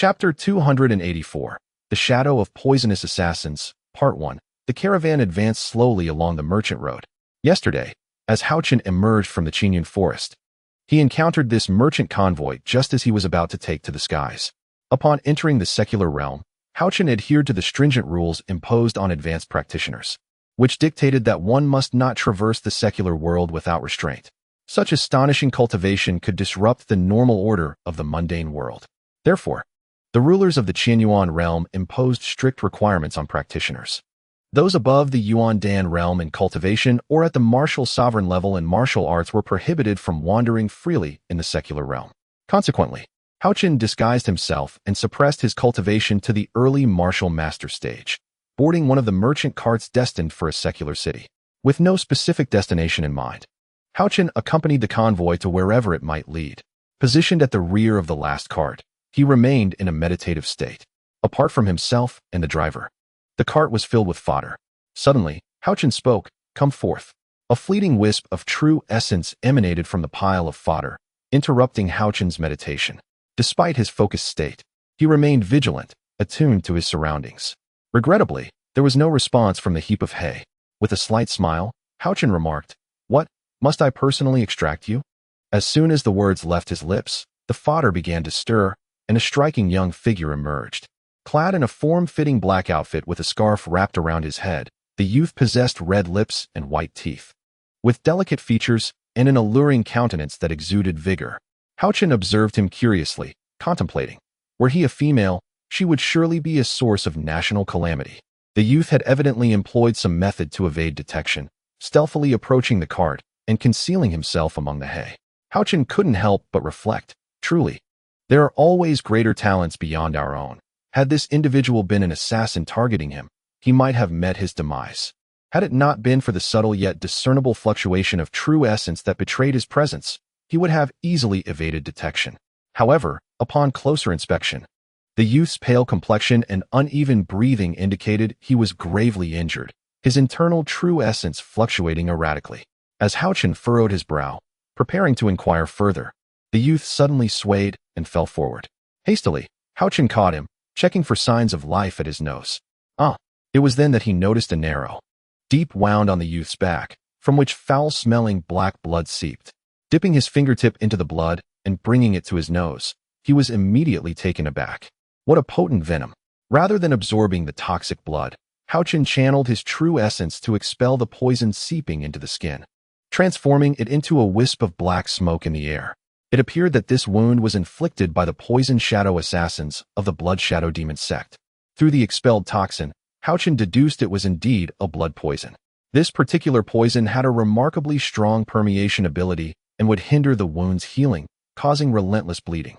Chapter 284. The Shadow of Poisonous Assassins, Part 1. The caravan advanced slowly along the merchant road. Yesterday, as Haochen emerged from the Qingyun forest, he encountered this merchant convoy just as he was about to take to the skies. Upon entering the secular realm, Haochen adhered to the stringent rules imposed on advanced practitioners, which dictated that one must not traverse the secular world without restraint. Such astonishing cultivation could disrupt the normal order of the mundane world. Therefore, the rulers of the Qianyuan realm imposed strict requirements on practitioners. Those above the Yuan-Dan realm in cultivation or at the martial sovereign level in martial arts were prohibited from wandering freely in the secular realm. Consequently, Haochen disguised himself and suppressed his cultivation to the early martial master stage, boarding one of the merchant carts destined for a secular city. With no specific destination in mind, Haochen accompanied the convoy to wherever it might lead. Positioned at the rear of the last cart, he remained in a meditative state, apart from himself and the driver. The cart was filled with fodder. Suddenly, Haochen spoke, "Come forth." A fleeting wisp of true essence emanated from the pile of fodder, interrupting Haochen's meditation. Despite his focused state, he remained vigilant, attuned to his surroundings. Regrettably, there was no response from the heap of hay. With a slight smile, Haochen remarked, "What, must I personally extract you?" As soon as the words left his lips, the fodder began to stir, and a striking young figure emerged. Clad in a form-fitting black outfit with a scarf wrapped around his head, the youth possessed red lips and white teeth. With delicate features and an alluring countenance that exuded vigor, Haochen observed him curiously, contemplating. Were he a female, she would surely be a source of national calamity. The youth had evidently employed some method to evade detection, stealthily approaching the cart and concealing himself among the hay. Haochen couldn't help but reflect, truly, there are always greater talents beyond our own. Had this individual been an assassin targeting him, he might have met his demise. Had it not been for the subtle yet discernible fluctuation of true essence that betrayed his presence, he would have easily evaded detection. However, upon closer inspection, the youth's pale complexion and uneven breathing indicated he was gravely injured, his internal true essence fluctuating erratically. As Haochen furrowed his brow, preparing to inquire further, the youth suddenly swayed and fell forward. Hastily, Haochen caught him, checking for signs of life at his nose. It was then that he noticed a narrow, deep wound on the youth's back, from which foul-smelling black blood seeped. Dipping his fingertip into the blood and bringing it to his nose, he was immediately taken aback. What a potent venom! Rather than absorbing the toxic blood, Haochen channeled his true essence to expel the poison seeping into the skin, transforming it into a wisp of black smoke in the air. It appeared that this wound was inflicted by the poison shadow assassins of the Blood Shadow Demon sect. Through the expelled toxin, Haochen deduced it was indeed a blood poison. This particular poison had a remarkably strong permeation ability and would hinder the wound's healing, causing relentless bleeding.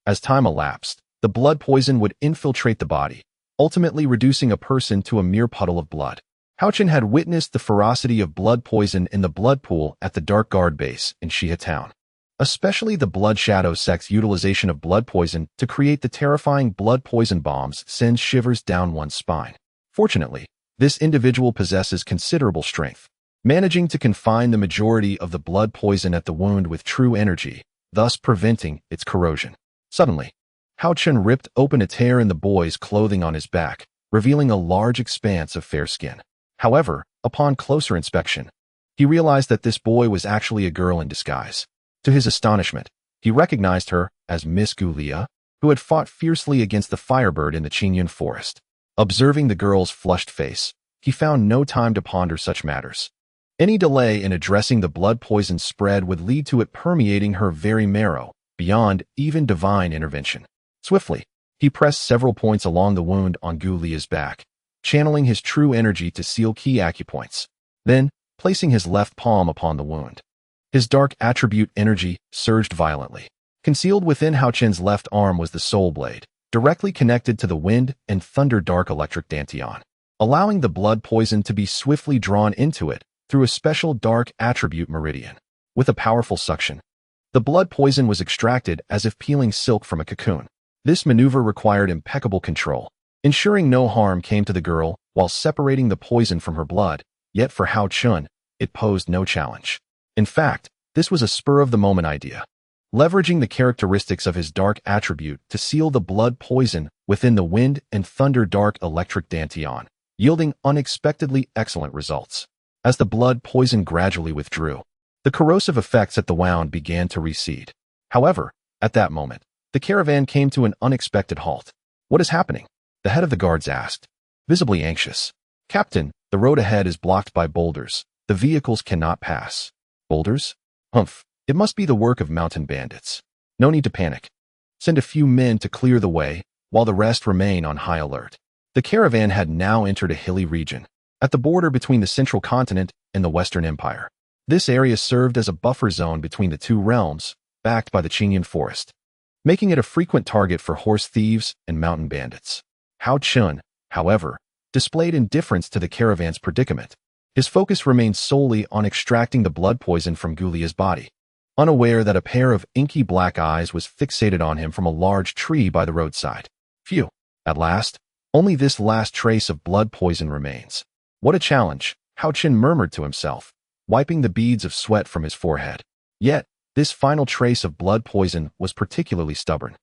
As time elapsed, the blood poison would infiltrate the body, ultimately reducing a person to a mere puddle of blood. Haochen had witnessed the ferocity of blood poison in the blood pool at the Dark Guard base in Xia Town. Especially the Blood Shadow sect's utilization of blood poison to create the terrifying blood poison bombs sends shivers down one's spine. Fortunately, this individual possesses considerable strength, managing to confine the majority of the blood poison at the wound with true energy, thus preventing its corrosion. Suddenly, Haochen ripped open a tear in the boy's clothing on his back, revealing a large expanse of fair skin. However, upon closer inspection, he realized that this boy was actually a girl in disguise. To his astonishment, he recognized her as Miss Gulia, who had fought fiercely against the firebird in the Qingyun forest. Observing the girl's flushed face, he found no time to ponder such matters. Any delay in addressing the blood poison spread would lead to it permeating her very marrow, beyond even divine intervention. Swiftly, he pressed several points along the wound on Gulia's back, channeling his true energy to seal key acupoints. Then, placing his left palm upon the wound, his dark attribute energy surged violently. Concealed within Haochen's left arm was the soul blade, directly connected to the wind and thunder dark electric dantian, allowing the blood poison to be swiftly drawn into it through a special dark attribute meridian. With a powerful suction, the blood poison was extracted as if peeling silk from a cocoon. This maneuver required impeccable control, ensuring no harm came to the girl while separating the poison from her blood, yet for Haochen, it posed no challenge. In fact, this was a spur-of-the-moment idea. leveraging the characteristics of his dark attribute to seal the blood poison within the wind and thunder dark electric dantian, yielding unexpectedly excellent results. As the blood poison gradually withdrew, the corrosive effects at the wound began to recede. However, at that moment, the caravan came to an unexpected halt. "What is happening?" the head of the guards asked, visibly anxious. "Captain, the road ahead is blocked by boulders. The vehicles cannot pass." "Boulders? Humph. It must be the work of mountain bandits. No need to panic. Send a few men to clear the way, while the rest remain on high alert." The caravan had now entered a hilly region, at the border between the central continent and the Western Empire. This area served as a buffer zone between the two realms, backed by the Qingyun forest, making it a frequent target for horse thieves and mountain bandits. Haochen, however, displayed indifference to the caravan's predicament. His focus remained solely on extracting the blood poison from Gulia's body, unaware that a pair of inky black eyes was fixated on him from a large tree by the roadside. Phew! At last, only this last trace of blood poison remains. What a challenge, Haochen murmured to himself, wiping the beads of sweat from his forehead. Yet, this final trace of blood poison was particularly stubborn.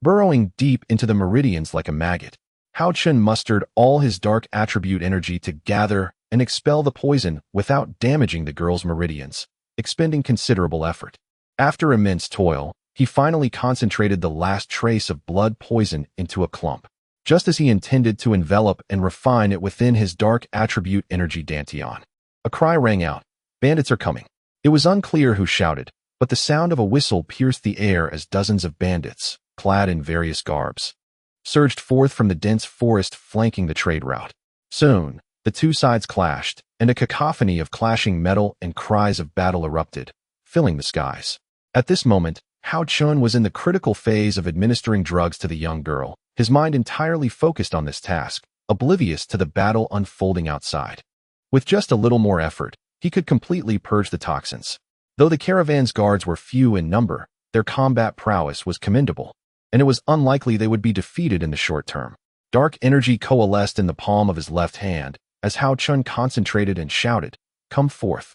Burrowing deep into the meridians like a maggot, Haochen mustered all his dark attribute energy to gather and expel the poison without damaging the girl's meridians, expending considerable effort. After immense toil, he finally concentrated the last trace of blood poison into a clump, just as he intended to envelop and refine it within his dark attribute energy dantian. A cry rang out, "Bandits are coming." It was unclear who shouted, but the sound of a whistle pierced the air as dozens of bandits, clad in various garbs, surged forth from the dense forest flanking the trade route. Soon, the two sides clashed, and a cacophony of clashing metal and cries of battle erupted, filling the skies. At this moment, Haochen was in the critical phase of administering drugs to the young girl, his mind entirely focused on this task, oblivious to the battle unfolding outside. With just a little more effort, he could completely purge the toxins. Though the caravan's guards were few in number, their combat prowess was commendable, and it was unlikely they would be defeated in the short term. Dark energy coalesced in the palm of his left hand, as Haochen concentrated and shouted, "Come forth."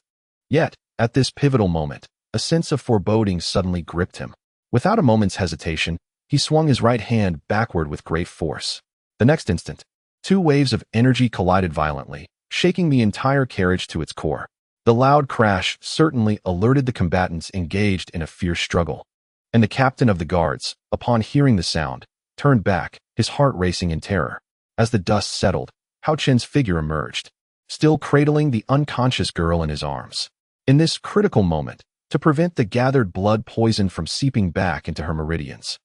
Yet, at this pivotal moment, a sense of foreboding suddenly gripped him. Without a moment's hesitation, he swung his right hand backward with great force. The next instant, two waves of energy collided violently, shaking the entire carriage to its core. The loud crash certainly alerted the combatants engaged in a fierce struggle, and the captain of the guards, upon hearing the sound, turned back, his heart racing in terror. As the dust settled, Haochen's figure emerged, still cradling the unconscious girl in his arms. In this critical moment, to prevent the gathered blood poison from seeping back into her meridians,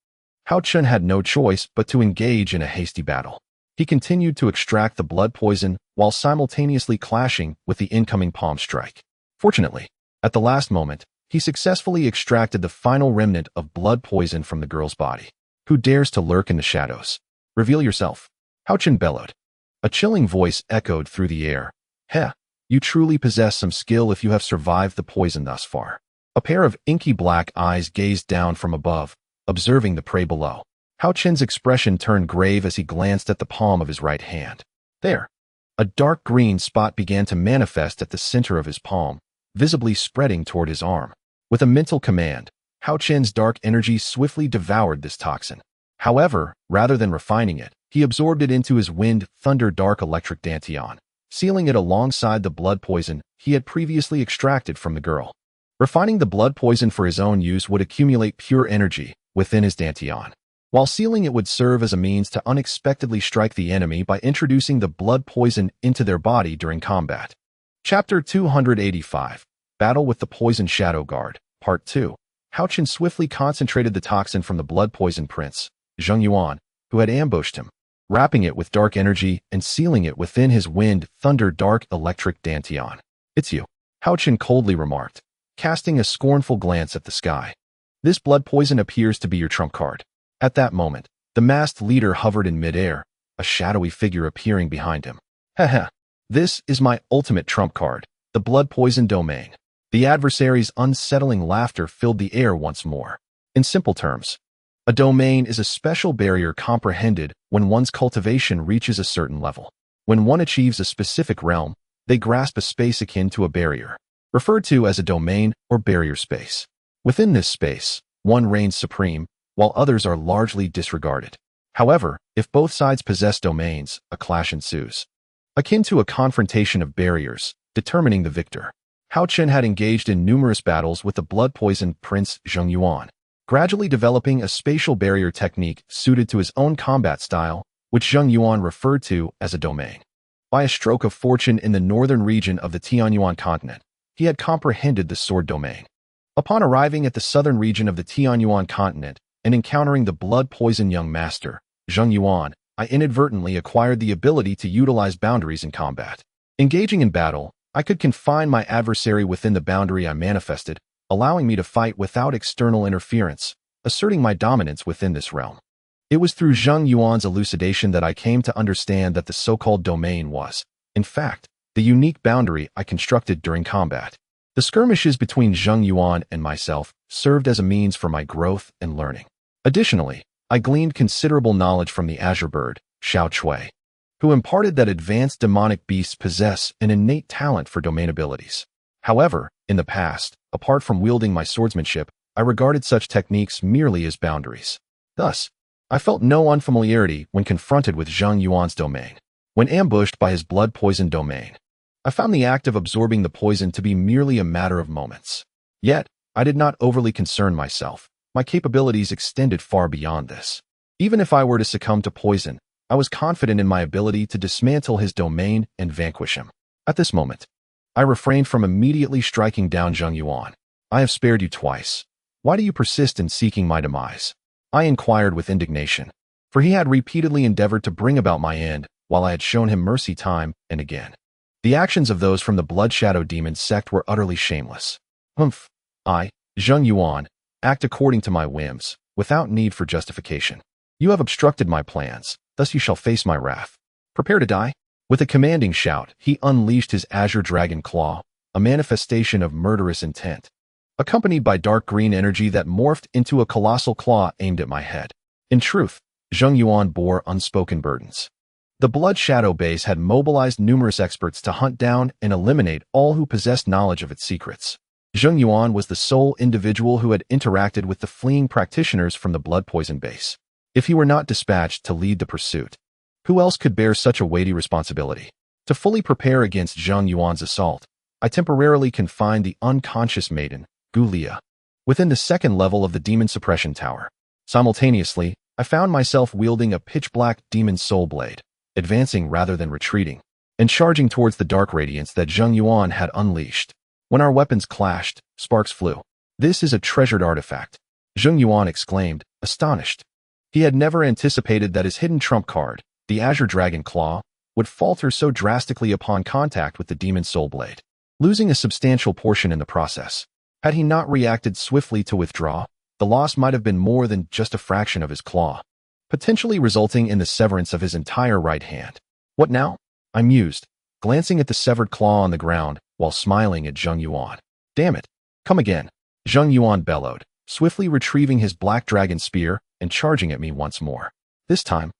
Haochen had no choice but to engage in a hasty battle. He continued to extract the blood poison while simultaneously clashing with the incoming palm strike. Fortunately, at the last moment, he successfully extracted the final remnant of blood poison from the girl's body. "Who dares to lurk in the shadows? Reveal yourself," Haochen bellowed. A chilling voice echoed through the air. "Heh, you truly possess some skill if you have survived the poison thus far." A pair of inky black eyes gazed down from above, observing the prey below. Haochen's expression turned grave as he glanced at the palm of his right hand. There, a dark green spot began to manifest at the center of his palm, visibly spreading toward his arm. With a mental command, Haochen's dark energy swiftly devoured this toxin. However, rather than refining it, he absorbed it into his wind thunder dark electric dantian, sealing it alongside the blood poison he had previously extracted from the girl. Refining the blood poison for his own use would accumulate pure energy within his dantian, while sealing it would serve as a means to unexpectedly strike the enemy by introducing the blood poison into their body during combat. Chapter 285, Battle with the Poison Shadow Guard, Part 2. Haochen swiftly concentrated the toxin from the blood poison prince, Zheng Yuan, who had ambushed him, wrapping it with dark energy and sealing it within his wind thunder dark electric dantian. "It's you," Haochen coldly remarked, casting a scornful glance at the sky. "This blood poison appears to be your trump card." At that moment, the masked leader hovered in midair, a shadowy figure appearing behind him. "Heh. This is my ultimate trump card, the blood poison domain." The adversary's unsettling laughter filled the air once more. In simple terms, a domain is a special barrier comprehended when one's cultivation reaches a certain level. When one achieves a specific realm, they grasp a space akin to a barrier, referred to as a domain or barrier space. Within this space, one reigns supreme, while others are largely disregarded. However, if both sides possess domains, a clash ensues, akin to a confrontation of barriers, determining the victor. Haochen had engaged in numerous battles with the blood-poisoned Prince Zheng Yuan, gradually developing a spatial barrier technique suited to his own combat style, which Zheng Yuan referred to as a domain. By a stroke of fortune in the northern region of the Tianyuan continent, he had comprehended the sword domain. Upon arriving at the southern region of the Tianyuan continent and encountering the blood-poisoned young master, Zheng Yuan, I inadvertently acquired the ability to utilize boundaries in combat. Engaging in battle, I could confine my adversary within the boundary I manifested, allowing me to fight without external interference, asserting my dominance within this realm. It was through Zheng Yuan's elucidation that I came to understand that the so-called domain was, in fact, the unique boundary I constructed during combat. The skirmishes between Zheng Yuan and myself served as a means for my growth and learning. Additionally, I gleaned considerable knowledge from the Azure Bird, Xiao Cui, who imparted that advanced demonic beasts possess an innate talent for domain abilities. However, in the past, apart from wielding my swordsmanship, I regarded such techniques merely as boundaries. Thus, I felt no unfamiliarity when confronted with Zheng Yuan's domain. When ambushed by his blood-poisoned domain, I found the act of absorbing the poison to be merely a matter of moments. Yet, I did not overly concern myself. My capabilities extended far beyond this. Even if I were to succumb to poison, I was confident in my ability to dismantle his domain and vanquish him. At this moment, I refrained from immediately striking down Zheng Yuan. I have spared you twice. Why do you persist in seeking my demise? I inquired with indignation, for he had repeatedly endeavored to bring about my end, while I had shown him mercy time and again. The actions of those from the Blood Shadow Demon sect were utterly shameless. I, Zheng Yuan, act according to my whims, without need for justification. You have obstructed my plans, thus you shall face my wrath. Prepare to die. With a commanding shout, he unleashed his azure dragon claw, a manifestation of murderous intent, accompanied by dark green energy that morphed into a colossal claw aimed at my head. In truth, Zheng Yuan bore unspoken burdens. The Blood Shadow base had mobilized numerous experts to hunt down and eliminate all who possessed knowledge of its secrets. Zheng Yuan was the sole individual who had interacted with the fleeing practitioners from the blood poison base. If he were not dispatched to lead the pursuit, who else could bear such a weighty responsibility? To fully prepare against Zheng Yuan's assault, I temporarily confined the unconscious maiden, Gulia, within the second level of the demon suppression tower. Simultaneously, I found myself wielding a pitch-black demon soul blade, advancing rather than retreating, and charging towards the dark radiance that Zheng Yuan had unleashed. When our weapons clashed, sparks flew. This is a treasured artifact, Zheng Yuan exclaimed, astonished. He had never anticipated that his hidden trump card, the Azure Dragon Claw, would falter so drastically upon contact with the demon soul blade, losing a substantial portion in the process. Had he not reacted swiftly to withdraw, the loss might have been more than just a fraction of his claw, potentially resulting in the severance of his entire right hand. What now? I mused, glancing at the severed claw on the ground while smiling at Zheng Yuan. Damn it! Come again! Zheng Yuan bellowed, swiftly retrieving his black dragon spear and charging at me once more. This time,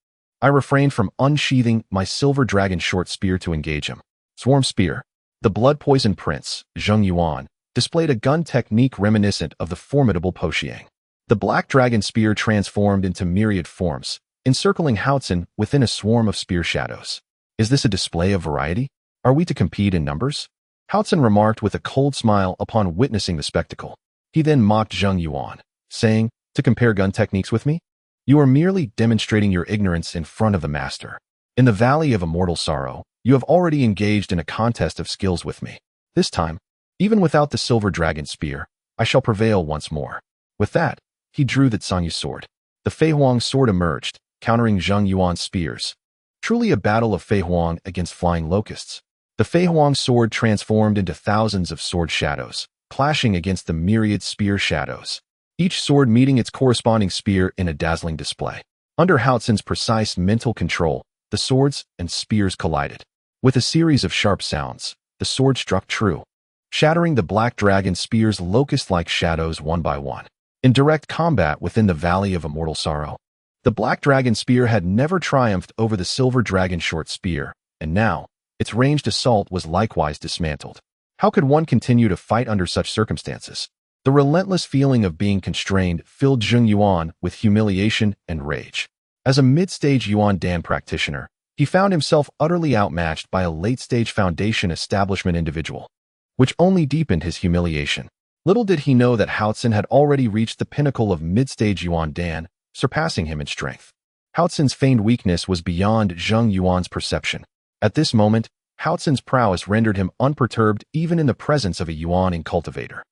I refrained from unsheathing my silver dragon short spear to engage him. Swarm Spear. The blood-poisoned prince, Zheng Yuan, displayed a gun technique reminiscent of the formidable Poxiang. The black dragon spear transformed into myriad forms, encircling Haochen within a swarm of spear shadows. Is this a display of variety? Are we to compete in numbers? Haochen remarked with a cold smile upon witnessing the spectacle. He then mocked Zheng Yuan, saying, to compare gun techniques with me? You are merely demonstrating your ignorance in front of the master. In the Valley of Immortal Sorrow, you have already engaged in a contest of skills with me. This time, even without the silver dragon spear, I shall prevail once more. With that, he drew the Tsangyu sword. The Fei Huang sword emerged, countering Zheng Yuan's spears. Truly a battle of Fei Huang against flying locusts. The Fei Huang sword transformed into thousands of sword shadows, clashing against the myriad spear shadows, each sword meeting its corresponding spear in a dazzling display. Under Haochen's precise mental control, the swords and spears collided. With a series of sharp sounds, the sword struck true, shattering the black dragon spear's locust-like shadows one by one. In direct combat within the Valley of Immortal Sorrow, the black dragon spear had never triumphed over the silver dragon short spear, and now, its ranged assault was likewise dismantled. How could one continue to fight under such circumstances? The relentless feeling of being constrained filled Zheng Yuan with humiliation and rage. As a mid-stage Yuan Dan practitioner, he found himself utterly outmatched by a late-stage foundation establishment individual, which only deepened his humiliation. Little did he know that Haochen had already reached the pinnacle of mid-stage Yuan Dan, surpassing him in strength. Haochen's feigned weakness was beyond Zheng Yuan's perception. At this moment, Haochen's prowess rendered him unperturbed even in the presence of a Yuan-ing cultivator.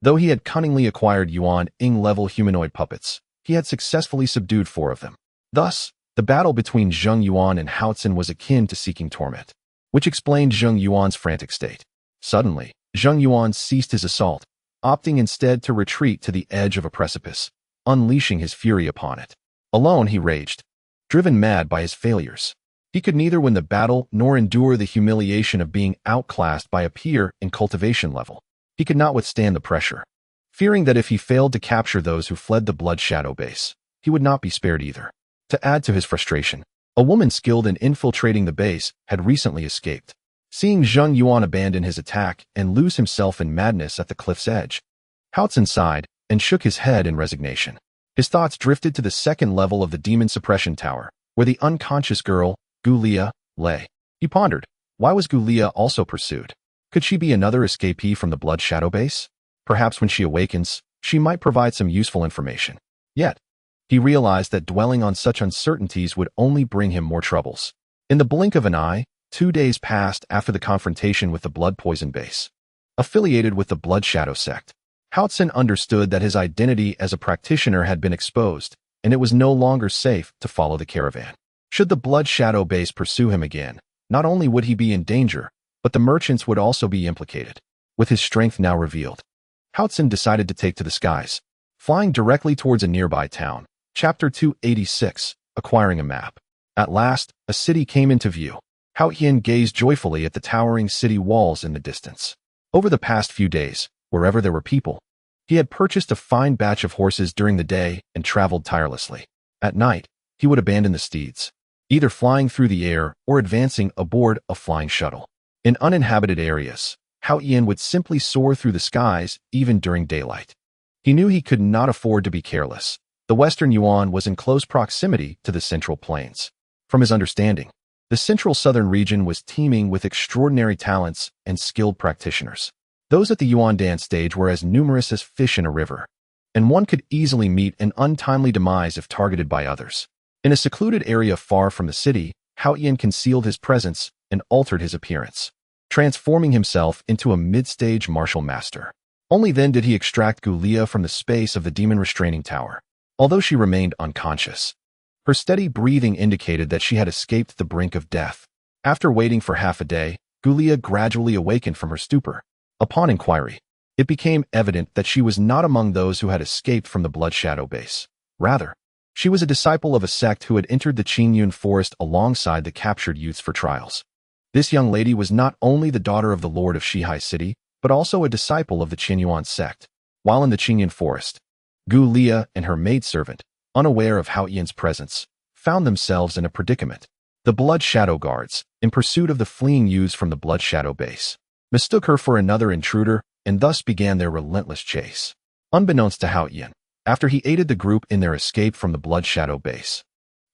Though he had cunningly acquired Yuan-ing level humanoid puppets, he had successfully subdued 4 of them. Thus, the battle between Zheng Yuan and Haochen was akin to seeking torment, which explained Zheng Yuan's frantic state. Suddenly, Zheng Yuan ceased his assault, opting instead to retreat to the edge of a precipice, unleashing his fury upon it. Alone he raged, driven mad by his failures. He could neither win the battle nor endure the humiliation of being outclassed by a peer in cultivation level. He could not withstand the pressure, fearing that if he failed to capture those who fled the Blood Shadow base, he would not be spared either. To add to his frustration, a woman skilled in infiltrating the base had recently escaped. Seeing Zheng Yuan abandon his attack and lose himself in madness at the cliff's edge, Haochen sighed and shook his head in resignation. His thoughts drifted to the second level of the demon suppression tower, where the unconscious girl, Gulia, lay. He pondered, why was Gulia also pursued? Could she be another escapee from the Blood Shadow base? Perhaps when she awakens, she might provide some useful information. Yet, he realized that dwelling on such uncertainties would only bring him more troubles. In the blink of an eye, 2 days passed after the confrontation with the Blood Poison base. Affiliated with the Blood Shadow sect, Haochen understood that his identity as a practitioner had been exposed, and it was no longer safe to follow the caravan. Should the Blood Shadow base pursue him again, not only would he be in danger, but the merchants would also be implicated. With his strength now revealed, Haochen decided to take to the skies, flying directly towards a nearby town. Chapter 286, Acquiring a Map. At last, a city came into view. Haochen gazed joyfully at the towering city walls in the distance. Over the past few days, wherever there were people, he had purchased a fine batch of horses during the day and traveled tirelessly. At night, he would abandon the steeds, either flying through the air or advancing aboard a flying shuttle. In uninhabited areas, Haochen would simply soar through the skies even during daylight. He knew he could not afford to be careless. The Western Yuan was in close proximity to the Central Plains. From his understanding, the central southern region was teeming with extraordinary talents and skilled practitioners. Those at the Yuan Dan stage were as numerous as fish in a river, and one could easily meet an untimely demise if targeted by others. In a secluded area far from the city, Haochen concealed his presence and altered his appearance, transforming himself into a mid-stage martial master. Only then did he extract Gulia from the space of the demon restraining tower. Although she remained unconscious, her steady breathing indicated that she had escaped the brink of death. After waiting for half a day, Gulia gradually awakened from her stupor. Upon inquiry, it became evident that she was not among those who had escaped from the Blood Shadow base. Rather, she was a disciple of a sect who had entered the Qingyun forest alongside the captured youths for trials. This young lady was not only the daughter of the Lord of Shihai City, but also a disciple of the Qinyuan sect. While in the Qingyun forest, Gulia and her maidservant, unaware of Haochen's presence, found themselves in a predicament. The Blood Shadow guards, in pursuit of the fleeing youths from the Blood Shadow base, mistook her for another intruder and thus began their relentless chase. Unbeknownst to Haochen, after he aided the group in their escape from the Blood Shadow base,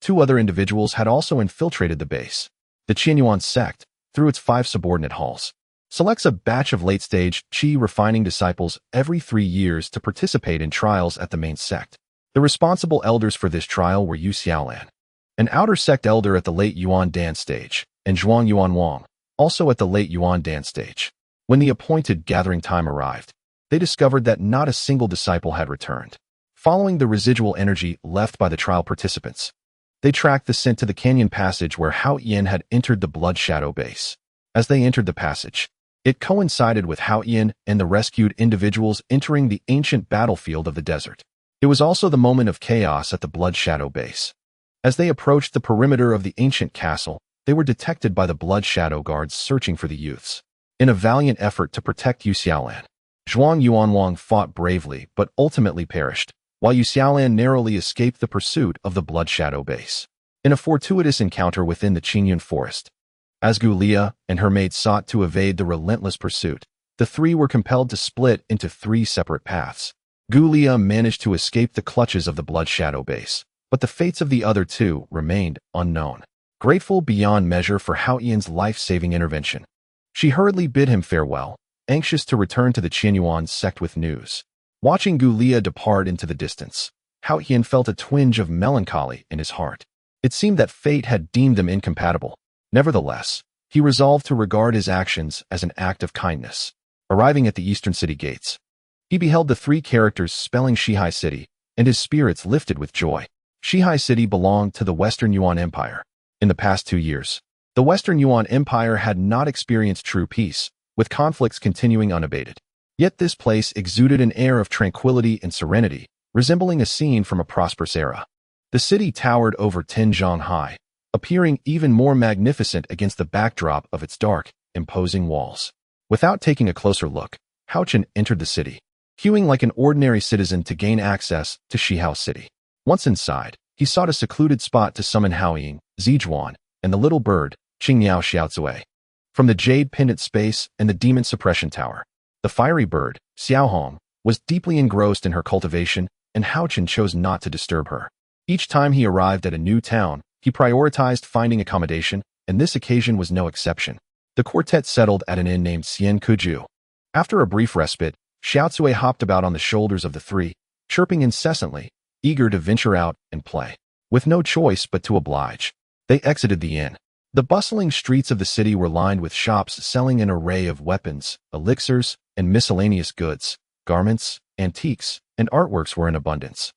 2 other individuals had also infiltrated the base. The Qinyuan sect, through its 5 subordinate halls, selects a batch of late-stage Qi refining disciples every 3 years to participate in trials at the main sect. The responsible elders for this trial were Yu Xiaolan, an outer sect elder at the late Yuan Dan stage, and Zhuang Yuan Wang, also at the late Yuan Dan stage. When the appointed gathering time arrived, they discovered that not a single disciple had returned. Following the residual energy left by the trial participants, they tracked the scent to the canyon passage where Haochen had entered the Blood Shadow base. As they entered the passage, it coincided with Haochen and the rescued individuals entering the ancient battlefield of the desert. It was also the moment of chaos at the Blood Shadow base. As they approached the perimeter of the ancient castle, they were detected by the Blood Shadow guards searching for the youths. In a valiant effort to protect Yu Xiaolan, Zhuang Yuanwang fought bravely but ultimately perished, while Yu Xiaolan narrowly escaped the pursuit of the Blood Shadow base. In a fortuitous encounter within the Qingyun forest, as Gulia and her maid sought to evade the relentless pursuit, The three were compelled to split into three separate paths. Gulia managed to escape the clutches of the Blood Shadow base, but the fates of the other two remained unknown. Grateful beyond measure for Haotian's life-saving intervention, she hurriedly bid him farewell, anxious to return to the Qianyuan sect with news. Watching Gulia depart into the distance, Haotian felt a twinge of melancholy in his heart. It seemed that fate had deemed them incompatible. Nevertheless, he resolved to regard his actions as an act of kindness. Arriving at the eastern city gates, he beheld the three characters spelling Shihai City, and his spirits lifted with joy. Shihai City belonged to the Western Yuan Empire. In the past 2 years, the Western Yuan Empire had not experienced true peace, with conflicts continuing unabated. Yet this place exuded an air of tranquility and serenity, resembling a scene from a prosperous era. The city towered over Tianzhong high, appearing even more magnificent against the backdrop of its dark, imposing walls. Without taking a closer look, Haochen entered the city, queuing like an ordinary citizen to gain access to Shihao City. Once inside, he sought a secluded spot to summon Haoying, Zijuan, and the little bird, Qingniao Xiaozui. From the jade pendant space and the demon suppression tower, the fiery bird, Xiaohong, was deeply engrossed in her cultivation, and Haochen chose not to disturb her. Each time he arrived at a new town, he prioritized finding accommodation, and this occasion was no exception. The quartet settled at an inn named Xian Kuju. After a brief respite, Xiaozui hopped about on the shoulders of the three, chirping incessantly, eager to venture out and play. With no choice but to oblige, they exited the inn. The bustling streets of the city were lined with shops selling an array of weapons, elixirs, and miscellaneous goods. Garments, antiques, and artworks were in abundance,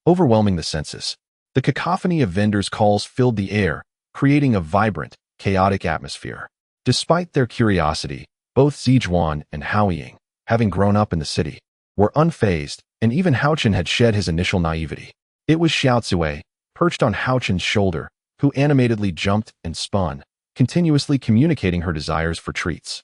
overwhelming the senses. The cacophony of vendors' calls filled the air, creating a vibrant, chaotic atmosphere. Despite their curiosity, both Zijuan and Haoying, having grown up in the city, were unfazed, and even Haochen had shed his initial naivety. It was Xiaozui, perched on Haochen's shoulder, who animatedly jumped and spun, continuously communicating her desires for treats,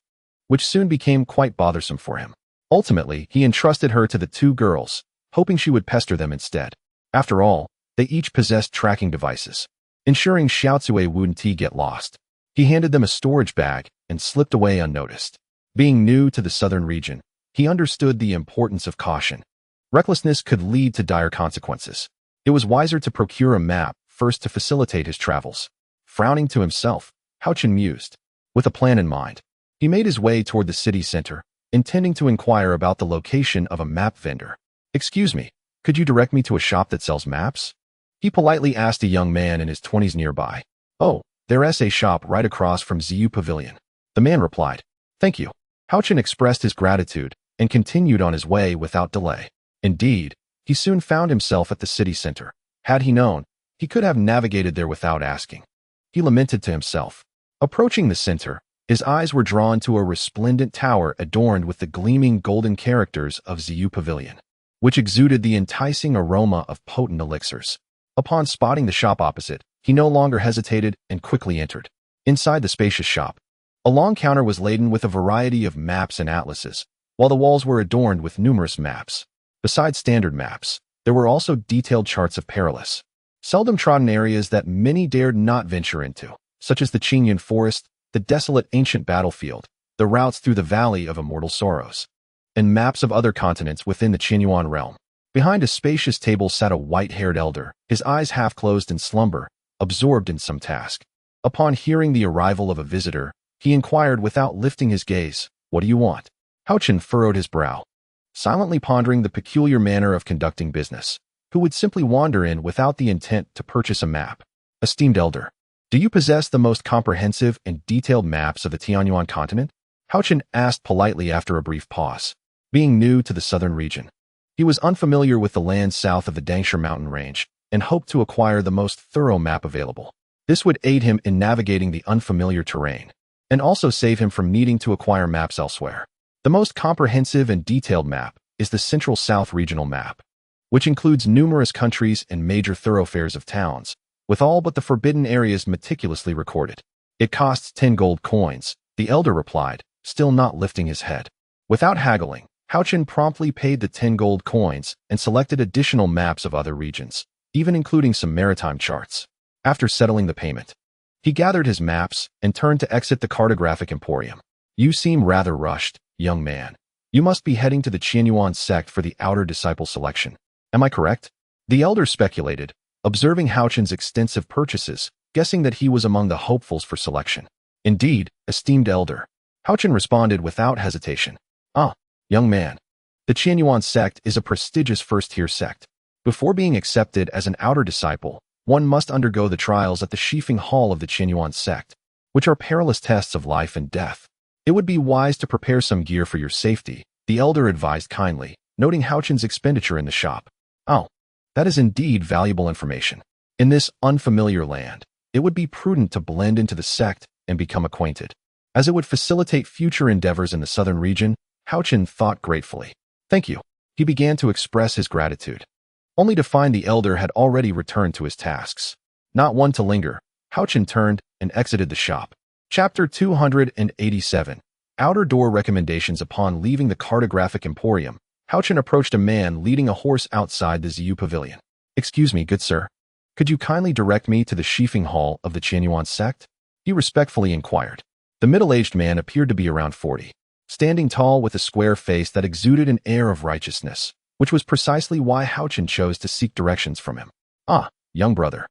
which soon became quite bothersome for him. Ultimately, he entrusted her to the two girls, hoping she would pester them instead. After all, they each possessed tracking devices, ensuring Xiaozui wouldn't get lost. He handed them a storage bag and slipped away unnoticed. Being new to the southern region, he understood the importance of caution. Recklessness could lead to dire consequences. It was wiser to procure a map first to facilitate his travels. Frowning to himself, Haochen mused. With a plan in mind, he made his way toward the city center, intending to inquire about the location of a map vendor. "Excuse me, could you direct me to a shop that sells maps?" he politely asked a young man in his 20s nearby. "Oh, there's a shop right across from Ziyu Pavilion," the man replied. "Thank you." Haochen expressed his gratitude and continued on his way without delay. Indeed, he soon found himself at the city center. Had he known, he could have navigated there without asking. He lamented to himself. Approaching the center, his eyes were drawn to a resplendent tower adorned with the gleaming golden characters of Ziyu Pavilion, which exuded the enticing aroma of potent elixirs. Upon spotting the shop opposite, he no longer hesitated and quickly entered. Inside the spacious shop, a long counter was laden with a variety of maps and atlases, while the walls were adorned with numerous maps. Besides standard maps, there were also detailed charts of perilous, seldom trodden areas that many dared not venture into, such as the Qingyun Forest, the desolate ancient battlefield, the routes through the Valley of Immortal Sorrows, and maps of other continents within the Qianyuan realm. Behind a spacious table sat a white-haired elder, his eyes half closed in slumber, absorbed in some task. Upon hearing the arrival of a visitor, he inquired without lifting his gaze, "What do you want?" Haochen furrowed his brow, silently pondering the peculiar manner of conducting business. Who would simply wander in without the intent to purchase a map? "Esteemed elder, do you possess the most comprehensive and detailed maps of the Tianyuan continent?" Haochen asked politely after a brief pause. Being new to the southern region, he was unfamiliar with the land south of the Dangshi mountain range and hoped to acquire the most thorough map available. This would aid him in navigating the unfamiliar terrain, and also save him from needing to acquire maps elsewhere. The most comprehensive and detailed map is the Central South Regional Map, which includes numerous countries and major thoroughfares of towns, with all but the forbidden areas meticulously recorded. "It costs 10 gold coins," the elder replied, still not lifting his head. Without haggling, Haochen promptly paid the 10 gold coins and selected additional maps of other regions, even including some maritime charts. After settling the payment, he gathered his maps and turned to exit the cartographic emporium. "You seem rather rushed," young man. You must be heading to the Qianyuan sect for the outer disciple selection. Am I correct? The elder speculated, observing Haochen's extensive purchases, guessing that he was among the hopefuls for selection. Indeed, esteemed elder. Haochen responded without hesitation. Ah, young man. The Qianyuan sect is a prestigious first-tier sect. Before being accepted as an outer disciple, one must undergo the trials at the Shifeng Hall of the Qianyuan sect, which are perilous tests of life and death. It would be wise to prepare some gear for your safety, the elder advised kindly, noting Haochen's expenditure in the shop. Oh, that is indeed valuable information. In this unfamiliar land, it would be prudent to blend into the sect and become acquainted. As it would facilitate future endeavors in the southern region, Haochen thought gratefully. Thank you. He began to express his gratitude, only to find the elder had already returned to his tasks. Not one to linger, Haochen turned and exited the shop. Chapter 287. Outer Door Recommendations. Upon leaving the cartographic emporium, Haochen approached a man leading a horse outside the Ziyu pavilion. Excuse me, good sir. Could you kindly direct me to the Shifeng Hall of the Qianyuan sect? He respectfully inquired. The middle-aged man appeared to be around 40, standing tall with a square face that exuded an air of righteousness, which was precisely why Haochen chose to seek directions from him. Ah, young brother.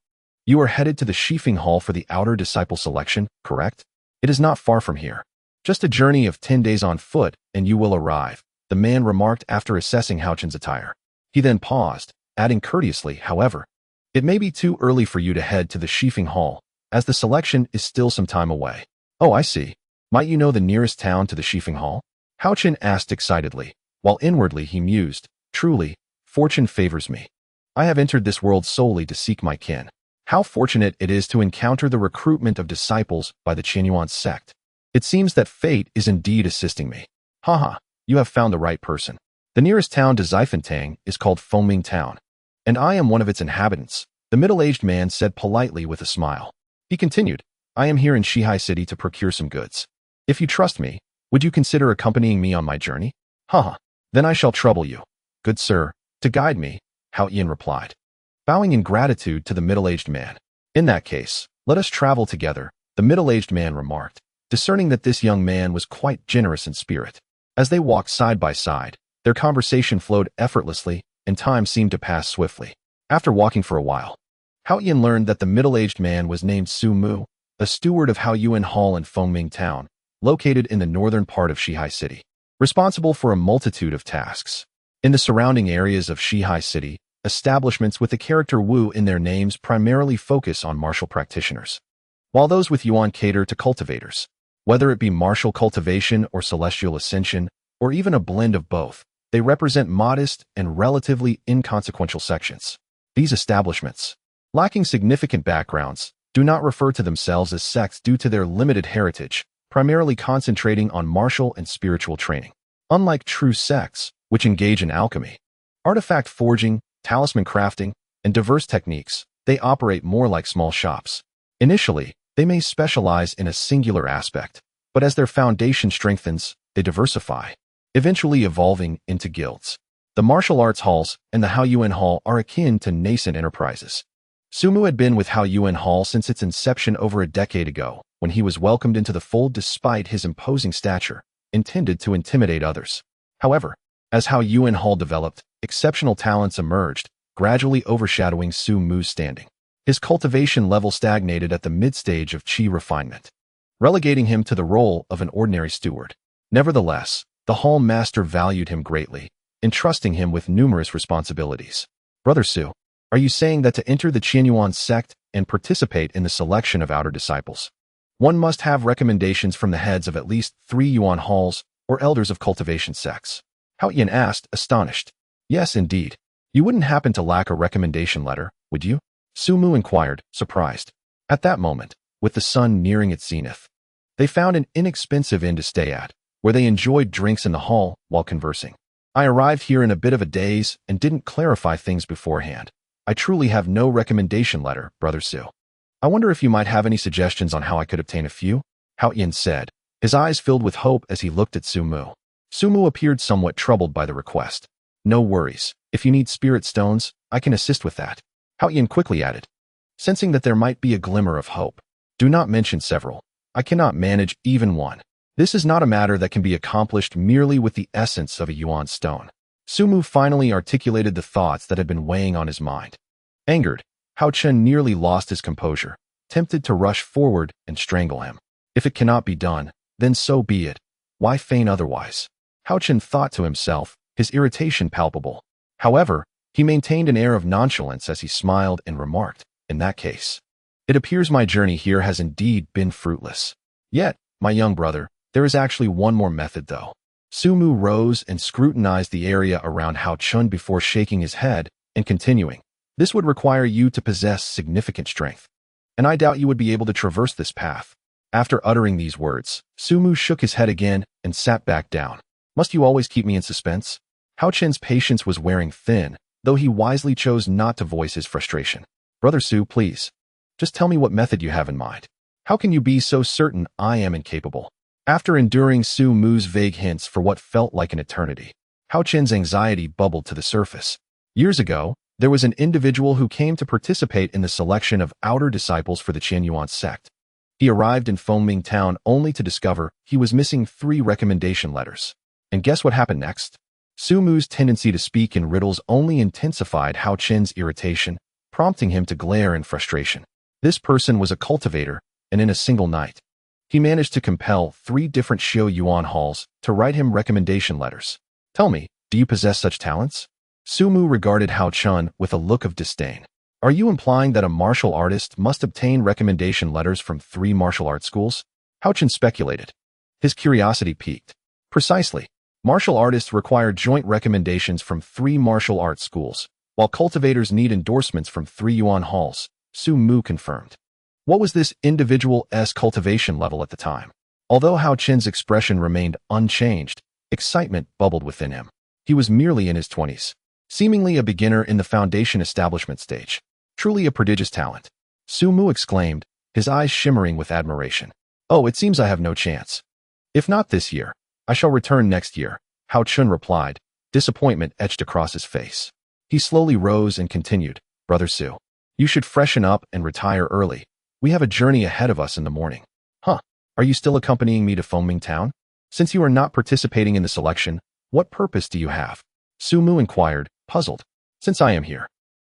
You are headed to the Shifeng Hall for the outer disciple selection, correct? It is not far from here. Just a journey of 10 days on foot, and you will arrive, the man remarked after assessing Haochen's attire. He then paused, adding courteously, however, it may be too early for you to head to the Shifeng Hall, as the selection is still some time away. Oh, I see. Might you know the nearest town to the Shifeng Hall? Haochen asked excitedly, while inwardly he mused, truly, fortune favors me. I have entered this world solely to seek my kin. How fortunate it is to encounter the recruitment of disciples by the Qianyuan sect. It seems that fate is indeed assisting me. Haha, you have found the right person. The nearest town to Xifantang is called Fengming Town, and I am one of its inhabitants, the middle-aged man said politely with a smile. He continued, I am here in Shihai City to procure some goods. If you trust me, would you consider accompanying me on my journey? Haha, then I shall trouble you, good sir, to guide me, Haochen replied, bowing in gratitude to the middle-aged man. In that case, let us travel together, the middle-aged man remarked, discerning that this young man was quite generous in spirit. As they walked side by side, their conversation flowed effortlessly, and time seemed to pass swiftly. After walking for a while, Haochen learned that the middle-aged man was named Su Mu, a steward of Haoyuan Hall in Fengming Town, located in the northern part of Shihai City, responsible for a multitude of tasks. In the surrounding areas of Shihai City, establishments with the character Wu in their names primarily focus on martial practitioners, while those with Yuan cater to cultivators. Whether it be martial cultivation or celestial ascension, or even a blend of both, they represent modest and relatively inconsequential sections. These establishments, lacking significant backgrounds, do not refer to themselves as sects due to their limited heritage, primarily concentrating on martial and spiritual training. Unlike true sects, which engage in alchemy, artifact forging, talisman crafting, and diverse techniques, they operate more like small shops. Initially, they may specialize in a singular aspect, but as their foundation strengthens, they diversify, eventually evolving into guilds. The martial arts halls and the Haoyuan Hall are akin to nascent enterprises. Sumu had been with Haoyuan Hall since its inception over a decade ago, when he was welcomed into the fold despite his imposing stature, intended to intimidate others. However, as Haoyuan Hall developed, exceptional talents emerged, gradually overshadowing Su Mu's standing. His cultivation level stagnated at the mid-stage of qi refinement, relegating him to the role of an ordinary steward. Nevertheless, the hall master valued him greatly, entrusting him with numerous responsibilities. Brother Su, are you saying that to enter the Qianyuan sect and participate in the selection of outer disciples, one must have recommendations from the heads of at least 3 Yuan halls or elders of cultivation sects? Haochen asked, astonished. Yes, indeed. You wouldn't happen to lack a recommendation letter, would you? Su Mu inquired, surprised. At that moment, with the sun nearing its zenith, they found an inexpensive inn to stay at, where they enjoyed drinks in the hall while conversing. I arrived here in a bit of a daze and didn't clarify things beforehand. I truly have no recommendation letter, Brother Su. I wonder if you might have any suggestions on how I could obtain a few? Haochen said, his eyes filled with hope as he looked at Su Mu. Su Mu appeared somewhat troubled by the request. No worries. If you need spirit stones, I can assist with that. Haochen quickly added, sensing that there might be a glimmer of hope. Do not mention several. I cannot manage even one. This is not a matter that can be accomplished merely with the essence of a yuan stone. Sumu finally articulated the thoughts that had been weighing on his mind. Angered, Haochen nearly lost his composure, tempted to rush forward and strangle him. If it cannot be done, then so be it. Why feign otherwise? Haochen thought to himself, his irritation palpable. However, he maintained an air of nonchalance as he smiled and remarked, in that case, it appears my journey here has indeed been fruitless. Yet, my young brother, there is actually one more method though. Sumu rose and scrutinized the area around Haochen before shaking his head and continuing. This would require you to possess significant strength, and I doubt you would be able to traverse this path. After uttering these words, Sumu shook his head again and sat back down. Must you always keep me in suspense? Haochen's patience was wearing thin, though he wisely chose not to voice his frustration. Brother Su, please, just tell me what method you have in mind. How can you be so certain I am incapable? After enduring Su Mu's vague hints for what felt like an eternity, Haochen's anxiety bubbled to the surface. Years ago, there was an individual who came to participate in the selection of outer disciples for the Qianyuan sect. He arrived in Fengming town only to discover he was missing 3 recommendation letters. And guess what happened next? Su Mu's tendency to speak in riddles only intensified Haochen's irritation, prompting him to glare in frustration. This person was a cultivator, and in a single night, he managed to compel 3 different Xiao Yuan halls to write him recommendation letters. Tell me, do you possess such talents? Su Mu regarded Haochen with a look of disdain. Are you implying that a martial artist must obtain recommendation letters from 3 martial arts schools? Haochen speculated. His curiosity piqued. Precisely. Martial artists require joint recommendations from 3 martial arts schools, while cultivators need endorsements from 3 Yuan halls, Su Mu confirmed. What was this individual's cultivation level at the time? Although Haochen's expression remained unchanged, excitement bubbled within him. He was merely in his 20s. Seemingly a beginner in the foundation establishment stage. Truly a prodigious talent. Su Mu exclaimed, his eyes shimmering with admiration. Oh, it seems I have no chance. If not this year, I shall return next year, Haochen replied, disappointment etched across his face. He slowly rose and continued, Brother Su, you should freshen up and retire early. We have a journey ahead of us in the morning. Huh, are you still accompanying me to Fengming town? Since you are not participating in the selection, what purpose do you have? Su Mu inquired, puzzled. Since I am here,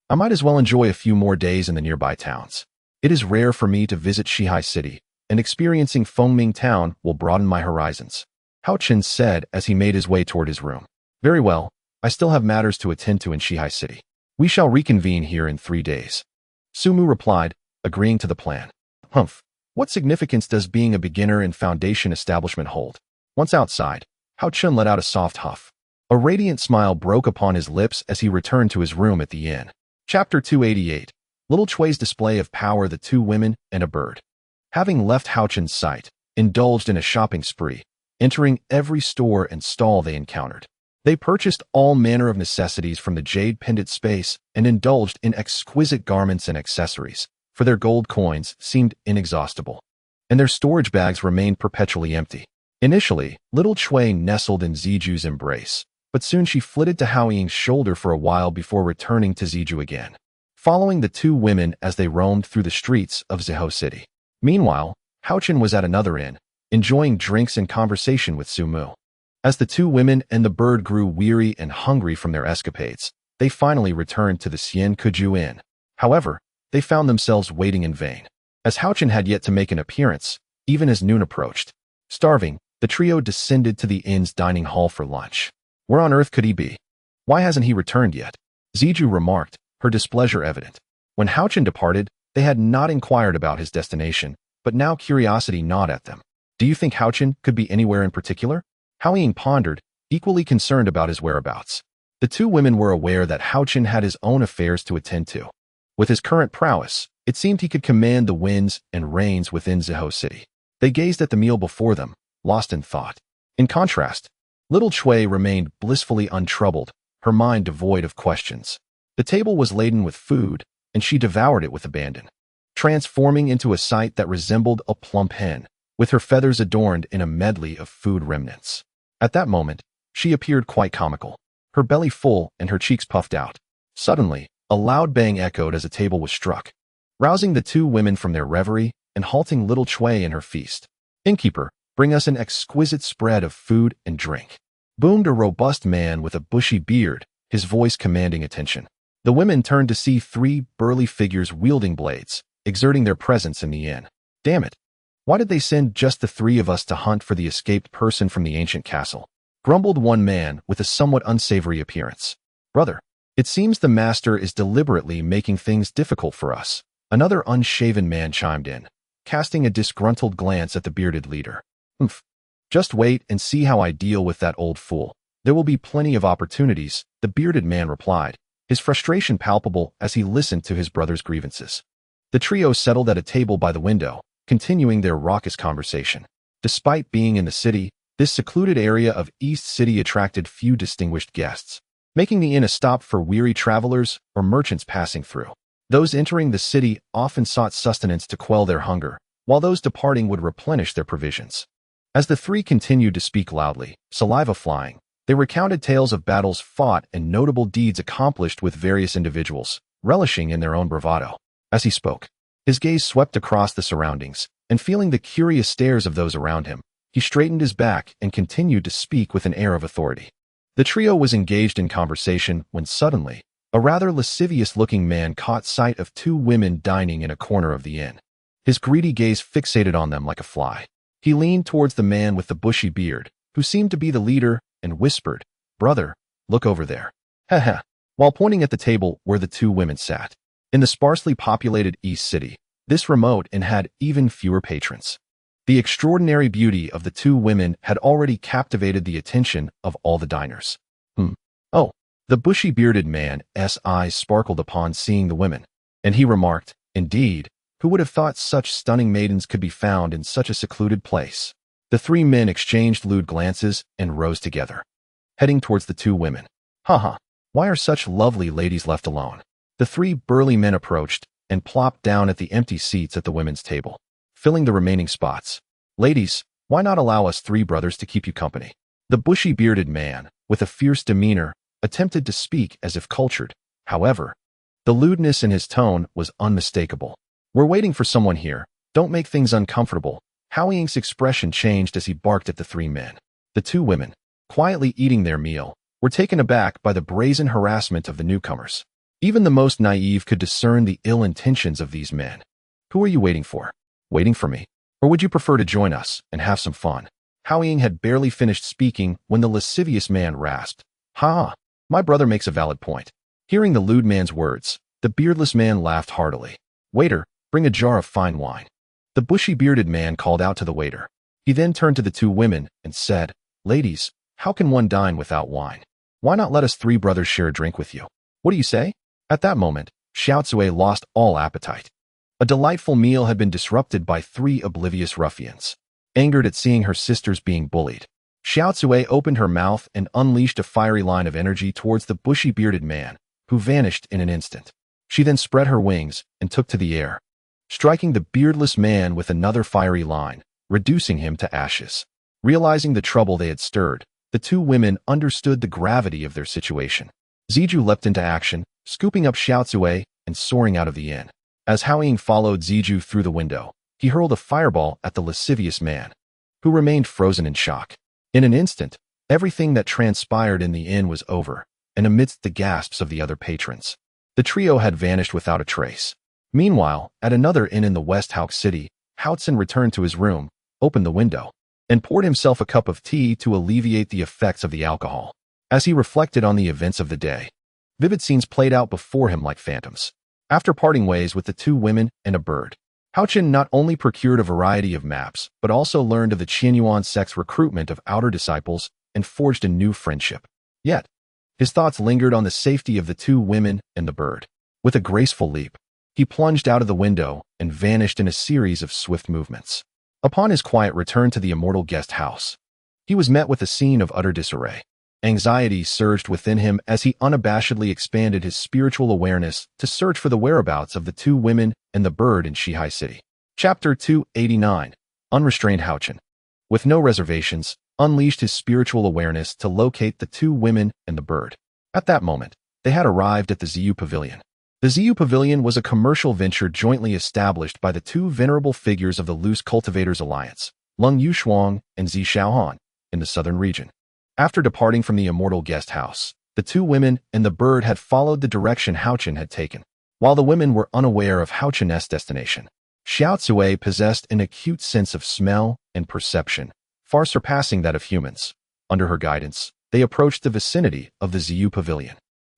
I might as well enjoy a few more days in the nearby towns. It is rare for me to visit Shihai City, and experiencing Fengming town will broaden my horizons. Haochen said as he made his way toward his room. Very well, I still have matters to attend to in Shihai City. We shall reconvene here in 3 days. Su Mu replied, agreeing to the plan. Humph, what significance does being a beginner in foundation establishment hold? Once outside, Haochen let out a soft huff. A radiant smile broke upon his lips as he returned to his room at the inn. Chapter 288. Little Chui's display of power, the 2 women and a bird. Having left Haochen's sight, indulged in a shopping spree, entering every store and stall they encountered. They purchased all manner of necessities from the jade pendant space and indulged in exquisite garments and accessories, for their gold coins seemed inexhaustible, and their storage bags remained perpetually empty. Initially, little Chui nestled in Ziju's embrace, but soon she flitted to Haoying's shoulder for a while before returning to Ziju again, following the 2 women as they roamed through the streets of Zihou City. Meanwhile, Haochen was at another inn, enjoying drinks and conversation with Su Mu. As the 2 women and the bird grew weary and hungry from their escapades, they finally returned to the Xian Kuju Inn. However, they found themselves waiting in vain, as Haochen had yet to make an appearance, even as noon approached. Starving, the trio descended to the inn's dining hall for lunch. Where on earth could he be? Why hasn't he returned yet? Ziju remarked, her displeasure evident. When Haochen departed, they had not inquired about his destination, but now curiosity gnawed at them. Do you think Haochen could be anywhere in particular? Haoying pondered, equally concerned about his whereabouts. The 2 women were aware that Haochen had his own affairs to attend to. With his current prowess, it seemed he could command the winds and rains within Zihou City. They gazed at the meal before them, lost in thought. In contrast, little Chui remained blissfully untroubled, her mind devoid of questions. The table was laden with food, and she devoured it with abandon, transforming into a sight that resembled a plump hen, with her feathers adorned in a medley of food remnants. At that moment, she appeared quite comical, her belly full and her cheeks puffed out. Suddenly, a loud bang echoed as a table was struck, rousing the 2 women from their reverie and halting little Chui in her feast. Innkeeper, Bring us an exquisite spread of food and drink," boomed a robust man with a bushy beard, his voice commanding attention. The women turned to see 3 burly figures wielding blades, exerting their presence in the inn. "Damn it. Why did they send just the 3 of us to hunt for the escaped person from the ancient castle?" grumbled one man with a somewhat unsavory appearance. "Brother, it seems the master is deliberately making things difficult for us," another unshaven man chimed in, casting a disgruntled glance at the bearded leader. "Humph. Just wait and see how I deal with that old fool. There will be plenty of opportunities," the bearded man replied, his frustration palpable as he listened to his brother's grievances. The trio settled at a table by the window, continuing their raucous conversation. Despite being in the city, this secluded area of East City attracted few distinguished guests, making the inn a stop for weary travelers or merchants passing through. Those entering the city often sought sustenance to quell their hunger, while those departing would replenish their provisions. As the 3 continued to speak loudly, saliva flying, they recounted tales of battles fought and notable deeds accomplished with various individuals, relishing in their own bravado. As he spoke, his gaze swept across the surroundings, and feeling the curious stares of those around him, he straightened his back and continued to speak with an air of authority. The trio was engaged in conversation when suddenly, a rather lascivious-looking man caught sight of 2 women dining in a corner of the inn. His greedy gaze fixated on them like a fly. He leaned towards the man with the bushy beard, who seemed to be the leader, and whispered, "Brother, look over there." "Heh," while pointing at the table where the 2 women sat. In the sparsely populated East City, this remote inn had even fewer patrons. The extraordinary beauty of the 2 women had already captivated the attention of all the diners. Oh, the bushy-bearded man's eyes sparkled upon seeing the women, and he remarked, "Indeed, who would have thought such stunning maidens could be found in such a secluded place?" The 3 men exchanged lewd glances and rose together, heading towards the 2 women. "Haha, why are such lovely ladies left alone?" The 3 burly men approached and plopped down at the empty seats at the women's table, filling the remaining spots. "Ladies, why not allow us 3 brothers to keep you company?" The bushy-bearded man, with a fierce demeanor, attempted to speak as if cultured. However, the lewdness in his tone was unmistakable. "We're waiting for someone here. Don't make things uncomfortable." Haocheng's expression changed as he barked at the 3 men. The 2 women, quietly eating their meal, were taken aback by the brazen harassment of the newcomers. Even the most naive could discern the ill intentions of these men. "Who are you waiting for? Waiting for me? Or would you prefer to join us and have some fun?" Haocheng had barely finished speaking when the lascivious man rasped, "Ha! My brother makes a valid point." Hearing the lewd man's words, the beardless man laughed heartily. "Waiter, bring a jar of fine wine." The bushy-bearded man called out to the waiter. He then turned to the 2 women and said, "Ladies, how can one dine without wine? Why not let us 3 brothers share a drink with you? What do you say?" At that moment, Xiaozue lost all appetite. A delightful meal had been disrupted by 3 oblivious ruffians. Angered at seeing her sisters being bullied, Xiaozue opened her mouth and unleashed a fiery line of energy towards the bushy-bearded man, who vanished in an instant. She then spread her wings and took to the air, striking the beardless man with another fiery line, reducing him to ashes. Realizing the trouble they had stirred, the 2 women understood the gravity of their situation. Ziju leapt into action, scooping up Xiaozue and soaring out of the inn. As Haocheng followed Ziju through the window, he hurled a fireball at the lascivious man, who remained frozen in shock. In an instant, everything that transpired in the inn was over, and amidst the gasps of the other patrons, the trio had vanished without a trace. Meanwhile, at another inn in the West Haoch City, Haochen returned to his room, opened the window, and poured himself a cup of tea to alleviate the effects of the alcohol. As he reflected on the events of the day, vivid scenes played out before him like phantoms. After parting ways with the 2 women and a bird, Haochen not only procured a variety of maps, but also learned of the Qianyuan sect's recruitment of outer disciples and forged a new friendship. Yet, his thoughts lingered on the safety of the 2 women and the bird. With a graceful leap, he plunged out of the window and vanished in a series of swift movements. Upon his quiet return to the immortal guest house, he was met with a scene of utter disarray. Anxiety surged within him as he unabashedly expanded his spiritual awareness to search for the whereabouts of the 2 women and the bird in Shihai City. Chapter 289. Unrestrained Haochen, with no reservations, unleashed his spiritual awareness to locate the 2 women and the bird. At that moment, they had arrived at the Ziyu Pavilion. The Ziyu Pavilion was a commercial venture jointly established by the 2 venerable figures of the Loose Cultivators Alliance, Lung Yushuang and Zi Xiaohan, in the southern region. After departing from the immortal guest house, the two women and the bird had followed the direction Haochen had taken. While the women were unaware of Haochen's destination, Xiao Cui possessed an acute sense of smell and perception, far surpassing that of humans. Under her guidance, they approached the vicinity of the Ziyu Pavilion.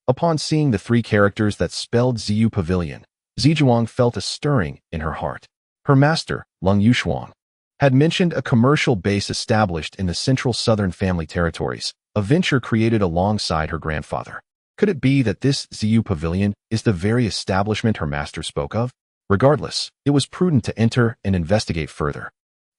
Upon seeing the three characters that spelled Ziyu Pavilion, Zizhuang felt a stirring in her heart. Her master, Lung Yushuang, had mentioned a commercial base established in the central southern family territories, a venture created alongside her grandfather. Could it be that this Ziyu Pavilion is the very establishment her master spoke of? Regardless, it was prudent to enter and investigate further.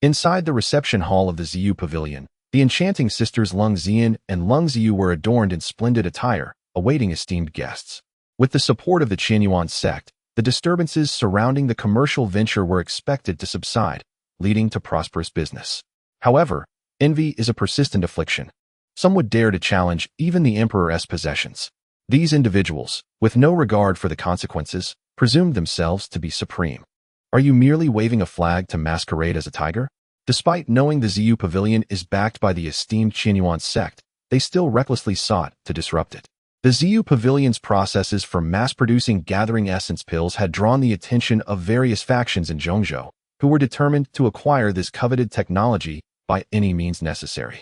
Inside the reception hall of the Ziyu Pavilion, the enchanting sisters Lung Zian and Lung Ziyu were adorned in splendid attire, awaiting esteemed guests. With the support of the Qianyuan sect, the disturbances surrounding the commercial venture were expected to subside, leading to prosperous business. However, envy is a persistent affliction. Some would dare to challenge even the emperor's possessions. These individuals, with no regard for the consequences, presumed themselves to be supreme. Are you merely waving a flag to masquerade as a tiger? Despite knowing the Ziyu Pavilion is backed by the esteemed Qianyuan sect, they still recklessly sought to disrupt it. The Ziyu Pavilion's processes for mass-producing gathering essence pills had drawn the attention of various factions in Zhongzhou, who were determined to acquire this coveted technology by any means necessary.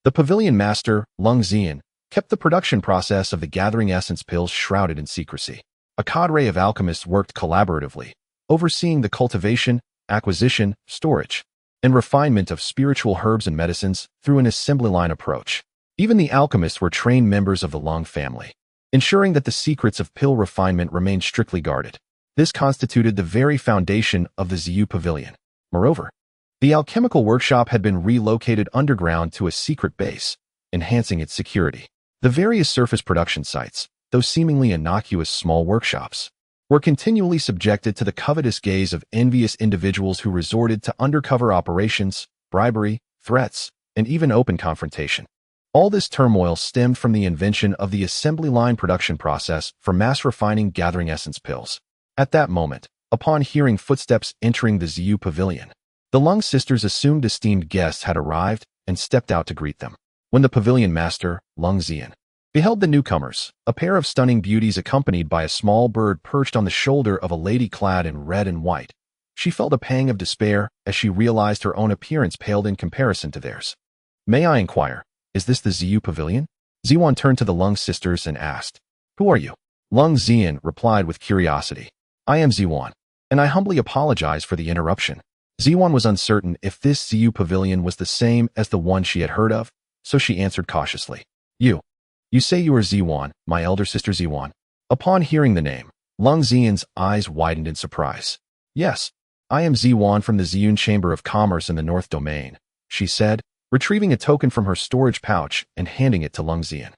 The pavilion master, Lung Zian, kept the production process of the gathering essence pills shrouded in secrecy. A cadre of alchemists worked collaboratively, overseeing the cultivation, acquisition, storage, and refinement of spiritual herbs and medicines through an assembly line approach. Even the alchemists were trained members of the Lung family, ensuring that the secrets of pill refinement remained strictly guarded. This constituted the very foundation of the Ziyu Pavilion. Moreover, the alchemical workshop had been relocated underground to a secret base, enhancing its security. The various surface production sites, though seemingly innocuous small workshops, were continually subjected to the covetous gaze of envious individuals who resorted to undercover operations, bribery, threats, and even open confrontation. All this turmoil stemmed from the invention of the assembly line production process for mass refining gathering essence pills. At that moment, upon hearing footsteps entering the Ziyu Pavilion, the Lung sisters assumed esteemed guests had arrived and stepped out to greet them. When the pavilion master, Lung Zian, beheld the newcomers, a pair of stunning beauties accompanied by a small bird perched on the shoulder of a lady clad in red and white, she felt a pang of despair as she realized her own appearance paled in comparison to theirs. "May I inquire, is this the Ziyu Pavilion?" Ziwan turned to the Lung sisters and asked, "Who are you?" Lung Zian replied with curiosity, "I am Ziwan, and I humbly apologize for the interruption." Ziwan was uncertain if this Ziyu Pavilion was the same as the one she had heard of, so she answered cautiously, You say you are Ziwan, my elder sister Ziwan." Upon hearing the name, Lung Zian's eyes widened in surprise. "Yes, I am Ziwan from the Ziyun Chamber of Commerce in the North Domain," she said, retrieving a token from her storage pouch and handing it to Lung Zian.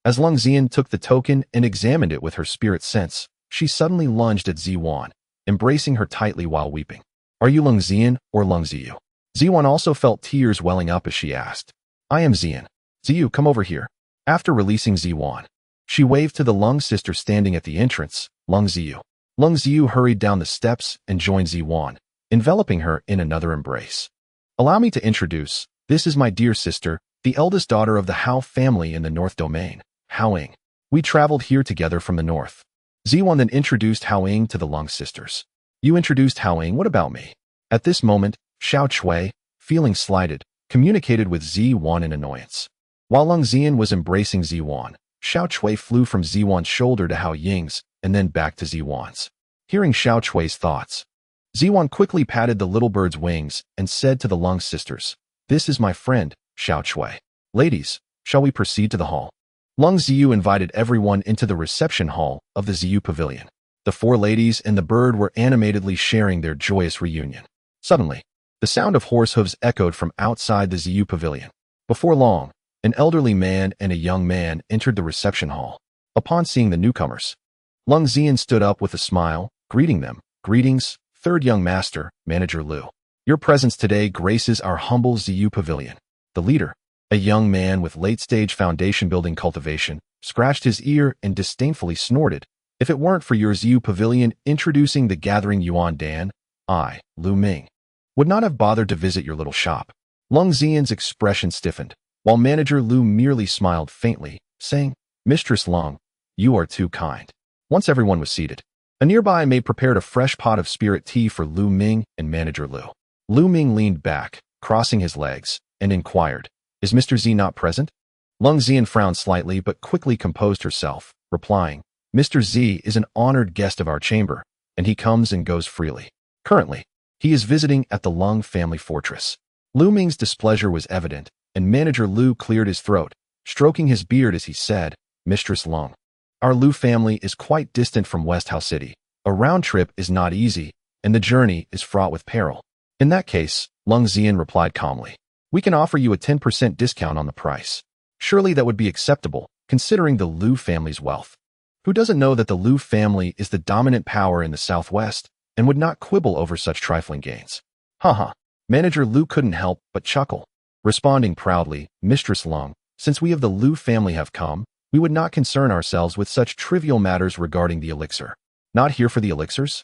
As Lung Zian took the token and examined it with her spirit sense, she suddenly lunged at Ziwan, embracing her tightly while weeping. "Are you Lung Zian or Lung Ziyu?" Ziwan also felt tears welling up as she asked. "I am Zian. Ziyu, come over here." After releasing Ziwan, she waved to the Lung sister standing at the entrance, Lung Ziyu. Lung Ziyu hurried down the steps and joined Ziwan, enveloping her in another embrace. "Allow me to introduce, this is my dear sister, the eldest daughter of the Hao family in the North Domain, Haoing. We traveled here together from the north." Ziwan then introduced Haoing to the Lung sisters. "You introduced Haoing, what about me?" At this moment, Xiao Cui, feeling slighted, communicated with Ziwan in annoyance. While Lung Zian was embracing Ziwan, Xiao Cui flew from Ziwan's shoulder to Hao Ying's and then back to Ziwan's. Hearing Xiao Cui's thoughts, Ziwan quickly patted the little bird's wings and said to the Lung sisters, "This is my friend, Xiao Cui. Ladies, shall we proceed to the hall?" Lung Ziyu invited everyone into the reception hall of the Ziyu Pavilion. The four ladies and the bird were animatedly sharing their joyous reunion. Suddenly, the sound of horse hooves echoed from outside the Ziyu Pavilion. Before long, an elderly man and a young man entered the reception hall. Upon seeing the newcomers, Lung Zian stood up with a smile, greeting them. "Greetings, third young master, Manager Liu. Your presence today graces our humble Ziyu Pavilion." The leader, a young man with late-stage foundation-building cultivation, scratched his ear and disdainfully snorted. "If it weren't for your Ziyu Pavilion introducing the gathering Yuan Dan, I, Lu Ming, would not have bothered to visit your little shop." Lung Xian's expression stiffened, while Manager Lu merely smiled faintly, saying, "Mistress Lung, you are too kind." Once everyone was seated, a nearby maid prepared a fresh pot of spirit tea for Lu Ming and Manager Lu. Lu Ming leaned back, crossing his legs, and inquired, "Is Mr. Z not present?" Lung Xian frowned slightly but quickly composed herself, replying, "Mr. Z is an honored guest of our chamber, and he comes and goes freely. Currently, he is visiting at the Lung family fortress." Lu Ming's displeasure was evident, and Manager Lu cleared his throat, stroking his beard as he said, "Mistress Lung, our Lu family is quite distant from West Hao City. A round trip is not easy, and the journey is fraught with peril." "In that case," Lung Xian replied calmly, "we can offer you a 10% discount on the price. Surely that would be acceptable, considering the Lu family's wealth. Who doesn't know that the Lu family is the dominant power in the Southwest and would not quibble over such trifling gains?" Haha. Manager Lu couldn't help but chuckle, responding proudly, "Mistress Lung, since we of the Lu family have come, we would not concern ourselves with such trivial matters regarding the elixir." "Not here for the elixirs?"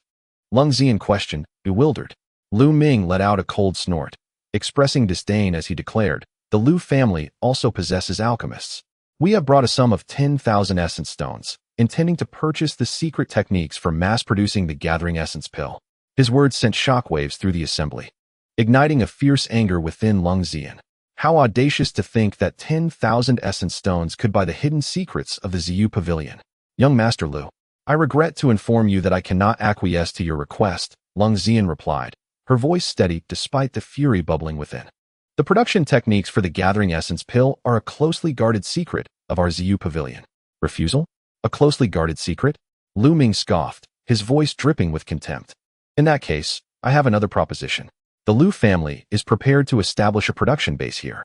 Lung Xian questioned, bewildered. Lu Ming let out a cold snort, expressing disdain as he declared, "The Lu family also possesses alchemists. We have brought a sum of 10,000 essence stones, intending to purchase the secret techniques for mass-producing the gathering essence pill." His words sent shockwaves through the assembly, igniting a fierce anger within Lung Xian. How audacious to think that 10,000 essence stones could buy the hidden secrets of the Ziyu Pavilion. "Young Master Lu, I regret to inform you that I cannot acquiesce to your request," Lung Xian replied, her voice steady despite the fury bubbling within. "The production techniques for the gathering essence pill are a closely guarded secret of our Ziyu Pavilion." "Refusal? A closely guarded secret?" Lu Ming scoffed, his voice dripping with contempt. "In that case, I have another proposition. The Lu family is prepared to establish a production base here,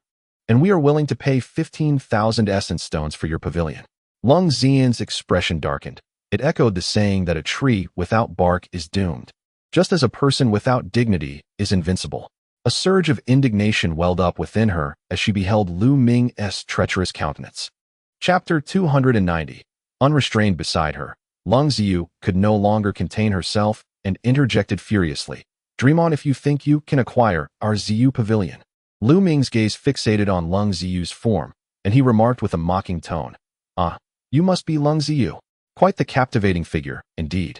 and we are willing to pay 15,000 essence stones for your pavilion." Lung Xian's expression darkened. It echoed the saying that a tree without bark is doomed, just as a person without dignity is invincible. A surge of indignation welled up within her as she beheld Lu Ming's treacherous countenance. Chapter 290. Unrestrained beside her, Lung Ziyu could no longer contain herself and interjected furiously, "Dream on if you think you can acquire our Ziyu Pavilion." Lu Ming's gaze fixated on Lung Ziyu's form, and he remarked with a mocking tone, "Ah, you must be Lung Ziyu. Quite the captivating figure, indeed."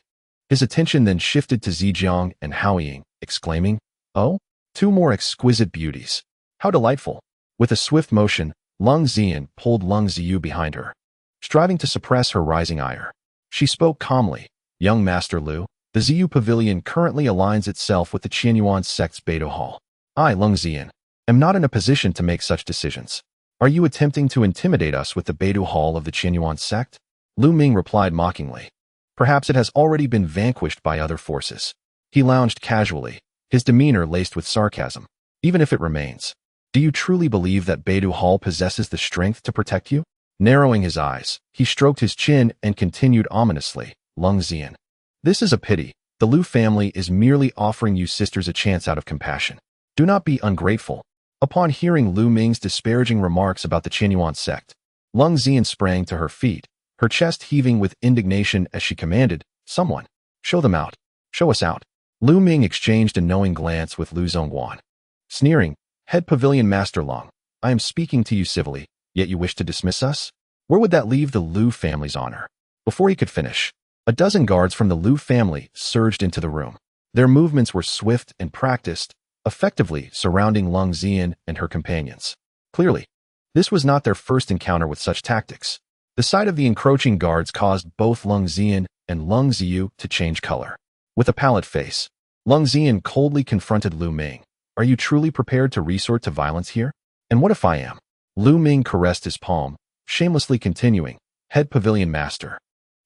His attention then shifted to Zijiang and Haoying, exclaiming, "Oh, two more exquisite beauties. How delightful." With a swift motion, Lung Xian pulled Lung Ziyu behind her, striving to suppress her rising ire. She spoke calmly, "Young Master Lu, the Ziyu Pavilion currently aligns itself with the Qianyuan sect's Beidou Hall. I, Lung Xian, am not in a position to make such decisions. Are you attempting to intimidate us with the Beidou Hall of the Qianyuan sect?" Lu Ming replied mockingly, "Perhaps it has already been vanquished by other forces." He lounged casually, his demeanor laced with sarcasm. "Even if it remains, do you truly believe that Beidou Hall possesses the strength to protect you?" Narrowing his eyes, he stroked his chin and continued ominously, "Lung Xian, this is a pity. The Lu family is merely offering you sisters a chance out of compassion. Do not be ungrateful." Upon hearing Lu Ming's disparaging remarks about the Qianyuan sect, Lung Xian sprang to her feet, her chest heaving with indignation as she commanded, "Someone, show them out. Show us out." Lu Ming exchanged a knowing glance with Lu Zhongguan, sneering, "Head Pavilion Master Lung, I am speaking to you civilly, yet you wish to dismiss us? Where would that leave the Lu family's honor?" Before he could finish, a dozen guards from the Lu family surged into the room. Their movements were swift and practiced, effectively surrounding Lung Xian and her companions. Clearly, this was not their first encounter with such tactics. The sight of the encroaching guards caused both Lung Xian and Lung Ziyu to change color. With a pallid face, Lung Xian coldly confronted Lu Ming. "Are you truly prepared to resort to violence here? And what if I am?" Lu Ming caressed his palm, shamelessly continuing, "Head Pavilion Master,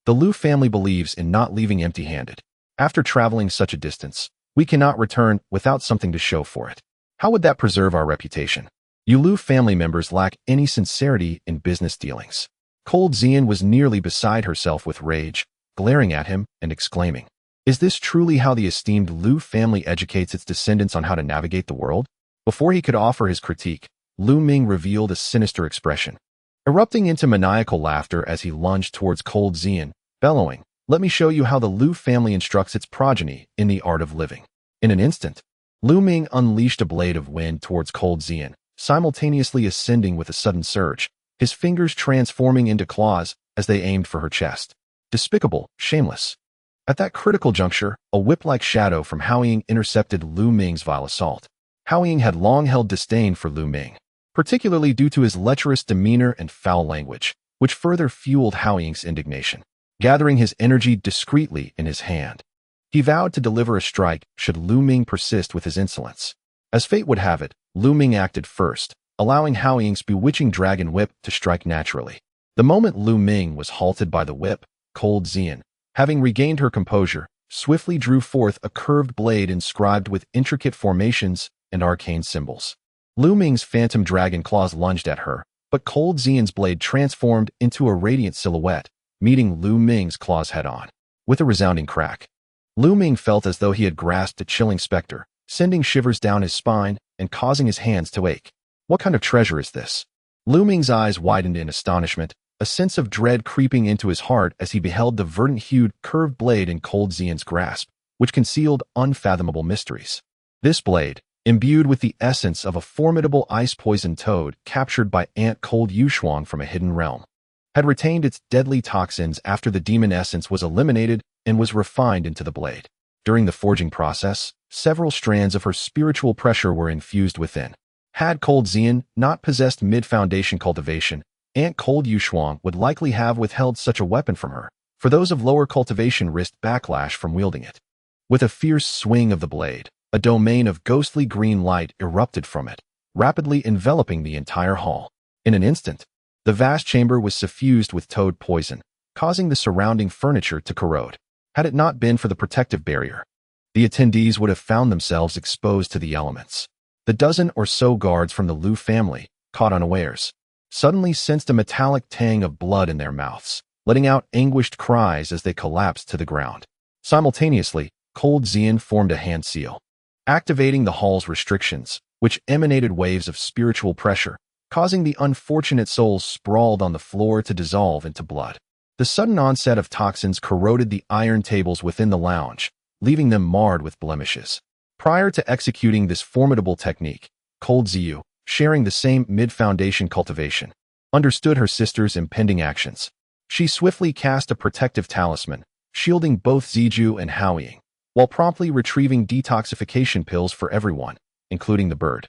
the Lu family believes in not leaving empty-handed. After traveling such a distance, we cannot return without something to show for it. How would that preserve our reputation? You Lu family members lack any sincerity in business dealings." Cold Xian was nearly beside herself with rage, glaring at him and exclaiming, "Is this truly how the esteemed Lu family educates its descendants on how to navigate the world?" Before he could offer his critique, Lu Ming revealed a sinister expression, erupting into maniacal laughter as he lunged towards Cold Xian, bellowing, "Let me show you how the Lu family instructs its progeny in the art of living." In an instant, Lu Ming unleashed a blade of wind towards Cold Xian, simultaneously ascending with a sudden surge, his fingers transforming into claws as they aimed for her chest. Despicable, shameless. At that critical juncture, a whip-like shadow from Haochen intercepted Lu Ming's vile assault. Haochen had long held disdain for Lu Ming, particularly due to his lecherous demeanor and foul language, which further fueled Haoying's indignation. Gathering his energy discreetly in his hand, he vowed to deliver a strike should Lu Ming persist with his insolence. As fate would have it, Lu Ming acted first, allowing Haoying's bewitching dragon whip to strike naturally. The moment Lu Ming was halted by the whip, Cold Xian, having regained her composure, swiftly drew forth a curved blade inscribed with intricate formations and arcane symbols. Lu Ming's phantom dragon claws lunged at her, but Cold Xian's blade transformed into a radiant silhouette, meeting Lu Ming's claws head-on. With a resounding crack, Lu Ming felt as though he had grasped a chilling specter, sending shivers down his spine and causing his hands to ache. What kind of treasure is this? Lu Ming's eyes widened in astonishment, a sense of dread creeping into his heart as he beheld the verdant-hued, curved blade in Cold Xian's grasp, which concealed unfathomable mysteries. This blade, imbued with the essence of a formidable ice-poisoned toad captured by Ant Cold Yushuang from a hidden realm, had retained its deadly toxins after the demon essence was eliminated and was refined into the blade. During the forging process, several strands of her spiritual pressure were infused within. Had Cold Xian not possessed mid-foundation cultivation, Ant Cold Yushuang would likely have withheld such a weapon from her, for those of lower cultivation risked backlash from wielding it. With a fierce swing of the blade, a domain of ghostly green light erupted from it, rapidly enveloping the entire hall. In an instant, the vast chamber was suffused with toad poison, causing the surrounding furniture to corrode. Had it not been for the protective barrier, the attendees would have found themselves exposed to the elements. The dozen or so guards from the Lu family, caught unawares, suddenly sensed a metallic tang of blood in their mouths, letting out anguished cries as they collapsed to the ground. Simultaneously, Cold Xian formed a hand seal, activating the hall's restrictions, which emanated waves of spiritual pressure, causing the unfortunate souls sprawled on the floor to dissolve into blood. The sudden onset of toxins corroded the iron tables within the lounge, leaving them marred with blemishes. Prior to executing this formidable technique, Cold Xiu, sharing the same mid-foundation cultivation, understood her sister's impending actions. She swiftly cast a protective talisman, shielding both Ziju and Haoying, while promptly retrieving detoxification pills for everyone, including the bird,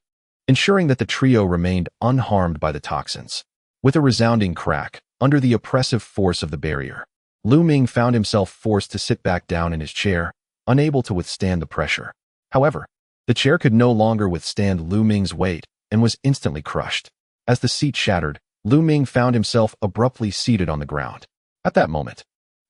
ensuring that the trio remained unharmed by the toxins. With a resounding crack, under the oppressive force of the barrier, Lu Ming found himself forced to sit back down in his chair, unable to withstand the pressure. However, the chair could no longer withstand Lu Ming's weight and was instantly crushed. As the seat shattered, Lu Ming found himself abruptly seated on the ground. At that moment,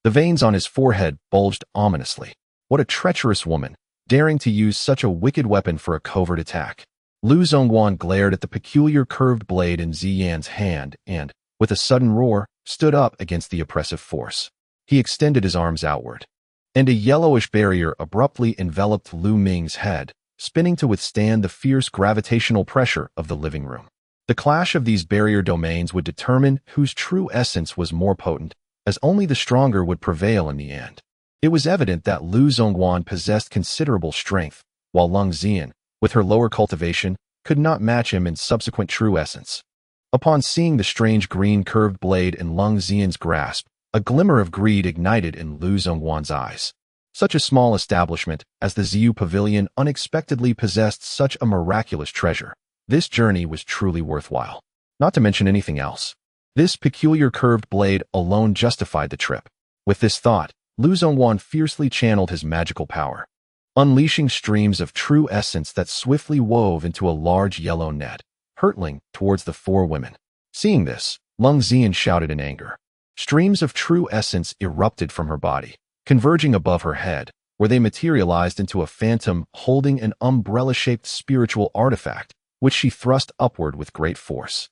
the veins on his forehead bulged ominously. What a treacherous woman, daring to use such a wicked weapon for a covert attack. Lu Zongguan glared at the peculiar curved blade in Ziyan's hand and, with a sudden roar, stood up against the oppressive force. He extended his arms outward, and a yellowish barrier abruptly enveloped Lu Ming's head, spinning to withstand the fierce gravitational pressure of the living room. The clash of these barrier domains would determine whose true essence was more potent, as only the stronger would prevail in the end. It was evident that Lu Zongguan possessed considerable strength, while Lung Xian, with her lower cultivation, could not match him in subsequent true essence. Upon seeing the strange green curved blade in Lung Xian's grasp, a glimmer of greed ignited in Lu Zongguan's eyes. Such a small establishment as the Ziyu Pavilion unexpectedly possessed such a miraculous treasure. This journey was truly worthwhile. Not to mention anything else. This peculiar curved blade alone justified the trip. With this thought, Lu Zongguan fiercely channeled his magical power, unleashing streams of true essence that swiftly wove into a large yellow net, hurtling towards the four women. Seeing this, Lung Xian shouted in anger. Streams of true essence erupted from her body, converging above her head, where they materialized into a phantom holding an umbrella-shaped spiritual artifact, which she thrust upward with great force.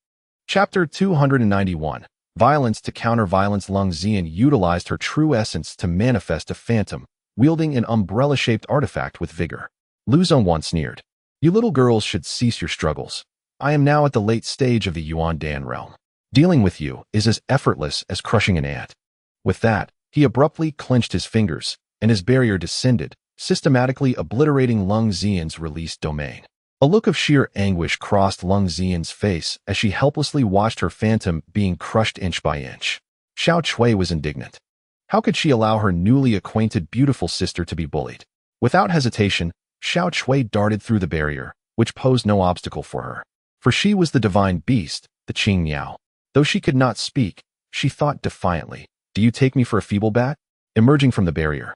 Chapter 291. Violence to counter violence. Lung Xian utilized her true essence to manifest a phantom, wielding an umbrella-shaped artifact with vigor. Lu Zongguan sneered. You little girls should cease your struggles. I am now at the late stage of the Yuan Dan realm. Dealing with you is as effortless as crushing an ant. With that, he abruptly clenched his fingers, and his barrier descended, systematically obliterating Lung Xian's released domain. A look of sheer anguish crossed Lung Xian's face as she helplessly watched her phantom being crushed inch by inch. Xiao Chui was indignant. How could she allow her newly acquainted beautiful sister to be bullied? Without hesitation, Xiao Chui darted through the barrier, which posed no obstacle for her. For she was the divine beast, the Qing Miao. Though she could not speak, she thought defiantly, "Do you take me for a feeble bat?" Emerging from the barrier,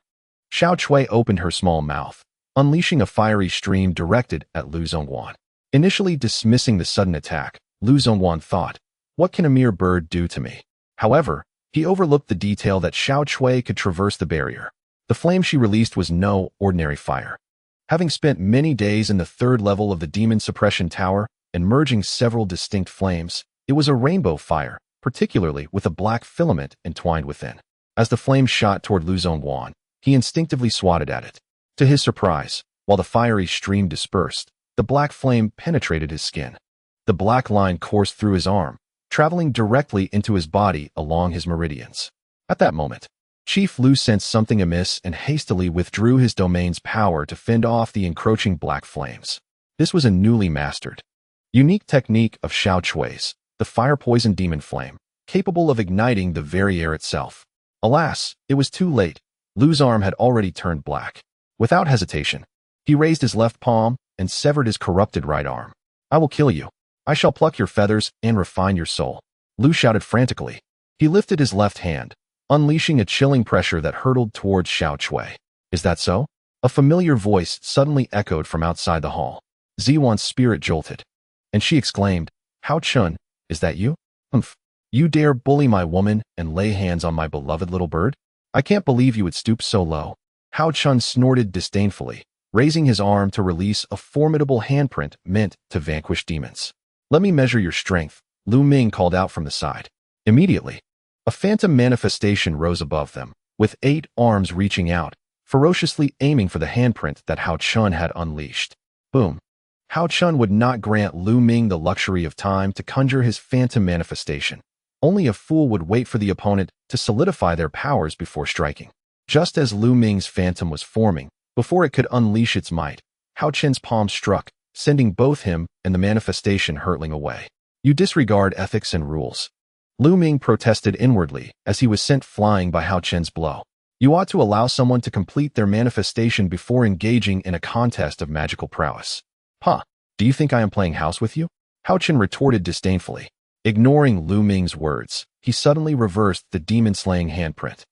Xiao Chui opened her small mouth, unleashing a fiery stream directed at Lu Zongwan. Initially dismissing the sudden attack, Lu Zongwan thought, "What can a mere bird do to me?" However, he overlooked the detail that Xiao Chui could traverse the barrier. The flame she released was no ordinary fire. Having spent many days in the third level of the Demon Suppression Tower and merging several distinct flames, it was a rainbow fire, particularly with a black filament entwined within. As the flame shot toward Lu Zongwan, he instinctively swatted at it. To his surprise, while the fiery stream dispersed, the black flame penetrated his skin. The black line coursed through his arm, traveling directly into his body along his meridians. At that moment, Chief Lu sensed something amiss and hastily withdrew his domain's power to fend off the encroaching black flames. This was a newly mastered, unique technique of Xiao Chui's, the fire-poison demon flame, capable of igniting the very air itself. Alas, it was too late. Lu's arm had already turned black. Without hesitation, he raised his left palm and severed his corrupted right arm. "I will kill you. I shall pluck your feathers and refine your soul," Lu shouted frantically. He lifted his left hand, unleashing a chilling pressure that hurtled towards Xiao Chui. "Is that so?" A familiar voice suddenly echoed from outside the hall. Ziwan's spirit jolted, and she exclaimed, "Haochen, is that you? Humph. You dare bully my woman and lay hands on my beloved little bird? I can't believe you would stoop so low." Haochen snorted disdainfully, raising his arm to release a formidable handprint meant to vanquish demons. "Let me measure your strength," Lu Ming called out from the side. Immediately, a phantom manifestation rose above them, with 8 arms reaching out, ferociously aiming for the handprint that Haochen had unleashed. Boom. Haochen would not grant Lu Ming the luxury of time to conjure his phantom manifestation. Only a fool would wait for the opponent to solidify their powers before striking. Just as Lu Ming's phantom was forming, before it could unleash its might, Haochen's palm struck, sending both him and the manifestation hurtling away. "You disregard ethics and rules." Lu Ming protested inwardly as he was sent flying by Haochen's blow. "You ought to allow someone to complete their manifestation before engaging in a contest of magical prowess." "Huh, do you think I am playing house with you?" Haochen retorted disdainfully. Ignoring Lu Ming's words, he suddenly reversed the demon-slaying handprint,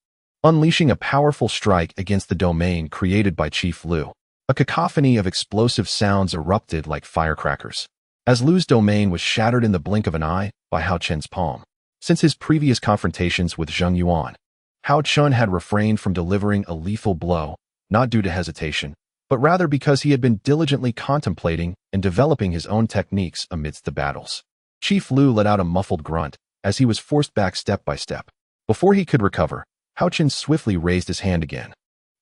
unleashing a powerful strike against the domain created by Chief Lu. A cacophony of explosive sounds erupted like firecrackers, as Lu's domain was shattered in the blink of an eye by Haochen's palm. Since his previous confrontations with Zheng Yuan, Haochen had refrained from delivering a lethal blow, not due to hesitation, but rather because he had been diligently contemplating and developing his own techniques amidst the battles. Chief Lu let out a muffled grunt as he was forced back step by step. Before he could recover, Haochen swiftly raised his hand again,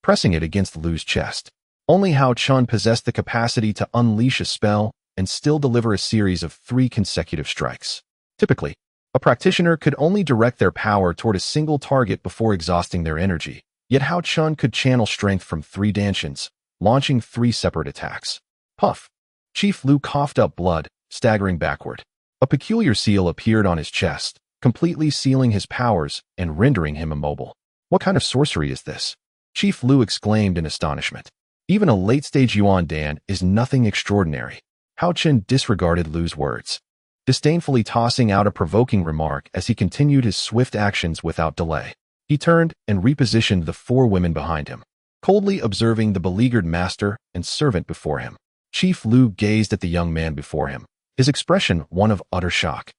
pressing it against Lu's chest. Only Haochen possessed the capacity to unleash a spell and still deliver a series of 3 consecutive strikes. Typically, a practitioner could only direct their power toward a single target before exhausting their energy, yet Haochen could channel strength from 3 dantians, launching 3 separate attacks. Puff! Chief Lu coughed up blood, staggering backward. A peculiar seal appeared on his chest, completely sealing his powers and rendering him immobile. "What kind of sorcery is this?" Chief Lu exclaimed in astonishment. "Even a late-stage Yuan Dan is nothing extraordinary." Haochen disregarded Lu's words, disdainfully tossing out a provoking remark as he continued his swift actions without delay. He turned and repositioned the 4 women behind him, coldly observing the beleaguered master and servant before him. Chief Lu gazed at the young man before him, his expression one of utter shock.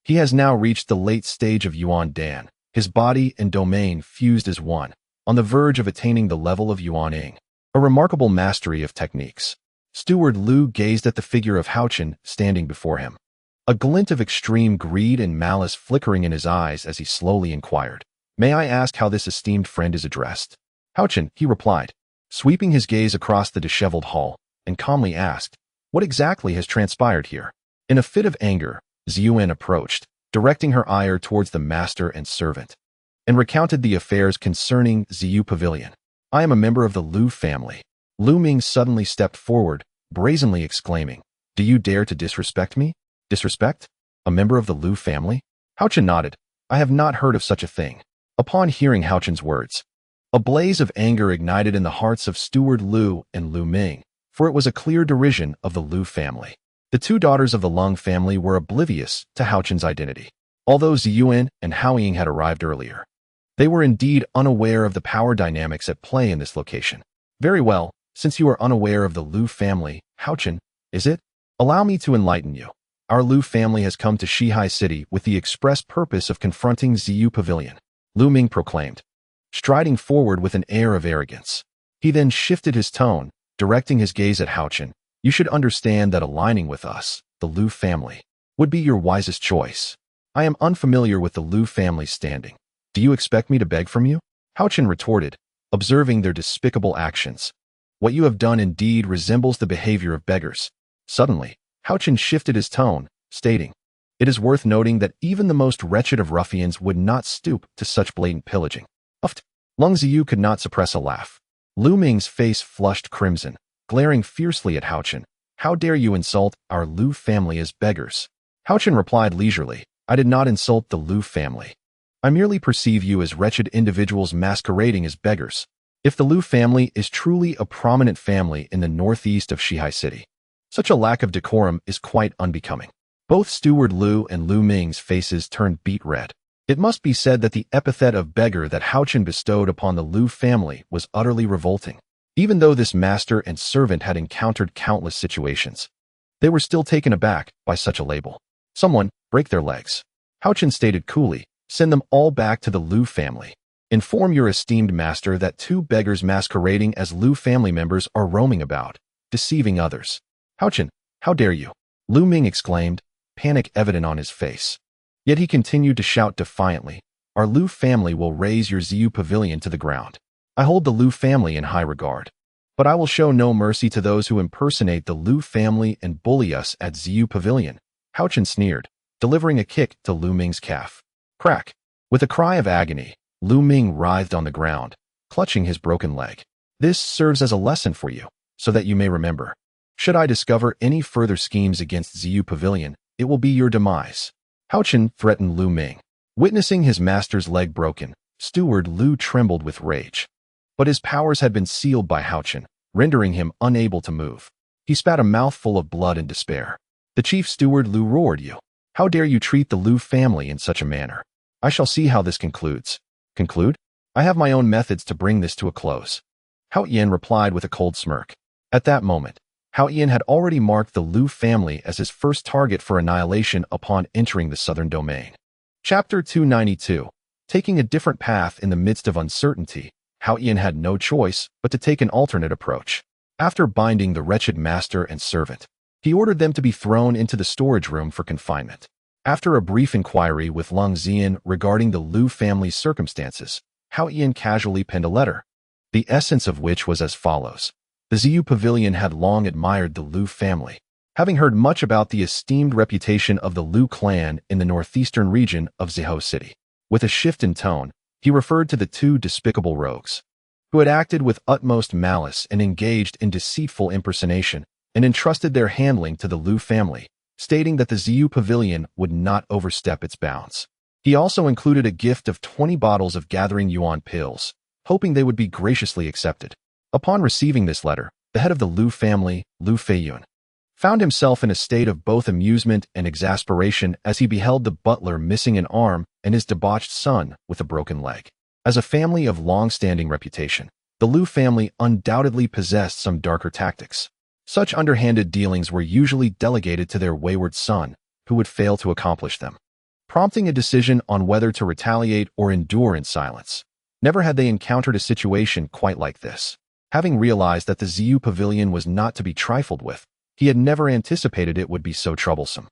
He has now reached the late stage of Yuan Dan, his body and domain fused as one, on the verge of attaining the level of Yuan Ying, a remarkable mastery of techniques. Steward Lu gazed at the figure of Haochen standing before him, a glint of extreme greed and malice flickering in his eyes as he slowly inquired, "May I ask how this esteemed friend is addressed?" "Haochen," he replied, sweeping his gaze across the disheveled hall, and calmly asked, "What exactly has transpired here?" In a fit of anger, Ziyuan approached, directing her ire towards the master and servant, and recounted the affairs concerning Ziyu Pavilion. "I am a member of the Lu family. Lu Ming suddenly stepped forward, brazenly exclaiming, "Do you dare to disrespect me? Disrespect? A member of the Lu family?" Haochen nodded. "I have not heard of such a thing." Upon hearing Haochen's words, a blaze of anger ignited in the hearts of Steward Lu and Lu Ming, for it was a clear derision of the Lu family. The two daughters of the Lung family were oblivious to Haochen's identity. Although Ziyuan and Haoying had arrived earlier, they were indeed unaware of the power dynamics at play in this location. "Very well, since you are unaware of the Lu family, Haochen, is it? Allow me to enlighten you. Our Lu family has come to Shihai City with the express purpose of confronting Ziyu Pavilion," Lu Ming proclaimed, striding forward with an air of arrogance. He then shifted his tone, directing his gaze at Haochen. "You should understand that aligning with us, the Lu family, would be your wisest choice. I am unfamiliar with the Lu family's standing. Do you expect me to beg from you?" Haochen retorted, observing their despicable actions. "What you have done indeed resembles the behavior of beggars." Suddenly, Haochen shifted his tone, stating, "It is worth noting that even the most wretched of ruffians would not stoop to such blatant pillaging." Uft! Lung Ziyu could not suppress a laugh. Lu Ming's face flushed crimson, glaring fiercely at Haochen. "How dare you insult our Lu family as beggars?" Haochen replied leisurely, "I did not insult the Lu family. I merely perceive you as wretched individuals masquerading as beggars. If the Lu family is truly a prominent family in the northeast of Shihai City, such a lack of decorum is quite unbecoming." Both Steward Lu and Lu Ming's faces turned beet red. It must be said that the epithet of beggar that Haochen bestowed upon the Lu family was utterly revolting. Even though this master and servant had encountered countless situations, they were still taken aback by such a label. "Someone, break their legs," Haochen stated coolly. "Send them all back to the Lu family. Inform your esteemed master that two beggars masquerading as Lu family members are roaming about, deceiving others." "Haochen, how dare you?" Lu Ming exclaimed, panic evident on his face. Yet he continued to shout defiantly, "Our Lu family will raise your Ziyu Pavilion to the ground. I hold the Lu family in high regard, but I will show no mercy to those who impersonate the Lu family and bully us at Ziyu Pavilion." Haochen sneered, delivering a kick to Lu Ming's calf. Crack! With a cry of agony, Lu Ming writhed on the ground, clutching his broken leg. "This serves as a lesson for you, so that you may remember. Should I discover any further schemes against Ziyu Pavilion, it will be your demise." Haochen threatened Lu Ming. Witnessing his master's leg broken, Steward Lu trembled with rage. But his powers had been sealed by Haochen, rendering him unable to move. He spat a mouthful of blood in despair. "The chief steward Lu roared, you. How dare you treat the Lu family in such a manner? I shall see how this concludes." "Conclude? I have my own methods to bring this to a close." Haochen replied with a cold smirk. At that moment, Haochen had already marked the Lu family as his first target for annihilation upon entering the southern domain. Chapter 292. Taking a different path in the midst of uncertainty, Haochen had no choice but to take an alternate approach. After binding the wretched master and servant, he ordered them to be thrown into the storage room for confinement. After a brief inquiry with Lung Zian regarding the Lu family's circumstances, Haochen casually penned a letter, the essence of which was as follows. The Ziyu Pavilion had long admired the Lu family, having heard much about the esteemed reputation of the Lu clan in the northeastern region of Zihou City. With a shift in tone, he referred to the two despicable rogues, who had acted with utmost malice and engaged in deceitful impersonation, and entrusted their handling to the Lu family, stating that the Ziyu Pavilion would not overstep its bounds. He also included a gift of 20 bottles of gathering yuan pills, hoping they would be graciously accepted. Upon receiving this letter, the head of the Lu family, Lu Feiyun, found himself in a state of both amusement and exasperation as he beheld the butler missing an arm and his debauched son with a broken leg. As a family of long-standing reputation, the Lu family undoubtedly possessed some darker tactics. Such underhanded dealings were usually delegated to their wayward son, who would fail to accomplish them, prompting a decision on whether to retaliate or endure in silence. Never had they encountered a situation quite like this. Having realized that the Ziyu Pavilion was not to be trifled with, he had never anticipated it would be so troublesome.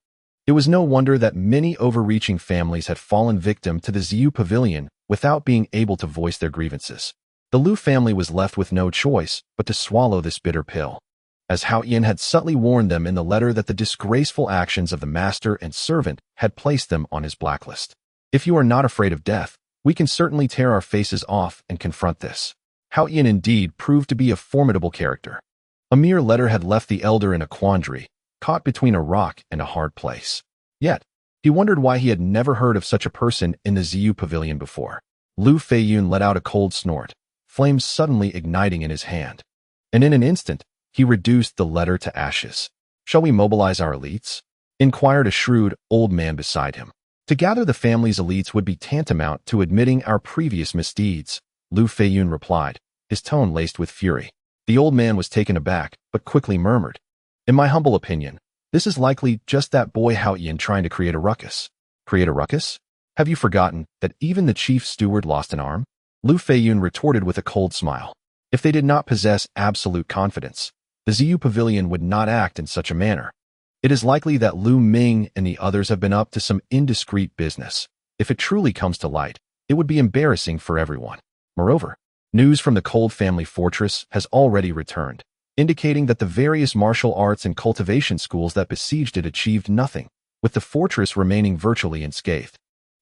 It was no wonder that many overreaching families had fallen victim to the Ziyu Pavilion without being able to voice their grievances. The Lu family was left with no choice but to swallow this bitter pill, as Haochen had subtly warned them in the letter that the disgraceful actions of the master and servant had placed them on his blacklist. "If you are not afraid of death, we can certainly tear our faces off and confront this." Haochen indeed proved to be a formidable character. A mere letter had left the elder in a quandary, caught between a rock and a hard place. Yet, he wondered why he had never heard of such a person in the Ziyu pavilion before. Lu Feiyun let out a cold snort, flames suddenly igniting in his hand. And in an instant, he reduced the letter to ashes. "Shall we mobilize our elites?" inquired a shrewd old man beside him. "To gather the family's elites would be tantamount to admitting our previous misdeeds," Lu Feiyun replied, his tone laced with fury. The old man was taken aback, but quickly murmured, "In my humble opinion, this is likely just that boy Haochen trying to create a ruckus." "Create a ruckus? Have you forgotten that even the chief steward lost an arm?" Lu Feiyun retorted with a cold smile. If they did not possess absolute confidence, the Ziyu pavilion would not act in such a manner. It is likely that Lu Ming and the others have been up to some indiscreet business. If it truly comes to light, it would be embarrassing for everyone. Moreover, news from the Cold family fortress has already returned, indicating that the various martial arts and cultivation schools that besieged it achieved nothing, with the fortress remaining virtually unscathed.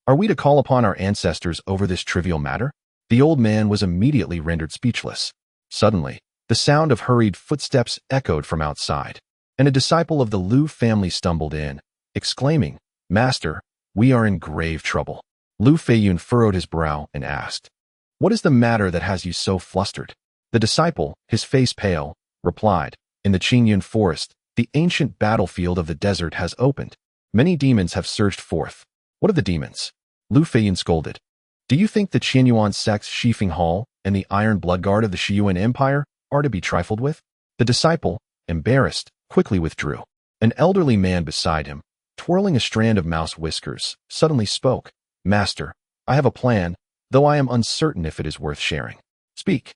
Are we to call upon our ancestors over this trivial matter? The old man was immediately rendered speechless. Suddenly, the sound of hurried footsteps echoed from outside, and a disciple of the Lu family stumbled in, exclaiming, "Master, we are in grave trouble." Lu Feiyun furrowed his brow and asked, "What is the matter that has you so flustered?" The disciple, his face pale, replied, "In the Qingyun forest, the ancient battlefield of the desert has opened. Many demons have surged forth." "What of the demons?" Lu Feiyun scolded. "Do you think the Qianyuan sect's Shifeng Hall and the Iron Bloodguard of the Shiyuan Empire are to be trifled with?" The disciple, embarrassed, quickly withdrew. An elderly man beside him, twirling a strand of mouse whiskers, suddenly spoke, "Master, I have a plan, though I am uncertain if it is worth sharing." "Speak."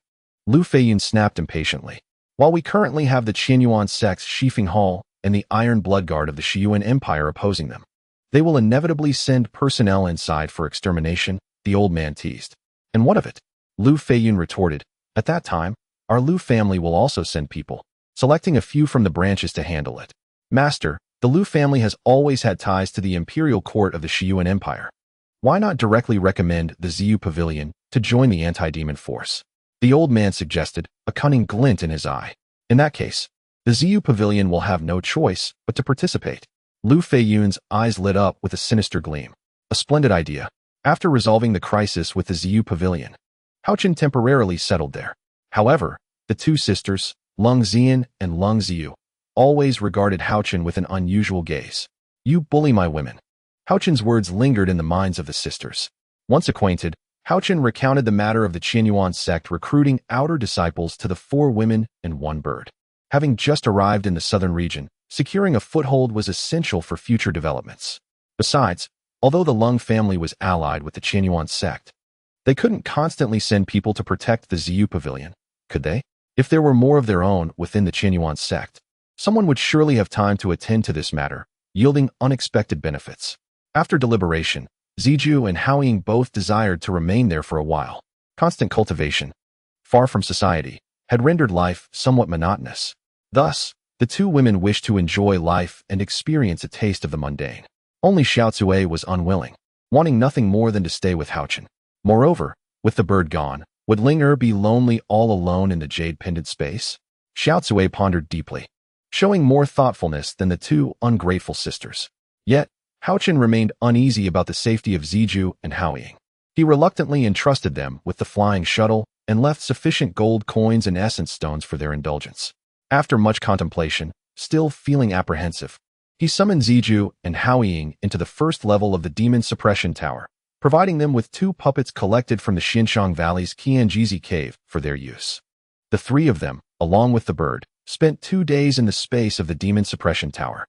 Lu Feiyun snapped impatiently. "While we currently have the Qianyuan sect's Shifeng Hall and the Iron Bloodguard of the Shiyuan Empire opposing them, they will inevitably send personnel inside for extermination," the old man teased. "And what of it?" Lu Feiyun retorted, "At that time, our Lu family will also send people, selecting a few from the branches to handle it." "Master, the Lu family has always had ties to the imperial court of the Shiyuan Empire. Why not directly recommend the Ziyu Pavilion to join the anti-demon force?" the old man suggested, a cunning glint in his eye. "In that case, the Ziyu Pavilion will have no choice but to participate." Lu Feiyun's eyes lit up with a sinister gleam. "A splendid idea." After resolving the crisis with the Ziyu Pavilion, Haochen temporarily settled there. However, the two sisters, Lung Zian and Lung Ziyu, always regarded Haochen with an unusual gaze. "You bully my women." Haochen's words lingered in the minds of the sisters. Once acquainted, Haochen recounted the matter of the Qianyuan sect recruiting outer disciples to the 4 women and 1 bird. Having just arrived in the southern region, securing a foothold was essential for future developments. Besides, although the Lung family was allied with the Qianyuan sect, they couldn't constantly send people to protect the Ziyu Pavilion, could they? If there were more of their own within the Qianyuan sect, someone would surely have time to attend to this matter, yielding unexpected benefits. After deliberation, Ziju and Haoying both desired to remain there for a while. Constant cultivation, far from society, had rendered life somewhat monotonous. Thus, the two women wished to enjoy life and experience a taste of the mundane. Only Xiao Cui was unwilling, wanting nothing more than to stay with Haochen. Moreover, with the bird gone, would Ling Er be lonely all alone in the jade-pendant space? Xiao Cui pondered deeply, showing more thoughtfulness than the two ungrateful sisters. Yet, Haochen remained uneasy about the safety of Ziju and Haoying. He reluctantly entrusted them with the flying shuttle and left sufficient gold coins and essence stones for their indulgence. After much contemplation, still feeling apprehensive, he summoned Ziju and Haoying into the first level of the Demon Suppression Tower, providing them with 2 puppets collected from the Xinjiang Valley's Qianjizi cave for their use. The 3 of them, along with the bird, spent 2 days in the space of the Demon Suppression Tower.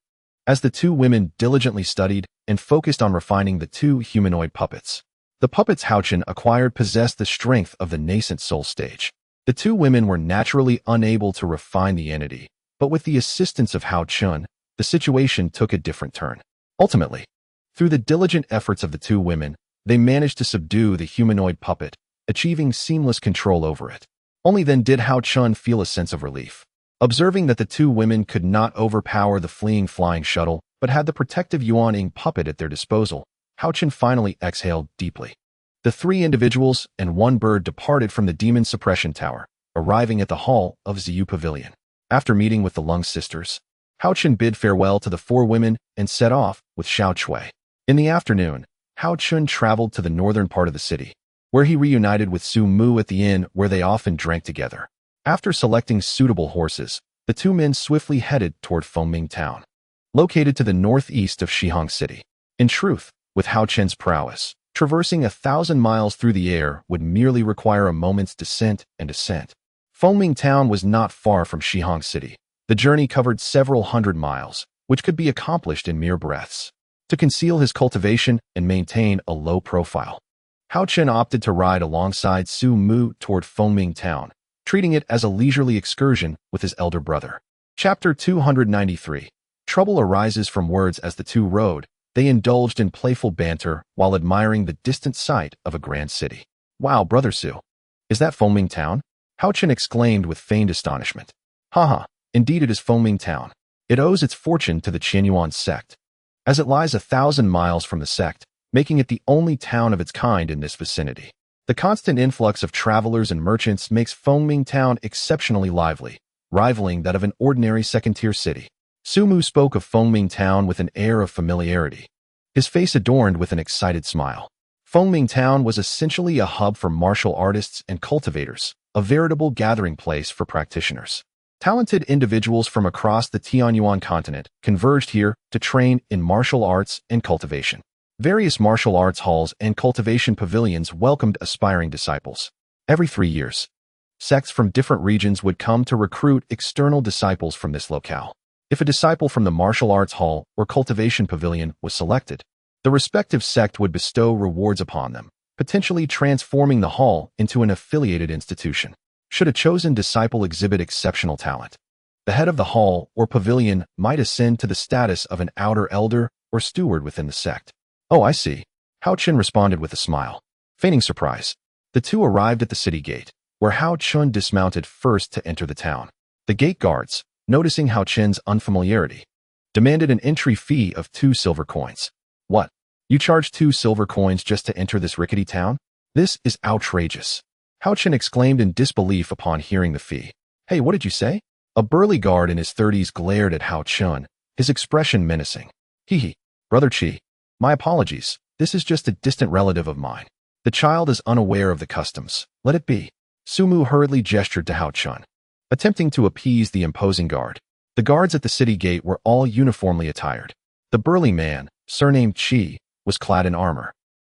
As the 2 women diligently studied and focused on refining the 2 humanoid puppets, the puppets Haochen acquired possessed the strength of the nascent soul stage. The 2 women were naturally unable to refine the entity, but with the assistance of Haochen, the situation took a different turn. Ultimately, through the diligent efforts of the 2 women, they managed to subdue the humanoid puppet, achieving seamless control over it. Only then did Haochen feel a sense of relief. Observing that the 2 women could not overpower the fleeing flying shuttle, but had the protective Yuan Ying puppet at their disposal, Haochen finally exhaled deeply. The 3 individuals and 1 bird departed from the demon suppression tower, arriving at the hall of Ziyu Pavilion. After meeting with the Lung sisters, Haochen bid farewell to the 4 women and set off with Xiao Chui. In the afternoon, Haochen traveled to the northern part of the city, where he reunited with Su Mu at the inn where they often drank together. After selecting suitable horses, the 2 men swiftly headed toward Fengming Town, located to the northeast of Shihong City. In truth, with Haochen's prowess, traversing 1,000 miles through the air would merely require a moment's descent and ascent. Fengming Town was not far from Shihong City. The journey covered several hundred miles, which could be accomplished in mere breaths. To conceal his cultivation and maintain a low profile, Haochen opted to ride alongside Su Mu toward Fengming Town, treating it as a leisurely excursion with his elder brother. Chapter 293. Trouble arises from words. As the 2 rode, they indulged in playful banter while admiring the distant sight of a grand city. Wow, Brother Su. Is that Fengming Town? Haochen exclaimed with feigned astonishment. Haha, indeed it is Fengming Town. It owes its fortune to the Qianyuan sect, as it lies 1,000 miles from the sect, making it the only town of its kind in this vicinity. The constant influx of travelers and merchants makes Fengming Town exceptionally lively, rivaling that of an ordinary second-tier city. Su Mu spoke of Fengming Town with an air of familiarity, his face adorned with an excited smile. Fengming Town was essentially a hub for martial artists and cultivators, a veritable gathering place for practitioners. Talented individuals from across the Tianyuan continent converged here to train in martial arts and cultivation. Various martial arts halls and cultivation pavilions welcomed aspiring disciples. Every 3 years, sects from different regions would come to recruit external disciples from this locale. If a disciple from the martial arts hall or cultivation pavilion was selected, the respective sect would bestow rewards upon them, potentially transforming the hall into an affiliated institution. Should a chosen disciple exhibit exceptional talent, the head of the hall or pavilion might ascend to the status of an outer elder or steward within the sect. Oh, I see. Haochen responded with a smile. Feigning surprise, the 2 arrived at the city gate, where Haochen dismounted first to enter the town. The gate guards, noticing Haochen's unfamiliarity, demanded an entry fee of 2 silver coins. What? You charge 2 silver coins just to enter this rickety town? This is outrageous. Haochen exclaimed in disbelief upon hearing the fee. Hey, what did you say? A burly guard in his 30s glared at Haochen, his expression menacing. Hee, Brother Chi. My apologies, this is just a distant relative of mine. The child is unaware of the customs. Let it be. Su Mu hurriedly gestured to Haochen, attempting to appease the imposing guard. The guards at the city gate were all uniformly attired. The burly man, surnamed Chi, was clad in armor,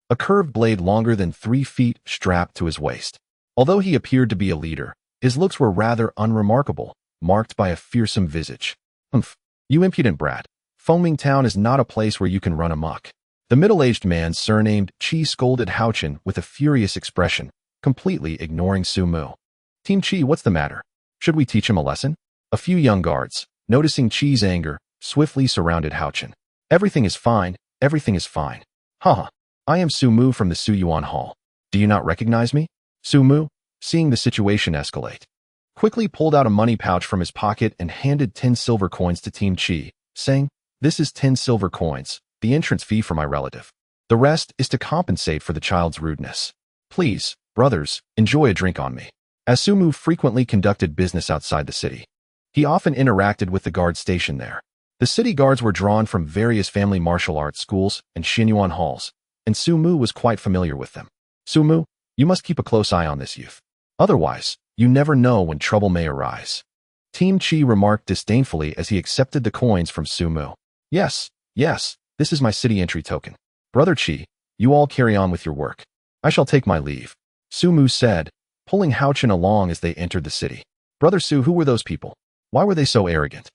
a curved blade longer than 3 feet strapped to his waist. Although he appeared to be a leader, his looks were rather unremarkable, marked by a fearsome visage. Humph, you impudent brat. Fengming Town is not a place where you can run amok. The middle-aged man surnamed Chi scolded Haochen with a furious expression, completely ignoring Su Mu. Team Chi, what's the matter? Should we teach him a lesson? A few young guards, noticing Chi's anger, swiftly surrounded Haochen. Everything is fine, everything is fine. Haha, I am Su Mu from the Suyuan Hall. Do you not recognize me? Su Mu, seeing the situation escalate, quickly pulled out a money pouch from his pocket and handed 10 silver coins to Team Chi, saying, This is 10 silver coins, the entrance fee for my relative. The rest is to compensate for the child's rudeness. Please, brothers, enjoy a drink on me. As Su Mu frequently conducted business outside the city, he often interacted with the guard stationed there. The city guards were drawn from various family martial arts schools and Xianyuan halls, and Su Mu was quite familiar with them. Su Mu, you must keep a close eye on this youth. Otherwise, you never know when trouble may arise. Team Chi remarked disdainfully as he accepted the coins from Su Mu. Yes, this is my city entry token. Brother Chi, you all carry on with your work. I shall take my leave. Su Mu said, pulling Haochen along as they entered the city. Brother Su, who were those people? Why were they so arrogant?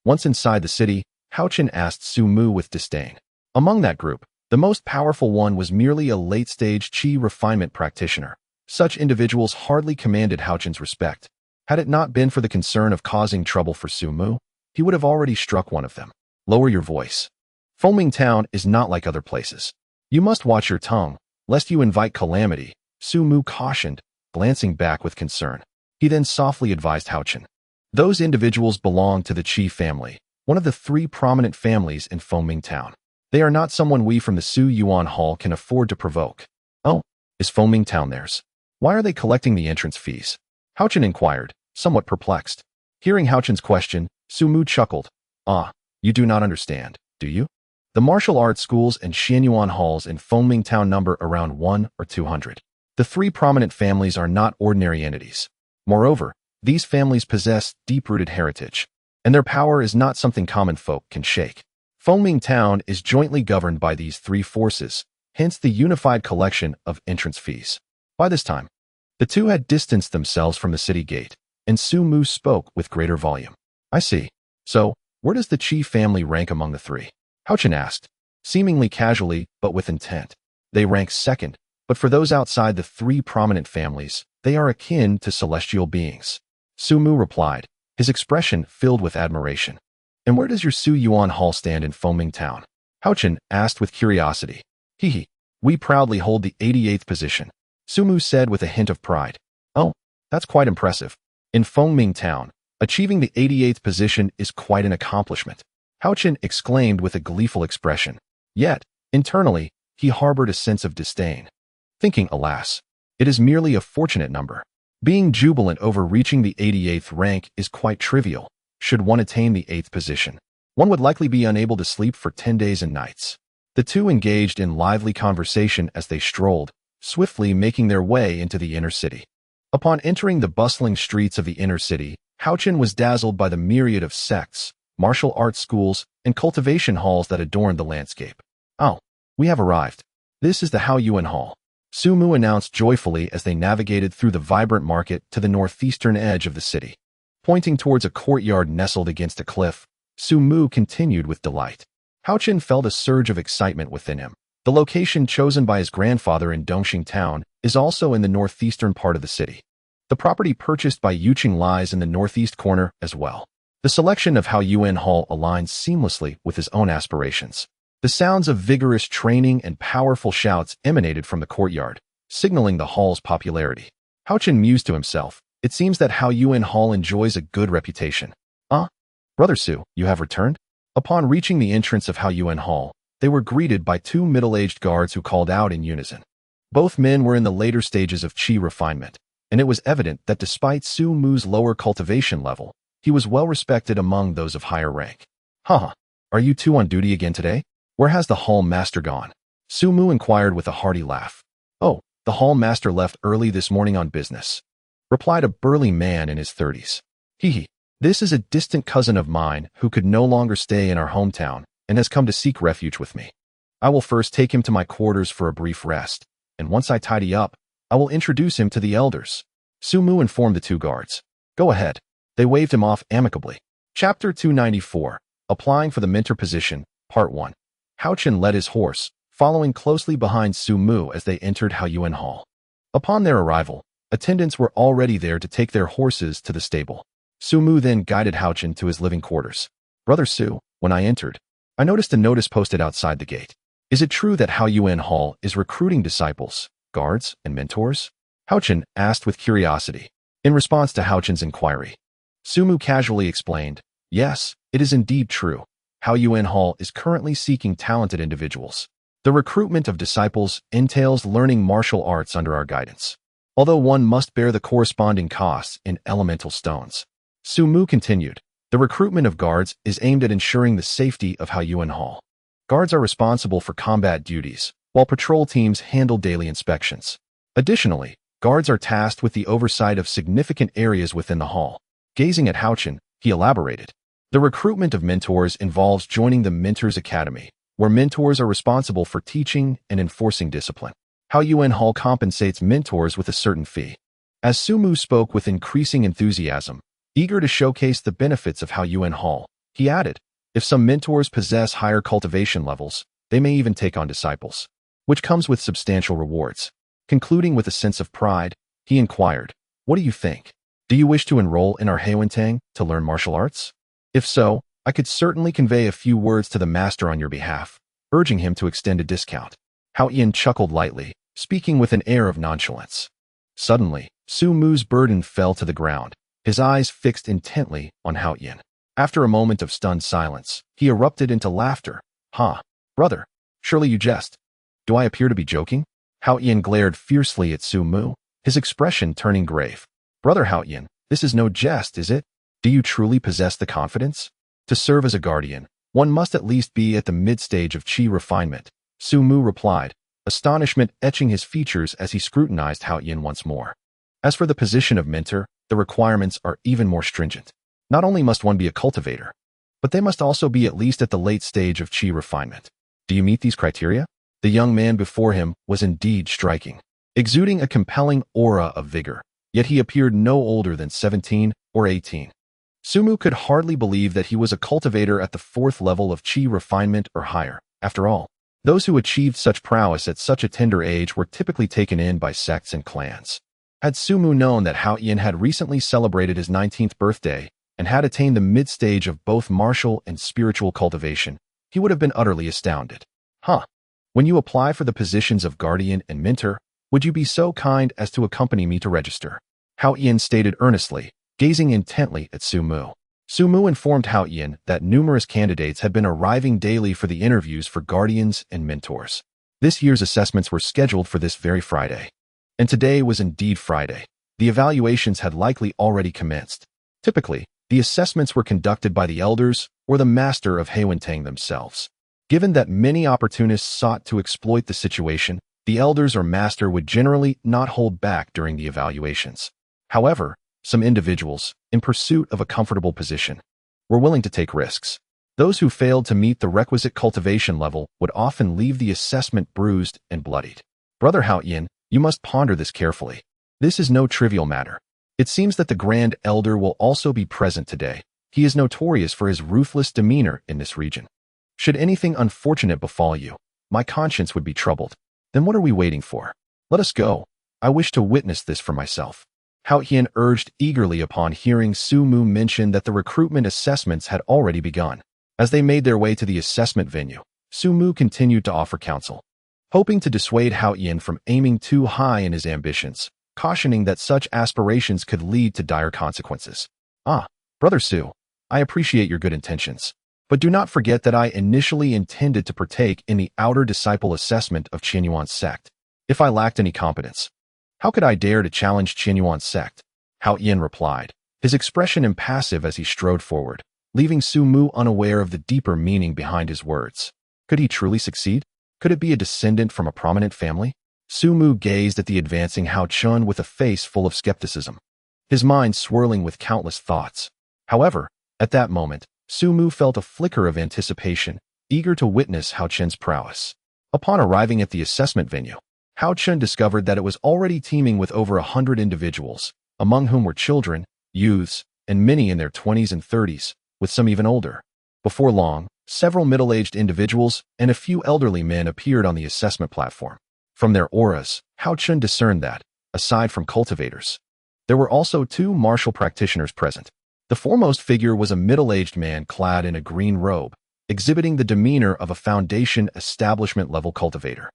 Once inside the city, Haochen asked Su Mu with disdain. Among that group, the most powerful one was merely a late-stage Chi refinement practitioner. Such individuals hardly commanded Haochen's respect. Had it not been for the concern of causing trouble for Su Mu, he would have already struck one of them. Lower your voice. Fengming Town is not like other places. You must watch your tongue, lest you invite calamity, Su Mu cautioned, glancing back with concern. He then softly advised Haochen. Those individuals belong to the Chi family, one of the 3 prominent families in Fengming Town. They are not someone we from the Su Yuan Hall can afford to provoke. Oh, Is Foaming Town theirs? Why are they collecting the entrance fees? Haochen inquired, somewhat perplexed. Hearing Haochen's question, Sumu chuckled. Ah, you do not understand, do you? The martial arts schools and Xianyuan halls in Foaming Town number around 1 or 200. The three prominent families are not ordinary entities. Moreover, these families possess deep-rooted heritage, and their power is not something common folk can shake. Foaming Town is jointly governed by these three forces, hence the unified collection of entrance fees. By this time, the two had distanced themselves from the city gate, and Sumu spoke with greater volume. I see. So, where does the chief family rank among the three? Haochen asked, seemingly casually but with intent. They rank second, but for those outside the three prominent families, they are akin to celestial beings. Sumu replied, his expression filled with admiration. And where does your Su Yuan Hall stand in Foaming Town? Haochen asked with curiosity. Hehe, we proudly hold the 88th position, Sumu said with a hint of pride. Oh, that's quite impressive. In Foaming Town, achieving the 88th position is quite an accomplishment, Haochen exclaimed with a gleeful expression. Yet, internally, he harbored a sense of disdain, thinking, alas, it is merely a fortunate number. Being jubilant over reaching the 88th rank is quite trivial. Should one attain the 8th position, one would likely be unable to sleep for 10 days and nights. The two engaged in lively conversation as they strolled, swiftly making their way into the inner city. Upon entering the bustling streets of the inner city, Haochen was dazzled by the myriad of sects, martial arts schools, and cultivation halls that adorned the landscape. Oh, we have arrived. This is the Haoyuan Hall, Sumu announced joyfully as they navigated through the vibrant market to the northeastern edge of the city. Pointing towards a courtyard nestled against a cliff, Sumu continued with delight. Haochen felt a surge of excitement within him. The location chosen by his grandfather in Dongxing Town is also in the northeastern part of the city. The property purchased by Yuqing lies in the northeast corner as well. The selection of Haoyuan Hall aligns seamlessly with his own aspirations. The sounds of vigorous training and powerful shouts emanated from the courtyard, signaling the hall's popularity. Haochen mused to himself, it seems that Haoyuan Hall enjoys a good reputation. Ah, Brother Su, you have returned? Upon reaching the entrance of Haoyuan Hall, they were greeted by two middle-aged guards who called out in unison. Both men were in the later stages of qi refinement, and it was evident that despite Su Mu's lower cultivation level, he was well respected among those of higher rank. Haha, are you two on duty again today? Where has the hall master gone? Su Mu inquired with a hearty laugh. Oh, the hall master left early this morning on business, replied a burly man in his 30s. Hehe, this is a distant cousin of mine who could no longer stay in our hometown and has come to seek refuge with me. I will first take him to my quarters for a brief rest, and once I tidy up, I will introduce him to the elders. Su Mu informed the two guards. Go ahead. They waved him off amicably. Chapter 294, Applying for the Mentor Position, Part 1. Haochen led his horse, following closely behind Su Mu as they entered Haoyuan Hall. Upon their arrival, attendants were already there to take their horses to the stable. Su Mu then guided Haochen to his living quarters. Brother Su, when I entered, I noticed a notice posted outside the gate. Is it true that Haoyuan Hall is recruiting disciples, guards, and mentors? Haochen asked with curiosity. In response to Haochen's inquiry, Su Mu casually explained, yes, it is indeed true. Haoyuan Hall is currently seeking talented individuals. The recruitment of disciples entails learning martial arts under our guidance, although one must bear the corresponding costs in elemental stones. Su Mu continued, the recruitment of guards is aimed at ensuring the safety of Haoyuan Hall. Guards are responsible for combat duties, while patrol teams handle daily inspections. Additionally, guards are tasked with the oversight of significant areas within the hall. Gazing at Haochen, he elaborated. The recruitment of mentors involves joining the Mentors Academy, where mentors are responsible for teaching and enforcing discipline. Haoyuan Hall compensates mentors with a certain fee. As Su Mu spoke with increasing enthusiasm, eager to showcase the benefits of Haoyuan Hall, he added, if some mentors possess higher cultivation levels, they may even take on disciples, which comes with substantial rewards. Concluding with a sense of pride, he inquired, what do you think? Do you wish to enroll in our Haoentang to learn martial arts? If so, I could certainly convey a few words to the master on your behalf, urging him to extend a discount. Haoyan chuckled lightly, speaking with an air of nonchalance. Suddenly, Su Mu's burden fell to the ground, his eyes fixed intently on Haoyan. After a moment of stunned silence, he erupted into laughter. Ha, brother, surely you jest. Do I appear to be joking? Haochen glared fiercely at Su Mu, his expression turning grave. Brother Haochen, this is no jest, is it? Do you truly possess the confidence? To serve as a guardian, one must at least be at the mid-stage of qi refinement, Su Mu replied, astonishment etching his features as he scrutinized Haochen once more. As for the position of mentor, the requirements are even more stringent. Not only must one be a cultivator, but they must also be at least at the late stage of qi refinement. Do you meet these criteria? The young man before him was indeed striking, exuding a compelling aura of vigor, yet he appeared no older than 17 or 18. Su Mu could hardly believe that he was a cultivator at the 4th level of qi refinement or higher. After all, those who achieved such prowess at such a tender age were typically taken in by sects and clans. Had Su Mu known that Haochen had recently celebrated his 19th birthday and had attained the mid-stage of both martial and spiritual cultivation, he would have been utterly astounded. When you apply for the positions of guardian and mentor, would you be so kind as to accompany me to register? Haochen stated earnestly, gazing intently at Su Mu. Su Mu informed Haochen that numerous candidates had been arriving daily for the interviews for guardians and mentors. This year's assessments were scheduled for this very Friday. And today was indeed Friday. The evaluations had likely already commenced. Typically, the assessments were conducted by the elders or the master of Haochen themselves. Given that many opportunists sought to exploit the situation, the elders or master would generally not hold back during the evaluations. However, some individuals, in pursuit of a comfortable position, were willing to take risks. Those who failed to meet the requisite cultivation level would often leave the assessment bruised and bloodied. Brother Haochen, you must ponder this carefully. This is no trivial matter. It seems that the Grand Elder will also be present today. He is notorious for his ruthless demeanor in this region. Should anything unfortunate befall you, my conscience would be troubled. Then what are we waiting for? Let us go. I wish to witness this for myself. Haochen urged eagerly upon hearing Su Mu mention that the recruitment assessments had already begun. As they made their way to the assessment venue, Su Mu continued to offer counsel, hoping to dissuade Haochen from aiming too high in his ambitions, cautioning that such aspirations could lead to dire consequences. Brother Su, I appreciate your good intentions, but do not forget that I initially intended to partake in the outer disciple assessment of Qianyuan's sect. If I lacked any competence, how could I dare to challenge Qianyuan's sect? Haochen replied, his expression impassive as he strode forward, leaving Su Mu unaware of the deeper meaning behind his words. Could he truly succeed? Could it be a descendant from a prominent family? Su Mu gazed at the advancing Haochen with a face full of skepticism, his mind swirling with countless thoughts. However, at that moment, Su Mu felt a flicker of anticipation, eager to witness Haochen's prowess. Upon arriving at the assessment venue, Haochen discovered that it was already teeming with over 100 individuals, among whom were children, youths, and many in their 20s and 30s, with some even older. Before long, several middle-aged individuals and a few elderly men appeared on the assessment platform. From their auras, Haochen discerned that, aside from cultivators, there were also 2 martial practitioners present. The foremost figure was a middle-aged man clad in a green robe, exhibiting the demeanor of a Foundation establishment-level cultivator.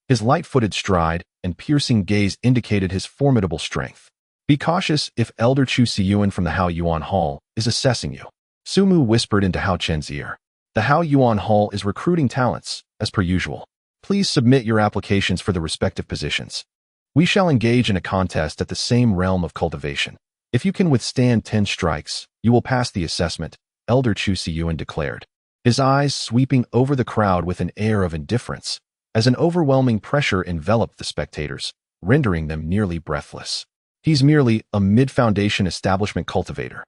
His light-footed stride and piercing gaze indicated his formidable strength. Be cautious if Elder Chu Siyuan from the Hao Yuan Hall is assessing you, Su Mu whispered into Haochen's ear. The Hao Yuan Hall is recruiting talents, as per usual. Please submit your applications for the respective positions. We shall engage in a contest at the same realm of cultivation. If you can withstand 10 strikes, you will pass the assessment, Elder Chu Siyuan declared, his eyes sweeping over the crowd with an air of indifference, as an overwhelming pressure enveloped the spectators, rendering them nearly breathless. He's merely a mid-foundation establishment cultivator.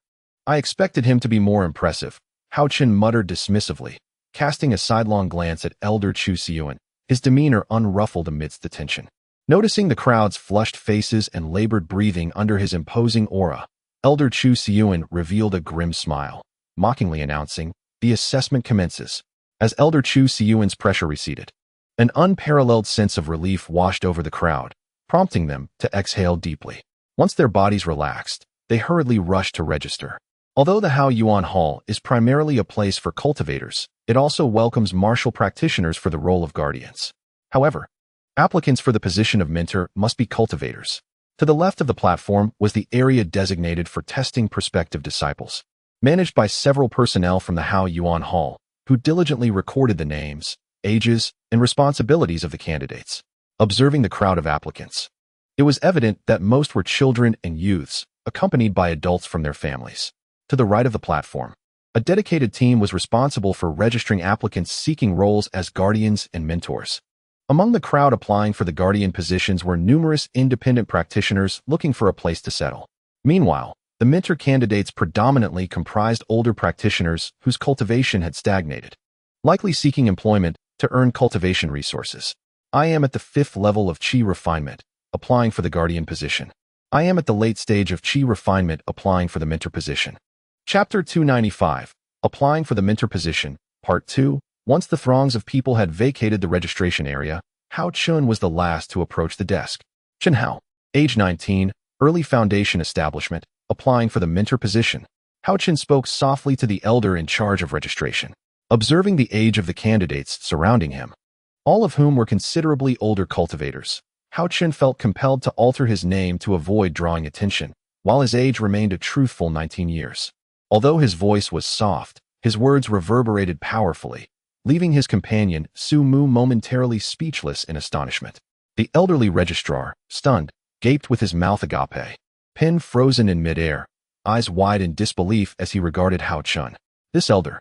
I expected him to be more impressive, Haochen muttered dismissively, casting a sidelong glance at Elder Chu Siyuan, his demeanor unruffled amidst the tension. Noticing the crowd's flushed faces and labored breathing under his imposing aura, Elder Chu Siyuan revealed a grim smile, mockingly announcing, the assessment commences. As Elder Chu Siyuan's pressure receded, an unparalleled sense of relief washed over the crowd, prompting them to exhale deeply. Once their bodies relaxed, they hurriedly rushed to register. Although the Hao Yuan Hall is primarily a place for cultivators, it also welcomes martial practitioners for the role of guardians. However, applicants for the position of mentor must be cultivators. To the left of the platform was the area designated for testing prospective disciples, managed by several personnel from the Hao Yuan Hall, who diligently recorded the names, ages, and responsibilities of the candidates. observing the crowd of applicants. It was evident that most were children and youths, accompanied by adults from their families. To the right of the platform, a dedicated team was responsible for registering applicants seeking roles as guardians and mentors. Among the crowd applying for the guardian positions were numerous independent practitioners looking for a place to settle. Meanwhile, the mentor candidates predominantly comprised older practitioners whose cultivation had stagnated, likely seeking employment to earn cultivation resources. I am at the 5th level of Qi refinement, applying for the guardian position. I am at the late stage of Qi refinement, applying for the mentor position. Chapter 295, Applying for the Mentor Position, Part 2. Once the throngs of people had vacated the registration area, Haochen was the last to approach the desk. Chen Hao, age 19, early foundation establishment, applying for the mentor position. Haochen spoke softly to the elder in charge of registration, observing the age of the candidates surrounding him, all of whom were considerably older cultivators. Haochen felt compelled to alter his name to avoid drawing attention, while his age remained a truthful 19 years. Although his voice was soft, his words reverberated powerfully, leaving his companion, Su Mu, momentarily speechless in astonishment. The elderly registrar, stunned, gaped with his mouth agape, pen frozen in midair, eyes wide in disbelief as he regarded Haochen. This elder,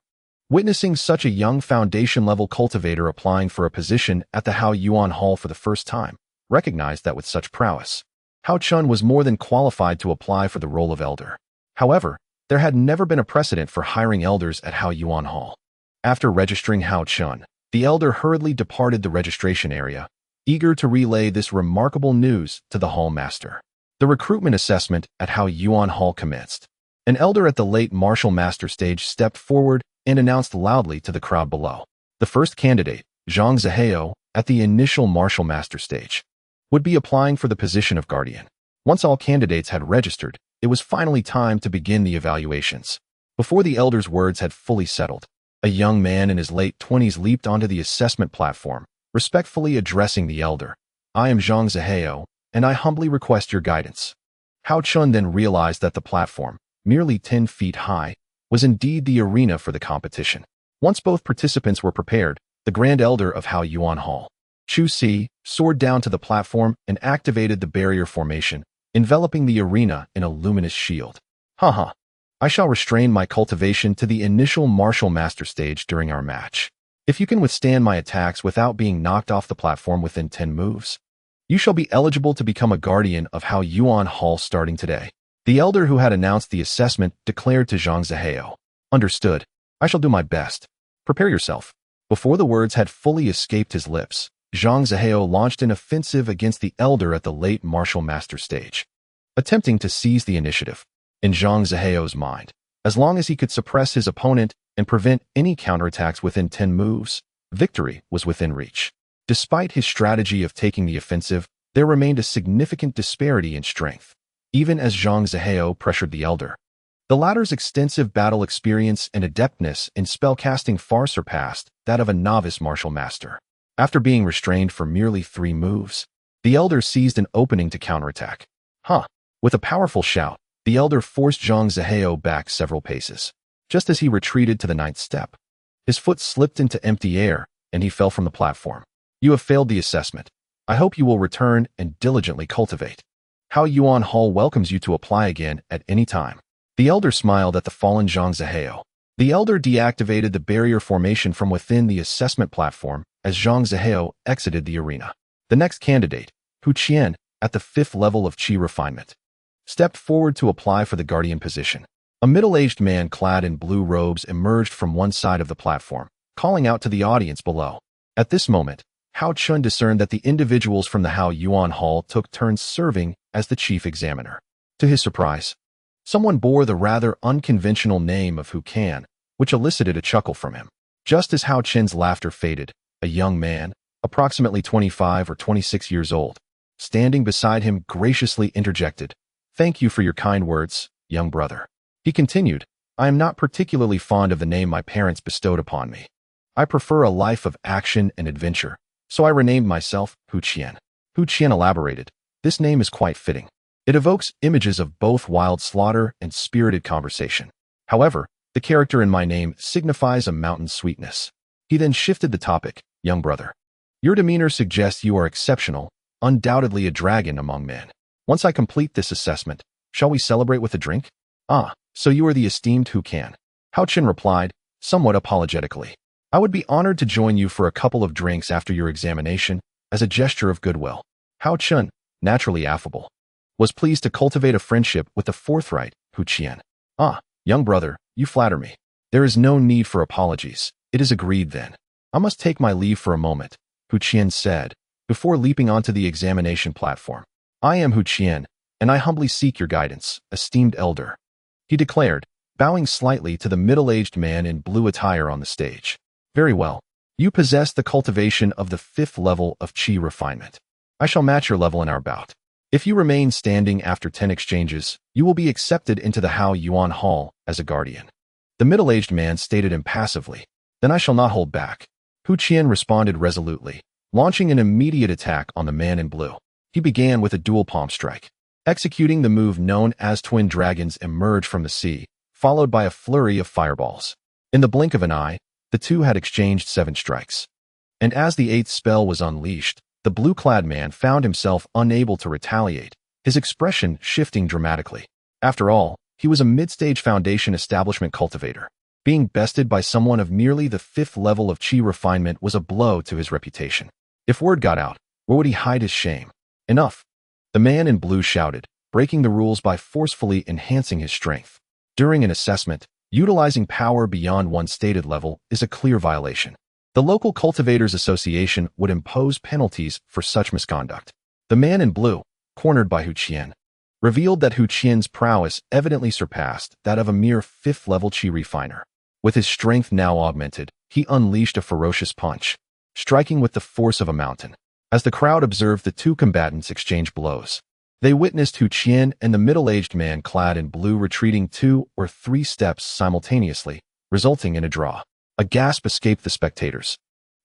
witnessing such a young foundation-level cultivator applying for a position at the Hao Yuan Hall for the first time, recognized that with such prowess, Haochen was more than qualified to apply for the role of elder. However, there had never been a precedent for hiring elders at Hao Yuan Hall. After registering Haochen, the elder hurriedly departed the registration area, eager to relay this remarkable news to the hall master. The recruitment assessment at Hao Yuan Hall commenced. An elder at the late martial master stage stepped forward and announced loudly to the crowd below. The first candidate, Zhang Zihao, at the initial martial master stage, would be applying for the position of guardian. Once all candidates had registered, it was finally time to begin the evaluations. Before the elder's words had fully settled, a young man in his late 20s leaped onto the assessment platform, respectfully addressing the elder. I am Zhang Zihao, and I humbly request your guidance. Haochen then realized that the platform, merely 10 feet high, was indeed the arena for the competition. Once both participants were prepared, the Grand Elder of Hao Yuan Hall, Chu Si, soared down to the platform and activated the barrier formation, enveloping the arena in a luminous shield. Haha. I shall restrain my cultivation to the initial martial master stage during our match. If you can withstand my attacks without being knocked off the platform within 10 moves, you shall be eligible to become a guardian of Hao Yuan Hall starting today. The elder who had announced the assessment declared to Zhang Zihao. Understood. I shall do my best. Prepare yourself. Before the words had fully escaped his lips, Zhang Zihao launched an offensive against the elder at the late martial master stage, attempting to seize the initiative. In Zhang Zihao's mind, as long as he could suppress his opponent and prevent any counterattacks within 10 moves, victory was within reach. Despite his strategy of taking the offensive, there remained a significant disparity in strength, even as Zhang Zihao pressured the elder. The latter's extensive battle experience and adeptness in spellcasting far surpassed that of a novice martial master. After being restrained for merely 3 moves, the elder seized an opening to counterattack. With a powerful shout, the elder forced Zhang Zihao back several paces. Just as he retreated to the 9th step, his foot slipped into empty air, and he fell from the platform. You have failed the assessment. I hope you will return and diligently cultivate. Hao Yuan Hall welcomes you to apply again at any time. The elder smiled at the fallen Zhang Zihao. The elder deactivated the barrier formation from within the assessment platform as Zhang Zihao exited the arena. The next candidate, Hu Qian, at the 5th level of Qi refinement, stepped forward to apply for the guardian position. A middle-aged man clad in blue robes emerged from one side of the platform, calling out to the audience below. At this moment, Haochen discerned that the individuals from the Hao Yuan Hall took turns serving as the chief examiner. To his surprise, someone bore the rather unconventional name of Hu Can, which elicited a chuckle from him. Just as Haochen's laughter faded, a young man, approximately 25 or 26 years old, standing beside him graciously interjected, "Thank you for your kind words, young brother." He continued, "I am not particularly fond of the name my parents bestowed upon me. I prefer a life of action and adventure, so I renamed myself Hu Qian." Hu Qian elaborated, "This name is quite fitting. It evokes images of both wild slaughter and spirited conversation. However, the character in my name signifies a mountain sweetness." He then shifted the topic, "Young brother, Your demeanor suggests you are exceptional, undoubtedly a dragon among men. Once I complete this assessment, shall we celebrate with a drink? Ah, so you are the esteemed Haochen. Haochen replied, somewhat apologetically. I would be honored to join you for a couple of drinks after your examination, as a gesture of goodwill. Haochen, naturally affable, was pleased to cultivate a friendship with the forthright Haochen. Ah, young brother, you flatter me. There is no need for apologies. It is agreed then. I must take my leave for a moment, Haochen said, before leaping onto the examination platform. I am Haochen, and I humbly seek your guidance, esteemed elder, he declared, bowing slightly to the middle-aged man in blue attire on the stage. Very well. You possess the cultivation of the 5th level of qi refinement. I shall match your level in our bout. If you remain standing after 10 exchanges, you will be accepted into the Hao Yuan Hall as a guardian. The middle-aged man stated impassively. Then I shall not hold back. Haochen responded resolutely, launching an immediate attack on the man in blue. He began with a dual palm strike, executing the move known as Twin Dragons Emerge from the Sea, followed by a flurry of fireballs. In the blink of an eye, the two had exchanged 7 strikes. And as the 8th spell was unleashed, the blue-clad man found himself unable to retaliate, his expression shifting dramatically. After all, he was a mid-stage foundation establishment cultivator. Being bested by someone of merely the 5th level of qi refinement was a blow to his reputation. If word got out, where would he hide his shame? Enough! The man in blue shouted, breaking the rules by forcefully enhancing his strength. During an assessment, utilizing power beyond one's stated level is a clear violation. The local Cultivators Association would impose penalties for such misconduct. The man in blue, cornered by Haochen, revealed that Haochen's prowess evidently surpassed that of a mere 5th level qi refiner. With his strength now augmented, he unleashed a ferocious punch, striking with the force of a mountain. As the crowd observed the two combatants exchange blows, they witnessed Haochen and the middle-aged man clad in blue retreating 2 or 3 steps simultaneously, resulting in a draw. A gasp escaped the spectators.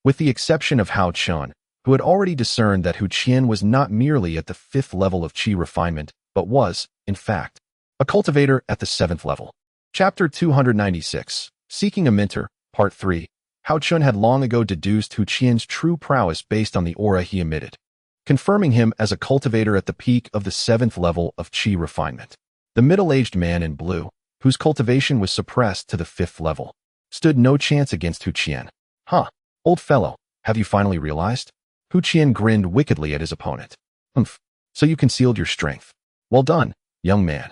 With the exception of Haochen, who had already discerned that Haochen was not merely at the 5th level of qi refinement, but was, in fact, a cultivator at the 7th level. Chapter 296, Seeking a Mentor, Part 3. Haochen had long ago deduced Haochen's true prowess based on the aura he emitted, confirming him as a cultivator at the peak of the 7th level of qi refinement. The middle-aged man in blue, whose cultivation was suppressed to the 5th level, stood no chance against Haochen. Huh, old fellow, have you finally realized? Haochen grinned wickedly at his opponent. So you concealed your strength. Well done, young man.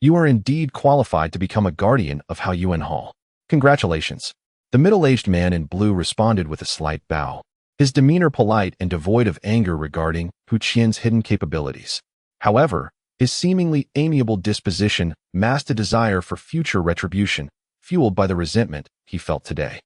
You are indeed qualified to become a guardian of Hao Yuan Hall. Congratulations. The middle-aged man in blue responded with a slight bow, his demeanor polite and devoid of anger regarding Haochen's hidden capabilities. However, his seemingly amiable disposition masked a desire for future retribution, fueled by the resentment he felt today.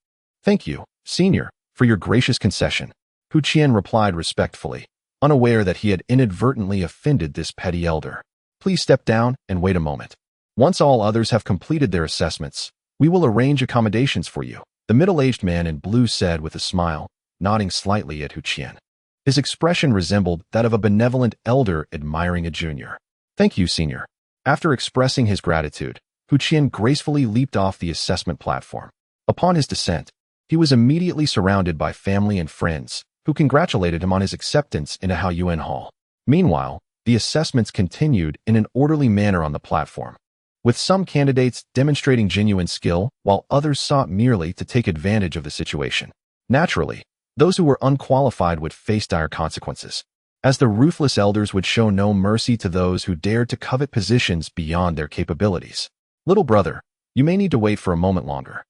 Thank you, senior, for your gracious concession, Haochen replied respectfully, unaware that he had inadvertently offended this petty elder. Please step down and wait a moment. Once all others have completed their assessments, we will arrange accommodations for you, the middle-aged man in blue said with a smile, nodding slightly at Haochen. His expression resembled that of a benevolent elder admiring a junior. Thank you, senior. After expressing his gratitude, Haochen gracefully leaped off the assessment platform. Upon his descent, he was immediately surrounded by family and friends, who congratulated him on his acceptance into Hao Yuan Hall. Meanwhile, the assessments continued in an orderly manner on the platform, with some candidates demonstrating genuine skill while others sought merely to take advantage of the situation. Naturally, those who were unqualified would face dire consequences, as the ruthless elders would show no mercy to those who dared to covet positions beyond their capabilities. Little brother, you may need to wait for a moment longer.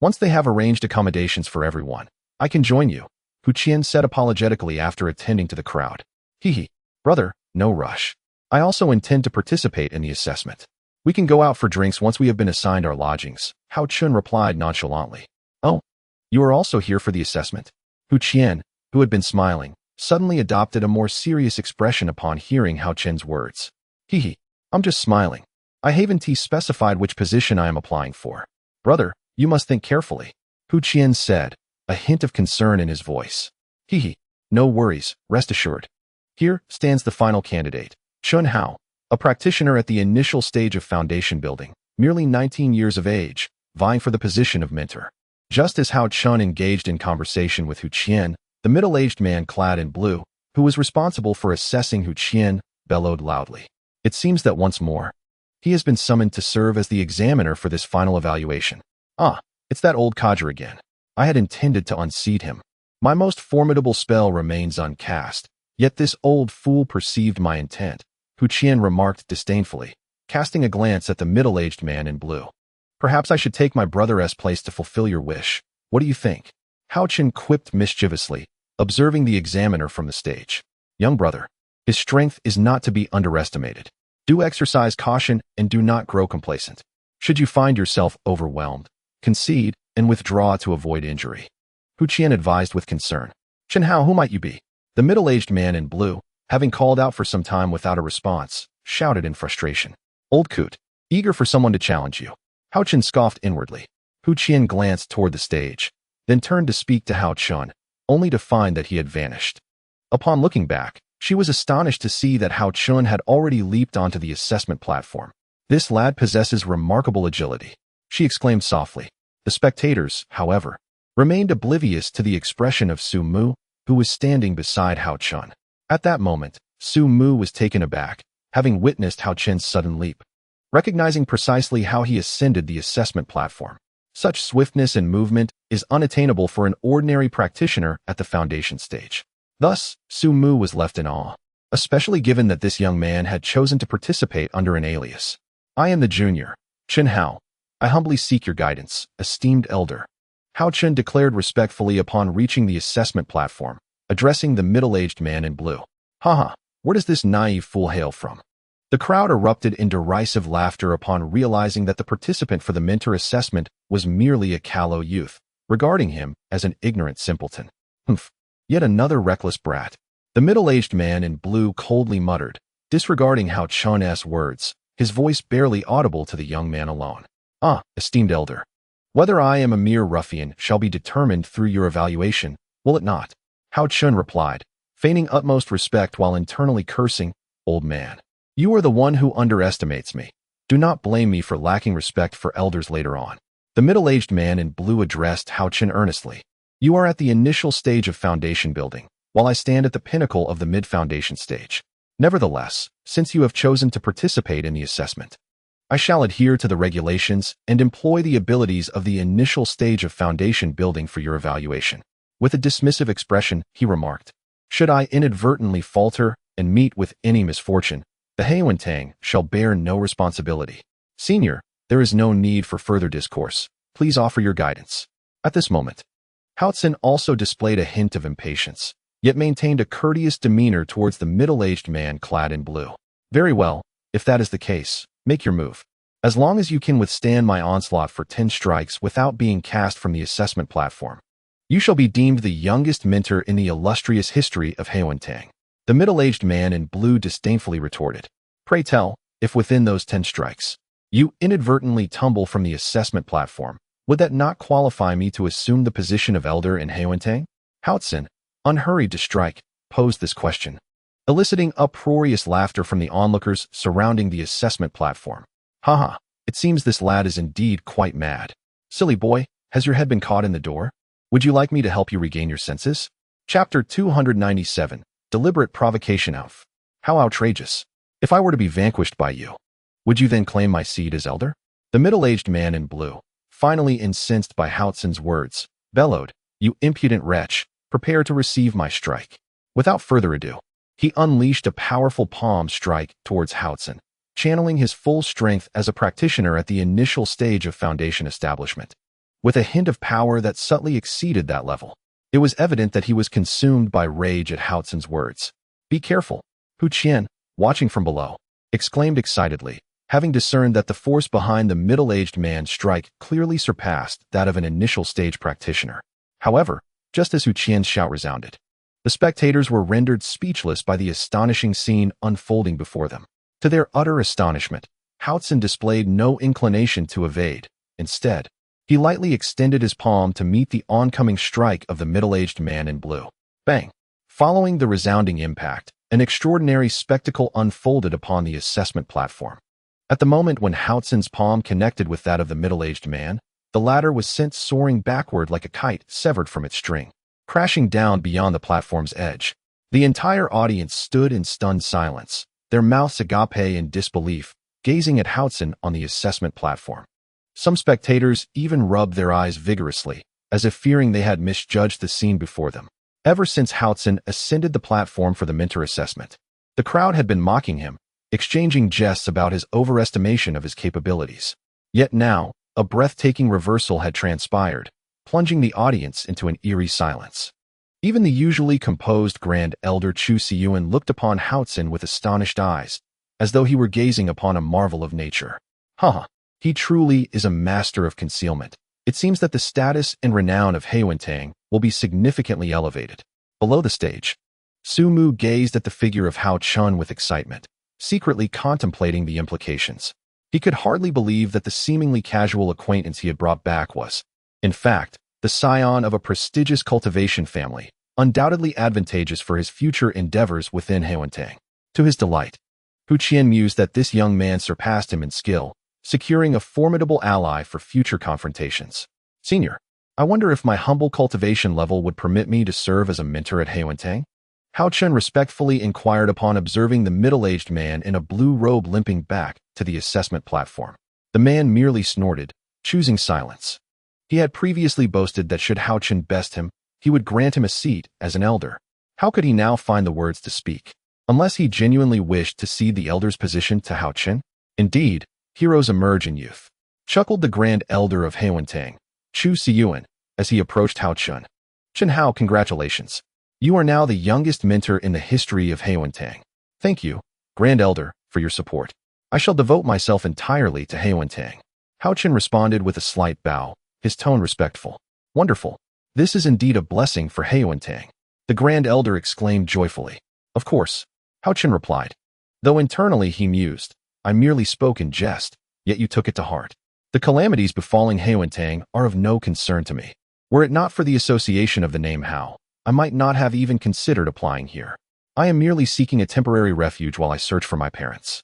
Once they have arranged accommodations for everyone, I can join you, Haochen said apologetically after attending to the crowd. Hee, brother, no rush. I also intend to participate in the assessment. We can go out for drinks once we have been assigned our lodgings, Haochen replied nonchalantly. Oh, you are also here for the assessment? Haochen, who had been smiling, suddenly adopted a more serious expression upon hearing Haochen's words. Hee, I'm just smiling. I haven't specified which position I am applying for. Brother, you must think carefully, Haochen said, a hint of concern in his voice. Hee, no worries, rest assured. Here stands the final candidate, Chun Hao, a practitioner at the initial stage of foundation building, merely 19 years of age, vying for the position of mentor. Just as Haochen engaged in conversation with Haochen, The middle-aged man clad in blue, who was responsible for assessing Haochen, bellowed loudly. It seems that once more, he has been summoned to serve as the examiner for this final evaluation. Ah, it's that old codger again. I had intended to unseat him. My most formidable spell remains uncast, yet this old fool perceived my intent, Haochen remarked disdainfully, casting a glance at the middle-aged man in blue. Perhaps I should take my brother's place to fulfill your wish. What do you think? Haochen quipped mischievously, observing the examiner from the stage. Young brother, his strength is not to be underestimated. Do exercise caution and do not grow complacent. Should you find yourself overwhelmed, concede and withdraw to avoid injury. Haochen advised with concern. Chen Hao, who might you be? The middle-aged man in blue, having called out for some time without a response, shouted in frustration. Old coot, eager for someone to challenge you. Haochen scoffed inwardly. Haochen glanced toward the stage, then turned to speak to Haochen, only to find that he had vanished. Upon looking back, she was astonished to see that Haochen had already leaped onto the assessment platform. This lad possesses remarkable agility, she exclaimed softly. The spectators, however, remained oblivious to the expression of Su Mu, who was standing beside Haochen. At that moment, Su Mu was taken aback, having witnessed Haochen's sudden leap. Recognizing precisely how he ascended the assessment platform, such swiftness and movement is unattainable for an ordinary practitioner at the foundation stage. Thus, Su Mu was left in awe, especially given that this young man had chosen to participate under an alias. I am the junior, Chen Hao. I humbly seek your guidance, esteemed elder. Haochen declared respectfully upon reaching the assessment platform, addressing the middle-aged man in blue. Haha, where does this naive fool hail from? The crowd erupted in derisive laughter upon realizing that the participant for the mentor assessment was merely a callow youth, regarding him as an ignorant simpleton. Humph, yet another reckless brat. The middle-aged man in blue coldly muttered, disregarding Haochen's words, his voice barely audible to the young man alone. Ah, esteemed elder. Whether I am a mere ruffian shall be determined through your evaluation, will it not? Haochen replied, feigning utmost respect while internally cursing, old man. You are the one who underestimates me. Do not blame me for lacking respect for elders later on. The middle-aged man in blue addressed Haochen earnestly. You are at the initial stage of foundation building, while I stand at the pinnacle of the mid-foundation stage. Nevertheless, since you have chosen to participate in the assessment, I shall adhere to the regulations and employ the abilities of the initial stage of foundation building for your evaluation. With a dismissive expression, he remarked, should I inadvertently falter and meet with any misfortune, the Haochen shall bear no responsibility. Senior, there is no need for further discourse. Please offer your guidance. At this moment, Haochen also displayed a hint of impatience, yet maintained a courteous demeanor towards the middle-aged man clad in blue. Very well, if that is the case, make your move. As long as you can withstand my onslaught for 10 strikes without being cast from the assessment platform, you shall be deemed the youngest mentor in the illustrious history of Haochen. The middle-aged man in blue disdainfully retorted. Pray tell, if within those 10 strikes, you inadvertently tumble from the assessment platform, would that not qualify me to assume the position of elder in Haochen? Haochen, unhurried to strike, posed this question, eliciting uproarious laughter from the onlookers surrounding the assessment platform. Haha, it seems this lad is indeed quite mad. Silly boy, has your head been caught in the door? Would you like me to help you regain your senses? Chapter 297. Deliberate provocation of. How outrageous. If I were to be vanquished by you, would you then claim my seat as elder? The middle-aged man in blue, finally incensed by Haochen's words, bellowed, you impudent wretch, prepare to receive my strike. Without further ado, he unleashed a powerful palm strike towards Haochen, channeling his full strength as a practitioner at the initial stage of foundation establishment. With a hint of power that subtly exceeded that level, it was evident that he was consumed by rage at Haochen's words. Be careful, Haochen, watching from below, exclaimed excitedly, having discerned that the force behind the middle-aged man's strike clearly surpassed that of an initial stage practitioner. However, just as Haochen's shout resounded, the spectators were rendered speechless by the astonishing scene unfolding before them. To their utter astonishment, Haochen displayed no inclination to evade. Instead, he lightly extended his palm to meet the oncoming strike of the middle-aged man in blue. Bang! Following the resounding impact, an extraordinary spectacle unfolded upon the assessment platform. At the moment when Haochen's palm connected with that of the middle-aged man, the latter was sent soaring backward like a kite severed from its string. crashing down beyond the platform's edge. The entire audience stood in stunned silence, their mouths agape in disbelief, gazing at Haochen on the assessment platform. Some spectators even rubbed their eyes vigorously, as if fearing they had misjudged the scene before them. Ever since Haochen ascended the platform for the mentor assessment, the crowd had been mocking him, exchanging jests about his overestimation of his capabilities. Yet now, a breathtaking reversal had transpired, plunging the audience into an eerie silence. Even the usually composed Grand Elder Chu Siyuan looked upon Haochen with astonished eyes, as though he were gazing upon a marvel of nature. He truly is a master of concealment. It seems that the status and renown of Haochen will be significantly elevated. Below the stage, Su Mu gazed at the figure of Haochen with excitement, secretly contemplating the implications. He could hardly believe that the seemingly casual acquaintance he had brought back was, in fact, the scion of a prestigious cultivation family, undoubtedly advantageous for his future endeavors within Haochen. To his delight, Hu Qian mused that this young man surpassed him in skill, securing a formidable ally for future confrontations. Senior, I wonder if my humble cultivation level would permit me to serve as a mentor at Haochen? Haochen respectfully inquired upon observing the middle-aged man in a blue robe limping back to the assessment platform. The man merely snorted, choosing silence. He had previously boasted that should Haochen best him, he would grant him a seat as an elder. How could he now find the words to speak? Unless he genuinely wished to cede the elder's position to Haochen? Indeed, heroes emerge in youth, chuckled the Grand Elder of Haochen, Chu Siyuan, as he approached Haochen. Chen Hao, congratulations. You are now the youngest mentor in the history of Haochen. Thank you, Grand Elder, for your support. I shall devote myself entirely to Haochen. Haochen responded with a slight bow, his tone respectful. Wonderful. This is indeed a blessing for Haochen. The Grand Elder exclaimed joyfully. Of course, Haochen replied. Though internally he mused, I merely spoke in jest, yet you took it to heart. The calamities befalling Haochen are of no concern to me. Were it not for the association of the name Hao, I might not have even considered applying here. I am merely seeking a temporary refuge while I search for my parents.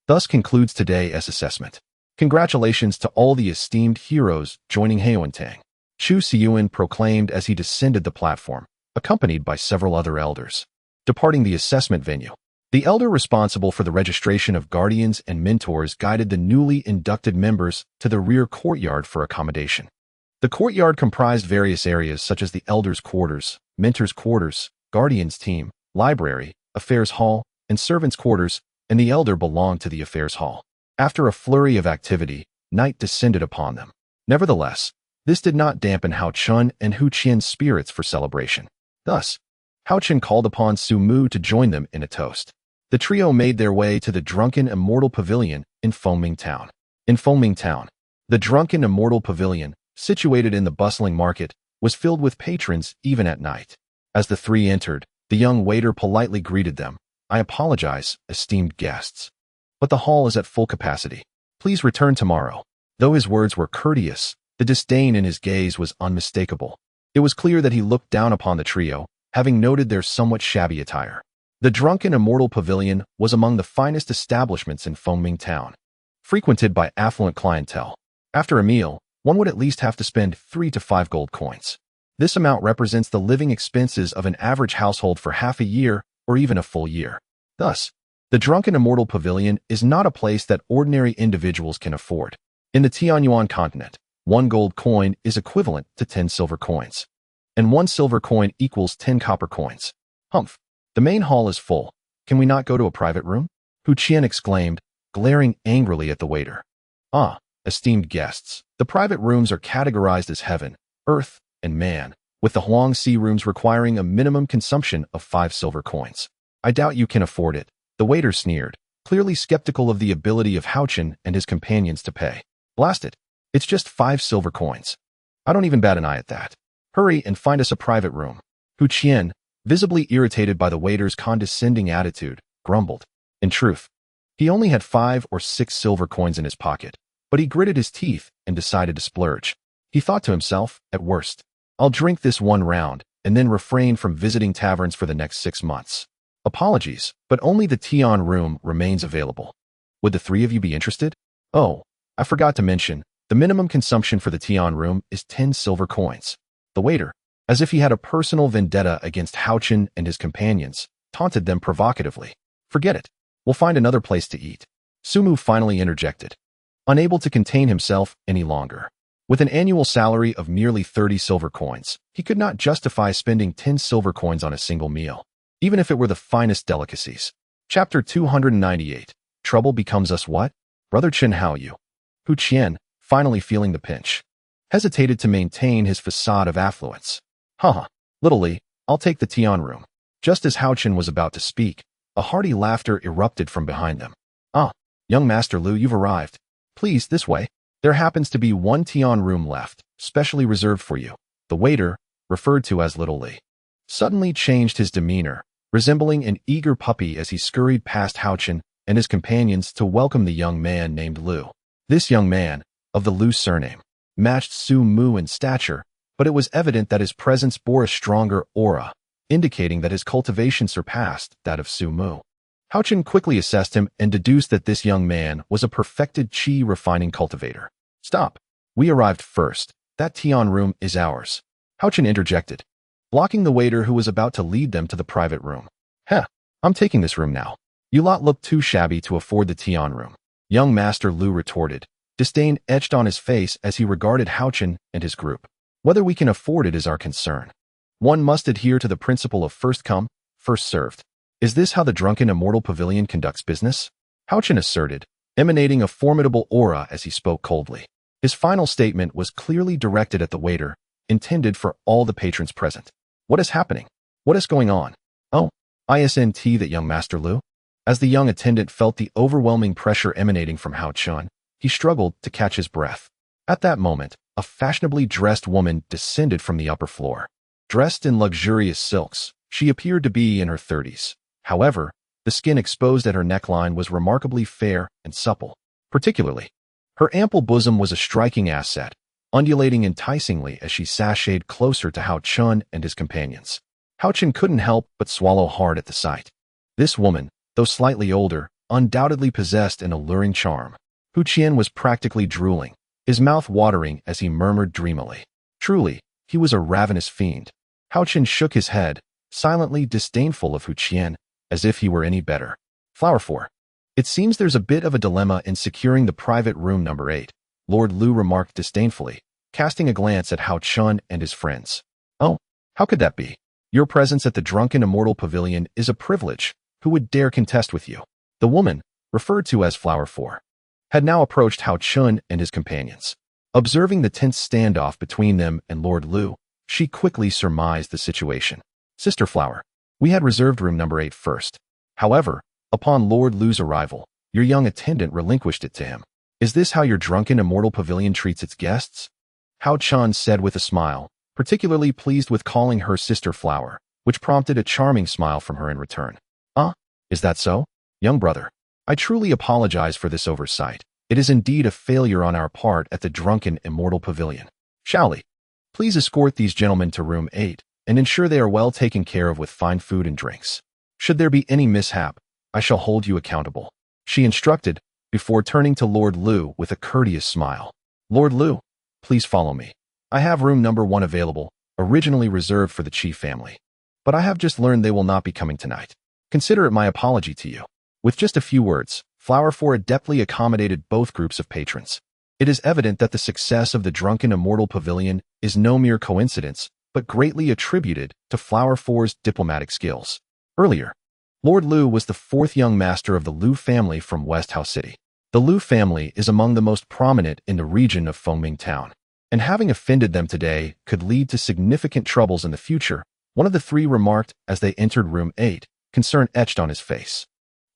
Thus concludes today's assessment. Congratulations to all the esteemed heroes joining Haochen, Chu Siyuan proclaimed as he descended the platform, accompanied by several other elders. Departing the assessment venue, the elder responsible for the registration of guardians and mentors guided the newly inducted members to the rear courtyard for accommodation. The courtyard comprised various areas such as the elders' quarters, mentors' quarters, guardians' team, library, affairs hall, and servants' quarters, and the elder belonged to the affairs hall. After a flurry of activity, night descended upon them. Nevertheless, this did not dampen Haochen and Hu Qian's spirits for celebration. Thus, Haochen called upon Su Mu to join them in a toast. The trio made their way to the Drunken Immortal Pavilion in Fengming Town. In Fengming Town, the Drunken Immortal Pavilion, situated in the bustling market, was filled with patrons even at night. As the three entered, the young waiter politely greeted them. I apologize, esteemed guests, but the hall is at full capacity. Please return tomorrow. Though his words were courteous, the disdain in his gaze was unmistakable. It was clear that he looked down upon the trio, having noted their somewhat shabby attire. The Drunken Immortal Pavilion was among the finest establishments in Fengming Town, frequented by affluent clientele. After a meal, one would at least have to spend 3 to 5 gold coins. This amount represents the living expenses of an average household for half a year or even a full year. Thus, the Drunken Immortal Pavilion is not a place that ordinary individuals can afford. In the Tianyuan continent, 1 gold coin is equivalent to 10 silver coins, and 1 silver coin equals 10 copper coins. Humph! The main hall is full. Can we not go to a private room? Hu Qian exclaimed, glaring angrily at the waiter. Esteemed guests, the private rooms are categorized as heaven, earth, and man, with the Huangxi rooms requiring a minimum consumption of 5 silver coins. I doubt you can afford it, the waiter sneered, clearly skeptical of the ability of Haochen and his companions to pay. Blast it. It's just 5 silver coins. I don't even bat an eye at that. Hurry and find us a private room. Hu Qian, visibly irritated by the waiter's condescending attitude, grumbled. In truth, he only had 5 or 6 silver coins in his pocket, but he gritted his teeth and decided to splurge. He thought to himself, at worst, I'll drink this one round and then refrain from visiting taverns for the next 6 months. Apologies, but only the Tian room remains available. Would the 3 of you be interested? Oh, I forgot to mention, the minimum consumption for the Tian room is 10 silver coins. The waiter, as if he had a personal vendetta against Haochen and his companions, taunted them provocatively. Forget it. We'll find another place to eat. Sumu finally interjected, unable to contain himself any longer. With an annual salary of merely 30 silver coins, he could not justify spending 10 silver coins on a single meal, even if it were the finest delicacies. Chapter 298. Trouble becomes us what? Brother Chen Haoyu, Hu Qian, finally feeling the pinch, hesitated to maintain his facade of affluence. Haha, little Li, I'll take the Tian room. Just as Haochen was about to speak, a hearty laughter erupted from behind them. Ah, young Master Lu, you've arrived. Please, this way. There happens to be one Tian room left, specially reserved for you. The waiter, referred to as Little Li, suddenly changed his demeanor, resembling an eager puppy as he scurried past Haochen and his companions to welcome the young man named Lu. This young man, of the Lu surname, matched Su Mu in stature, but it was evident that his presence bore a stronger aura, indicating that his cultivation surpassed that of Su Mu. Haochen quickly assessed him and deduced that this young man was a perfected qi refining cultivator. Stop. We arrived first. That Tian room is ours. Haochen interjected, blocking the waiter who was about to lead them to the private room. Heh, I'm taking this room now. You lot look too shabby to afford the Tian room. Young Master Lu retorted, disdain etched on his face as he regarded Haochen and his group. Whether we can afford it is our concern. One must adhere to the principle of first come, first served. Is this how the drunken immortal pavilion conducts business? Haochen asserted, emanating a formidable aura as he spoke coldly. His final statement was clearly directed at the waiter, intended for all the patrons present. What is happening? What is going on? Oh, isn't that young Master Lu? As the young attendant felt the overwhelming pressure emanating from Haochen, he struggled to catch his breath. At that moment, a fashionably dressed woman descended from the upper floor. Dressed in luxurious silks, she appeared to be in her 30s. However, the skin exposed at her neckline was remarkably fair and supple. Particularly, her ample bosom was a striking asset, undulating enticingly as she sashayed closer to Haochen and his companions. Haochen couldn't help but swallow hard at the sight. This woman, though slightly older, undoubtedly possessed an alluring charm. Hu Qian was practically drooling, his mouth watering as he murmured dreamily. Truly, he was a ravenous fiend. Haochen shook his head, silently disdainful of Hu Qian, as if he were any better. Flower 4. It seems there's a bit of a dilemma in securing the private room number 8, Lord Lu remarked disdainfully, casting a glance at Haochen and his friends. Oh, how could that be? Your presence at the drunken immortal pavilion is a privilege. Who would dare contest with you? The woman, referred to as Flower 4, had now approached Haochen and his companions. Observing the tense standoff between them and Lord Lu, she quickly surmised the situation. Sister Flower, we had reserved room number 8 first. However, upon Lord Lu's arrival, your young attendant relinquished it to him. Is this how your drunken immortal pavilion treats its guests? Haochen said with a smile, particularly pleased with calling her Sister Flower, which prompted a charming smile from her in return. Ah, is that so? Young brother, I truly apologize for this oversight. It is indeed a failure on our part at the drunken immortal pavilion. Shaoli, please escort these gentlemen to room 8, and ensure they are well taken care of with fine food and drinks. Should there be any mishap, I shall hold you accountable, she instructed, before turning to Lord Lu with a courteous smile. Lord Lu, please follow me. I have room number 1 available, originally reserved for the Qi family. But I have just learned they will not be coming tonight. Consider it my apology to you. With just a few words, Flower 4 adeptly accommodated both groups of patrons. It is evident that the success of the drunken immortal pavilion is no mere coincidence, but greatly attributed to Flower 4's diplomatic skills. Earlier, Lord Lu was the 4th young master of the Lu family from West Hao City. The Lu family is among the most prominent in the region of Fengming Town, and having offended them today could lead to significant troubles in the future, one of the 3 remarked as they entered room 8, concern etched on his face.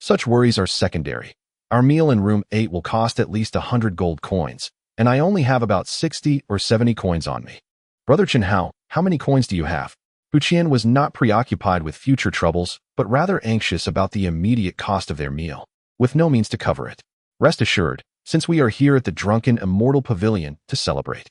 Such worries are secondary. Our meal in room 8 will cost at least 100 gold coins, and I only have about 60 or 70 coins on me. Brother Chen Hao, how many coins do you have? Hu Qian was not preoccupied with future troubles, but rather anxious about the immediate cost of their meal, with no means to cover it. Rest assured, since we are here at the drunken immortal pavilion to celebrate,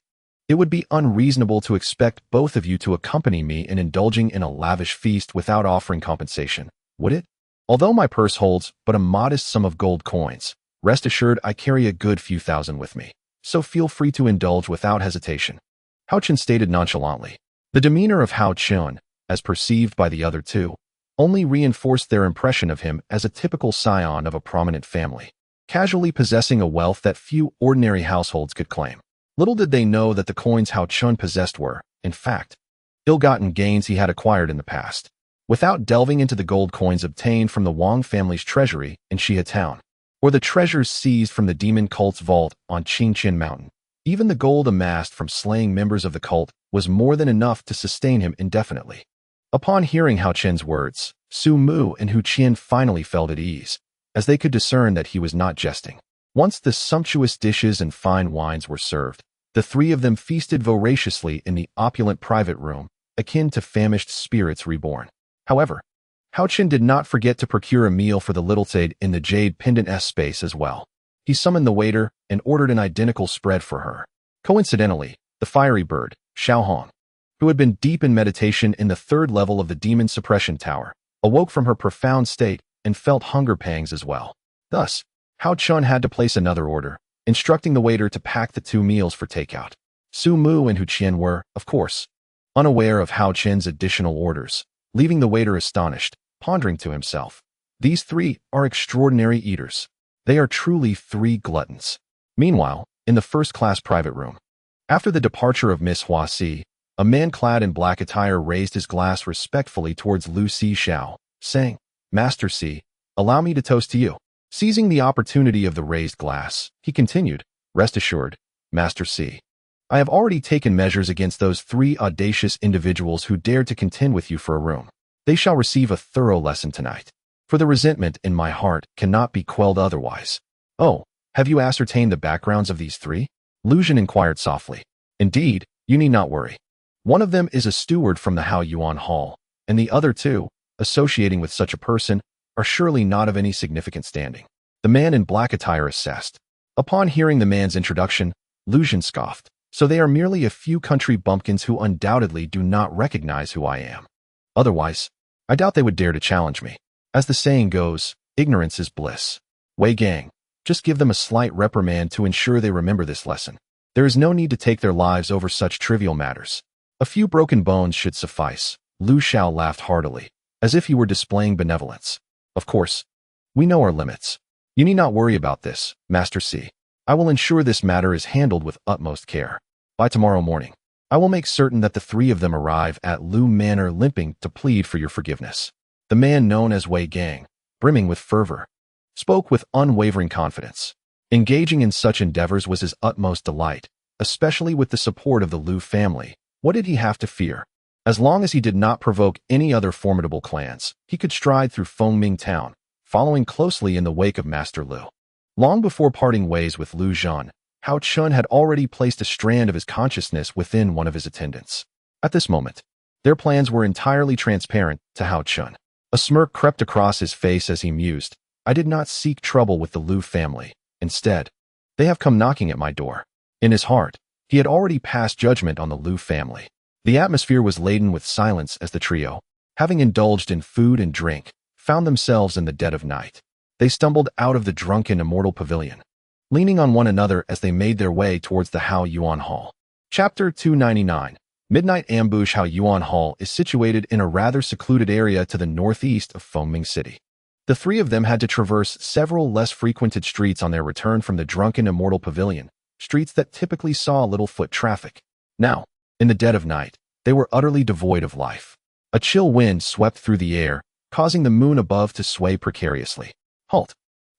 it would be unreasonable to expect both of you to accompany me in indulging in a lavish feast without offering compensation, would it? Although my purse holds but a modest sum of gold coins, rest assured I carry a good few thousand with me, so feel free to indulge without hesitation. Haochen stated nonchalantly. The demeanor of Haochen, as perceived by the other two, only reinforced their impression of him as a typical scion of a prominent family, casually possessing a wealth that few ordinary households could claim. Little did they know that the coins Haochen possessed were, in fact, ill-gotten gains he had acquired in the past. Without delving into the gold coins obtained from the Wang family's treasury in Xia Town, or the treasures seized from the demon cult's vault on Qingqian Mountain, even the gold amassed from slaying members of the cult was more than enough to sustain him indefinitely. Upon hearing Haochen's words, Su Mu and Hu Qian finally felt at ease, as they could discern that he was not jesting. Once the sumptuous dishes and fine wines were served, the three of them feasted voraciously in the opulent private room, akin to famished spirits reborn. However, Haochen did not forget to procure a meal for the little Tade in the jade pendant space as well. He summoned the waiter and ordered an identical spread for her. Coincidentally, the fiery bird, Xiaohong, who had been deep in meditation in the third level of the demon suppression tower, awoke from her profound state and felt hunger pangs as well. Thus, Haochen had to place another order, instructing the waiter to pack the two meals for takeout. Su Mu and Hu Qian were, of course, unaware of Haochen's additional orders, leaving the waiter astonished, pondering to himself, "These three are extraordinary eaters. They are truly three gluttons." Meanwhile, in the first-class private room, after the departure of Miss Hua Si, a man clad in black attire raised his glass respectfully towards Lu Si Xiao, saying, "Master Si, allow me to toast to you." Seizing the opportunity of the raised glass, he continued, "Rest assured, Master Si, I have already taken measures against those three audacious individuals who dared to contend with you for a room. They shall receive a thorough lesson tonight, for the resentment in my heart cannot be quelled otherwise." "Oh, have you ascertained the backgrounds of these three?" Lu Zhen inquired softly. "Indeed, you need not worry. One of them is a steward from the Hao Yuan Hall, and the other two, associating with such a person, are surely not of any significant standing," the man in black attire assessed. Upon hearing the man's introduction, Lu Zhen scoffed. "So they are merely a few country bumpkins who undoubtedly do not recognize who I am. Otherwise, I doubt they would dare to challenge me. As the saying goes, ignorance is bliss. Wei Gang, just give them a slight reprimand to ensure they remember this lesson. There is no need to take their lives over such trivial matters. A few broken bones should suffice." Lu Xiao laughed heartily, as if he were displaying benevolence. "Of course, we know our limits. You need not worry about this, Master Si. I will ensure this matter is handled with utmost care. By tomorrow morning, I will make certain that the three of them arrive at Lu Manor limping to plead for your forgiveness." The man known as Wei Gang, brimming with fervor, spoke with unwavering confidence. Engaging in such endeavors was his utmost delight, especially with the support of the Lu family. What did he have to fear? As long as he did not provoke any other formidable clans, he could stride through Fengming Town, following closely in the wake of Master Lu. Long before parting ways with Lu Zhen, Haochen had already placed a strand of his consciousness within one of his attendants. At this moment, their plans were entirely transparent to Haochen. A smirk crept across his face as he mused, "I did not seek trouble with the Lu family. Instead, they have come knocking at my door." In his heart, he had already passed judgment on the Lu family. The atmosphere was laden with silence as the trio, having indulged in food and drink, found themselves in the dead of night. They stumbled out of the drunken immortal pavilion, leaning on one another as they made their way towards the Hao Yuan Hall. Chapter 299. Midnight Ambush. Hao Yuan Hall is situated in a rather secluded area to the northeast of Fengming City. The three of them had to traverse several less frequented streets on their return from the drunken immortal pavilion, streets that typically saw little foot traffic. Now, in the dead of night, they were utterly devoid of life. A chill wind swept through the air, causing the moon above to sway precariously. "Halt!"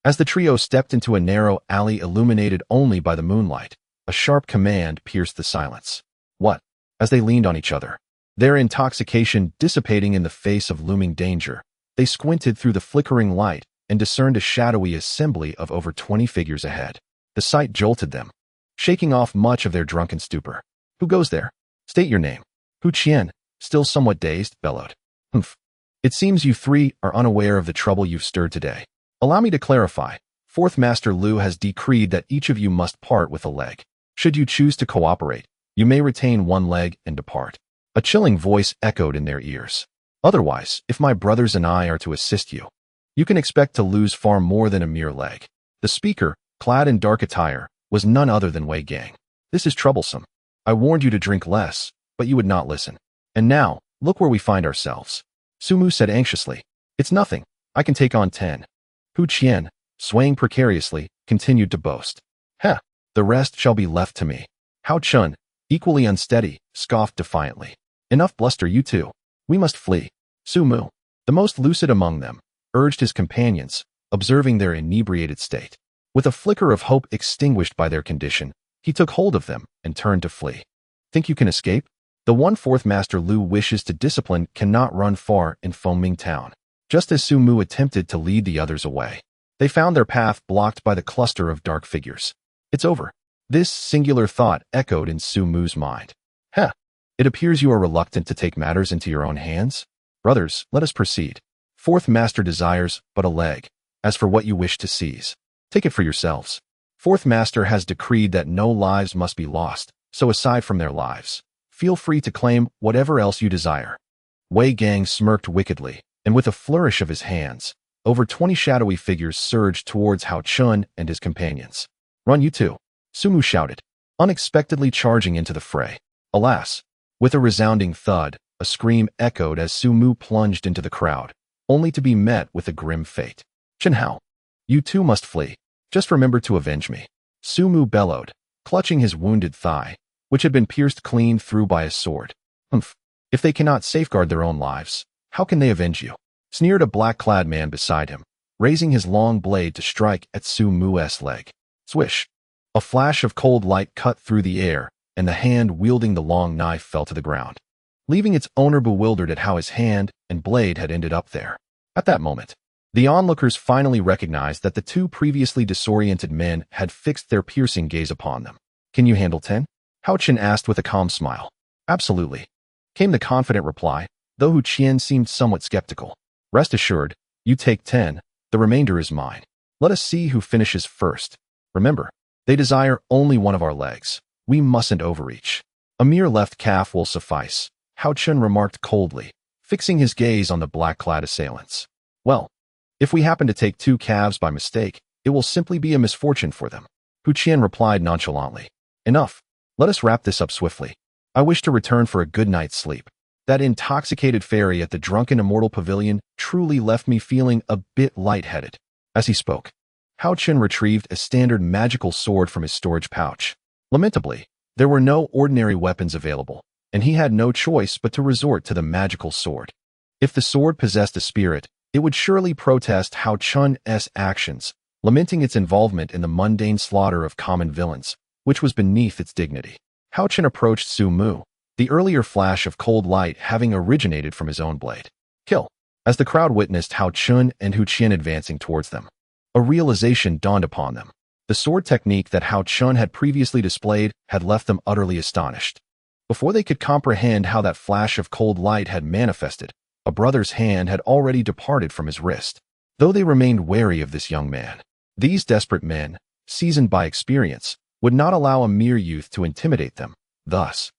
As the trio stepped into a narrow alley illuminated only by the moonlight, a sharp command pierced the silence. "What?" As they leaned on each other, their intoxication dissipating in the face of looming danger, they squinted through the flickering light and discerned a shadowy assembly of over 20 figures ahead. The sight jolted them, shaking off much of their drunken stupor. "Who goes there? State your name." Hu Qian, still somewhat dazed, bellowed. "Humph. It seems you three are unaware of the trouble you've stirred today. Allow me to clarify. Fourth Master Lu has decreed that each of you must part with a leg. Should you choose to cooperate, you may retain one leg and depart." A chilling voice echoed in their ears. "Otherwise, if my brothers and I are to assist you, you can expect to lose far more than a mere leg." The speaker, clad in dark attire, was none other than Wei Gang. "This is troublesome. I warned you to drink less, but you would not listen. And now, look where we find ourselves. Su Mu said anxiously. It's nothing. I can take on 10. Haochen, swaying precariously, continued to boast. Heh, the rest shall be left to me. Haochen, equally unsteady, scoffed defiantly. Enough bluster, you two. We must flee. Su Mu, the most lucid among them, urged his companions, observing their inebriated state. With a flicker of hope extinguished by their condition, he took hold of them and turned to flee. Think you can escape? The 1/4 Master Lu wishes to discipline cannot run far in Fengming Town. Just as Su Mu attempted to lead the others away, they found their path blocked by the cluster of dark figures. It's over. This singular thought echoed in Su Mu's mind. Heh, it appears you are reluctant to take matters into your own hands. Brothers, let us proceed. 4th Master desires but a leg. As for what you wish to seize, take it for yourselves. 4th Master has decreed that no lives must be lost, so aside from their lives, feel free to claim whatever else you desire. Wei Gang smirked wickedly, and with a flourish of his hands, over 20 shadowy figures surged towards Haochen and his companions. Run, you two, Su Mu shouted, unexpectedly charging into the fray. Alas, with a resounding thud, a scream echoed as Su Mu plunged into the crowd, only to be met with a grim fate. Chen Hao, you too must flee. Just remember to avenge me. Su Mu bellowed, clutching his wounded thigh, which had been pierced clean through by a sword. Humph. If they cannot safeguard their own lives, how can they avenge you? Sneered a black-clad man beside him, raising his long blade to strike at Su Mu's leg. Swish. A flash of cold light cut through the air, and the hand wielding the long knife fell to the ground, leaving its owner bewildered at how his hand and blade had ended up there. At that moment, the onlookers finally recognized that the two previously disoriented men had fixed their piercing gaze upon them. Can you handle 10? Haochen asked with a calm smile. Absolutely, came the confident reply, though Haochen seemed somewhat skeptical. Rest assured, you take 10, the remainder is mine. Let us see who finishes first. Remember, they desire only one of our legs. We mustn't overreach. A mere left calf will suffice, Haochen remarked coldly, fixing his gaze on the black-clad assailants. Well, if we happen to take 2 calves by mistake, it will simply be a misfortune for them. Haochen replied nonchalantly. Enough. Let us wrap this up swiftly. I wish to return for a good night's sleep. That intoxicated fairy at the Drunken Immortal Pavilion truly left me feeling a bit lightheaded. As he spoke, Haochen retrieved a standard magical sword from his storage pouch. Lamentably, there were no ordinary weapons available, and he had no choice but to resort to the magical sword. If the sword possessed a spirit, it would surely protest Haochen's actions, lamenting its involvement in the mundane slaughter of common villains, which was beneath its dignity. Haochen approached Su Mu, the earlier flash of cold light having originated from his own blade. Kill. As the crowd witnessed Haochen and Haochen advancing towards them, a realization dawned upon them. The sword technique that Haochen had previously displayed had left them utterly astonished. Before they could comprehend how that flash of cold light had manifested, a brother's hand had already departed from his wrist. Though they remained wary of this young man, these desperate men, seasoned by experience, would not allow a mere youth to intimidate them. Thus,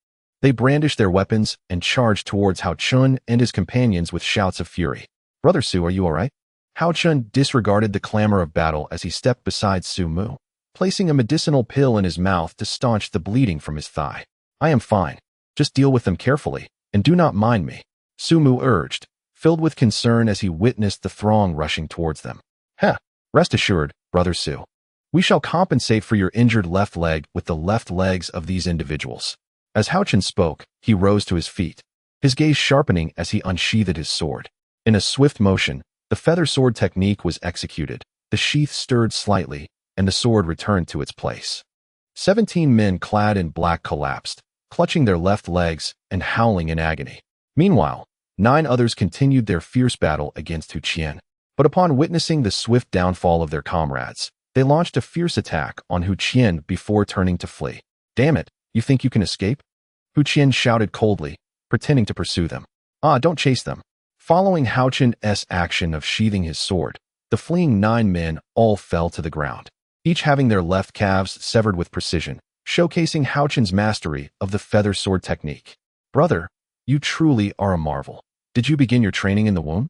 they brandished their weapons and charged towards Haochen and his companions with shouts of fury. Brother Su, are you all right? Haochen disregarded the clamor of battle as he stepped beside Su Mu, placing a medicinal pill in his mouth to staunch the bleeding from his thigh. I am fine. Just deal with them carefully, and do not mind me, Su Mu urged, filled with concern as he witnessed the throng rushing towards them. Heh, rest assured, Brother Su. We shall compensate for your injured left leg with the left legs of these individuals. As Haochen spoke, he rose to his feet, his gaze sharpening as he unsheathed his sword. In a swift motion, the feather sword technique was executed, the sheath stirred slightly, and the sword returned to its place. 17 men clad in black collapsed, clutching their left legs and howling in agony. Meanwhile, 9 others continued their fierce battle against Haochen. But upon witnessing the swift downfall of their comrades, they launched a fierce attack on Haochen before turning to flee. Damn it, you think you can escape? Haochen shouted coldly, pretending to pursue them. Don't chase them. Following Haochen's action of sheathing his sword, the fleeing 9 men all fell to the ground, each having their left calves severed with precision, showcasing Haochen's mastery of the feather sword technique. Brother, you truly are a marvel. Did you begin your training in the womb?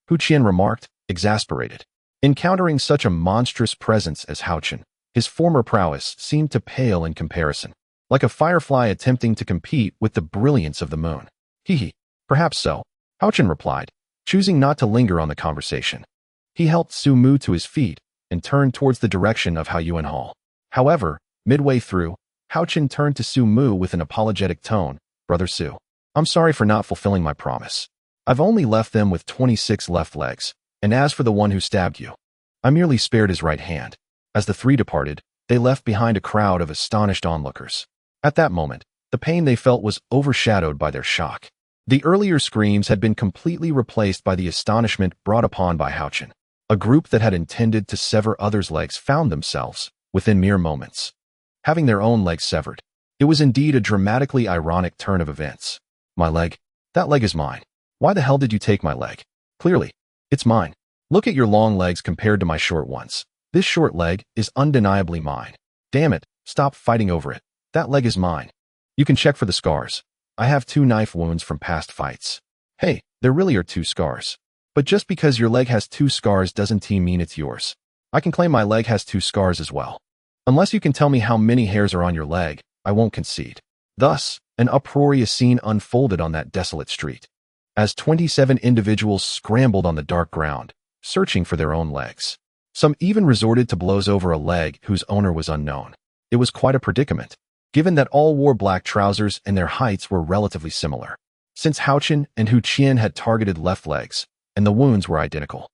Haochen remarked, exasperated. Encountering such a monstrous presence as Haochen, his former prowess seemed to pale in comparison, like a firefly attempting to compete with the brilliance of the moon. Hee. Perhaps so, Haochen replied, choosing not to linger on the conversation. He helped Su Mu to his feet and turned towards the direction of Haoyuan Hall. However, midway through, Haochen turned to Su Mu with an apologetic tone. Brother Su, I'm sorry for not fulfilling my promise. I've only left them with 26 left legs, and as for the one who stabbed you, I merely spared his right hand. As the three departed, they left behind a crowd of astonished onlookers. At that moment, the pain they felt was overshadowed by their shock. The earlier screams had been completely replaced by the astonishment brought upon by Haochen. A group that had intended to sever others' legs found themselves, within mere moments, having their own legs severed. It was indeed a dramatically ironic turn of events. My leg? That leg is mine. Why the hell did you take my leg? Clearly, it's mine. Look at your long legs compared to my short ones. This short leg is undeniably mine. Damn it, stop fighting over it. That leg is mine. You can check for the scars. I have 2 knife wounds from past fights. Hey, there really are 2 scars. But just because your leg has 2 scars doesn't mean it's yours. I can claim my leg has 2 scars as well. Unless you can tell me how many hairs are on your leg, I won't concede. Thus, an uproarious scene unfolded on that desolate street, as 27 individuals scrambled on the dark ground, searching for their own legs. Some even resorted to blows over a leg whose owner was unknown. It was quite a predicament, given that all wore black trousers and their heights were relatively similar. Since Haochen and Hu Qian had targeted left legs, and the wounds were identical,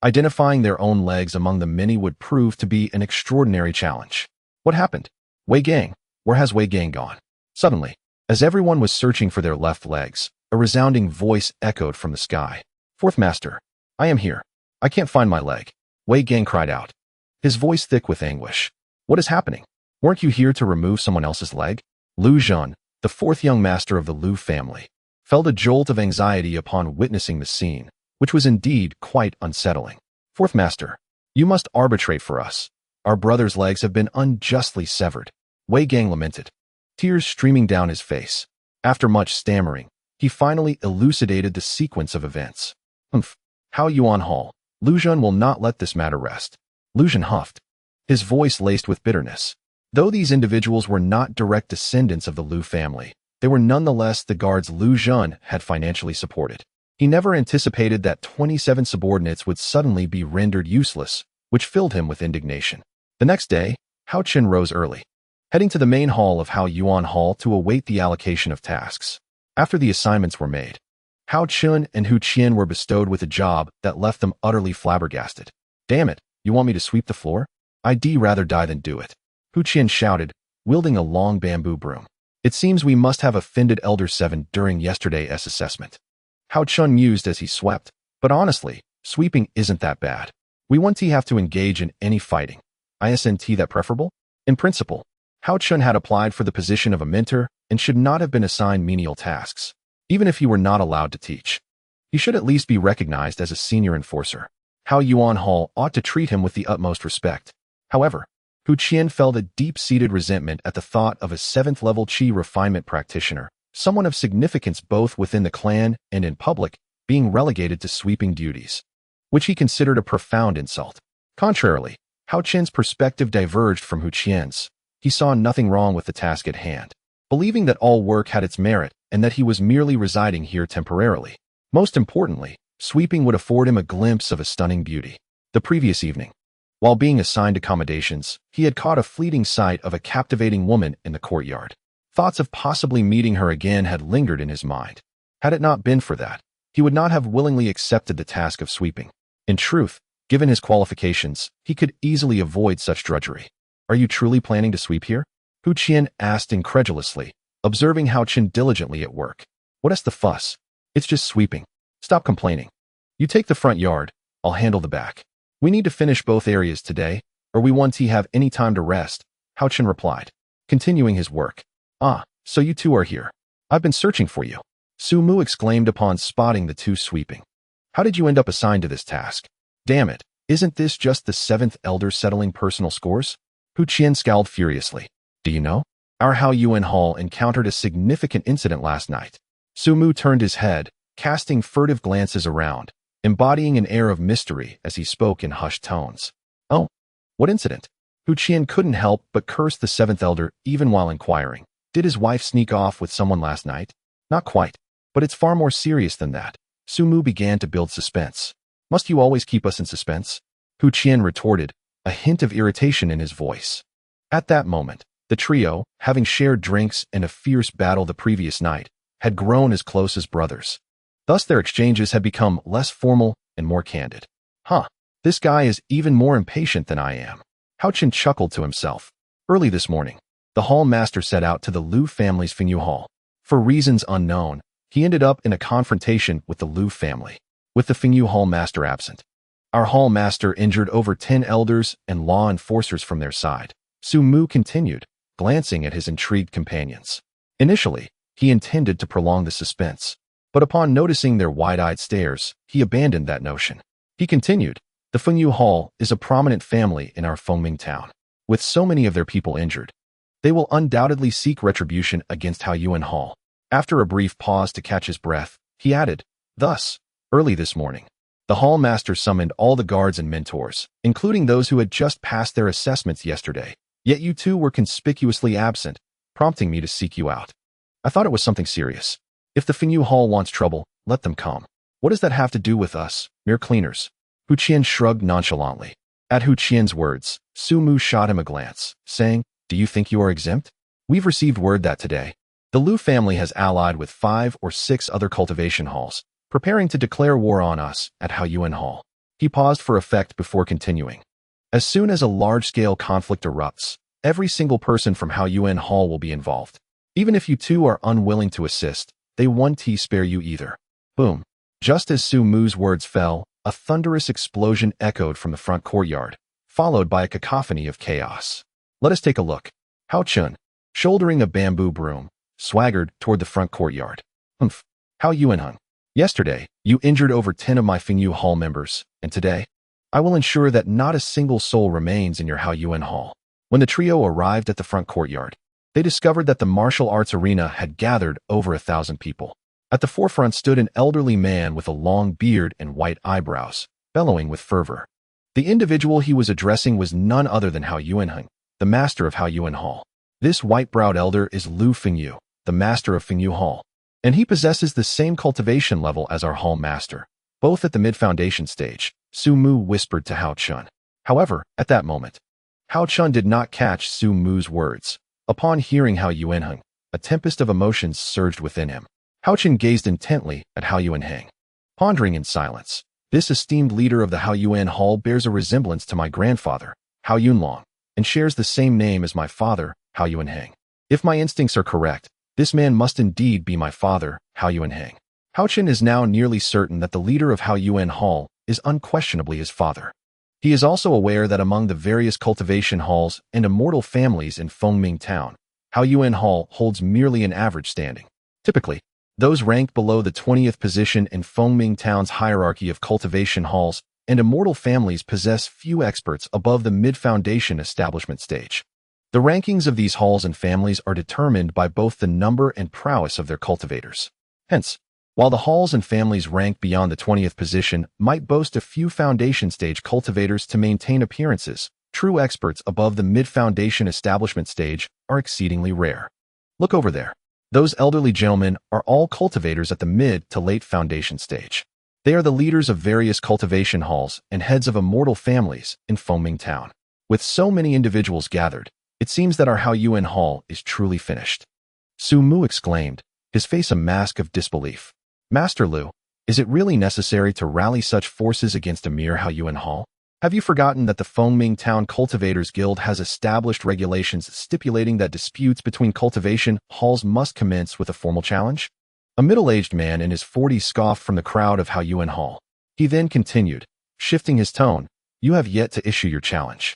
identifying their own legs among the many would prove to be an extraordinary challenge. What happened? Wei Gang, where has Wei Gang gone? Suddenly, as everyone was searching for their left legs, a resounding voice echoed from the sky. Fourth Master, I am here. I can't find my leg. Wei Gang cried out, his voice thick with anguish. What is happening? Weren't you here to remove someone else's leg? Lu Zhan, the 4th young master of the Lu family, felt a jolt of anxiety upon witnessing the scene, which was indeed quite unsettling. Fourth Master, you must arbitrate for us. Our brother's legs have been unjustly severed. Wei Gang lamented, tears streaming down his face. After much stammering, he finally elucidated the sequence of events. Haoyuan Hall. Lu Zhan will not let this matter rest. Lu Zhan huffed, his voice laced with bitterness. Though these individuals were not direct descendants of the Lu family, they were nonetheless the guards Lu Zhan had financially supported. He never anticipated that 27 subordinates would suddenly be rendered useless, which filled him with indignation. The next day, Haochen rose early, heading to the main hall of Haoyuan Hall to await the allocation of tasks. After the assignments were made, Haochen and Hu Qian were bestowed with a job that left them utterly flabbergasted. Damn it, you want me to sweep the floor? I'd rather die than do it. Hu Qian shouted, wielding a long bamboo broom. It seems we must have offended Elder 7 during yesterday's assessment. Haochen mused as he swept, but honestly, sweeping isn't that bad. We won't have to engage in any fighting. Isn't that preferable? In principle, Haochen had applied for the position of a mentor and should not have been assigned menial tasks. Even if he were not allowed to teach, he should at least be recognized as a senior enforcer. Haoyuan Hall ought to treat him with the utmost respect. However, Hu Qian felt a deep-seated resentment at the thought of a 7th-level Qi refinement practitioner, someone of significance both within the clan and in public, being relegated to sweeping duties, which he considered a profound insult. Contrarily, Haochen's perspective diverged from Hu Qian's. He saw nothing wrong with the task at hand, believing that all work had its merit and that he was merely residing here temporarily. Most importantly, sweeping would afford him a glimpse of a stunning beauty. The previous evening, while being assigned accommodations, he had caught a fleeting sight of a captivating woman in the courtyard. Thoughts of possibly meeting her again had lingered in his mind. Had it not been for that, he would not have willingly accepted the task of sweeping. In truth, given his qualifications, he could easily avoid such drudgery. Are you truly planning to sweep here? Hu Qian asked incredulously, observing Haochen diligently at work. What is the fuss? It's just sweeping. Stop complaining. You take the front yard, I'll handle the back. We need to finish both areas today, or we won't have any time to rest, Haochen replied, continuing his work. Ah, so you two are here. I've been searching for you, Su Mu exclaimed upon spotting the two sweeping. How did you end up assigned to this task? Damn it, isn't this just the 7th elder settling personal scores? Hu Qian scowled furiously. Do you know? Our Haoyuan Hall encountered a significant incident last night. Su Mu turned his head, casting furtive glances around, embodying an air of mystery as he spoke in hushed tones. Oh, what incident? Hu Qian couldn't help but curse the 7th elder even while inquiring. Did his wife sneak off with someone last night? Not quite, But it's far more serious than that. Su Mu began to build suspense. Must you always keep us in suspense? Hu Qian retorted, a hint of irritation in his voice. At that moment, the trio, having shared drinks and a fierce battle the previous night, had grown as close as brothers. Thus their exchanges had become less formal and more candid. This guy is even more impatient than I am. Haochen chuckled to himself. Early this morning, the hall master set out to the Liu family's Fengyu Hall. For reasons unknown, he ended up in a confrontation with the Liu family, with the Fengyu Hall master absent. Our hall master injured over 10 elders and law enforcers from their side. Su Mu continued, glancing at his intrigued companions. Initially, he intended to prolong the suspense, but upon noticing their wide-eyed stares, he abandoned that notion. He continued, the Fengyu Hall is a prominent family in our Fengming town. With so many of their people injured, they will undoubtedly seek retribution against Haoyuan Hall. After a brief pause to catch his breath, he added, thus, early this morning, the hall master summoned all the guards and mentors, including those who had just passed their assessments yesterday. Yet you two were conspicuously absent, prompting me to seek you out. I thought it was something serious. If the Fengyu Hall wants trouble, let them come. What does that have to do with us, mere cleaners? Hu Qian shrugged nonchalantly. At Hu Qian's words, Su Mu shot him a glance, saying, do you think you are exempt? We've received word that today, the Liu family has allied with 5 or 6 other cultivation halls, preparing to declare war on us at Haoyuan Hall. He paused for effect before continuing. As soon as a large-scale conflict erupts, every single person from Haoyuan Hall will be involved. Even if you two are unwilling to assist, they won't spare you either. Boom. Just as Su Mu's words fell, a thunderous explosion echoed from the front courtyard, followed by a cacophony of chaos. Let us take a look. Haochen, shouldering a bamboo broom, swaggered toward the front courtyard. Haoyuan. Yesterday, you injured over 10 of my Fengyu Hall members, and today, I will ensure that not a single soul remains in your Haoyuan Hall. When the trio arrived at the front courtyard, they discovered that the martial arts arena had gathered over 1,000 people. At the forefront stood an elderly man with a long beard and white eyebrows, bellowing with fervor. The individual he was addressing was none other than Haoyuan, the master of Haoyuan Hall. This white-browed elder is Liu Fengyu, the master of Fengyu Hall, and he possesses the same cultivation level as our hall master, both at the mid-foundation stage, Su Mu whispered to Haochen. However, at that moment, Haochen did not catch Su Mu's words. Upon hearing Haoyuan, a tempest of emotions surged within him. Haochen gazed intently at Haoyuan, pondering in silence. This esteemed leader of the Haoyuan Hall bears a resemblance to my grandfather, Hao Yunlong, and shares the same name as my father, Haoyuan. If my instincts are correct, this man must indeed be my father, Haoyuan. Haochen is now nearly certain that the leader of Haoyuan Hall is unquestionably his father. He is also aware that among the various cultivation halls and immortal families in Fengming Town, Haoyuan Hall holds merely an average standing. Typically, those ranked below the 20th position in Fengming Town's hierarchy of cultivation halls and immortal families possess few experts above the mid-foundation establishment stage. The rankings of these halls and families are determined by both the number and prowess of their cultivators. Hence, while the halls and families ranked beyond the 20th position might boast a few foundation stage cultivators to maintain appearances, true experts above the mid-foundation establishment stage are exceedingly rare. Look over there. Those elderly gentlemen are all cultivators at the mid to late foundation stage. They are the leaders of various cultivation halls and heads of immortal families in Fengming Town. With so many individuals gathered, it seems that our Haoyuan Hall is truly finished. Su Mu exclaimed, his face a mask of disbelief. Master Liu, is it really necessary to rally such forces against a mere Haoyuan Hall? Have you forgotten that the Fengming Town Cultivators Guild has established regulations stipulating that disputes between cultivation halls must commence with a formal challenge? A middle-aged man in his 40s scoffed from the crowd of Haoyuan Hall. He then continued, shifting his tone, you have yet to issue your challenge.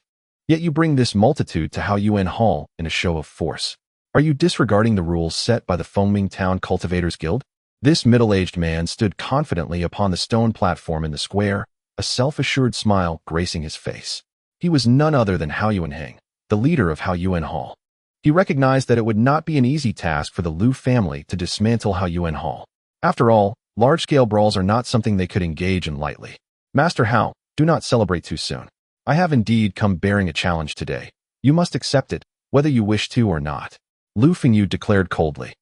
Yet you bring this multitude to Haoyuan Hall in a show of force. Are you disregarding the rules set by the Fengming Town Cultivators Guild? This middle-aged man stood confidently upon the stone platform in the square, a self-assured smile gracing his face. He was none other than Haoyuan, the leader of Haoyuan Hall. He recognized that it would not be an easy task for the Liu family to dismantle Haoyuan Hall. After all, large-scale brawls are not something they could engage in lightly. Master Hao, do not celebrate too soon. I have indeed come bearing a challenge today. You must accept it, whether you wish to or not. Liu Fengyu declared coldly.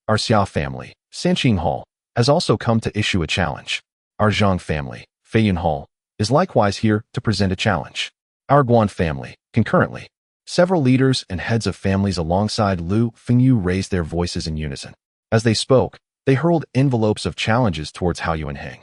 Our Xiao family, Sanqing Hall, has also come to issue a challenge. Our Zhang family, Feiyun Hall, is likewise here to present a challenge. Our Guan family, concurrently. Several leaders and heads of families alongside Lu Fengyu raised their voices in unison. As they spoke, they hurled envelopes of challenges towards Hao Yuanheng,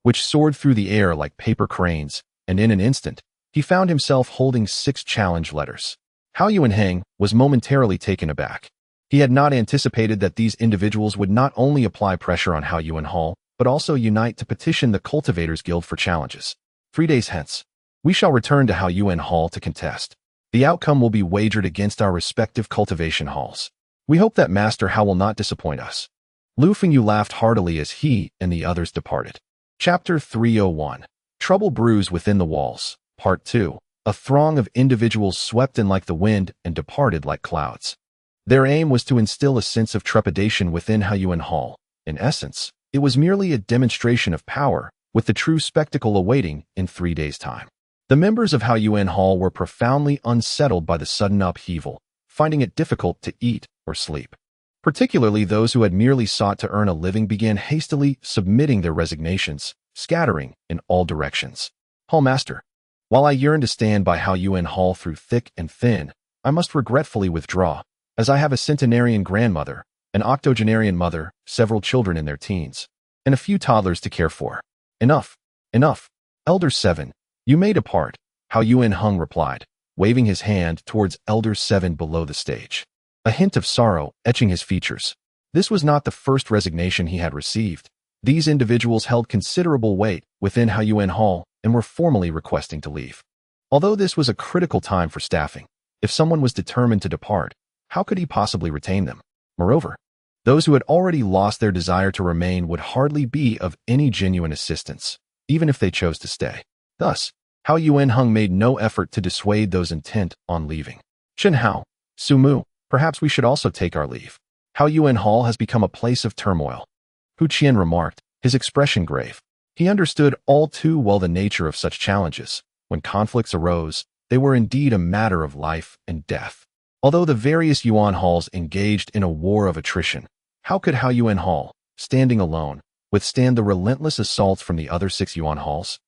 which soared through the air like paper cranes, and in an instant, he found himself holding 6 challenge letters. Hao Yuanheng was momentarily taken aback. He had not anticipated that these individuals would not only apply pressure on Hao Yuan Hall, but also unite to petition the Cultivators Guild for challenges. 3 days hence, we shall return to Hao Yuan Hall to contest. The outcome will be wagered against our respective cultivation halls. We hope that Master Hao will not disappoint us. Lu Fengyu laughed heartily as he and the others departed. Chapter 301. Trouble Brews Within the Walls. Part 2. A throng of individuals swept in like the wind and departed like clouds. Their aim was to instill a sense of trepidation within Hao Yuan Hall. In essence, it was merely a demonstration of power, with the true spectacle awaiting in 3 days' time. The members of Hao Yuan Hall were profoundly unsettled by the sudden upheaval, finding it difficult to eat or sleep. Particularly those who had merely sought to earn a living began hastily submitting their resignations, scattering in all directions. Hallmaster, while I yearn to stand by Hao Yuan Hall through thick and thin, I must regretfully withdraw, as I have a centenarian grandmother, an octogenarian mother, several children in their teens, and a few toddlers to care for. Enough, enough. Elder 7, you may depart, Hao Yuanheng replied, waving his hand towards Elder 7 below the stage. A hint of sorrow etching his features. This was not the first resignation he had received. These individuals held considerable weight within Hao Yuan Hall and were formally requesting to leave. Although this was a critical time for staffing, if someone was determined to depart, how could he possibly retain them? Moreover, those who had already lost their desire to remain would hardly be of any genuine assistance, even if they chose to stay. Thus, Hao Yuanheng made no effort to dissuade those intent on leaving. Chen Hao, Su Mu, perhaps we should also take our leave. Hao Yuan Hall has become a place of turmoil. Hu Qian remarked, his expression grave. He understood all too well the nature of such challenges. When conflicts arose, they were indeed a matter of life and death. Although the various Yuan halls engaged in a war of attrition, how could Hao Yuan Hall, standing alone, withstand the relentless assaults from the other 6 Yuan halls?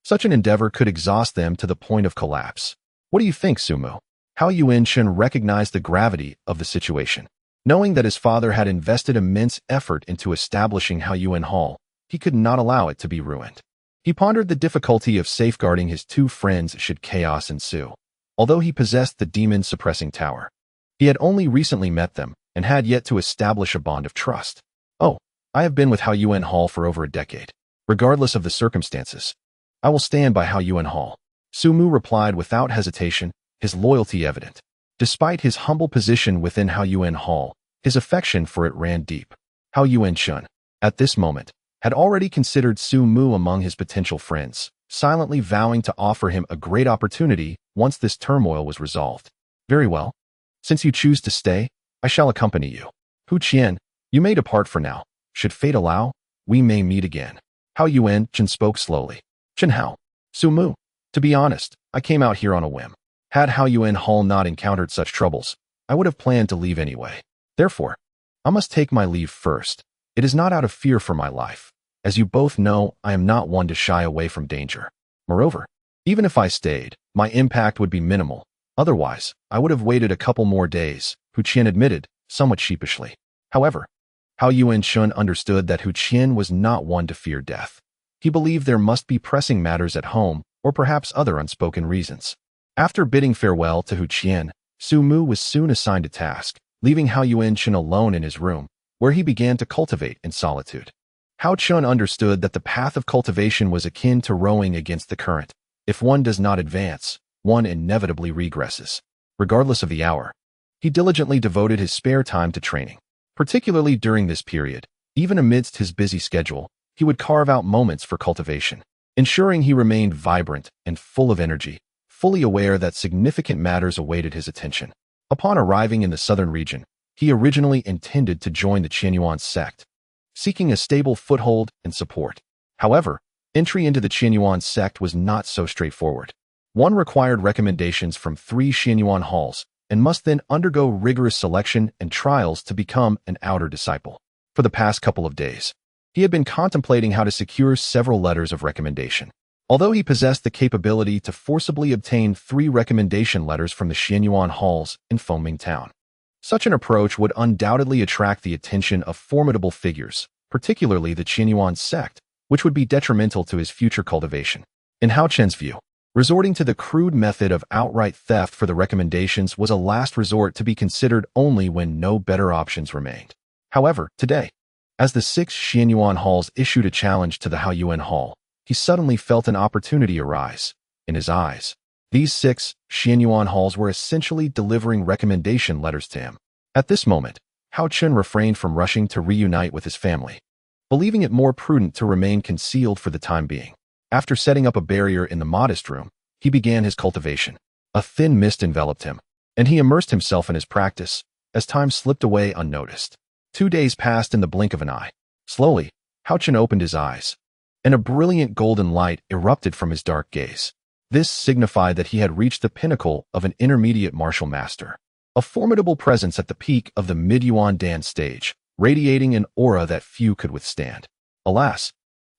Such an endeavor could exhaust them to the point of collapse. What do you think, Sumo? Hao Yuanchen recognized the gravity of the situation. Knowing that his father had invested immense effort into establishing Hao Yuan Hall, he could not allow it to be ruined. He pondered the difficulty of safeguarding his 2 friends should chaos ensue. Although he possessed the demon-suppressing tower, he had only recently met them and had yet to establish a bond of trust. Oh, I have been with Hao Yuan Hall for over a decade. Regardless of the circumstances, I will stand by Hao Yuan Hall. Su Mu replied without hesitation, his loyalty evident. Despite his humble position within Hao Yuan Hall, his affection for it ran deep. Hao Yuan Shun, at this moment, had already considered Su Mu among his potential friends, silently vowing to offer him a great opportunity once this turmoil was resolved. Very well. Since you choose to stay, I shall accompany you. Hu Qian, you may depart for now. Should fate allow, we may meet again. Hao Yuan Chen spoke slowly. Chen Hao, Su Mu, to be honest, I came out here on a whim. Had Hao Yuan Hall not encountered such troubles, I would have planned to leave anyway. Therefore, I must take my leave first. It is not out of fear for my life. As you both know, I am not one to shy away from danger. Moreover, even if I stayed, my impact would be minimal. Otherwise, I would have waited a couple more days, Hu Qian admitted, somewhat sheepishly. However, Hao Yuan Shun understood that Hu Qian was not one to fear death. He believed there must be pressing matters at home, or perhaps other unspoken reasons. After bidding farewell to Hu Qian, Su Mu was soon assigned a task, leaving Hao Yuan Shun alone in his room, where he began to cultivate in solitude. Hao Chun understood that the path of cultivation was akin to rowing against the current. If one does not advance, one inevitably regresses. Regardless of the hour, he diligently devoted his spare time to training. Particularly during this period, even amidst his busy schedule, he would carve out moments for cultivation, ensuring he remained vibrant and full of energy, fully aware that significant matters awaited his attention. Upon arriving in the southern region, he originally intended to join the Qianyuan sect, seeking a stable foothold and support. However, entry into the Qianyuan sect was not so straightforward. One required recommendations from 3 Qianyuan halls and must then undergo rigorous selection and trials to become an outer disciple. For the past couple of days, He had been contemplating how to secure several letters of recommendation. Although he possessed the capability to forcibly obtain 3 recommendation letters from the Xianyuan halls in Fengming Town, such an approach would undoubtedly attract the attention of formidable figures, particularly the Xianyuan sect, which would be detrimental to his future cultivation. In Haochen's view, resorting to the crude method of outright theft for the recommendations was a last resort to be considered only when no better options remained. However, today, as the 6 Xianyuan halls issued a challenge to the Haoyuan hall, he suddenly felt an opportunity arise. In his eyes, these 6 Xianyuan halls were essentially delivering recommendation letters to him. At this moment, Haochen refrained from rushing to reunite with his family, believing it more prudent to remain concealed for the time being. After setting up a barrier in the modest room, he began his cultivation. A thin mist enveloped him, and he immersed himself in his practice as time slipped away unnoticed. 2 days passed in the blink of an eye. Slowly, Haochen opened his eyes, and a brilliant golden light erupted from his dark gaze. This signified that he had reached the pinnacle of an intermediate martial master, a formidable presence at the peak of the mid-Yuan Dan stage, radiating an aura that few could withstand. Alas,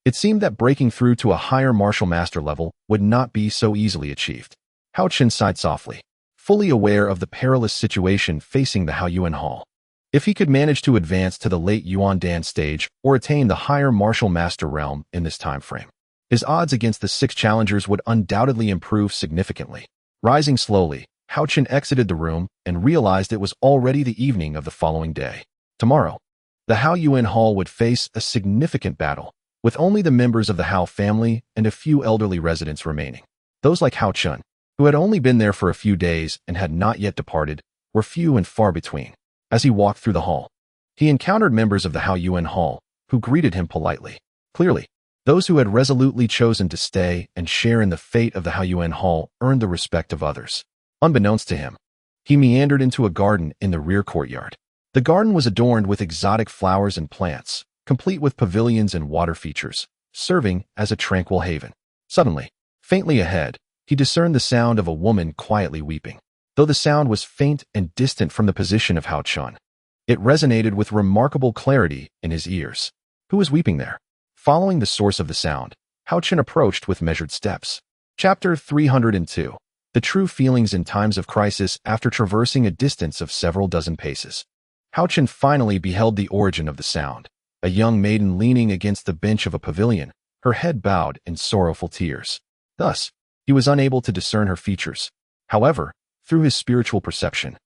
it seemed that breaking through to a higher martial master level would not be so easily achieved. Haochen sighed softly, fully aware of the perilous situation facing the Haoyuan hall. If he could manage to advance to the late Yuan Dan stage or attain the higher martial master realm in this time frame, his odds against the 6 challengers would undoubtedly improve significantly. Rising slowly, Haochen exited the room and realized it was already the evening of the following day. Tomorrow, the Haoyuan hall would face a significant battle, with only the members of the Hao family and a few elderly residents remaining. Those like Haochen, who had only been there for a few days and had not yet departed, were few and far between. As he walked through the hall, he encountered members of the Haoyuan hall, who greeted him politely. Clearly, those who had resolutely chosen to stay and share in the fate of the Haoyuan hall earned the respect of others. Unbeknownst to him, he meandered into a garden in the rear courtyard. The garden was adorned with exotic flowers and plants, complete with pavilions and water features, serving as a tranquil haven. Suddenly, faintly ahead, he discerned the sound of a woman quietly weeping. Though the sound was faint and distant from the position of Haochen, it resonated with remarkable clarity in his ears. Who was weeping there? Following the source of the sound, Haochen approached with measured steps. Chapter 302. The True Feelings in Times of Crisis. After traversing a distance of several dozen paces, Haochen finally beheld the origin of the sound. A young maiden leaning against the bench of a pavilion, her head bowed in sorrowful tears. Thus, he was unable to discern her features. However, through his spiritual perception,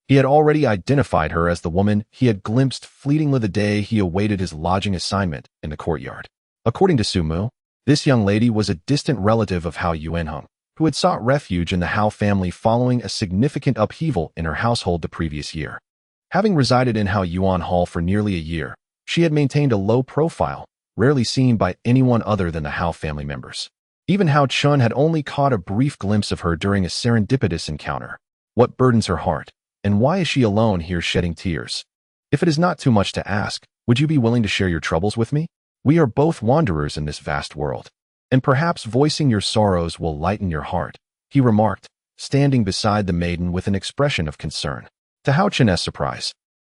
he had already identified her as the woman he had glimpsed fleetingly the day he awaited his lodging assignment in the courtyard. According to Sumu, this young lady was a distant relative of Hao Yuanheng, who had sought refuge in the Hao family following a significant upheaval in her household the previous year. Having resided in Haoyuan Hall for nearly a year, she had maintained a low profile, rarely seen by anyone other than the Hao family members. Even Haochen had only caught a brief glimpse of her during a serendipitous encounter. What burdens her heart, and why is she alone here shedding tears? If it is not too much to ask, would you be willing to share your troubles with me? We are both wanderers in this vast world, and perhaps voicing your sorrows will lighten your heart, he remarked, standing beside the maiden with an expression of concern. To Haochen's surprise,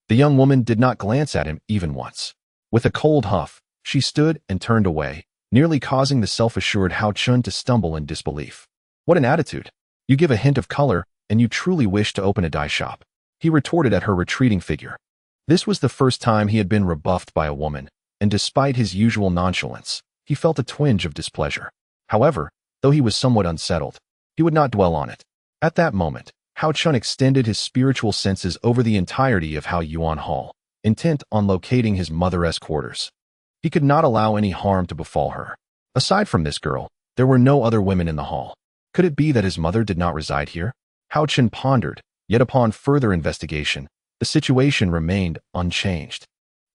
the young woman did not glance at him even once. With a cold huff, she stood and turned away, nearly causing the self-assured Haochen to stumble in disbelief. What an attitude! You give a hint of color, and you truly wish to open a dye shop, he retorted at her retreating figure. This was the first time he had been rebuffed by a woman, and despite his usual nonchalance, he felt a twinge of displeasure. However, though he was somewhat unsettled, he would not dwell on it. At that moment, Haochen extended his spiritual senses over the entirety of Haoyuan Hall, intent on locating his mother's quarters. He could not allow any harm to befall her. Aside from this girl, there were no other women in the hall. Could it be that his mother did not reside here? Haochen pondered, yet upon further investigation, the situation remained unchanged.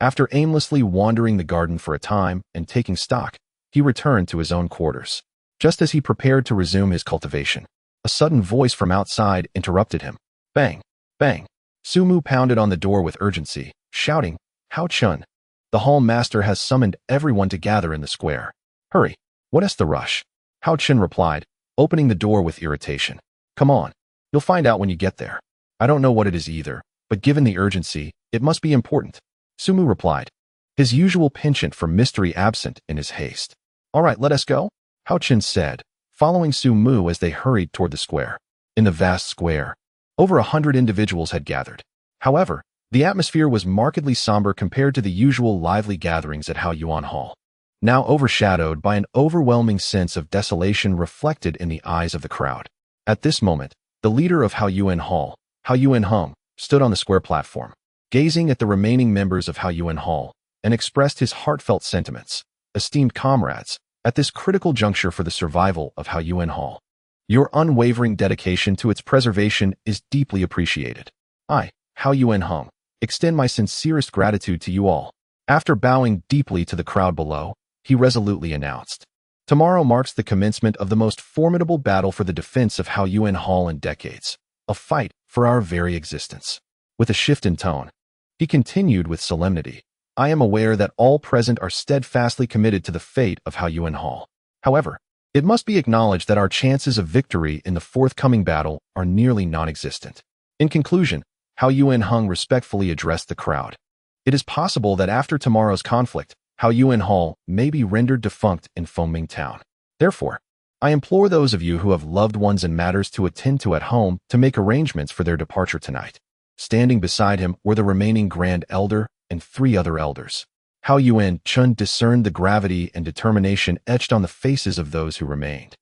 After aimlessly wandering the garden for a time and taking stock, he returned to his own quarters. Just as he prepared to resume his cultivation, a sudden voice from outside interrupted him. Bang! Bang! Sumu pounded on the door with urgency, shouting, Haochen, the hall master has summoned everyone to gather in the square. Hurry! What is the rush? Haochen replied, opening the door with irritation. Come on. You'll find out when you get there. I don't know what it is either, but given the urgency, it must be important. Sumu replied. his usual penchant for mystery absent in his haste. "All right, let us go," Haochen said, following Su Mu as they hurried toward the square. In the vast square, over 100 individuals had gathered. However, the atmosphere was markedly somber compared to the usual lively gatherings at Haoyuan Hall, now overshadowed by an overwhelming sense of desolation reflected in the eyes of the crowd. At this moment, the leader of Haoyuan Hall, Haoyuan Hung, stood on the square platform, gazing at the remaining members of Haoyuan Hall, and expressed his heartfelt sentiments. "Esteemed comrades, at this critical juncture for the survival of Haoyuan Hall, your unwavering dedication to its preservation is deeply appreciated. I, Haoyuan Hung, extend my sincerest gratitude to you all." After bowing deeply to the crowd below, he resolutely announced, "Tomorrow marks the commencement of the most formidable battle for the defense of Haoyuan Hall in decades, a fight for our very existence." With a shift in tone, he continued with solemnity, "I am aware that all present are steadfastly committed to the fate of Haoyuan Hall. However, it must be acknowledged that our chances of victory in the forthcoming battle are nearly non-existent." In conclusion, Haoyuan Hung respectfully addressed the crowd. "It is possible that after tomorrow's conflict, Haoyuan Hall may be rendered defunct in Fengming Town. Therefore, I implore those of you who have loved ones and matters to attend to at home to make arrangements for their departure tonight." Standing beside him were the remaining Grand Elder and 3 other elders. Haoyuan Chun discerned the gravity and determination etched on the faces of those who remained,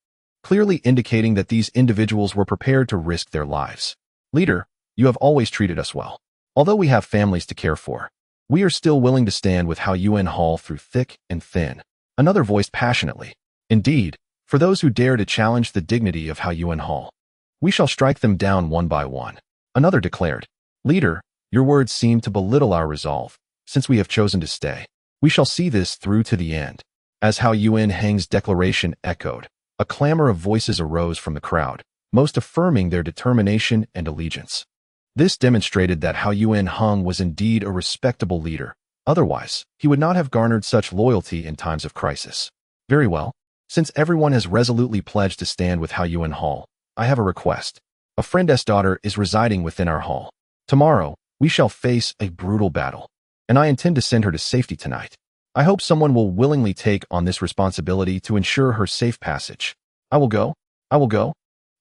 clearly indicating that these individuals were prepared to risk their lives. "Leader, you have always treated us well. Although we have families to care for, we are still willing to stand with Haoyuan Hall through thick and thin," another voiced passionately. "Indeed, for those who dare to challenge the dignity of Haoyuan Hall, we shall strike them down one by one," another declared. "Leader, your words seem to belittle our resolve. Since we have chosen to stay, we shall see this through to the end." As Haoyuan Hang's declaration echoed, a clamor of voices arose from the crowd, most affirming their determination and allegiance. This demonstrated that Haoyuan Hung was indeed a respectable leader. Otherwise, he would not have garnered such loyalty in times of crisis. "Very well. Since everyone has resolutely pledged to stand with Haoyuan Hall, I have a request. A friend's daughter is residing within our hall. Tomorrow, we shall face a brutal battle, and I intend to send her to safety tonight. I hope someone will willingly take on this responsibility to ensure her safe passage." "I will go. I will go."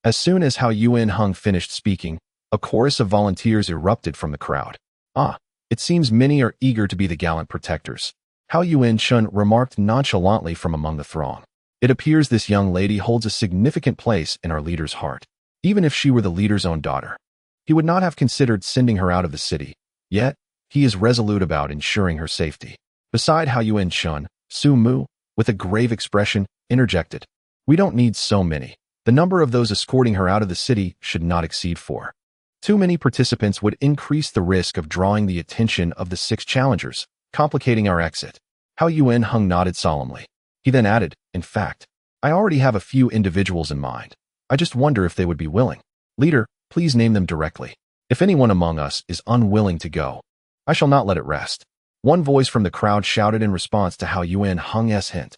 As soon as Haoyuan Hung finished speaking, a chorus of volunteers erupted from the crowd. "Ah, it seems many are eager to be the gallant protectors," Haoyuan Chun remarked nonchalantly from among the throng. "It appears this young lady holds a significant place in our leader's heart. Even if she were the leader's own daughter, he would not have considered sending her out of the city. Yet, he is resolute about ensuring her safety." Beside Haoyuan Chun, Su Mu, with a grave expression, interjected, "We don't need so many. The number of those escorting her out of the city should not exceed 4. Too many participants would increase the risk of drawing the attention of the 6 challengers, complicating our exit." Haoyuan Hung nodded solemnly. He then added, "In fact, I already have a few individuals in mind. I just wonder if they would be willing. Leader, please name them directly. If anyone among us is unwilling to go, I shall not let it rest." One voice from the crowd shouted in response to Haoyuan Hung's hint.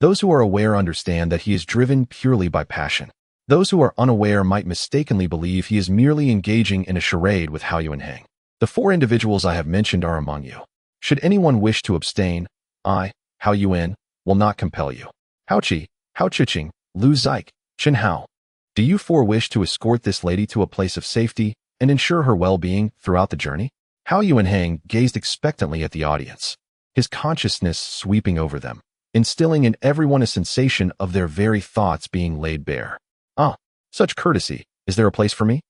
"Those who are aware understand that he is driven purely by passion. Those who are unaware might mistakenly believe he is merely engaging in a charade with Haoyuan Hang. The 4 individuals I have mentioned are among you. Should anyone wish to abstain, I, Haoyuan, will not compel you. Haochi, Haochiching, Lu Zik, Chen Hao. Do you 4 wish to escort this lady to a place of safety and ensure her well-being throughout the journey?" Haoyuan Hang gazed expectantly at the audience, his consciousness sweeping over them, instilling in everyone a sensation of their very thoughts being laid bare. "Ah, such courtesy. Is there a place for me?"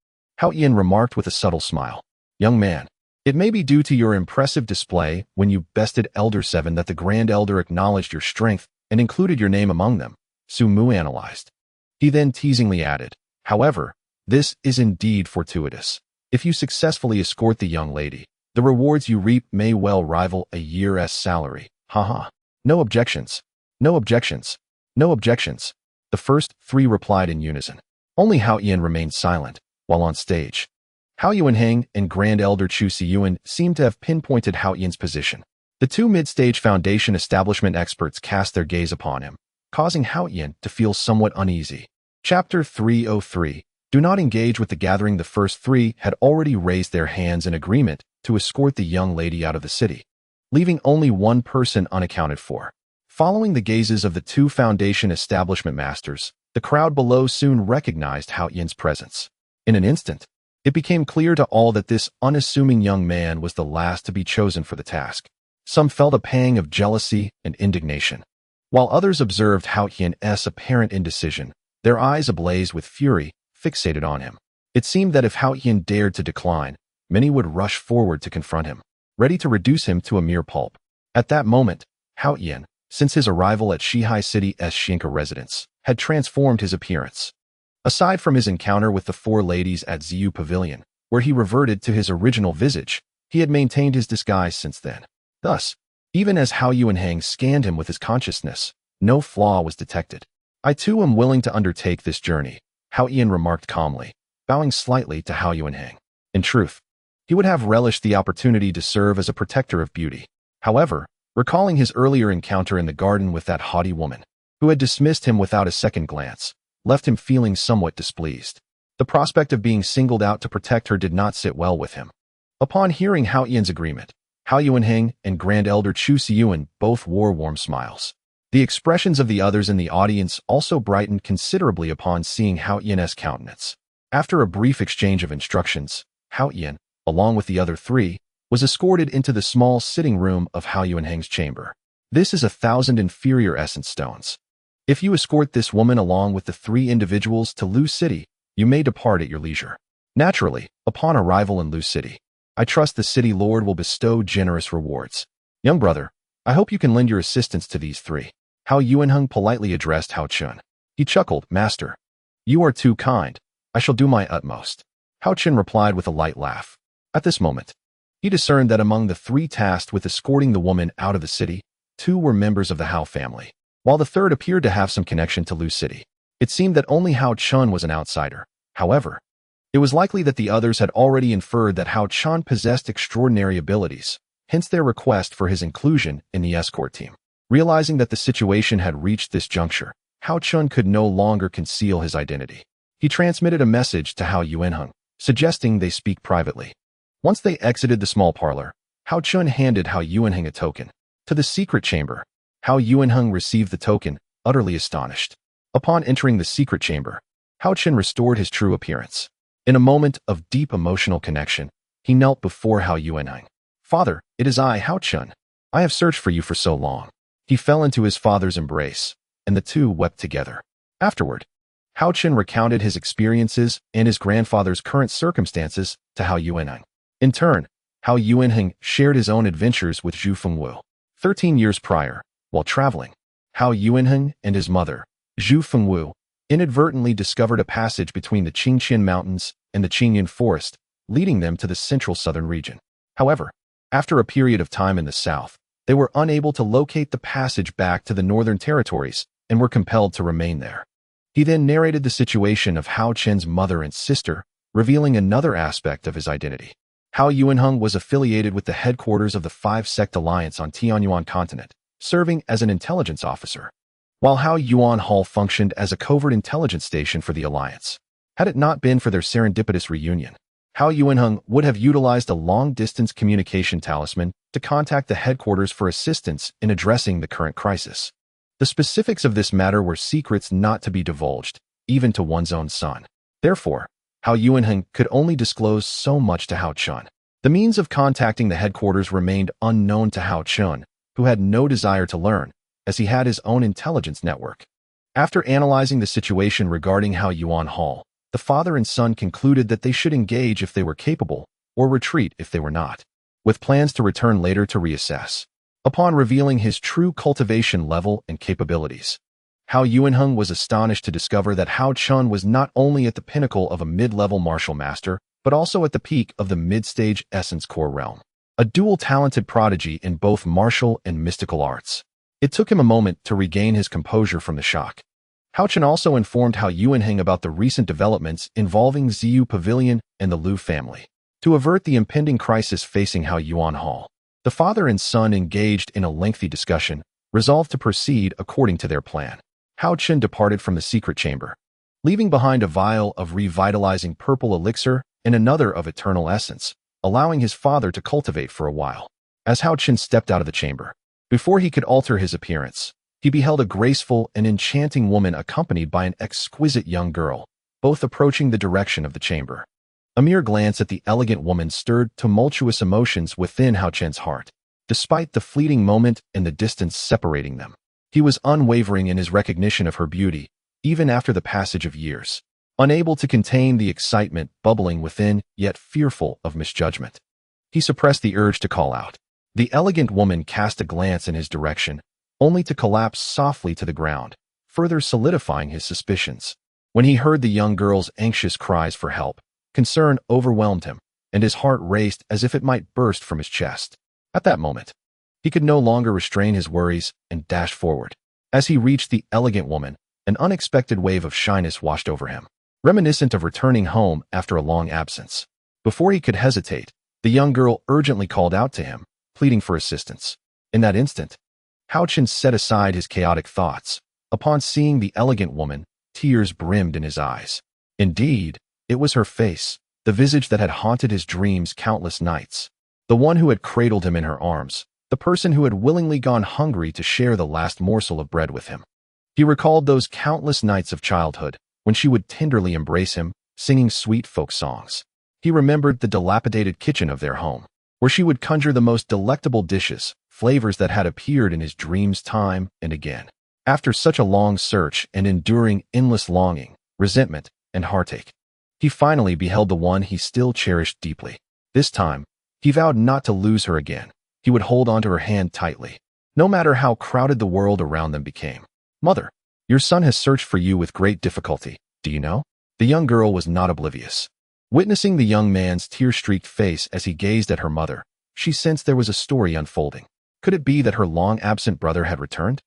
Haoyan remarked with a subtle smile. "Young man, it may be due to your impressive display when you bested Elder 7 that the Grand Elder acknowledged your strength and included your name among them," Su Mu analyzed. He then teasingly added, "However, this is indeed fortuitous. If you successfully escort the young lady, the rewards you reap may well rival a year's salary. Haha. No objections. No objections. No objections." The first 3 replied in unison. Only Haoyan remained silent, while on stage. Haoyuan Hang and Grand Elder Chu Siyuan seemed to have pinpointed Haoyan's position. The 2 mid-stage Foundation establishment experts cast their gaze upon him, causing Haoyan to feel somewhat uneasy. Chapter 303. Do not engage with the gathering. The first 3 had already raised their hands in agreement to escort the young lady out of the city. leaving only one person unaccounted for. Following the gazes of the two Foundation establishment masters, the crowd below soon recognized Haochen's presence. In an instant, it became clear to all that this unassuming young man was the last to be chosen for the task. Some felt a pang of jealousy and indignation, while others observed Haochen's apparent indecision, their eyes ablaze with fury, fixated on him. It seemed that if Haochen dared to decline, many would rush forward to confront him, ready to reduce him to a mere pulp. At that moment, Haochen, since his arrival at Shihai City's Shinka residence, had transformed his appearance. Aside from his encounter with the four ladies at Ziyu Pavilion, where he reverted to his original visage, he had maintained his disguise since then. Thus, even as Hao Yuanhang scanned him with his consciousness, no flaw was detected. "I too am willing to undertake this journey," Hao Yan remarked calmly, bowing slightly to Hao Yuanhang. In truth, he would have relished the opportunity to serve as a protector of beauty. However, recalling his earlier encounter in the garden with that haughty woman, who had dismissed him without a second glance, left him feeling somewhat displeased. The prospect of being singled out to protect her did not sit well with him. Upon hearing Hao Yan's agreement, Hao Yuanheng and Grand Elder Chu Siyuan both wore warm smiles. The expressions of the others in the audience also brightened considerably upon seeing Hao Yan's countenance. After a brief exchange of instructions, Hao Yan, along with the other three, was escorted into the small sitting room of Hao Yuanheng's chamber. "This is 1,000 inferior essence stones. If you escort this woman along with the three individuals to Lu City, you may depart at your leisure. Naturally, upon arrival in Lu City, I trust the city lord will bestow generous rewards. Young brother, I hope you can lend your assistance to these three." Hao Yuanheng politely addressed Hao Chun. He chuckled, "Master, you are too kind. I shall do my utmost." Hao Chun replied with a light laugh. At this moment, he discerned that among the three tasked with escorting the woman out of the city, two were members of the Hao family, while the third appeared to have some connection to Lu City. It seemed that only Hao Chun was an outsider. However, it was likely that the others had already inferred that Hao Chun possessed extraordinary abilities, hence their request for his inclusion in the escort team. Realizing that the situation had reached this juncture, Hao Chun could no longer conceal his identity. He transmitted a message to Hao Yuanheng, suggesting they speak privately. Once they exited the small parlor, Hao Chun handed Hao Yuanheng a token. To the secret chamber, Hao Yuanheng received the token, utterly astonished. Upon entering the secret chamber, Hao Chun restored his true appearance. In a moment of deep emotional connection, he knelt before Hao Yuanheng. "Father, it is I, Hao Chun. I have searched for you for so long." He fell into his father's embrace, and the two wept together. Afterward, Hao Chun recounted his experiences and his grandfather's current circumstances to Hao Yuanheng. In turn, Hao Yuanheng shared his own adventures with Zhu Fengwu. 13 years prior, while traveling, Hao Yuanheng and his mother, Zhu Fengwu, inadvertently discovered a passage between the Qingqian Mountains and the Qingyan Forest, leading them to the central southern region. However, after a period of time in the south, they were unable to locate the passage back to the northern territories and were compelled to remain there. He then narrated the situation of Hao Chen's mother and sister, revealing another aspect of his identity. Hao Yuanheng was affiliated with the headquarters of the Five-Sect Alliance on Tianyuan continent, serving as an intelligence officer, while Hao Yuan Hall functioned as a covert intelligence station for the Alliance. Had it not been for their serendipitous reunion, Hao Yuanheng would have utilized a long-distance communication talisman to contact the headquarters for assistance in addressing the current crisis. The specifics of this matter were secrets not to be divulged, even to one's own son. Therefore, Hao Yuanheng could only disclose so much to Hao Chun. The means of contacting the headquarters remained unknown to Hao Chun, who had no desire to learn, as he had his own intelligence network. After analyzing the situation regarding Hao Yuan Hall, the father and son concluded that they should engage if they were capable, or retreat if they were not, with plans to return later to reassess. Upon revealing his true cultivation level and capabilities, Hao Yuanheng was astonished to discover that Hao Chun was not only at the pinnacle of a mid-level martial master, but also at the peak of the mid-stage essence core realm, a dual-talented prodigy in both martial and mystical arts. It took him a moment to regain his composure from the shock. Hao Chun also informed Hao Yuanheng about the recent developments involving Ziyu Pavilion and the Lu family. To avert the impending crisis facing Hao Yuan Hall, the father and son engaged in a lengthy discussion, resolved to proceed according to their plan. Hao Chun departed from the secret chamber, leaving behind a vial of revitalizing purple elixir and another of eternal essence, allowing his father to cultivate for a while. As Haochen stepped out of the chamber, before he could alter his appearance, he beheld a graceful and enchanting woman accompanied by an exquisite young girl, both approaching the direction of the chamber. A mere glance at the elegant woman stirred tumultuous emotions within Haochen's heart. Despite the fleeting moment and the distance separating them, he was unwavering in his recognition of her beauty, even after the passage of years. Unable to contain the excitement bubbling within, yet fearful of misjudgment, he suppressed the urge to call out. The elegant woman cast a glance in his direction, only to collapse softly to the ground, further solidifying his suspicions. When he heard the young girl's anxious cries for help, concern overwhelmed him, and his heart raced as if it might burst from his chest. At that moment, he could no longer restrain his worries and dashed forward. As he reached the elegant woman, an unexpected wave of shyness washed over him, reminiscent of returning home after a long absence. Before he could hesitate, the young girl urgently called out to him, pleading for assistance. In that instant, Haochen set aside his chaotic thoughts. Upon seeing the elegant woman, tears brimmed in his eyes. Indeed, it was her face, the visage that had haunted his dreams countless nights. The one who had cradled him in her arms, the person who had willingly gone hungry to share the last morsel of bread with him. He recalled those countless nights of childhood, when she would tenderly embrace him, singing sweet folk songs. He remembered the dilapidated kitchen of their home, where she would conjure the most delectable dishes, flavors that had appeared in his dreams time and again. After such a long search and enduring endless longing, resentment, and heartache, he finally beheld the one he still cherished deeply. This time, he vowed not to lose her again. He would hold onto her hand tightly, no matter how crowded the world around them became. "Mother, your son has searched for you with great difficulty, do you know?" The young girl was not oblivious. Witnessing the young man's tear-streaked face as he gazed at her mother, she sensed there was a story unfolding. Could it be that her long-absent brother had returned?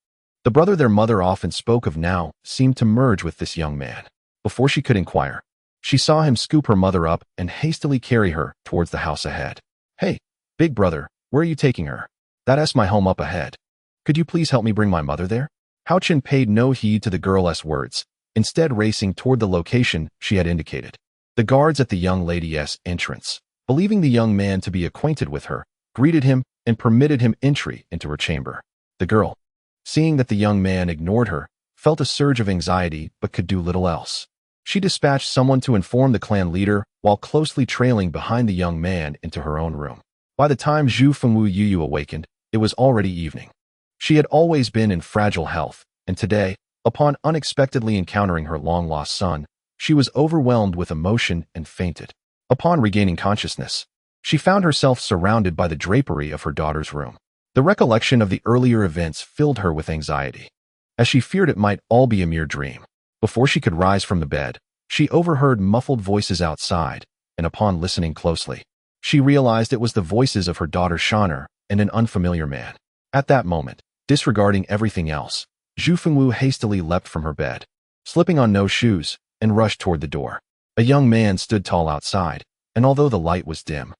The brother their mother often spoke of now seemed to merge with this young man. Before she could inquire, she saw him scoop her mother up and hastily carry her towards the house ahead. "Hey, big brother, where are you taking her?" "That's my home up ahead. Could you please help me bring my mother there?" Haochen paid no heed to the girl's words, instead racing toward the location she had indicated. The guards at the young lady's entrance, believing the young man to be acquainted with her, greeted him and permitted him entry into her chamber. The girl, seeing that the young man ignored her, felt a surge of anxiety but could do little else. She dispatched someone to inform the clan leader while closely trailing behind the young man into her own room. By the time Zhu Fengwu Yuyu awakened, it was already evening. She had always been in fragile health, and today, upon unexpectedly encountering her long-lost son, she was overwhelmed with emotion and fainted. Upon regaining consciousness, she found herself surrounded by the drapery of her daughter's room. The recollection of the earlier events filled her with anxiety, as she feared it might all be a mere dream. Before she could rise from the bed, she overheard muffled voices outside, and upon listening closely, she realized it was the voices of her daughter Shaner and an unfamiliar man. At that moment, disregarding everything else, Zhu Fengwu hastily leapt from her bed, slipping on no shoes, and rushed toward the door. A young man stood tall outside, and although the light was dim,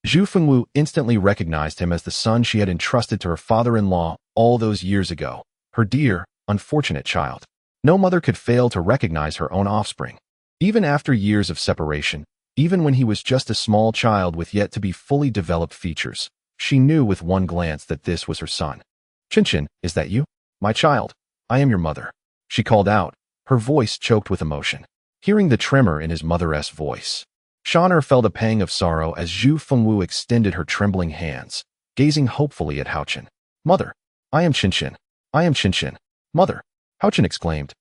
Zhu Fengwu instantly recognized him as the son she had entrusted to her father-in-law all those years ago, her dear, unfortunate child. No mother could fail to recognize her own offspring. Even after years of separation, even when he was just a small child with yet to be fully developed features, she knew with one glance that this was her son. "Qinchin, is that you? My child, I am your mother," she called out, her voice choked with emotion. Hearing the tremor in his mother's voice, Shaner felt a pang of sorrow as Zhu Fengwu extended her trembling hands, gazing hopefully at Haochen. "Mother, I am Qinchin. I am Qinchin. Mother," Haochen exclaimed,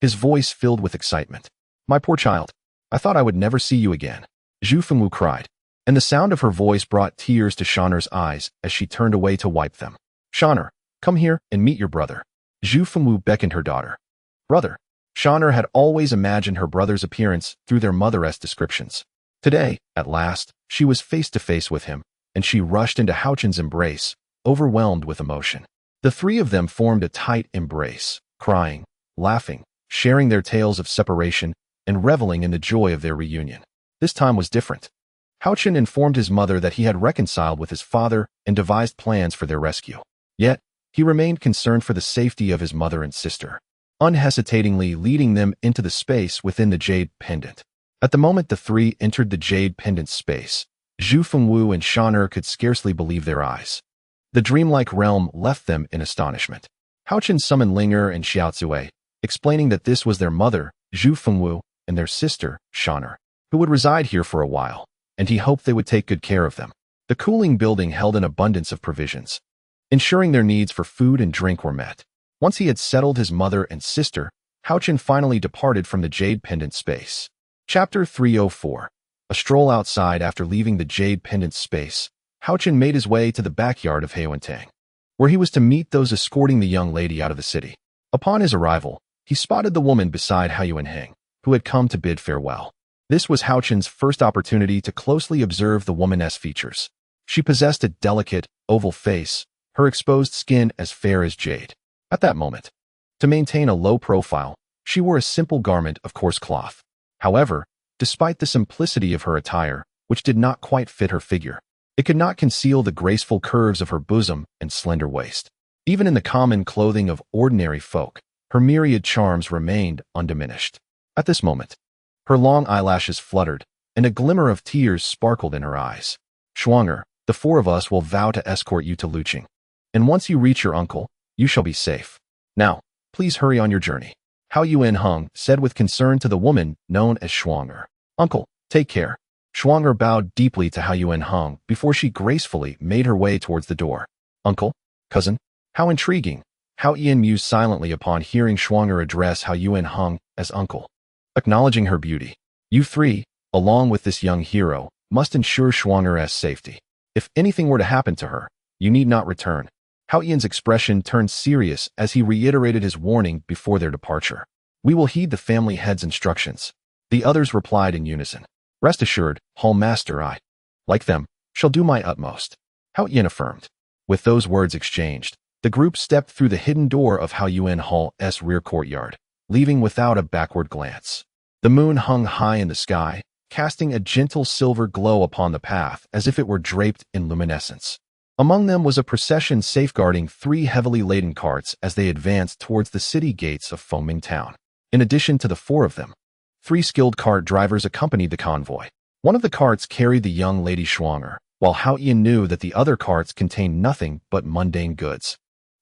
his voice filled with excitement. "My poor child, I thought I would never see you again," Zhu Fengwu cried, and the sound of her voice brought tears to Shaner's eyes as she turned away to wipe them. "Shaner, come here and meet your brother." Zhu Fengwu beckoned her daughter. "Brother." Shaner had always imagined her brother's appearance through their mother's descriptions. Today, at last, she was face to face with him, and she rushed into Haochen's embrace, overwhelmed with emotion. The three of them formed a tight embrace, crying, laughing, sharing their tales of separation, and reveling in the joy of their reunion. This time was different. Haochen informed his mother that he had reconciled with his father and devised plans for their rescue. Yet, he remained concerned for the safety of his mother and sister, unhesitatingly leading them into the space within the jade pendant. At the moment the three entered the jade pendant space, Zhu Fengwu and Shaner could scarcely believe their eyes. The dreamlike realm left them in astonishment. Haochen summoned Linger and Xiaozue, explaining that this was their mother, Zhu Fengwu, and their sister, Shaner, who would reside here for a while, and he hoped they would take good care of them. The cooling building held an abundance of provisions, ensuring their needs for food and drink were met. Once he had settled his mother and sister, Haochen finally departed from the Jade Pendant space. Chapter 304. A stroll outside. After leaving the Jade Pendant space, Haochen made his way to the backyard of Haochen, where he was to meet those escorting the young lady out of the city. Upon his arrival, he spotted the woman beside Haochen, who had come to bid farewell. This was Haochen's first opportunity to closely observe the woman's features. She possessed a delicate, oval face, her exposed skin as fair as jade. At that moment, to maintain a low profile, she wore a simple garment of coarse cloth. However, despite the simplicity of her attire, which did not quite fit her figure, it could not conceal the graceful curves of her bosom and slender waist. Even in the common clothing of ordinary folk, her myriad charms remained undiminished. At this moment, her long eyelashes fluttered, and a glimmer of tears sparkled in her eyes. "Schwanger, the four of us will vow to escort you to Luching, and once you reach your uncle, you shall be safe. Now, please hurry on your journey," Hao Yuan-hung said with concern to the woman known as Schwanger. "Uncle, take care." Schwanger bowed deeply to Hao Yuan-hung before she gracefully made her way towards the door. "Uncle? Cousin? How intriguing." Hao Yan mused silently upon hearing Schwanger address Hao Yuan-hung as uncle. Acknowledging her beauty, "You three, along with this young hero, must ensure Schwanger's safety. If anything were to happen to her, you need not return." Hao Yan's expression turned serious as he reiterated his warning before their departure. "We will heed the family head's instructions." The others replied in unison. "Rest assured, Hall Master, I, like them, shall do my utmost," Hao Yan affirmed. With those words exchanged, the group stepped through the hidden door of Hao Yuan Hall's rear courtyard, leaving without a backward glance. The moon hung high in the sky, casting a gentle silver glow upon the path as if it were draped in luminescence. Among them was a procession safeguarding 3 heavily laden carts as they advanced towards the city gates of Foming Town. In addition to the 4 of them, 3 skilled cart drivers accompanied the convoy. One of the carts carried the young lady Schwanger, while Hao Yan knew that the other carts contained nothing but mundane goods,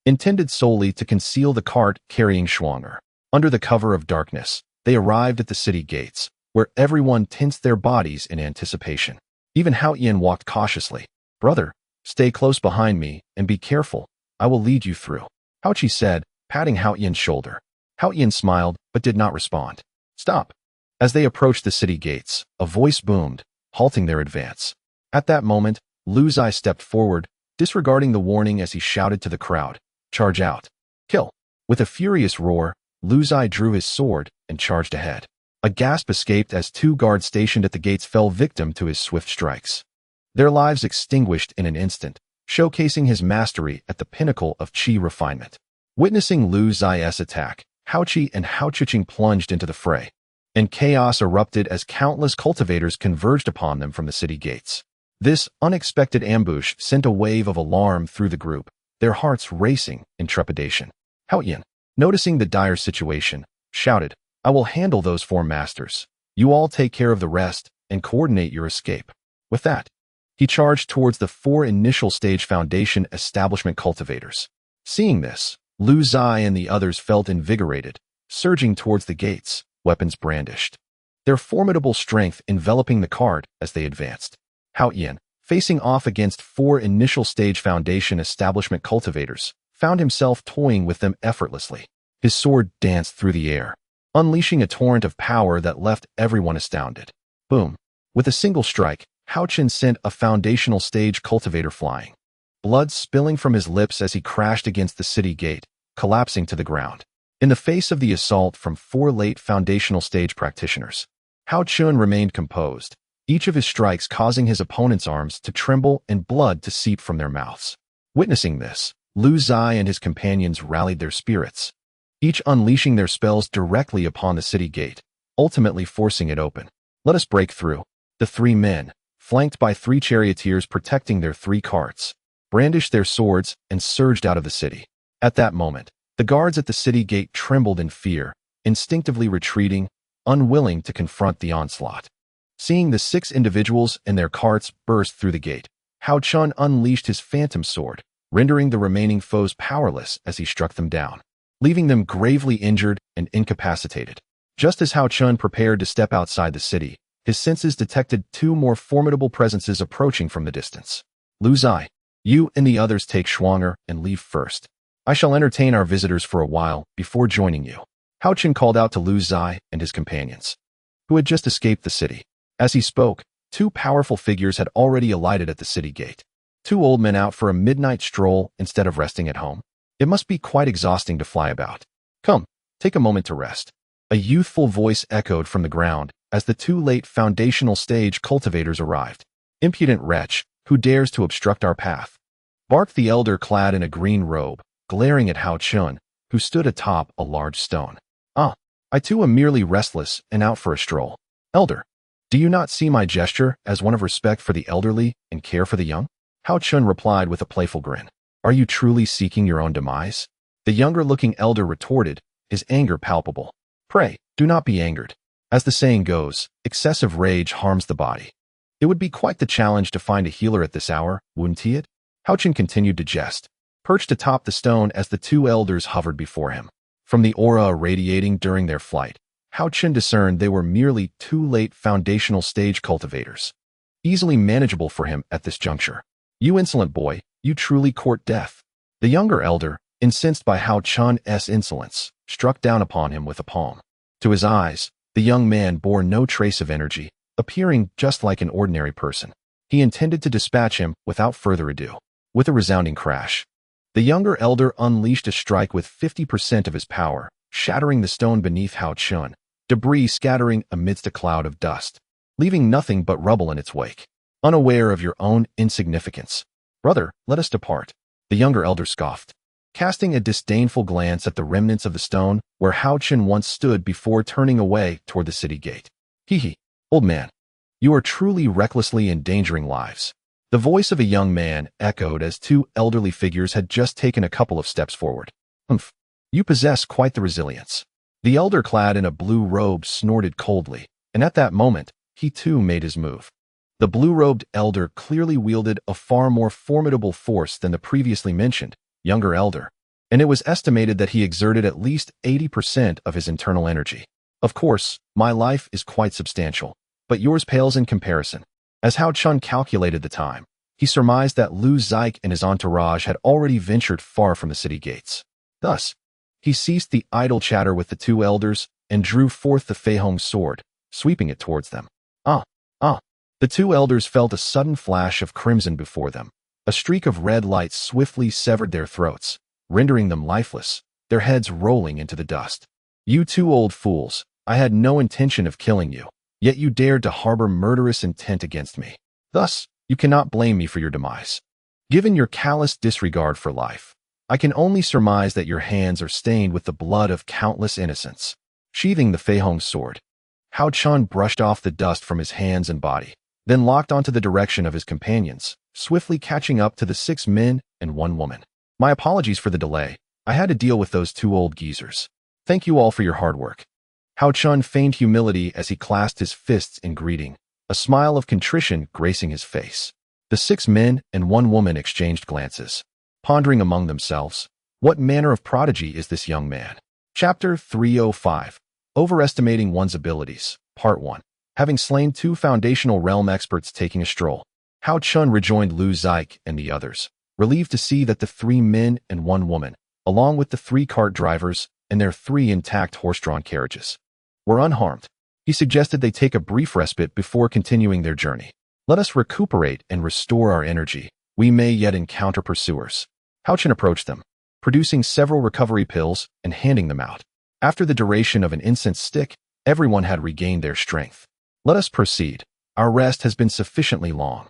intended solely to conceal the cart carrying Schwanger. Under the cover of darkness, they arrived at the city gates, where everyone tensed their bodies in anticipation. Even Hao Yan walked cautiously. "Brother, stay close behind me and be careful. I will lead you through," Haochi said, patting Hao Yan's shoulder. Hao Yan smiled but did not respond. "Stop." As they approached the city gates, a voice boomed, halting their advance. At that moment, Lu Zai stepped forward, disregarding the warning as he shouted to the crowd, "Charge out. Kill." With a furious roar, Lu Zai drew his sword and charged ahead. A gasp escaped as 2 guards stationed at the gates fell victim to his swift strikes. Their lives extinguished in an instant, showcasing his mastery at the pinnacle of qi refinement. Witnessing Lu Zai's attack, Hao Qi and Hao Chuqing plunged into the fray, and chaos erupted as countless cultivators converged upon them from the city gates. This unexpected ambush sent a wave of alarm through the group, their hearts racing in trepidation. Hao Yan, noticing the dire situation, shouted, "I will handle those 4 masters. You all take care of the rest and coordinate your escape." With that, he charged towards the 4 initial stage foundation establishment cultivators. Seeing this, Lu Zai and the others felt invigorated, surging towards the gates, weapons brandished, their formidable strength enveloping the cart as they advanced. Hao Yan, facing off against 4 initial stage foundation establishment cultivators, found himself toying with them effortlessly. His sword danced through the air, unleashing a torrent of power that left everyone astounded. Boom! With a single strike, Haochen sent a foundational stage cultivator flying, blood spilling from his lips as he crashed against the city gate, collapsing to the ground. In the face of the assault from 4 late foundational stage practitioners, Hao Chun remained composed, each of his strikes causing his opponent's arms to tremble and blood to seep from their mouths. Witnessing this, Lu Zai and his companions rallied their spirits, each unleashing their spells directly upon the city gate, ultimately forcing it open. "Let us break through." The 3 men, flanked by 3 charioteers protecting their 3 carts, brandished their swords and surged out of the city. At that moment, the guards at the city gate trembled in fear, instinctively retreating, unwilling to confront the onslaught. Seeing the 6 individuals and their carts burst through the gate, Hao Chun unleashed his phantom sword, rendering the remaining foes powerless as he struck them down, leaving them gravely injured and incapacitated. Just as Haochen prepared to step outside the city, his senses detected two more formidable presences approaching from the distance. Lu Zai, you and the others take Schwanger and leave first. I shall entertain our visitors for a while before joining you. Haochen called out to Lu Zai and his companions, who had just escaped the city. As he spoke, two powerful figures had already alighted at the city gate. Two old men out for a midnight stroll instead of resting at home. It must be quite exhausting to fly about. Come, take a moment to rest. A youthful voice echoed from the ground as the two late foundational stage cultivators arrived. Impudent wretch, who dares to obstruct our path? Barked the elder clad in a green robe, glaring at Haochen, who stood atop a large stone. I too am merely restless and out for a stroll. Elder, do you not see my gesture as one of respect for the elderly and care for the young? Haochen replied with a playful grin. Are you truly seeking your own demise? The younger-looking elder retorted, his anger palpable. Pray, do not be angered. As the saying goes, excessive rage harms the body. It would be quite the challenge to find a healer at this hour, wouldn't it? Haochen continued to jest, perched atop the stone as the two elders hovered before him. From the aura irradiating during their flight, Haochen discerned they were merely two late foundational stage cultivators, easily manageable for him at this juncture. You insolent boy, you truly court death. The younger elder, incensed by Haochen's insolence, struck down upon him with a palm. To his eyes, the young man bore no trace of energy, appearing just like an ordinary person. He intended to dispatch him without further ado. With a resounding crash, the younger elder unleashed a strike with 50% of his power, shattering the stone beneath Haochen, debris scattering amidst a cloud of dust, leaving nothing but rubble in its wake. Unaware of your own insignificance, brother, let us depart. The younger elder scoffed, casting a disdainful glance at the remnants of the stone where Haochen once stood before turning away toward the city gate. Hee, old man, you are truly recklessly endangering lives. The voice of a young man echoed as two elderly figures had just taken a couple of steps forward. Humph, you possess quite the resilience. The elder clad in a blue robe snorted coldly, and at that moment, he too made his move. The blue-robed elder clearly wielded a far more formidable force than the previously mentioned younger elder, and it was estimated that he exerted at least 80% of his internal energy. Of course, my life is quite substantial, but yours pales in comparison. As Haochen calculated the time, he surmised that Lu Zai and his entourage had already ventured far from the city gates. Thus, he ceased the idle chatter with the two elders and drew forth the Feihong sword, sweeping it towards them. The two elders felt a sudden flash of crimson before them. A streak of red light swiftly severed their throats, rendering them lifeless, their heads rolling into the dust. You two old fools, I had no intention of killing you, yet you dared to harbor murderous intent against me. Thus, you cannot blame me for your demise. Given your callous disregard for life, I can only surmise that your hands are stained with the blood of countless innocents. Sheathing the Feihong sword, Haochen brushed off the dust from his hands and body, then locked onto the direction of his companions, swiftly catching up to the 6 men and 1 woman. My apologies for the delay. I had to deal with those 2 old geezers. Thank you all for your hard work. Haochen feigned humility as he clasped his fists in greeting, a smile of contrition gracing his face. The 6 men and 1 woman exchanged glances, pondering among themselves, what manner of prodigy is this young man? Chapter 305. Overestimating One's Abilities, Part 1. Having slain 2 foundational realm experts taking a stroll, Haochen rejoined Lu Zai and the others, relieved to see that the 3 men and 1 woman, along with the 3 cart drivers and their 3 intact horse-drawn carriages, were unharmed. He suggested they take a brief respite before continuing their journey. Let us recuperate and restore our energy. We may yet encounter pursuers. Haochen approached them, producing several recovery pills and handing them out. After the duration of an incense stick, everyone had regained their strength. Let us proceed. Our rest has been sufficiently long.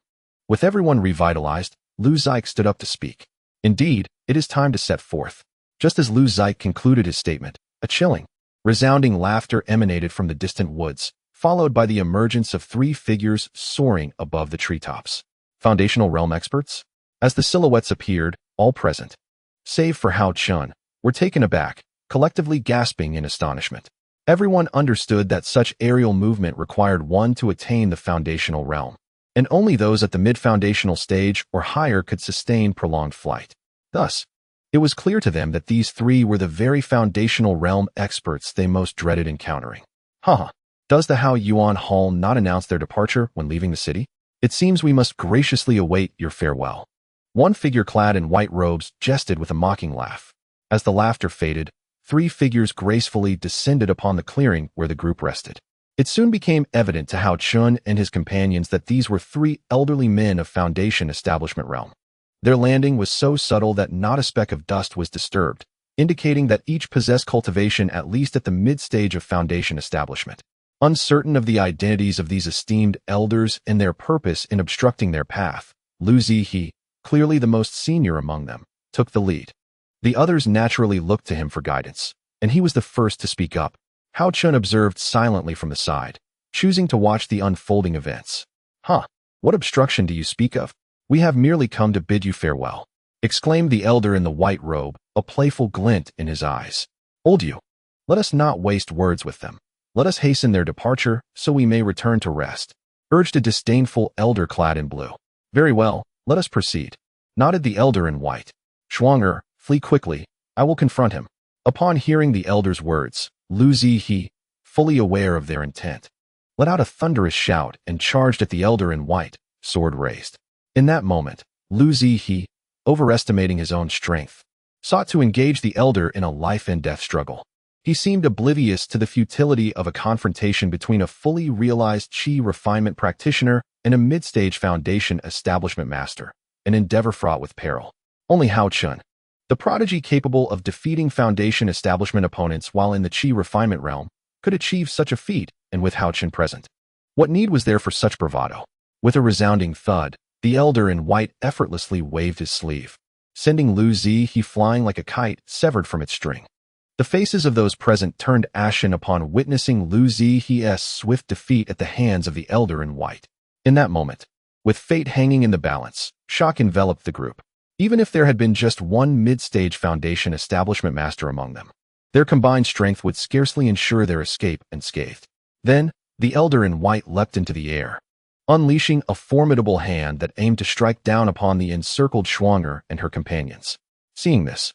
With everyone revitalized, Lu Zai stood up to speak. Indeed, it is time to set forth. Just as Lu Zai concluded his statement, a chilling, resounding laughter emanated from the distant woods, followed by the emergence of 3 figures soaring above the treetops. Foundational realm experts? As the silhouettes appeared, all present, save for Haochen, were taken aback, collectively gasping in astonishment. Everyone understood that such aerial movement required one to attain the foundational realm, and only those at the mid-foundational stage or higher could sustain prolonged flight. Thus, it was clear to them that these three were the very foundational realm experts they most dreaded encountering. Haha. Does the Hao Yuan Hall not announce their departure when leaving the city? It seems we must graciously await your farewell. One figure clad in white robes jested with a mocking laugh. As the laughter faded, three figures gracefully descended upon the clearing where the group rested. It soon became evident to Haochen and his companions that these were three elderly men of Foundation Establishment realm. Their landing was so subtle that not a speck of dust was disturbed, indicating that each possessed cultivation at least at the mid-stage of Foundation Establishment. Uncertain of the identities of these esteemed elders and their purpose in obstructing their path, Lu Zihe, clearly the most senior among them, took the lead. The others naturally looked to him for guidance, and he was the first to speak up. Haochen observed silently from the side, choosing to watch the unfolding events. What obstruction do you speak of? We have merely come to bid you farewell, exclaimed the elder in the white robe, a playful glint in his eyes. Old you, let us not waste words with them. Let us hasten their departure so we may return to rest, urged a disdainful elder clad in blue. Very well, let us proceed, nodded the elder in white. Schwanger, flee quickly, I will confront him. Upon hearing the elder's words, Lu Zihe, fully aware of their intent, let out a thunderous shout and charged at the elder in white, sword raised. In that moment, Lu Zihe, overestimating his own strength, sought to engage the elder in a life-and-death struggle. He seemed oblivious to the futility of a confrontation between a fully realized Qi refinement practitioner and a mid-stage Foundation Establishment master, an endeavor fraught with peril. Only Haochen, the prodigy capable of defeating Foundation Establishment opponents while in the Qi refinement realm, could achieve such a feat, and with Haochen present. What need was there for such bravado? With a resounding thud, the elder in white effortlessly waved his sleeve, sending Lu Zihe flying like a kite severed from its string. The faces of those present turned ashen upon witnessing Lu Zihe's swift defeat at the hands of the elder in white. In that moment, with fate hanging in the balance, shock enveloped the group. Even if there had been just one mid-stage Foundation Establishment master among them, their combined strength would scarcely ensure their escape unscathed. Then, the elder in white leapt into the air, unleashing a formidable hand that aimed to strike down upon the encircled Schwanger and her companions. Seeing this,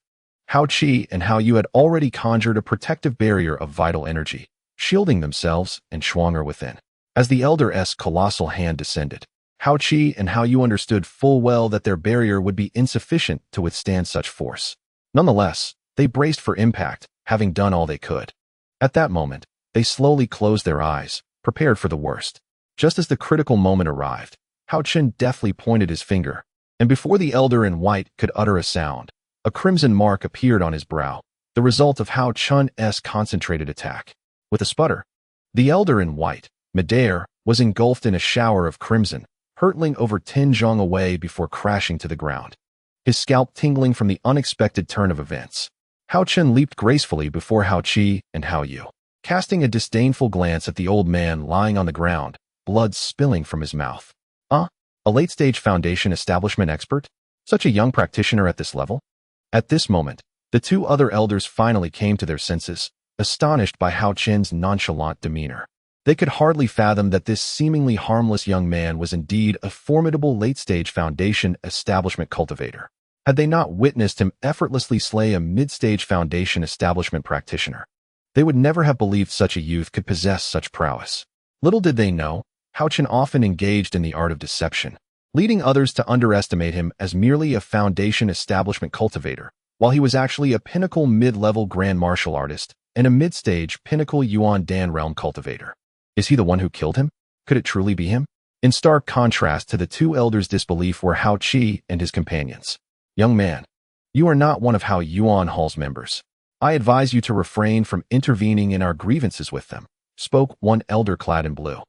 Hao Qi and Hao Yu had already conjured a protective barrier of vital energy, shielding themselves and Schwanger within. As the elder's colossal hand descended, Hao Qi and Hao Yu understood full well that their barrier would be insufficient to withstand such force. Nonetheless, they braced for impact, having done all they could. At that moment, they slowly closed their eyes, prepared for the worst. Just as the critical moment arrived, Haochen deftly pointed his finger, and before the elder in white could utter a sound, a crimson mark appeared on his brow, the result of Haochen's concentrated attack. With a sputter, the elder in white, midair, was engulfed in a shower of crimson, hurtling over 10 zhong away before crashing to the ground, his scalp tingling from the unexpected turn of events. Haochen leaped gracefully before Hao Qi and Hao Yu, casting a disdainful glance at the old man lying on the ground, blood spilling from his mouth. A late-stage Foundation Establishment expert? Such a young practitioner at this level? At this moment, the two other elders finally came to their senses, astonished by Haochen's nonchalant demeanor. They could hardly fathom that this seemingly harmless young man was indeed a formidable late-stage Foundation Establishment cultivator. Had they not witnessed him effortlessly slay a mid-stage Foundation Establishment practitioner, they would never have believed such a youth could possess such prowess. Little did they know, Haochen often engaged in the art of deception, leading others to underestimate him as merely a Foundation Establishment cultivator, while he was actually a pinnacle mid-level grand martial artist and a mid-stage pinnacle Yuan Dan realm cultivator. Is he the one who killed him? Could it truly be him? In stark contrast to the two elders' disbelief were Hao Qi and his companions. Young man, you are not one of Hao Yuan Hall's members. I advise you to refrain from intervening in our grievances with them, spoke one elder clad in blue.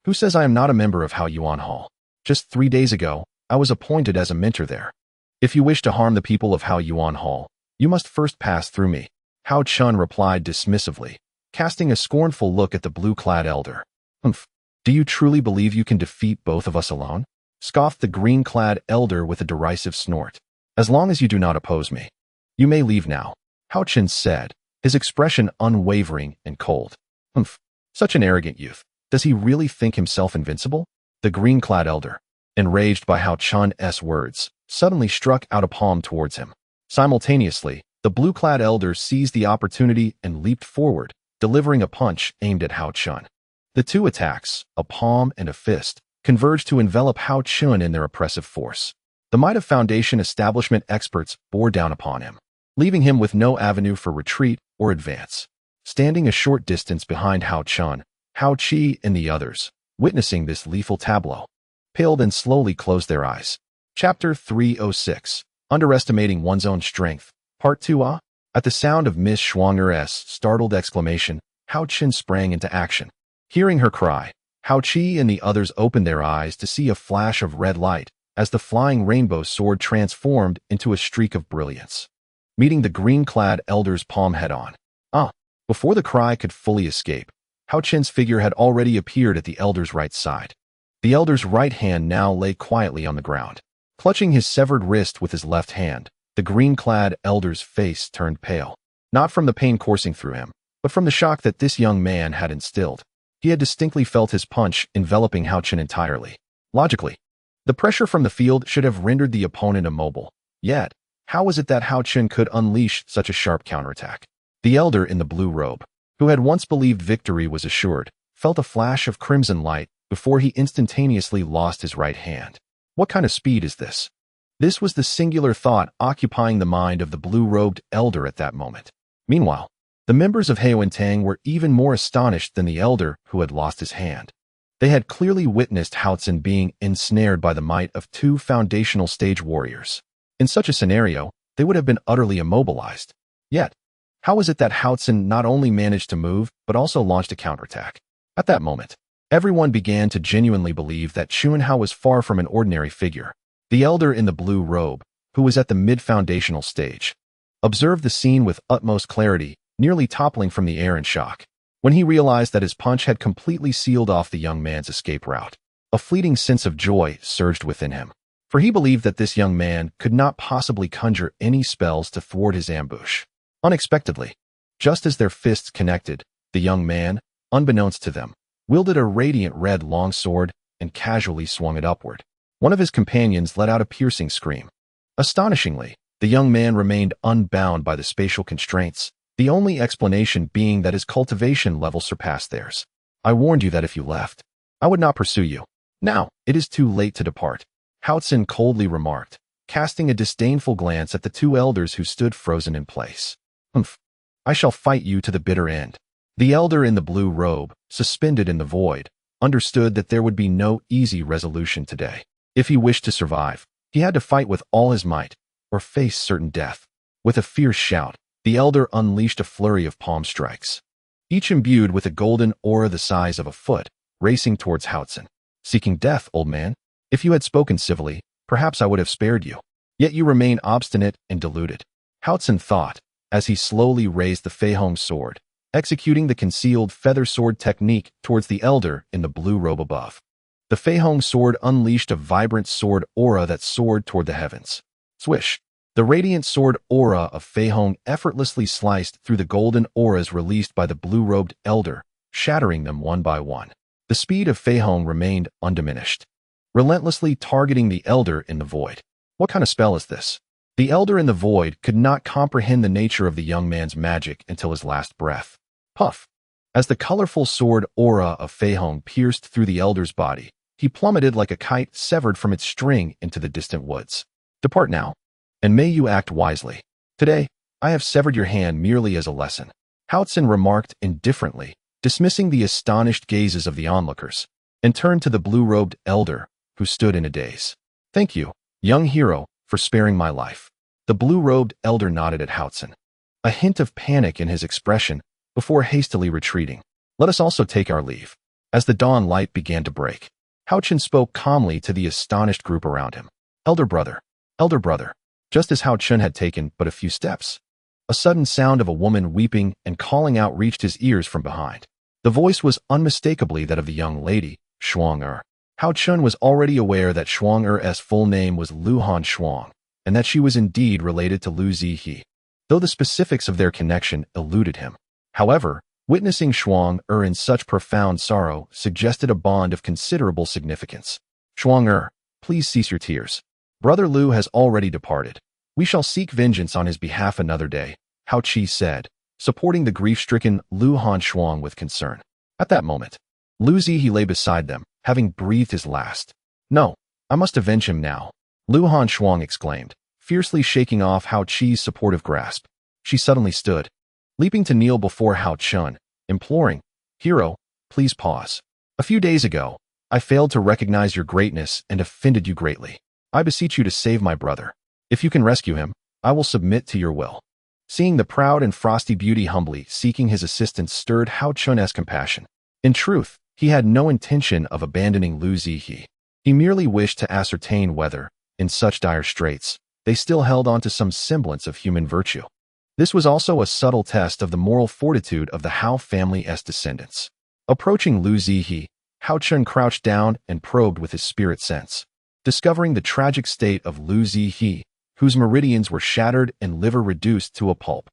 Who says I am not a member of Hao Yuan Hall? Just 3 days ago, I was appointed as a mentor there. If you wish to harm the people of Hao Yuan Hall, you must first pass through me. Hao Chun replied dismissively, casting a scornful look at the blue-clad elder. Do you truly believe you can defeat both of us alone? Scoffed the green-clad elder with a derisive snort. As long as you do not oppose me, you may leave now, Hao Chun said, his expression unwavering and cold. Such an arrogant youth. Does he really think himself invincible? The green-clad elder, enraged by Hao Chun's words, suddenly struck out a palm towards him. Simultaneously, the blue-clad elder seized the opportunity and leaped forward, delivering a punch aimed at Haochen. The two attacks, a palm and a fist, converged to envelop Haochen in their oppressive force. The might of Foundation establishment experts bore down upon him, leaving him with no avenue for retreat or advance. Standing a short distance behind Haochen, Hao Qi and the others, witnessing this lethal tableau, paled and slowly closed their eyes. Chapter 306. Underestimating One's Own Strength. Part 2a. At the sound of Miss Schwanger's startled exclamation, Haochen sprang into action. Hearing her cry, Hao Qi and the others opened their eyes to see a flash of red light as the flying rainbow sword transformed into a streak of brilliance, meeting the green-clad elder's palm head-on. Before the cry could fully escape, Haochen's figure had already appeared at the elder's right side. The elder's right hand now lay quietly on the ground. Clutching his severed wrist with his left hand, the green-clad elder's face turned pale, not from the pain coursing through him, but from the shock that this young man had instilled. He had distinctly felt his punch enveloping Haochen entirely. Logically, the pressure from the field should have rendered the opponent immobile. Yet, how was it that Haochen could unleash such a sharp counterattack? The elder in the blue robe, who had once believed victory was assured, felt a flash of crimson light before he instantaneously lost his right hand. What kind of speed is this? This was the singular thought occupying the mind of the blue-robed elder at that moment. Meanwhile, the members of Haochen were even more astonished than the elder who had lost his hand. They had clearly witnessed Haochen being ensnared by the might of two foundational stage warriors. In such a scenario, they would have been utterly immobilized. Yet, how was it that Haochen not only managed to move, but also launched a counterattack? At that moment, everyone began to genuinely believe that Xuanhao was far from an ordinary figure. The elder in the blue robe, who was at the mid-foundational stage, observed the scene with utmost clarity, nearly toppling from the air in shock. When he realized that his punch had completely sealed off the young man's escape route, a fleeting sense of joy surged within him, for he believed that this young man could not possibly conjure any spells to thwart his ambush. Unexpectedly, just as their fists connected, the young man, unbeknownst to them, wielded a radiant red longsword and casually swung it upward. One of his companions let out a piercing scream. Astonishingly, the young man remained unbound by the spatial constraints, the only explanation being that his cultivation level surpassed theirs. I warned you that if you left, I would not pursue you. Now, it is too late to depart, Haochen coldly remarked, casting a disdainful glance at the two elders who stood frozen in place. I shall fight you to the bitter end. The elder in the blue robe, suspended in the void, understood that there would be no easy resolution today. If he wished to survive, he had to fight with all his might, or face certain death. With a fierce shout, the elder unleashed a flurry of palm strikes, each imbued with a golden aura the size of a foot, racing towards Haochen. Seeking death, old man? If you had spoken civilly, perhaps I would have spared you. Yet you remain obstinate and deluded, Haochen thought, as he slowly raised the Feihong sword, executing the concealed feather sword technique towards the elder in the blue robe above. The Feihong sword unleashed a vibrant sword aura that soared toward the heavens. Swish! The radiant sword aura of Feihong effortlessly sliced through the golden auras released by the blue-robed elder, shattering them one by one. The speed of Feihong remained undiminished, relentlessly targeting the elder in the void. What kind of spell is this? The elder in the void could not comprehend the nature of the young man's magic until his last breath. Puff! As the colorful sword aura of Feihong pierced through the elder's body, he plummeted like a kite severed from its string into the distant woods. Depart now, and may you act wisely. Today, I have severed your hand merely as a lesson, Haochen remarked indifferently, dismissing the astonished gazes of the onlookers, and turned to the blue-robed elder, who stood in a daze. Thank you, young hero, for sparing my life. The blue-robed elder nodded at Haochen, a hint of panic in his expression, before hastily retreating. Let us also take our leave. As the dawn light began to break, Haochen spoke calmly to the astonished group around him. Elder brother. Just as Haochen had taken but a few steps, a sudden sound of a woman weeping and calling out reached his ears from behind. The voice was unmistakably that of the young lady, Shuang-er. Haochen was already aware that Shuang-er's full name was Luhan Shuang, and that she was indeed related to Lu Zihe, though the specifics of their connection eluded him. However, witnessing Shuang-er in such profound sorrow suggested a bond of considerable significance. Shuang-er, please cease your tears. Brother Lu has already departed. We shall seek vengeance on his behalf another day, Haochen said, supporting the grief-stricken Lu Hanshuang with concern. At that moment, Lu Zihe lay beside them, having breathed his last. No, I must avenge him now, Lu Hanshuang exclaimed, fiercely shaking off Haochen's supportive grasp. She suddenly stood, leaping to kneel before Haochen, imploring, "Hero, please pause. A few days ago, I failed to recognize your greatness and offended you greatly. I beseech you to save my brother. If you can rescue him, I will submit to your will." Seeing the proud and frosty beauty humbly seeking his assistance stirred Haochen's compassion. In truth, he had no intention of abandoning Lu Zihe. He merely wished to ascertain whether, in such dire straits, they still held on to some semblance of human virtue. This was also a subtle test of the moral fortitude of the Hao family's descendants. Approaching Lu Zihe, Haochen crouched down and probed with his spirit sense, discovering the tragic state of Lu Zihe, whose meridians were shattered and liver reduced to a pulp.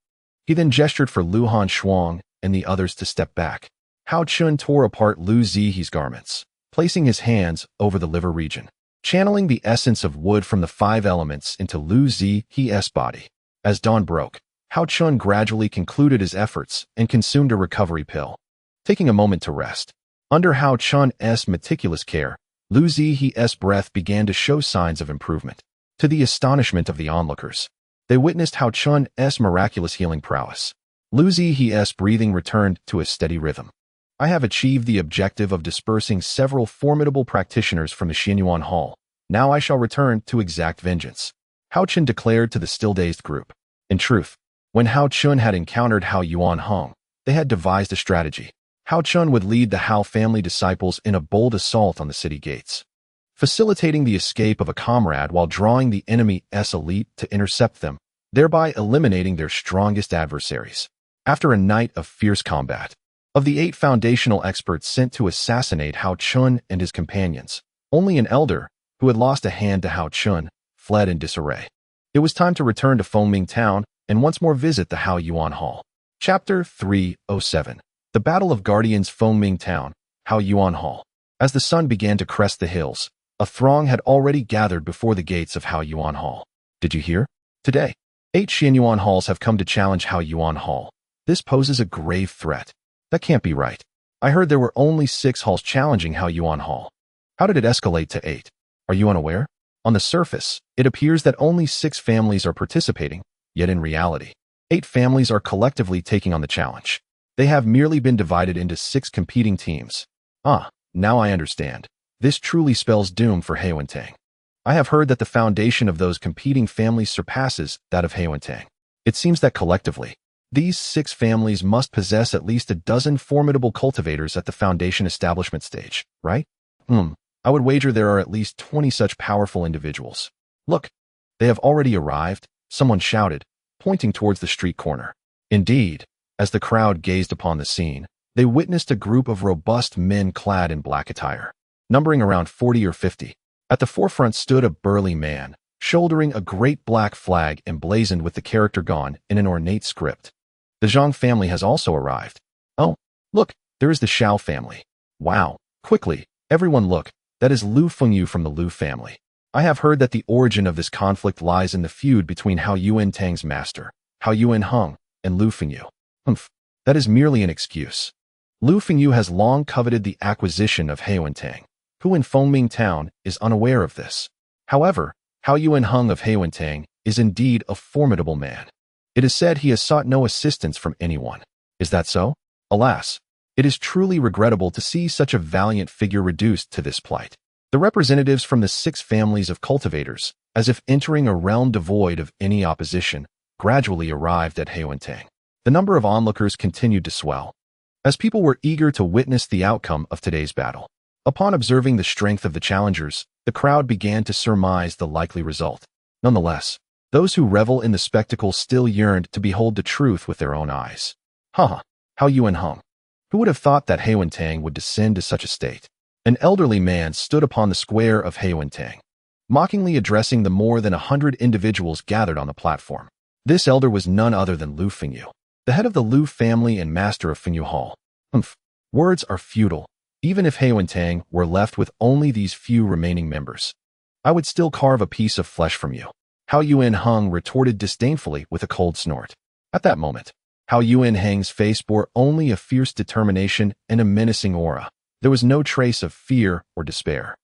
He then gestured for Lu Hanshuang and the others to step back. Haochen tore apart Lu Zihe's garments, placing his hands over the liver region, channeling the essence of wood from the 5 elements into Lu Zihe's body. As dawn broke, Haochen gradually concluded his efforts and consumed a recovery pill. Taking a moment to rest, under Haochen's meticulous care, Lu Zihe's breath began to show signs of improvement. To the astonishment of the onlookers, they witnessed Haochen's miraculous healing prowess. Lu Zihe's breathing returned to a steady rhythm. "I have achieved the objective of dispersing several formidable practitioners from the Xianyuan Hall. Now I shall return to exact vengeance," Haochen declared to the still-dazed group. In truth, when Haochen had encountered Hao Yuan Hong, they had devised a strategy. Haochen would lead the Hao family disciples in a bold assault on the city gates, facilitating the escape of a comrade while drawing the enemy's elite to intercept them, thereby eliminating their strongest adversaries. After a night of fierce combat, of the 8 foundational experts sent to assassinate Haochen and his companions, only an elder, who had lost a hand to Haochen, fled in disarray. It was time to return to Fengming Town and once more visit the Hao Yuan Hall. Chapter 307. The Battle of Guardians. Fengming Town, Hao Yuan Hall. As the sun began to crest the hills, a throng had already gathered before the gates of Hao Yuan Hall. Did you hear? Today, 8 Xianyuan halls have come to challenge Hao Yuan Hall. This poses a grave threat. That can't be right. I heard there were only 6 halls challenging Hao Yuan Hall. How did it escalate to 8? Are you unaware? On the surface, it appears that only 6 families are participating, yet in reality, 8 families are collectively taking on the challenge. They have merely been divided into 6 competing teams. Ah, now I understand. This truly spells doom for Haochen. I have heard that the foundation of those competing families surpasses that of Haochen. It seems that collectively, these 6 families must possess at least a dozen formidable cultivators at the foundation establishment stage, right? I would wager there are at least 20 such powerful individuals. Look, they have already arrived, someone shouted, pointing towards the street corner. Indeed, as the crowd gazed upon the scene, they witnessed a group of robust men clad in black attire, numbering around 40 or 50. At the forefront stood a burly man, shouldering a great black flag emblazoned with the character Gon in an ornate script. The Zhang family has also arrived. Oh, look, there is the Xiao family. Wow, quickly, everyone look, that is Lu Fengyu from the Lu family. I have heard that the origin of this conflict lies in the feud between Hao Yuantang's master, Hao Yuanheng, and Lu Fengyu. That is merely an excuse. Lu Fengyu has long coveted the acquisition of Haochen, who in Fengming Town is unaware of this. However, Hao Yuanheng of Haochen is indeed a formidable man. It is said he has sought no assistance from anyone. Is that so? Alas, it is truly regrettable to see such a valiant figure reduced to this plight. The representatives from the 6 families of cultivators, as if entering a realm devoid of any opposition, gradually arrived at Haochen. The number of onlookers continued to swell, as people were eager to witness the outcome of today's battle. Upon observing the strength of the challengers, the crowd began to surmise the likely result. Nonetheless, those who revel in the spectacle still yearned to behold the truth with their own eyes. Hao Yuanheng. Who would have thought that Haochen would descend to such a state? An elderly man stood upon the square of Haochen, mockingly addressing the more than 100 individuals gathered on the platform. This elder was none other than Lu Fengyu, the head of the Lu family and master of Fengyu Hall. Words are futile, even if Haochen were left with only these few remaining members. I would still carve a piece of flesh from you. Hao Yuan-hung retorted disdainfully with a cold snort. At that moment, Hao Yuan-hang's face bore only a fierce determination and a menacing aura. There was no trace of fear or despair.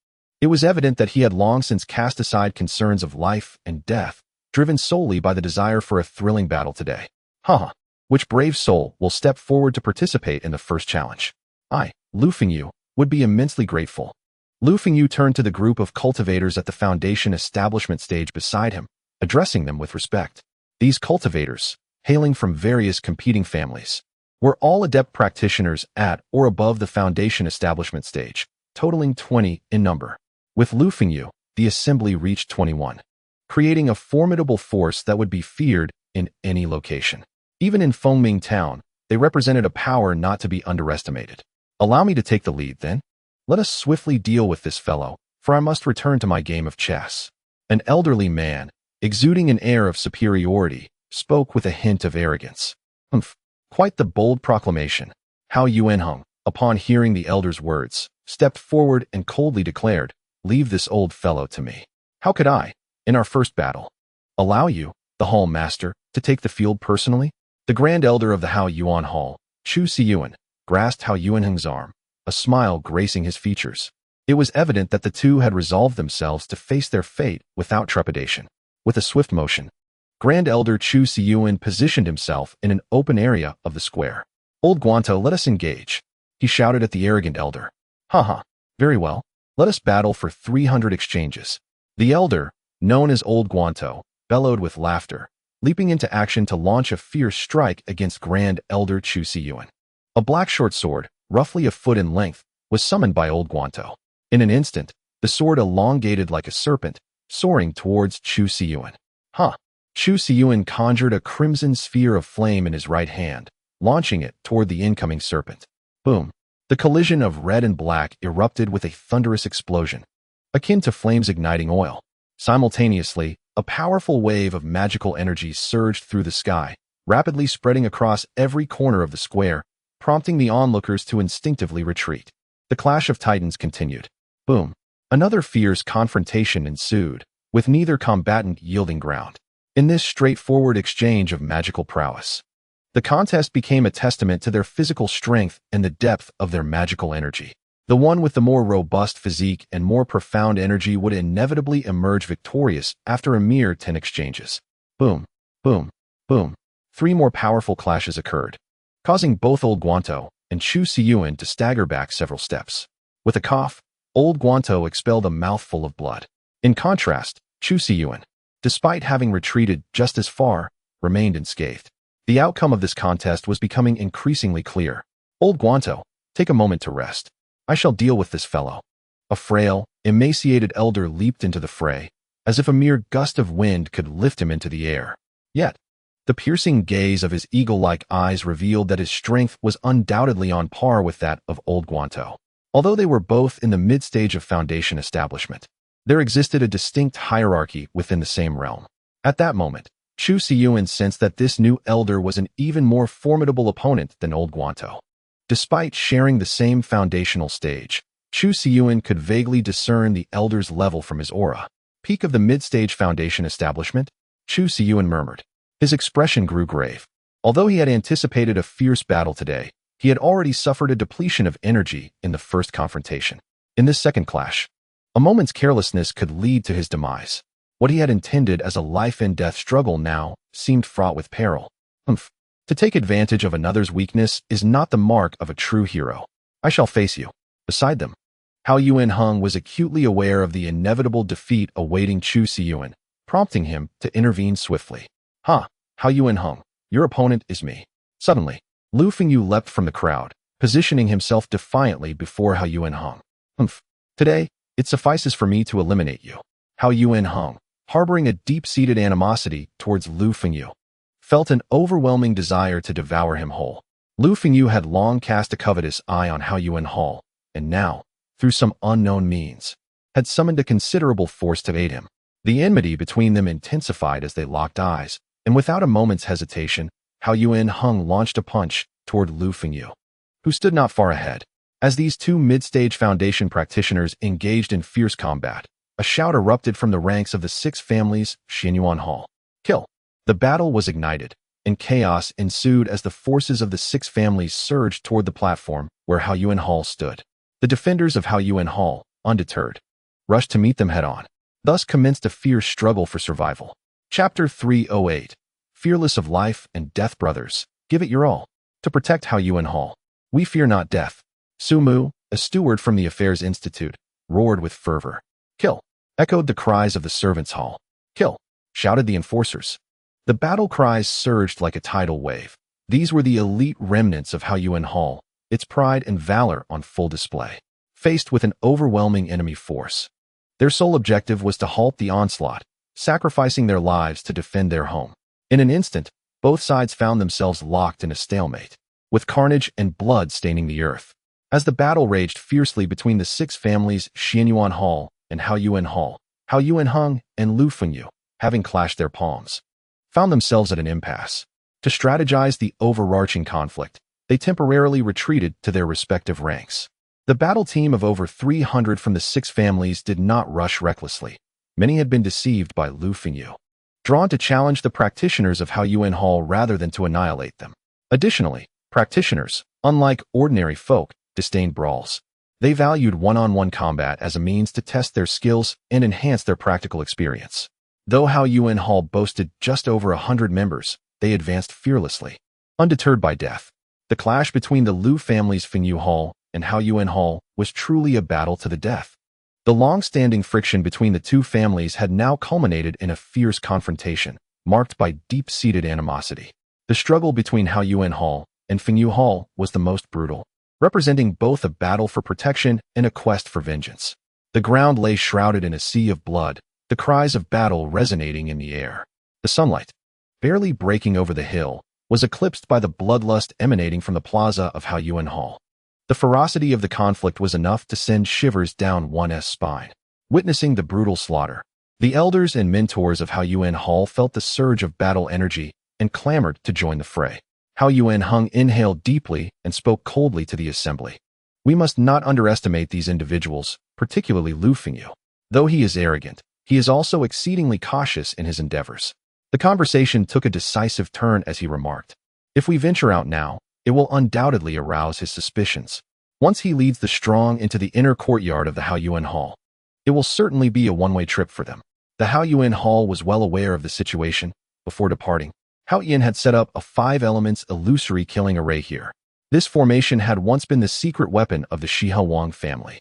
It was evident that he had long since cast aside concerns of life and death, driven solely by the desire for a thrilling battle today. Haha. Which brave soul will step forward to participate in the first challenge? I, Lu Fengyu, would be immensely grateful. Lu Fengyu turned to the group of cultivators at the Foundation establishment stage beside him, addressing them with respect. These cultivators, hailing from various competing families, were all adept practitioners at or above the Foundation establishment stage, totaling 20 in number. With Lu Fengyu, the assembly reached 21, creating a formidable force that would be feared in any location. Even in Fengming Town, they represented a power not to be underestimated. Allow me to take the lead, then. Let us swiftly deal with this fellow, for I must return to my game of chess. An elderly man, exuding an air of superiority, spoke with a hint of arrogance. Humph, quite the bold proclamation. Hao Yuan-hung, upon hearing the elder's words, stepped forward and coldly declared, "Leave this old fellow to me. How could I, in our first battle, allow you, the Hall Master, to take the field personally?" The Grand Elder of the Hao Yuan Hall, Chu Siyuan, grasped Hao Yuan-hung's arm, a smile gracing his features. It was evident that the two had resolved themselves to face their fate without trepidation. With a swift motion, Grand Elder Chu Siyuan positioned himself in an open area of the square. "Old Guanto, let us engage," he shouted at the arrogant elder. "Haha, very well. Let us battle for 300 exchanges." The elder, known as Old Guanto, bellowed with laughter, leaping into action to launch a fierce strike against Grand Elder Chu Siyuan. A black short sword, roughly a foot in length, was summoned by Old Guanto. In an instant, the sword elongated like a serpent, soaring towards Chu Siyuan. Chu Siyuan conjured a crimson sphere of flame in his right hand, launching it toward the incoming serpent. Boom! The collision of red and black erupted with a thunderous explosion, akin to flames igniting oil. Simultaneously, a powerful wave of magical energy surged through the sky, rapidly spreading across every corner of the square, prompting the onlookers to instinctively retreat. The clash of titans continued. Boom! Another fierce confrontation ensued, with neither combatant yielding ground. In this straightforward exchange of magical prowess, the contest became a testament to their physical strength and the depth of their magical energy. The one with the more robust physique and more profound energy would inevitably emerge victorious after a mere 10 exchanges. Boom, boom, boom. 3 more powerful clashes occurred, causing both Old Guanto and Chu Siyuan to stagger back several steps. With a cough, Old Guanto expelled a mouthful of blood. In contrast, Chu Siyuan, despite having retreated just as far, remained unscathed. The outcome of this contest was becoming increasingly clear. "Old Guanto, take a moment to rest. I shall deal with this fellow." A frail, emaciated elder leaped into the fray, as if a mere gust of wind could lift him into the air. Yet, the piercing gaze of his eagle-like eyes revealed that his strength was undoubtedly on par with that of Old Guanto. Although they were both in the mid-stage of Foundation establishment, there existed a distinct hierarchy within the same realm. At that moment, Chu Siyuan sensed that this new elder was an even more formidable opponent than Old Guanto. Despite sharing the same foundational stage, Chu Siyuan could vaguely discern the elder's level from his aura. "Peak of the mid-stage Foundation establishment?" Chu Siyuan murmured. His expression grew grave. Although he had anticipated a fierce battle today, he had already suffered a depletion of energy in the first confrontation. In this second clash, a moment's carelessness could lead to his demise. What he had intended as a life-and-death struggle now seemed fraught with peril. To take advantage of another's weakness is not the mark of a true hero. I shall face you. Beside them, Hao Yuan-hung was acutely aware of the inevitable defeat awaiting Chu Siyuan, prompting him to intervene swiftly. Hao Yuan-hung, your opponent is me." Suddenly, Lu Fengyu leapt from the crowd, positioning himself defiantly before Hao Yuan-hung. "Today, it suffices for me to eliminate you." Hao Yuan-hung, harboring a deep-seated animosity towards Lu Fengyu, felt an overwhelming desire to devour him whole. Lu Fengyu had long cast a covetous eye on Hao Yuan-hung, and now, through some unknown means, had summoned a considerable force to aid him. The enmity between them intensified as they locked eyes, and without a moment's hesitation, Hao Yuan-hung launched a punch toward Lu Fengyu, who stood not far ahead. As these two mid-stage Foundation practitioners engaged in fierce combat, A shout erupted from the ranks of the 6 families Xianyuan Hall. Kill. The battle was ignited, and chaos ensued as the forces of the 6 families surged toward the platform where Haochen Hall stood. The defenders of Haochen Hall, undeterred, rushed to meet them head-on. Thus commenced a fierce struggle for survival. Chapter 308. Fearless of life and death, brothers, give it your all. To protect Haochen Hall, we fear not death. Su Mu, a steward from the Affairs Institute, roared with fervor. Kill. Echoed the cries of the servants' hall. Kill. Shouted the enforcers. The battle cries surged like a tidal wave. These were the elite remnants of Haochen Hall, its pride and valor on full display, faced with an overwhelming enemy force. Their sole objective was to halt the onslaught, sacrificing their lives to defend their home. In an instant, both sides found themselves locked in a stalemate, with carnage and blood staining the earth. As the battle raged fiercely between the 6 families Xianyuan Hall and Haochen Hall, Haochen Hung and Lu Fengyu, having clashed their palms, found themselves at an impasse. To strategize the overarching conflict, they temporarily retreated to their respective ranks. The battle team of over 300 from the 6 families did not rush recklessly. Many had been deceived by Lu Fengyu, drawn to challenge the practitioners of Haochen Hall rather than to annihilate them. Additionally, practitioners, unlike ordinary folk, disdained brawls. They valued one-on-one combat as a means to test their skills and enhance their practical experience. Though Haochen Hall boasted just over 100 members, they advanced fearlessly, undeterred by death. The clash between the Lu family's Fengyu Hall and Haochen Hall was truly a battle to the death. The long-standing friction between the 2 families had now culminated in a fierce confrontation, marked by deep-seated animosity. The struggle between Haochen Hall and Fengyu Hall was the most brutal, representing both a battle for protection and a quest for vengeance. The ground lay shrouded in a sea of blood, the cries of battle resonating in the air. The sunlight, barely breaking over the hill, was eclipsed by the bloodlust emanating from the plaza of Haochen Hall. The ferocity of the conflict was enough to send shivers down one's spine. Witnessing the brutal slaughter, the elders and mentors of Haochen Hall felt the surge of battle energy and clamored to join the fray. Haochen Hung inhaled deeply and spoke coldly to the assembly. We must not underestimate these individuals, particularly Lu Fengyu. Though he is arrogant, he is also exceedingly cautious in his endeavors. The conversation took a decisive turn as he remarked, "If we venture out now, it will undoubtedly arouse his suspicions. Once he leads the strong into the inner courtyard of the Haochen Hall, it will certainly be a one-way trip for them." The Haochen Hall was well aware of the situation. Before departing, Haochen had set up a 5-elements illusory killing array here. This formation had once been the secret weapon of the Shihe family,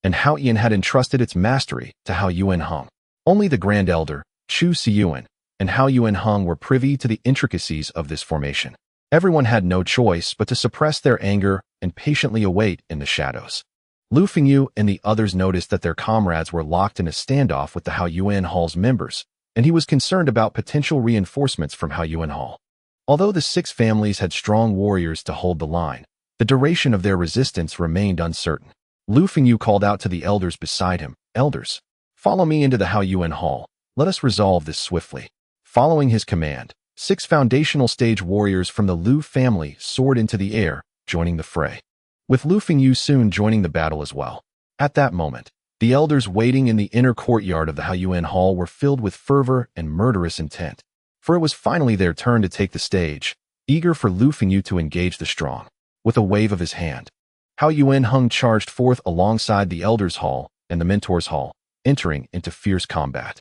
and Haochen had entrusted its mastery to Haochen Hung. Only the Grand Elder, Chu Siyuan, and Haochen Hung were privy to the intricacies of this formation. Everyone had no choice but to suppress their anger and patiently await in the shadows. Lu Fengyu and the others noticed that their comrades were locked in a standoff with the Haochen Hall's members, and he was concerned about potential reinforcements from Haochen Hall. Although the 6 families had strong warriors to hold the line, the duration of their resistance remained uncertain. Lu Fengyu called out to the elders beside him, "Elders, follow me into the Haochen Hall. Let us resolve this swiftly." Following his command, 6 foundational stage warriors from the Lu family soared into the air, joining the fray, with Lu Fengyu soon joining the battle as well. At that moment, the elders waiting in the inner courtyard of the Haochen Hall were filled with fervor and murderous intent, for it was finally their turn to take the stage, eager for Lu Fengyu to engage the strong. With a wave of his hand, Haochen Hung charged forth alongside the elders' hall and the mentors' hall, entering into fierce combat.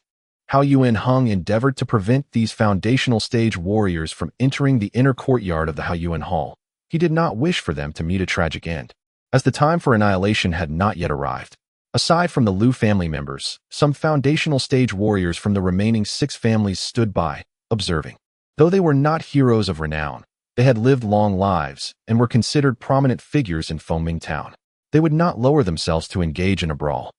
Haochen Hung endeavored to prevent these foundational stage warriors from entering the inner courtyard of the Haochen Hall. He did not wish for them to meet a tragic end, as the time for annihilation had not yet arrived. Aside from the Lu family members, some foundational stage warriors from the remaining 6 families stood by, observing. Though they were not heroes of renown, they had lived long lives and were considered prominent figures in Fengming Town. They would not lower themselves to engage in a brawl.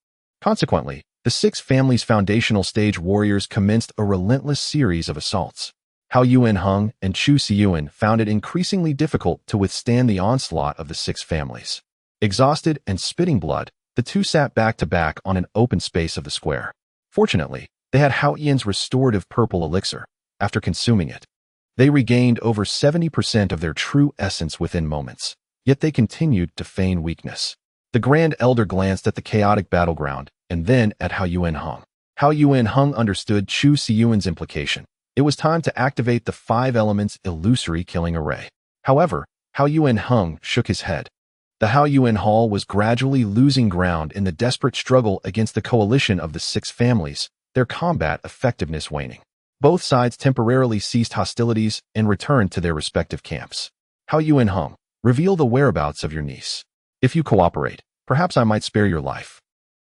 Consequently, the 6 families' foundational stage warriors commenced a relentless series of assaults. Haochen Hung and Chu Siyuan found it increasingly difficult to withstand the onslaught of the 6 families. Exhausted and spitting blood, the 2 sat back to back on an open space of the square. Fortunately, they had Haochen's restorative purple elixir. After consuming it, they regained over 70% of their true essence within moments, yet they continued to feign weakness. The Grand Elder glanced at the chaotic battleground and then at Hao Yuanheng. Hao Yuanheng understood Chu Siyuan's implication. It was time to activate the 5 elements illusory killing array. However, Hao Yuanheng shook his head. The Hao Yuan Hall was gradually losing ground in the desperate struggle against the coalition of the 6 families, their combat effectiveness waning. Both sides temporarily ceased hostilities and returned to their respective camps. Hao Yuanheng, reveal the whereabouts of your niece. If you cooperate, perhaps I might spare your life.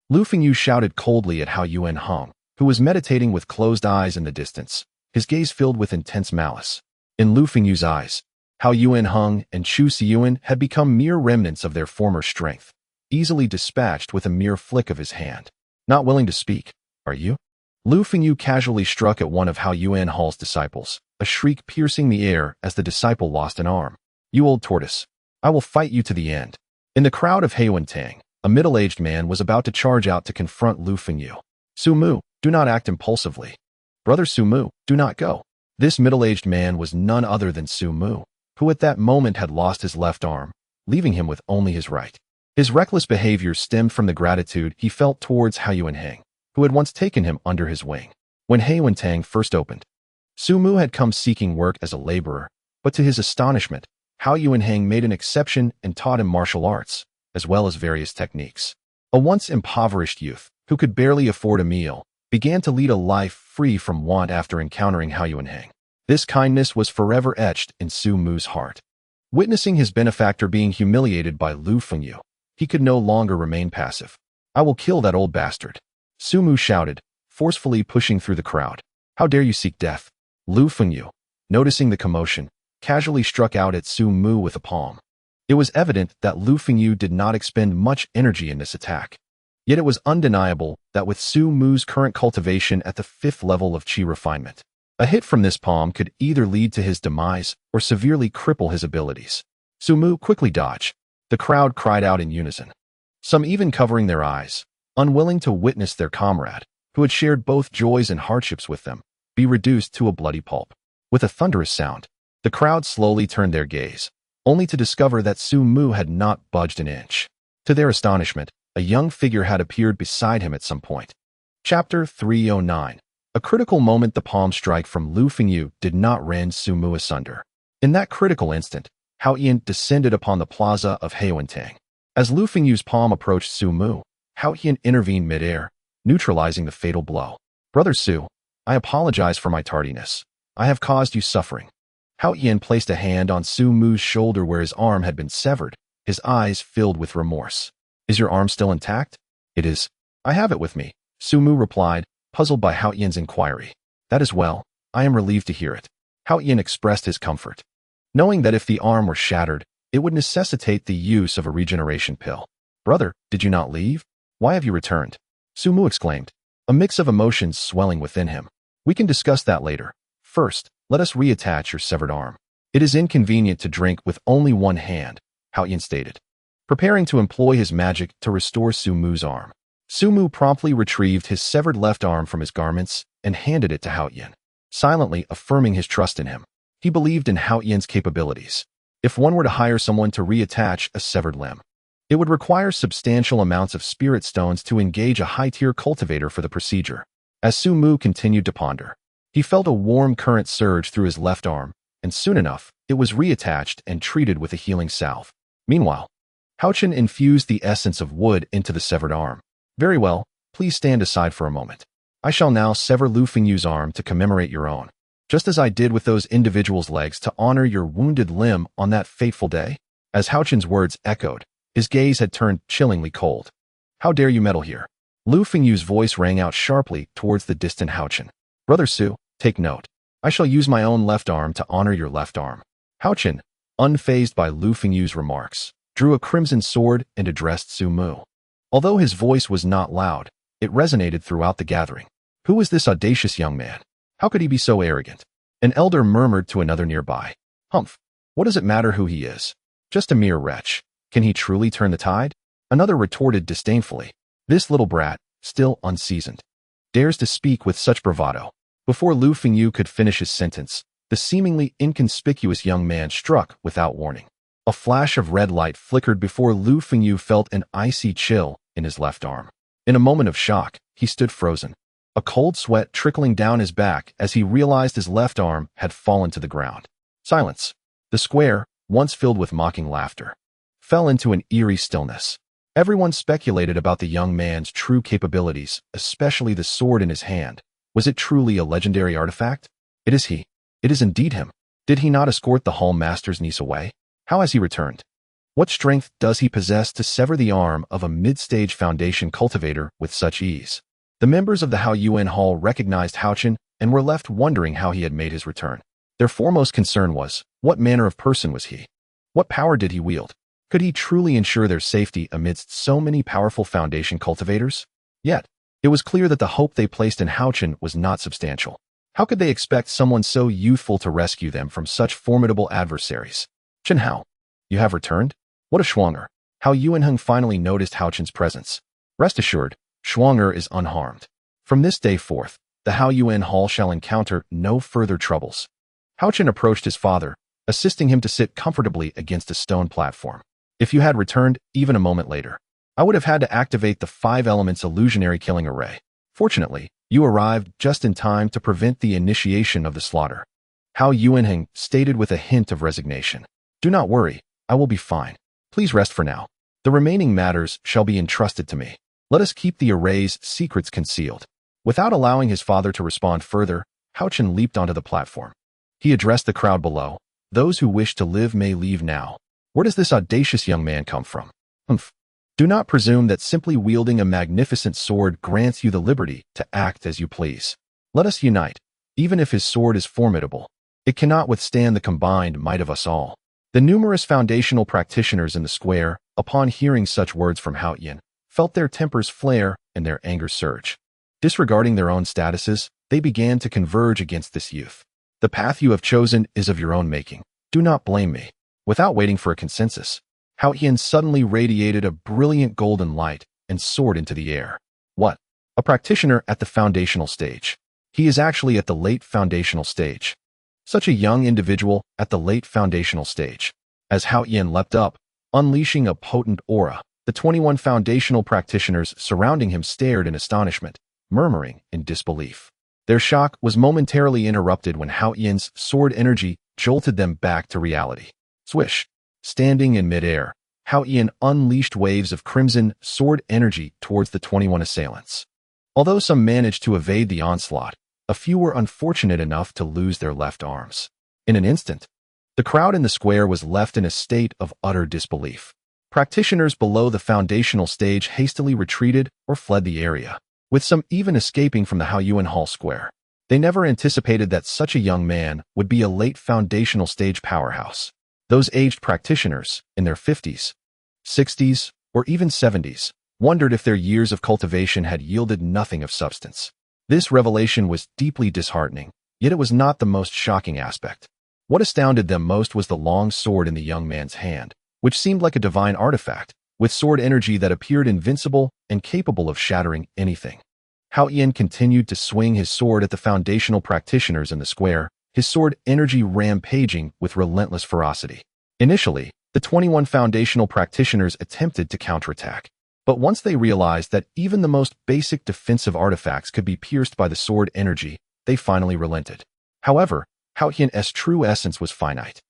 Lu Fengyu shouted coldly at Hao Yuanheng, who was meditating with closed eyes in the distance, his gaze filled with intense malice. In Lu Fengyu's eyes, Hao Yuanheng and Chu Siyuan had become mere remnants of their former strength, easily dispatched with a mere flick of his hand. Not willing to speak, are you? Lu Fengyu casually struck at one of Hao Yuanheng's disciples, a shriek piercing the air as the disciple lost an arm. You old tortoise, I will fight you to the end. In the crowd of Haochen, a middle-aged man was about to charge out to confront Lu Fengyu. Su Mu, do not act impulsively. Brother Su Mu, do not go. This middle-aged man was none other than Su Mu, who at that moment had lost his left arm, leaving him with only his right. His reckless behavior stemmed from the gratitude he felt towards Hao Yuanheng, who had once taken him under his wing. When Haochen first opened, Su Mu had come seeking work as a laborer, but to his astonishment, Hao Yuanheng made an exception and taught him martial arts, as well as various techniques. A once impoverished youth, who could barely afford a meal, began to lead a life free from want after encountering Hao Yuanheng. This kindness was forever etched in Su Mu's heart. Witnessing his benefactor being humiliated by Lu Fengyu, he could no longer remain passive. I will kill that old bastard. Su Mu shouted, forcefully pushing through the crowd. How dare you seek death? Lu Fengyu, noticing the commotion, casually struck out at Su Mu with a palm. It was evident that Lu Fengyu did not expend much energy in this attack. Yet it was undeniable that with Su Mu's current cultivation at the 5th level of Qi refinement, a hit from this palm could either lead to his demise or severely cripple his abilities. Su Mu quickly dodged. The crowd cried out in unison, some even covering their eyes, unwilling to witness their comrade, who had shared both joys and hardships with them, be reduced to a bloody pulp. With a thunderous sound, the crowd slowly turned their gaze, only to discover that Su Mu had not budged an inch. To their astonishment, a young figure had appeared beside him at some point. Chapter 309. A critical moment. The palm strike from Lu Fengyu did not rend Su Mu asunder. In that critical instant, Hao Yan descended upon the plaza of Haochen. As Lu Fengyu's palm approached Su Mu, Hao Yan intervened mid-air, neutralizing the fatal blow. Brother Su, I apologize for my tardiness. I have caused you suffering. Hao Yan placed a hand on Su Mu's shoulder where his arm had been severed, his eyes filled with remorse. Is your arm still intact? It is. I have it with me, Su Mu replied, puzzled by Hao Yan's inquiry. That is well. I am relieved to hear it. Hao Yan expressed his comfort, knowing that if the arm were shattered, it would necessitate the use of a regeneration pill. Brother, did you not leave? Why have you returned? Su Mu exclaimed, a mix of emotions swelling within him. We can discuss that later. First, let us reattach your severed arm. It is inconvenient to drink with only one hand, Hao Yan stated, preparing to employ his magic to restore Su Mu's arm. Su Mu promptly retrieved his severed left arm from his garments and handed it to Hao Yan, silently affirming his trust in him. He believed in Hao Yan's capabilities. If one were to hire someone to reattach a severed limb, it would require substantial amounts of spirit stones to engage a high-tier cultivator for the procedure. As Su Mu continued to ponder, he felt a warm current surge through his left arm, and soon enough, it was reattached and treated with a healing salve. Meanwhile, Haochen infused the essence of wood into the severed arm. Very well, please stand aside for a moment. I shall now sever Lu Fengyu's arm to commemorate your own, just as I did with those individuals' legs to honor your wounded limb on that fateful day. As Haochen's words echoed, his gaze had turned chillingly cold. How dare you meddle here? Lu Fengyu's voice rang out sharply towards the distant Haochen. Brother Su, take note. I shall use my own left arm to honor your left arm. Haochen, unfazed by Lu Fengyu's remarks, drew a crimson sword and addressed Su Mu. Although his voice was not loud, it resonated throughout the gathering. Who was this audacious young man? How could he be so arrogant? An elder murmured to another nearby. Humph. What does it matter who he is? Just a mere wretch. Can he truly turn the tide? Another retorted disdainfully. This little brat, still unseasoned, dares to speak with such bravado. Before Lu Fengyu could finish his sentence, the seemingly inconspicuous young man struck without warning. A flash of red light flickered before Lu Fengyu felt an icy chill in his left arm. In a moment of shock, he stood frozen, a cold sweat trickling down his back as he realized his left arm had fallen to the ground. Silence. The square, once filled with mocking laughter, fell into an eerie stillness. Everyone speculated about the young man's true capabilities, especially the sword in his hand. Was it truly a legendary artifact? It is he. It is indeed him. Did he not escort the Hall Master's niece away? How has he returned? What strength does he possess to sever the arm of a mid-stage Foundation cultivator with such ease? The members of the Haochen Hall recognized Haochen and were left wondering how he had made his return. Their foremost concern was, what manner of person was he? What power did he wield? Could he truly ensure their safety amidst so many powerful Foundation cultivators? Yet, it was clear that the hope they placed in Haochen was not substantial. How could they expect someone so youthful to rescue them from such formidable adversaries? Chen Hao, you have returned? What a schwanger. How Yuanheng finally noticed Haochen's presence. Rest assured, Schwanger is unharmed. From this day forth, the Haochen Hall shall encounter no further troubles. Haochen approached his father, assisting him to sit comfortably against a stone platform. If you had returned even a moment later, I would have had to activate the 5 elements illusionary killing array. Fortunately, you arrived just in time to prevent the initiation of the slaughter. Hao Yuanheng stated with a hint of resignation. Do not worry, I will be fine. Please rest for now. The remaining matters shall be entrusted to me. Let us keep the array's secrets concealed. Without allowing his father to respond further, Haochen leaped onto the platform. He addressed the crowd below. Those who wish to live may leave now. Where does this audacious young man come from? Humph. Do not presume that simply wielding a magnificent sword grants you the liberty to act as you please. Let us unite. Even if his sword is formidable, it cannot withstand the combined might of us all. The numerous foundational practitioners in the square, upon hearing such words from Haochen, felt their tempers flare and their anger surge. Disregarding their own statuses, they began to converge against this youth. The path you have chosen is of your own making. Do not blame me. Without waiting for a consensus, Haochen suddenly radiated a brilliant golden light and soared into the air. What? A practitioner at the foundational stage. He is actually at the late foundational stage. Such a young individual at the late foundational stage. As Haochen leapt up, unleashing a potent aura, the 21 foundational practitioners surrounding him stared in astonishment, murmuring in disbelief. Their shock was momentarily interrupted when Haochen's sword energy jolted them back to reality. Swish! Standing in midair, Haochen unleashed waves of crimson sword energy towards the 21 assailants. Although some managed to evade the onslaught, a few were unfortunate enough to lose their left arms. In an instant, the crowd in the square was left in a state of utter disbelief. Practitioners below the foundational stage hastily retreated or fled the area, with some even escaping from the Haochen Hall square. They never anticipated that such a young man would be a late foundational stage powerhouse. Those aged practitioners, in their 50s, 60s, or even 70s, wondered if their years of cultivation had yielded nothing of substance. This revelation was deeply disheartening, yet it was not the most shocking aspect. What astounded them most was the long sword in the young man's hand, which seemed like a divine artifact, with sword energy that appeared invincible and capable of shattering anything. Haochen continued to swing his sword at the foundational practitioners in the square, his sword energy rampaging with relentless ferocity. Initially, the 21 foundational practitioners attempted to counterattack, but once they realized that even the most basic defensive artifacts could be pierced by the sword energy, they finally relented. However, Haochen's true essence was finite,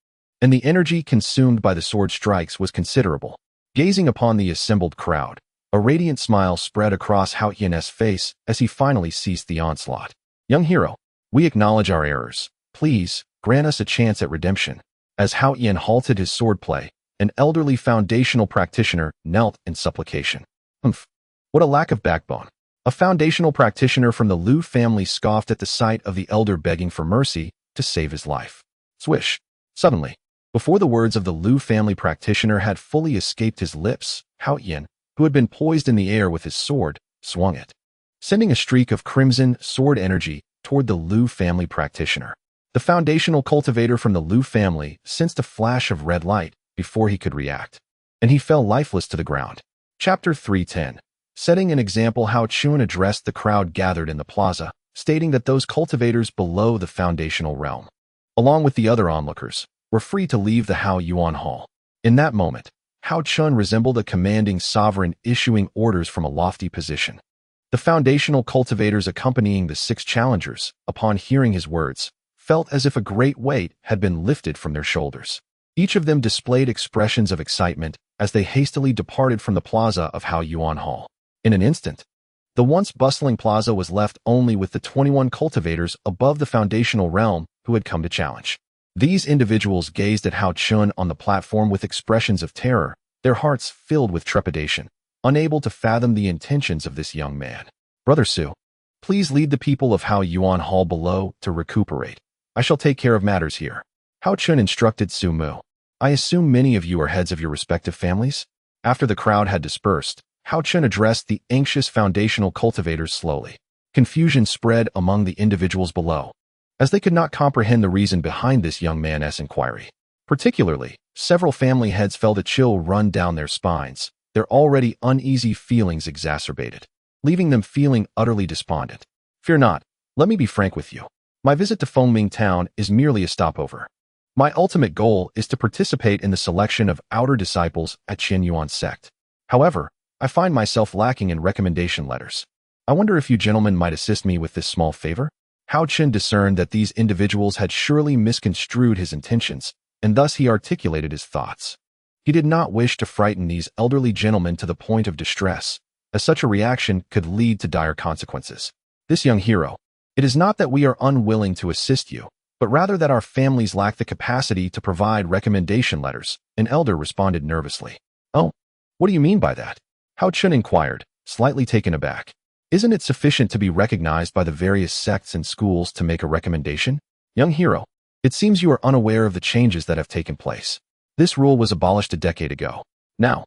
and the energy consumed by the sword strikes was considerable. Gazing upon the assembled crowd, a radiant smile spread across Haochen's face as he finally ceased the onslaught. Young hero, we acknowledge our errors. Please, grant us a chance at redemption. As Haochen halted his swordplay, an elderly foundational practitioner knelt in supplication. Humph! What a lack of backbone. A foundational practitioner from the Liu family scoffed at the sight of the elder begging for mercy to save his life. Swish! Suddenly, before the words of the Liu family practitioner had fully escaped his lips, Haochen, who had been poised in the air with his sword, swung it, sending a streak of crimson sword energy toward the Liu family practitioner. The foundational cultivator from the Liu family sensed a flash of red light before he could react, and he fell lifeless to the ground. Chapter 310. Setting an example, Haochen addressed the crowd gathered in the plaza, stating that those cultivators below the foundational realm, along with the other onlookers, were free to leave the Haochen Hall. In that moment, Haochen resembled a commanding sovereign issuing orders from a lofty position. The foundational cultivators accompanying the 6 challengers, upon hearing his words, felt as if a great weight had been lifted from their shoulders. Each of them displayed expressions of excitement as they hastily departed from the plaza of Haochen Hall. In an instant, the once bustling plaza was left only with the 21 cultivators above the foundational realm who had come to challenge. These individuals gazed at Haochen on the platform with expressions of terror, their hearts filled with trepidation, unable to fathom the intentions of this young man. Brother Su, please lead the people of Haochen Hall below to recuperate. I shall take care of matters here. Haochen instructed Su Mu. I assume many of you are heads of your respective families? After the crowd had dispersed, Haochen addressed the anxious foundational cultivators slowly. Confusion spread among the individuals below, as they could not comprehend the reason behind this young man's inquiry. Particularly, several family heads felt a chill run down their spines, their already uneasy feelings exacerbated, leaving them feeling utterly despondent. Fear not, let me be frank with you. My visit to Fengming Town is merely a stopover. My ultimate goal is to participate in the selection of outer disciples at Qianyuan sect. However, I find myself lacking in recommendation letters. I wonder if you gentlemen might assist me with this small favor? Haochen discerned that these individuals had surely misconstrued his intentions, and thus he articulated his thoughts. He did not wish to frighten these elderly gentlemen to the point of distress, as such a reaction could lead to dire consequences. This young hero, it is not that we are unwilling to assist you, but rather that our families lack the capacity to provide recommendation letters, an elder responded nervously. Oh, what do you mean by that? Haochen inquired, slightly taken aback. Isn't it sufficient to be recognized by the various sects and schools to make a recommendation? Young hero, it seems you are unaware of the changes that have taken place. This rule was abolished a decade ago. Now,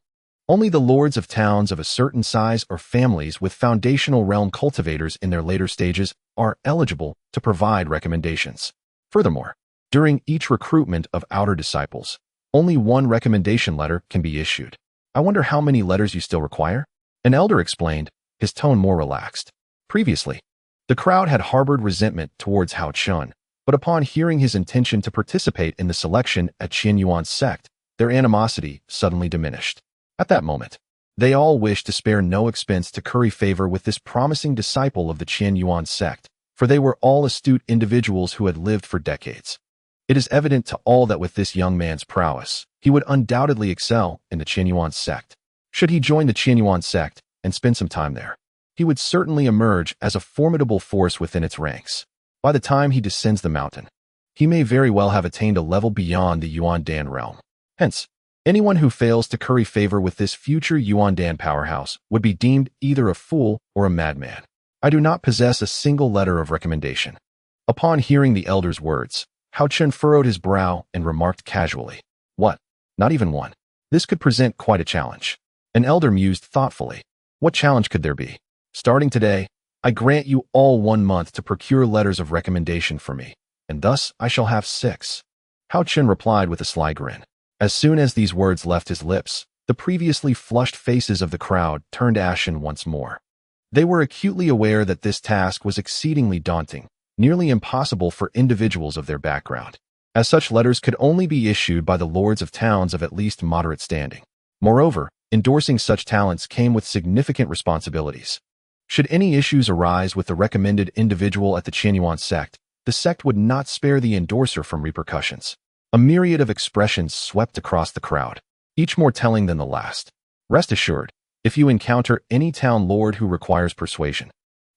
only the lords of towns of a certain size or families with foundational realm cultivators in their later stages are eligible to provide recommendations. Furthermore, during each recruitment of outer disciples, only one recommendation letter can be issued. I wonder how many letters you still require? An elder explained, his tone more relaxed. Previously, the crowd had harbored resentment towards Haochen, but upon hearing his intention to participate in the selection at Qianyuan sect, their animosity suddenly diminished. At that moment, they all wished to spare no expense to curry favor with this promising disciple of the Qianyuan sect, for they were all astute individuals who had lived for decades. It is evident to all that with this young man's prowess, he would undoubtedly excel in the Qianyuan sect. Should he join the Qianyuan sect and spend some time there, he would certainly emerge as a formidable force within its ranks. By the time he descends the mountain, he may very well have attained a level beyond the Yuandan realm. Hence, anyone who fails to curry favor with this future Yuandan powerhouse would be deemed either a fool or a madman. I do not possess a single letter of recommendation. Upon hearing the elder's words, Haochen furrowed his brow and remarked casually, What? Not even one? This could present quite a challenge. An elder mused thoughtfully. What challenge could there be? Starting today, I grant you all 1 month to procure letters of recommendation for me, and thus I shall have 6. Haochen replied with a sly grin. As soon as these words left his lips, the previously flushed faces of the crowd turned ashen once more. They were acutely aware that this task was exceedingly daunting, nearly impossible for individuals of their background, as such letters could only be issued by the lords of towns of at least moderate standing. Moreover, endorsing such talents came with significant responsibilities. Should any issues arise with the recommended individual at the Qianyuan sect, the sect would not spare the endorser from repercussions. A myriad of expressions swept across the crowd, each more telling than the last. Rest assured, if you encounter any town lord who requires persuasion,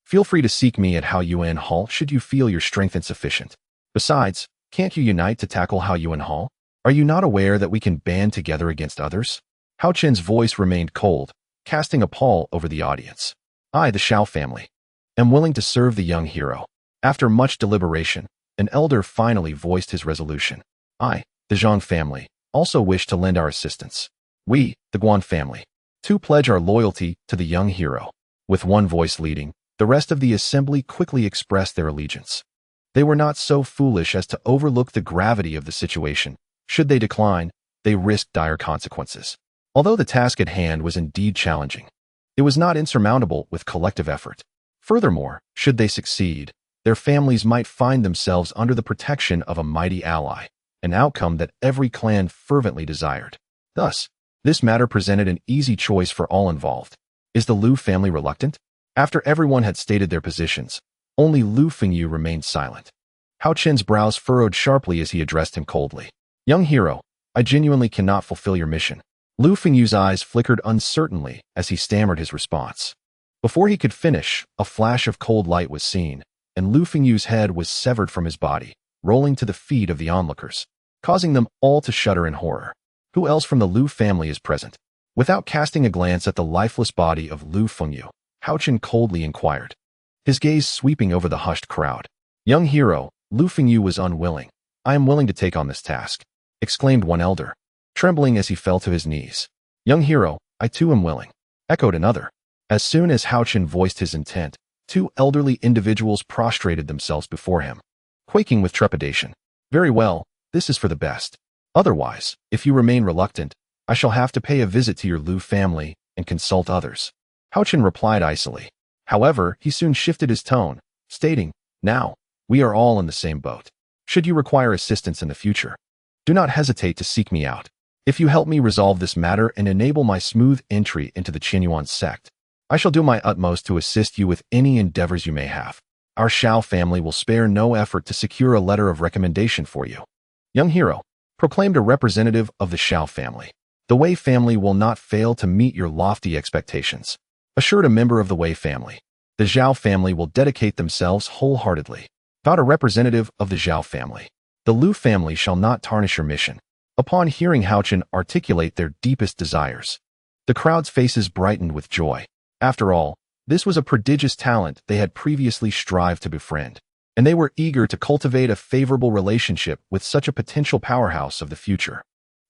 feel free to seek me at Haochen Hall should you feel your strength insufficient. Besides, can't you unite to tackle Haochen Hall? Are you not aware that we can band together against others? Haochen's voice remained cold, casting a pall over the audience. I, the Shao family, am willing to serve the young hero. After much deliberation, an elder finally voiced his resolution. I, the Zhang family, also wish to lend our assistance. We, the Guan family, too pledge our loyalty to the young hero. With one voice leading, the rest of the assembly quickly expressed their allegiance. They were not so foolish as to overlook the gravity of the situation. Should they decline, they risked dire consequences. Although the task at hand was indeed challenging, it was not insurmountable with collective effort. Furthermore, should they succeed, their families might find themselves under the protection of a mighty ally, an outcome that every clan fervently desired. Thus, this matter presented an easy choice for all involved. Is the Liu family reluctant? After everyone had stated their positions, only Lu Fengyu remained silent. Haochen's brows furrowed sharply as he addressed him coldly. Young hero, I genuinely cannot fulfill your mission. Lu Fengyu's eyes flickered uncertainly as he stammered his response. Before he could finish, a flash of cold light was seen, and Lu Fengyu's head was severed from his body, rolling to the feet of the onlookers, causing them all to shudder in horror. Who else from the Lu family is present? Without casting a glance at the lifeless body of Lu Fengyu, Haochen coldly inquired, his gaze sweeping over the hushed crowd. Young hero, Lu Fengyu was unwilling. I am willing to take on this task, exclaimed one elder, trembling as he fell to his knees. Young hero, I too am willing, echoed another. As soon as Haochen voiced his intent, two elderly individuals prostrated themselves before him, quaking with trepidation. Very well, this is for the best. Otherwise, if you remain reluctant, I shall have to pay a visit to your Lu family and consult others. Haochen replied icily. However, he soon shifted his tone, stating, Now, we are all in the same boat. Should you require assistance in the future, do not hesitate to seek me out. If you help me resolve this matter and enable my smooth entry into the Qianyuan sect, I shall do my utmost to assist you with any endeavors you may have. Our Shao family will spare no effort to secure a letter of recommendation for you. Young hero, proclaimed a representative of the Shao family. The Wei family will not fail to meet your lofty expectations, assured a member of the Wei family. The Zhao family will dedicate themselves wholeheartedly. Vowed a representative of the Zhao family. The Lu family shall not tarnish your mission. Upon hearing Haochen articulate their deepest desires, the crowd's faces brightened with joy. After all, this was a prodigious talent they had previously strived to befriend, and they were eager to cultivate a favorable relationship with such a potential powerhouse of the future.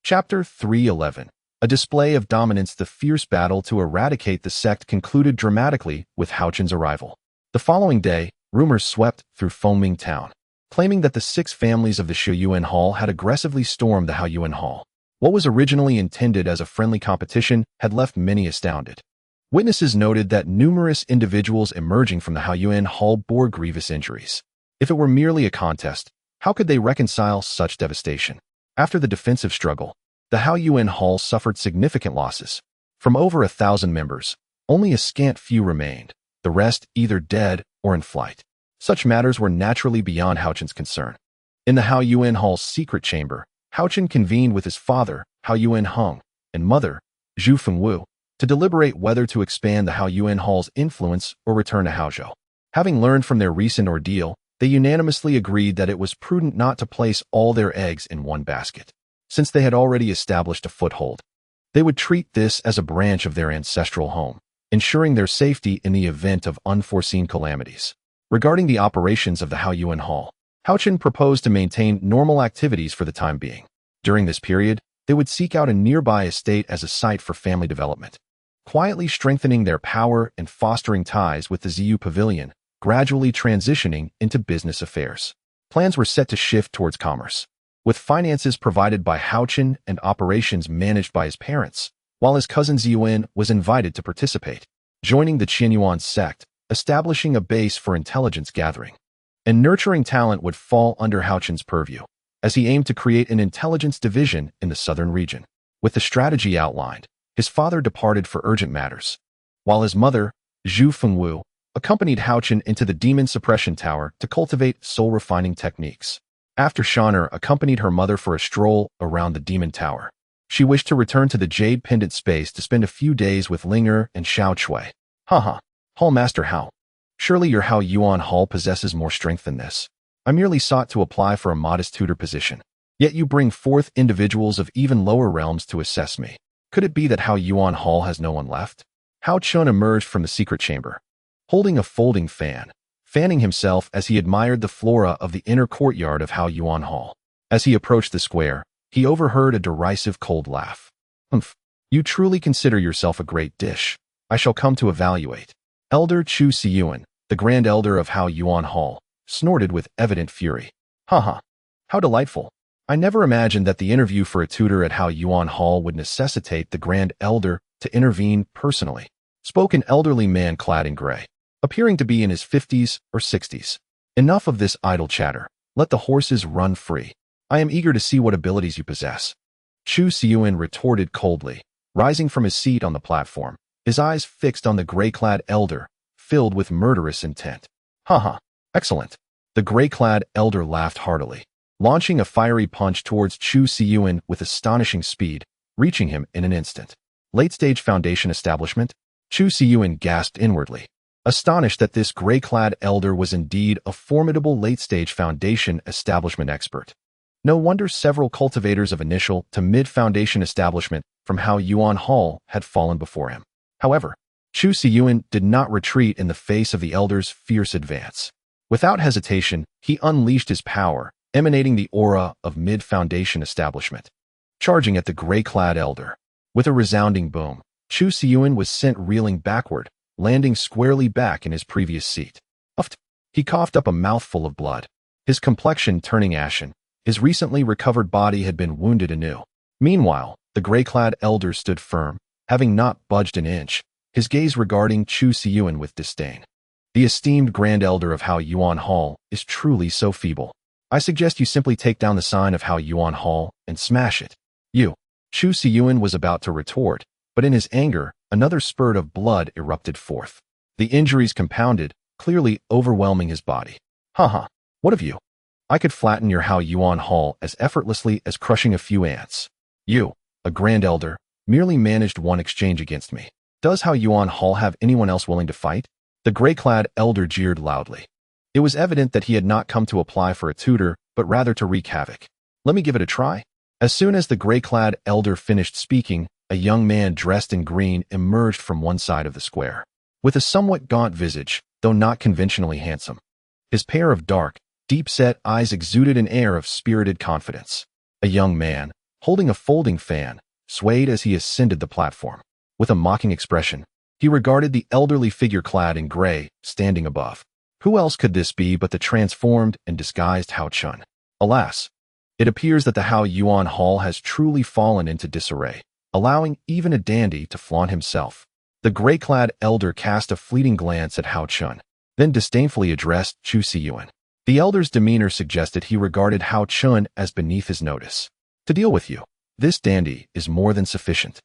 Chapter 311. A display of dominance. The fierce battle to eradicate the sect concluded dramatically with Haochen's arrival. The following day, rumors swept through Fengming town, claiming that the 6 families of the Shuyuan Hall had aggressively stormed the Haoyuan Hall. What was originally intended as a friendly competition had left many astounded. Witnesses noted that numerous individuals emerging from the Haoyuan Hall bore grievous injuries. If it were merely a contest, how could they reconcile such devastation? After the defensive struggle, the Haoyuan Hall suffered significant losses. From over 1,000 members, only a scant few remained, the rest either dead or in flight. Such matters were naturally beyond Haochen's concern. In the Haoyuan Hall's secret chamber, Haochen convened with his father, Haoyuan Heng, and mother, Zhu Fengwu, to deliberate whether to expand the Haoyuan Hall's influence or return to Haozhou. Having learned from their recent ordeal, they unanimously agreed that it was prudent not to place all their eggs in one basket. Since they had already established a foothold, they would treat this as a branch of their ancestral home, ensuring their safety in the event of unforeseen calamities. Regarding the operations of the Haoyuan Hall, Haochen proposed to maintain normal activities for the time being. During this period, they would seek out a nearby estate as a site for family development, quietly strengthening their power and fostering ties with the Ziyu Pavilion, gradually transitioning into business affairs. Plans were set to shift towards commerce, with finances provided by Haochen and operations managed by his parents, while his cousin Ziyuan was invited to participate, joining the Qianyuan sect, establishing a base for intelligence gathering. And nurturing talent would fall under Haochen's purview, as he aimed to create an intelligence division in the southern region. With the strategy outlined, his father departed for urgent matters, while his mother, Zhu Fengwu, accompanied Haochen into the demon suppression tower to cultivate soul-refining techniques. After Shaner accompanied her mother for a stroll around the demon tower, she wished to return to the Jade Pendant space to spend a few days with Linger and Xiao Chui. Haha, Hall Master Hao. Surely your Haoyuan Hall possesses more strength than this. I merely sought to apply for a modest tutor position, yet you bring forth individuals of even lower realms to assess me. Could it be that Haoyuan Hall has no one left? Hao Chun emerged from the secret chamber, holding a folding fan, fanning himself as he admired the flora of the inner courtyard of Haoyuan Hall. As he approached the square, he overheard a derisive cold laugh. Humph, you truly consider yourself a great dish. I shall come to evaluate. Elder Chu Siyuan, the Grand Elder of Haoyuan Hall, snorted with evident fury. Haha, how delightful. I never imagined that the interview for a tutor at Haoyuan Hall would necessitate the Grand Elder to intervene personally, spoke an elderly man clad in gray, appearing to be in his 50s or 60s. Enough of this idle chatter. Let the horses run free. I am eager to see what abilities you possess. Chu Siyuan retorted coldly, rising from his seat on the platform, his eyes fixed on the gray-clad elder, filled with murderous intent. Haha, excellent. The gray-clad elder laughed heartily, launching a fiery punch towards Chu Siyuan with astonishing speed, reaching him in an instant. Late-stage foundation establishment? Chu Siyuan gasped inwardly, astonished that this gray-clad elder was indeed a formidable late-stage foundation establishment expert. No wonder several cultivators of initial to mid-foundation establishment from Haochen Hall had fallen before him. However, Chu Siyuan did not retreat in the face of the elder's fierce advance. Without hesitation, he unleashed his power, emanating the aura of mid-foundation establishment. Charging at the gray-clad elder. With a resounding boom, Chu Siyuan was sent reeling backward, landing squarely back in his previous seat. Uffed. He coughed up a mouthful of blood, his complexion turning ashen. His recently recovered body had been wounded anew. Meanwhile, the gray-clad elder stood firm, having not budged an inch, his gaze regarding Chu Siyuan with disdain. The esteemed Grand Elder of Haochen Hall is truly so feeble. I suggest you simply take down the sign of Haochen Hall and smash it. You. Chu Siyuan was about to retort, but in his anger, another spurt of blood erupted forth. The injuries compounded, clearly overwhelming his body. Haha, what of you? I could flatten your Haochen Hall as effortlessly as crushing a few ants. You, a Grand Elder, merely managed one exchange against me. Does Haochen Hall have anyone else willing to fight? The gray-clad elder jeered loudly. It was evident that he had not come to apply for a tutor, but rather to wreak havoc. Let me give it a try. As soon as the gray-clad elder finished speaking, a young man dressed in green emerged from one side of the square. With a somewhat gaunt visage, though not conventionally handsome. His pair of dark, deep-set eyes exuded an air of spirited confidence. A young man, holding a folding fan, swayed as he ascended the platform. With a mocking expression, he regarded the elderly figure clad in gray, standing above. Who else could this be but the transformed and disguised Haochen? Alas, it appears that the Haochen Hall has truly fallen into disarray, allowing even a dandy to flaunt himself. The gray-clad elder cast a fleeting glance at Haochen, then disdainfully addressed Chu Siyuan. The elder's demeanor suggested he regarded Haochen as beneath his notice. To deal with you, this dandy is more than sufficient.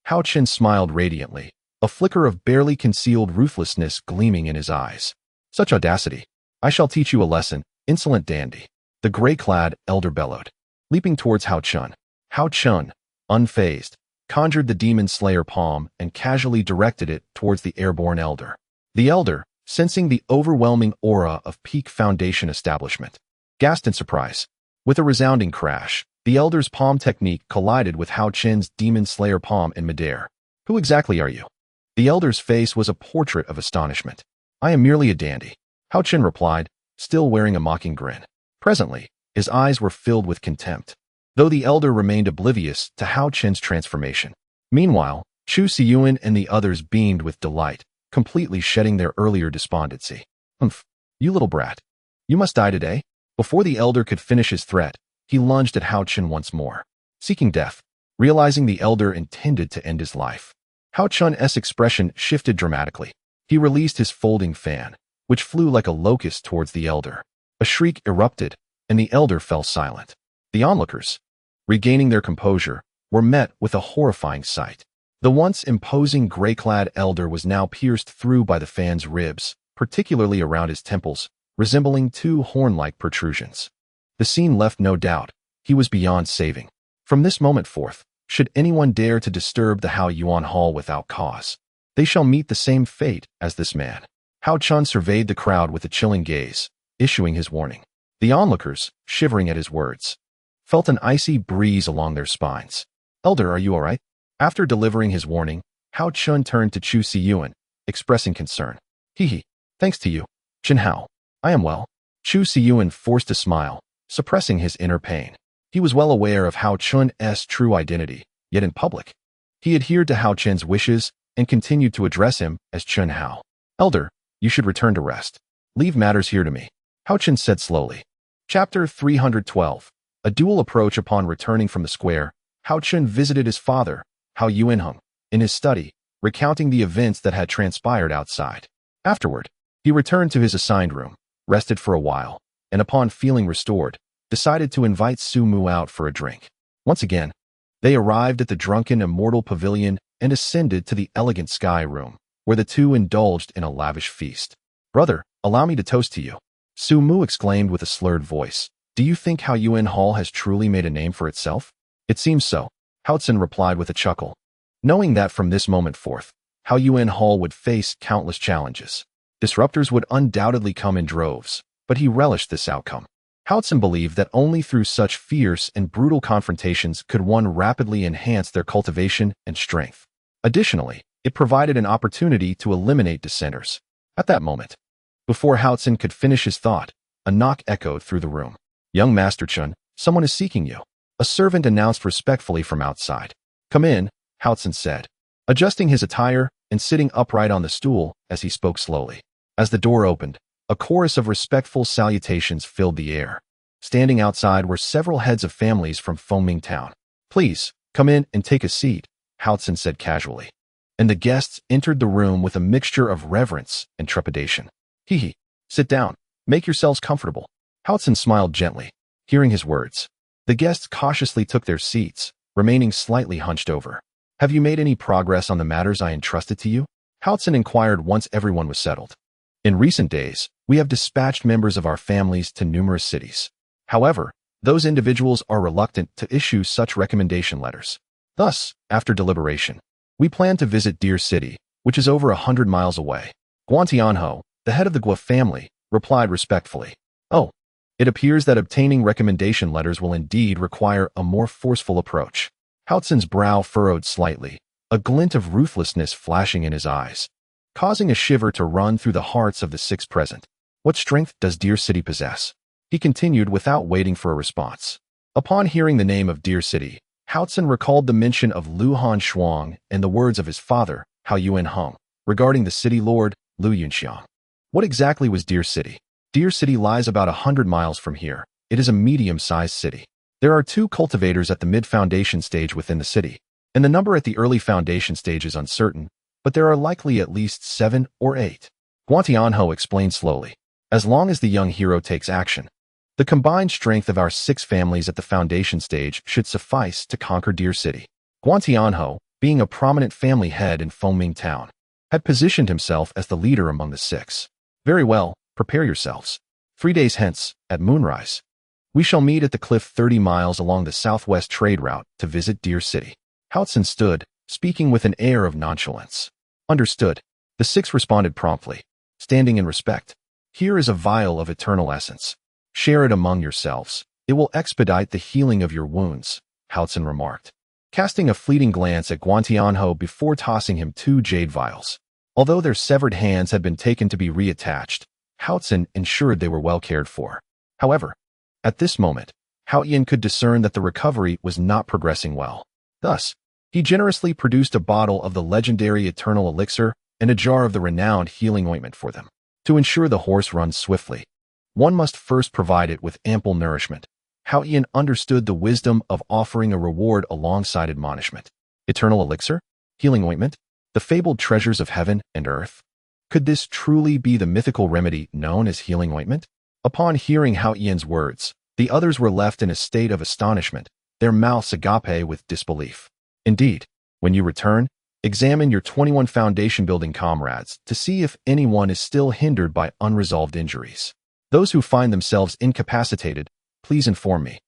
Haochen smiled radiantly, a flicker of barely concealed ruthlessness gleaming in his eyes. Such audacity! I shall teach you a lesson, insolent dandy. The gray-clad elder bellowed, leaping towards Haochen. Haochen, unfazed, conjured the demon slayer palm and casually directed it towards the airborne elder. The elder, sensing the overwhelming aura of peak foundation establishment, gasped in surprise. With a resounding crash, the elder's palm technique collided with Haochen's demon slayer palm in midair. Who exactly are you? The elder's face was a portrait of astonishment. I am merely a dandy, Haochen replied, still wearing a mocking grin. Presently, his eyes were filled with contempt, though the elder remained oblivious to Haochen's transformation. Meanwhile, Chu Siyuan and the others beamed with delight, completely shedding their earlier despondency. Humph, you little brat. You must die today. Before the elder could finish his threat, he lunged at Haochen once more, seeking death. Realizing the elder intended to end his life, Haochen's expression shifted dramatically. He released his folding fan, which flew like a locust towards the elder. A shriek erupted, and the elder fell silent. The onlookers, regaining their composure, were met with a horrifying sight. The once imposing gray-clad elder was now pierced through by the fan's ribs, particularly around his temples, resembling two horn-like protrusions. The scene left no doubt. He was beyond saving. From this moment forth, should anyone dare to disturb the Haochen Hall without cause, they shall meet the same fate as this man. Haochen surveyed the crowd with a chilling gaze, issuing his warning. The onlookers, shivering at his words, felt an icy breeze along their spines. Elder, are you all right? After delivering his warning, Haochen turned to Chu Siyuan, expressing concern. Hee, thanks to you, Chen Hao. I am well. Chu Siyuan forced a smile, suppressing his inner pain. He was well aware of Haochen's true identity, yet in public, he adhered to Haochen's wishes and continued to address him as Chen Hao. Elder, you should return to rest. Leave matters here to me, Haochen said slowly. Chapter 312. A dual approach. Upon returning from the square, Haochen visited his father, Hao Yuanheng, in his study, recounting the events that had transpired outside. Afterward, he returned to his assigned room, rested for a while, and upon feeling restored, decided to invite Su Mu out for a drink. Once again, they arrived at the drunken immortal pavilion and ascended to the elegant sky room, where the two indulged in a lavish feast. "Brother, allow me to toast to you," Su Mu exclaimed with a slurred voice. "Do you think Haochen Hall has truly made a name for itself?" "It seems so," Haochen replied with a chuckle, knowing that from this moment forth, Haochen Hall would face countless challenges. Disruptors would undoubtedly come in droves, but he relished this outcome. Haochen believed that only through such fierce and brutal confrontations could one rapidly enhance their cultivation and strength. Additionally, it provided an opportunity to eliminate dissenters. At that moment, before Haochen could finish his thought, a knock echoed through the room. "Young Master Chun, someone is seeking you," a servant announced respectfully from outside. "Come in," Haochen said, adjusting his attire and sitting upright on the stool as he spoke slowly. As the door opened, a chorus of respectful salutations filled the air. Standing outside were several heads of families from Fengming Town. "Please, come in and take a seat," Haochen said casually. And the guests entered the room with a mixture of reverence and trepidation. "Hee, sit down. Make yourselves comfortable." Haochen smiled gently, hearing his words. The guests cautiously took their seats, remaining slightly hunched over. "Have you made any progress on the matters I entrusted to you?" Haochen inquired once everyone was settled. "In recent days, we have dispatched members of our families to numerous cities. However, those individuals are reluctant to issue such recommendation letters. Thus, after deliberation, we plan to visit Deer City, which is over 100 miles away." Guantianho, the head of the Gua family, replied respectfully. "Oh, it appears that obtaining recommendation letters will indeed require a more forceful approach." Haochen's brow furrowed slightly, a glint of ruthlessness flashing in his eyes, causing a shiver to run through the hearts of the six present. "What strength does Deer City possess?" he continued without waiting for a response. Upon hearing the name of Deer City, Haochen recalled the mention of Lu Han Shuang and the words of his father, Hao Yuan Hong, regarding the city lord, Lu Yunxiang. What exactly was Deer City? Deer City lies about 100 miles from here. It is a medium-sized city. There are 2 cultivators at the mid-foundation stage within the city, and the number at the early foundation stage is uncertain, but there are likely at least 7 or 8. Guantianho explained slowly. "As long as the young hero takes action, the combined strength of our 6 families at the foundation stage should suffice to conquer Deer City." Guantianho, being a prominent family head in Fengming Town, had positioned himself as the leader among the 6. "Very well, prepare yourselves. 3 days hence, at moonrise, we shall meet at the cliff 30 miles along the southwest trade route to visit Deer City." Haochen stood, speaking with an air of nonchalance. "Understood." The 6 responded promptly, standing in respect. "Here is a vial of eternal essence. Share it among yourselves. It will expedite the healing of your wounds," Haochen remarked, casting a fleeting glance at Guantianho before tossing him 2 jade vials. Although their severed hands had been taken to be reattached, Haochen ensured they were well cared for. However, at this moment, Haochen could discern that the recovery was not progressing well. Thus, he generously produced a bottle of the legendary eternal elixir and a jar of the renowned healing ointment for them. To ensure the horse runs swiftly, one must first provide it with ample nourishment. Haochen understood the wisdom of offering a reward alongside admonishment. Eternal elixir? Healing ointment? The fabled treasures of heaven and earth? Could this truly be the mythical remedy known as healing ointment? Upon hearing Haochen's words, the others were left in a state of astonishment, their mouths agape with disbelief. "Indeed, when you return, examine your 21 foundation building comrades to see if anyone is still hindered by unresolved injuries. Those who find themselves incapacitated, please inform me,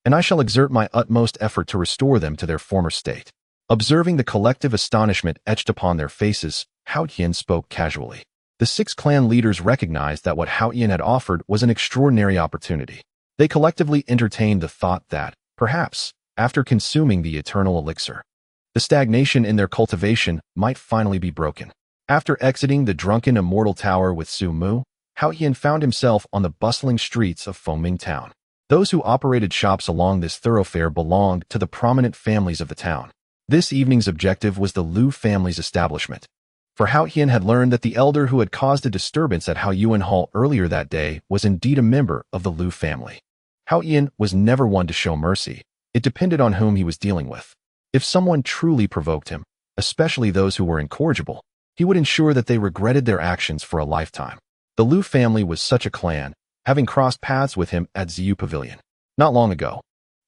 and I shall exert my utmost effort to restore them to their former state." Observing the collective astonishment etched upon their faces, Haochen spoke casually. The 6 clan leaders recognized that what Haochen had offered was an extraordinary opportunity. They collectively entertained the thought that, perhaps, after consuming the eternal elixir, the stagnation in their cultivation might finally be broken. After exiting the drunken immortal tower with Su Mu, Haochen found himself on the bustling streets of Fengming Town. Those who operated shops along this thoroughfare belonged to the prominent families of the town. This evening's objective was the Lu family's establishment, for Haochen had learned that the elder who had caused a disturbance at Haoyuan Hall earlier that day was indeed a member of the Lu family. Haochen was never one to show mercy. It depended on whom he was dealing with. If someone truly provoked him, especially those who were incorrigible, he would ensure that they regretted their actions for a lifetime. The Lu family was such a clan, having crossed paths with him at Ziyu Pavilion. Not long ago,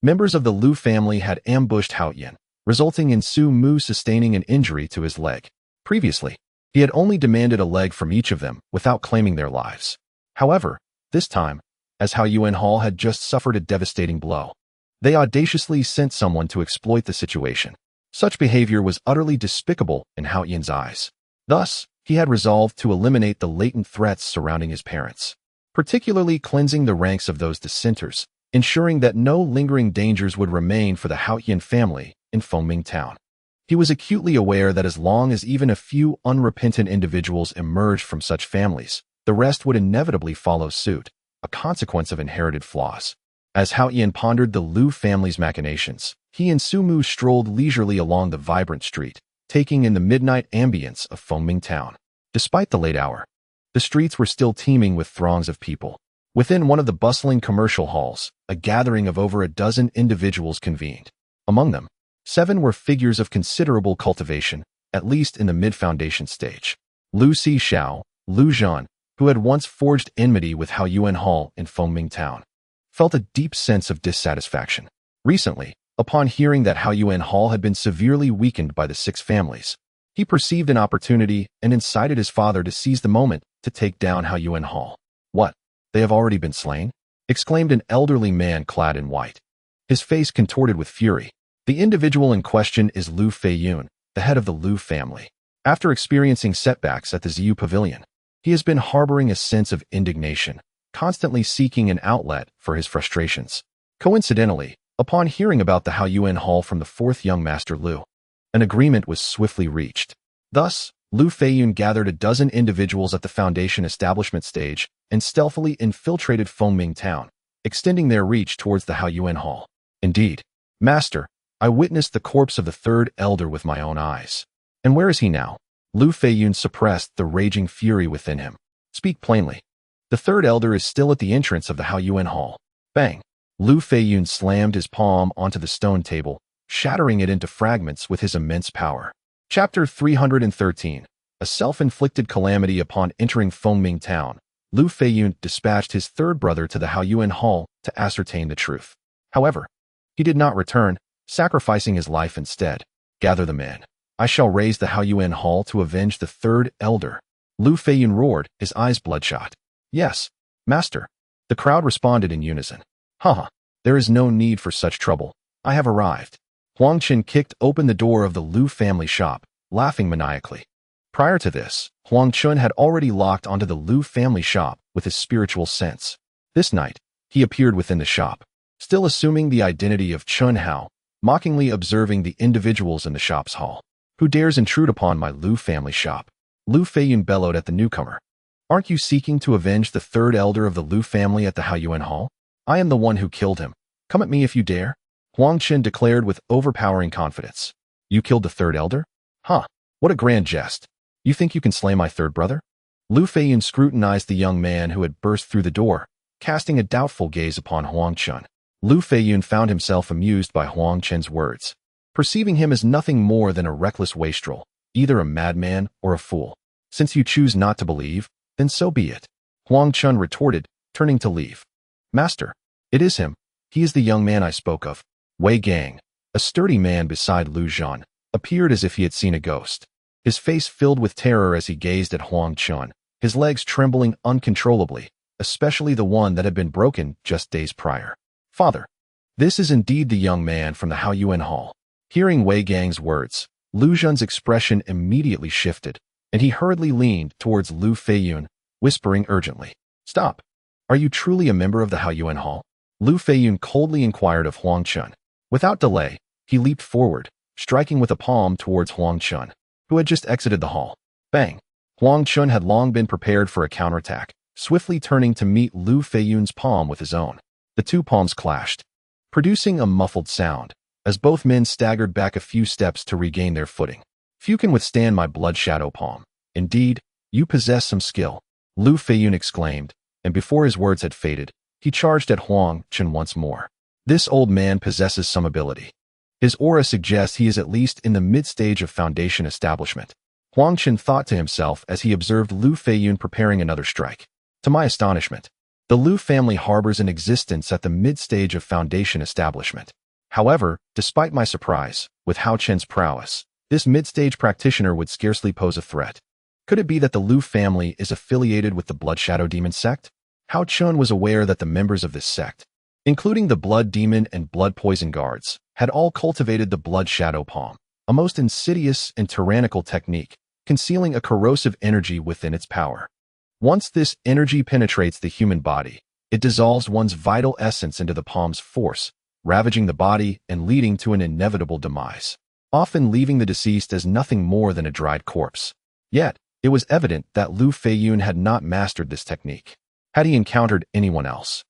members of the Lu family had ambushed Haochen, resulting in Su Mu sustaining an injury to his leg. Previously, He had only demanded a leg from each of them without claiming their lives. However, this time, as Haochen Hall had just suffered a devastating blow, they audaciously sent someone to exploit the situation. Such behavior was utterly despicable in Haochen's eyes. Thus, he had resolved to eliminate the latent threats surrounding his parents, particularly cleansing the ranks of those dissenters, ensuring that no lingering dangers would remain for the Haochen family in Fengming Town. He was acutely aware that as long as even a few unrepentant individuals emerged from such families, the rest would inevitably follow suit, a consequence of inherited flaws. As Haochen pondered the Lu family's machinations, he and Sumu strolled leisurely along the vibrant street, taking in the midnight ambience of Fengming Town. Despite the late hour, the streets were still teeming with throngs of people. Within one of the bustling commercial halls, a gathering of over a dozen individuals convened. Among them, 7 were figures of considerable cultivation, at least in the mid-foundation stage. Lu Xiao, Lu Zhan, who had once forged enmity with Haochen Hall in Fengming Town, felt a deep sense of dissatisfaction. Recently, upon hearing that Haochen Hall had been severely weakened by the 6 families, he perceived an opportunity and incited his father to seize the moment to take down Haochen Hall. "What? They have already been slain?" exclaimed an elderly man clad in white, his face contorted with fury. The individual in question is Lu Feiyun, the head of the Lu family. After experiencing setbacks at the Ziyu Pavilion, he has been harboring a sense of indignation, constantly seeking an outlet for his frustrations. Coincidentally, upon hearing about the Haochen Hall from the 4th young master Lu, an agreement was swiftly reached. Thus, Lu Feiyun gathered a dozen individuals at the foundation establishment stage and stealthily infiltrated Fengming Town, extending their reach towards the Haochen Hall. "Indeed, master, I witnessed the corpse of the 3rd elder with my own eyes." "And where is he now?" Lu Feiyun suppressed the raging fury within him. "Speak plainly." "The 3rd elder is still at the entrance of the Haochen Hall." Bang! Lu Feiyun slammed his palm onto the stone table, shattering it into fragments with his immense power. Chapter 313. A self-inflicted calamity. Upon entering Fengming Town, Lu Feiyun dispatched his 3rd brother to the Haochen Hall to ascertain the truth. However, he did not return, sacrificing his life instead. "Gather the men. I shall raise the Haochen Hall to avenge the 3rd elder." Lu Feiyun roared, his eyes bloodshot. "Yes, master." The crowd responded in unison. "Haha, there is no need for such trouble. I have arrived." Huang Chen kicked open the door of the Lu family shop, laughing maniacally. Prior to this, Huang Chen had already locked onto the Lu family shop with his spiritual sense. This night, he appeared within the shop, still assuming the identity of Chun Hao, mockingly observing the individuals in the shop's hall. "Who dares intrude upon my Lu family shop?" Lu Feiyun bellowed at the newcomer. "Aren't you seeking to avenge the 3rd elder of the Lu family at the Haochen Hall? I am the one who killed him. Come at me if you dare," Huang Chen declared with overpowering confidence. "You killed the 3rd elder? Huh, what a grand jest. You think you can slay my 3rd brother?" Lu Feiyun scrutinized the young man who had burst through the door, casting a doubtful gaze upon Huang Chen. Lu Feiyun found himself amused by Huang Chen's words, perceiving him as nothing more than a reckless wastrel, either a madman or a fool. "Since you choose not to believe, then so be it," Huang Chen retorted, turning to leave. "Master, it is him. He is the young man I spoke of." Wei Gang, a sturdy man beside Lu Zhan, appeared as if he had seen a ghost. His face filled with terror as he gazed at Huang Chen, his legs trembling uncontrollably, especially the one that had been broken just days prior. "Father, this is indeed the young man from the Haochen Hall." Hearing Wei Gang's words, Lu Zhan's expression immediately shifted, and he hurriedly leaned towards Lu Feiyun, whispering urgently, "Stop. Are you truly a member of the Haochen Hall?" Lu Feiyun coldly inquired of Huang Chen. Without delay, he leaped forward, striking with a palm towards Huang Chen, who had just exited the hall. Bang! Huang Chen had long been prepared for a counterattack, swiftly turning to meet Lu Feiyun's palm with his own. The 2 palms clashed, producing a muffled sound, as both men staggered back a few steps to regain their footing. "Few can withstand my blood shadow palm. Indeed, you possess some skill," Lu Feiyun exclaimed, and before his words had faded, he charged at Huang Chen once more. "This old man possesses some ability. His aura suggests he is at least in the mid-stage of foundation establishment." Huang Chen thought to himself as he observed Lu Feiyun preparing another strike. To my astonishment, the Lu family harbors an existence at the mid-stage of foundation establishment. However, despite my surprise, with Haochen's prowess, this mid-stage practitioner would scarcely pose a threat. Could it be that the Lu family is affiliated with the Blood Shadow Demon sect? Haochen was aware that the members of this sect, including the Blood Demon and Blood Poison Guards, had all cultivated the Blood Shadow Palm, a most insidious and tyrannical technique, concealing a corrosive energy within its power. Once this energy penetrates the human body, it dissolves one's vital essence into the palm's force, ravaging the body and leading to an inevitable demise, often leaving the deceased as nothing more than a dried corpse. Yet, it was evident that Lu Feiyun had not mastered this technique. Had he encountered anyone else,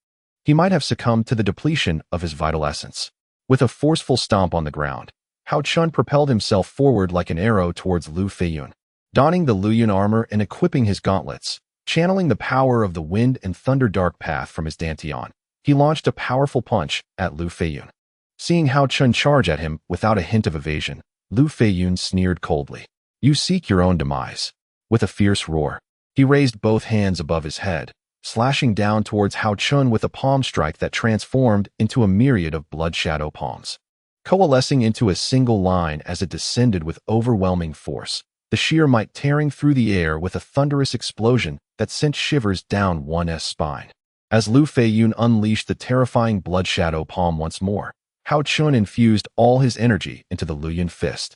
he might have succumbed to the depletion of his vital essence. With a forceful stomp on the ground, Haochen propelled himself forward like an arrow towards Lu Feiyun. Donning the Luyun armor and equipping his gauntlets, channeling the power of the wind and thunder dark path from his dantian, he launched a powerful punch at Lu Feiyun. Seeing Haochen charge at him without a hint of evasion, Lu Feiyun sneered coldly. "You seek your own demise." With a fierce roar, he raised both hands above his head, slashing down towards Haochen with a palm strike that transformed into a myriad of blood shadow palms. Coalescing into a single line as it descended with overwhelming force, the sheer might tearing through the air with a thunderous explosion that sent shivers down one's spine. As Lu Feiyun unleashed the terrifying blood shadow palm once more, Haochen infused all his energy into the Luyun fist,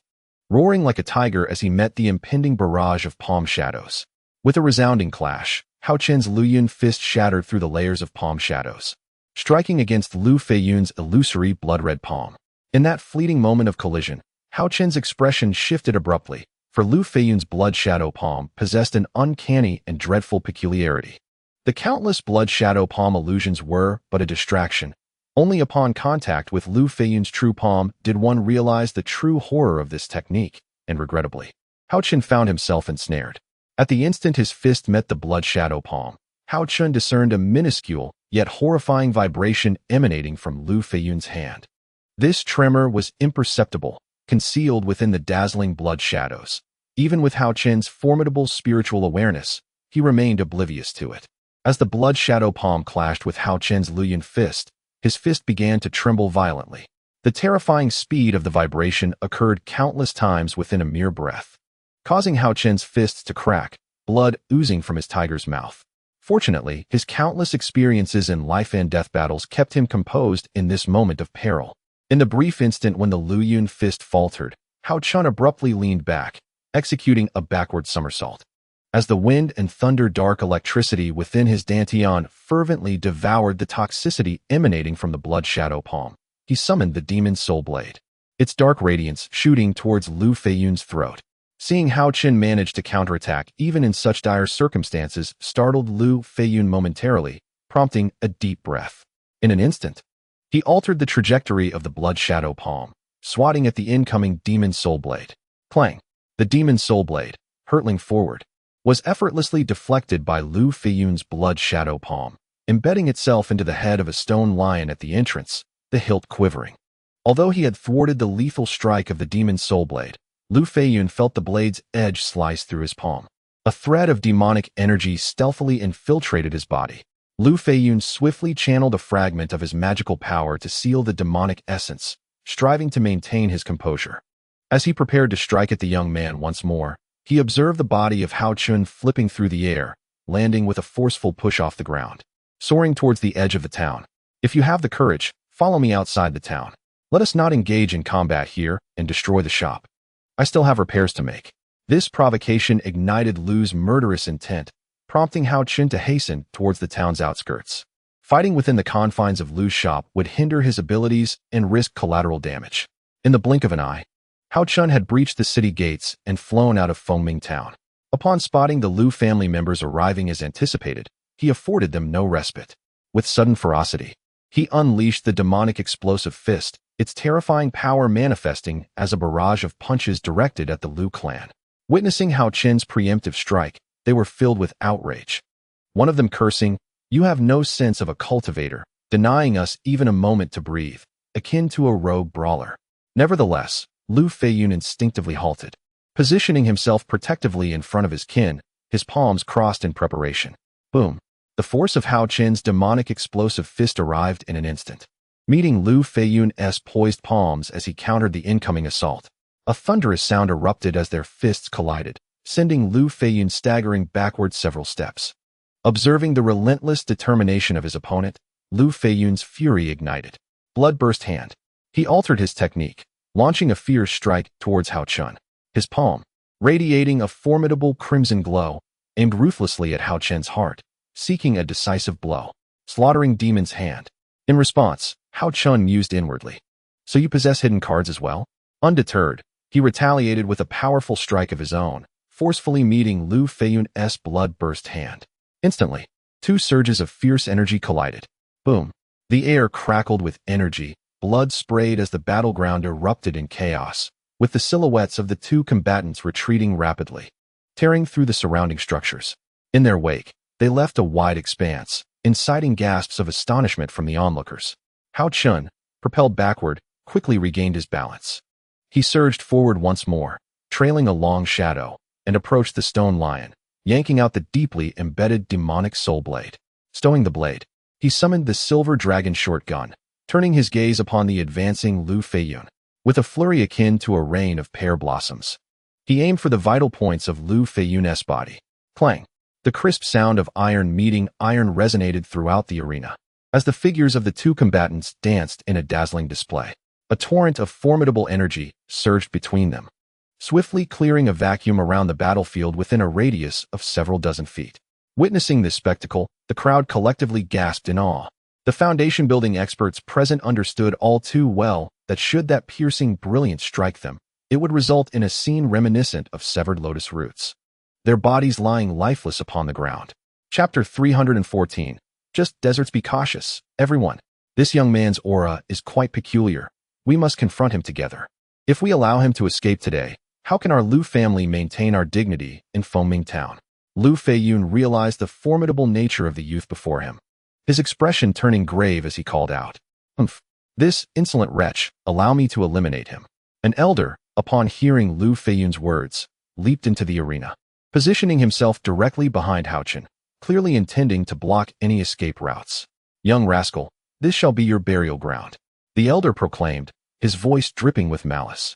roaring like a tiger as he met the impending barrage of palm shadows. With a resounding clash, Haochen's Luyun fist shattered through the layers of palm shadows, striking against Lu Feiyun's illusory blood-red palm. In that fleeting moment of collision, Haochen's expression shifted abruptly, for Lu Feiyun's blood shadow palm possessed an uncanny and dreadful peculiarity. The countless blood shadow palm illusions were but a distraction. Only upon contact with Lu Feiyun's true palm did one realize the true horror of this technique, and regrettably, Haochen found himself ensnared. At the instant his fist met the blood shadow palm, Haochen discerned a minuscule yet horrifying vibration emanating from Lu Feiyun's hand. This tremor was imperceptible, concealed within the dazzling blood shadows. Even with Haochen's formidable spiritual awareness, he remained oblivious to it. As the blood shadow palm clashed with Haochen's Luyun fist, his fist began to tremble violently. The terrifying speed of the vibration occurred countless times within a mere breath, causing Haochen's fists to crack, blood oozing from his tiger's mouth. Fortunately, his countless experiences in life and death battles kept him composed in this moment of peril. In the brief instant when the Luyun fist faltered, Haochen abruptly leaned back, executing a backward somersault. As the wind and thunder dark electricity within his dantian fervently devoured the toxicity emanating from the blood shadow palm, he summoned the demon soul blade, its dark radiance shooting towards Lu Feiyun's throat. Seeing Haochen manage to counterattack even in such dire circumstances startled Lu Feiyun momentarily, prompting a deep breath. In an instant, he altered the trajectory of the blood shadow palm, swatting at the incoming demon soul blade. Clang! The demon soul blade, hurtling forward, was effortlessly deflected by Lu Feiyun's blood shadow palm, embedding itself into the head of a stone lion at the entrance, the hilt quivering. Although he had thwarted the lethal strike of the demon soul blade, Lu Feiyun felt the blade's edge slice through his palm. A thread of demonic energy stealthily infiltrated his body. Lu Feiyun swiftly channeled a fragment of his magical power to seal the demonic essence, striving to maintain his composure. As he prepared to strike at the young man once more, he observed the body of Haochen flipping through the air, landing with a forceful push off the ground, soaring towards the edge of the town. "If you have the courage, follow me outside the town. Let us not engage in combat here and destroy the shop. I still have repairs to make." This provocation ignited Lu's murderous intent, prompting Haochen to hasten towards the town's outskirts. Fighting within the confines of Lu's shop would hinder his abilities and risk collateral damage. In the blink of an eye, Haochen had breached the city gates and flown out of Fengming town. Upon spotting the Lu family members arriving as anticipated, he afforded them no respite. With sudden ferocity, he unleashed the demonic explosive fist, its terrifying power manifesting as a barrage of punches directed at the Lu clan. Witnessing Haochen's preemptive strike, they were filled with outrage. One of them cursing, "You have no sense of a cultivator, denying us even a moment to breathe," akin to a rogue brawler. Nevertheless, Lu Feiyun instinctively halted, positioning himself protectively in front of his kin, his palms crossed in preparation. Boom! The force of Haochen's demonic explosive fist arrived in an instant, meeting Lu Feiyun's poised palms as he countered the incoming assault. A thunderous sound erupted as their fists collided, sending Lu Feiyun staggering backward several steps. Observing the relentless determination of his opponent, Lu Feiyun's fury ignited. Blood-burst hand. He altered his technique, launching a fierce strike towards Haochen. His palm, radiating a formidable crimson glow, aimed ruthlessly at Haochen's heart, seeking a decisive blow, slaughtering Demon's hand. In response, Haochen mused inwardly. So you possess hidden cards as well? Undeterred, he retaliated with a powerful strike of his own, forcefully meeting Lu Feiyun's blood-burst hand. Instantly, two surges of fierce energy collided. Boom. The air crackled with energy, blood sprayed as the battleground erupted in chaos, with the silhouettes of the two combatants retreating rapidly, tearing through the surrounding structures. In their wake, they left a wide expanse, inciting gasps of astonishment from the onlookers. Haochen, propelled backward, quickly regained his balance. He surged forward once more, trailing a long shadow, and approached the stone lion, yanking out the deeply embedded demonic soul blade. Stowing the blade, he summoned the silver dragon shotgun, turning his gaze upon the advancing Lu Feiyun. With a flurry akin to a rain of pear blossoms, he aimed for the vital points of Lu Feiyun's body. Clang! The crisp sound of iron meeting iron resonated throughout the arena, as the figures of the two combatants danced in a dazzling display. A torrent of formidable energy surged between them, swiftly clearing a vacuum around the battlefield within a radius of several dozen feet. Witnessing this spectacle, the crowd collectively gasped in awe. The foundation-building experts present understood all too well that should that piercing brilliance strike them, it would result in a scene reminiscent of severed lotus roots, their bodies lying lifeless upon the ground. Chapter 314. Just deserts, be cautious, everyone. This young man's aura is quite peculiar. We must confront him together. If we allow him to escape today, how can our Lu family maintain our dignity in Fengming Town? Lu Feiyun realized the formidable nature of the youth before him, his expression turning grave as he called out, "Humph! This insolent wretch, allow me to eliminate him." An elder, upon hearing Lu Feiyun's words, leaped into the arena, positioning himself directly behind Haochen, clearly intending to block any escape routes. "Young rascal, this shall be your burial ground," the elder proclaimed, his voice dripping with malice.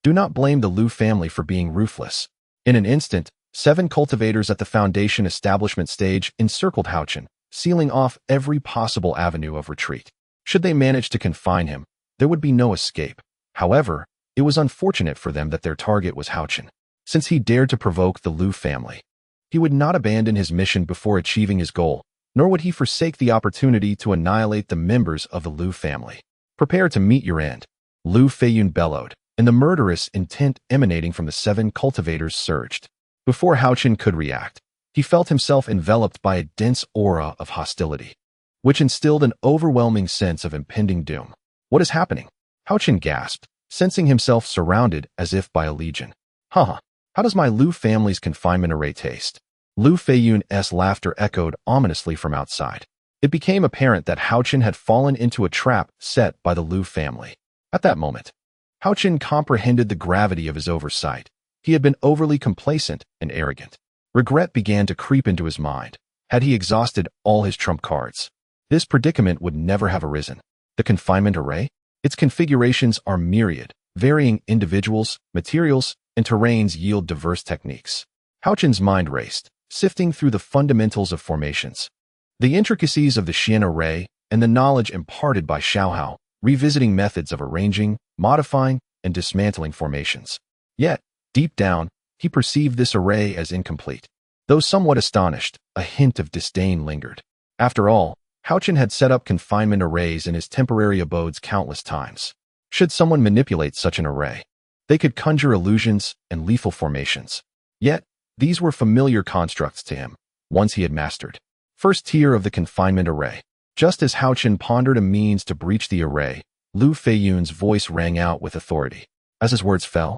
"Do not blame the Lu family for being ruthless." In an instant, 7 cultivators at the Foundation establishment stage encircled Haochen, sealing off every possible avenue of retreat. Should they manage to confine him, there would be no escape. However, it was unfortunate for them that their target was Haochen, since he dared to provoke the Lu family. He would not abandon his mission before achieving his goal, nor would he forsake the opportunity to annihilate the members of the Lu family. "Prepare to meet your end," Lu Feiyun bellowed, and the murderous intent emanating from the 7 cultivators surged. Before Haochen could react, he felt himself enveloped by a dense aura of hostility, which instilled an overwhelming sense of impending doom. "What is happening?" Haochen gasped, sensing himself surrounded as if by a legion. How does my Lu family's confinement array taste?" Lu Feiyun's laughter echoed ominously from outside. It became apparent that Haochen had fallen into a trap set by the Lu family. At that moment, Haochen comprehended the gravity of his oversight. He had been overly complacent and arrogant. Regret began to creep into his mind. Had he exhausted all his trump cards, this predicament would never have arisen. The confinement array? Its configurations are myriad, varying individuals, materials, and terrains yield diverse techniques. Haochen's mind raced, sifting through the fundamentals of formations, the intricacies of the Xian array, and the knowledge imparted by Xiaohao, revisiting methods of arranging, modifying, and dismantling formations. Yet, deep down, he perceived this array as incomplete. Though somewhat astonished, a hint of disdain lingered. After all, Haochen had set up confinement arrays in his temporary abodes countless times. Should someone manipulate such an array, they could conjure illusions and lethal formations. Yet, these were familiar constructs to him, ones he had mastered. First tier of the confinement array. Just as Haochen pondered a means to breach the array, Lu Feiyun's voice rang out with authority. As his words fell,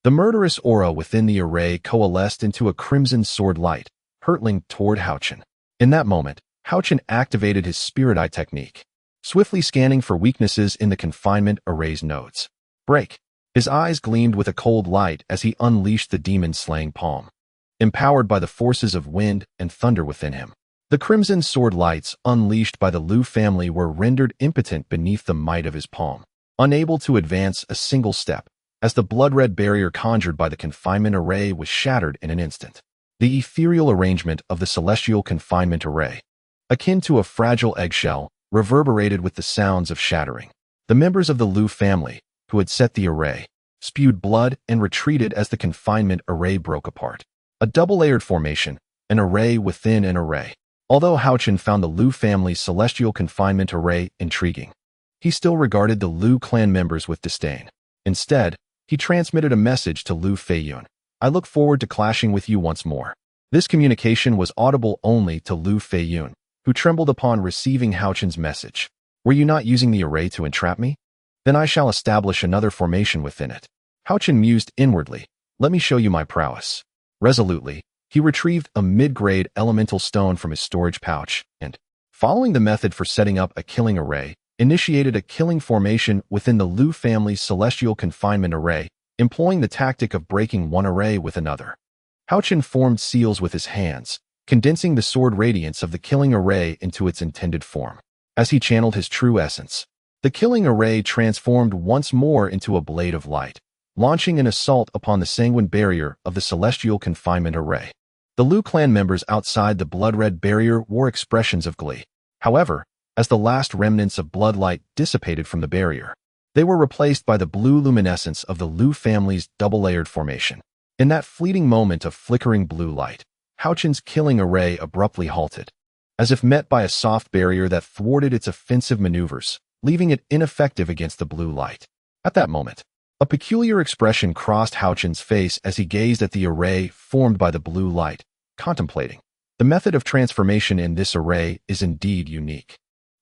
the murderous aura within the array coalesced into a crimson sword light, hurtling toward Haochen. In that moment, Haochen activated his spirit eye technique, swiftly scanning for weaknesses in the confinement array's nodes. Break! His eyes gleamed with a cold light as he unleashed the demon-slaying palm, empowered by the forces of wind and thunder within him. The crimson sword lights unleashed by the Lu family were rendered impotent beneath the might of his palm. Unable to advance a single step, as the blood-red barrier conjured by the confinement array was shattered in an instant. The ethereal arrangement of the celestial confinement array, akin to a fragile eggshell, reverberated with the sounds of shattering. The members of the Lu family, who had set the array, spewed blood and retreated as the confinement array broke apart. A double-layered formation, an array within an array. Although Haochen found the Lu family's celestial confinement array intriguing, he still regarded the Lu clan members with disdain. Instead, he transmitted a message to Lu Feiyun. I look forward to clashing with you once more. This communication was audible only to Lu Feiyun, who trembled upon receiving Haochen's message. Were you not using the array to entrap me? Then I shall establish another formation within it. Haochen mused inwardly. Let me show you my prowess. Resolutely, he retrieved a mid-grade elemental stone from his storage pouch and, following the method for setting up a killing array, initiated a killing formation within the Lu family's celestial confinement array, employing the tactic of breaking one array with another. Haochen formed seals with his hands, condensing the sword radiance of the killing array into its intended form. As he channeled his true essence, the killing array transformed once more into a blade of light, launching an assault upon the sanguine barrier of the celestial confinement array. The Lu clan members outside the blood-red barrier wore expressions of glee. However, as the last remnants of blood light dissipated from the barrier, they were replaced by the blue luminescence of the Lu family's double-layered formation. In that fleeting moment of flickering blue light, Haochen's killing array abruptly halted, as if met by a soft barrier that thwarted its offensive maneuvers, leaving it ineffective against the blue light. At that moment, a peculiar expression crossed Haochen's face as he gazed at the array formed by the blue light, contemplating. The method of transformation in this array is indeed unique,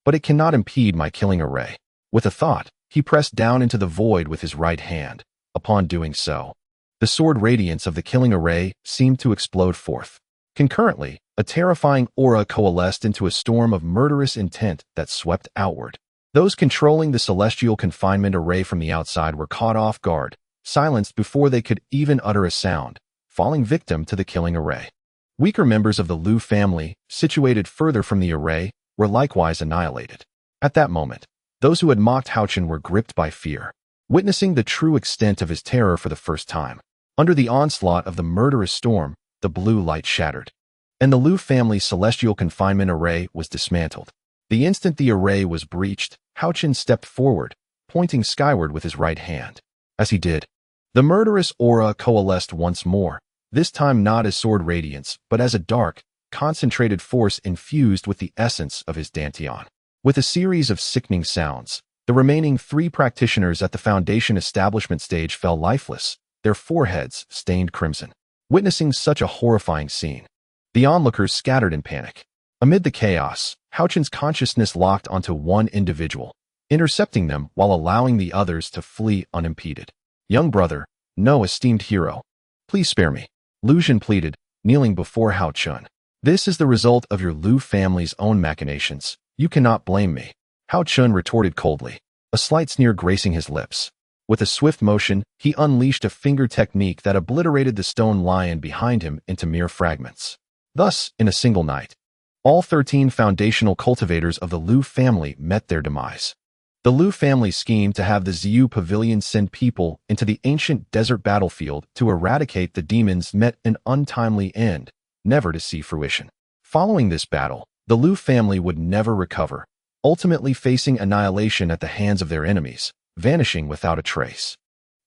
but it cannot impede my killing array. With a thought, he pressed down into the void with his right hand. Upon doing so, the sword radiance of the killing array seemed to explode forth. Concurrently, a terrifying aura coalesced into a storm of murderous intent that swept outward. Those controlling the celestial confinement array from the outside were caught off guard, silenced before they could even utter a sound, falling victim to the killing array. Weaker members of the Lu family, situated further from the array, were likewise annihilated. At that moment, those who had mocked Haochen were gripped by fear, witnessing the true extent of his terror for the first time. Under the onslaught of the murderous storm, the blue light shattered, and the Lu family's celestial confinement array was dismantled. The instant the array was breached, Haochen stepped forward, pointing skyward with his right hand. As he did, the murderous aura coalesced once more, this time not as sword radiance, but as a dark, concentrated force infused with the essence of his dantian. With a series of sickening sounds, the remaining 3 practitioners at the Foundation establishment stage fell lifeless, their foreheads stained crimson. Witnessing such a horrifying scene, the onlookers scattered in panic. Amid the chaos, Haochen's consciousness locked onto one individual, intercepting them while allowing the others to flee unimpeded. Young brother, no esteemed hero, please spare me, Lu Xun pleaded, kneeling before Haochen. This is the result of your Lu family's own machinations. You cannot blame me. Haochen retorted coldly, a slight sneer gracing his lips. With a swift motion, he unleashed a finger technique that obliterated the stone lion behind him into mere fragments. Thus, in a single night, all 13 foundational cultivators of the Lu family met their demise. The Lu family scheme to have the Xiu Pavilion send people into the ancient desert battlefield to eradicate the demons met an untimely end, never to see fruition. Following this battle, the Lu family would never recover, ultimately facing annihilation at the hands of their enemies, vanishing without a trace.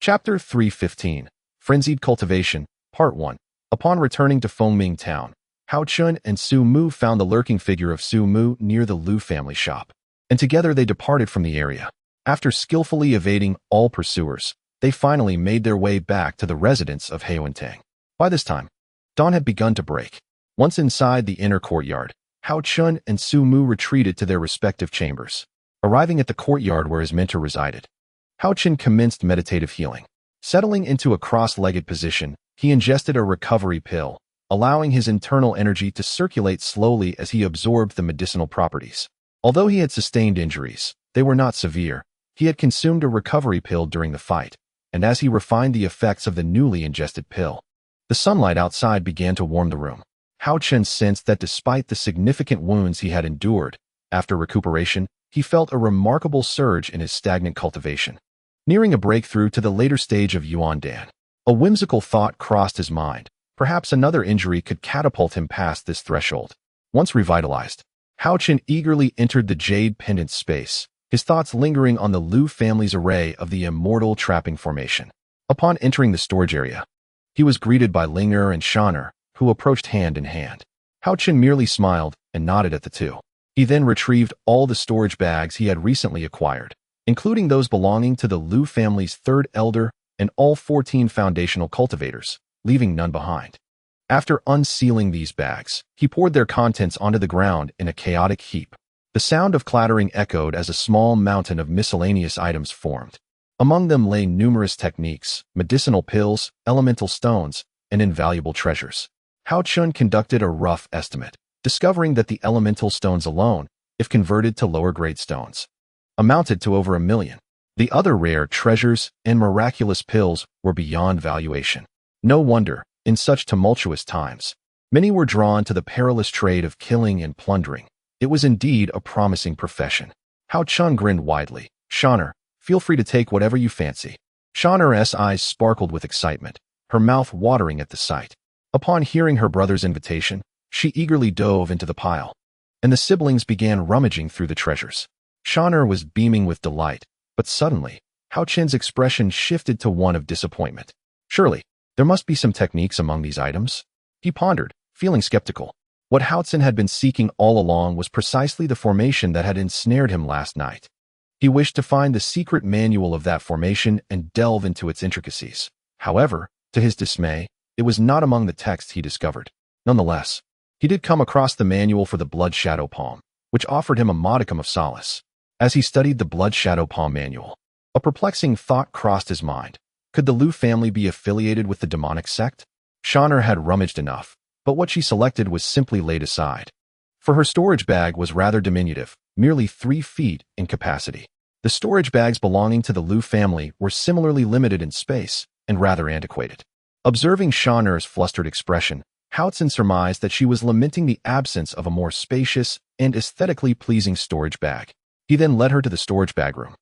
Chapter 315, Frenzied Cultivation, Part 1. Upon returning to Fengming Town, Haochen and Su Mu found the lurking figure of Su Mu near the Lu family shop, and together they departed from the area. After skillfully evading all pursuers, they finally made their way back to the residence of Haochen. By this time, dawn had begun to break. Once inside the inner courtyard, Haochen and Su Mu retreated to their respective chambers. Arriving at the courtyard where his mentor resided, Haochen commenced meditative healing. Settling into a cross-legged position, he ingested a recovery pill, allowing his internal energy to circulate slowly as he absorbed the medicinal properties. Although he had sustained injuries, they were not severe. He had consumed a recovery pill during the fight, and as he refined the effects of the newly ingested pill, the sunlight outside began to warm the room. Haochen sensed that despite the significant wounds he had endured, after recuperation, he felt a remarkable surge in his stagnant cultivation. nearing a breakthrough to the later stage of Yuandan. A whimsical thought crossed his mind. Perhaps another injury could catapult him past this threshold. Once revitalized, Haochen eagerly entered the jade pendant space, his thoughts lingering on the Liu family's array of the immortal trapping formation. Upon entering the storage area, he was greeted by Linger and Shaner, who approached hand in hand. Haochen merely smiled and nodded at the two. He then retrieved all the storage bags he had recently acquired, including those belonging to the Liu family's third elder and all 14 foundational cultivators, leaving none behind. After unsealing these bags, he poured their contents onto the ground in a chaotic heap. The sound of clattering echoed as a small mountain of miscellaneous items formed. Among them lay numerous techniques, medicinal pills, elemental stones, and invaluable treasures. Haochen conducted a rough estimate, discovering that the elemental stones alone, if converted to lower-grade stones, amounted to over 1 million. The other rare treasures and miraculous pills were beyond valuation. No wonder, in such tumultuous times, many were drawn to the perilous trade of killing and plundering. It was indeed a promising profession. Haochen grinned widely. Shaner, feel free to take whatever you fancy. Shaner's eyes sparkled with excitement, her mouth watering at the sight. Upon hearing her brother's invitation, she eagerly dove into the pile, and the siblings began rummaging through the treasures. Shaner was beaming with delight, but suddenly, Haochen's expression shifted to one of disappointment. Surely, there must be some techniques among these items? He pondered, feeling skeptical. What Haochen had been seeking all along was precisely the formation that had ensnared him last night. He wished to find the secret manual of that formation and delve into its intricacies. However, to his dismay, it was not among the texts he discovered. Nonetheless, he did come across the manual for the Blood Shadow Palm, which offered him a modicum of solace. As he studied the Blood Shadow Palm manual, a perplexing thought crossed his mind. Could the Liu family be affiliated with the demonic sect? Shaner had rummaged enough, but what she selected was simply laid aside. For her storage bag was rather diminutive, merely 3 feet in capacity. The storage bags belonging to the Liu family were similarly limited in space and rather antiquated. Observing Shaner's flustered expression, Haochen surmised that she was lamenting the absence of a more spacious and aesthetically pleasing storage bag. He then led her to the storage bag room,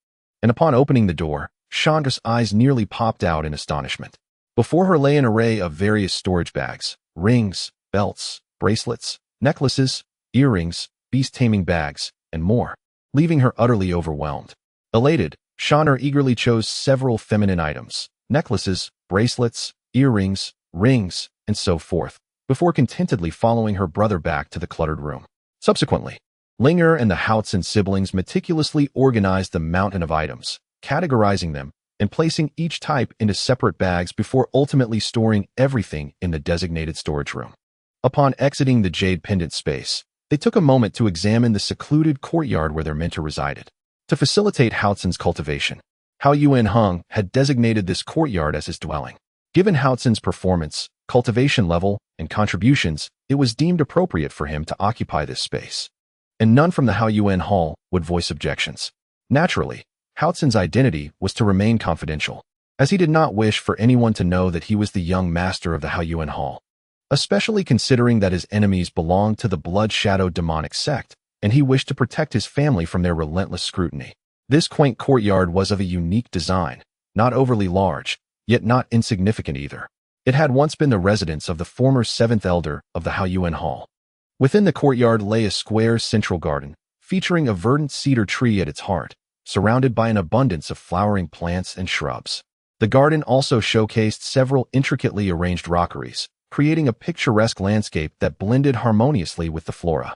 and upon opening the door, Shaner's eyes nearly popped out in astonishment. Before her lay an array of various storage bags, rings, belts, bracelets, necklaces, earrings, beast-taming bags, and more, leaving her utterly overwhelmed. Elated, Shaner eagerly chose several feminine items, necklaces, bracelets, earrings, rings, and so forth, before contentedly following her brother back to the cluttered room. Subsequently, Linger and the Haochen siblings meticulously organized the mountain of items, categorizing them and placing each type into separate bags before ultimately storing everything in the designated storage room. Upon exiting the jade pendant space, they took a moment to examine the secluded courtyard where their mentor resided. To facilitate Haochen's cultivation, Hao Yuan Hung had designated this courtyard as his dwelling. Given Haochen's performance, cultivation level, and contributions, it was deemed appropriate for him to occupy this space. And none from the Hao Yuan Hall would voice objections. Naturally, Haochen's identity was to remain confidential, as he did not wish for anyone to know that he was the young master of the Hao Yuan Hall, especially considering that his enemies belonged to the Blood Shadow demonic sect, and he wished to protect his family from their relentless scrutiny. This quaint courtyard was of a unique design, not overly large, yet not insignificant either. It had once been the residence of the former 7th elder of the Hao Yuan Hall. Within the courtyard lay a square central garden, featuring a verdant cedar tree at its heart, surrounded by an abundance of flowering plants and shrubs. The garden also showcased several intricately arranged rockeries, creating a picturesque landscape that blended harmoniously with the flora.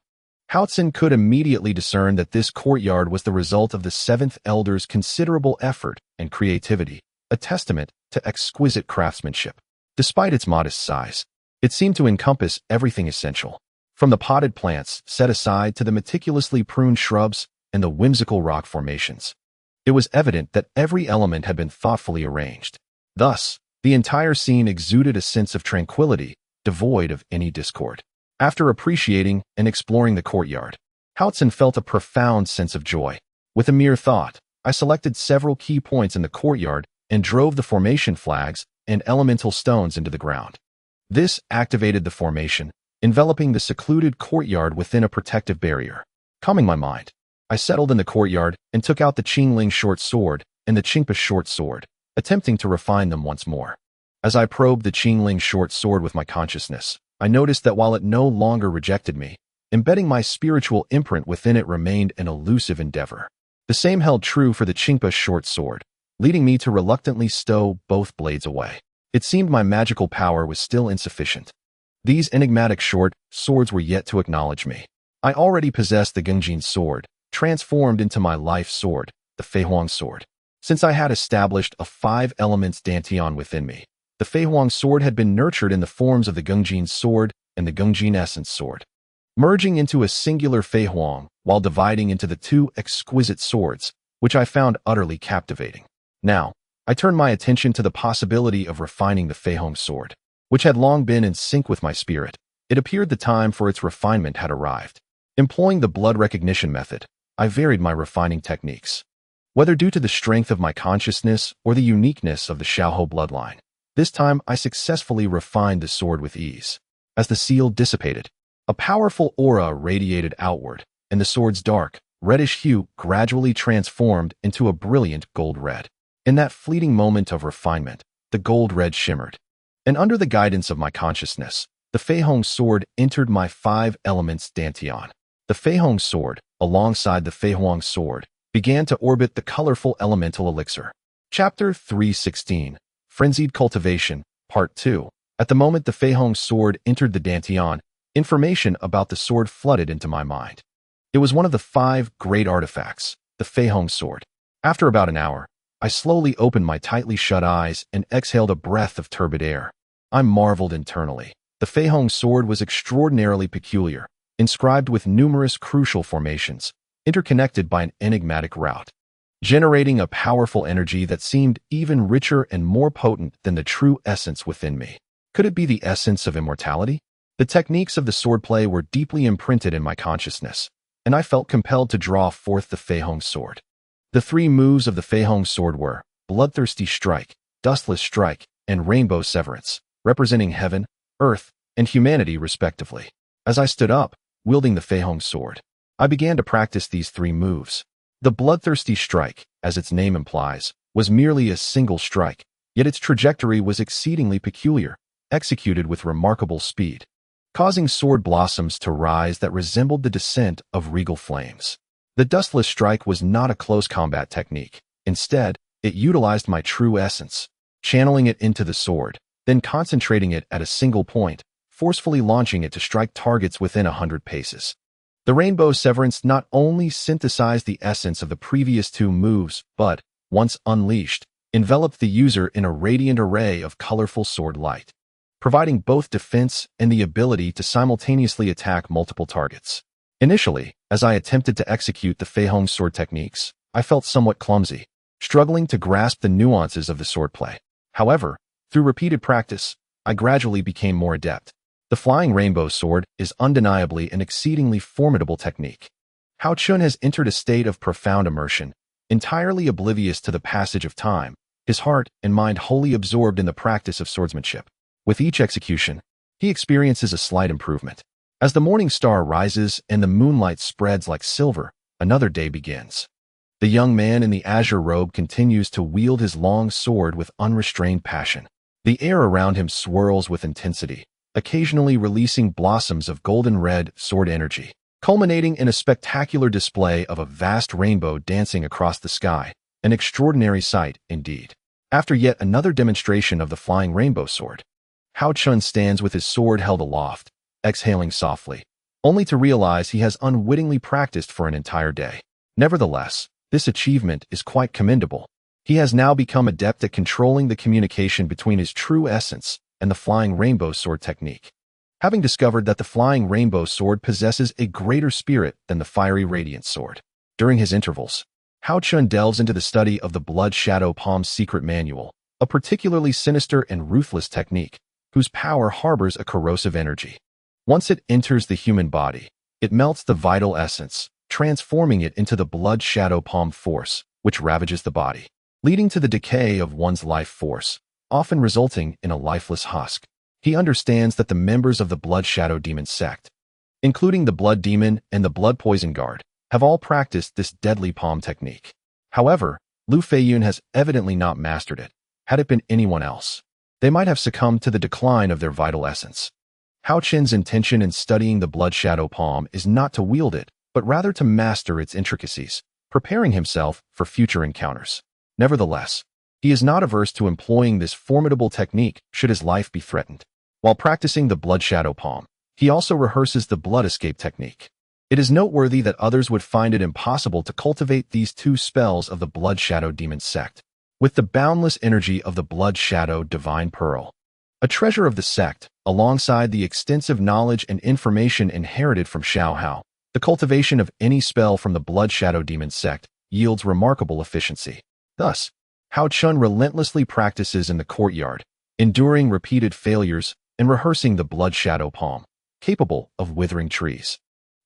Haochen could immediately discern that this courtyard was the result of the 7th elder's considerable effort and creativity, a testament to exquisite craftsmanship. Despite its modest size, it seemed to encompass everything essential, from the potted plants set aside to the meticulously pruned shrubs and the whimsical rock formations. It was evident that every element had been thoughtfully arranged. Thus, the entire scene exuded a sense of tranquility, devoid of any discord. After appreciating and exploring the courtyard, Haochen felt a profound sense of joy. With a mere thought, I selected several key points in the courtyard and drove the formation flags and elemental stones into the ground. This activated the formation, enveloping the secluded courtyard within a protective barrier. Calming my mind, I settled in the courtyard and took out the Qingling short sword and the Qingpa short sword, attempting to refine them once more. As I probed the Qingling short sword with my consciousness, I noticed that while it no longer rejected me, embedding my spiritual imprint within it remained an elusive endeavor. The same held true for the Qingpa short sword, leading me to reluctantly stow both blades away. It seemed my magical power was still insufficient. These enigmatic short swords were yet to acknowledge me. I already possessed the Gengjin sword, transformed into my life sword, the Feihuang sword. Since I had established a 5 elements dantian within me, the Feihuang sword had been nurtured in the forms of the Gengjin sword and the Gengjin essence sword, merging into a singular Feihuang while dividing into the 2 exquisite swords, which I found utterly captivating. Now, I turned my attention to the possibility of refining the Feihuang sword, which had long been in sync with my spirit. It appeared the time for its refinement had arrived. Employing the blood recognition method, I varied my refining techniques. Whether due to the strength of my consciousness or the uniqueness of the Xiaohou bloodline, this time I successfully refined the sword with ease. As the seal dissipated, a powerful aura radiated outward, and the sword's dark, reddish hue gradually transformed into a brilliant gold red. In that fleeting moment of refinement, the gold red shimmered. And under the guidance of my consciousness, the Feihuang sword entered my 5 elements dantian. The Feihuang sword, alongside the Feihuang sword, began to orbit the colorful elemental elixir. Chapter 316, Frenzied Cultivation, Part 2. At the moment the Feihuang sword entered the dantian, information about the sword flooded into my mind. It was one of the 5 great artifacts, the Feihuang sword. After about an hour, I slowly opened my tightly shut eyes and exhaled a breath of turbid air. I marveled internally. The Feihuang sword was extraordinarily peculiar, inscribed with numerous crucial formations, interconnected by an enigmatic route, generating a powerful energy that seemed even richer and more potent than the true essence within me. Could it be the essence of immortality? The techniques of the swordplay were deeply imprinted in my consciousness, and I felt compelled to draw forth the Feihuang sword. The 3 moves of the Feihuang sword were Bloodthirsty Strike, Dustless Strike, and Rainbow Severance, representing heaven, earth, and humanity respectively. As I stood up, wielding the Feihuang sword, I began to practice these 3 moves. The Bloodthirsty Strike, as its name implies, was merely a single strike, yet its trajectory was exceedingly peculiar, executed with remarkable speed, causing sword blossoms to rise that resembled the descent of regal flames. The Dustless Strike was not a close combat technique. Instead, it utilized my true essence, channeling it into the sword, then concentrating it at a single point, forcefully launching it to strike targets within 100 paces. The Rainbow Severance not only synthesized the essence of the previous 2 moves, but, once unleashed, enveloped the user in a radiant array of colorful sword light, providing both defense and the ability to simultaneously attack multiple targets. Initially, as I attempted to execute the Feihuang sword techniques, I felt somewhat clumsy, struggling to grasp the nuances of the swordplay. However, through repeated practice, I gradually became more adept. The Flying Rainbow sword is undeniably an exceedingly formidable technique. Haochen has entered a state of profound immersion, entirely oblivious to the passage of time, his heart and mind wholly absorbed in the practice of swordsmanship. With each execution, he experiences a slight improvement. As the morning star rises and the moonlight spreads like silver, another day begins. The young man in the azure robe continues to wield his long sword with unrestrained passion. The air around him swirls with intensity, occasionally releasing blossoms of golden red sword energy, culminating in a spectacular display of a vast rainbow dancing across the sky, an extraordinary sight indeed. After yet another demonstration of the Flying Rainbow sword, Haochen stands with his sword held aloft, exhaling softly, only to realize he has unwittingly practiced for an entire day. Nevertheless, this achievement is quite commendable. He has now become adept at controlling the communication between his true essence and the Flying Rainbow sword technique. Having discovered that the Flying Rainbow sword possesses a greater spirit than the Fiery Radiant sword, during his intervals, Haochen delves into the study of the Blood Shadow Palm's secret manual, a particularly sinister and ruthless technique, whose power harbors a corrosive energy. Once it enters the human body, it melts the vital essence, transforming it into the Blood Shadow Palm force, which ravages the body, leading to the decay of one's life force, often resulting in a lifeless husk. He understands that the members of the Blood Shadow Demon sect, including the Blood Demon and the Blood Poison Guard, have all practiced this deadly palm technique. However, Lu Feiyun has evidently not mastered it. Had it been anyone else, they might have succumbed to the decline of their vital essence. Haochen's intention in studying the blood shadow palm is not to wield it, but rather to master its intricacies, preparing himself for future encounters. Nevertheless, he is not averse to employing this formidable technique should his life be threatened. While practicing the blood shadow palm, he also rehearses the blood escape technique. It is noteworthy that others would find it impossible to cultivate these two spells of the blood shadow demon sect with the boundless energy of the blood shadow divine pearl. A treasure of the sect, alongside the extensive knowledge and information inherited from Xiao Hao, the cultivation of any spell from the blood shadow demon sect yields remarkable efficiency. Thus, Haochen relentlessly practices in the courtyard, enduring repeated failures and rehearsing the blood shadow palm, capable of withering trees,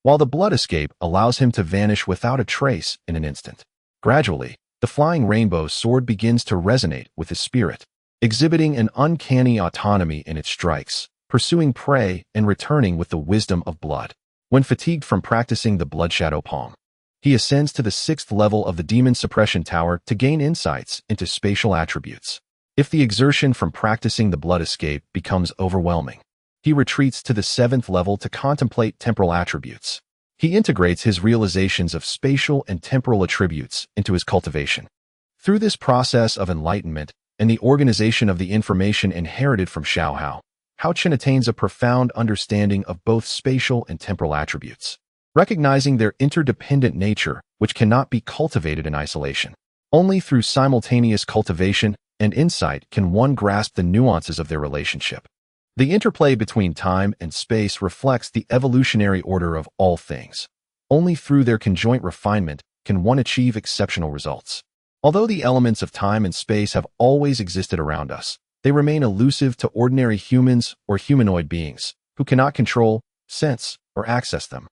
while the blood escape allows him to vanish without a trace in an instant. Gradually, the flying rainbow sword begins to resonate with his spirit, exhibiting an uncanny autonomy in its strikes, pursuing prey and returning with the wisdom of blood. When fatigued from practicing the blood shadow palm, he ascends to the 6th level of the demon suppression tower to gain insights into spatial attributes. If the exertion from practicing the blood escape becomes overwhelming, he retreats to the 7th level to contemplate temporal attributes. He integrates his realizations of spatial and temporal attributes into his cultivation. Through this process of enlightenment and the organization of the information inherited from Xiao Hao, Haochen attains a profound understanding of both spatial and temporal attributes, recognizing their interdependent nature, which cannot be cultivated in isolation. Only through simultaneous cultivation and insight can one grasp the nuances of their relationship. The interplay between time and space reflects the evolutionary order of all things. Only through their conjoint refinement can one achieve exceptional results. Although the elements of time and space have always existed around us, they remain elusive to ordinary humans or humanoid beings who cannot control, sense, or access them,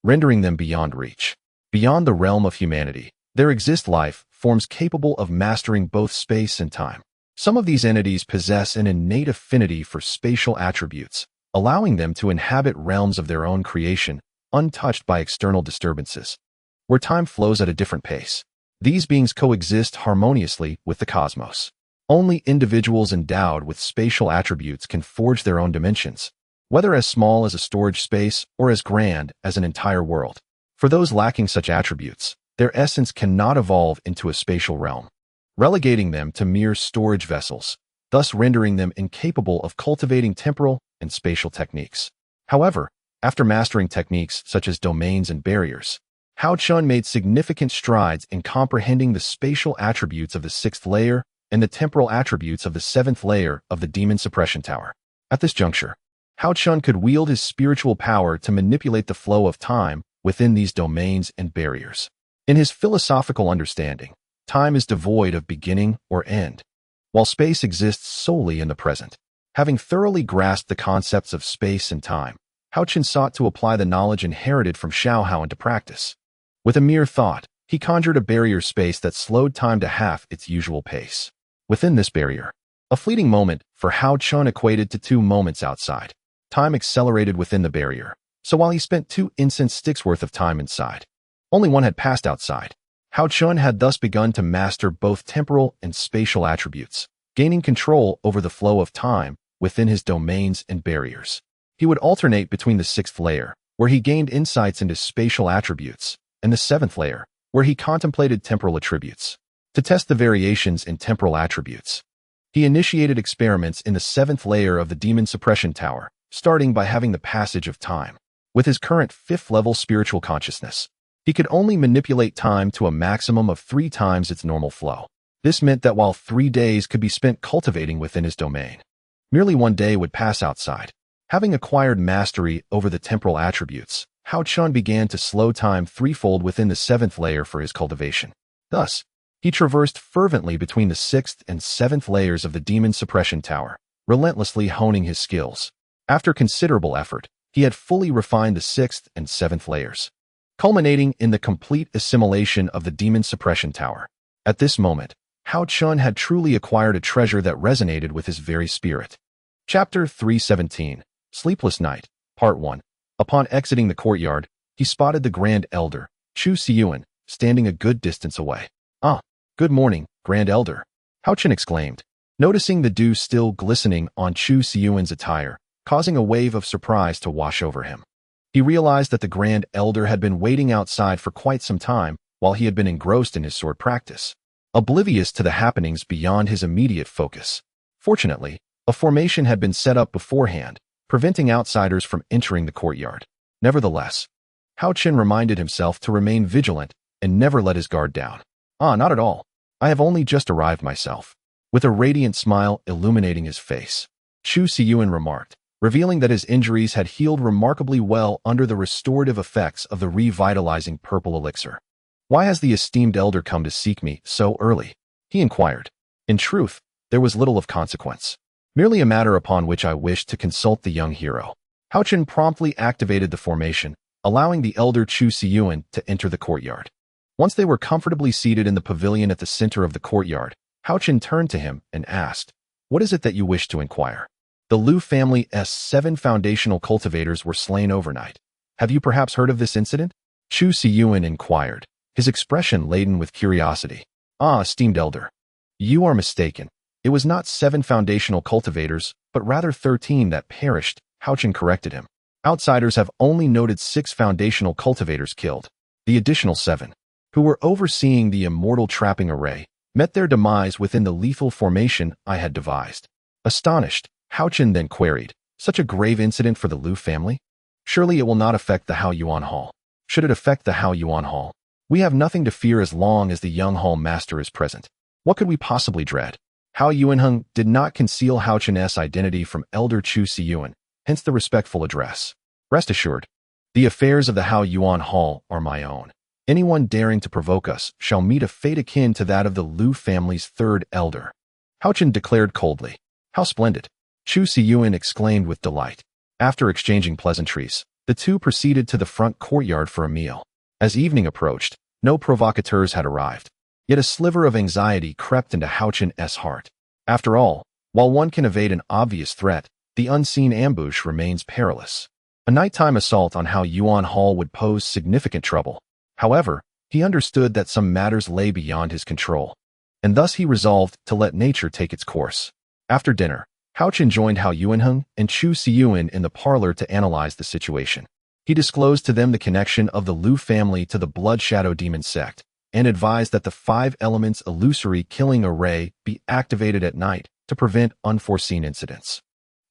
rendering them beyond reach. Beyond the realm of humanity, there exist life forms capable of mastering both space and time. Some of these entities possess an innate affinity for spatial attributes, allowing them to inhabit realms of their own creation, untouched by external disturbances, where time flows at a different pace. These beings coexist harmoniously with the cosmos. Only individuals endowed with spatial attributes can forge their own dimensions, whether as small as a storage space or as grand as an entire world. For those lacking such attributes, their essence cannot evolve into a spatial realm, relegating them to mere storage vessels, thus rendering them incapable of cultivating temporal and spatial techniques. However, after mastering techniques such as domains and barriers, Haochen made significant strides in comprehending the spatial attributes of the 6th layer and the temporal attributes of the 7th layer of the demon suppression tower. At this juncture, Haochen could wield his spiritual power to manipulate the flow of time within these domains and barriers. In his philosophical understanding, time is devoid of beginning or end, while space exists solely in the present. Having thoroughly grasped the concepts of space and time, Haochen sought to apply the knowledge inherited from Xiao Hao into practice. With a mere thought, he conjured a barrier space that slowed time to half its usual pace. Within this barrier, a fleeting moment for Haochen equated to 2 moments outside. Time accelerated within the barrier, so while he spent 2 incense sticks worth of time inside, only one had passed outside. Haochen had thus begun to master both temporal and spatial attributes, gaining control over the flow of time within his domains and barriers. He would alternate between the 6th layer, where he gained insights into spatial attributes, and the 7th layer, where he contemplated temporal attributes. To test the variations in temporal attributes, he initiated experiments in the 7th layer of the demon suppression tower, starting by having the passage of time. With his current 5th level spiritual consciousness, he could only manipulate time to a maximum of 3 times its normal flow. This meant that while 3 days could be spent cultivating within his domain, merely 1 day would pass outside. Having acquired mastery over the temporal attributes, Haochen began to slow time threefold within the 7th layer for his cultivation. Thus, he traversed fervently between the 6th and 7th layers of the demon suppression tower, relentlessly honing his skills. After considerable effort, he had fully refined the 6th and 7th layers, culminating in the complete assimilation of the demon suppression tower. At this moment, Haochen had truly acquired a treasure that resonated with his very spirit. Chapter 317, Sleepless Night, Part 1. Upon exiting the courtyard, he spotted the Grand Elder, Chu Xiyuan, standing a good distance away. "Ah, Good morning, Grand Elder, Haochen exclaimed, noticing the dew still glistening on Chu Siyuan's attire, causing a wave of surprise to wash over him. He realized that the Grand Elder had been waiting outside for quite some time while he had been engrossed in his sword practice, oblivious to the happenings beyond his immediate focus. Fortunately, a formation had been set up beforehand, preventing outsiders from entering the courtyard. Nevertheless, Haochen reminded himself to remain vigilant and never let his guard down. Not at all. I have only just arrived myself. With a radiant smile illuminating his face, Chu Siyuan remarked, revealing that his injuries had healed remarkably well under the restorative effects of the revitalizing purple elixir. Why has the esteemed elder come to seek me so early? He inquired. In truth, there was little of consequence. Merely a matter upon which I wished to consult the young hero. Haochen promptly activated the formation, allowing the elder Chu Siyuan to enter the courtyard. Once they were comfortably seated in the pavilion at the center of the courtyard, Haochen turned to him and asked, "What is it that you wish to inquire?" The Liu family's 7 foundational cultivators were slain overnight. Have you perhaps heard of this incident? Chu Siyuan inquired, his expression laden with curiosity. Esteemed elder, you are mistaken. It was not 7 foundational cultivators, but rather 13 that perished, Haochen corrected him. Outsiders have only noted 6 foundational cultivators killed. The additional 7, who were overseeing the immortal trapping array, met their demise within the lethal formation I had devised. Astonished, Haochen then queried, such a grave incident for the Liu family? Surely it will not affect the Hao Yuan Hall. Should it affect the Hao Yuan Hall? We have nothing to fear as long as the young hall master is present. What could we possibly dread? Hao Yuanheng did not conceal Haochen's identity from Elder Chu Siyuan, hence the respectful address. Rest assured, the affairs of the Hao Yuan Hall are my own. Anyone daring to provoke us shall meet a fate akin to that of the Liu family's 3rd elder. Haochen declared coldly. How splendid! Chu Siyuan exclaimed with delight. After exchanging pleasantries, the two proceeded to the front courtyard for a meal. As evening approached, no provocateurs had arrived. Yet a sliver of anxiety crept into Haochen's heart. After all, while one can evade an obvious threat, the unseen ambush remains perilous. A nighttime assault on Hao Yuan Hall would pose significant trouble. However, he understood that some matters lay beyond his control, and thus he resolved to let nature take its course. After dinner, Haochen joined Hao Yuanheng and Chu Siyuan in the parlor to analyze the situation. He disclosed to them the connection of the Liu family to the Blood Shadow Demon sect, and advised that the 5 elements illusory killing array be activated at night to prevent unforeseen incidents.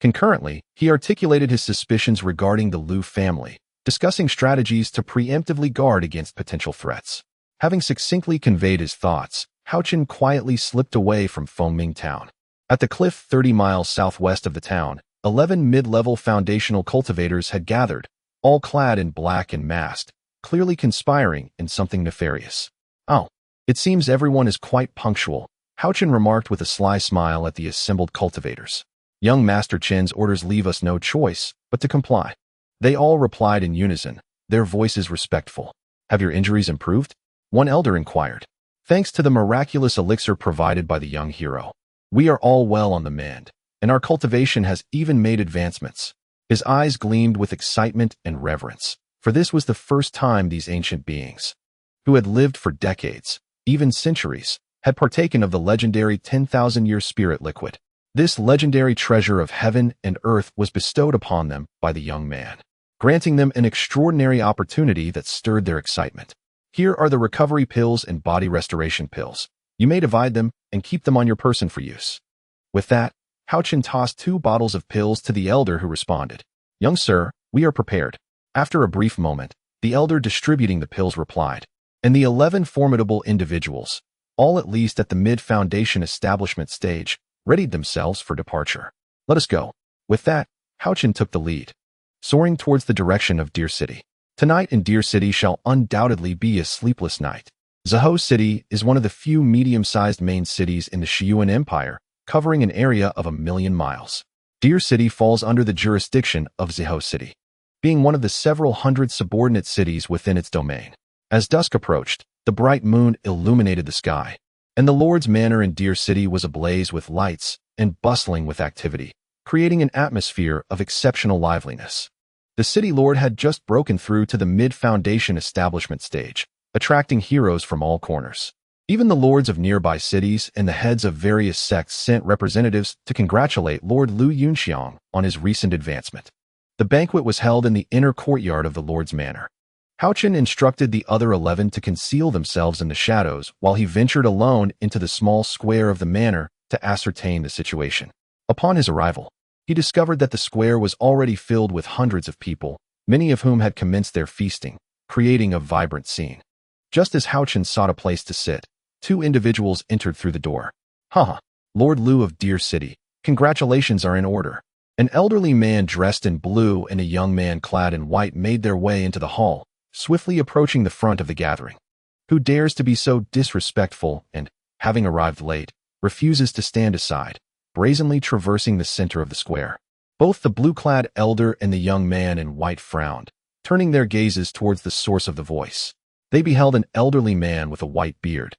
Concurrently, he articulated his suspicions regarding the Liu family, discussing strategies to preemptively guard against potential threats. Having succinctly conveyed his thoughts, Haochen quietly slipped away from Fengming Town. At the cliff 30 miles southwest of the town, 11 mid-level foundational cultivators had gathered, all clad in black and masked, clearly conspiring in something nefarious. It seems everyone is quite punctual, Haochen remarked with a sly smile at the assembled cultivators. Young Master Chen's orders leave us no choice but to comply. They all replied in unison, their voices respectful. Have your injuries improved? One elder inquired. Thanks to the miraculous elixir provided by the young hero, we are all well on the mend, and our cultivation has even made advancements. His eyes gleamed with excitement and reverence, for this was the first time these ancient beings, who had lived for decades, even centuries, had partaken of the legendary 10,000-year spirit liquid. This legendary treasure of heaven and earth was bestowed upon them by the young man, granting them an extraordinary opportunity that stirred their excitement. Here are the recovery pills and body restoration pills. You may divide them and keep them on your person for use. With that, Haochen tossed 2 bottles of pills to the elder, who responded, Young sir, we are prepared. After a brief moment, the elder distributing the pills replied, and the 11 formidable individuals, all at least at the mid-foundation establishment stage, readied themselves for departure. Let us go. With that, Haochen took the lead, soaring towards the direction of Deer City. Tonight in Deer City shall undoubtedly be a sleepless night. Zhou City is one of the few medium-sized main cities in the Shiyuan Empire, covering an area of 1,000,000 miles. Deer City falls under the jurisdiction of Zhou City, being one of the several hundred subordinate cities within its domain. As dusk approached, the bright moon illuminated the sky, and the Lord's Manor in Deer City was ablaze with lights and bustling with activity, creating an atmosphere of exceptional liveliness. The city lord had just broken through to the mid-foundation establishment stage, attracting heroes from all corners. Even the lords of nearby cities and the heads of various sects sent representatives to congratulate Lord Lu Yunxiang on his recent advancement. The banquet was held in the inner courtyard of the Lord's manor. Haochen instructed the other 11 to conceal themselves in the shadows while he ventured alone into the small square of the manor to ascertain the situation. Upon his arrival, he discovered that the square was already filled with hundreds of people, many of whom had commenced their feasting, creating a vibrant scene. Just as Haochen sought a place to sit, 2 individuals entered through the door. Haha, Lord Lu of Deer City, congratulations are in order. An elderly man dressed in blue and a young man clad in white made their way into the hall, swiftly approaching the front of the gathering. Who dares to be so disrespectful and, having arrived late, refuses to stand aside, brazenly traversing the center of the square? Both the blue-clad elder and the young man in white frowned, turning their gazes towards the source of the voice. They beheld an elderly man with a white beard,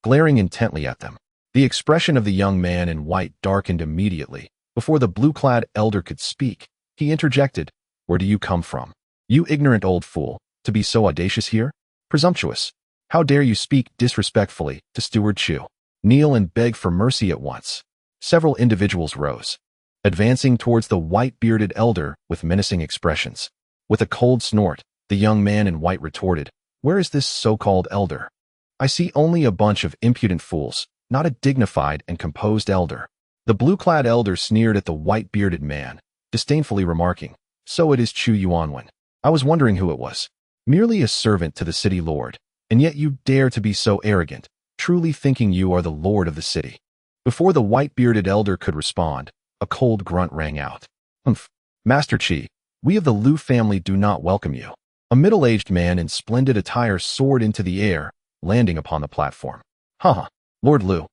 glaring intently at them. The expression of the young man in white darkened immediately. Before the blue-clad elder could speak, he interjected, "Where do you come from? You ignorant old fool, to be so audacious here? Presumptuous! How dare you speak disrespectfully to Steward Chu? Kneel and beg for mercy at once." Several individuals rose, advancing towards the white-bearded elder with menacing expressions. With a cold snort, the young man in white retorted, "Where is this so-called elder? I see only a bunch of impudent fools, not a dignified and composed elder." The blue-clad elder sneered at the white-bearded man, disdainfully remarking, "So it is Chu Yuanwen. I was wondering who it was. Merely a servant to the city lord, and yet you dare to be so arrogant, truly thinking you are the lord of the city." Before the white-bearded elder could respond, a cold grunt rang out. "Humph, Master Qi, we of the Lu family do not welcome you." A middle-aged man in splendid attire soared into the air, landing upon the platform. "Haha, Lord Lu.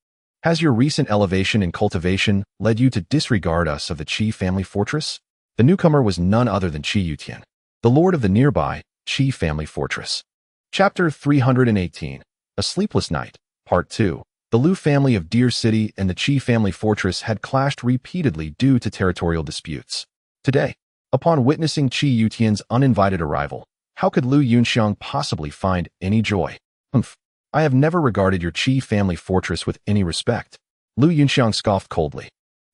Has your recent elevation in cultivation led you to disregard us of the Qi family fortress?" The newcomer was none other than Qi Yutian, the lord of the nearby Qi family fortress. Chapter 318, A Sleepless Night, Part 2. The Lu family of Deer City and the Qi family fortress had clashed repeatedly due to territorial disputes. Today, upon witnessing Qi Yutian's uninvited arrival, how could Lu Yunxiang possibly find any joy? "Humph. I have never regarded your Qi family fortress with any respect." Lu Yunxiang scoffed coldly.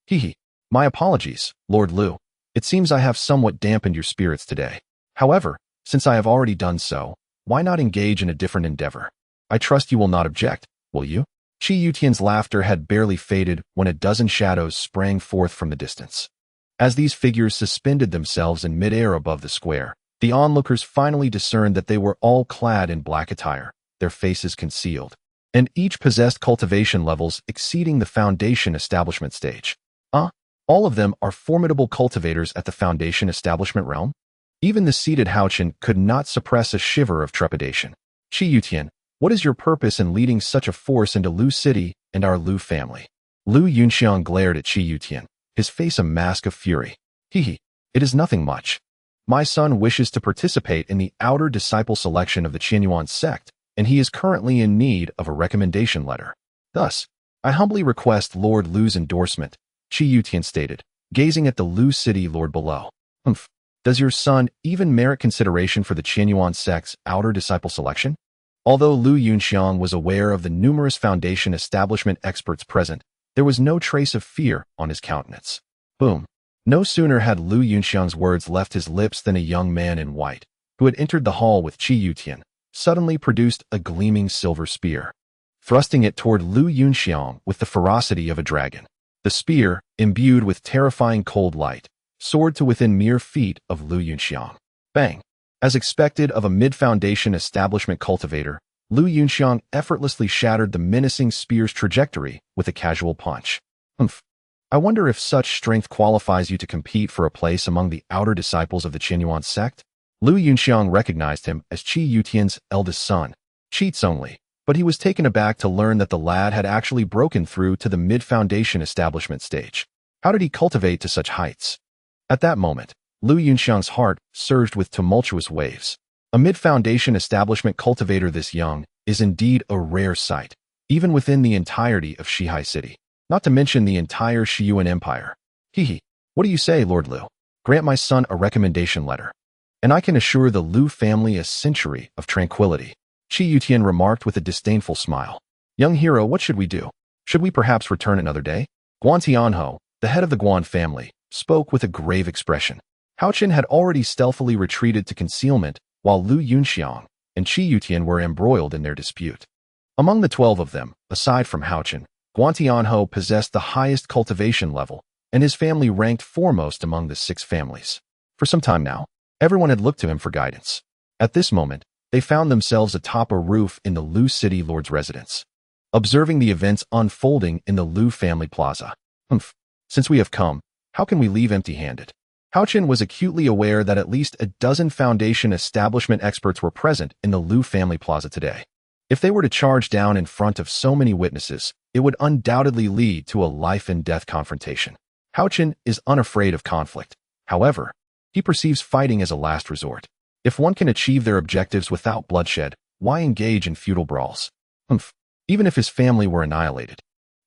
"Hee. My apologies, Lord Lu. It seems I have somewhat dampened your spirits today. However, since I have already done so, why not engage in a different endeavor? I trust you will not object, will you?" Qi Yutian's laughter had barely faded when a dozen shadows sprang forth from the distance. As these figures suspended themselves in midair above the square, the onlookers finally discerned that they were all clad in black attire, their faces concealed, and each possessed cultivation levels exceeding the foundation establishment stage. All of them are formidable cultivators at the foundation establishment realm? Even the seated Haochen could not suppress a shiver of trepidation. "Qi Yutian, what is your purpose in leading such a force into Lu City and our Lu family?" Lu Yunxiang glared at Qi Yutian, his face a mask of fury. "Hee. It is nothing much. My son wishes to participate in the outer disciple selection of the Qianyuan sect, and he is currently in need of a recommendation letter. Thus, I humbly request Lord Lu's endorsement," Qi Yutian stated, gazing at the Lu City lord below. "Humph. Does your son even merit consideration for the Qianyuan sect's outer disciple selection?" Although Lu Yunxiang was aware of the numerous foundation establishment experts present, there was no trace of fear on his countenance. Boom. No sooner had Lu Yunxiang's words left his lips than a young man in white, who had entered the hall with Qi Yutian, suddenly produced a gleaming silver spear, thrusting it toward Lu Yunxiang with the ferocity of a dragon. The spear, imbued with terrifying cold light, soared to within mere feet of Lu Yunxiang. Bang! As expected of a mid-foundation establishment cultivator, Lu Yunxiang effortlessly shattered the menacing spear's trajectory with a casual punch. "Humph. I wonder if such strength qualifies you to compete for a place among the outer disciples of the Qianyuan sect?" Lu Yunxiang recognized him as Qi Yutian's eldest son. Cheats only, but he was taken aback to learn that the lad had actually broken through to the mid-foundation establishment stage. How did he cultivate to such heights? At that moment, Lu Yunxiang's heart surged with tumultuous waves. A mid-foundation establishment cultivator this young is indeed a rare sight, even within the entirety of Shihai City, not to mention the entire Shiyuan Empire. "Hee. What do you say, Lord Lu? Grant my son a recommendation letter, and I can assure the Lu family a century of tranquility," Qi Yutian remarked with a disdainful smile. Young hero, what should we do? Should we perhaps return another day? Guan Tianhou, the head of the Guan family, spoke with a grave expression. Haochen had already stealthily retreated to concealment, while Lu Yunxiang and Qi Yutian were embroiled in their dispute. Among the 12 of them, aside from Haochen, Guan Tianhou possessed the highest cultivation level, and his family ranked foremost among the 6 families. For some time now, everyone had looked to him for guidance. At this moment, they found themselves atop a roof in the Lu City Lord's residence, observing the events unfolding in the Lu family plaza. Since we have come, how can we leave empty-handed? Haochen was acutely aware that at least a dozen Foundation establishment experts were present in the Lu family plaza today. If they were to charge down in front of so many witnesses, it would undoubtedly lead to a life-and-death confrontation. Haochen is unafraid of conflict. However, he perceives fighting as a last resort. If one can achieve their objectives without bloodshed, why engage in feudal brawls? Even if his family were annihilated,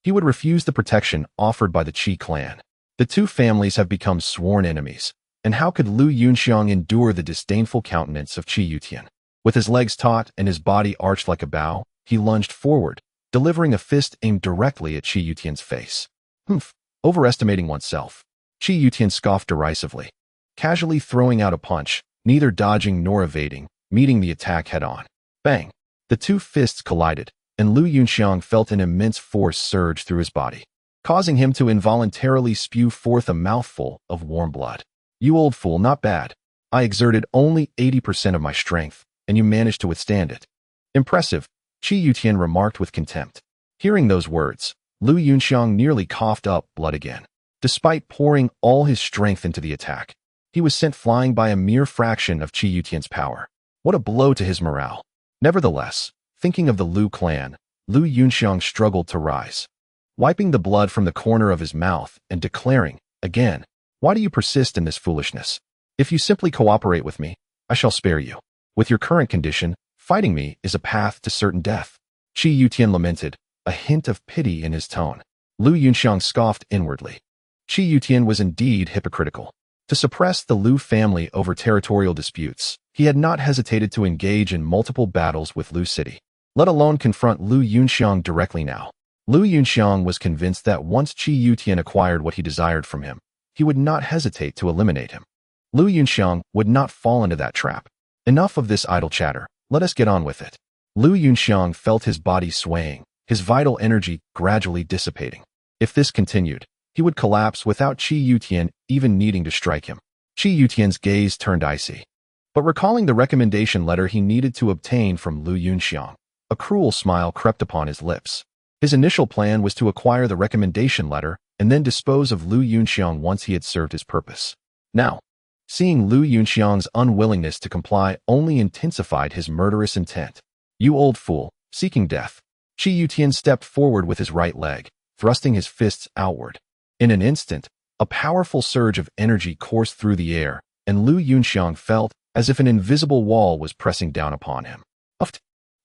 he would refuse the protection offered by the Qi clan. The 2 families have become sworn enemies, and how could Lu Yunxiang endure the disdainful countenance of Qi Yutian? With his legs taut and his body arched like a bow, he lunged forward, delivering a fist aimed directly at Qi Yutian's face. Overestimating oneself. Qi Yutian scoffed derisively, casually throwing out a punch, neither dodging nor evading, meeting the attack head-on. Bang! The 2 fists collided, and Lu Yunxiang felt an immense force surge through his body, causing him to involuntarily spew forth a mouthful of warm blood. You old fool, not bad. I exerted only 80% of my strength, and you managed to withstand it. Impressive, Qi Yutian remarked with contempt. Hearing those words, Lu Yunxiang nearly coughed up blood again. Despite pouring all his strength into the attack, he was sent flying by a mere fraction of Qi Yutian's power. What a blow to his morale. Nevertheless, thinking of the Lu clan, Lu Yunxiang struggled to rise, wiping the blood from the corner of his mouth and declaring, again, why do you persist in this foolishness? If you simply cooperate with me, I shall spare you. With your current condition, fighting me is a path to certain death. Qi Yutian lamented, a hint of pity in his tone. Lu Yunxiang scoffed inwardly. Qi Yutian was indeed hypocritical. To suppress the Lu family over territorial disputes, he had not hesitated to engage in multiple battles with Lu City, let alone confront Lu Yunxiang directly now. Lu Yunxiang was convinced that once Qi Yutian acquired what he desired from him, he would not hesitate to eliminate him. Lu Yunxiang would not fall into that trap. Enough of this idle chatter, let us get on with it. Lu Yunxiang felt his body swaying, his vital energy gradually dissipating. If this continued, he would collapse without Qi Yutian even needing to strike him. Qi Yutian's gaze turned icy. But recalling the recommendation letter he needed to obtain from Lu Yunxiang, a cruel smile crept upon his lips. His initial plan was to acquire the recommendation letter and then dispose of Lu Yunxiang once he had served his purpose. Now, seeing Lu Yunxiang's unwillingness to comply only intensified his murderous intent. You old fool, seeking death. Qi Yutian stepped forward with his right leg, thrusting his fists outward. In an instant, a powerful surge of energy coursed through the air, and Lu Yunxiang felt as if an invisible wall was pressing down upon him.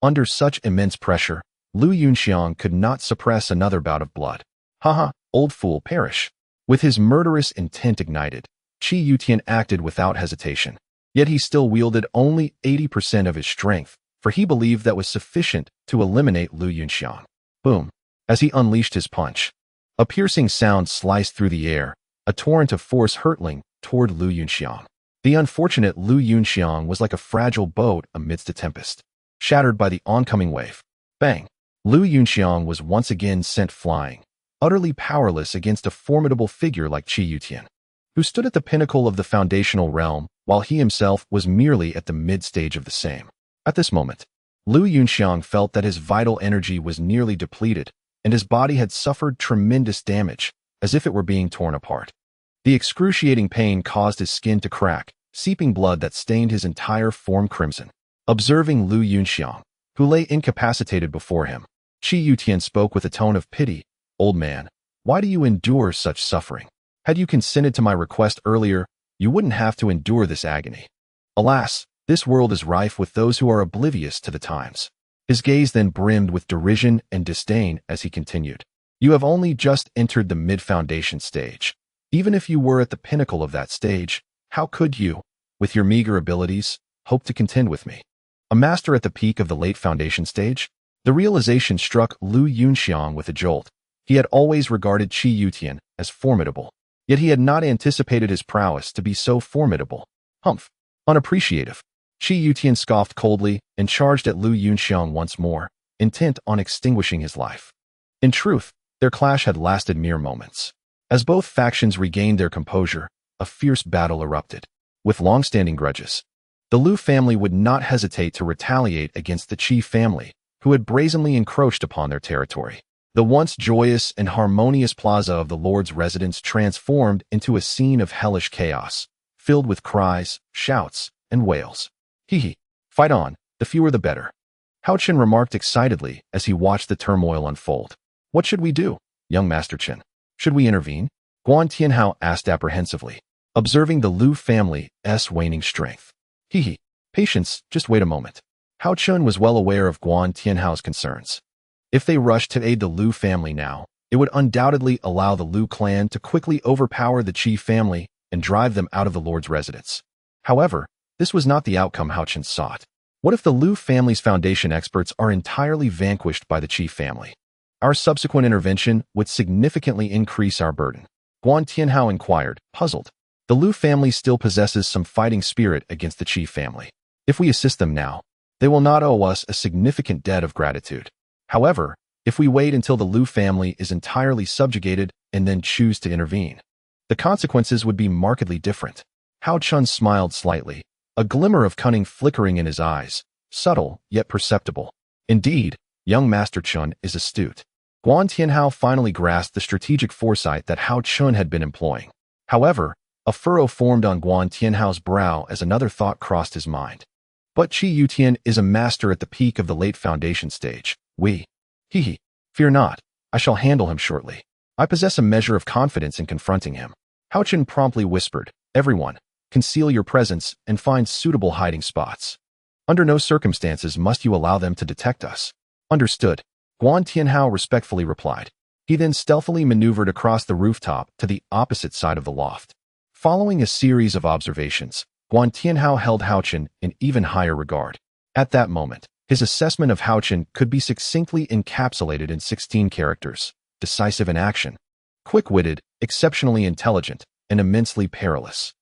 Under such immense pressure, Lu Yunxiang could not suppress another bout of blood. Haha, old fool, perish. With his murderous intent ignited, Qi Yutian acted without hesitation. Yet he still wielded only 80% of his strength, for he believed that was sufficient to eliminate Lu Yunxiang. Boom! As he unleashed his punch, a piercing sound sliced through the air, a torrent of force hurtling toward Lu Yunxiang. The unfortunate Lu Yunxiang was like a fragile boat amidst a tempest, shattered by the oncoming wave. Bang! Lu Yunxiang was once again sent flying, utterly powerless against a formidable figure like Qi Yutian, who stood at the pinnacle of the foundational realm, while he himself was merely at the mid-stage of the same. At this moment, Lu Yunxiang felt that his vital energy was nearly depleted, and his body had suffered tremendous damage, as if it were being torn apart. The excruciating pain caused his skin to crack, seeping blood that stained his entire form crimson. Observing Lu Yunxiang, who lay incapacitated before him, Qi Yutian spoke with a tone of pity. Old man, why do you endure such suffering? Had you consented to my request earlier, you wouldn't have to endure this agony. Alas, this world is rife with those who are oblivious to the times. His gaze then brimmed with derision and disdain as he continued. You have only just entered the mid-foundation stage. Even if you were at the pinnacle of that stage, how could you, with your meager abilities, hope to contend with me? A master at the peak of the late foundation stage? The realization struck Lu Yunxiang with a jolt. He had always regarded Qi Yutian as formidable, yet he had not anticipated his prowess to be so formidable. Humph! Unappreciative. Qi Yutian scoffed coldly and charged at Lu Yunxiang once more, intent on extinguishing his life. In truth, their clash had lasted mere moments. As both factions regained their composure, a fierce battle erupted. With long-standing grudges, the Lu family would not hesitate to retaliate against the Qi family, who had brazenly encroached upon their territory. The once joyous and harmonious plaza of the Lord's residence transformed into a scene of hellish chaos, filled with cries, shouts, and wails. Hee. Fight on, the fewer the better. Haochen remarked excitedly as he watched the turmoil unfold. What should we do, young Master Chen? Should we intervene? Guan Tianhao asked apprehensively, observing the Lu family's waning strength. Hee. Patience, just wait a moment. Haochen was well aware of Guan Tianhao's concerns. If they rushed to aid the Lu family now, it would undoubtedly allow the Lu clan to quickly overpower the Qi family and drive them out of the Lord's residence. However, this was not the outcome Haochen sought. What if the Lu family's foundation experts are entirely vanquished by the Qi family? Our subsequent intervention would significantly increase our burden. Guan Tianhao inquired, puzzled. The Lu family still possesses some fighting spirit against the Qi family. If we assist them now, they will not owe us a significant debt of gratitude. However, if we wait until the Lu family is entirely subjugated and then choose to intervene, the consequences would be markedly different. Haochen smiled slightly, a glimmer of cunning flickering in his eyes, subtle yet perceptible. Indeed, young Master Chen is astute. Guan Tianhao finally grasped the strategic foresight that Haochen had been employing. However, a furrow formed on Guan Tianhao's brow as another thought crossed his mind. But Qi Yutian is a master at the peak of the late foundation stage. Fear not, I shall handle him shortly. I possess a measure of confidence in confronting him. Haochen promptly whispered, everyone, conceal your presence and find suitable hiding spots. Under no circumstances must you allow them to detect us. Understood, Guan Tianhao respectfully replied. He then stealthily maneuvered across the rooftop to the opposite side of the loft. Following a series of observations, Guan Tianhao held Haochen in even higher regard. At that moment, his assessment of Haochen could be succinctly encapsulated in 16 characters: decisive in action, quick-witted, exceptionally intelligent, and immensely perilous.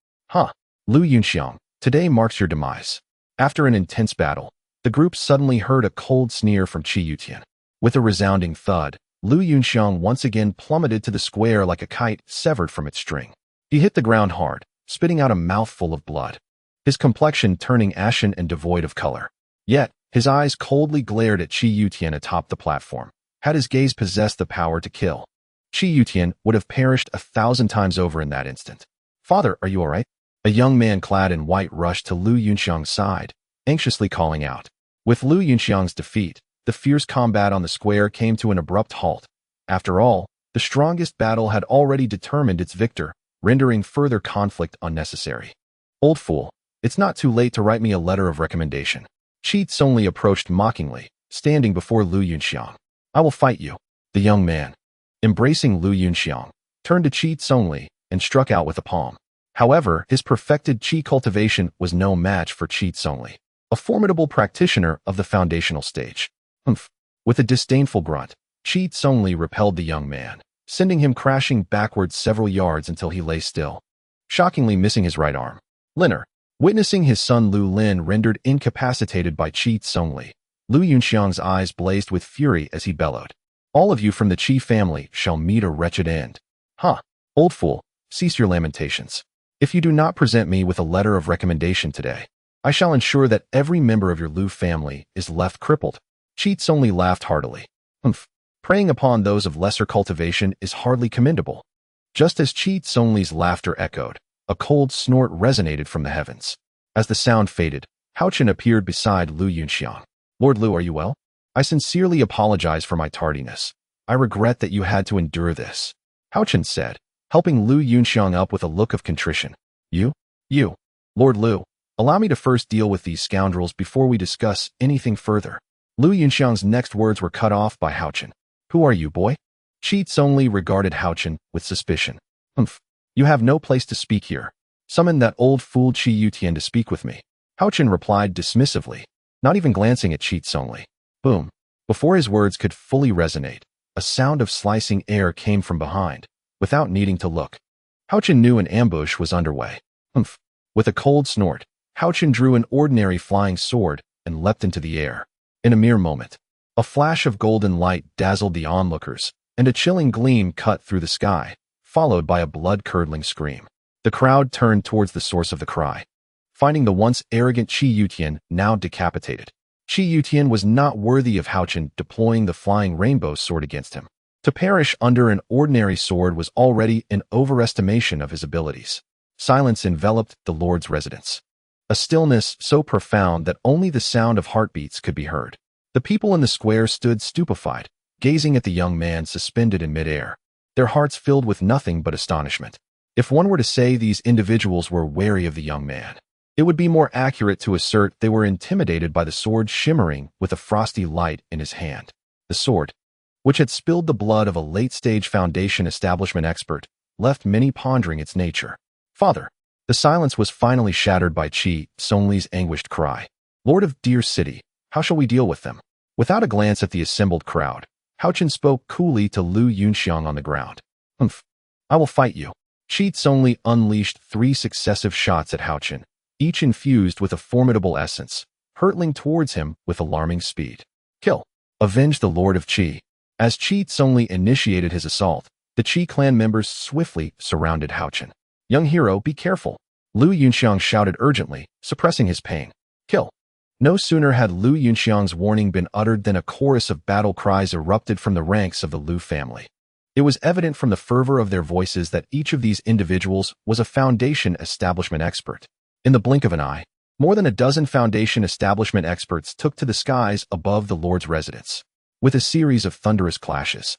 Lu Yunxiang, today marks your demise. After an intense battle, the group suddenly heard a cold sneer from Qi Yutian. With a resounding thud, Lu Yunxiang once again plummeted to the square like a kite severed from its string. He hit the ground hard, spitting out a mouthful of blood, his complexion turning ashen and devoid of color. Yet, his eyes coldly glared at Qi Yutian atop the platform. Had his gaze possessed the power to kill, Qi Yutian would have perished 1,000 times over in that instant. Father, are you all right? A young man clad in white rushed to Lu Yunxiang's side, anxiously calling out. With Lu Yunxiang's defeat, the fierce combat on the square came to an abrupt halt. After all, the strongest battle had already determined its victor, rendering further conflict unnecessary. Old fool, it's not too late to write me a letter of recommendation. Qi Tsongli approached mockingly, standing before Lu Yunxiang. I will fight you. The young man, embracing Lu Yunxiang, turned to Qi Tsongli and struck out with a palm. However, his perfected Qi cultivation was no match for Qi Tsongli, a formidable practitioner of the foundational stage. With a disdainful grunt, Qi Tsongli repelled the young man, sending him crashing backwards several yards until he lay still, shockingly missing his right arm. Liner, witnessing his son Lu Lin rendered incapacitated by Qi Tsongli, Lu Yunxiang's eyes blazed with fury as he bellowed. All of you from the Qi family shall meet a wretched end. Old fool, cease your lamentations. If you do not present me with a letter of recommendation today, I shall ensure that every member of your Lu family is left crippled. Qi Tsongli laughed heartily. Preying upon those of lesser cultivation is hardly commendable. Just as Qi Tsongli's laughter echoed, a cold snort resonated from the heavens. As the sound faded, Haochen appeared beside Lu Yunxiang. Lord Lu, are you well? I sincerely apologize for my tardiness. I regret that you had to endure this, Haochen said, helping Lu Yunxiang up with a look of contrition. You, Lord Lu, allow me to first deal with these scoundrels before we discuss anything further. Lu Yunxiang's next words were cut off by Haochen. Who are you, boy? Qi Tsongli regarded Haochen with suspicion. You have no place to speak here. Summon that old fool Qi Yutian to speak with me. Haochen replied dismissively, not even glancing at Qi Tsongli. Boom. Before his words could fully resonate, a sound of slicing air came from behind, without needing to look. Haochen knew an ambush was underway. Humph! With a cold snort, Haochen drew an ordinary flying sword and leapt into the air. In a mere moment, a flash of golden light dazzled the onlookers, and a chilling gleam cut through the sky, followed by a blood-curdling scream. The crowd turned towards the source of the cry, finding the once arrogant Qi Yutian now decapitated. Qi Yutian was not worthy of Haochen deploying the flying rainbow sword against him. To perish under an ordinary sword was already an overestimation of his abilities. Silence enveloped the Lord's residence. A stillness so profound that only the sound of heartbeats could be heard. The people in the square stood stupefied, gazing at the young man suspended in midair, their hearts filled with nothing but astonishment. If one were to say these individuals were wary of the young man, it would be more accurate to assert they were intimidated by the sword shimmering with a frosty light in his hand. The sword, which had spilled the blood of a late-stage Foundation establishment expert, left many pondering its nature. Father! The silence was finally shattered by Qi Songli's anguished cry. Lord of Deer City, how shall we deal with them? Without a glance at the assembled crowd, Haochen spoke coolly to Lu Yunxiang on the ground. Humph! I will fight you. Qi Songli unleashed 3 successive shots at Haochen, each infused with a formidable essence, hurtling towards him with alarming speed. Kill! Avenge the Lord of Qi. As Qi Songli initiated his assault, the Qi clan members swiftly surrounded Haochen. Young hero, be careful! Lu Yunxiang shouted urgently, suppressing his pain. Kill! No sooner had Lu Yunxiang's warning been uttered than a chorus of battle cries erupted from the ranks of the Lu family. It was evident from the fervor of their voices that each of these individuals was a Foundation establishment expert. In the blink of an eye, more than a dozen Foundation establishment experts took to the skies above the Lord's residence. With a series of thunderous clashes,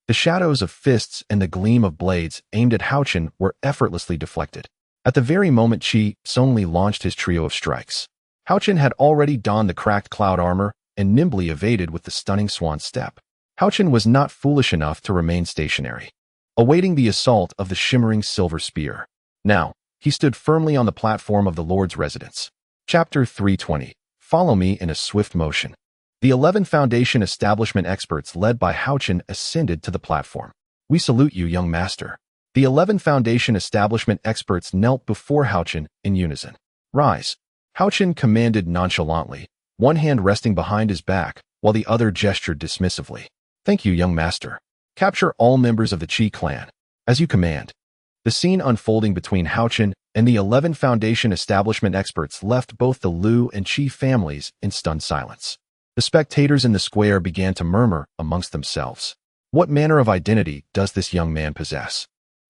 the shadows of fists and the gleam of blades aimed at Haochen were effortlessly deflected. At the very moment Qi Songli launched his trio of strikes, Haochen had already donned the cracked cloud armor and nimbly evaded with the stunning swan step. Haochen was not foolish enough to remain stationary, awaiting the assault of the shimmering silver spear. Now, he stood firmly on the platform of the Lord's residence. Chapter 320. Follow me in a swift motion. The 11 Foundation establishment experts led by Haochen ascended to the platform. We salute you, young master. The 11 Foundation establishment experts knelt before Haochen in unison. Rise. Haochen commanded nonchalantly, one hand resting behind his back, while the other gestured dismissively. Thank you, young master. Capture all members of the Qi clan. As you command. The scene unfolding between Haochen and the 11 Foundation establishment experts left both the Lu and Qi families in stunned silence. The spectators in the square began to murmur amongst themselves. What manner of identity does this young man possess?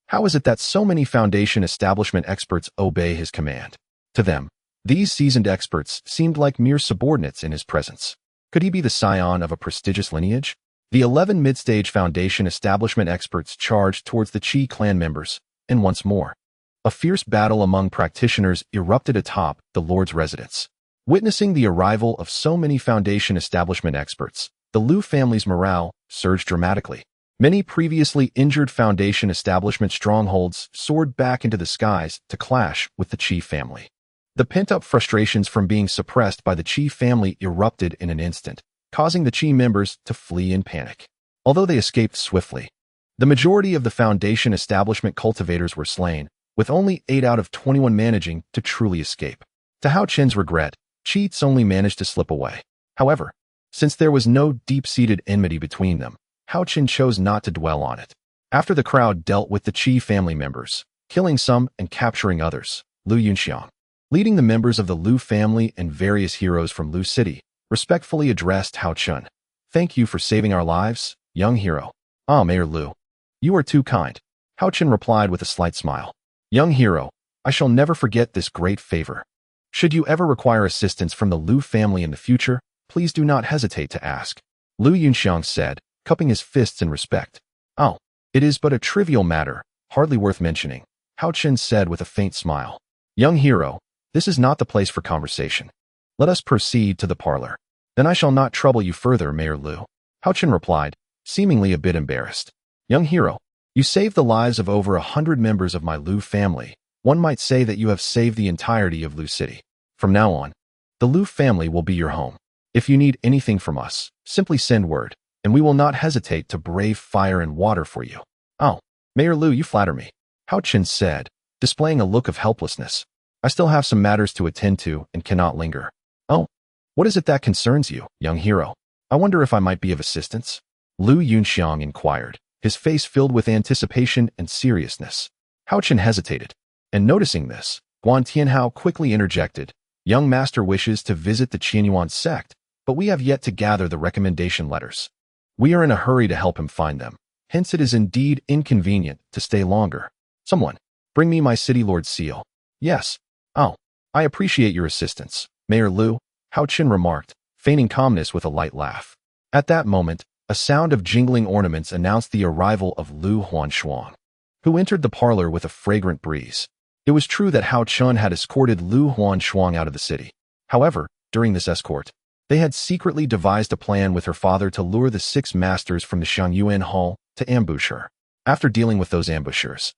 How is it that so many Foundation establishment experts obey his command? To them, these seasoned experts seemed like mere subordinates in his presence. Could he be the scion of a prestigious lineage? The 11 mid-stage Foundation establishment experts charged towards the Qi clan members, and once more, a fierce battle among practitioners erupted atop the Lord's residence. Witnessing the arrival of so many Foundation establishment experts, the Lu family's morale surged dramatically. Many previously injured Foundation establishment strongholds soared back into the skies to clash with the Qi family. The pent-up frustrations from being suppressed by the Qi family erupted in an instant, causing the Qi members to flee in panic. Although they escaped swiftly, the majority of the Foundation establishment cultivators were slain, with only 8 out of 21 managing to truly escape. To Haochen's regret, Qi only managed to slip away. However, since there was no deep-seated enmity between them, Haochen chose not to dwell on it. After the crowd dealt with the Qi family members, killing some and capturing others, Lu Yunxiang, leading the members of the Lu family and various heroes from Lu City, respectfully addressed Haochen. Thank you for saving our lives, young hero. Ah, Mayor Lu. You are too kind. Haochen replied with a slight smile. Young hero, I shall never forget this great favor. Should you ever require assistance from the Lu family in the future, please do not hesitate to ask. Lu Yunxiang said, cupping his fists in respect. Oh, it is but a trivial matter, hardly worth mentioning, Haochen said with a faint smile. Young hero, this is not the place for conversation. Let us proceed to the parlor. Then I shall not trouble you further, Mayor Lu. Haochen replied, seemingly a bit embarrassed. Young hero, you saved the lives of over 100 members of my Lu family. One might say that you have saved the entirety of Lu City. From now on, the Lu family will be your home. If you need anything from us, simply send word, and we will not hesitate to brave fire and water for you. Oh, Mayor Lu, you flatter me, Haochen said, displaying a look of helplessness. I still have some matters to attend to and cannot linger. Oh, what is it that concerns you, young hero? I wonder if I might be of assistance? Lu Yunxiang inquired, his face filled with anticipation and seriousness. Haochen hesitated, and noticing this, Guan Tianhao quickly interjected, Young master wishes to visit the Qianyuan sect, but we have yet to gather the recommendation letters. We are in a hurry to help him find them. Hence it is indeed inconvenient to stay longer. Someone, bring me my city lord's seal. Yes. Oh, I appreciate your assistance, Mayor Lu, Haochen remarked, feigning calmness with a light laugh. At that moment, a sound of jingling ornaments announced the arrival of Lu Huanshuang, who entered the parlor with a fragrant breeze. It was true that Haochen had escorted Lu Huanshuang out of the city. However, during this escort, they had secretly devised a plan with her father to lure the 6 masters from the Shangyuan Hall to ambush her. After dealing with those ambushers,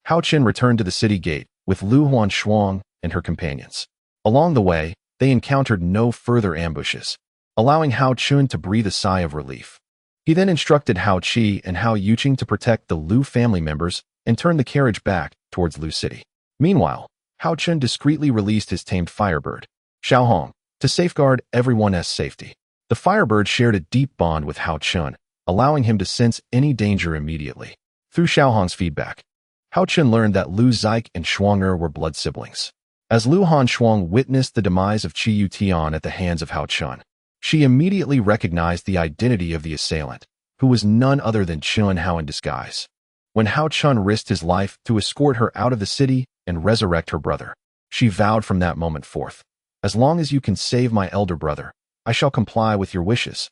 Haochen returned to the city gate with Lu Huanshuang and her companions. Along the way, they encountered no further ambushes, allowing Haochen to breathe a sigh of relief. He then instructed Hao Qi and Hao Yuqing to protect the Lu family members and turn the carriage back towards Lu City. Meanwhile, Haochen discreetly released his tamed firebird, Xiaohong, to safeguard everyone's safety. The firebird shared a deep bond with Haochen, allowing him to sense any danger immediately. Through Xiaohong's feedback, Haochen learned that Lu Zik and Shuang'er were blood siblings. As Lu Huanshuang witnessed the demise of Qi Yutian at the hands of Haochen, she immediately recognized the identity of the assailant, who was none other than Chun Hao in disguise. When Haochen risked his life to escort her out of the city and resurrect her brother, she vowed from that moment forth, as long as you can save my elder brother, I shall comply with your wishes.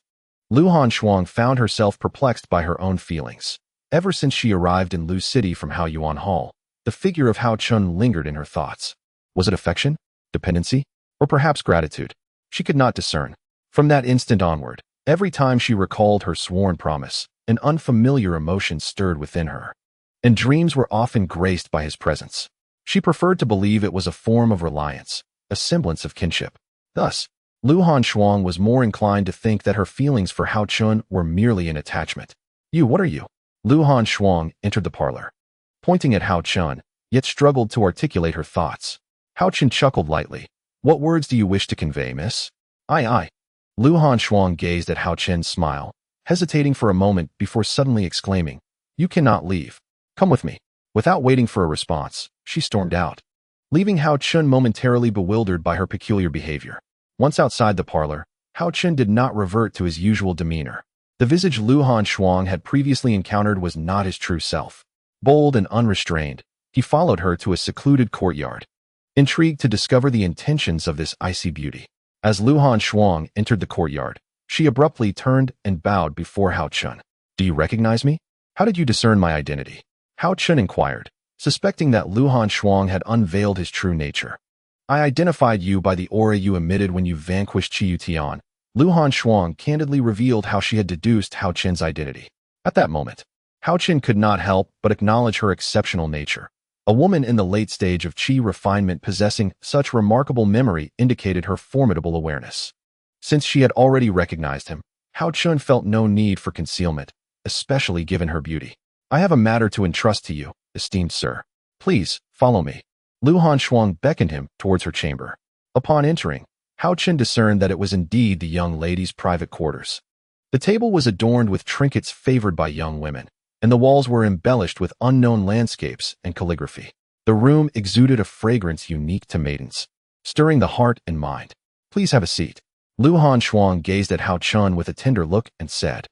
Lu Huanshuang found herself perplexed by her own feelings. Ever since she arrived in Lu City from Haoyuan Hall, the figure of Haochen lingered in her thoughts. Was it affection, dependency, or perhaps gratitude? She could not discern. From that instant onward, every time she recalled her sworn promise, an unfamiliar emotion stirred within her, and dreams were often graced by his presence. She preferred to believe it was a form of reliance, a semblance of kinship. Thus, Lu Huanshuang was more inclined to think that her feelings for Haochen were merely an attachment. You, what are you? Lu Huanshuang entered the parlor, pointing at Haochen, yet struggled to articulate her thoughts. Haochen chuckled lightly. What words do you wish to convey, miss? I. Lu Huanshuang gazed at Haochen's smile, hesitating for a moment before suddenly exclaiming, You cannot leave. Come with me. Without waiting for a response, she stormed out, leaving Haochen momentarily bewildered by her peculiar behavior. Once outside the parlor, Haochen did not revert to his usual demeanor. The visage Lu Huanshuang had previously encountered was not his true self. Bold and unrestrained, he followed her to a secluded courtyard, intrigued to discover the intentions of this icy beauty. As Lu Huanshuang entered the courtyard, she abruptly turned and bowed before Haochen. Do you recognize me? How did you discern my identity? Haochen inquired, suspecting that Lu Huanshuang had unveiled his true nature. I identified you by the aura you emitted when you vanquished Qi Yutian. Lu Huanshuang candidly revealed how she had deduced Haochen's identity. At that moment, Haochen could not help but acknowledge her exceptional nature. A woman in the late stage of Qi refinement possessing such remarkable memory indicated her formidable awareness. Since she had already recognized him, Haochen felt no need for concealment, especially given her beauty. I have a matter to entrust to you, esteemed sir. Please, follow me. Lu Huanshuang beckoned him towards her chamber. Upon entering, Haochen discerned that it was indeed the young lady's private quarters. The table was adorned with trinkets favored by young women, and the walls were embellished with unknown landscapes and calligraphy. The room exuded a fragrance unique to maidens, stirring the heart and mind. Please have a seat. Lu Huanshuang gazed at Haochen with a tender look and said,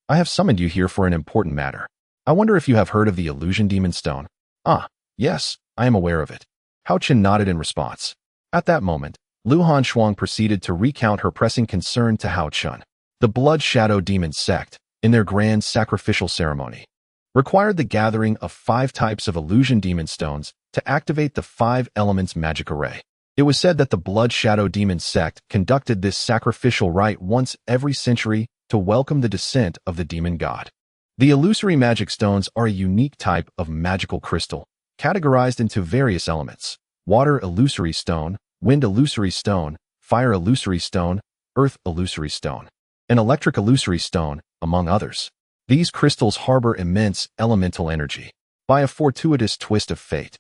I have summoned you here for an important matter. I wonder if you have heard of the illusion demon stone? Ah, yes, I am aware of it. Haochen nodded in response. At that moment, Lu Huanshuang proceeded to recount her pressing concern to Haochen. The Blood Shadow Demon sect, in their grand sacrificial ceremony, required the gathering of 5 types of illusion demon stones to activate the 5 elements magic array. It was said that the Blood Shadow Demon sect conducted this sacrificial rite once every century to welcome the descent of the demon god. The illusory magic stones are a unique type of magical crystal, categorized into various elements: water illusory stone, wind illusory stone, fire illusory stone, earth illusory stone, and electric illusory stone, among others. These crystals harbor immense elemental energy. By a fortuitous twist of fate,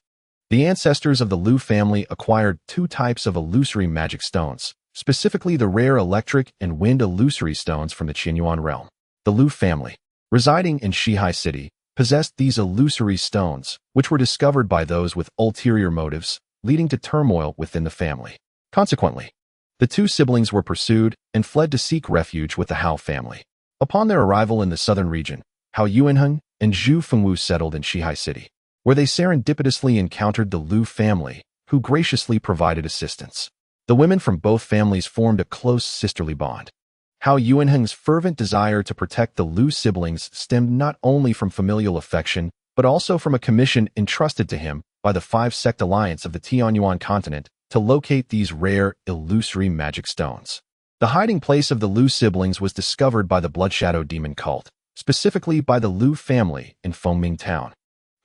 the ancestors of the Lu family acquired two types of illusory magic stones, specifically the rare electric and wind illusory stones from the Qianyuan realm. The Lu family, residing in Shihai City, possessed these illusory stones, which were discovered by those with ulterior motives, leading to turmoil within the family. Consequently, the two siblings were pursued and fled to seek refuge with the Hao family. Upon their arrival in the southern region, Hao Yuanheng and Zhu Fengwu settled in Shihai City, where they serendipitously encountered the Lu family, who graciously provided assistance. The women from both families formed a close sisterly bond. Hao Yuanheng's fervent desire to protect the Lu siblings stemmed not only from familial affection, but also from a commission entrusted to him by the five-sect alliance of the Tianyuan continent to locate these rare, illusory magic stones. The hiding place of the Lu siblings was discovered by the Blood Shadow Demon cult, specifically by the Lu family in Fengming Town,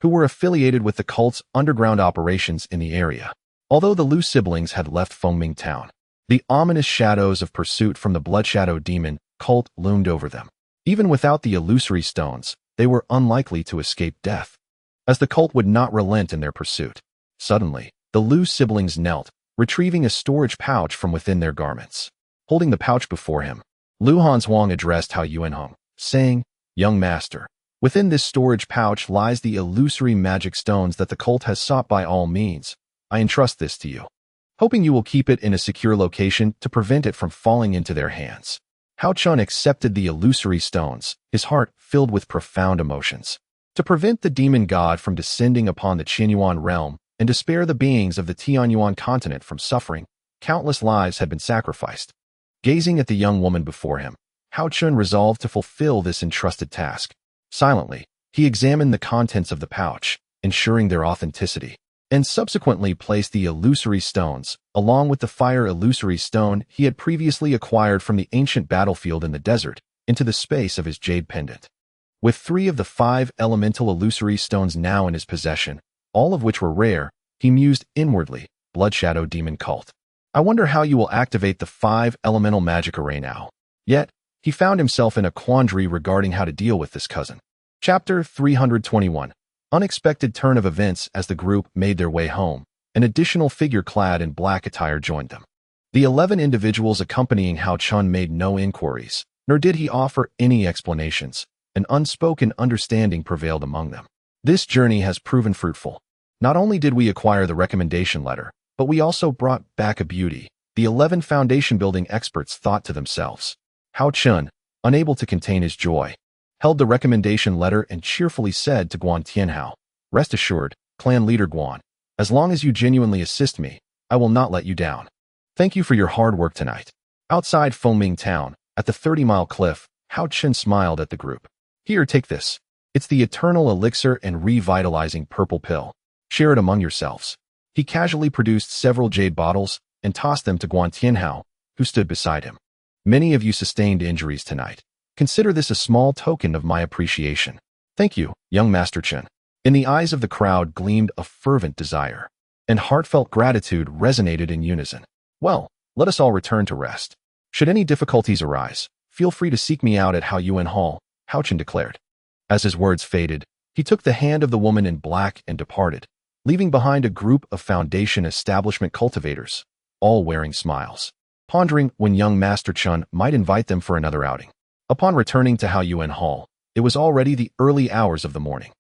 who were affiliated with the cult's underground operations in the area. Although the Lu siblings had left Fengming Town, the ominous shadows of pursuit from the Blood Shadow Demon cult loomed over them. Even without the illusory stones, they were unlikely to escape death, as the cult would not relent in their pursuit. Suddenly, the Lu siblings knelt, retrieving a storage pouch from within their garments. Holding the pouch before him, Lu Hanzhuang addressed Hao Yuanheng, saying, "Young master, within this storage pouch lies the illusory magic stones that the cult has sought by all means. I entrust this to you, hoping you will keep it in a secure location to prevent it from falling into their hands." Haochen accepted the illusory stones, his heart filled with profound emotions. To prevent the demon god from descending upon the Qianyuan realm and to spare the beings of the Tianyuan continent from suffering, countless lives had been sacrificed. Gazing at the young woman before him, Haochen resolved to fulfill this entrusted task. Silently, he examined the contents of the pouch, ensuring their authenticity, and subsequently placed the illusory stones, along with the fire illusory stone he had previously acquired from the ancient battlefield in the desert, into the space of his jade pendant. With 3 of the 5 elemental illusory stones now in his possession, all of which were rare, he mused inwardly, Blood Shadow Demon cult. I wonder how you will activate the 5 elemental magic array now. Yet, he found himself in a quandary regarding how to deal with this cousin. Chapter 321. Unexpected turn of events. As the group made their way home, an additional figure clad in black attire joined them. The 11 individuals accompanying Haochen made no inquiries, nor did he offer any explanations. An unspoken understanding prevailed among them. This journey has proven fruitful. Not only did we acquire the recommendation letter, but we also brought back a beauty, the 11 foundation-building experts thought to themselves. Haochen, unable to contain his joy, held the recommendation letter and cheerfully said to Guan Tianhao, "Rest assured, clan leader Guan, as long as you genuinely assist me, I will not let you down. Thank you for your hard work tonight." Outside Fengming Town, at the 30-mile cliff, Haochen smiled at the group. "Here, take this. It's the eternal elixir and revitalizing purple pill. Share it among yourselves." He casually produced several jade bottles and tossed them to Guan Tianhao, who stood beside him. "Many of you sustained injuries tonight. Consider this a small token of my appreciation." "Thank you, young Master Chen." In the eyes of the crowd gleamed a fervent desire, and heartfelt gratitude resonated in unison. "Well, let us all return to rest. Should any difficulties arise, feel free to seek me out at Hao Yuan Hall," Haochen declared. As his words faded, he took the hand of the woman in black and departed, leaving behind a group of Foundation establishment cultivators, all wearing smiles, pondering when young Master Chen might invite them for another outing. Upon returning to Hao Yuan Hall, it was already the early hours of the morning.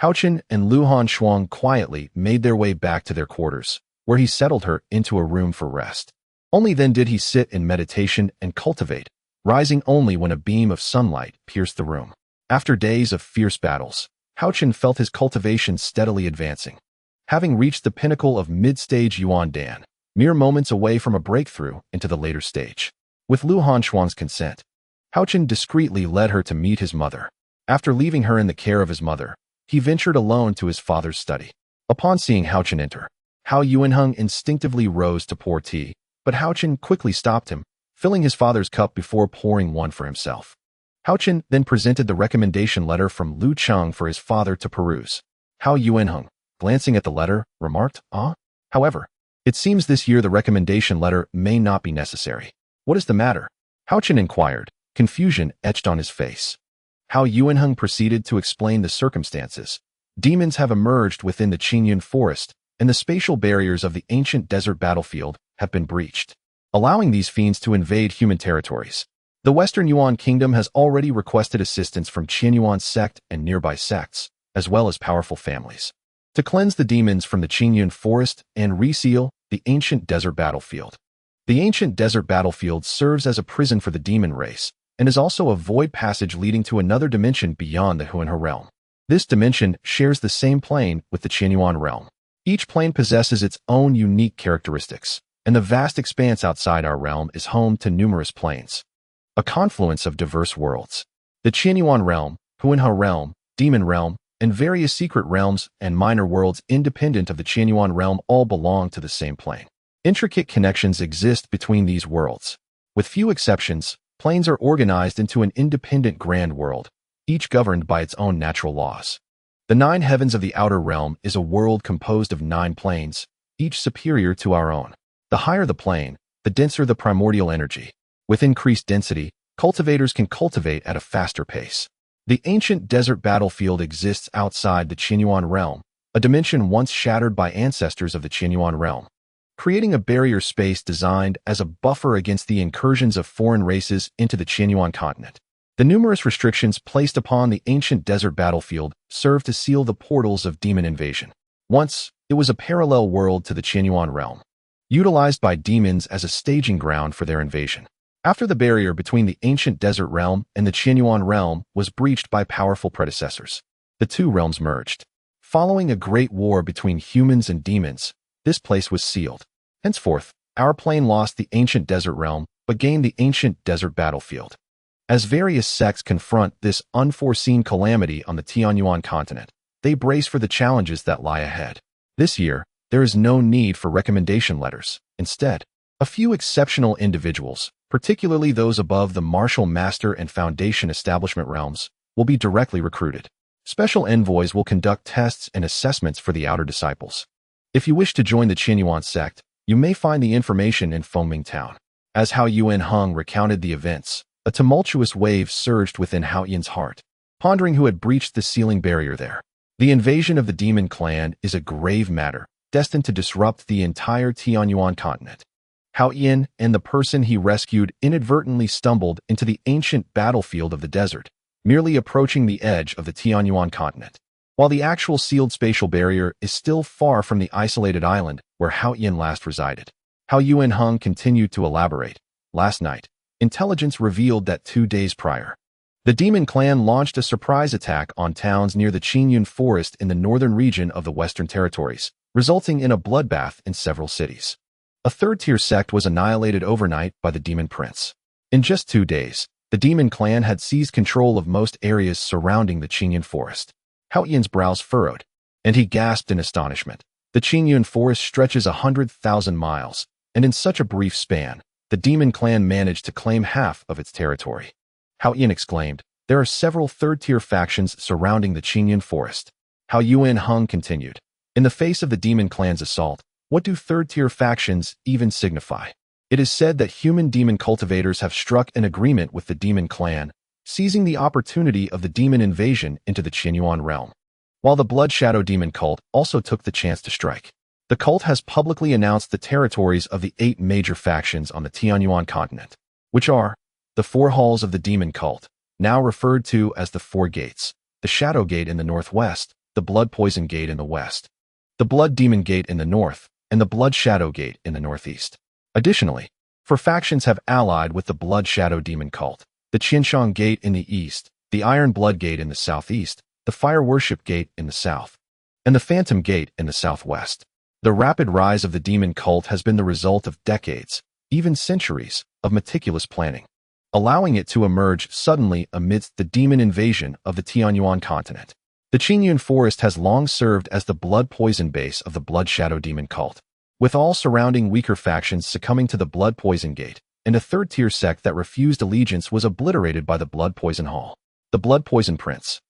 Haochen and Lu Hanzhuang quietly made their way back to their quarters, where he settled her into a room for rest. Only then did he sit in meditation and cultivate, rising only when a beam of sunlight pierced the room. After days of fierce battles, Haochen felt his cultivation steadily advancing. Having reached the pinnacle of mid-stage Yuan Dan, mere moments away from a breakthrough into the later stage. With Lu Hanzhuang's consent, Haochen discreetly led her to meet his mother. After leaving her in the care of his mother, he ventured alone to his father's study. Upon seeing Haochen enter, Hao Yuanheng instinctively rose to pour tea, but Haochen quickly stopped him, filling his father's cup before pouring one for himself. Haochen then presented the recommendation letter from Lu Cheng for his father to peruse. Hao Yuanheng, glancing at the letter, remarked, "Ah? However, it seems this year the recommendation letter may not be necessary." What is the matter? Haochen inquired, confusion etched on his face. Hao Yuanheng proceeded to explain the circumstances. Demons have emerged within the Qingyun forest, and the spatial barriers of the ancient desert battlefield have been breached, allowing these fiends to invade human territories. The Western Yuan Kingdom has already requested assistance from Qianyuan sect and nearby sects, as well as powerful families, to cleanse the demons from the Qingyun forest and reseal the ancient desert battlefield. The ancient desert battlefield serves as a prison for the demon race, and is also a void passage leading to another dimension beyond the Huanhe realm. This dimension shares the same plane with the Qianyuan realm. Each plane possesses its own unique characteristics, and the vast expanse outside our realm is home to numerous planes, a confluence of diverse worlds. The Qianyuan realm, Huanhe realm, demon realm, and various secret realms and minor worlds independent of the Qianyuan realm all belong to the same plane. Intricate connections exist between these worlds. With few exceptions, planes are organized into an independent grand world, each governed by its own natural laws. The 9 heavens of the outer realm is a world composed of 9 planes, each superior to our own. The higher the plane, the denser the primordial energy. With increased density, cultivators can cultivate at a faster pace. The ancient desert battlefield exists outside the Qianyuan realm, a dimension once shattered by ancestors of the Qianyuan realm, creating a barrier space designed as a buffer against the incursions of foreign races into the Qianyuan continent. The numerous restrictions placed upon the ancient desert battlefield serve to seal the portals of demon invasion. Once, it was a parallel world to the Qianyuan realm, utilized by demons as a staging ground for their invasion. After the barrier between the ancient desert realm and the Qianyuan realm was breached by powerful predecessors, the 2 realms merged. Following a great war between humans and demons, this place was sealed. Henceforth, our plane lost the ancient desert realm, but gained the ancient desert battlefield. As various sects confront this unforeseen calamity on the Tianyuan continent, they brace for the challenges that lie ahead. This year, there is no need for recommendation letters. Instead, a few exceptional individuals, particularly those above the martial master and foundation establishment realms, will be directly recruited. Special envoys will conduct tests and assessments for the outer disciples. If you wish to join the Qianyuan sect, you may find the information in Fengming Town. As Hao Yuanheng recounted the events, a tumultuous wave surged within Hao Yan's heart, pondering who had breached the sealing barrier there. The invasion of the demon clan is a grave matter, destined to disrupt the entire Tianyuan continent. Hao Yan and the person he rescued inadvertently stumbled into the ancient battlefield of the desert, merely approaching the edge of the Tianyuan continent. While the actual sealed spatial barrier is still far from the isolated island where Hao Yan last resided. Hao Yuanheng continued to elaborate. Last night, intelligence revealed that 2 days prior, the demon clan launched a surprise attack on towns near the Qingyun forest in the northern region of the Western Territories, resulting in a bloodbath in several cities. A 3rd-tier sect was annihilated overnight by the demon prince. In just 2 days, the demon clan had seized control of most areas surrounding the Qingyun forest. Hao Yan's brows furrowed, and he gasped in astonishment. The Qingyun forest stretches 100,000 miles, and in such a brief span, the demon clan managed to claim half of its territory. Hao Yan exclaimed, "There are several 3rd-tier factions surrounding the Qingyun forest." Hao Yuanheng continued, "In the face of the demon clan's assault, what do 3rd-tier factions even signify? It is said that human demon cultivators have struck an agreement with the demon clan, seizing the opportunity of the demon invasion into the Qianyuan realm. While the Blood Shadow Demon cult also took the chance to strike. The cult has publicly announced the territories of the 8 major factions on the Tianyuan continent, which are the 4 halls of the demon cult, now referred to as the 4 gates, the Shadow Gate in the northwest, the Blood Poison Gate in the west, the Blood Demon Gate in the north, and the Blood Shadow Gate in the northeast. Additionally, 4 factions have allied with the Blood Shadow Demon cult, the Qianshang Gate in the east, the Iron Blood Gate in the southeast, the Fire Worship Gate in the south, and the Phantom Gate in the southwest. The rapid rise of the demon cult has been the result of decades, even centuries, of meticulous planning, allowing it to emerge suddenly amidst the demon invasion of the Tianyuan continent. The Qingyun forest has long served as the blood poison base of the Blood Shadow Demon cult, with all surrounding weaker factions succumbing to the Blood Poison Gate, and a 3rd-tier sect that refused allegiance was obliterated by the Blood Poison Hall. The Blood Poison Prince,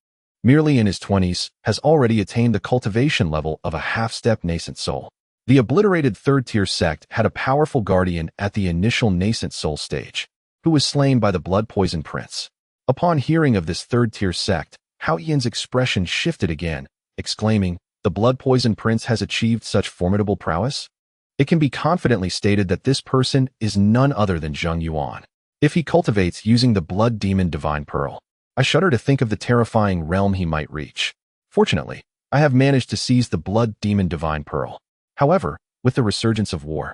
merely in his 20s, has already attained the cultivation level of a half-step nascent soul. The obliterated third-tier sect had a powerful guardian at the initial nascent soul stage, who was slain by the blood-poison prince. Upon hearing of this third-tier sect, Haochen's expression shifted again, exclaiming, "The blood-poison prince has achieved such formidable prowess?" It can be confidently stated that this person is none other than Zheng Yuan. If he cultivates using the blood demon divine pearl, I shudder to think of the terrifying realm he might reach. Fortunately, I have managed to seize the blood demon divine pearl. However, with the resurgence of war,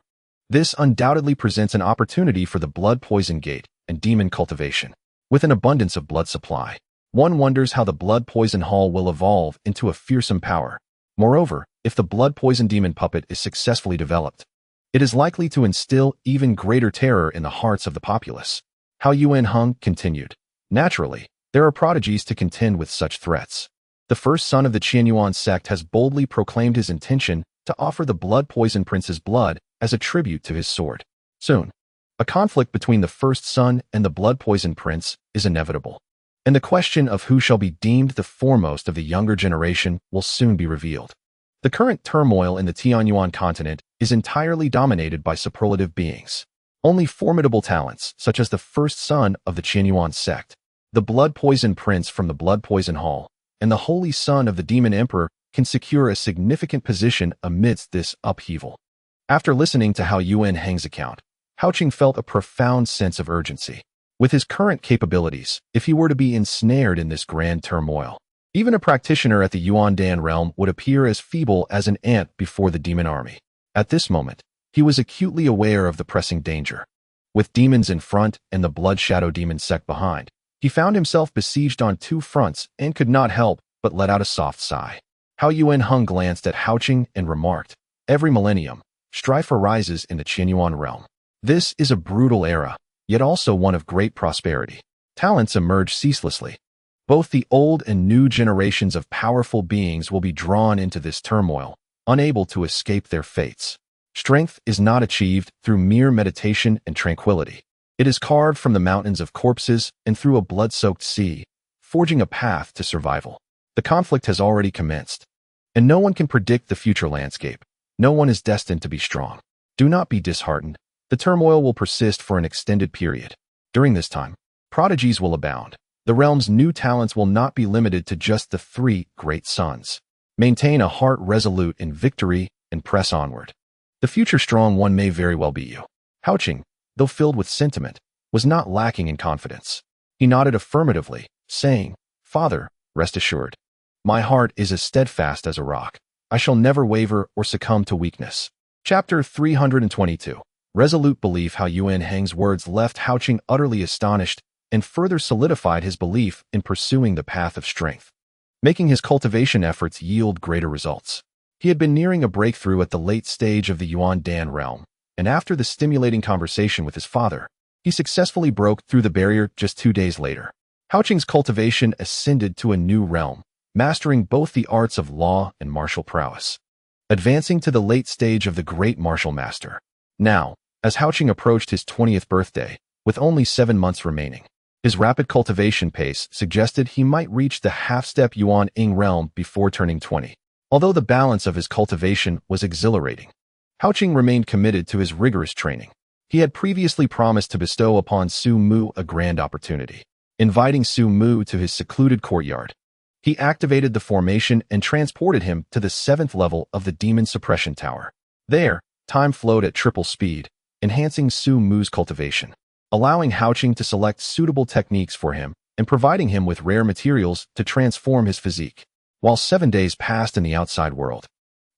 this undoubtedly presents an opportunity for the blood poison gate and demon cultivation. With an abundance of blood supply, one wonders how the blood poison hall will evolve into a fearsome power. Moreover, if the blood poison demon puppet is successfully developed, it is likely to instill even greater terror in the hearts of the populace. Hao Yuan Hung continued. Naturally, there are prodigies to contend with such threats. The first son of the Qianyuan sect has boldly proclaimed his intention to offer the blood poison prince's blood as a tribute to his sword. Soon, a conflict between the first son and the blood poison prince is inevitable, and the question of who shall be deemed the foremost of the younger generation will soon be revealed. The current turmoil in the Tianyuan continent is entirely dominated by superlative beings. Only formidable talents, such as the first son of the Qianyuan sect, the blood poison prince from the blood poison hall, and the holy son of the demon emperor, can secure a significant position amidst this upheaval. After listening to Hao Yuan Heng's account, Haochen felt a profound sense of urgency. With his current capabilities, if he were to be ensnared in this grand turmoil, even a practitioner at the Yuandan realm would appear as feeble as an ant before the demon army. At this moment, he was acutely aware of the pressing danger. With demons in front and the blood shadow demon sect behind, he found himself besieged on two fronts and could not help but let out a soft sigh. Hao Yuan Hung glanced at Haochen and remarked, "Every millennium, strife arises in the Qianyuan realm. This is a brutal era, yet also one of great prosperity. Talents emerge ceaselessly. Both the old and new generations of powerful beings will be drawn into this turmoil, unable to escape their fates. Strength is not achieved through mere meditation and tranquility. It is carved from the mountains of corpses and through a blood-soaked sea, forging a path to survival. The conflict has already commenced, and no one can predict the future landscape. No one is destined to be strong. Do not be disheartened. The turmoil will persist for an extended period. During this time, prodigies will abound. The realm's new talents will not be limited to just the three great sons. Maintain a heart resolute in victory and press onward. The future strong one may very well be you." Haochen, though filled with sentiment, was not lacking in confidence. He nodded affirmatively, saying, "Father, rest assured. My heart is as steadfast as a rock. I shall never waver or succumb to weakness." Chapter 322. Resolute belief. Hao Yuan Heng's words left Haochen utterly astonished and further solidified his belief in pursuing the path of strength, making his cultivation efforts yield greater results. He had been nearing a breakthrough at the late stage of the Yuandan realm, and after the stimulating conversation with his father, he successfully broke through the barrier just 2 days later. Haochen's cultivation ascended to a new realm, mastering both the arts of law and martial prowess, advancing to the late stage of the great martial master. Now, as Haochen approached his 20th birthday, with only 7 months remaining, his rapid cultivation pace suggested he might reach the half-step Yuan Ing realm before turning 20. Although the balance of his cultivation was exhilarating, Haochen remained committed to his rigorous training. He had previously promised to bestow upon Su Mu a grand opportunity. Inviting Su Mu to his secluded courtyard, he activated the formation and transported him to the 7th level of the Demon Suppression Tower. There, time flowed at triple speed, enhancing Su Mu's cultivation, allowing Haochen to select suitable techniques for him and providing him with rare materials to transform his physique. While 7 days passed in the outside world,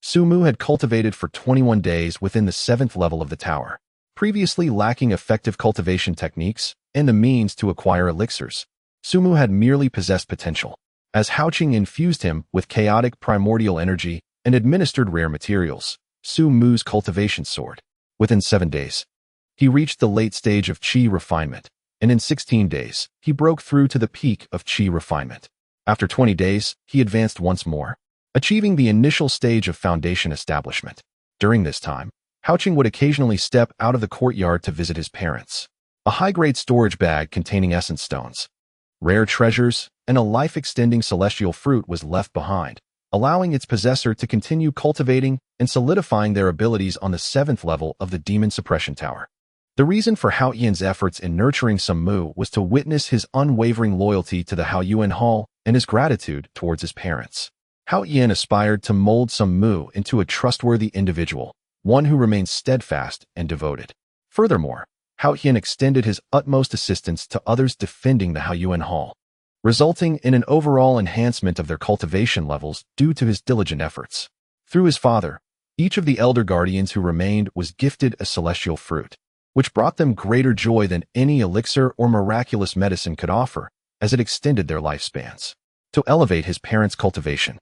Su Mu had cultivated for 21 days within the 7th level of the tower. Previously lacking effective cultivation techniques and the means to acquire elixirs, Su Mu had merely possessed potential. As Haochen infused him with chaotic primordial energy and administered rare materials, Su Mu's cultivation soared. Within 7 days, he reached the late stage of Qi refinement, and in 16 days, he broke through to the peak of Qi refinement. After 20 days, he advanced once more, achieving the initial stage of foundation establishment. During this time, Haochen would occasionally step out of the courtyard to visit his parents. A high-grade storage bag containing essence stones, rare treasures, and a life-extending celestial fruit was left behind, allowing its possessor to continue cultivating and solidifying their abilities on the 7th level of the Demon Suppression Tower. The reason for Haochen's efforts in nurturing some Mu was to witness his unwavering loyalty to the Haoyuan Hall and his gratitude towards his parents. Haochen aspired to mold some Mu into a trustworthy individual, one who remains steadfast and devoted. Furthermore, Haochen extended his utmost assistance to others defending the Haoyuan Hall, resulting in an overall enhancement of their cultivation levels due to his diligent efforts. Through his father, each of the elder guardians who remained was gifted a celestial fruit, which brought them greater joy than any elixir or miraculous medicine could offer, as it extended their lifespans. To elevate his parents' cultivation,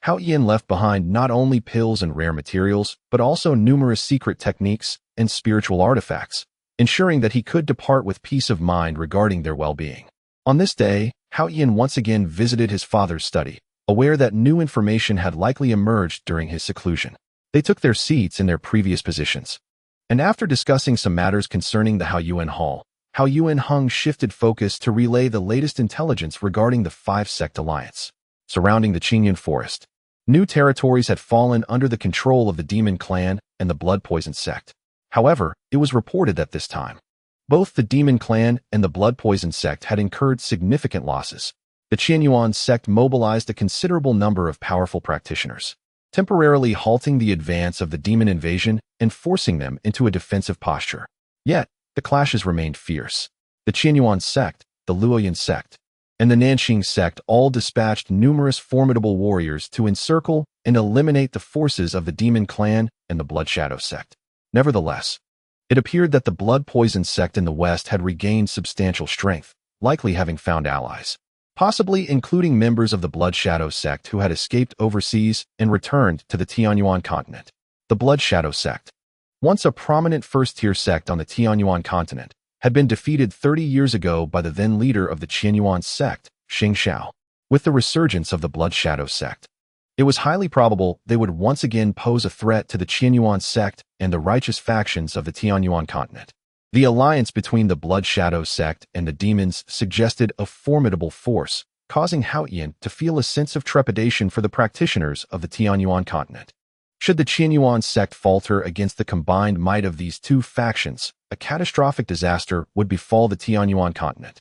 Haochen left behind not only pills and rare materials, but also numerous secret techniques and spiritual artifacts, ensuring that he could depart with peace of mind regarding their well-being. On this day, Haochen once again visited his father's study, aware that new information had likely emerged during his seclusion. They took their seats in their previous positions, and after discussing some matters concerning the Haoyuan Hall, Haoyuan Hung shifted focus to relay the latest intelligence regarding the 5-sect alliance surrounding the Qingyun Forest. New territories had fallen under the control of the Demon Clan and the Blood Poison Sect. However, it was reported that this time, both the Demon Clan and the Blood Poison Sect had incurred significant losses. The Qianyuan sect mobilized a considerable number of powerful practitioners, temporarily halting the advance of the demon invasion and forcing them into a defensive posture. Yet, the clashes remained fierce. The Qianyuan sect, the Luoyan sect, and the Nanxing sect all dispatched numerous formidable warriors to encircle and eliminate the forces of the Demon Clan and the Blood Shadow sect. Nevertheless, it appeared that the Blood Poison sect in the west had regained substantial strength, likely having found allies, possibly including members of the Blood Shadow sect who had escaped overseas and returned to the Tianyuan continent. The Blood Shadow sect, once a prominent first-tier sect on the Tianyuan continent, had been defeated 30 years ago by the then leader of the Qianyuan sect, Xing Xiao. With the resurgence of the Blood Shadow sect, it was highly probable they would once again pose a threat to the Qianyuan sect and the righteous factions of the Tianyuan continent. The alliance between the Blood Shadow sect and the demons suggested a formidable force, causing Haochen to feel a sense of trepidation for the practitioners of the Tianyuan continent. Should the Qianyuan sect falter against the combined might of these two factions, a catastrophic disaster would befall the Tianyuan continent.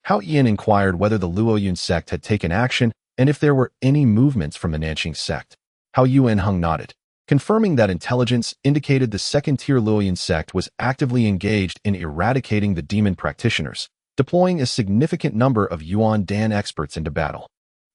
Haochen inquired whether the Luoyun sect had taken action and if there were any movements from the Nanxing sect. Haoyuan Hung nodded, confirming that intelligence indicated the second-tier Luoyun sect was actively engaged in eradicating the demon practitioners, deploying a significant number of Yuan Dan experts into battle,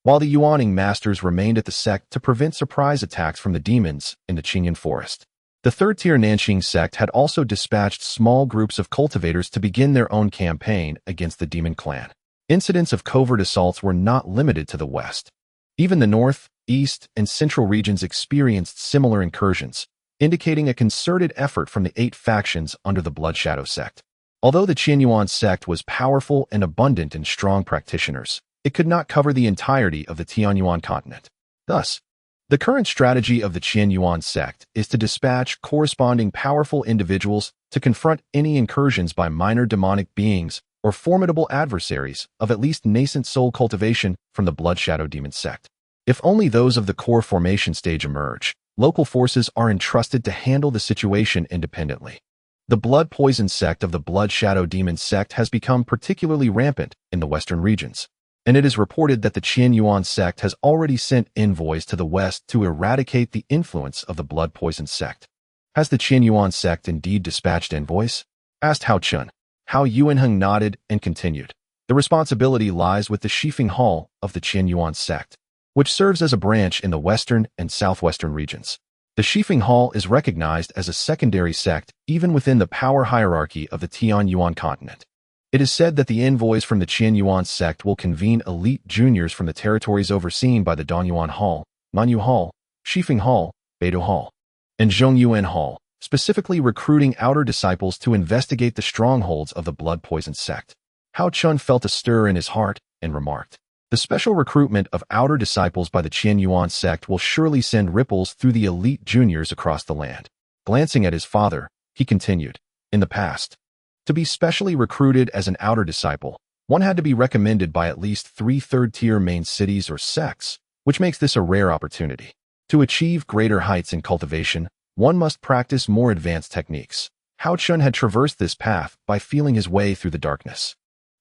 while the Yuaning masters remained at the sect to prevent surprise attacks from the demons in the Qingyun Forest. The third-tier Nanxing sect had also dispatched small groups of cultivators to begin their own campaign against the Demon Clan. Incidents of covert assaults were not limited to the west. Even the north, east, and central regions experienced similar incursions, indicating a concerted effort from the 8 factions under the Blood Shadow sect. Although the Qianyuan sect was powerful and abundant in strong practitioners, it could not cover the entirety of the Tianyuan continent. Thus, the current strategy of the Qianyuan sect is to dispatch corresponding powerful individuals to confront any incursions by minor demonic beings or formidable adversaries of at least nascent soul cultivation from the Blood Shadow Demon sect. If only those of the core formation stage emerge, local forces are entrusted to handle the situation independently. The Blood Poison sect of the Blood Shadow Demon sect has become particularly rampant in the western regions, and it is reported that the Qianyuan sect has already sent envoys to the west to eradicate the influence of the Blood Poison sect. Has the Qianyuan sect indeed dispatched envoys? Asked Haochen. Haoyuan Hung nodded and continued. The responsibility lies with the Shifeng Hall of the Qianyuan sect, which serves as a branch in the western and southwestern regions. The Shifeng Hall is recognized as a secondary sect even within the power hierarchy of the Tianyuan continent. It is said that the envoys from the Qianyuan sect will convene elite juniors from the territories overseen by the Donyuan Hall, Nanyu Hall, Shifeng Hall, Beidou Hall, and Zhongyuan Hall, specifically recruiting outer disciples to investigate the strongholds of the Blood Poison sect. Haochen felt a stir in his heart and remarked, "The special recruitment of outer disciples by the Qianyuan sect will surely send ripples through the elite juniors across the land." Glancing at his father, he continued, "In the past, to be specially recruited as an outer disciple, one had to be recommended by at least 3 third-tier main cities or sects, which makes this a rare opportunity. To achieve greater heights in cultivation, one must practice more advanced techniques. Haochen had traversed this path by feeling his way through the darkness.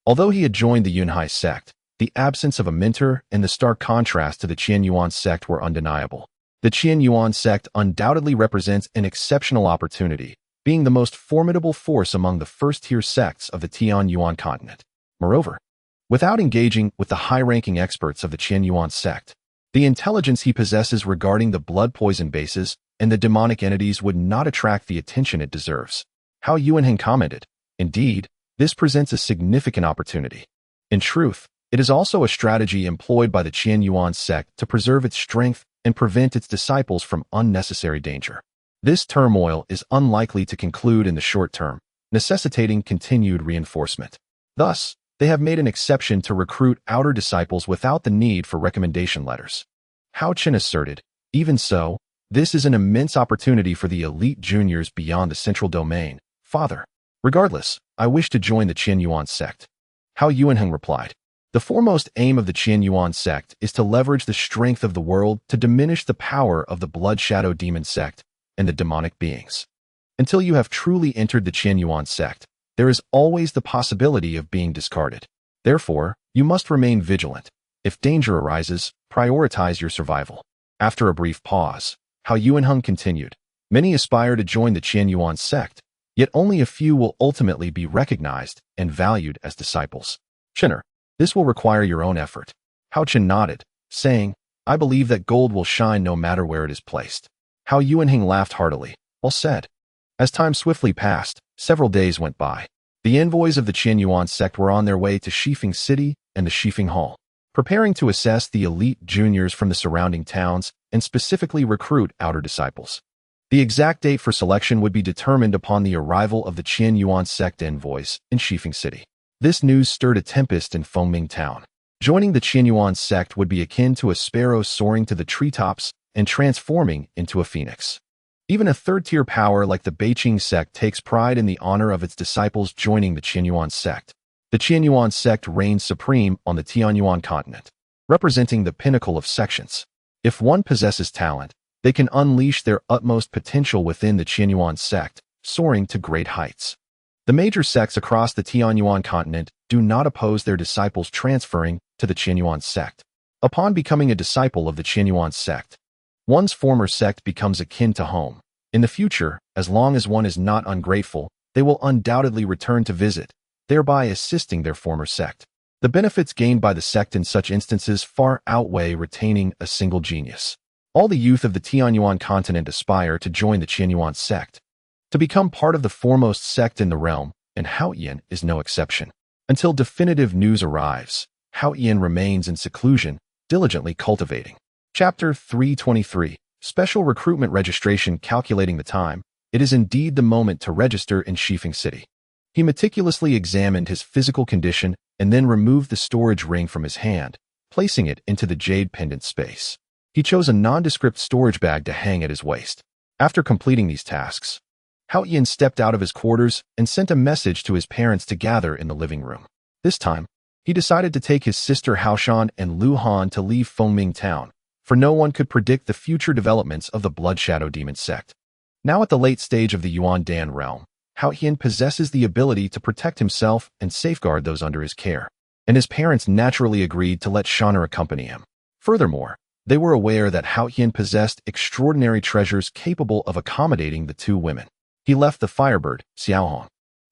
Although he had joined the Yunhai sect, the absence of a mentor and the stark contrast to the Qianyuan sect were undeniable. The Qianyuan sect undoubtedly represents an exceptional opportunity, being the most formidable force among the first-tier sects of the Tianyuan continent. Moreover, without engaging with the high-ranking experts of the Qianyuan sect, the intelligence he possesses regarding the blood poison bases and the demonic entities would not attract the attention it deserves. Hao Yuanheng commented, "Indeed, this presents a significant opportunity. In truth, it is also a strategy employed by the Qianyuan sect to preserve its strength and prevent its disciples from unnecessary danger. This turmoil is unlikely to conclude in the short term, necessitating continued reinforcement. Thus, they have made an exception to recruit outer disciples without the need for recommendation letters." Haochen asserted, "Even so, this is an immense opportunity for the elite juniors beyond the central domain, Father. Regardless, I wish to join the Qianyuan sect." Hao Yuanheng replied, "The foremost aim of the Qianyuan sect is to leverage the strength of the world to diminish the power of the Blood Shadow Demon sect and the demonic beings. Until you have truly entered the Qianyuan sect, there is always the possibility of being discarded. Therefore, you must remain vigilant. If danger arises, prioritize your survival." After a brief pause, Hao Yuanheng continued, "Many aspire to join the Qianyuan sect, yet only a few will ultimately be recognized and valued as disciples. Chinner, this will require your own effort." Haochen nodded, saying, "I believe that gold will shine no matter where it is placed." Hao Yuanheng laughed heartily. "Well said." As time swiftly passed, several days went by. The envoys of the Qianyuan sect were on their way to Shifeng City and the Shifeng Hall, preparing to assess the elite juniors from the surrounding towns and specifically recruit outer disciples. The exact date for selection would be determined upon the arrival of the Qianyuan sect envoys in Shifeng City. This news stirred a tempest in Fengming town. Joining the Qianyuan sect would be akin to a sparrow soaring to the treetops and transforming into a phoenix. Even a third-tier power like the Beiqing sect takes pride in the honor of its disciples joining the Qianyuan sect. The Qianyuan sect reigns supreme on the Tianyuan continent, representing the pinnacle of sections. If one possesses talent, they can unleash their utmost potential within the Qianyuan sect, soaring to great heights. The major sects across the Tianyuan continent do not oppose their disciples transferring to the Qianyuan sect. Upon becoming a disciple of the Qianyuan sect, one's former sect becomes akin to home. In the future, as long as one is not ungrateful, they will undoubtedly return to visit, thereby assisting their former sect. The benefits gained by the sect in such instances far outweigh retaining a single genius. All the youth of the Tianyuan continent aspire to join the Qianyuan sect, to become part of the foremost sect in the realm, and Haochen is no exception. Until definitive news arrives, Haochen remains in seclusion, diligently cultivating. Chapter 323, Special Recruitment Registration. Calculating the time, it is indeed the moment to register in Shifeng City. He meticulously examined his physical condition and then removed the storage ring from his hand, placing it into the jade pendant space. He chose a nondescript storage bag to hang at his waist. After completing these tasks, Haochen stepped out of his quarters and sent a message to his parents to gather in the living room. This time, he decided to take his sister Haoshan and Lu Han to leave Fengming town, for no one could predict the future developments of the Blood Shadow Demon sect. Now at the late stage of the Yuan Dan realm, Haochen possesses the ability to protect himself and safeguard those under his care, and his parents naturally agreed to let Shanner accompany him. Furthermore, they were aware that Haochen possessed extraordinary treasures capable of accommodating the two women. He left the Firebird, Xiaohong,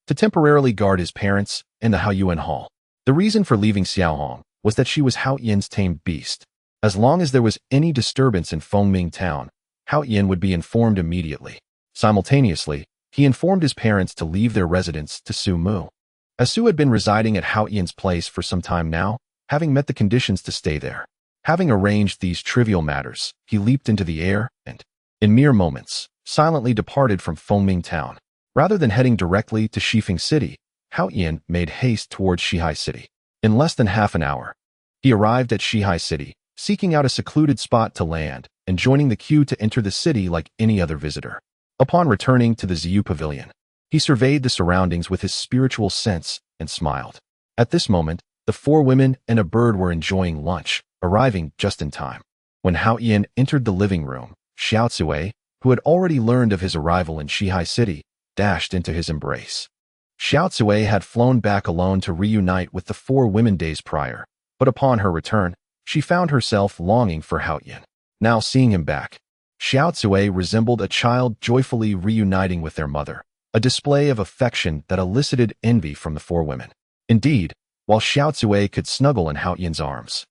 to temporarily guard his parents in the Haoyuan Hall. The reason for leaving Xiaohong was that she was Haoyen's tamed beast. As long as there was any disturbance in Fengming town, Haochen would be informed immediately. Simultaneously, he informed his parents to leave their residence to Su Mu. As Su had been residing at Haoyen's place for some time now, having met the conditions to stay there. Having arranged these trivial matters, he leaped into the air and, in mere moments, silently departed from Fengming town. Rather than heading directly to Shifeng City, Haochen made haste towards Shihai City. In less than half an hour, he arrived at Shihai City, seeking out a secluded spot to land and joining the queue to enter the city like any other visitor. Upon returning to the Ziyu Pavilion, he surveyed the surroundings with his spiritual sense and smiled. At this moment, the four women and a bird were enjoying lunch, arriving just in time. When Haochen entered the living room, Xiao Zui, who had already learned of his arrival in Shihai City, dashed into his embrace. Xiao Zui had flown back alone to reunite with the 4 women days prior, but upon her return, she found herself longing for Haochen. Now seeing him back, Xiao Zui resembled a child joyfully reuniting with their mother, a display of affection that elicited envy from the 4 women. Indeed, while Xiao Zui could snuggle in Haotian's arms,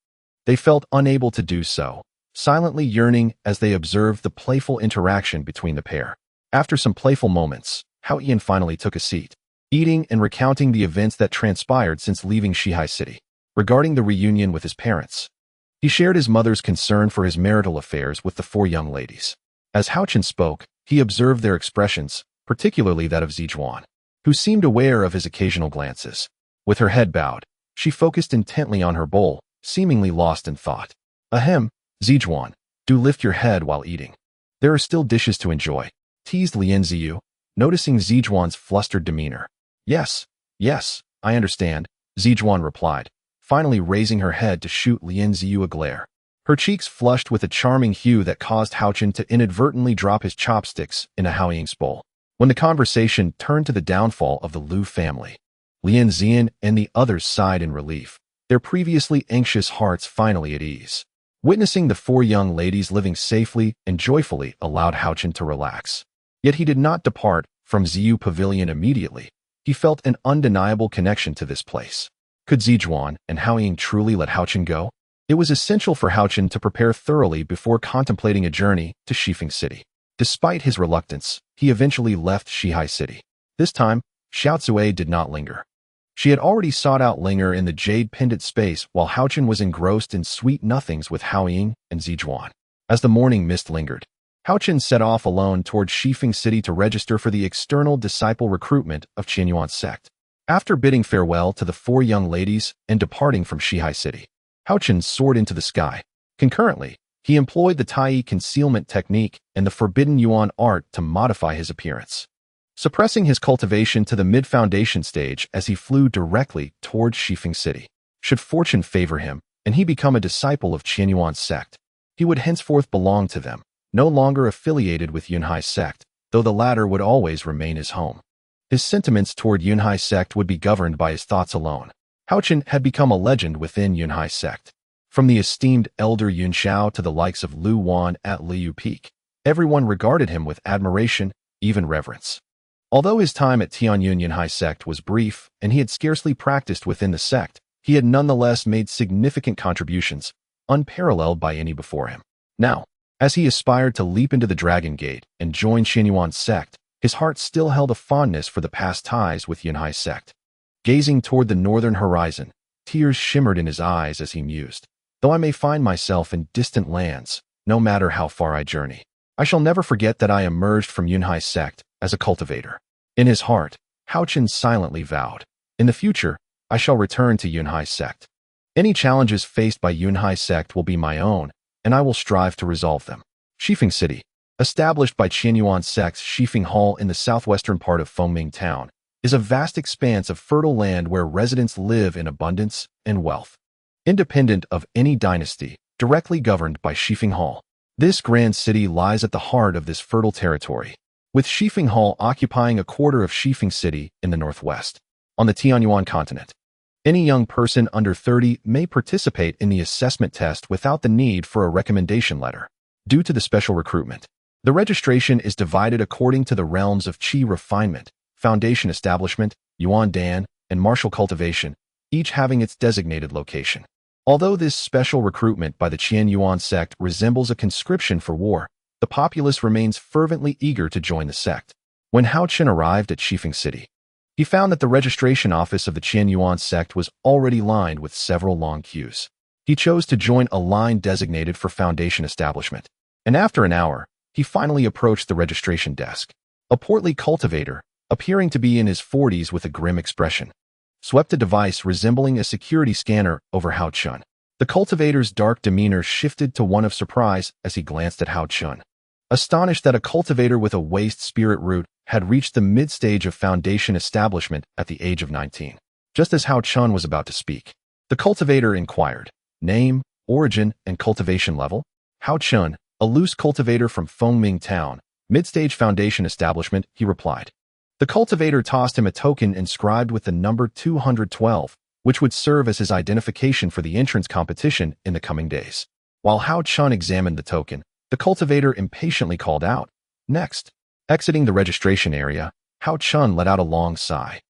they felt unable to do so, silently yearning as they observed the playful interaction between the pair. After some playful moments, Haotian finally took a seat, eating and recounting the events that transpired since leaving Shihai City. Regarding the reunion with his parents, he shared his mother's concern for his marital affairs with the 4 young ladies. As Haochen spoke, he observed their expressions, particularly that of Zijuan, who seemed aware of his occasional glances. With her head bowed, she focused intently on her bowl, seemingly lost in thought. Ahem, Zijuan, do lift your head while eating. There are still dishes to enjoy, teased Lien Ziyu, noticing Zijuan's flustered demeanor. Yes, I understand, Zijuan replied, finally raising her head to shoot Lien Ziyu a glare. Her cheeks flushed with a charming hue that caused Haochen to inadvertently drop his chopsticks in a Haoying's bowl. When the conversation turned to the downfall of the Liu family, Lien Zian and the others sighed in relief, their previously anxious hearts finally at ease. Witnessing the 4 young ladies living safely and joyfully allowed Haochen to relax. Yet he did not depart from Ziyu Pavilion immediately. He felt an undeniable connection to this place. Could Zijuan and Haoying truly let Haochen go? It was essential for Haochen to prepare thoroughly before contemplating a journey to Shifeng City. Despite his reluctance, he eventually left Shihai City. This time, Xiao Zui did not linger. She had already sought out Linger in the jade pendant space while Haochen was engrossed in sweet nothings with Haoying and Zijuan. As the morning mist lingered, Haochen set off alone toward Shifeng City to register for the external disciple recruitment of Qianyuan's sect. After bidding farewell to the 4 young ladies and departing from Shihai City, Haochen soared into the sky. Concurrently, he employed the Tai concealment technique and the forbidden Yuan art to modify his appearance, suppressing his cultivation to the mid-foundation stage as he flew directly towards Shifeng City. Should fortune favor him, and he become a disciple of Qianyuan's sect, he would henceforth belong to them, no longer affiliated with Yunhai's sect, though the latter would always remain his home. His sentiments toward Yunhai's sect would be governed by his thoughts alone. Haochen had become a legend within Yunhai's sect. From the esteemed elder Yun Xiao to the likes of Lu Wan at Liu Peak, everyone regarded him with admiration, even reverence. Although his time at Tianyun Yunhai sect was brief and he had scarcely practiced within the sect, he had nonetheless made significant contributions, unparalleled by any before him. Now, as he aspired to leap into the Dragon Gate and join Qianyuan's sect, his heart still held a fondness for the past ties with Yunhai's sect. Gazing toward the northern horizon, tears shimmered in his eyes as he mused. Though I may find myself in distant lands, no matter how far I journey, I shall never forget that I emerged from Yunhai's sect as a cultivator. In his heart, Haochen silently vowed, in the future, I shall return to Yunhai's sect. Any challenges faced by Yunhai's sect will be my own, and I will strive to resolve them. Shifeng City, established by Qianyuan's sect's Shifeng Hall in the southwestern part of Fengming Town, is a vast expanse of fertile land where residents live in abundance and wealth. Independent of any dynasty, directly governed by Shifeng Hall, this grand city lies at the heart of this fertile territory, with Shifeng Hall occupying a quarter of Shifeng City in the northwest. On the Tianyuan continent, any young person under 30 may participate in the assessment test without the need for a recommendation letter. Due to the special recruitment, the registration is divided according to the realms of Qi refinement, foundation establishment, Yuan Dan, and martial cultivation, each having its designated location. Although this special recruitment by the Qianyuan sect resembles a conscription for war, the populace remains fervently eager to join the sect. When Haochen arrived at Shifeng City, he found that the registration office of the Qianyuan sect was already lined with several long queues. He chose to join a line designated for foundation establishment, and after an hour, he finally approached the registration desk. A portly cultivator, appearing to be in his 40s with a grim expression, swept a device resembling a security scanner over Haochen. The cultivator's dark demeanor shifted to one of surprise as he glanced at Haochen, astonished that a cultivator with a waste spirit root had reached the mid-stage of foundation establishment at the age of 19. Just as Haochen was about to speak, the cultivator inquired, name, origin, and cultivation level. Haochen, a loose cultivator from Fengming Town, mid-stage foundation establishment, he replied. The cultivator tossed him a token inscribed with the number 212, which would serve as his identification for the entrance competition in the coming days. While Haochen examined the token, the cultivator impatiently called out, "Next." Exiting the registration area, Haochen let out a long sigh.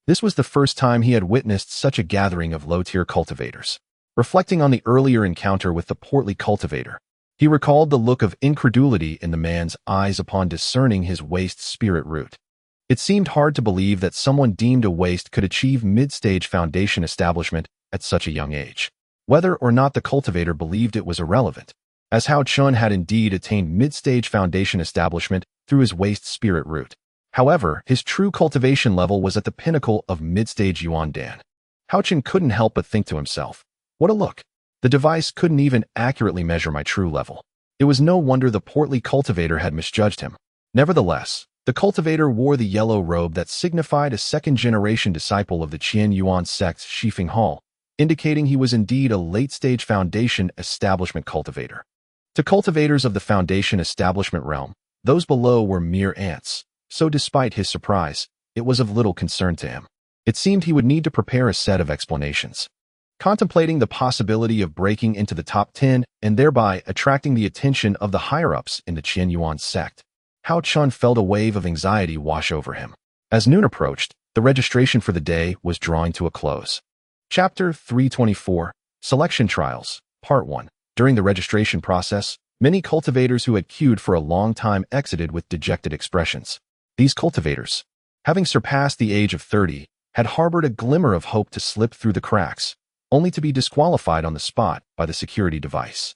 This was the first time he had witnessed such a gathering of low-tier cultivators. Reflecting on the earlier encounter with the portly cultivator, he recalled the look of incredulity in the man's eyes upon discerning his waste spirit root. It seemed hard to believe that someone deemed a waste could achieve mid-stage foundation establishment at such a young age. Whether or not the cultivator believed it was irrelevant, as Haochen had indeed attained mid-stage foundation establishment through his waste spirit root. However, his true cultivation level was at the pinnacle of mid-stage Yuan Dan. Haochen couldn't help but think to himself, "What a look. The device couldn't even accurately measure my true level." It was no wonder the portly cultivator had misjudged him. Nevertheless, the cultivator wore the yellow robe that signified a second-generation disciple of the Qian Yuan sect's Shifeng Hall, indicating he was indeed a late-stage foundation establishment cultivator. To cultivators of the foundation establishment realm, those below were mere ants, so despite his surprise, it was of little concern to him. It seemed he would need to prepare a set of explanations. Contemplating the possibility of breaking into the top 10 and thereby attracting the attention of the higher-ups in the Qian Yuan sect, Haochen felt a wave of anxiety wash over him. As noon approached, the registration for the day was drawing to a close. Chapter 324, Selection Trials, Part 1. During the registration process, many cultivators who had queued for a long time exited with dejected expressions. These cultivators, having surpassed the age of 30, had harbored a glimmer of hope to slip through the cracks, only to be disqualified on the spot by the security device.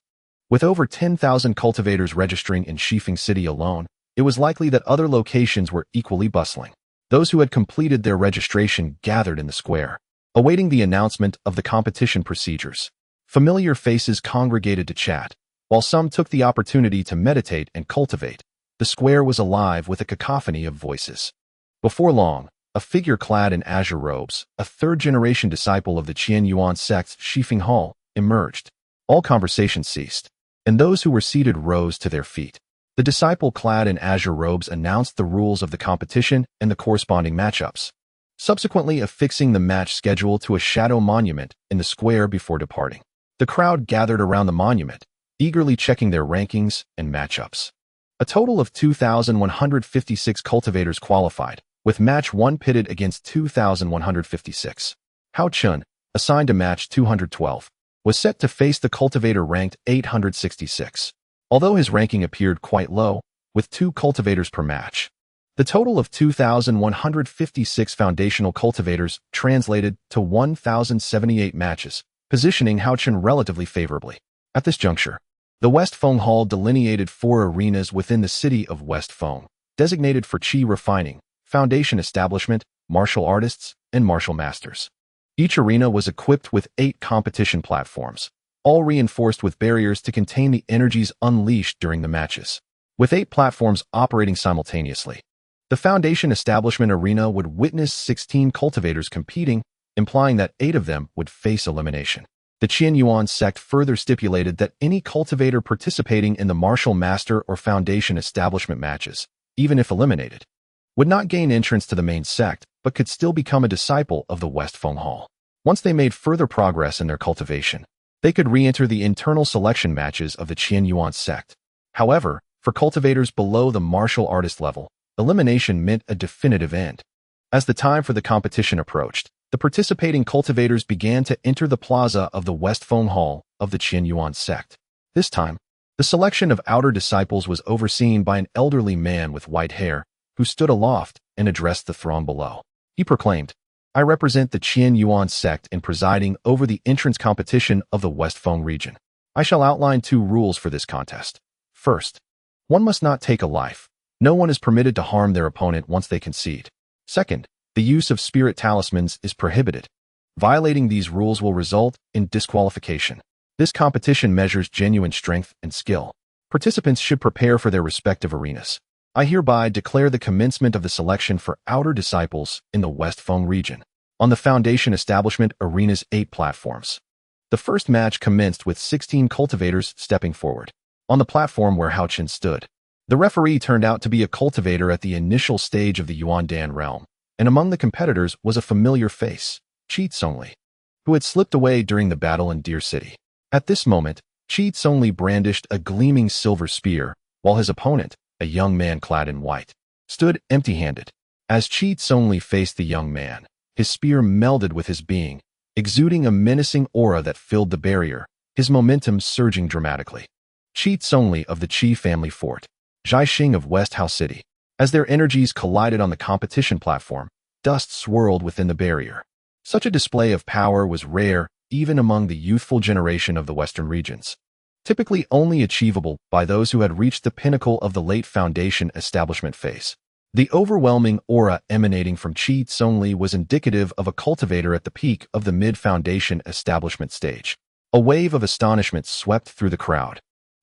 With over 10,000 cultivators registering in Shifeng City alone, it was likely that other locations were equally bustling. Those who had completed their registration gathered in the square, awaiting the announcement of the competition procedures. Familiar faces congregated to chat, while some took the opportunity to meditate and cultivate. The square was alive with a cacophony of voices. Before long, a figure clad in azure robes, a third-generation disciple of the Qian Yuan sect's Shifeng Hall, emerged. All conversation ceased, and those who were seated rose to their feet. The disciple clad in azure robes announced the rules of the competition and the corresponding matchups, subsequently affixing the match schedule to a shadow monument in the square before departing. The crowd gathered around the monument, eagerly checking their rankings and matchups. A total of 2,156 cultivators qualified, with match 1 pitted against 2,156. Haochen, assigned to match 212, was set to face the cultivator ranked 866. Although his ranking appeared quite low, with 2 cultivators per match. The total of 2,156 foundational cultivators translated to 1,078 matches, positioning Haochen relatively favorably. At this juncture, the West Feng Hall delineated 4 arenas within the city of West Feng, designated for qi refining, foundation establishment, martial artists, and martial masters. Each arena was equipped with 8 competition platforms, all reinforced with barriers to contain the energies unleashed during the matches. With 8 platforms operating simultaneously, the foundation establishment arena would witness 16 cultivators competing, implying that 8 of them would face elimination. The Qian Yuan sect further stipulated that any cultivator participating in the martial master or foundation establishment matches, even if eliminated, would not gain entrance to the main sect, but could still become a disciple of the West Feng Hall. Once they made further progress in their cultivation, they could re-enter the internal selection matches of the Qian Yuan sect. However, for cultivators below the martial artist level, elimination meant a definitive end. As the time for the competition approached, the participating cultivators began to enter the plaza of the West Feng Hall of the Qian Yuan sect. This time, the selection of outer disciples was overseen by an elderly man with white hair, who stood aloft and addressed the throng below. He proclaimed, "I represent the Qian Yuan sect in presiding over the entrance competition of the West Feng region. I shall outline 2 rules for this contest. First, one must not take a life. No one is permitted to harm their opponent once they concede. Second, the use of spirit talismans is prohibited. Violating these rules will result in disqualification. This competition measures genuine strength and skill. Participants should prepare for their respective arenas. I hereby declare the commencement of the selection for outer disciples in the West Feng region. On the foundation establishment arena's 8 platforms, the first match commenced with 16 cultivators stepping forward. on the platform where Haochen stood. The referee turned out to be a cultivator at the initial stage of the Yuandan realm, and among the competitors was a familiar face, Qi Tsongli, who had slipped away during the battle in Deer City. At this moment, Qi Tsongli brandished a gleaming silver spear, while his opponent, a young man clad in white, stood empty-handed. As Qi Tsongli faced the young man, his spear melded with his being, exuding a menacing aura that filled the barrier, his momentum surging dramatically. Qi Tsongli of the Qi family fort, Zhaixing of West Hao City. As their energies collided on the competition platform, dust swirled within the barrier. Such a display of power was rare even among the youthful generation of the Western regions, typically only achievable by those who had reached the pinnacle of the late Foundation establishment phase. The overwhelming aura emanating from Qi Tsongli was indicative of a cultivator at the peak of the mid-Foundation establishment stage. A wave of astonishment swept through the crowd,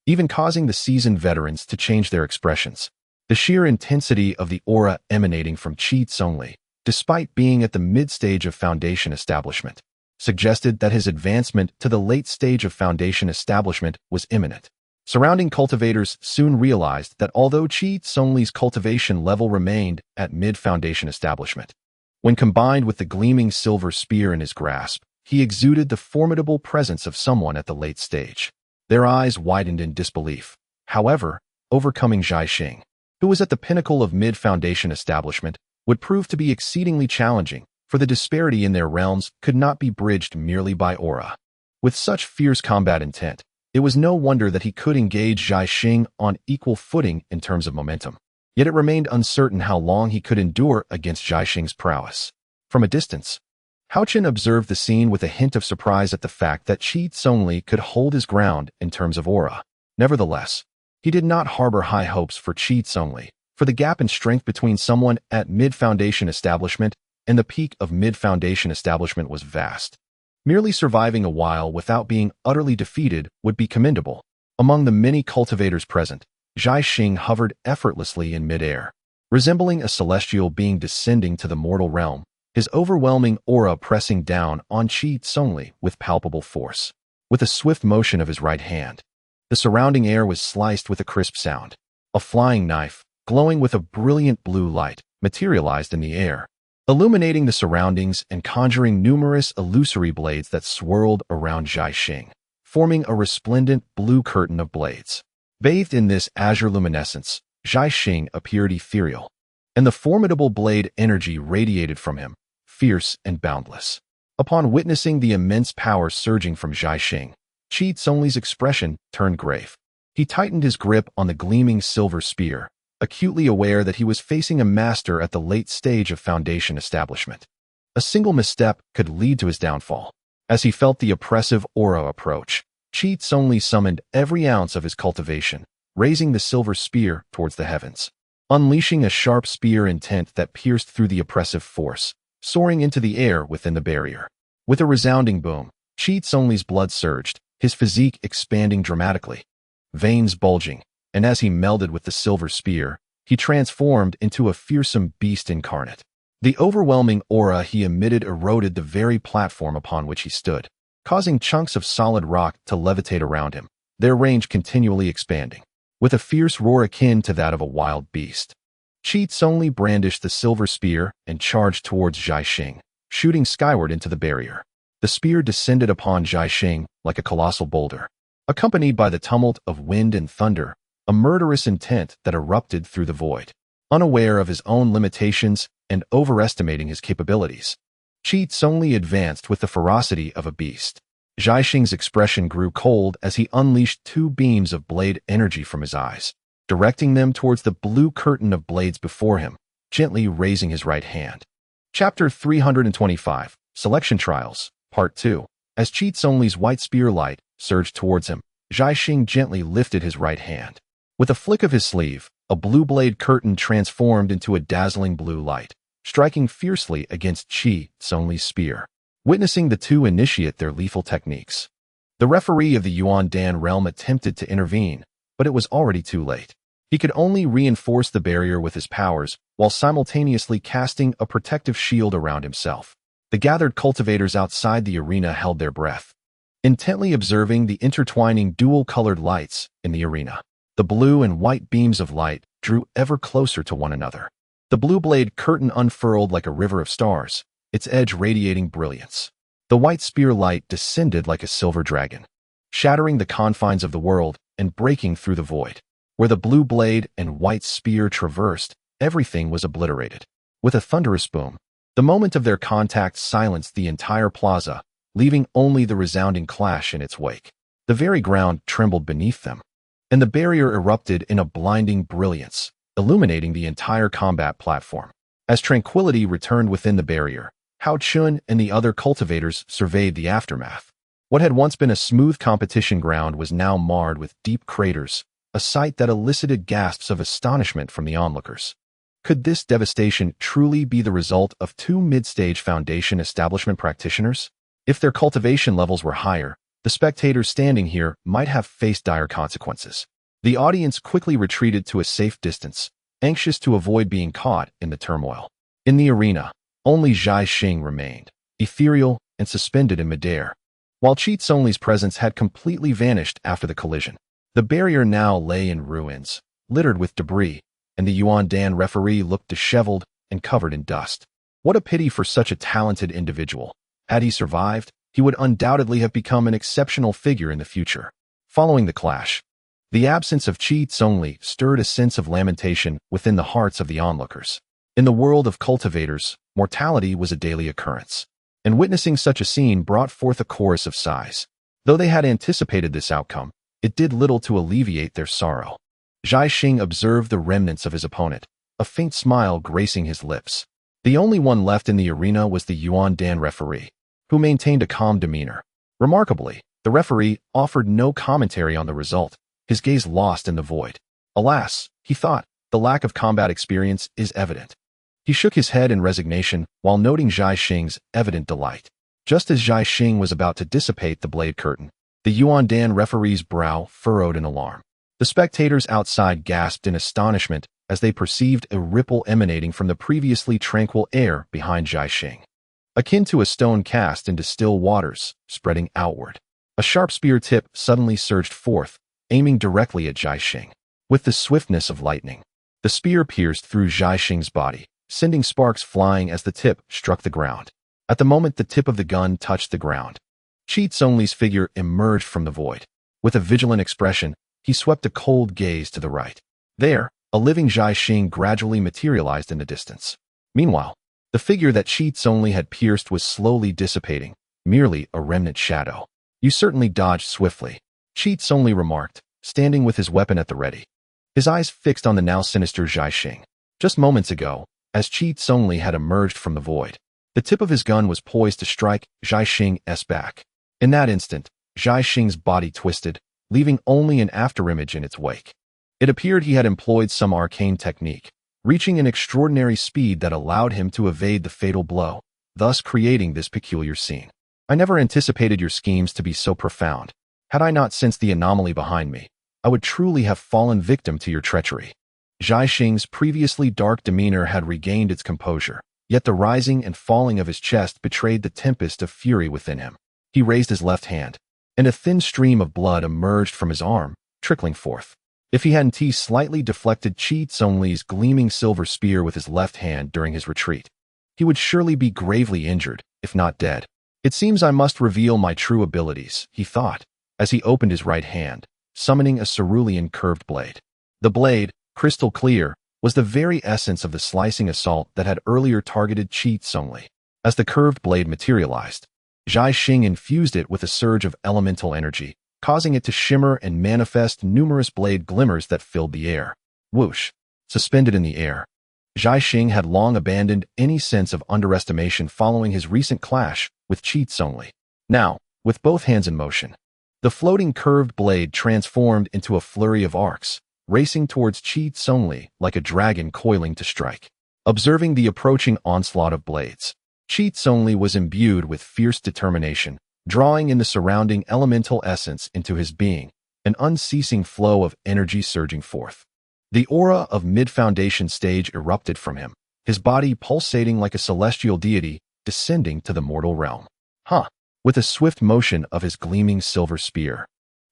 even causing the seasoned veterans to change their expressions. The sheer intensity of the aura emanating from Qi Tsongli, despite being at the mid-stage of Foundation establishment, suggested that his advancement to the late stage of Foundation establishment was imminent. Surrounding cultivators soon realized that although Qi Tsongli's cultivation level remained at mid-Foundation establishment, when combined with the gleaming silver spear in his grasp, he exuded the formidable presence of someone at the late stage. Their eyes widened in disbelief. However, overcoming Zhaixing, who was at the pinnacle of mid-Foundation establishment, would prove to be exceedingly challenging, for the disparity in their realms could not be bridged merely by aura. With such fierce combat intent, it was no wonder that he could engage Zhaixing on equal footing in terms of momentum. Yet it remained uncertain how long he could endure against Zhaixing's prowess. From a distance, Haochen observed the scene with a hint of surprise at the fact that Qi Tsongli could hold his ground in terms of aura. Nevertheless, he did not harbor high hopes for Qi Tsongli, for the gap in strength between someone at mid-Foundation establishment and the peak of mid-Foundation establishment was vast. Merely surviving a while without being utterly defeated would be commendable. Among the many cultivators present, Zhaixing hovered effortlessly in midair, resembling a celestial being descending to the mortal realm, his overwhelming aura pressing down on Qi Tsongli with palpable force. With a swift motion of his right hand, the surrounding air was sliced with a crisp sound. A flying knife, glowing with a brilliant blue light, materialized in the air, illuminating the surroundings and conjuring numerous illusory blades that swirled around Zhaixing, forming a resplendent blue curtain of blades. Bathed in this azure luminescence, Zhaixing appeared ethereal, and the formidable blade energy radiated from him, fierce and boundless. Upon witnessing the immense power surging from Zhaixing, Qi Tsongli's expression turned grave. He tightened his grip on the gleaming silver spear, acutely aware that he was facing a master at the late stage of Foundation establishment. A single misstep could lead to his downfall. As he felt the oppressive aura approach, Qi Tsongli summoned every ounce of his cultivation, raising the silver spear towards the heavens, unleashing a sharp spear intent that pierced through the oppressive force, soaring into the air within the barrier. With a resounding boom, Qi Tsongli's blood surged, his physique expanding dramatically, veins bulging, and as he melded with the silver spear, he transformed into a fearsome beast incarnate. The overwhelming aura he emitted eroded the very platform upon which he stood, causing chunks of solid rock to levitate around him, their range continually expanding. With a fierce roar akin to that of a wild beast, Qi Tsongli brandished the silver spear and charged towards Zhaixing, shooting skyward into the barrier. The spear descended upon Zhaixing like a colossal boulder, accompanied by the tumult of wind and thunder, a murderous intent that erupted through the void. Unaware of his own limitations and overestimating his capabilities, Qi Tsongli advanced with the ferocity of a beast. Zhaixing's expression grew cold as he unleashed two beams of blade energy from his eyes, directing them towards the blue curtain of blades before him, gently raising his right hand. Chapter 325, Selection Trials, Part 2. As Qi Tsongli's white spear light surged towards him, Zhaixing gently lifted his right hand. With a flick of his sleeve, a blue blade curtain transformed into a dazzling blue light, striking fiercely against Qi Tsongli's spear. Witnessing the two initiate their lethal techniques, the referee of the Yuandan realm attempted to intervene, but it was already too late. He could only reinforce the barrier with his powers while simultaneously casting a protective shield around himself. The gathered cultivators outside the arena held their breath, intently observing the intertwining dual-colored lights in the arena. The blue and white beams of light drew ever closer to one another. The blue blade curtain unfurled like a river of stars, its edge radiating brilliance. The white spear light descended like a silver dragon, shattering the confines of the world and breaking through the void. Where the blue blade and white spear traversed, everything was obliterated. With a thunderous boom, the moment of their contact silenced the entire plaza, leaving only the resounding clash in its wake. The very ground trembled beneath them, and the barrier erupted in a blinding brilliance, illuminating the entire combat platform. As tranquility returned within the barrier, Haochen and the other cultivators surveyed the aftermath. What had once been a smooth competition ground was now marred with deep craters, a sight that elicited gasps of astonishment from the onlookers. Could this devastation truly be the result of two mid-stage Foundation establishment practitioners? If their cultivation levels were higher, the spectators standing here might have faced dire consequences. The audience quickly retreated to a safe distance, anxious to avoid being caught in the turmoil. In the arena, only Zhai Xing remained, ethereal and suspended in midair. While Qi Tsongli's presence had completely vanished after the collision, the barrier now lay in ruins, littered with debris, and the Yuan Dan referee looked disheveled and covered in dust. What a pity for such a talented individual. Had he survived, he would undoubtedly have become an exceptional figure in the future. Following the clash, the absence of Qi Tsongli stirred a sense of lamentation within the hearts of the onlookers. In the world of cultivators, mortality was a daily occurrence, and witnessing such a scene brought forth a chorus of sighs. Though they had anticipated this outcome, it did little to alleviate their sorrow. Zhai Xing observed the remnants of his opponent, a faint smile gracing his lips. The only one left in the arena was the Yuan Dan referee, who maintained a calm demeanor. Remarkably, the referee offered no commentary on the result, his gaze lost in the void. Alas, he thought, the lack of combat experience is evident. He shook his head in resignation while noting Zhai Xing's evident delight. Just as Zhai Xing was about to dissipate the blade curtain, the Yuan Dan referee's brow furrowed in alarm. The spectators outside gasped in astonishment as they perceived a ripple emanating from the previously tranquil air behind Zhai Xing, akin to a stone cast into still waters, spreading outward. A sharp spear tip suddenly surged forth, aiming directly at Zhai Xing. With the swiftness of lightning, the spear pierced through Zhai Xing's body, sending sparks flying as the tip struck the ground. At the moment the tip of the gun touched the ground, Qi Tsongli's figure emerged from the void. With a vigilant expression, he swept a cold gaze to the right. There, a living Zhai Xing gradually materialized in the distance. Meanwhile, the figure that Qi Tsongli had pierced was slowly dissipating, merely a remnant shadow. "You certainly dodged swiftly," Qi Tsongli remarked, standing with his weapon at the ready, his eyes fixed on the now sinister Zhai Xing. Just moments ago, as Qi Tsongli had emerged from the void, the tip of his gun was poised to strike Zhai Xing's back. In that instant, Zhai Xing's body twisted, leaving only an afterimage in its wake. It appeared he had employed some arcane technique, reaching an extraordinary speed that allowed him to evade the fatal blow, thus creating this peculiar scene. "I never anticipated your schemes to be so profound. Had I not sensed the anomaly behind me, I would truly have fallen victim to your treachery." Zhai Xing's previously dark demeanor had regained its composure, yet the rising and falling of his chest betrayed the tempest of fury within him. He raised his left hand, and a thin stream of blood emerged from his arm, trickling forth. If he hadn't slightly deflected Qi Tsongli's gleaming silver spear with his left hand during his retreat, he would surely be gravely injured, if not dead. "It seems I must reveal my true abilities," he thought, as he opened his right hand, summoning a cerulean curved blade. The blade, crystal clear, was the very essence of the slicing assault that had earlier targeted Qi Tsongli. As the curved blade materialized, Zhai Xing infused it with a surge of elemental energy, causing it to shimmer and manifest numerous blade glimmers that filled the air. Whoosh! Suspended in the air, Zhai Xing had long abandoned any sense of underestimation following his recent clash with Qi Tsongli. Now, with both hands in motion, the floating curved blade transformed into a flurry of arcs, racing towards Qi Tsongli like a dragon coiling to strike. Observing the approaching onslaught of blades, Qi Tsongli was imbued with fierce determination, drawing in the surrounding elemental essence into his being, an unceasing flow of energy surging forth. The aura of mid-foundation stage erupted from him, his body pulsating like a celestial deity descending to the mortal realm. "Huh, with a swift motion of his gleaming silver spear.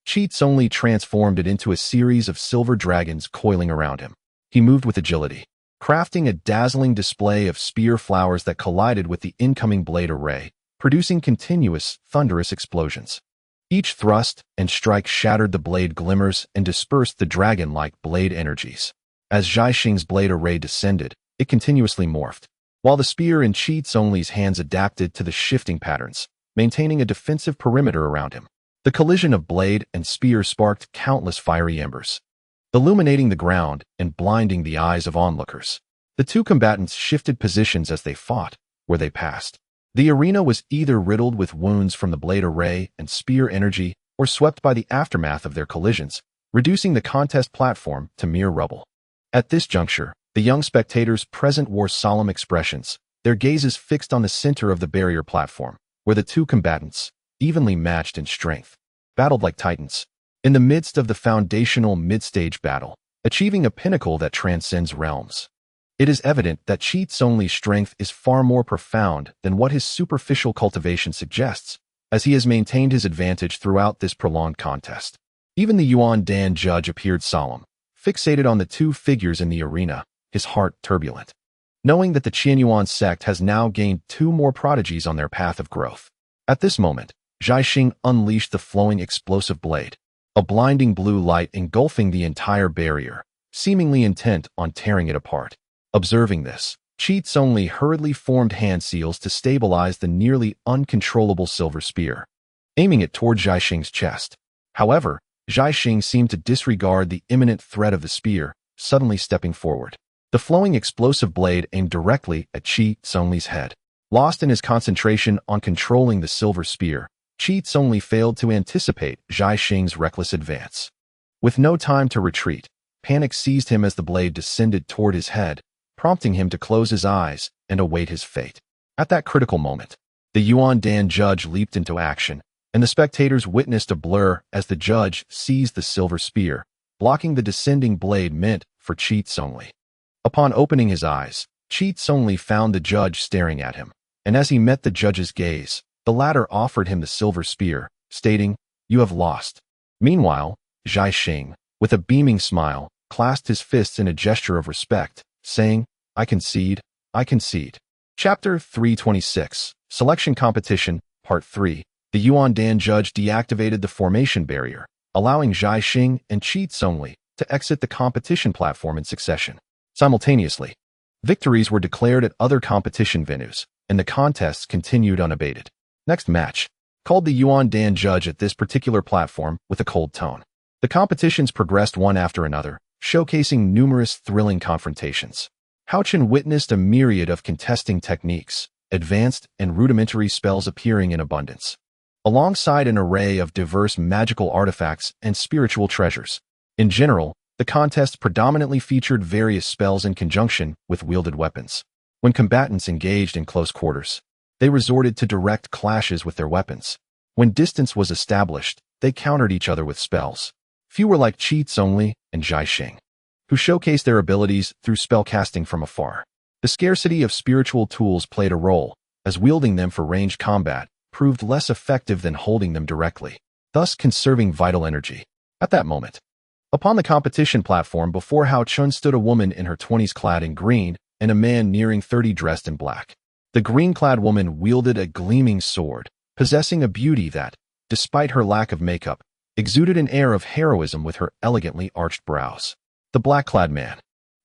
Cheats only transformed it into a series of silver dragons coiling around him. He moved with agility, crafting a dazzling display of spear flowers that collided with the incoming blade array, producing continuous, thunderous explosions. Each thrust and strike shattered the blade glimmers and dispersed the dragon-like blade energies. As Zhai Xing's blade array descended, it continuously morphed, while the spear in Cheats Only's hands adapted to the shifting patterns, maintaining a defensive perimeter around him. The collision of blade and spear sparked countless fiery embers, illuminating the ground and blinding the eyes of onlookers. The two combatants shifted positions as they fought, where they passed. The arena was either riddled with wounds from the blade array and spear energy or swept by the aftermath of their collisions, reducing the contest platform to mere rubble. At this juncture, the young spectators present wore solemn expressions, their gazes fixed on the center of the barrier platform, where the two combatants, evenly matched in strength, battled like titans. In the midst of the foundational mid-stage battle, achieving a pinnacle that transcends realms. It is evident that Cheats Only's strength is far more profound than what his superficial cultivation suggests, as he has maintained his advantage throughout this prolonged contest. Even the Yuan Dan judge appeared solemn, fixated on the two figures in the arena, his heart turbulent, knowing that the Qianyuan sect has now gained two more prodigies on their path of growth. At this moment, Zhai Xing unleashed the flowing explosive blade, a blinding blue light engulfing the entire barrier, seemingly intent on tearing it apart. Observing this, Cheats Only hurriedly formed hand seals to stabilize the nearly uncontrollable silver spear, aiming it toward Zhai Xing's chest. However, Zhai Xing seemed to disregard the imminent threat of the spear, suddenly stepping forward. The flowing explosive blade aimed directly at Cheats Only's head. Lost in his concentration on controlling the silver spear, Cheats Only failed to anticipate Zhai Xing's reckless advance. With no time to retreat, panic seized him as the blade descended toward his head, prompting him to close his eyes and await his fate. At that critical moment, the Yuan Dan judge leaped into action, and the spectators witnessed a blur as the judge seized the silver spear, blocking the descending blade meant for Cheats Only. Upon opening his eyes, Cheats Only found the judge staring at him, and as he met the judge's gaze, the latter offered him the silver spear, stating, "You have lost." Meanwhile, Zhai Xing, with a beaming smile, clasped his fists in a gesture of respect, saying, "I concede, I concede." Chapter 326, Selection Competition, Part 3. The Yuan Dan judge deactivated the formation barrier, allowing Zhai Xing and Cheats Only to exit the competition platform in succession. Simultaneously, victories were declared at other competition venues, and the contests continued unabated. Next match, called the Yuan Dan judge at this particular platform with a cold tone. The competitions progressed one after another, showcasing numerous thrilling confrontations. Haochen witnessed a myriad of contesting techniques, advanced and rudimentary spells appearing in abundance, alongside an array of diverse magical artifacts and spiritual treasures. In general, the contest predominantly featured various spells in conjunction with wielded weapons. When combatants engaged in close quarters, they resorted to direct clashes with their weapons. When distance was established, they countered each other with spells. Few were like Cheats Only and Zhai Xing, who showcased their abilities through spellcasting from afar. The scarcity of spiritual tools played a role, as wielding them for ranged combat proved less effective than holding them directly, thus conserving vital energy. At that moment, upon the competition platform before Haochen stood a woman in her 20s clad in green and a man nearing 30 dressed in black. The green-clad woman wielded a gleaming sword, possessing a beauty that, despite her lack of makeup, exuded an air of heroism with her elegantly arched brows. The black-clad man,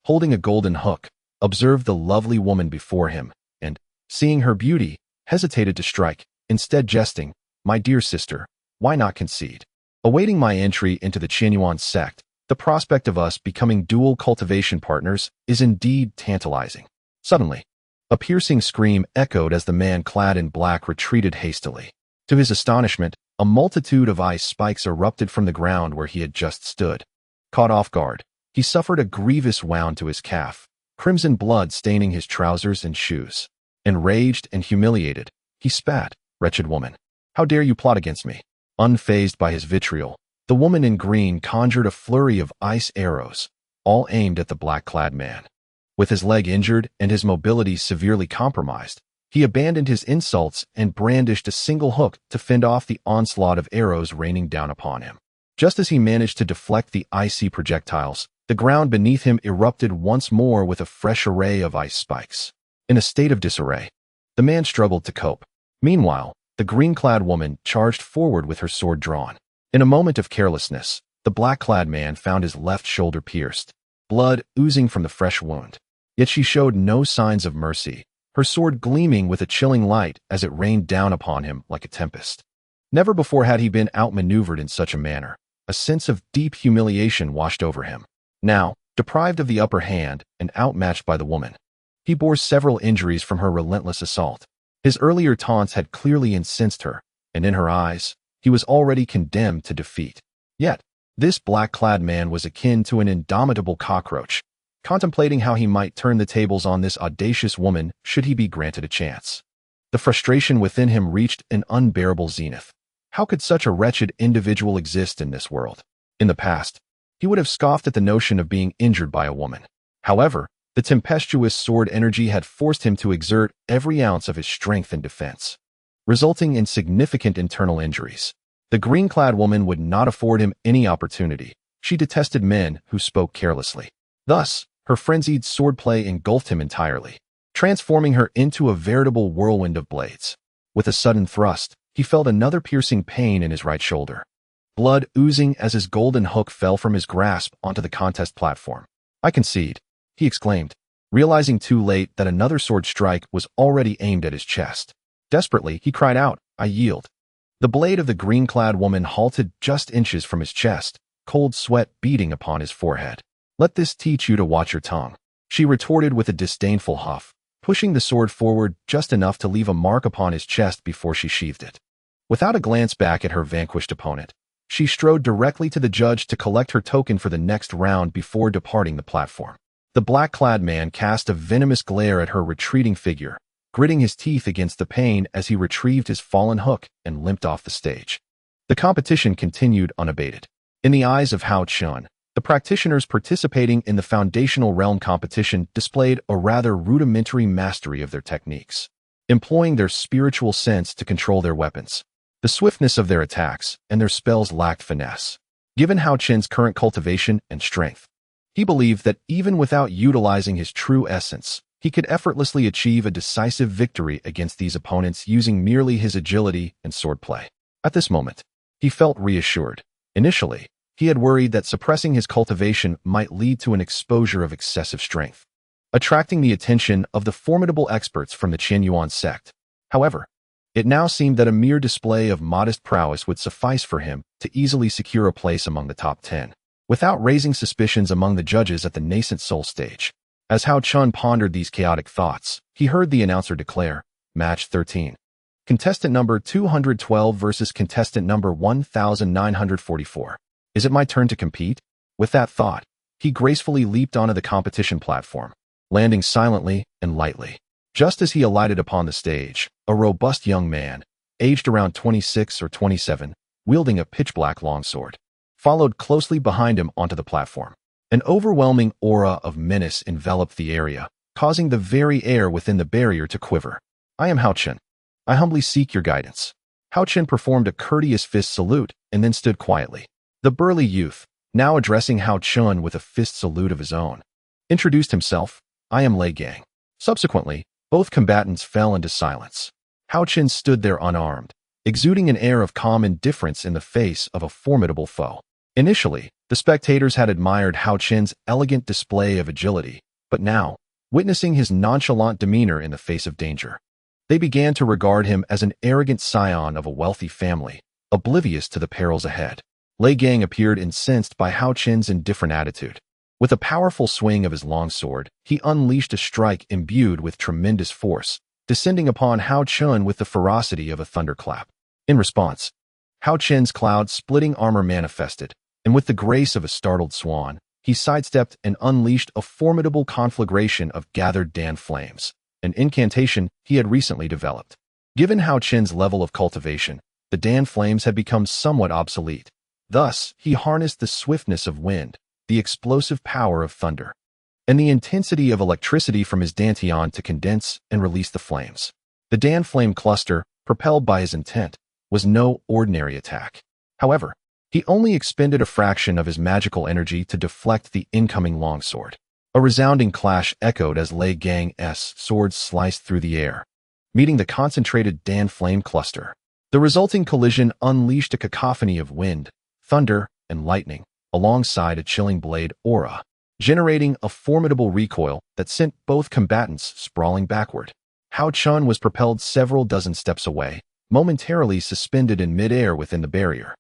holding a golden hook, observed the lovely woman before him, and, seeing her beauty, hesitated to strike, instead jesting, "My dear sister, why not concede?" Awaiting my entry into the Qianyuan sect, the prospect of us becoming dual cultivation partners is indeed tantalizing. Suddenly, a piercing scream echoed as the man clad in black retreated hastily. To his astonishment, a multitude of ice spikes erupted from the ground where he had just stood. Caught off guard, he suffered a grievous wound to his calf, crimson blood staining his trousers and shoes. Enraged and humiliated, he spat, "Wretched woman, how dare you plot against me?" Unfazed by his vitriol, the woman in green conjured a flurry of ice arrows, all aimed at the black-clad man. With his leg injured and his mobility severely compromised, He abandoned his insults and brandished a single hook to fend off the onslaught of arrows raining down upon him. Just as he managed to deflect the icy projectiles, the ground beneath him erupted once more with a fresh array of ice spikes. In a state of disarray, the man struggled to cope. Meanwhile, the green-clad woman charged forward with her sword drawn. In a moment of carelessness, the black-clad man found his left shoulder pierced, blood oozing from the fresh wound. Yet she showed no signs of mercy, her sword gleaming with a chilling light as it rained down upon him like a tempest. Never before had he been outmaneuvered in such a manner. A sense of deep humiliation washed over him. Now, deprived of the upper hand and outmatched by the woman, he bore several injuries from her relentless assault. His earlier taunts had clearly incensed her, and in her eyes, he was already condemned to defeat. Yet, this black-clad man was akin to an indomitable cockroach, contemplating how he might turn the tables on this audacious woman should he be granted a chance. The frustration within him reached an unbearable zenith. How could such a wretched individual exist in this world? In the past, he would have scoffed at the notion of being injured by a woman. However, the tempestuous sword energy had forced him to exert every ounce of his strength in defense, resulting in significant internal injuries. The green-clad woman would not afford him any opportunity. She detested men who spoke carelessly. Thus, her frenzied swordplay engulfed him entirely, transforming her into a veritable whirlwind of blades. With a sudden thrust, he felt another piercing pain in his right shoulder, blood oozing as his golden hook fell from his grasp onto the contest platform. "I concede," he exclaimed, realizing too late that another sword strike was already aimed at his chest. Desperately, he cried out, "I yield." The blade of the green-clad woman halted just inches from his chest, cold sweat beading upon his forehead. "Let this teach you to watch your tongue," she retorted with a disdainful huff, pushing the sword forward just enough to leave a mark upon his chest before she sheathed it. Without a glance back at her vanquished opponent, she strode directly to the judge to collect her token for the next round before departing the platform. The black-clad man cast a venomous glare at her retreating figure, gritting his teeth against the pain as he retrieved his fallen hook and limped off the stage. The competition continued unabated. In the eyes of Haochen, the practitioners participating in the foundational realm competition displayed a rather rudimentary mastery of their techniques, employing their spiritual sense to control their weapons. The swiftness of their attacks and their spells lacked finesse. Given Haochen's current cultivation and strength, he believed that even without utilizing his true essence, he could effortlessly achieve a decisive victory against these opponents using merely his agility and swordplay. At this moment, he felt reassured. Initially, he had worried that suppressing his cultivation might lead to an exposure of excessive strength, attracting the attention of the formidable experts from the Qianyuan sect. However, it now seemed that a mere display of modest prowess would suffice for him to easily secure a place among the top 10, without raising suspicions among the judges at the nascent soul stage. As Haochen pondered these chaotic thoughts, he heard the announcer declare, "Match 13. Contestant number 212 versus contestant number 1944. Is it my turn to compete?" With that thought, he gracefully leaped onto the competition platform, landing silently and lightly. Just as he alighted upon the stage, a robust young man, aged around 26 or 27, wielding a pitch-black longsword, followed closely behind him onto the platform. An overwhelming aura of menace enveloped the area, causing the very air within the barrier to quiver. "I am Haochen. I humbly seek your guidance." Haochen performed a courteous fist salute and then stood quietly. The burly youth, now addressing Haochen with a fist salute of his own, introduced himself, "I am Lei Gang." Subsequently, both combatants fell into silence. Haochen stood there unarmed, exuding an air of calm indifference in the face of a formidable foe. Initially, the spectators had admired Haochen's elegant display of agility, but now, witnessing his nonchalant demeanor in the face of danger, they began to regard him as an arrogant scion of a wealthy family, oblivious to the perils ahead. Lei Gang appeared incensed by Haochen's indifferent attitude. With a powerful swing of his longsword, he unleashed a strike imbued with tremendous force, descending upon Haochen with the ferocity of a thunderclap. In response, Haochen's cloud-splitting armor manifested, and with the grace of a startled swan, he sidestepped and unleashed a formidable conflagration of gathered Dan flames, an incantation he had recently developed. Given Haochen's level of cultivation, the Dan flames had become somewhat obsolete. Thus, he harnessed the swiftness of wind, the explosive power of thunder, and the intensity of electricity from his dantian to condense and release the flames. The Dan flame cluster, propelled by his intent, was no ordinary attack. However, he only expended a fraction of his magical energy to deflect the incoming longsword. A resounding clash echoed as Lei Gang's sword sliced through the air, meeting the concentrated Dan flame cluster. The resulting collision unleashed a cacophony of wind, thunder, and lightning, alongside a chilling blade aura, generating a formidable recoil that sent both combatants sprawling backward. Haochen was propelled several dozen steps away, momentarily suspended in midair within the barrier.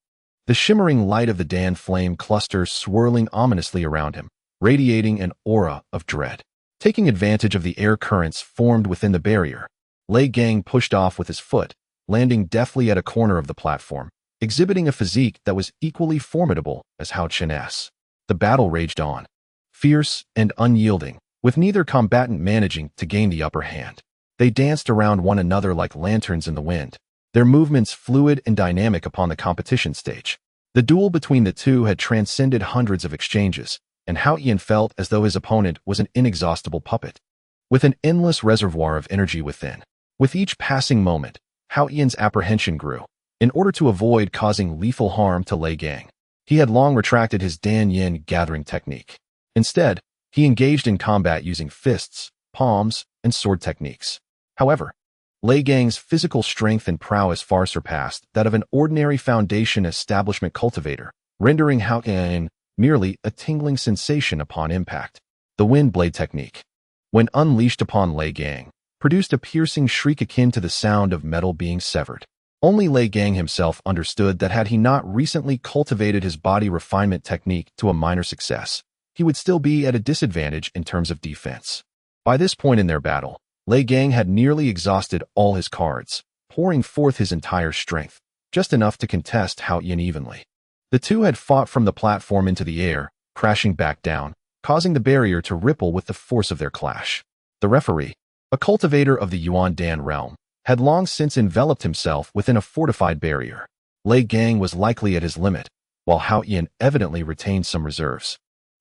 The shimmering light of the Dan flame cluster swirling ominously around him, radiating an aura of dread. Taking advantage of the air currents formed within the barrier, Lei Gang pushed off with his foot, landing deftly at a corner of the platform, exhibiting a physique that was equally formidable as Haochen's. The battle raged on, fierce and unyielding, with neither combatant managing to gain the upper hand. They danced around one another like lanterns in the wind, their movements fluid and dynamic upon the competition stage. The duel between the two had transcended hundreds of exchanges, and Haochen felt as though his opponent was an inexhaustible puppet, with an endless reservoir of energy within. With each passing moment, Haochen's apprehension grew. In order to avoid causing lethal harm to Lei Gang, he had long retracted his Dan Yin gathering technique. Instead, he engaged in combat using fists, palms, and sword techniques. However, Lei Gang's physical strength and prowess far surpassed that of an ordinary foundation establishment cultivator, rendering Haochen merely a tingling sensation upon impact. The wind blade technique, when unleashed upon Lei Gang, produced a piercing shriek akin to the sound of metal being severed. Only Lei Gang himself understood that had he not recently cultivated his body refinement technique to a minor success, he would still be at a disadvantage in terms of defense. By this point in their battle, Lei Gang had nearly exhausted all his cards, pouring forth his entire strength, just enough to contest Haochen evenly. The two had fought from the platform into the air, crashing back down, causing the barrier to ripple with the force of their clash. The referee, a cultivator of the Yuan Dan realm, had long since enveloped himself within a fortified barrier. Lei Gang was likely at his limit, while Haochen evidently retained some reserves.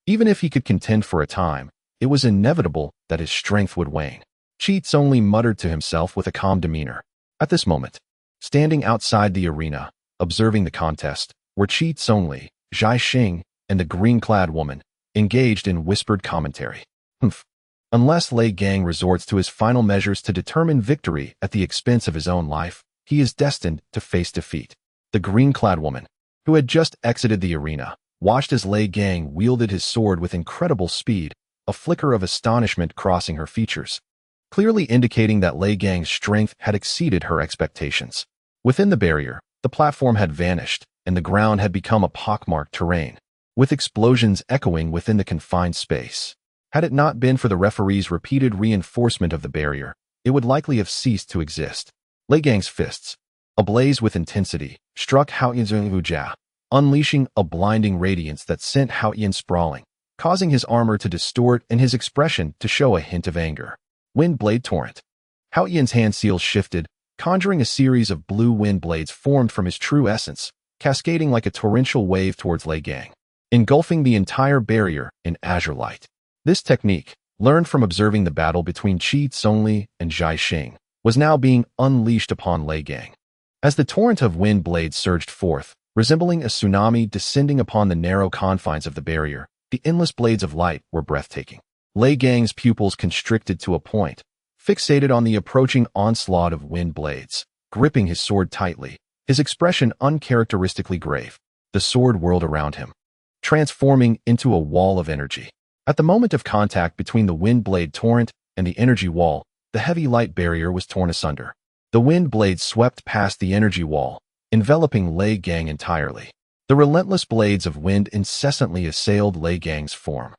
Even if he could contend for a time, it was inevitable that his strength would wane. Cheats only muttered to himself with a calm demeanor. At this moment, standing outside the arena, observing the contest, were Cheats only, Zhai Xing, and the green-clad woman, engaged in whispered commentary. Unless Lei Gang resorts to his final measures to determine victory at the expense of his own life, he is destined to face defeat. The green-clad woman, who had just exited the arena, watched as Lei Gang wielded his sword with incredible speed, a flicker of astonishment crossing her features, clearly indicating that Lei Gang's strength had exceeded her expectations. Within the barrier, the platform had vanished, and the ground had become a pockmarked terrain, with explosions echoing within the confined space. Had it not been for the referee's repeated reinforcement of the barrier, it would likely have ceased to exist. Lei Gang's fists, ablaze with intensity, struck Haochen Vujia, unleashing a blinding radiance that sent Haochen sprawling, causing his armor to distort and his expression to show a hint of anger. Wind blade torrent. Haochen's hand seals shifted, conjuring a series of blue wind blades formed from his true essence, cascading like a torrential wave towards Lei Gang, engulfing the entire barrier in azure light. This technique, learned from observing the battle between Qi Tsongli and Zhai Xing, was now being unleashed upon Lei Gang. As the torrent of wind blades surged forth, resembling a tsunami descending upon the narrow confines of the barrier, the endless blades of light were breathtaking. Lei Gang's pupils constricted to a point, fixated on the approaching onslaught of wind blades, gripping his sword tightly, his expression uncharacteristically grave. The sword whirled around him, transforming into a wall of energy. At the moment of contact between the wind blade torrent and the energy wall, the heavy light barrier was torn asunder. The wind blades swept past the energy wall, enveloping Lei Gang entirely. The relentless blades of wind incessantly assailed Lei Gang's form,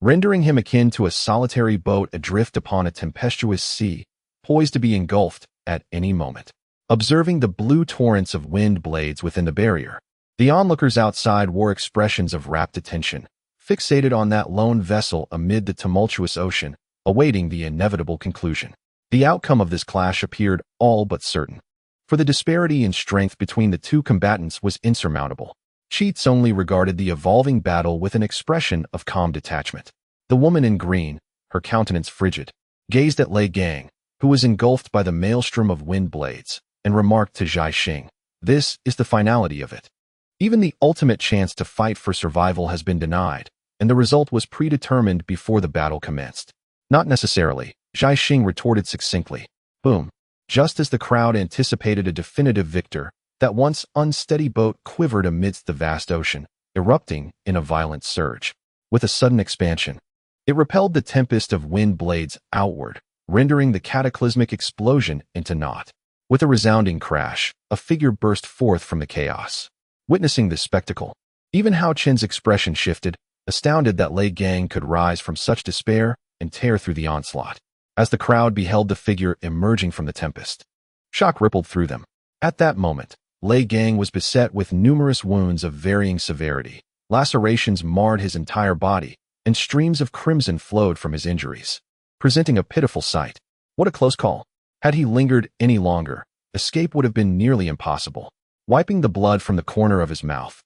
rendering him akin to a solitary boat adrift upon a tempestuous sea, poised to be engulfed at any moment. Observing the blue torrents of wind blades within the barrier, the onlookers outside wore expressions of rapt attention, fixated on that lone vessel amid the tumultuous ocean, awaiting the inevitable conclusion. The outcome of this clash appeared all but certain, for the disparity in strength between the two combatants was insurmountable. Cheats only regarded the evolving battle with an expression of calm detachment. The woman in green, her countenance frigid, gazed at Lei Gang, who was engulfed by the maelstrom of wind blades, and remarked to Zhai Xing, "This is the finality of it. Even the ultimate chance to fight for survival has been denied, and the result was predetermined before the battle commenced." "Not necessarily," Zhai Xing retorted succinctly. Boom. Just as the crowd anticipated a definitive victor, that once unsteady boat quivered amidst the vast ocean, erupting in a violent surge. With a sudden expansion, it repelled the tempest of wind blades outward, rendering the cataclysmic explosion into naught. With a resounding crash, a figure burst forth from the chaos. Witnessing this spectacle, even Haochen's expression shifted, astounded that Lei Gang could rise from such despair and tear through the onslaught. As the crowd beheld the figure emerging from the tempest, shock rippled through them. At that moment, Lei Gang was beset with numerous wounds of varying severity. Lacerations marred his entire body, and streams of crimson flowed from his injuries, presenting a pitiful sight. What a close call. Had he lingered any longer, escape would have been nearly impossible. Wiping the blood from the corner of his mouth,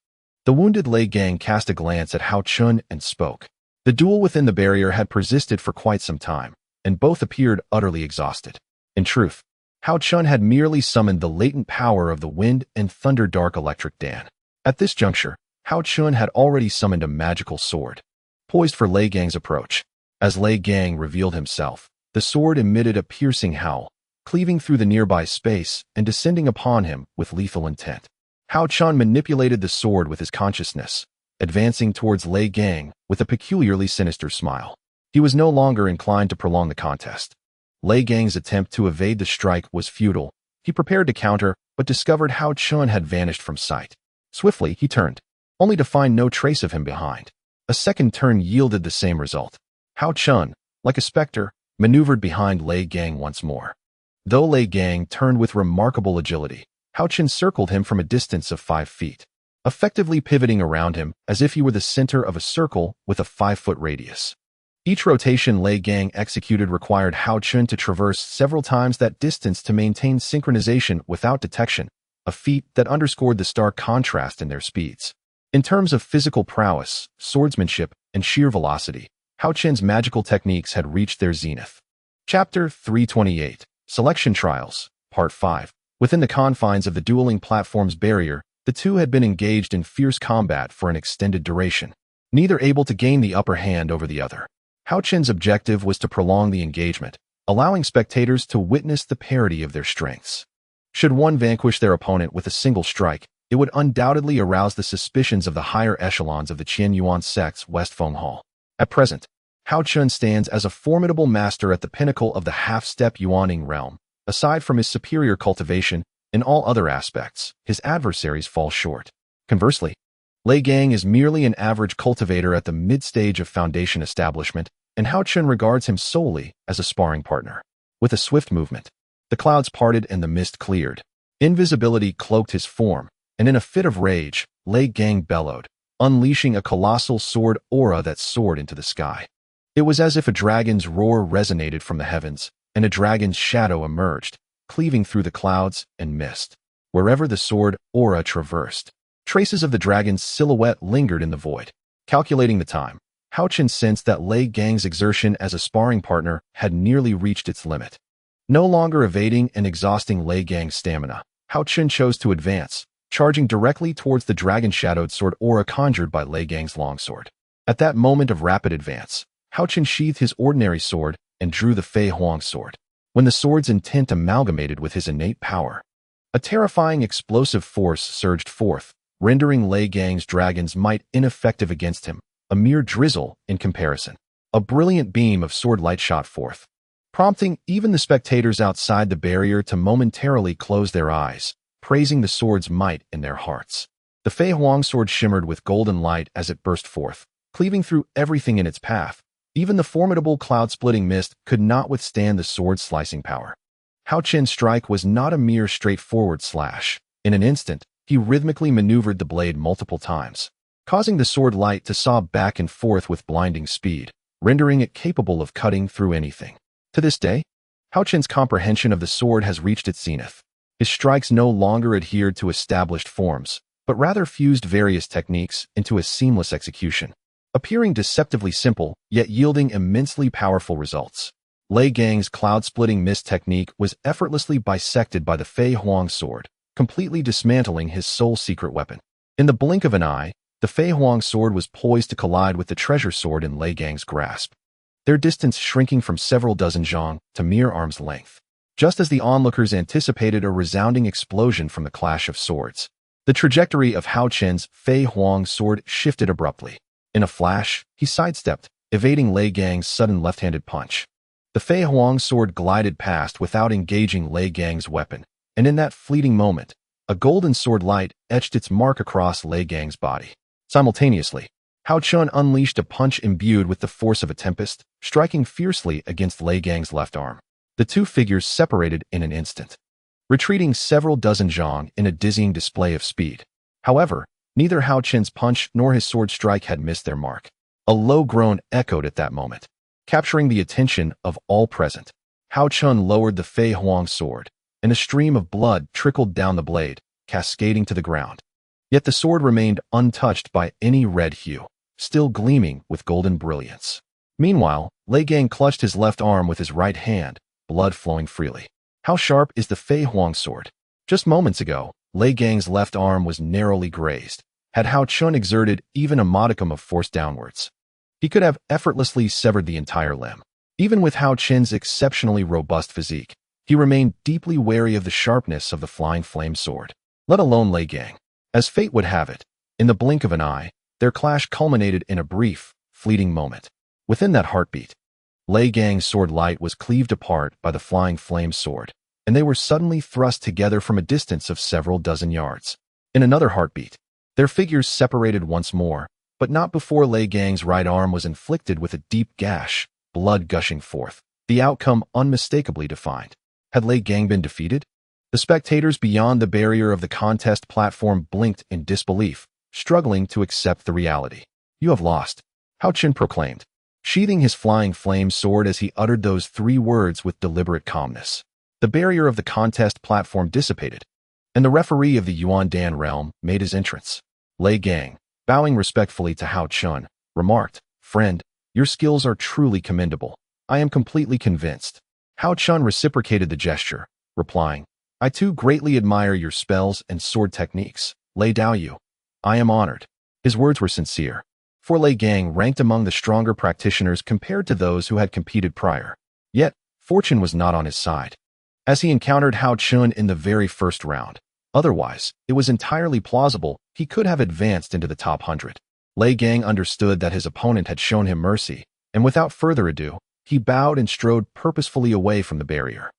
the wounded Lei Gang cast a glance at Haochen and spoke. The duel within the barrier had persisted for quite some time, and both appeared utterly exhausted. In truth, Haochen had merely summoned the latent power of the wind and thunder dark electric Dan. At this juncture, Haochen had already summoned a magical sword, poised for Lei Gang's approach. As Lei Gang revealed himself, the sword emitted a piercing howl, cleaving through the nearby space and descending upon him with lethal intent. Haochen manipulated the sword with his consciousness, advancing towards Lei Gang with a peculiarly sinister smile. He was no longer inclined to prolong the contest. Lei Gang's attempt to evade the strike was futile. He prepared to counter, but discovered Haochen had vanished from sight. Swiftly, he turned, only to find no trace of him behind. A second turn yielded the same result. Haochen, like a specter, maneuvered behind Lei Gang once more. Though Lei Gang turned with remarkable agility, Haochen circled him from a distance of 5 feet, effectively pivoting around him as if he were the center of a circle with a 5-foot radius. Each rotation Lei Gang executed required Haochen to traverse several times that distance to maintain synchronization without detection, a feat that underscored the stark contrast in their speeds. In terms of physical prowess, swordsmanship, and sheer velocity, Haochen's magical techniques had reached their zenith. Chapter 328, Selection Trials, Part 5. Within the confines of the dueling platform's barrier, the two had been engaged in fierce combat for an extended duration, neither able to gain the upper hand over the other. Haochen's objective was to prolong the engagement, allowing spectators to witness the parity of their strengths. Should one vanquish their opponent with a single strike, it would undoubtedly arouse the suspicions of the higher echelons of the Qian Yuan sect's West Feng Hall. At present, Haochen stands as a formidable master at the pinnacle of the half-step Yuaning realm. Aside from his superior cultivation, in all other aspects, his adversaries fall short. Conversely, Lei Gang is merely an average cultivator at the mid-stage of foundation establishment, and Haochen regards him solely as a sparring partner. With a swift movement, the clouds parted and the mist cleared. Invisibility cloaked his form, and in a fit of rage, Lei Gang bellowed, unleashing a colossal sword aura that soared into the sky. It was as if a dragon's roar resonated from the heavens, and a dragon's shadow emerged, cleaving through the clouds and mist. Wherever the sword aura traversed, traces of the dragon's silhouette lingered in the void. Calculating the time, Haochen sensed that Lei Gang's exertion as a sparring partner had nearly reached its limit. No longer evading and exhausting Lei Gang's stamina, Haochen chose to advance, charging directly towards the dragon-shadowed sword aura conjured by Lei Gang's longsword. At that moment of rapid advance, Haochen sheathed his ordinary sword and drew the Fei Huang sword. When the sword's intent amalgamated with his innate power, a terrifying explosive force surged forth, rendering Lei Gang's dragon's might ineffective against him, a mere drizzle in comparison. A brilliant beam of sword light shot forth, prompting even the spectators outside the barrier to momentarily close their eyes, praising the sword's might in their hearts. The Fei Huang sword shimmered with golden light as it burst forth, cleaving through everything in its path. Even the formidable cloud-splitting mist could not withstand the sword's slicing power. Haochen's strike was not a mere straightforward slash. In an instant, he rhythmically maneuvered the blade multiple times, causing the sword light to sob back and forth with blinding speed, rendering it capable of cutting through anything. To this day, Haochen's comprehension of the sword has reached its zenith. His strikes no longer adhered to established forms, but rather fused various techniques into a seamless execution, appearing deceptively simple, yet yielding immensely powerful results. Lei Gang's cloud-splitting mist technique was effortlessly bisected by the Fei Huang sword, completely dismantling his sole secret weapon. In the blink of an eye, the Fei Huang sword was poised to collide with the treasure sword in Lei Gang's grasp, their distance shrinking from several dozen zhang to mere arm's length. Just as the onlookers anticipated a resounding explosion from the clash of swords, the trajectory of Haochen's Fei Huang sword shifted abruptly. In a flash, he sidestepped, evading Lei Gang's sudden left-handed punch. The Fei Huang sword glided past without engaging Lei Gang's weapon, and in that fleeting moment, a golden sword light etched its mark across Lei Gang's body. Simultaneously, Haochen unleashed a punch imbued with the force of a tempest, striking fiercely against Lei Gang's left arm. The two figures separated in an instant, retreating several dozen zhang in a dizzying display of speed. However, neither Haochen's punch nor his sword strike had missed their mark. A low groan echoed at that moment, capturing the attention of all present. Haochen lowered the Fei Huang sword, and a stream of blood trickled down the blade, cascading to the ground. Yet the sword remained untouched by any red hue, still gleaming with golden brilliance. Meanwhile, Lei Gang clutched his left arm with his right hand, blood flowing freely. How sharp is the Fei Huang sword? Just moments ago, Lei Gang's left arm was narrowly grazed. Had Haochen exerted even a modicum of force downwards, he could have effortlessly severed the entire limb. Even with Haochen's exceptionally robust physique, he remained deeply wary of the sharpness of the flying flame sword, let alone Lei Gang. As fate would have it, in the blink of an eye, their clash culminated in a brief, fleeting moment. Within that heartbeat, Lei Gang's sword light was cleaved apart by the flying flame sword, and they were suddenly thrust together from a distance of several dozen yards. In another heartbeat, their figures separated once more, but not before Lei Gang's right arm was inflicted with a deep gash, blood gushing forth, the outcome unmistakably defined. Had Lei Gang been defeated? The spectators beyond the barrier of the contest platform blinked in disbelief, struggling to accept the reality. "You have lost," Haochen proclaimed, sheathing his flying flame sword as he uttered those three words with deliberate calmness. The barrier of the contest platform dissipated, and the referee of the Yuan Dan realm made his entrance. Lei Gang, bowing respectfully to Haochen, remarked, "Friend, your skills are truly commendable. I am completely convinced." Haochen reciprocated the gesture, replying, "I too greatly admire your spells and sword techniques, Lei Daoyu. I am honored." His words were sincere, for Lei Gang ranked among the stronger practitioners compared to those who had competed prior. Yet, fortune was not on his side, as he encountered Haochen in the very first round. Otherwise, it was entirely plausible he could have advanced into the top 100. Lei Gang understood that his opponent had shown him mercy, and without further ado, he bowed and strode purposefully away from the barrier.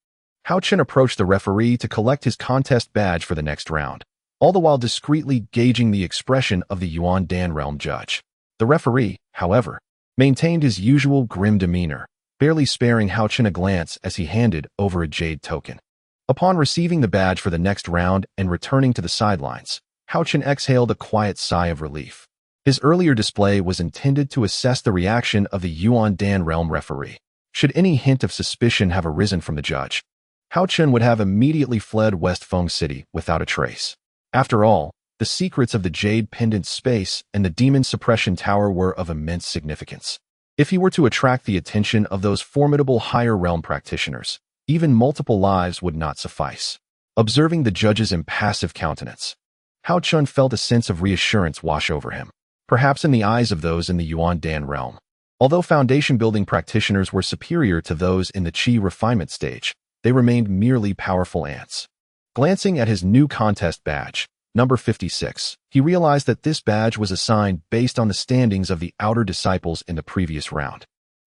Haochen approached the referee to collect his contest badge for the next round, all the while discreetly gauging the expression of the Yuan Dan realm judge. The referee, however, maintained his usual grim demeanor, barely sparing Haochen a glance as he handed over a jade token. Upon receiving the badge for the next round and returning to the sidelines, Haochen exhaled a quiet sigh of relief. His earlier display was intended to assess the reaction of the Yuan Dan realm referee. Should any hint of suspicion have arisen from the judge, Haochen would have immediately fled West Feng City without a trace. After all, the secrets of the Jade Pendant Space and the Demon Suppression Tower were of immense significance. If he were to attract the attention of those formidable higher realm practitioners, even multiple lives would not suffice. Observing the judge's impassive countenance, Haochen felt a sense of reassurance wash over him, perhaps in the eyes of those in the Yuan Dan realm. Although foundation-building practitioners were superior to those in the Qi refinement stage, they remained merely powerful ants. Glancing at his new contest badge, number 56, he realized that this badge was assigned based on the standings of the outer disciples in the previous round.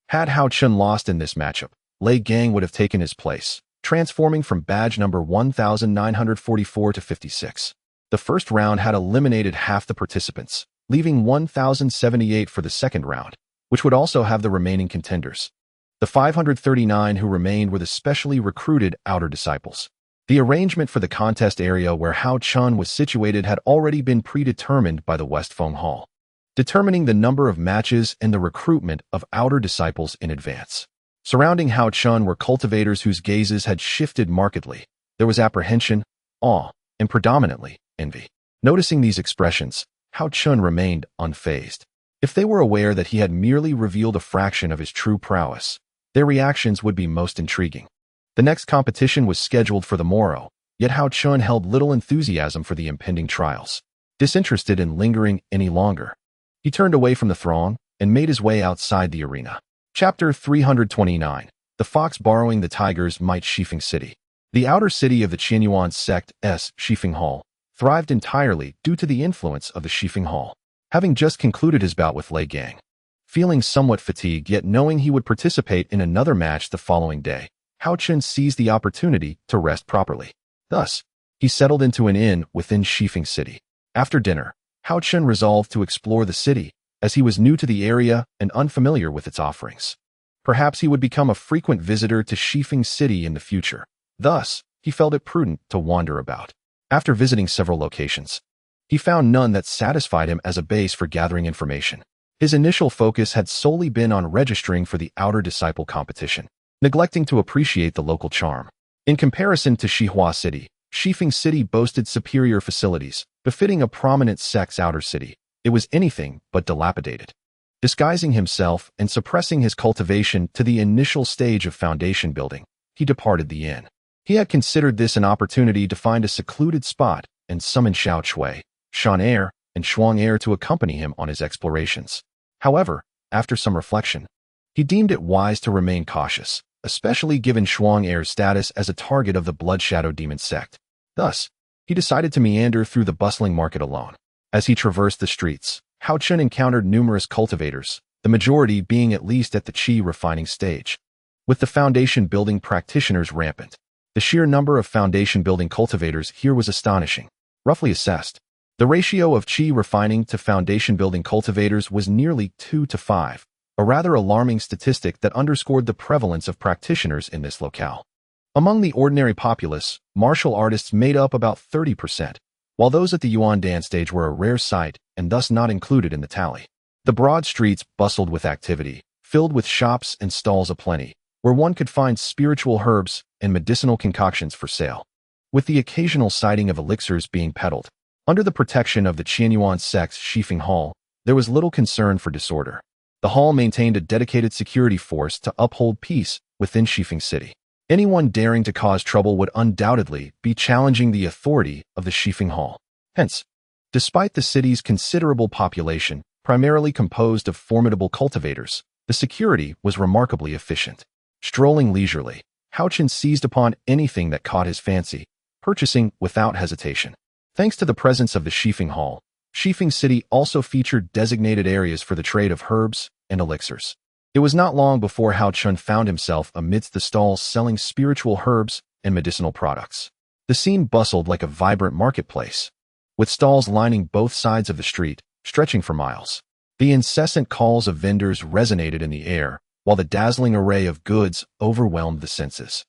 Had Haochen lost in this matchup, Lei Gang would have taken his place, transforming from badge number 1944 to 56. The first round had eliminated half the participants, leaving 1078 for the second round, which would also have the remaining contenders. The 539 who remained were the specially recruited outer disciples. The arrangement for the contest area where Haochen was situated had already been predetermined by the West Feng Hall, determining the number of matches and the recruitment of outer disciples in advance. Surrounding Haochen were cultivators whose gazes had shifted markedly. There was apprehension, awe, and predominantly envy. Noticing these expressions, Haochen remained unfazed. If they were aware that he had merely revealed a fraction of his true prowess, Their reactions would be most intriguing. The next competition was scheduled for the morrow, yet Haochen held little enthusiasm for the impending trials. Disinterested in lingering any longer, he turned away from the throng and made his way outside the arena. Chapter 329. The Fox Borrowing the Tiger's Might. Shifeng City. The outer city of the Qianyuan sect's Shifeng Hall thrived entirely due to the influence of the Shifeng Hall. Having just concluded his bout with Lei Gang, feeling somewhat fatigued yet knowing he would participate in another match the following day, Haochen seized the opportunity to rest properly. Thus, he settled into an inn within Shifeng City. After dinner, Haochen resolved to explore the city, as he was new to the area and unfamiliar with its offerings. Perhaps he would become a frequent visitor to Shifeng City in the future. Thus, he felt it prudent to wander about. After visiting several locations, he found none that satisfied him as a base for gathering information. His initial focus had solely been on registering for the Outer Disciple competition, neglecting to appreciate the local charm. In comparison to Shihua City, Shifeng City boasted superior facilities, befitting a prominent sect's outer city. It was anything but dilapidated. Disguising himself and suppressing his cultivation to the initial stage of foundation building, he departed the inn. He had considered this an opportunity to find a secluded spot and summon Xiao Chui, Shan Er, and Shuang Er to accompany him on his explorations. However, after some reflection, he deemed it wise to remain cautious, especially given Shuang Er's status as a target of the Blood Shadow Demon sect. Thus, he decided to meander through the bustling market alone. As he traversed the streets, Haochen encountered numerous cultivators, the majority being at least at the qi refining stage. With the foundation building practitioners rampant, the sheer number of foundation building cultivators here was astonishing. Roughly assessed, the ratio of qi refining to foundation building cultivators was nearly 2 to 5, a rather alarming statistic that underscored the prevalence of practitioners in this locale. Among the ordinary populace, martial artists made up about 30%, while those at the Yuan Dan stage were a rare sight and thus not included in the tally. The broad streets bustled with activity, filled with shops and stalls aplenty, where one could find spiritual herbs and medicinal concoctions for sale, with the occasional sighting of elixirs being peddled. Under the protection of the Qianyuan sect's Shifeng Hall, there was little concern for disorder. The hall maintained a dedicated security force to uphold peace within Shifeng City. Anyone daring to cause trouble would undoubtedly be challenging the authority of the Shifeng Hall. Hence, despite the city's considerable population, primarily composed of formidable cultivators, the security was remarkably efficient. Strolling leisurely, Haochen seized upon anything that caught his fancy, purchasing without hesitation. Thanks to the presence of the Shifeng Hall, Shifeng City also featured designated areas for the trade of herbs and elixirs. It was not long before Haochen found himself amidst the stalls selling spiritual herbs and medicinal products. The scene bustled like a vibrant marketplace, with stalls lining both sides of the street, stretching for miles. The incessant calls of vendors resonated in the air, while the dazzling array of goods overwhelmed the senses.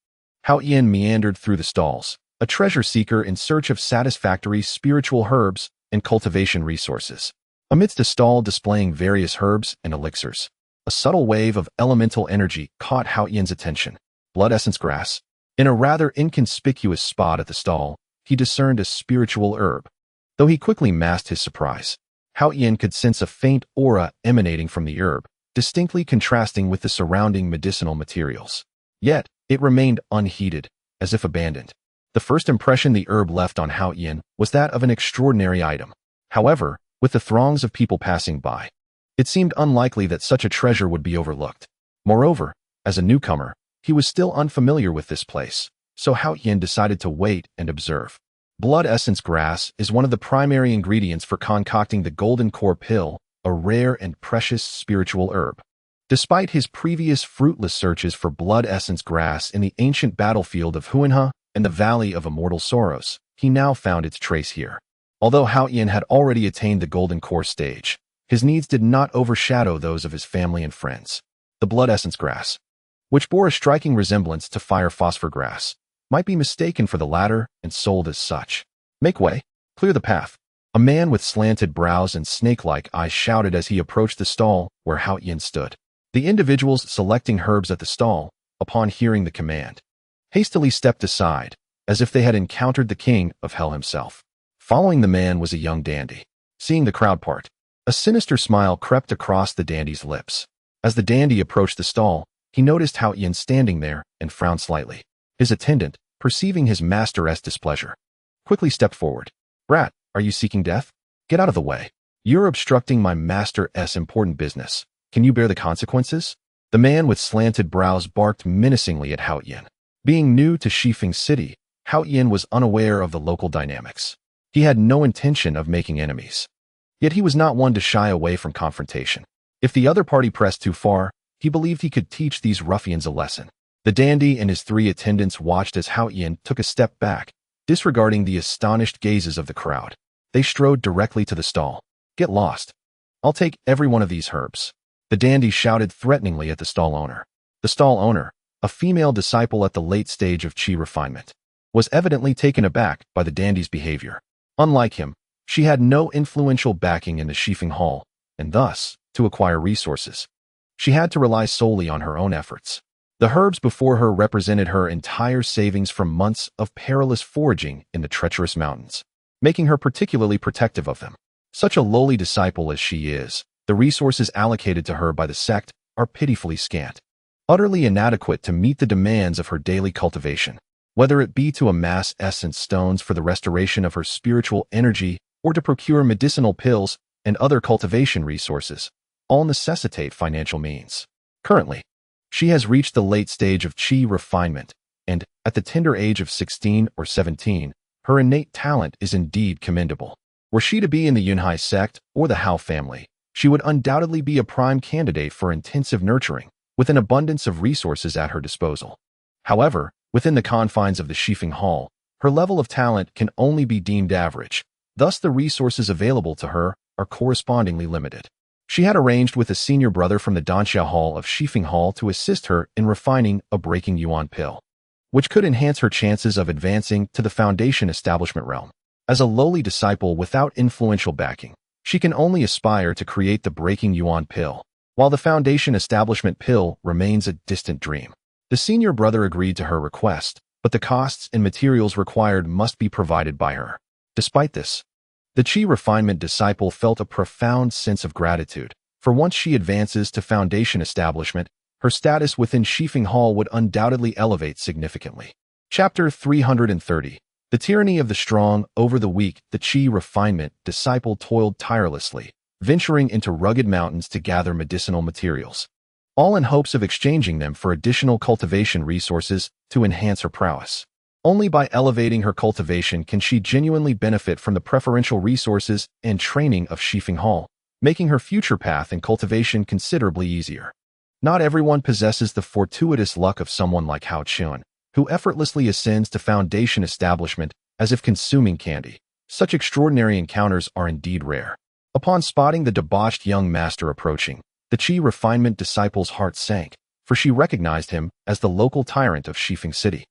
Haochen meandered through the stalls, a treasure seeker in search of satisfactory spiritual herbs and cultivation resources. Amidst a stall displaying various herbs and elixirs, a subtle wave of elemental energy caught Haochen's attention. Blood essence grass. In a rather inconspicuous spot at the stall, he discerned a spiritual herb. Though he quickly masked his surprise, Haochen could sense a faint aura emanating from the herb, distinctly contrasting with the surrounding medicinal materials. Yet, it remained unheeded, as if abandoned. The first impression the herb left on Haochen was that of an extraordinary item. However, with the throngs of people passing by, it seemed unlikely that such a treasure would be overlooked. Moreover, as a newcomer, he was still unfamiliar with this place, so Haochen decided to wait and observe. Blood essence grass is one of the primary ingredients for concocting the golden core pill, a rare and precious spiritual herb. Despite his previous fruitless searches for blood essence grass in the ancient battlefield of Huanhe and the Valley of Immortal Sorrows, he now found its trace here. Although Haochen had already attained the golden core stage, his needs did not overshadow those of his family and friends. The blood essence grass, which bore a striking resemblance to fire phosphor grass, might be mistaken for the latter and sold as such. "Make way, clear the path," a man with slanted brows and snake-like eyes shouted as he approached the stall where Haochen stood. The individuals selecting herbs at the stall, upon hearing the command, hastily stepped aside, as if they had encountered the king of hell himself. Following the man was a young dandy. Seeing the crowd part, a sinister smile crept across the dandy's lips. As the dandy approached the stall, He noticed Haochen standing there and frowned slightly. His attendant, perceiving his master's displeasure, quickly stepped forward. "Brat, are you seeking death? Get out of the way. You're obstructing my master's important business. Can you bear the consequences?" The man with slanted brows barked menacingly at Haochen. Being new to Shifeng City, Haochen was unaware of the local dynamics. He had no intention of making enemies. Yet he was not one to shy away from confrontation. If the other party pressed too far, he believed he could teach these ruffians a lesson. The dandy and his 3 attendants watched as Haochen took a step back, disregarding the astonished gazes of the crowd. They strode directly to the stall. "Get lost. I'll take every one of these herbs." The dandy shouted threateningly at the stall owner. The stall owner, a female disciple at the late stage of chi refinement, was evidently taken aback by the dandy's behavior. Unlike him, she had no influential backing in the Shifeng Hall, and thus, to acquire resources, she had to rely solely on her own efforts. The herbs before her represented her entire savings from months of perilous foraging in the treacherous mountains, making her particularly protective of them. Such a lowly disciple as she is, the resources allocated to her by the sect are pitifully scant, utterly inadequate to meet the demands of her daily cultivation. Whether it be to amass essence stones for the restoration of her spiritual energy or to procure medicinal pills and other cultivation resources, all necessitate financial means. Currently, she has reached the late stage of chi refinement, and, at the tender age of 16 or 17, her innate talent is indeed commendable. Were she to be in the Yunhai sect or the Hao family, she would undoubtedly be a prime candidate for intensive nurturing, with an abundance of resources at her disposal. However, within the confines of the Shifeng Hall, her level of talent can only be deemed average, thus the resources available to her are correspondingly limited. She had arranged with a senior brother from the Danxia Hall of Shifeng Hall to assist her in refining a breaking yuan pill, which could enhance her chances of advancing to the foundation establishment realm. As a lowly disciple without influential backing, she can only aspire to create the breaking yuan pill, while the foundation establishment pill remains a distant dream. The senior brother agreed to her request, but the costs and materials required must be provided by her. Despite this, the chi refinement disciple felt a profound sense of gratitude, for once she advances to foundation establishment, her status within Shifeng Hall would undoubtedly elevate significantly. Chapter 330. The tyranny of the strong over the weak. The chi refinement disciple toiled tirelessly, venturing into rugged mountains to gather medicinal materials, all in hopes of exchanging them for additional cultivation resources to enhance her prowess. Only by elevating her cultivation can she genuinely benefit from the preferential resources and training of Shifeng Hall, making her future path in cultivation considerably easier. Not everyone possesses the fortuitous luck of someone like Haochen, who effortlessly ascends to foundation establishment as if consuming candy. Such extraordinary encounters are indeed rare. Upon spotting the debauched young master approaching, the chi refinement disciple's heart sank, for she recognized him as the local tyrant of Shifeng City,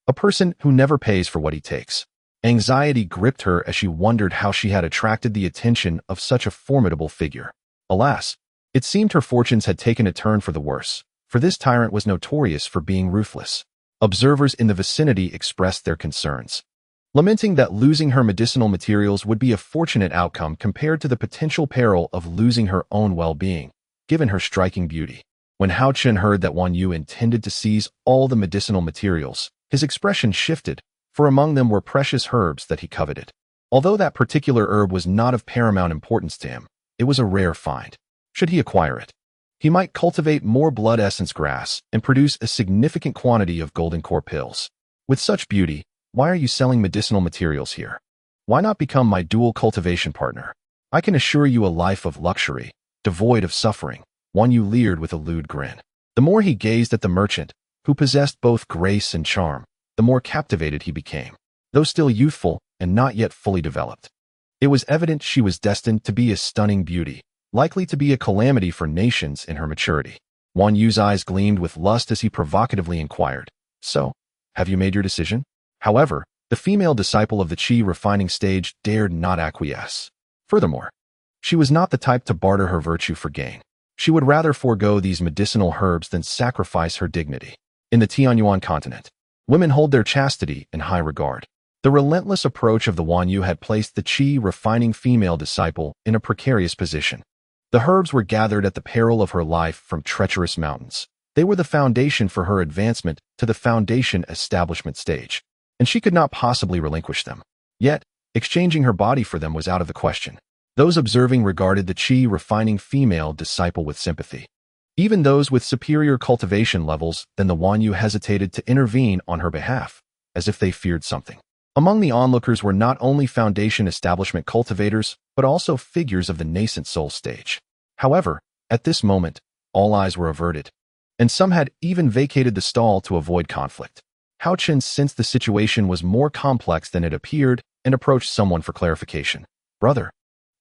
a person who never pays for what he takes. Anxiety gripped her as she wondered how she had attracted the attention of such a formidable figure. Alas, it seemed her fortunes had taken a turn for the worse, for this tyrant was notorious for being ruthless. Observers in the vicinity expressed their concerns, lamenting that losing her medicinal materials would be a fortunate outcome compared to the potential peril of losing her own well-being, given her striking beauty. When Haochen heard that Wan Yu intended to seize all the medicinal materials, his expression shifted, for among them were precious herbs that he coveted. Although that particular herb was not of paramount importance to him, it was a rare find. Should he acquire it, he might cultivate more blood essence grass and produce a significant quantity of golden core pills. With such beauty, why are you selling medicinal materials here? Why not become my dual cultivation partner? I can assure you a life of luxury, devoid of suffering. Wan Yu leered with a lewd grin. The more he gazed at the merchant, who possessed both grace and charm, the more captivated he became. Though still youthful and not yet fully developed, it was evident she was destined to be a stunning beauty, likely to be a calamity for nations in her maturity. Wan Yu's eyes gleamed with lust as he provocatively inquired, "So, have you made your decision?" However, the female disciple of the chi refining stage dared not acquiesce. Furthermore, she was not the type to barter her virtue for gain. She would rather forego these medicinal herbs than sacrifice her dignity. In the Tianyuan continent, women hold their chastity in high regard. The relentless approach of the Wan Yu had placed the chi refining female disciple in a precarious position. The herbs were gathered at the peril of her life from treacherous mountains. They were the foundation for her advancement to the foundation establishment stage, and she could not possibly relinquish them. Yet, exchanging her body for them was out of the question. Those observing regarded the chi-refining female disciple with sympathy. Even those with superior cultivation levels than the Wanyu hesitated to intervene on her behalf, as if they feared something. Among the onlookers were not only foundation establishment cultivators, but also figures of the nascent soul stage. However, at this moment, all eyes were averted, and some had even vacated the stall to avoid conflict. Haochen sensed the situation was more complex than it appeared and approached someone for clarification. Brother,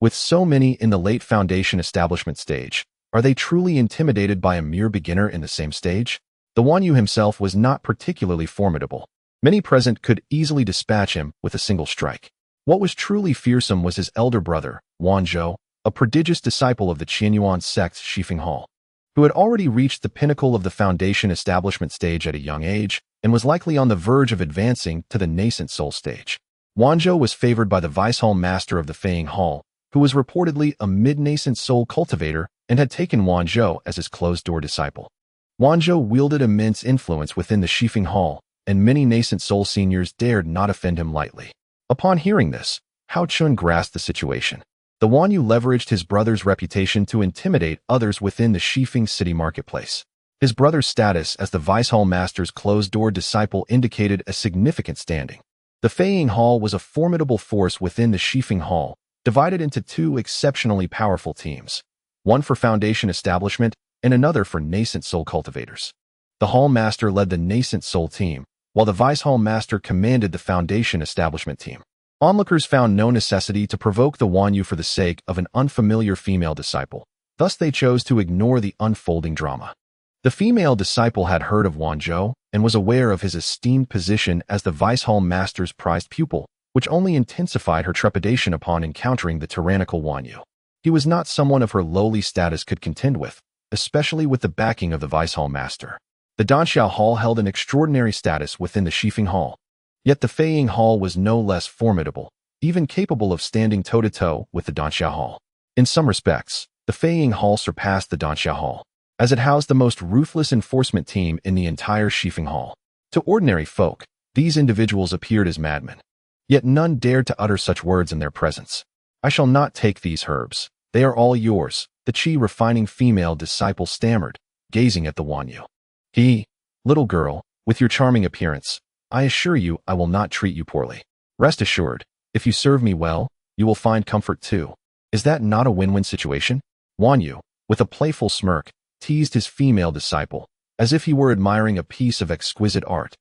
with so many in the late foundation establishment stage, are they truly intimidated by a mere beginner in the same stage? The Wanyu himself was not particularly formidable. Many present could easily dispatch him with a single strike. What was truly fearsome was his elder brother, Wanzhou, a prodigious disciple of the Qianyuan sect's Shifeng Hall, who had already reached the pinnacle of the foundation establishment stage at a young age and was likely on the verge of advancing to the nascent soul stage. Wanzhou was favored by the Vice Hall Master of the Feiying Hall, who was reportedly a mid-nascent soul cultivator and had taken Wanzhou as his closed-door disciple. Wanzhou wielded immense influence within the Shifeng Hall, and many nascent soul seniors dared not offend him lightly. Upon hearing this, Haochen grasped the situation. The Wanyu leveraged his brother's reputation to intimidate others within the Shifeng city marketplace. His brother's status as the Vice Hall Master's closed-door disciple indicated a significant standing. The Feiying Hall was a formidable force within the Shifeng Hall, divided into two exceptionally powerful teams, one for foundation establishment and another for nascent soul cultivators. The Hall Master led the nascent soul team, while the Vice Hall Master commanded the foundation establishment team. Onlookers found no necessity to provoke the Wanyu for the sake of an unfamiliar female disciple. Thus they chose to ignore the unfolding drama. The female disciple had heard of Wanzhou and was aware of his esteemed position as the Vice Hall Master's prized pupil, which only intensified her trepidation upon encountering the tyrannical Wanyu. He was not someone of her lowly status could contend with, especially with the backing of the Vice Hall Master. The Danxiao Hall held an extraordinary status within the Shifeng Hall. Yet the Feiying Hall was no less formidable, even capable of standing toe-to-toe with the Danxiao Hall. In some respects, the Feiying Hall surpassed the Danxiao Hall, as it housed the most ruthless enforcement team in the entire Shifeng Hall. To ordinary folk, these individuals appeared as madmen. Yet none dared to utter such words in their presence. I shall not take these herbs. They are all yours, the chi-refining female disciple stammered, gazing at the Wanyu. Little girl, with your charming appearance, I assure you I will not treat you poorly. Rest assured, if you serve me well, you will find comfort too. Is that not a win-win situation? Wanyu, with a playful smirk, teased his female disciple, as if he were admiring a piece of exquisite art,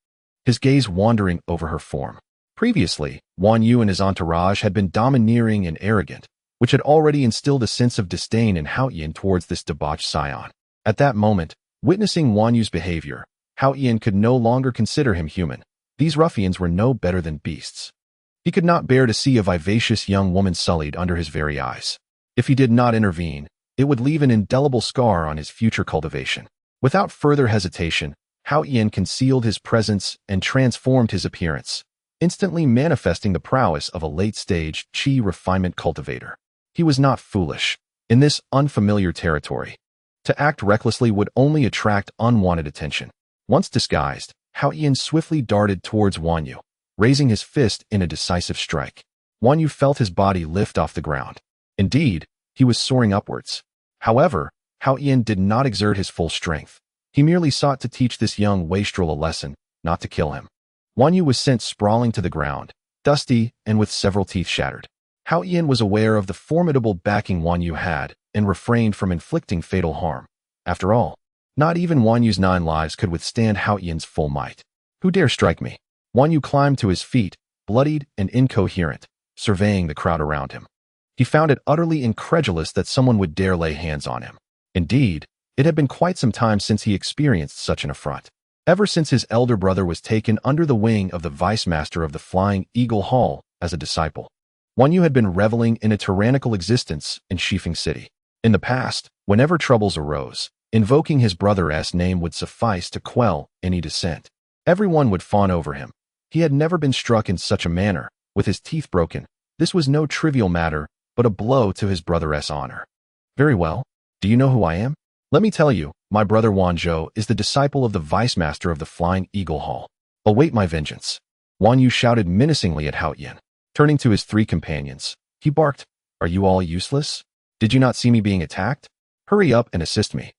his gaze wandering over her form. Previously, Wanyu and his entourage had been domineering and arrogant, which had already instilled a sense of disdain in Haochen towards this debauched scion. At that moment, witnessing Wanyu's behavior, Haochen could no longer consider him human. These ruffians were no better than beasts. He could not bear to see a vivacious young woman sullied under his very eyes. If he did not intervene, it would leave an indelible scar on his future cultivation. Without further hesitation, Haochen concealed his presence and transformed his appearance, instantly manifesting the prowess of a late-stage chi refinement cultivator. He was not foolish. In this unfamiliar territory, to act recklessly would only attract unwanted attention. Once disguised, Haochen swiftly darted towards Wanyu, raising his fist in a decisive strike. Wanyu felt his body lift off the ground. Indeed, he was soaring upwards. However, Haochen did not exert his full strength. He merely sought to teach this young wastrel a lesson, not to kill him. Wanyu was sent sprawling to the ground, dusty and with several teeth shattered. Haochen was aware of the formidable backing Wanyu had and refrained from inflicting fatal harm. After all, not even Wanyu's 9 lives could withstand Haochen's full might. Who dare strike me? Wanyu climbed to his feet, bloodied and incoherent, surveying the crowd around him. He found it utterly incredulous that someone would dare lay hands on him. Indeed, it had been quite some time since he experienced such an affront. Ever since his elder brother was taken under the wing of the Vice Master of the Flying Eagle Hall as a disciple, Wanyu had been reveling in a tyrannical existence in Shifeng City. In the past, whenever troubles arose, invoking his brother's name would suffice to quell any dissent. Everyone would fawn over him. He had never been struck in such a manner, with his teeth broken. This was no trivial matter, but a blow to his brother's honor. Very well. Do you know who I am? Let me tell you, my brother Wanzhou is the disciple of the vice-master of the Flying Eagle Hall. Await my vengeance. Wan Yu shouted menacingly at Haochen. Turning to his three companions, he barked, Are you all useless? Did you not see me being attacked? Hurry up and assist me,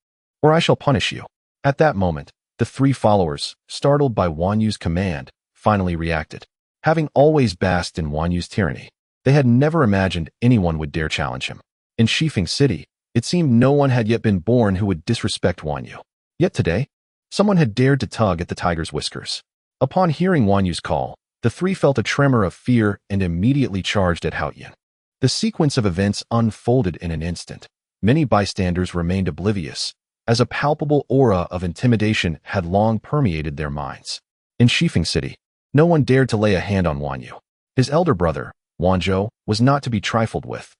or I shall punish you. At that moment, the three followers, startled by Wan Yu's command, finally reacted. Having always basked in Wan Yu's tyranny, they had never imagined anyone would dare challenge him. In Shifeng City, it seemed no one had yet been born who would disrespect Wan Yu. Yet today, someone had dared to tug at the tiger's whiskers. Upon hearing Wan Yu's call, the three felt a tremor of fear and immediately charged at Haochen. The sequence of events unfolded in an instant. Many bystanders remained oblivious, as a palpable aura of intimidation had long permeated their minds. In Shifeng City, no one dared to lay a hand on Wan Yu. His elder brother, Wanzhou, was not to be trifled with.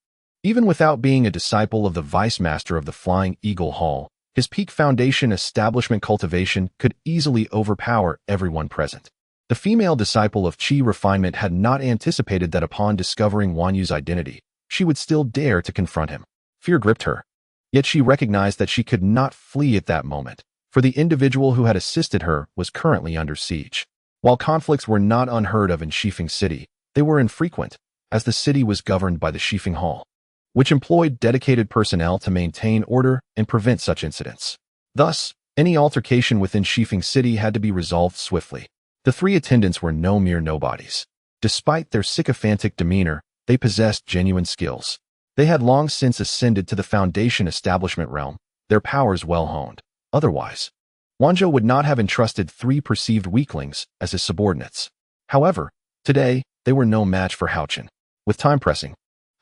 Even without being a disciple of the vice-master of the Flying Eagle Hall, his peak foundation establishment Cultivation could easily overpower everyone present. The female disciple of Qi refinement had not anticipated that upon discovering Wan Yu's identity, she would still dare to confront him. Fear gripped her. Yet she recognized that she could not flee at that moment, for the individual who had assisted her was currently under siege. While conflicts were not unheard of in Shifeng City, they were infrequent, as the city was governed by the Shifeng Hall, which employed dedicated personnel to maintain order and prevent such incidents. Thus, any altercation within Shifeng City had to be resolved swiftly. The three attendants were no mere nobodies. Despite their sycophantic demeanor, they possessed genuine skills. They had long since ascended to the foundation establishment realm, their powers well honed. Otherwise, Wanzhou would not have entrusted three perceived weaklings as his subordinates. However, today, they were no match for Haochen. With time pressing,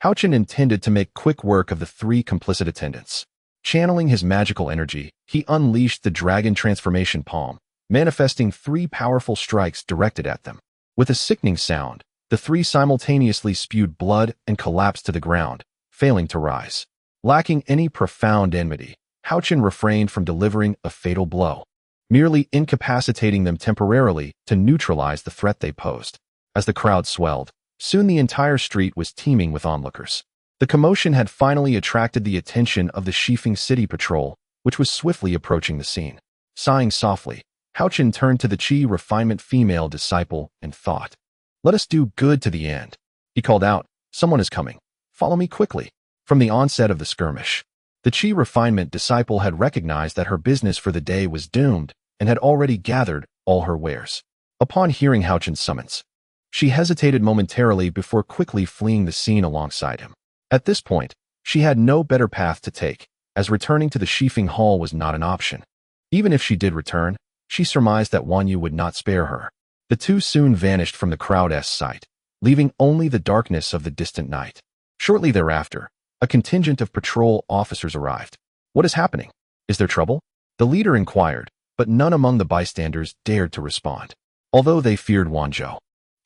Haochen intended to make quick work of the three complicit attendants. Channeling his magical energy, he unleashed the dragon transformation palm, manifesting three powerful strikes directed at them. With a sickening sound, the three simultaneously spewed blood and collapsed to the ground, failing to rise. Lacking any profound enmity, Haochen refrained from delivering a fatal blow, merely incapacitating them temporarily to neutralize the threat they posed. As the crowd swelled, soon the entire street was teeming with onlookers. The commotion had finally attracted the attention of the Shifeng City Patrol, which was swiftly approaching the scene. Sighing softly, Haochen turned to the Qi refinement female disciple and thought, Let us do good to the end. He called out, Someone is coming. Follow me quickly. From the onset of the skirmish, the Qi refinement disciple had recognized that her business for the day was doomed and had already gathered all her wares. Upon hearing Haochen's summons, she hesitated momentarily before quickly fleeing the scene alongside him. At this point, she had no better path to take, as returning to the Shifeng Hall was not an option. Even if she did return, she surmised that Wan Yu would not spare her. The two soon vanished from the crowd's sight, leaving only the darkness of the distant night. Shortly thereafter, a contingent of patrol officers arrived. What is happening? Is there trouble? The leader inquired, but none among the bystanders dared to respond. Although they feared Wanzhou,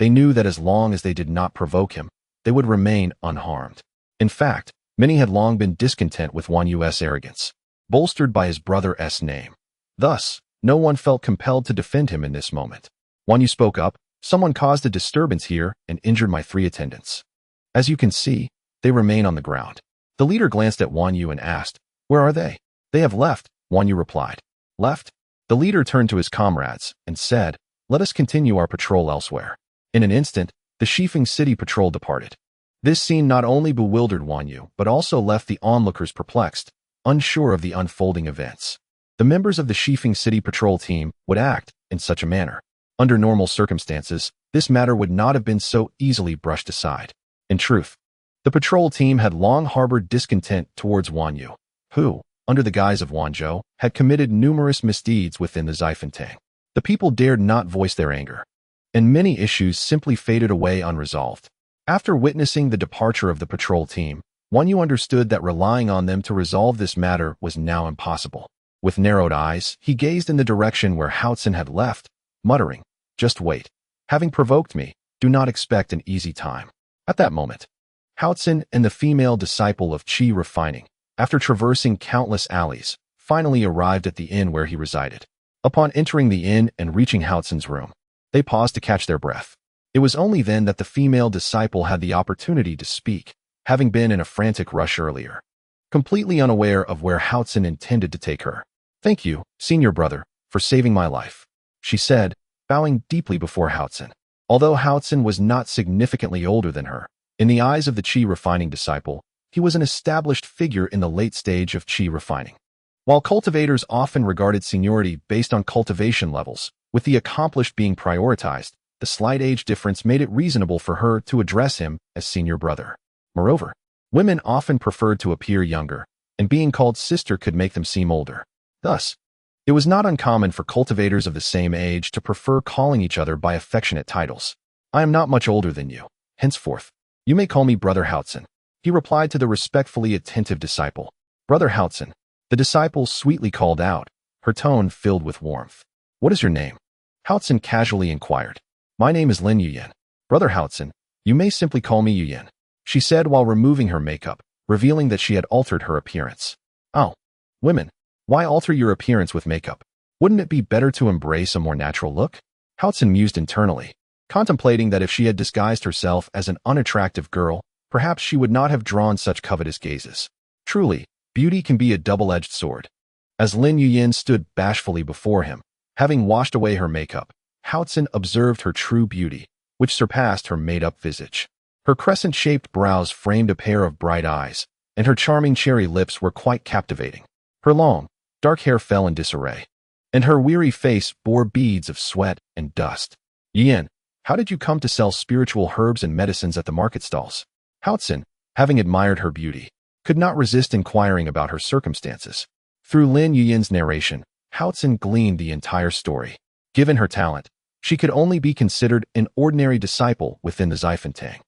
they knew that as long as they did not provoke him, they would remain unharmed. In fact, many had long been discontent with Wan Yu's arrogance, bolstered by his brother's name. Thus, no one felt compelled to defend him in this moment. Wan Yu spoke up, Someone caused a disturbance here and injured my three attendants. As you can see, they remain on the ground. The leader glanced at Wan Yu and asked, Where are they? They have left, Wan Yu replied. Left? The leader turned to his comrades and said, Let us continue our patrol elsewhere. In an instant, the Shifeng City patrol departed. This scene not only bewildered Wan Yu, but also left the onlookers perplexed, unsure of the unfolding events. The members of the Shifeng City patrol team would act in such a manner. Under normal circumstances, this matter would not have been so easily brushed aside. In truth, the patrol team had long harbored discontent towards Wan Yu, who, under the guise of Wanzhou, had committed numerous misdeeds within the Xifentang. The people dared not voice their anger, and many issues simply faded away unresolved. After witnessing the departure of the patrol team, Wan Yu understood that relying on them to resolve this matter was now impossible. With narrowed eyes, he gazed in the direction where Haochen had left, muttering, Just wait. Having provoked me, do not expect an easy time. At that moment, Haochen and the female disciple of Qi refining, after traversing countless alleys, finally arrived at the inn where he resided. Upon entering the inn and reaching Haochen's room, they paused to catch their breath. It was only then that the female disciple had the opportunity to speak, having been in a frantic rush earlier. completely unaware of where Haochen intended to take her. "Thank you, senior brother, for saving my life," she said, bowing deeply before Haochen. Although Haochen was not significantly older than her, in the eyes of the Qi refining disciple, he was an established figure in the late stage of Qi refining. While cultivators often regarded seniority based on cultivation levels, with the accomplished being prioritized, the slight age difference made it reasonable for her to address him as senior brother. Moreover, women often preferred to appear younger, and being called sister could make them seem older. Thus, it was not uncommon for cultivators of the same age to prefer calling each other by affectionate titles. "I am not much older than you. Henceforth, you may call me Brother Haochen," he replied to the respectfully attentive disciple. "Brother Haochen," the disciple sweetly called out, her tone filled with warmth. "What is your name?" Haochen casually inquired. "My name is Lin Yuyan." "Brother Haochen, you may simply call me Yuyan," she said while removing her makeup, revealing that she had altered her appearance. "Oh, women, why alter your appearance with makeup? Wouldn't it be better to embrace a more natural look?" Haochen mused internally, contemplating that if she had disguised herself as an unattractive girl, perhaps she would not have drawn such covetous gazes. Truly, beauty can be a double-edged sword. As Lin Yuyan stood bashfully before him, having washed away her makeup, Haochen observed her true beauty, which surpassed her made-up visage. Her crescent-shaped brows framed a pair of bright eyes, and her charming cherry lips were quite captivating. Her long, dark hair fell in disarray, and her weary face bore beads of sweat and dust. "Yuyan, how did you come to sell spiritual herbs and medicines at the market stalls?" Haochen, having admired her beauty, could not resist inquiring about her circumstances. Through Lin Yuyan's narration, Haochen gleaned the entire story. Given her talent, she could only be considered an ordinary disciple within the Xifen.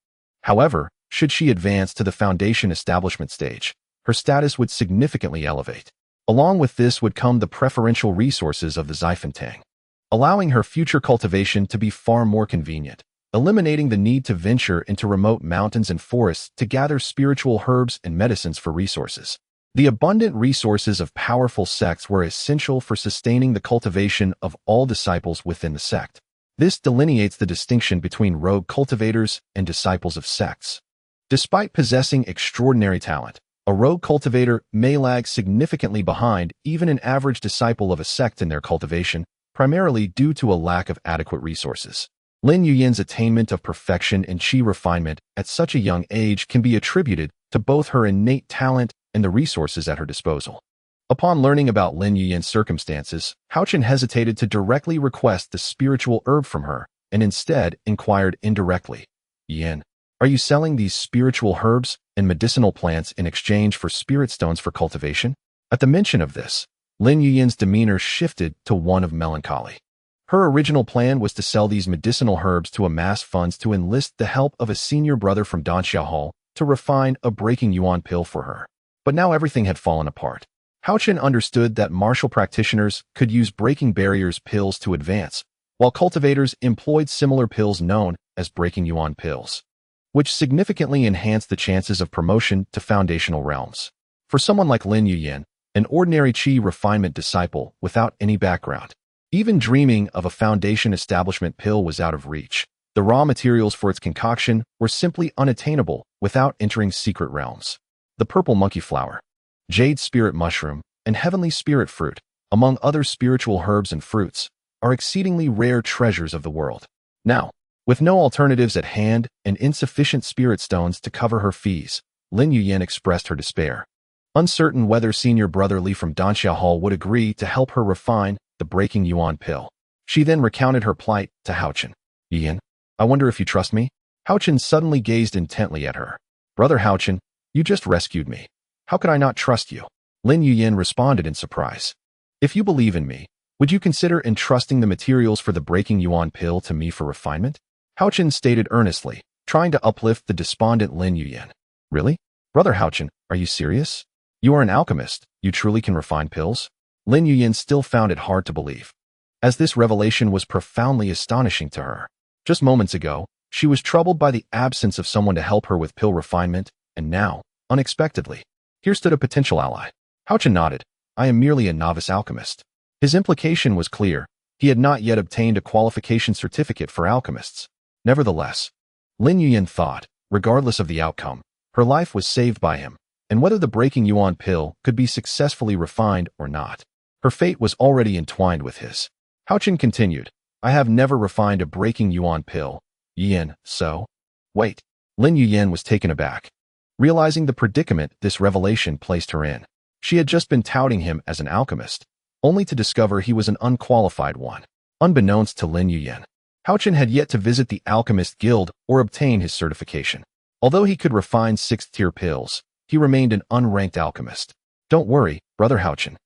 However, should she advance to the foundation establishment stage, her status would significantly elevate. Along with this would come the preferential resources of the Xifen, allowing her future cultivation to be far more convenient, eliminating the need to venture into remote mountains and forests to gather spiritual herbs and medicines for resources. The abundant resources of powerful sects were essential for sustaining the cultivation of all disciples within the sect. This delineates the distinction between rogue cultivators and disciples of sects. Despite possessing extraordinary talent, a rogue cultivator may lag significantly behind even an average disciple of a sect in their cultivation, primarily due to a lack of adequate resources. Lin Yuyan's attainment of perfection in Qi refinement at such a young age can be attributed to both her innate talent and the resources at her disposal. Upon learning about Lin Yuyan's circumstances, Haochen hesitated to directly request the spiritual herb from her, and instead inquired indirectly, "Yuyan, are you selling these spiritual herbs and medicinal plants in exchange for spirit stones for cultivation?" At the mention of this, Lin Yuyan's demeanor shifted to one of melancholy. Her original plan was to sell these medicinal herbs to amass funds to enlist the help of a senior brother from Danxia Hall to refine a breaking yuan pill for her. But now everything had fallen apart. Haochen understood that martial practitioners could use breaking barriers pills to advance, while cultivators employed similar pills known as breaking yuan pills, which significantly enhanced the chances of promotion to foundational realms. For someone like Lin Yuyan, an ordinary Qi refinement disciple without any background, even dreaming of a foundation establishment pill was out of reach. The raw materials for its concoction were simply unattainable without entering secret realms. The purple monkey flower, jade spirit mushroom, and heavenly spirit fruit, among other spiritual herbs and fruits, are exceedingly rare treasures of the world. Now, with no alternatives at hand and insufficient spirit stones to cover her fees, Lin Yuyan expressed her despair. Uncertain whether senior brother Li from Danxia Hall would agree to help her refine the breaking yuan pill. She then recounted her plight to Haochen. "Yuyan, I wonder if you trust me?" Haochen suddenly gazed intently at her. "Brother Haochen, you just rescued me. How could I not trust you?" Lin Yuyan responded in surprise. "If you believe in me, would you consider entrusting the materials for the breaking yuan pill to me for refinement?" Haochen stated earnestly, trying to uplift the despondent Lin Yuyan. "Really? Brother Haochen, are you serious? You are an alchemist. You truly can refine pills?" Lin Yuyan still found it hard to believe, as this revelation was profoundly astonishing to her. Just moments ago, she was troubled by the absence of someone to help her with pill refinement, and now, unexpectedly, here stood a potential ally. Haochen nodded. "I am merely a novice alchemist." His implication was clear. He had not yet obtained a qualification certificate for alchemists. Nevertheless, Lin Yuyan thought, regardless of the outcome, her life was saved by him, and whether the breaking yuan pill could be successfully refined or not. Her fate was already entwined with his. Haochen continued, I have never refined a breaking yuan pill, Yin, so? Wait. Lin Yuyan was taken aback, realizing the predicament this revelation placed her in. She had just been touting him as an alchemist, only to discover he was an unqualified one. Unbeknownst to Lin Yuyan, Haochen had yet to visit the Alchemist Guild or obtain his certification. Although he could refine 6th-tier pills, he remained an unranked alchemist. Don't worry, brother Haochen.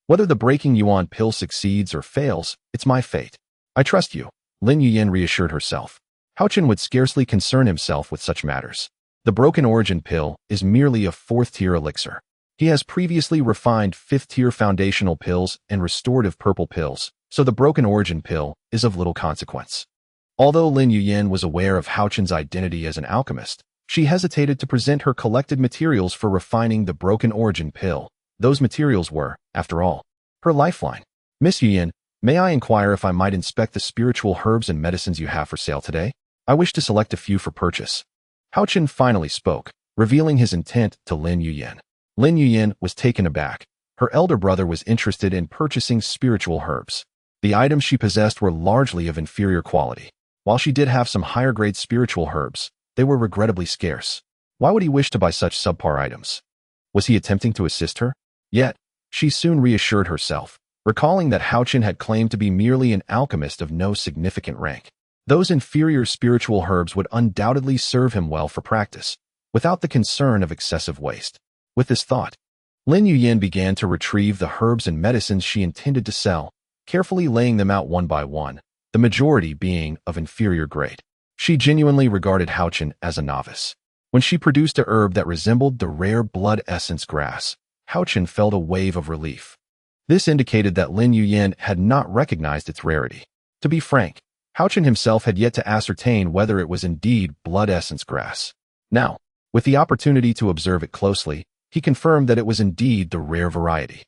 Whether the breaking yuan pill succeeds or fails, it's my fate. I trust you, Lin Yuyan reassured herself. Haochen would scarcely concern himself with such matters. The broken origin pill is merely a 4th-tier elixir. He has previously refined 5th-tier foundational pills and restorative purple pills, so the broken origin pill is of little consequence. Although Lin Yuyan was aware of Haochen's identity as an alchemist, she hesitated to present her collected materials for refining the broken origin pill. Those materials were, after all, her lifeline. Miss Yuyan, may I inquire if I might inspect the spiritual herbs and medicines you have for sale today? I wish to select a few for purchase. Haochen finally spoke, revealing his intent to Lin Yuyan. Lin Yuyan was taken aback. Her elder brother was interested in purchasing spiritual herbs. The items she possessed were largely of inferior quality. While she did have some higher-grade spiritual herbs, they were regrettably scarce. Why would he wish to buy such subpar items? Was he attempting to assist her? Yet, she soon reassured herself, recalling that Haochen had claimed to be merely an alchemist of no significant rank. Those inferior spiritual herbs would undoubtedly serve him well for practice, without the concern of excessive waste. With this thought, Lin Yuyan began to retrieve the herbs and medicines she intended to sell, carefully laying them out one by one, the majority being of inferior grade. She genuinely regarded Haochen as a novice. When she produced a herb that resembled the rare blood essence grass, Haochen felt a wave of relief. This indicated that Lin Yuyan had not recognized its rarity. To be frank, Haochen himself had yet to ascertain whether it was indeed blood essence grass. Now, with the opportunity to observe it closely, he confirmed that it was indeed the rare variety.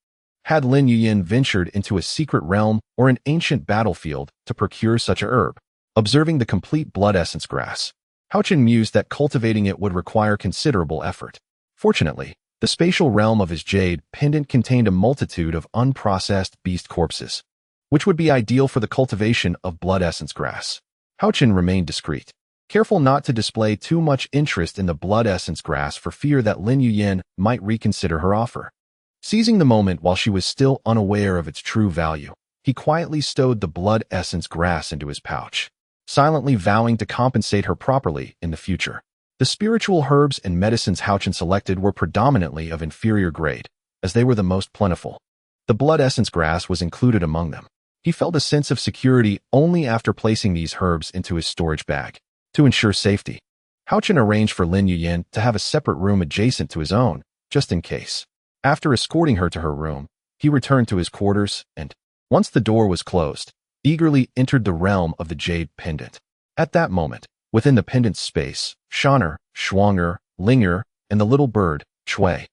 Had Lin Yuyan ventured into a secret realm or an ancient battlefield to procure such a herb? Observing the complete blood essence grass, Haochen mused that cultivating it would require considerable effort. Fortunately, the spatial realm of his jade pendant contained a multitude of unprocessed beast corpses, which would be ideal for the cultivation of blood essence grass. Haochen remained discreet, careful not to display too much interest in the blood essence grass for fear that Lin Yuyan might reconsider her offer. Seizing the moment while she was still unaware of its true value, he quietly stowed the blood essence grass into his pouch, silently vowing to compensate her properly in the future. The spiritual herbs and medicines Haochen selected were predominantly of inferior grade, as they were the most plentiful. The blood essence grass was included among them. He felt a sense of security only after placing these herbs into his storage bag. To ensure safety, Haochen arranged for Lin Yuyan to have a separate room adjacent to his own, just in case. After escorting her to her room, he returned to his quarters and, once the door was closed, eagerly entered the realm of the jade pendant. At that moment, within the pendant's space, Shaner, Schwanger, Linger, and the little bird, Chui,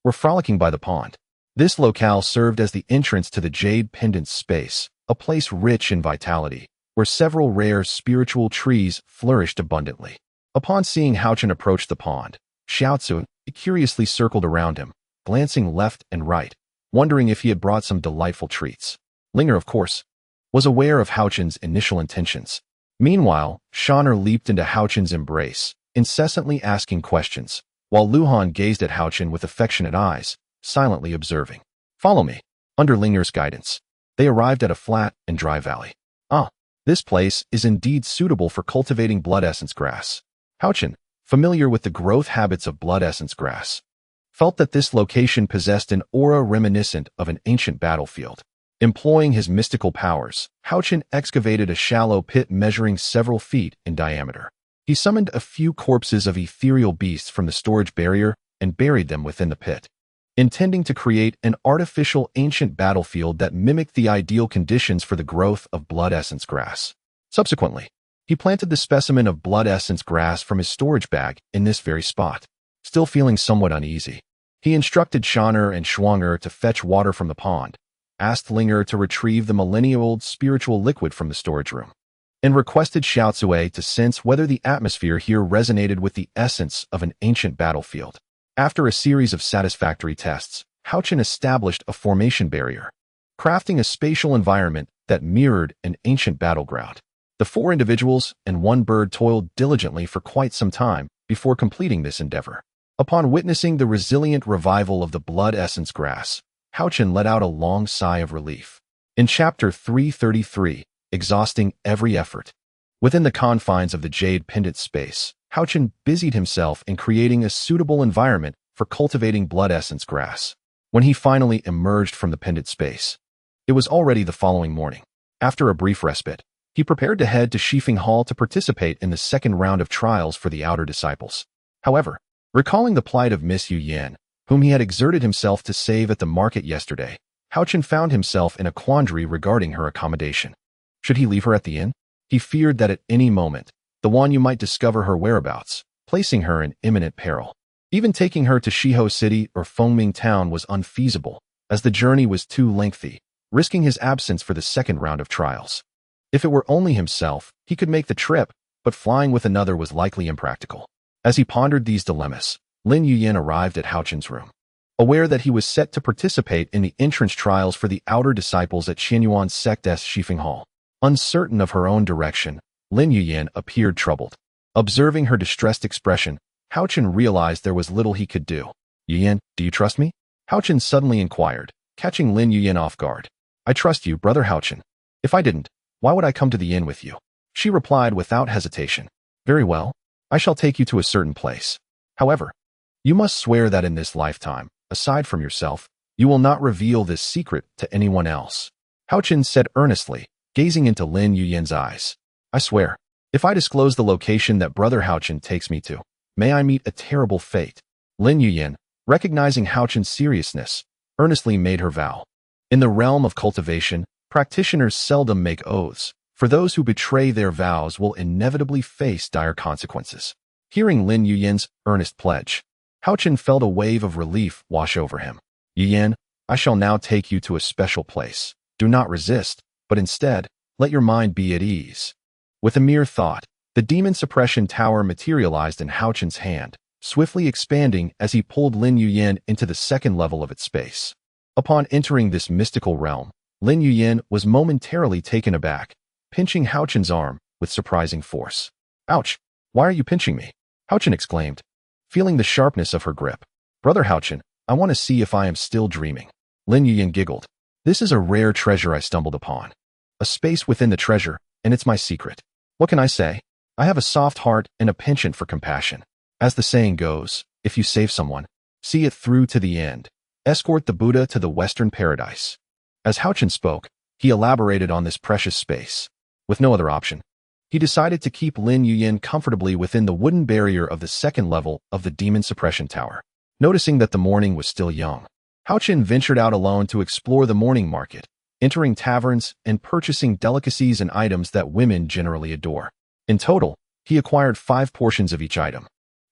were frolicking by the pond. This locale served as the entrance to the jade pendant's space, a place rich in vitality, where several rare spiritual trees flourished abundantly. Upon seeing Haochen approach the pond, Xiaozu curiously circled around him, glancing left and right, wondering if he had brought some delightful treats. Linger, of course, was aware of Haochen's initial intentions. Meanwhile, Shaner leaped into Haochen's embrace, incessantly asking questions, while Luhan gazed at Haochen with affectionate eyes, silently observing. Follow me. Under Linger's guidance, they arrived at a flat and dry valley. Ah, this place is indeed suitable for cultivating blood essence grass. Haochen, familiar with the growth habits of blood essence grass, felt that this location possessed an aura reminiscent of an ancient battlefield. Employing his mystical powers, Haochen excavated a shallow pit measuring several feet in diameter. He summoned a few corpses of ethereal beasts from the storage barrier and buried them within the pit, intending to create an artificial ancient battlefield that mimicked the ideal conditions for the growth of blood essence grass. Subsequently, he planted the specimen of blood essence grass from his storage bag in this very spot. Still feeling somewhat uneasy, he instructed Shaner and Schwanger to fetch water from the pond, asked Linger to retrieve the millennia-old spiritual liquid from the storage room, and requested Xiaozue to sense whether the atmosphere here resonated with the essence of an ancient battlefield. After a series of satisfactory tests, Haochen established a formation barrier, crafting a spatial environment that mirrored an ancient battleground. The 4 individuals and 1 bird toiled diligently for quite some time before completing this endeavor. Upon witnessing the resilient revival of the blood essence grass, Haochen let out a long sigh of relief. In Chapter 333, exhausting every effort. Within the confines of the jade pendant space, Haochen busied himself in creating a suitable environment for cultivating blood essence grass. When he finally emerged from the pendant space, it was already the following morning. After a brief respite, he prepared to head to Shifeng Hall to participate in the second round of trials for the outer disciples. However, recalling the plight of Miss Yu Yan, whom he had exerted himself to save at the market yesterday, Haochen found himself in a quandary regarding her accommodation. Should he leave her at the inn? He feared that at any moment, the Wanyu might discover her whereabouts, placing her in imminent peril. Even taking her to Shiho City or Fengming Town was unfeasible, as the journey was too lengthy, risking his absence for the second round of trials. If it were only himself, he could make the trip, but flying with another was likely impractical. As he pondered these dilemmas, Lin Yuyin arrived at Haochen's room. Aware that he was set to participate in the entrance trials for the outer disciples at Qianyuan Sect's Shifeng Hall. Uncertain of her own direction, Lin Yuyin appeared troubled. Observing her distressed expression, Haochen realized there was little he could do. Yuyin, do you trust me? Haochen suddenly inquired, catching Lin Yuyin off guard. I trust you, brother Haochen. If I didn't, why would I come to the inn with you? She replied without hesitation. Very well, I shall take you to a certain place. However, you must swear that in this lifetime, aside from yourself, you will not reveal this secret to anyone else. Haochen said earnestly, gazing into Lin Yuyin's eyes. I swear, if I disclose the location that brother Haochen takes me to, may I meet a terrible fate. Lin Yuyin, recognizing Haochen's seriousness, earnestly made her vow. In the realm of cultivation, practitioners seldom make oaths, for those who betray their vows will inevitably face dire consequences. Hearing Lin Yuyin's earnest pledge, Haochen felt a wave of relief wash over him. Yuyin, I shall now take you to a special place. Do not resist, but instead, let your mind be at ease. With a mere thought, the demon suppression tower materialized in Haochen's hand, swiftly expanding as he pulled Lin Yuyin into the second level of its space. Upon entering this mystical realm, Lin Yuyin was momentarily taken aback, pinching Haochen's arm with surprising force. Ouch! Why are you pinching me? Haochen exclaimed, feeling the sharpness of her grip. Brother Haochen, I want to see if I am still dreaming. Lin Yuyin giggled. This is a rare treasure I stumbled upon. A space within the treasure, and it's my secret. What can I say? I have a soft heart and a penchant for compassion. As the saying goes, if you save someone, see it through to the end. Escort the Buddha to the Western paradise. As Haochen spoke, he elaborated on this precious space. With no other option, he decided to keep Lin Yuyin comfortably within the wooden barrier of the second level of the demon suppression tower. Noticing that the morning was still young, Haochen ventured out alone to explore the morning market, entering taverns and purchasing delicacies and items that women generally adore. In total, he acquired 5 portions of each item,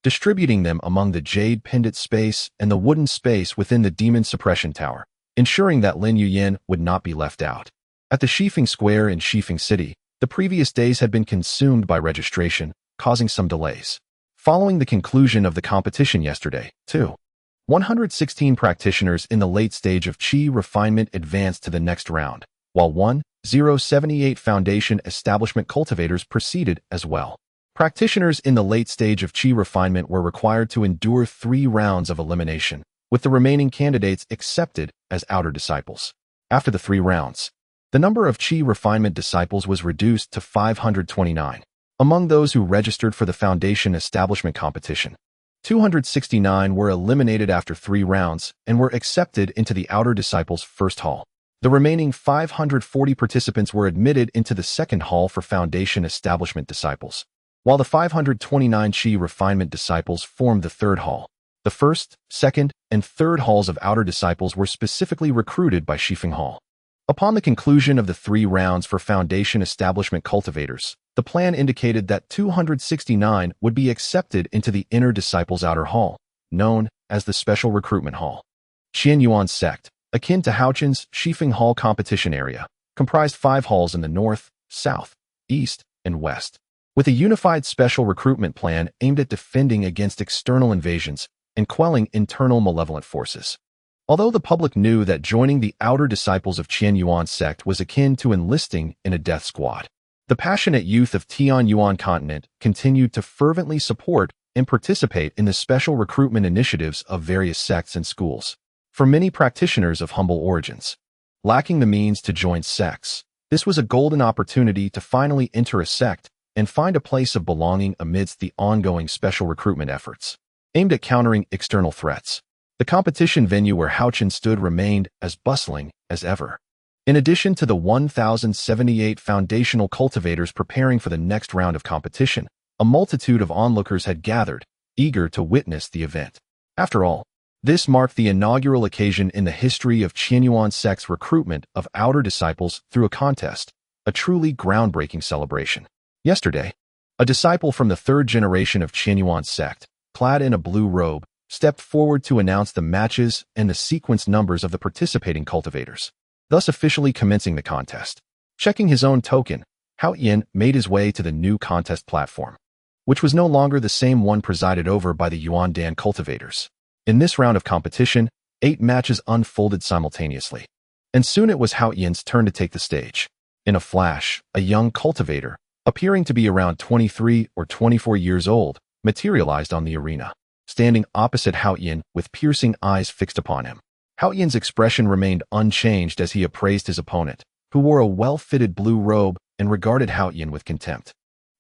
distributing them among the jade pendant space and the wooden space within the demon suppression tower, ensuring that Lin Yuyin would not be left out. At the Shifeng Square in Shifeng City, the previous days had been consumed by registration, causing some delays. Following the conclusion of the competition yesterday, 116 practitioners in the late stage of Qi refinement advanced to the next round, while 1078 foundation establishment cultivators proceeded as well. Practitioners in the late stage of Qi refinement were required to endure 3 rounds of elimination, with the remaining candidates accepted as outer disciples. After the 3 rounds, the number of Qi refinement disciples was reduced to 529. Among those who registered for the foundation establishment competition, 269 were eliminated after 3 rounds and were accepted into the outer disciples' first hall. The remaining 540 participants were admitted into the second hall for foundation establishment disciples, while the 529 Qi refinement disciples formed the third hall. The first, second, and third halls of outer disciples were specifically recruited by Shifeng Hall. Upon the conclusion of the 3 rounds for foundation establishment cultivators, the plan indicated that 269 would be accepted into the inner disciples' outer hall, known as the Special Recruitment Hall. Qianyuan Sect, akin to Haochen's Shifeng Hall competition area, comprised 5 halls in the north, south, east, and west. With a unified special recruitment plan aimed at defending against external invasions, and quelling internal malevolent forces. Although the public knew that joining the outer disciples of Qian Yuan's sect was akin to enlisting in a death squad, the passionate youth of Tian Yuan continent continued to fervently support and participate in the special recruitment initiatives of various sects and schools. For many practitioners of humble origins, lacking the means to join sects, this was a golden opportunity to finally enter a sect and find a place of belonging amidst the ongoing special recruitment efforts, aimed at countering external threats. The competition venue where Haochen stood remained as bustling as ever. In addition to the 1,078 foundational cultivators preparing for the next round of competition, a multitude of onlookers had gathered, eager to witness the event. After all, this marked the inaugural occasion in the history of Qianyuan sect's recruitment of outer disciples through a contest, a truly groundbreaking celebration. Yesterday, a disciple from the third generation of Qianyuan sect, clad in a blue robe, stepped forward to announce the matches and the sequence numbers of the participating cultivators, thus officially commencing the contest. Checking his own token, Haochen made his way to the new contest platform, which was no longer the same one presided over by the Yuan Dan cultivators. In this round of competition, 8 matches unfolded simultaneously, and soon it was Haochen's turn to take the stage. In a flash, a young cultivator, appearing to be around 23 or 24 years old, materialized on the arena, standing opposite Haochen with piercing eyes fixed upon him. Haochen's expression remained unchanged as he appraised his opponent, who wore a well-fitted blue robe and regarded Haochen with contempt.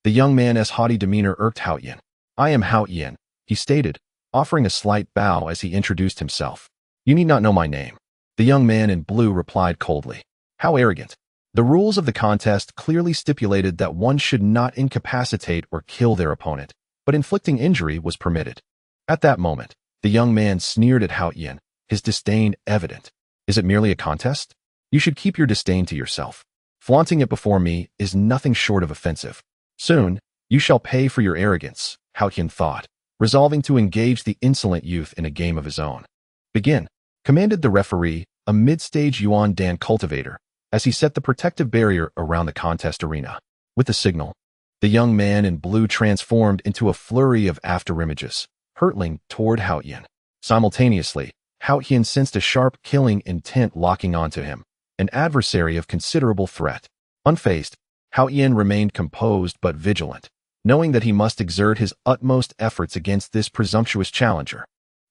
The young man's haughty demeanor irked Haochen. "I am Haochen," he stated, offering a slight bow as he introduced himself. "You need not know my name." The young man in blue replied coldly. "How arrogant." The rules of the contest clearly stipulated that one should not incapacitate or kill their opponent, but inflicting injury was permitted. At that moment, the young man sneered at Haochen, his disdain evident. "Is it merely a contest? You should keep your disdain to yourself. Flaunting it before me is nothing short of offensive. Soon, you shall pay for your arrogance," Haochen thought, resolving to engage the insolent youth in a game of his own. "Begin," commanded the referee, a mid-stage Yuan Dan cultivator, as he set the protective barrier around the contest arena. With the signal, the young man in blue transformed into a flurry of afterimages, hurtling toward Haochen. Simultaneously, Haochen sensed a sharp killing intent locking onto him, an adversary of considerable threat. Unfazed, Haochen remained composed but vigilant, knowing that he must exert his utmost efforts against this presumptuous challenger.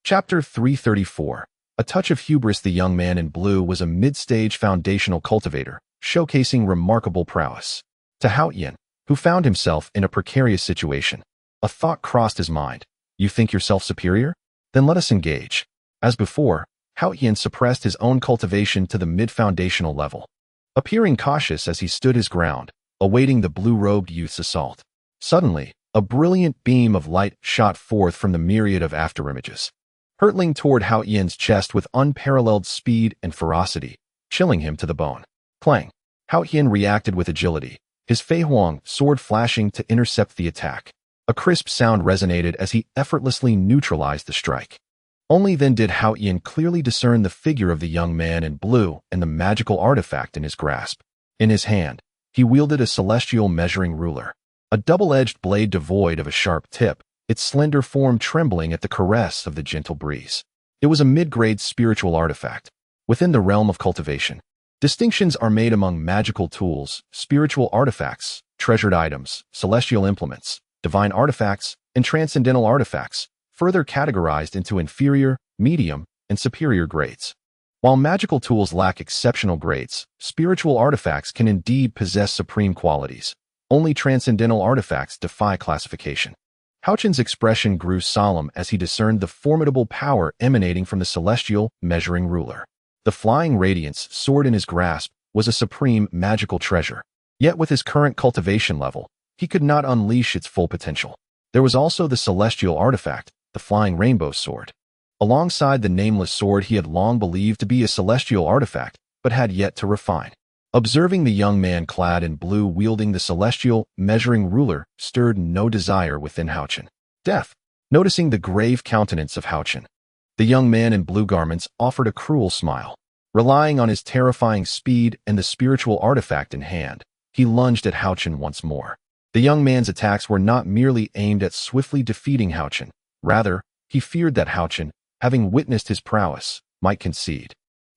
Chapter 334. A touch of hubris. The young man in blue was a mid-stage foundational cultivator, showcasing remarkable prowess. To Haochen, who found himself in a precarious situation, a thought crossed his mind. "You think yourself superior? Then let us engage." As before, Haochen suppressed his own cultivation to the mid-foundational level, appearing cautious as he stood his ground, awaiting the blue-robed youth's assault. Suddenly, a brilliant beam of light shot forth from the myriad of afterimages, hurtling toward Haochen's chest with unparalleled speed and ferocity, chilling him to the bone. Clang! Haochen reacted with agility, his Fei Huang sword flashing to intercept the attack. A crisp sound resonated as he effortlessly neutralized the strike. Only then did Haochen clearly discern the figure of the young man in blue and the magical artifact in his grasp. In his hand, he wielded a celestial measuring ruler, a double-edged blade devoid of a sharp tip, its slender form trembling at the caress of the gentle breeze. It was a mid-grade spiritual artifact. Within the realm of cultivation, distinctions are made among magical tools, spiritual artifacts, treasured items, celestial implements, divine artifacts, and transcendental artifacts, further categorized into inferior, medium, and superior grades. While magical tools lack exceptional grades, spiritual artifacts can indeed possess supreme qualities. Only transcendental artifacts defy classification. Haochen's expression grew solemn as he discerned the formidable power emanating from the celestial measuring ruler. The flying radiance stored in his grasp was a supreme magical treasure. Yet with his current cultivation level, he could not unleash its full potential. There was also the celestial artifact, the flying rainbow sword. Alongside the nameless sword he had long believed to be a celestial artifact, but had yet to refine. Observing the young man clad in blue wielding the celestial measuring ruler stirred no desire within Haochen. Death. Noticing the grave countenance of Haochen, the young man in blue garments offered a cruel smile. Relying on his terrifying speed and the spiritual artifact in hand, he lunged at Haochen once more. The young man's attacks were not merely aimed at swiftly defeating Haochen. Rather, he feared that Haochen, having witnessed his prowess, might concede,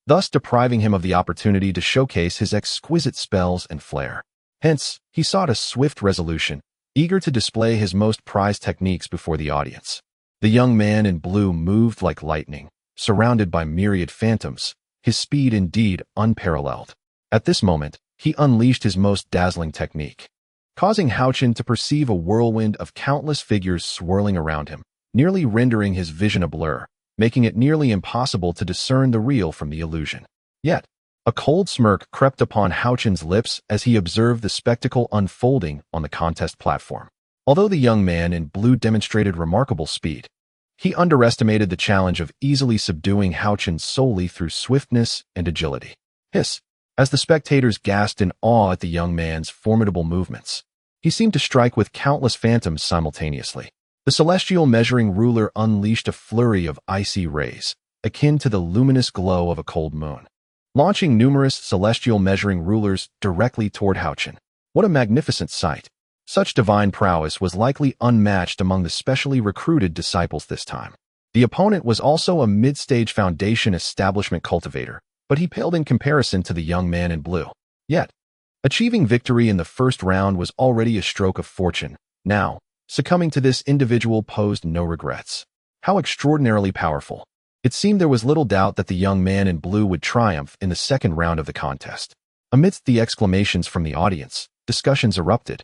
thus depriving him of the opportunity to showcase his exquisite spells and flair. Hence, he sought a swift resolution, eager to display his most prized techniques before the audience. The young man in blue moved like lightning, surrounded by myriad phantoms, his speed indeed unparalleled. At this moment, he unleashed his most dazzling technique, causing Haochen to perceive a whirlwind of countless figures swirling around him, nearly rendering his vision a blur, making it nearly impossible to discern the real from the illusion. Yet, a cold smirk crept upon Haochen's lips as he observed the spectacle unfolding on the contest platform. Although the young man in blue demonstrated remarkable speed, he underestimated the challenge of easily subduing Haochen solely through swiftness and agility. Hiss! As the spectators gasped in awe at the young man's formidable movements, he seemed to strike with countless phantoms simultaneously. The celestial measuring ruler unleashed a flurry of icy rays, akin to the luminous glow of a cold moon, launching numerous celestial measuring rulers directly toward Haochen. What a magnificent sight! Such divine prowess was likely unmatched among the specially recruited disciples this time. The opponent was also a mid-stage Foundation establishment cultivator, but he paled in comparison to the young man in blue. Yet, achieving victory in the first round was already a stroke of fortune. Now, succumbing to this individual posed no regrets. How extraordinarily powerful. It seemed there was little doubt that the young man in blue would triumph in the second round of the contest. Amidst the exclamations from the audience, discussions erupted,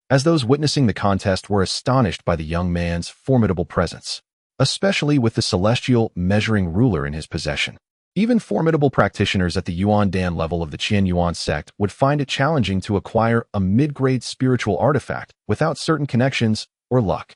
as those witnessing the contest were astonished by the young man's formidable presence, especially with the celestial measuring ruler in his possession. Even formidable practitioners at the Yuan Dan level of the Qian Yuan sect would find it challenging to acquire a mid-grade spiritual artifact without certain connections or luck.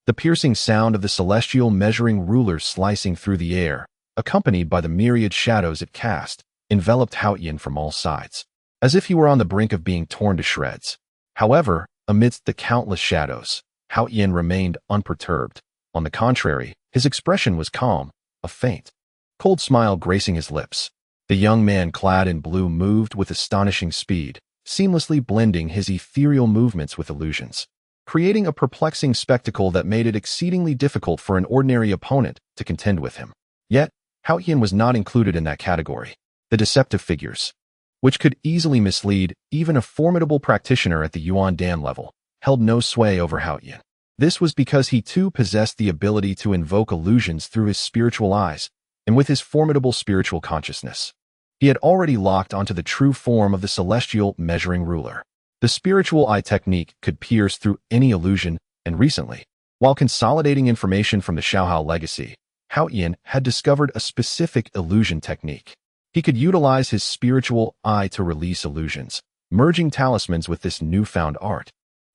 The piercing sound of the celestial measuring ruler slicing through the air, accompanied by the myriad shadows it cast, enveloped Haochen from all sides, as if he were on the brink of being torn to shreds. However, amidst the countless shadows, Haochen remained unperturbed. On the contrary, his expression was calm, a faint, cold smile gracing his lips. The young man clad in blue moved with astonishing speed, seamlessly blending his ethereal movements with illusions, creating a perplexing spectacle that made it exceedingly difficult for an ordinary opponent to contend with him. Yet, Haochen was not included in that category. The deceptive figures, which could easily mislead even a formidable practitioner at the Yuan Dan level, held no sway over Haochen. This was because he too possessed the ability to invoke illusions through his spiritual eyes, and with his formidable spiritual consciousness, he had already locked onto the true form of the celestial measuring ruler. The spiritual eye technique could pierce through any illusion, and recently, while consolidating information from the Xiaohao legacy, Haochen had discovered a specific illusion technique. He could utilize his spiritual eye to release illusions, merging talismans with this newfound art,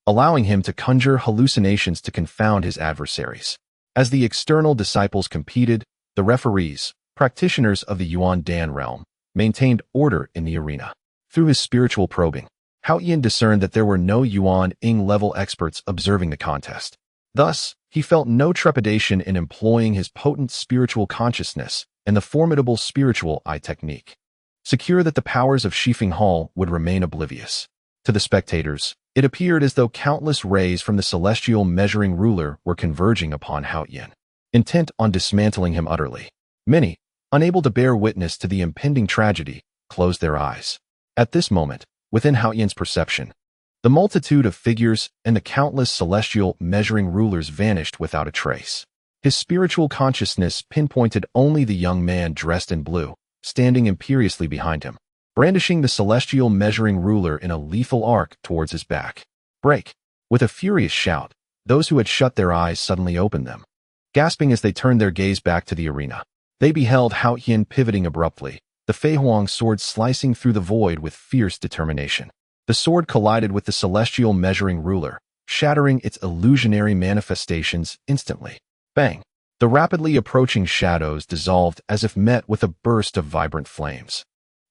allowing him to conjure hallucinations to confound his adversaries. As the external disciples competed, the referees, practitioners of the Yuan Dan realm, maintained order in the arena. Through his spiritual probing, Haochen discerned that there were no Yuan Ing level experts observing the contest. Thus, he felt no trepidation in employing his potent spiritual consciousness and the formidable spiritual eye technique, secure that the powers of Shifeng Hall would remain oblivious. To the spectators, it appeared as though countless rays from the celestial measuring ruler were converging upon Haochen, intent on dismantling him utterly. Many, unable to bear witness to the impending tragedy, closed their eyes. At this moment, within Haochen's perception, the multitude of figures and the countless celestial measuring rulers vanished without a trace. His spiritual consciousness pinpointed only the young man dressed in blue, standing imperiously behind him, brandishing the celestial measuring ruler in a lethal arc towards his back. Break! With a furious shout, those who had shut their eyes suddenly opened them. Gasping as they turned their gaze back to the arena, they beheld Haochen pivoting abruptly, the Fei Huang sword slicing through the void with fierce determination. The sword collided with the celestial measuring ruler, shattering its illusionary manifestations instantly. Bang! The rapidly approaching shadows dissolved as if met with a burst of vibrant flames,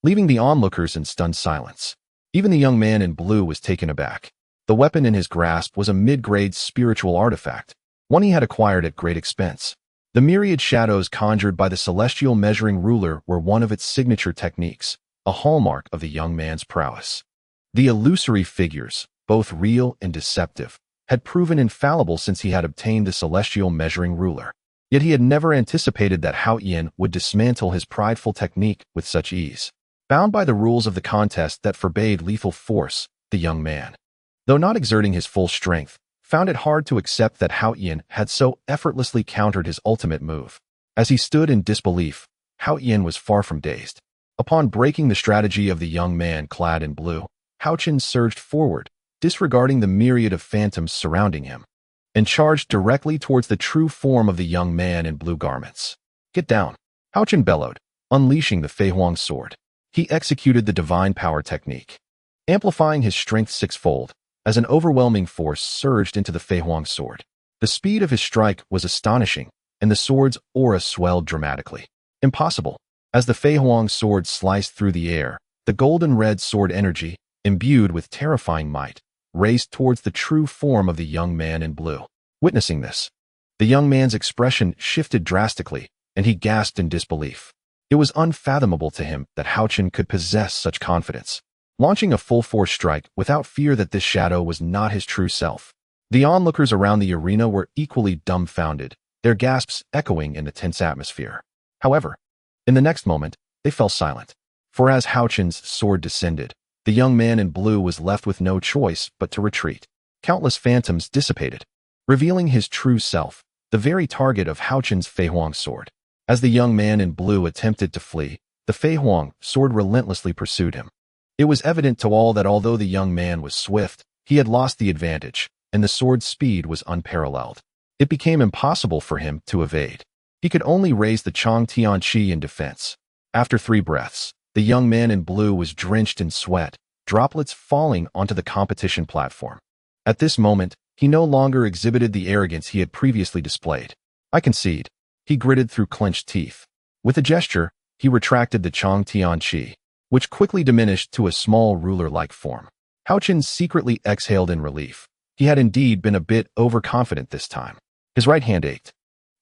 leaving the onlookers in stunned silence. Even the young man in blue was taken aback. The weapon in his grasp was a mid-grade spiritual artifact, one he had acquired at great expense. The myriad shadows conjured by the celestial measuring ruler were one of its signature techniques, a hallmark of the young man's prowess. The illusory figures, both real and deceptive, had proven infallible since he had obtained the celestial measuring ruler. Yet he had never anticipated that Haochen would dismantle his prideful technique with such ease. Bound by the rules of the contest that forbade lethal force, the young man, though not exerting his full strength, found it hard to accept that Haochen had so effortlessly countered his ultimate move. As he stood in disbelief, Haochen was far from dazed. Upon breaking the strategy of the young man clad in blue, Haochen surged forward, disregarding the myriad of phantoms surrounding him, and charged directly towards the true form of the young man in blue garments. "Get down!" Haochen bellowed, unleashing the Fei Huang sword. He executed the divine power technique, amplifying his strength sixfold, as an overwhelming force surged into the Fei Huang sword. The speed of his strike was astonishing, and the sword's aura swelled dramatically. Impossible. As the Fei Huang sword sliced through the air, the golden-red sword energy, imbued with terrifying might, raced towards the true form of the young man in blue. Witnessing this, the young man's expression shifted drastically, and he gasped in disbelief. It was unfathomable to him that Haochen could possess such confidence, launching a full-force strike without fear that this shadow was not his true self. The onlookers around the arena were equally dumbfounded, their gasps echoing in the tense atmosphere. However, in the next moment, they fell silent. For as Haochen's sword descended, the young man in blue was left with no choice but to retreat. Countless phantoms dissipated, revealing his true self, the very target of Haochen's Fei Huang sword. As the young man in blue attempted to flee, the Fei Huang sword relentlessly pursued him. It was evident to all that although the young man was swift, he had lost the advantage, and the sword's speed was unparalleled. It became impossible for him to evade. He could only raise the Chong Tian Qi in defense. After 3 breaths, the young man in blue was drenched in sweat, droplets falling onto the competition platform. At this moment, he no longer exhibited the arrogance he had previously displayed. "I concede," he gritted through clenched teeth. With a gesture, he retracted the Chong Tian Qi, which quickly diminished to a small ruler-like form. Haochen secretly exhaled in relief. He had indeed been a bit overconfident this time. His right hand ached,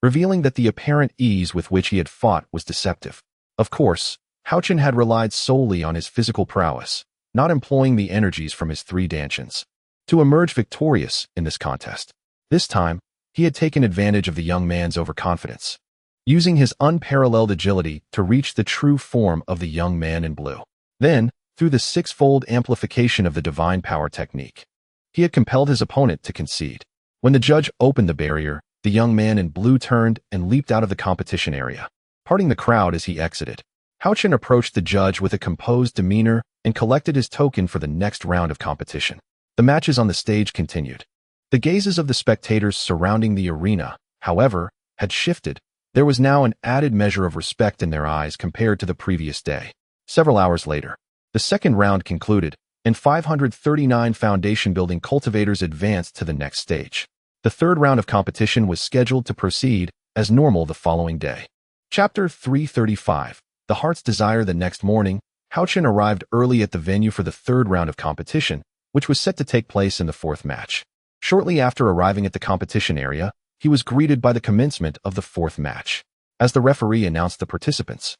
revealing that the apparent ease with which he had fought was deceptive. Of course, Haochen had relied solely on his physical prowess, not employing the energies from his 3 dantians, to emerge victorious in this contest. This time, he had taken advantage of the young man's overconfidence, using his unparalleled agility to reach the true form of the young man in blue. Then, through the 6-fold amplification of the divine power technique, he had compelled his opponent to concede. When the judge opened the barrier, the young man in blue turned and leaped out of the competition area, parting the crowd as he exited. Haochen approached the judge with a composed demeanor and collected his token for the next round of competition. The matches on the stage continued. The gazes of the spectators surrounding the arena, however, had shifted. There was now an added measure of respect in their eyes compared to the previous day. Several hours later, the second round concluded, and 539 foundation-building cultivators advanced to the next stage. The third round of competition was scheduled to proceed as normal the following day. Chapter 335. The Heart's Desire. The next morning, Haochen arrived early at the venue for the third round of competition, which was set to take place in the 4th match. Shortly after arriving at the competition area, he was greeted by the commencement of the 4th match. As the referee announced the participants,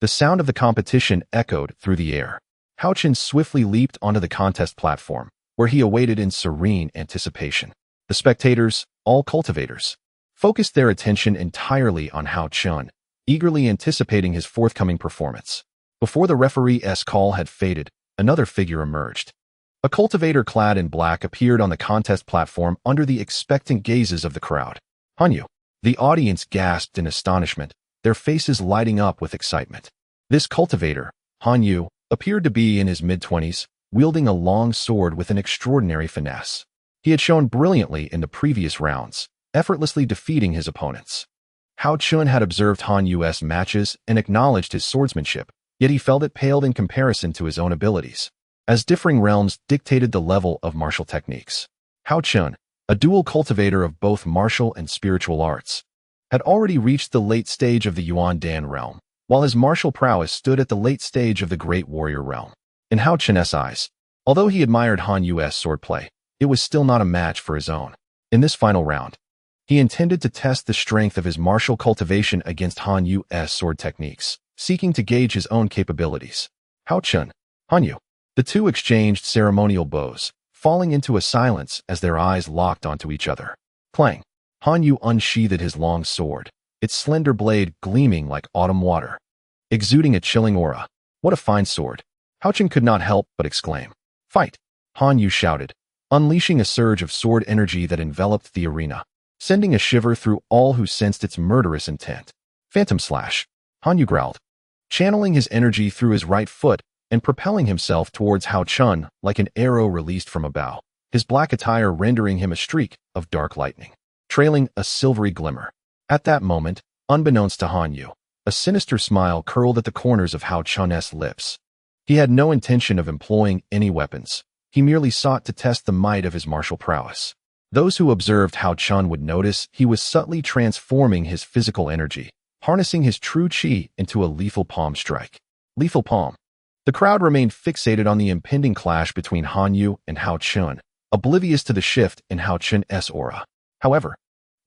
the sound of the competition echoed through the air. Haochen swiftly leaped onto the contest platform, where he awaited in serene anticipation. The spectators, all cultivators, focused their attention entirely on Haochen, eagerly anticipating his forthcoming performance. Before the referee's call had faded, another figure emerged. A cultivator clad in black appeared on the contest platform under the expectant gazes of the crowd. "Hanyu!" The audience gasped in astonishment, their faces lighting up with excitement. This cultivator, Hanyu, appeared to be in his mid-20s, wielding a long sword with an extraordinary finesse. He had shown brilliantly in the previous rounds, effortlessly defeating his opponents. Haochen had observed Hanyu's matches and acknowledged his swordsmanship, yet he felt it paled in comparison to his own abilities, as differing realms dictated the level of martial techniques. Haochen, a dual cultivator of both martial and spiritual arts, had already reached the late stage of the Yuan Dan realm, while his martial prowess stood at the late stage of the Great Warrior realm. In Haochen's eyes, although he admired Hanyu's swordplay, it was still not a match for his own. In this final round, he intended to test the strength of his martial cultivation against Hanyu's sword techniques, seeking to gauge his own capabilities. Haochen, Hanyu. The two exchanged ceremonial bows, falling into a silence as their eyes locked onto each other. Clang. Hanyu unsheathed his long sword, its slender blade gleaming like autumn water, exuding a chilling aura. What a fine sword! Haochen could not help but exclaim. Fight! Han Yu shouted, unleashing a surge of sword energy that enveloped the arena, sending a shiver through all who sensed its murderous intent. Phantom slash! Han Yu growled, channeling his energy through his right foot and propelling himself towards Haochen like an arrow released from a bow, his black attire rendering him a streak of dark lightning, trailing a silvery glimmer. At that moment, unbeknownst to Han Yu, a sinister smile curled at the corners of Haochen's lips. He had no intention of employing any weapons. He merely sought to test the might of his martial prowess. Those who observed Haochen would notice he was subtly transforming his physical energy, harnessing his true chi into a lethal palm strike. Lethal palm. The crowd remained fixated on the impending clash between Han Yu and Haochen, oblivious to the shift in Haochen's aura. However,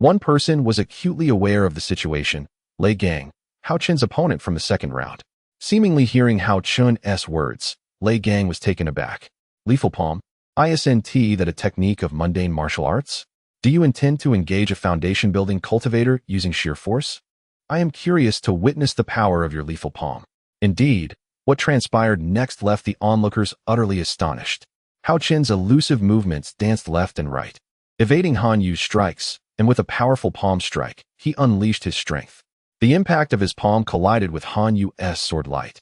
one person was acutely aware of the situation, Lei Gang, Haochen's opponent from the second round. Seemingly hearing Haochen's words, Lei Gang was taken aback. Lethal palm? Isn't that a technique of mundane martial arts? Do you intend to engage a foundation-building cultivator using sheer force? I am curious to witness the power of your lethal palm. Indeed, what transpired next left the onlookers utterly astonished. Haochen's elusive movements danced left and right, evading Han Yu's strikes, and with a powerful palm strike, he unleashed his strength. The impact of his palm collided with Han Yu's sword light,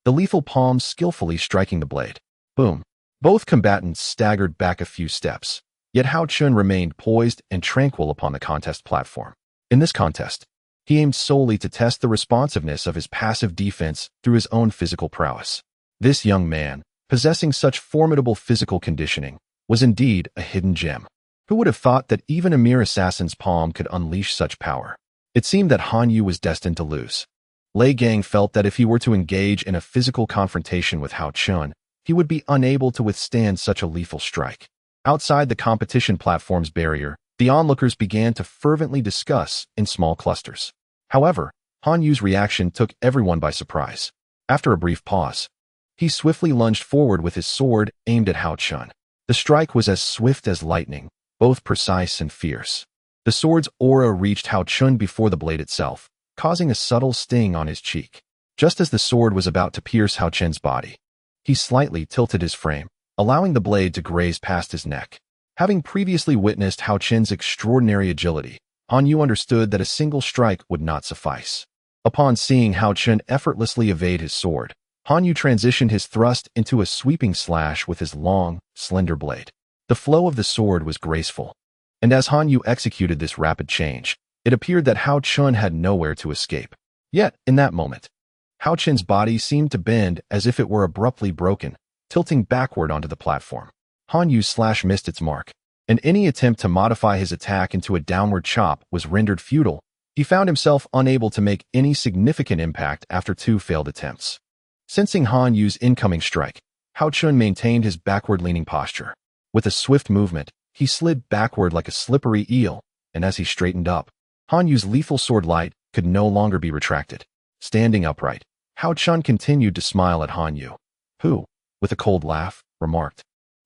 the lethal palm skillfully striking the blade. Boom. Both combatants staggered back a few steps, yet Haochen remained poised and tranquil upon the contest platform. In this contest, he aimed solely to test the responsiveness of his passive defense through his own physical prowess. This young man, possessing such formidable physical conditioning, was indeed a hidden gem. Who would have thought that even a mere assassin's palm could unleash such power? It seemed that Han Yu was destined to lose. Lei Gang felt that if he were to engage in a physical confrontation with Haochen, he would be unable to withstand such a lethal strike. Outside the competition platform's barrier, the onlookers began to fervently discuss in small clusters. However, Han Yu's reaction took everyone by surprise. After a brief pause, he swiftly lunged forward with his sword aimed at Haochen. The strike was as swift as lightning, both precise and fierce. The sword's aura reached Haochen before the blade itself, causing a subtle sting on his cheek. Just as the sword was about to pierce Haochen's body, he slightly tilted his frame, allowing the blade to graze past his neck. Having previously witnessed Haochen's extraordinary agility, Han Yu understood that a single strike would not suffice. Upon seeing Haochen effortlessly evade his sword, Han Yu transitioned his thrust into a sweeping slash with his long, slender blade. The flow of the sword was graceful, and as Han Yu executed this rapid change, it appeared that Haochen had nowhere to escape. Yet, in that moment, Haochen's body seemed to bend as if it were abruptly broken, tilting backward onto the platform. Han Yu's slash missed its mark, and any attempt to modify his attack into a downward chop was rendered futile. He found himself unable to make any significant impact after 2 failed attempts. Sensing Han Yu's incoming strike, Haochen maintained his backward-leaning posture. With a swift movement, he slid backward like a slippery eel, and as he straightened up, Han Yu's lethal sword light could no longer be retracted. Standing upright, Haochen continued to smile at Han Yu, who, with a cold laugh, remarked,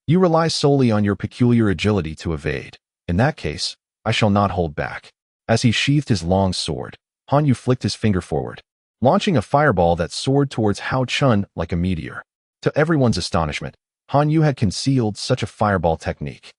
"You rely solely on your peculiar agility to evade. In that case, I shall not hold back." As he sheathed his long sword, Han Yu flicked his finger forward, launching a fireball that soared towards Haochen like a meteor. To everyone's astonishment, Han Yu had concealed such a fireball technique.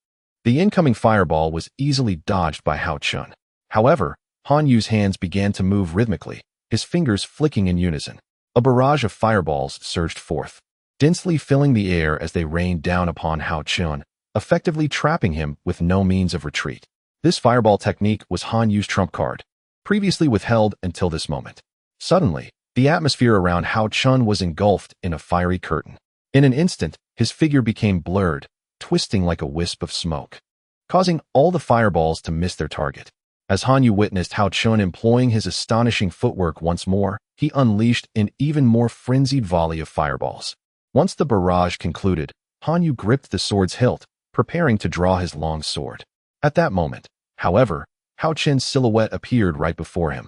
The incoming fireball was easily dodged by Haochen. However, Han Yu's hands began to move rhythmically, his fingers flicking in unison. A barrage of fireballs surged forth, densely filling the air as they rained down upon Haochen, effectively trapping him with no means of retreat. This fireball technique was Han Yu's trump card, previously withheld until this moment. Suddenly, the atmosphere around Haochen was engulfed in a fiery curtain. In an instant, his figure became blurred, twisting like a wisp of smoke, causing all the fireballs to miss their target. As Han Yu witnessed Haochen employing his astonishing footwork once more, he unleashed an even more frenzied volley of fireballs. Once the barrage concluded, Han Yu gripped the sword's hilt, preparing to draw his long sword. At that moment, however, Haochen's silhouette appeared right before him.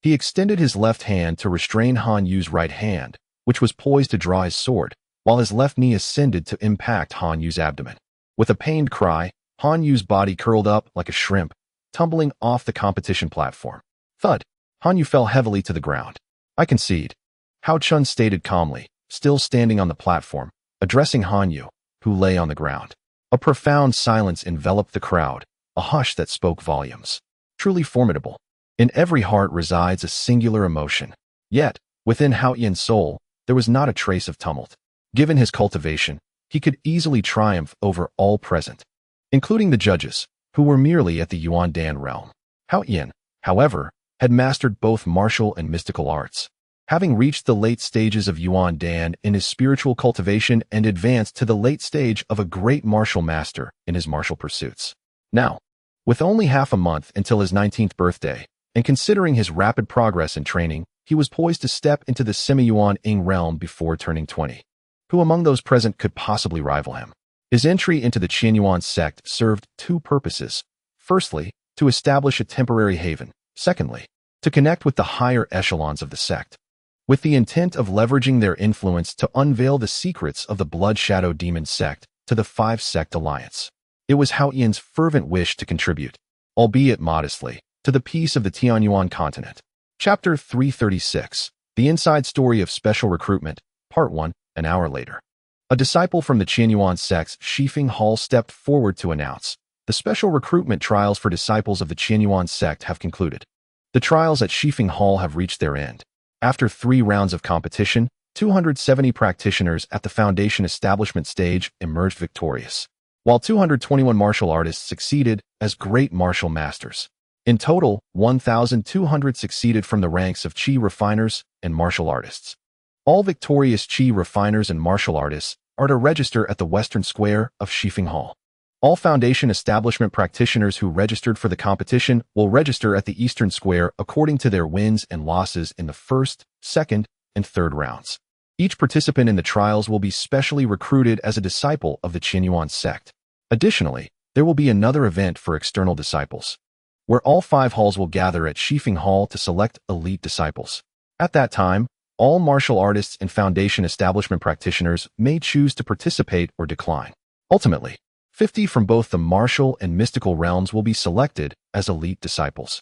He extended his left hand to restrain Han Yu's right hand, which was poised to draw his sword, while his left knee ascended to impact Han Yu's abdomen. With a pained cry, Han Yu's body curled up like a shrimp, tumbling off the competition platform. Thud! Hanyu fell heavily to the ground. I concede. Haochen stated calmly, still standing on the platform, addressing Hanyu, who lay on the ground. A profound silence enveloped the crowd, a hush that spoke volumes. Truly formidable. In every heart resides a singular emotion. Yet, within Haoyen's soul, there was not a trace of tumult. Given his cultivation, he could easily triumph over all present, including the judges, who were merely at the Yuan Dan realm. Haoyen, however, had mastered both martial and mystical arts, having reached the late stages of Yuan Dan in his spiritual cultivation and advanced to the late stage of a great martial master in his martial pursuits. Now, with only half a month until his 19th birthday, and considering his rapid progress in training, he was poised to step into the semi-Yuan Ing realm before turning 20. Who among those present could possibly rival him? His entry into the Qianyuan sect served two purposes. Firstly, to establish a temporary haven. Secondly, to connect with the higher echelons of the sect, with the intent of leveraging their influence to unveil the secrets of the Blood Shadow Demon sect to the Five-Sect Alliance. It was Haoyen's fervent wish to contribute, albeit modestly, to the peace of the Tianyuan continent. Chapter 336, The Inside Story of Special Recruitment, Part 1, an hour later. A disciple from the Qianyuan sect's Shifeng Hall stepped forward to announce, the special recruitment trials for disciples of the Qianyuan sect have concluded. The trials at Shifeng Hall have reached their end. After 3 rounds of competition, 270 practitioners at the Foundation establishment stage emerged victorious, while 221 martial artists succeeded as great martial masters. In total, 1,200 succeeded from the ranks of Qi refiners and martial artists. All victorious Qi refiners and martial artists are to register at the western square of Shifeng Hall. All Foundation establishment practitioners who registered for the competition will register at the eastern square according to their wins and losses in the first, second, and third rounds. Each participant in the trials will be specially recruited as a disciple of the Qianyuan sect. Additionally, there will be another event for external disciples, where all 5 halls will gather at Shifeng Hall to select elite disciples. At that time, all martial artists and Foundation establishment practitioners may choose to participate or decline. Ultimately, 50 from both the martial and mystical realms will be selected as elite disciples.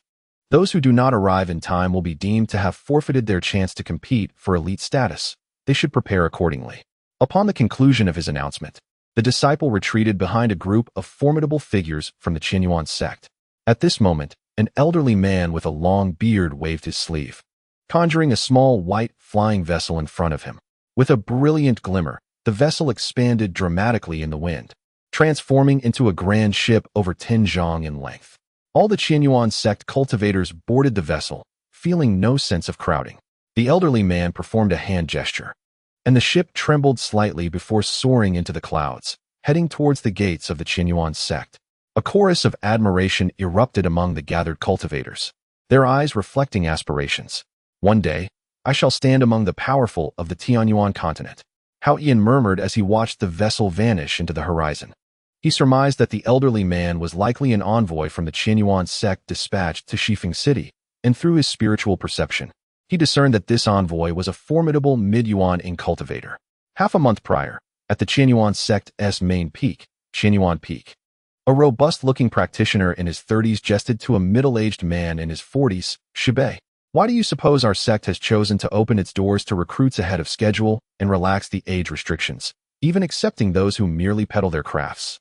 Those who do not arrive in time will be deemed to have forfeited their chance to compete for elite status. They should prepare accordingly. Upon the conclusion of his announcement, the disciple retreated behind a group of formidable figures from the Qianyuan sect. At this moment, an elderly man with a long beard waved his sleeve, conjuring a small white flying vessel in front of him. With a brilliant glimmer, the vessel expanded dramatically in the wind, transforming into a grand ship over 10 zhang in length. All the Qianyuan sect cultivators boarded the vessel, feeling no sense of crowding. The elderly man performed a hand gesture, and the ship trembled slightly before soaring into the clouds, heading towards the gates of the Qianyuan sect. A chorus of admiration erupted among the gathered cultivators, their eyes reflecting aspirations. One day, I shall stand among the powerful of the Tianyuan continent. Haoyen murmured as he watched the vessel vanish into the horizon. He surmised that the elderly man was likely an envoy from the Qianyuan sect dispatched to Shifeng City, and through his spiritual perception, he discerned that this envoy was a formidable mid-Yuan Ing cultivator. Half a month prior, at the Qianyuan sect's main peak, Qianyuan Peak, a robust-looking practitioner in his 30s jested to a middle-aged man in his 40s, Shibai. Why do you suppose our sect has chosen to open its doors to recruits ahead of schedule and relax the age restrictions, even accepting those who merely peddle their crafts?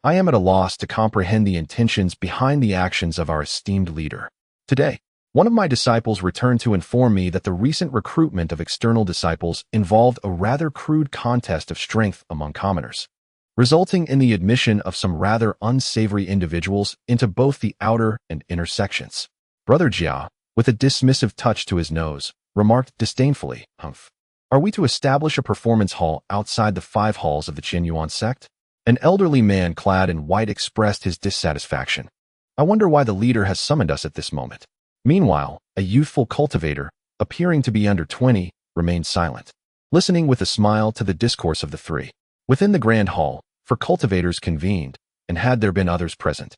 I am at a loss to comprehend the intentions behind the actions of our esteemed leader. Today, one of my disciples returned to inform me that the recent recruitment of external disciples involved a rather crude contest of strength among commoners, resulting in the admission of some rather unsavory individuals into both the outer and inner sections. Brother Jia, with a dismissive touch to his nose, remarked disdainfully, "Humph. Are we to establish a performance hall outside the 5 halls of the Qianyuan sect?" An elderly man clad in white expressed his dissatisfaction. I wonder why the leader has summoned us at this moment. Meanwhile, a youthful cultivator, appearing to be under 20, remained silent, listening with a smile to the discourse of the 3. Within the grand hall, 4 cultivators convened, and had there been others present,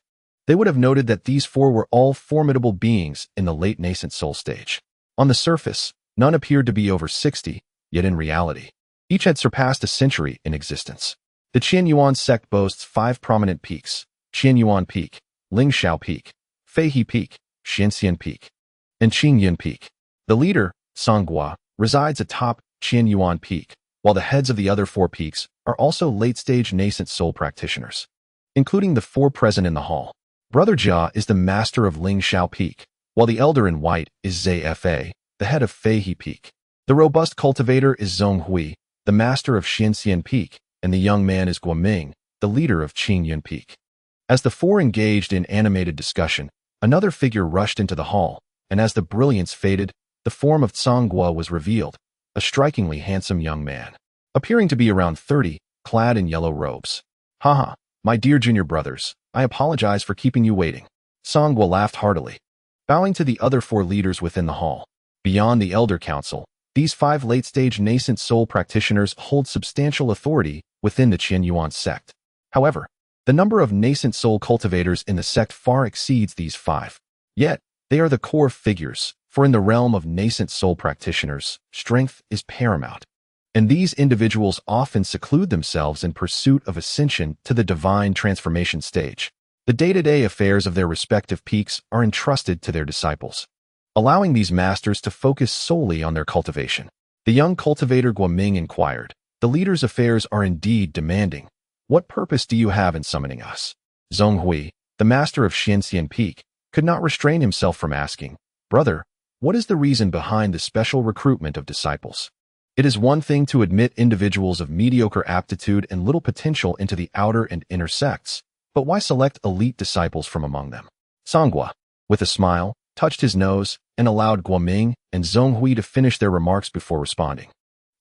they would have noted that these 4 were all formidable beings in the late nascent soul stage. On the surface, none appeared to be over 60, yet in reality, each had surpassed a century in existence. The Qianyuan sect boasts 5 prominent peaks: Qianyuan Peak, Lingshao Peak, Feihe Peak, Xianxian Peak. and Qingyuan Peak. The leader, Songhua, resides atop Qianyuan Peak, while the heads of the other 4 peaks are also late-stage nascent soul practitioners, including the 4 present in the hall. Brother Jia is the master of Lingshao Peak, while the elder in white is Zai Fa, the head of Feihe Peak. The robust cultivator is Zhonghui, the master of Xinxian Peak, and the young man is Guoming, the leader of Qingyuan Peak. As the 4 engaged in animated discussion, another figure rushed into the hall, and as the brilliance faded, the form of Songhua was revealed, a strikingly handsome young man, appearing to be around 30, clad in yellow robes. Haha, my dear junior brothers, I apologize for keeping you waiting. Songhua laughed heartily, bowing to the other 4 leaders within the hall. Beyond the Elder Council, these 5 late-stage nascent soul practitioners hold substantial authority within the Qianyuan sect. However, the number of nascent soul cultivators in the sect far exceeds these 5. Yet, they are the core figures, for in the realm of nascent soul practitioners, strength is paramount. And these individuals often seclude themselves in pursuit of ascension to the divine transformation stage. The day-to-day affairs of their respective peaks are entrusted to their disciples, allowing these masters to focus solely on their cultivation. The young cultivator Guoming inquired, "The leader's affairs are indeed demanding. What purpose do you have in summoning us?" Zhonghui, the master of Xinxian Peak, could not restrain himself from asking, "Brother, what is the reason behind the special recruitment of disciples? It is one thing to admit individuals of mediocre aptitude and little potential into the outer and inner sects, but why select elite disciples from among them?" Songhua, with a smile, touched his nose and allowed Guoming and Zhonghui to finish their remarks before responding.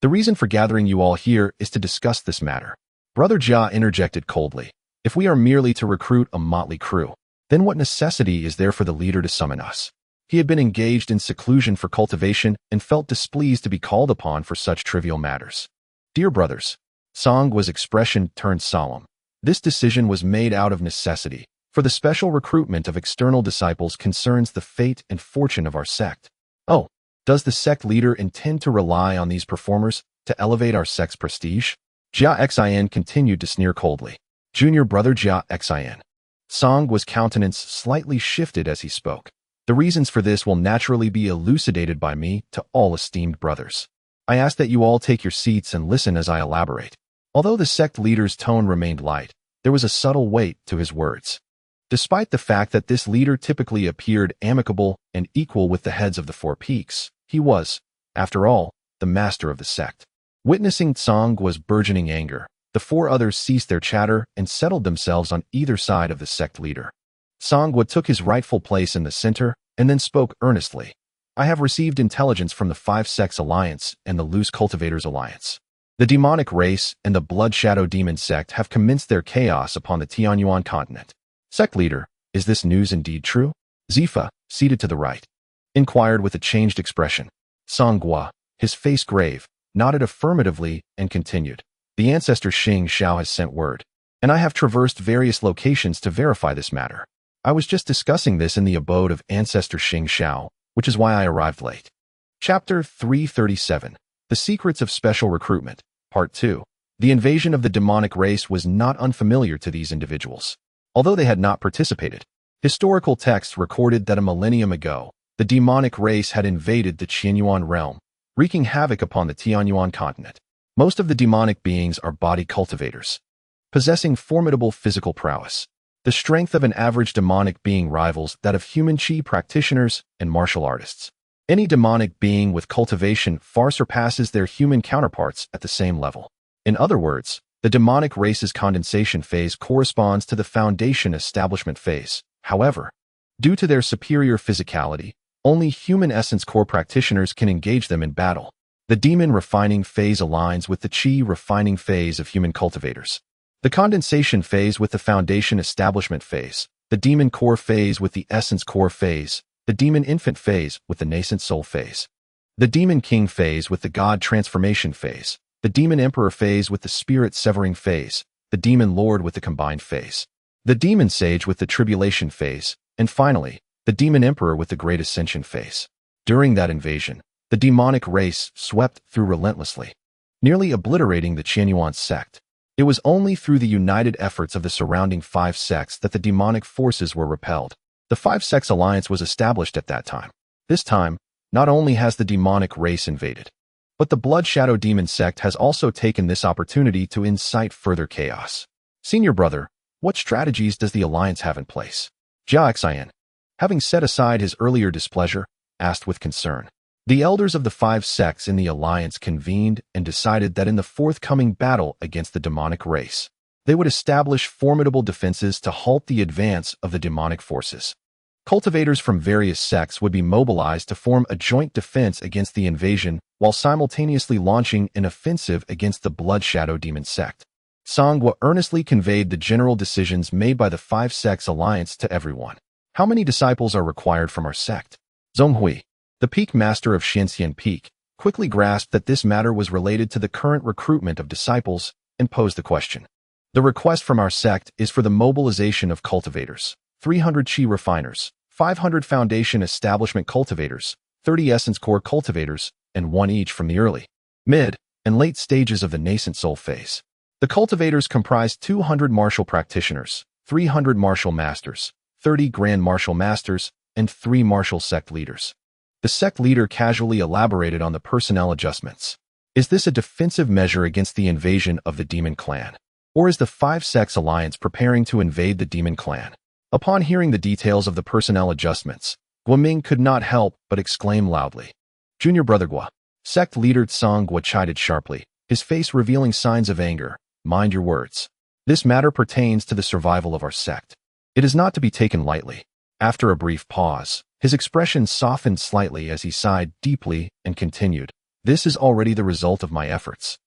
"The reason for gathering you all here is to discuss this matter." Brother Jia interjected coldly, "If we are merely to recruit a motley crew, then what necessity is there for the leader to summon us?" He had been engaged in seclusion for cultivation and felt displeased to be called upon for such trivial matters. "Dear brothers," Songhua's expression turned solemn, "this decision was made out of necessity, for the special recruitment of external disciples concerns the fate and fortune of our sect. Oh, does the sect leader intend to rely on these performers to elevate our sect's prestige?" Jia Xin continued to sneer coldly. "Junior brother Jia Xin." Songhua's countenance slightly shifted as he spoke. "The reasons for this will naturally be elucidated by me to all esteemed brothers. I ask that you all take your seats and listen as I elaborate." Although the sect leader's tone remained light, there was a subtle weight to his words. Despite the fact that this leader typically appeared amicable and equal with the heads of the 4 peaks, he was, after all, the master of the sect. Witnessing Songhua's burgeoning anger, the 4 others ceased their chatter and settled themselves on either side of the sect leader. Songhua took his rightful place in the center and then spoke earnestly. "I have received intelligence from the 5 Sects Alliance and the Loose Cultivators Alliance. The demonic race and the Blood Shadow Demon sect have commenced their chaos upon the Tianyuan continent." "Sect leader, is this news indeed true?" Zifa, seated to the right, inquired with a changed expression. Songhua, his face grave, nodded affirmatively and continued. "The ancestor Xing Shao has sent word, and I have traversed various locations to verify this matter. I was just discussing this in the abode of ancestor Xing Shao, which is why I arrived late." Chapter 337, The Secrets of Special Recruitment, Part 2. The invasion of the demonic race was not unfamiliar to these individuals. Although they had not participated, historical texts recorded that a millennium ago, the demonic race had invaded the Qianyuan realm, wreaking havoc upon the Tianyuan continent. Most of the demonic beings are body cultivators, possessing formidable physical prowess. The strength of an average demonic being rivals that of human chi practitioners and martial artists. Any demonic being with cultivation far surpasses their human counterparts at the same level. In other words, the demonic race's condensation phase corresponds to the foundation establishment phase. However, due to their superior physicality, only human essence core practitioners can engage them in battle. The demon refining phase aligns with the chi refining phase of human cultivators. The condensation phase with the foundation establishment phase, the demon core phase with the essence core phase, the demon infant phase with the nascent soul phase, the demon king phase with the god transformation phase, the demon emperor phase with the spirit severing phase, the demon lord with the combined phase, the demon sage with the tribulation phase, and finally, the demon emperor with the great ascension phase. During that invasion, the demonic race swept through relentlessly, nearly obliterating the Qianyuan sect. It was only through the united efforts of the surrounding 5 sects that the demonic forces were repelled. The 5 Sects Alliance was established at that time. This time, not only has the demonic race invaded, but the Blood Shadow Demon sect has also taken this opportunity to incite further chaos. Senior brother, what strategies does the Alliance have in place? Jia Xian, having set aside his earlier displeasure, asked with concern. The elders of the 5 sects in the Alliance convened and decided that in the forthcoming battle against the demonic race, they would establish formidable defenses to halt the advance of the demonic forces. Cultivators from various sects would be mobilized to form a joint defense against the invasion while simultaneously launching an offensive against the Blood Shadow Demon sect. Sangwa earnestly conveyed the general decisions made by the 5 sects alliance to everyone. How many disciples are required from our sect? Zhonghui, the peak master of Xianxian Peak, quickly grasped that this matter was related to the current recruitment of disciples and posed the question. The request from our sect is for the mobilization of cultivators, 300 Qi refiners, 500 foundation establishment cultivators, 30 essence core cultivators, and 1 each from the early, mid, and late stages of the nascent soul phase. The cultivators comprise 200 martial practitioners, 300 martial masters, 30 grand martial masters, and 3 martial sect leaders. The sect leader casually elaborated on the personnel adjustments. Is this a defensive measure against the invasion of the demon clan? Or is the 5 sects alliance preparing to invade the demon clan? Upon hearing the details of the personnel adjustments, Guoming could not help but exclaim loudly. Junior brother Gua. Sect leader Tsang Gua chided sharply, his face revealing signs of anger. Mind your words. This matter pertains to the survival of our sect. It is not to be taken lightly. After a brief pause, his expression softened slightly as he sighed deeply and continued. This is already the result of my efforts.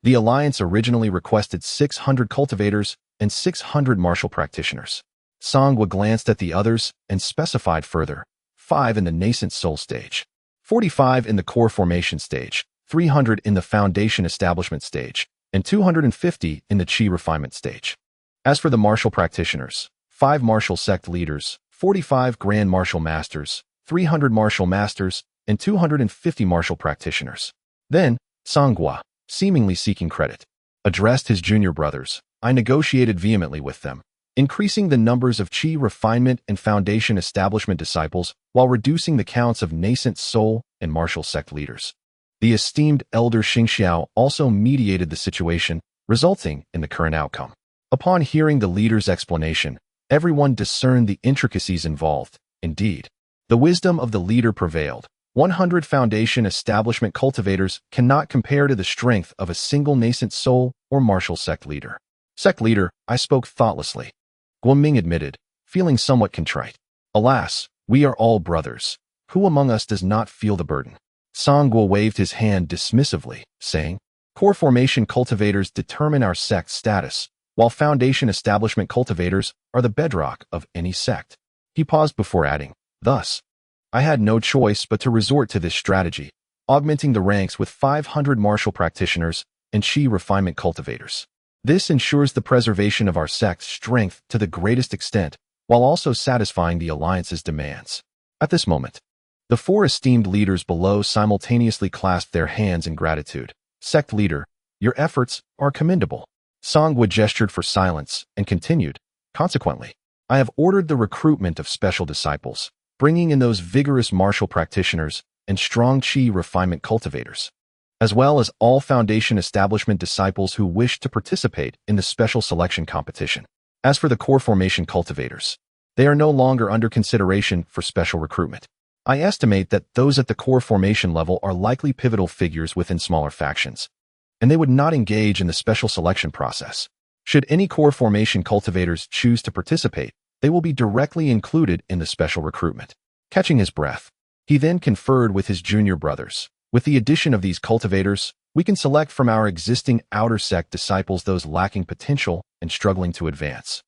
The Alliance originally requested 600 cultivators and 600 martial practitioners. Sangwa glanced at the others and specified further, 5 in the nascent soul stage, 45 in the core formation stage, 300 in the foundation establishment stage, and 250 in the Qi refinement stage. As for the martial practitioners, 5 martial sect leaders, 45 grand martial masters, 300 martial masters, and 250 martial practitioners. Then, Sangwa, seemingly seeking credit, addressed his junior brothers. I negotiated vehemently with them, increasing the numbers of Qi refinement and foundation establishment disciples while reducing the counts of nascent soul and martial sect leaders. The esteemed elder Xingxiao also mediated the situation, resulting in the current outcome. Upon hearing the leader's explanation, everyone discerned the intricacies involved. Indeed, the wisdom of the leader prevailed. 100 foundation establishment cultivators cannot compare to the strength of a single nascent soul or martial sect leader. Sect leader, I spoke thoughtlessly. Guoming admitted, feeling somewhat contrite. Alas, we are all brothers. Who among us does not feel the burden? Sangwa waved his hand dismissively, saying, Core formation cultivators determine our sect's status, while foundation establishment cultivators are the bedrock of any sect. He paused before adding, Thus, I had no choice but to resort to this strategy, augmenting the ranks with 500 martial practitioners and Qi refinement cultivators. This ensures the preservation of our sect's strength to the greatest extent, while also satisfying the Alliance's demands. At this moment, the 4 esteemed leaders below simultaneously clasped their hands in gratitude. Sect leader, your efforts are commendable. Sangwa gestured for silence and continued, Consequently, I have ordered the recruitment of special disciples, bringing in those vigorous martial practitioners and strong Qi refinement cultivators, as well as all foundation establishment disciples who wish to participate in the special selection competition. As for the core formation cultivators, they are no longer under consideration for special recruitment. I estimate that those at the core formation level are likely pivotal figures within smaller factions, and they would not engage in the special selection process. Should any core formation cultivators choose to participate, they will be directly included in the special recruitment. Catching his breath, he then conferred with his junior brothers. With the addition of these cultivators, we can select from our existing outer sect disciples those lacking potential and struggling to advance.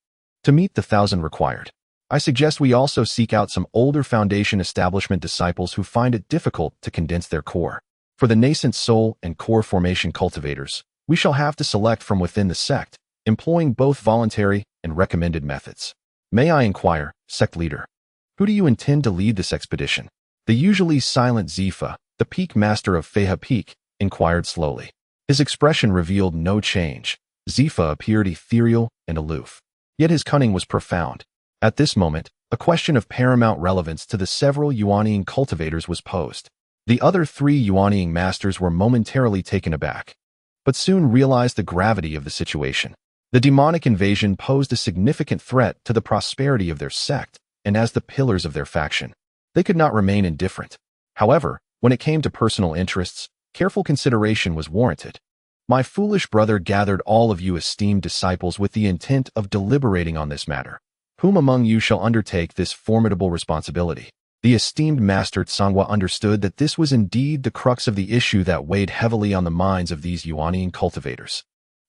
To meet the 1,000 required, I suggest we also seek out some older foundation establishment disciples who find it difficult to condense their core. For the nascent soul and core formation cultivators, we shall have to select from within the sect, employing both voluntary and recommended methods. May I inquire, sect leader, who do you intend to lead this expedition? The usually silent Zifa, the peak master of Feha Peak, inquired slowly. His expression revealed no change. Zifa appeared ethereal and aloof, yet his cunning was profound. At this moment, A question of paramount relevance to the several Yuanying cultivators was posed. The other 3 Yuanying masters were momentarily taken aback, but soon realized the gravity of the situation. The demonic invasion posed a significant threat to the prosperity of their sect and as the pillars of their faction. They could not remain indifferent. However, when it came to personal interests, careful consideration was warranted. My foolish brother gathered all of you esteemed disciples with the intent of deliberating on this matter. Whom among you shall undertake this formidable responsibility? The esteemed Master Tsangwa understood that this was indeed the crux of the issue that weighed heavily on the minds of these Yuanying cultivators.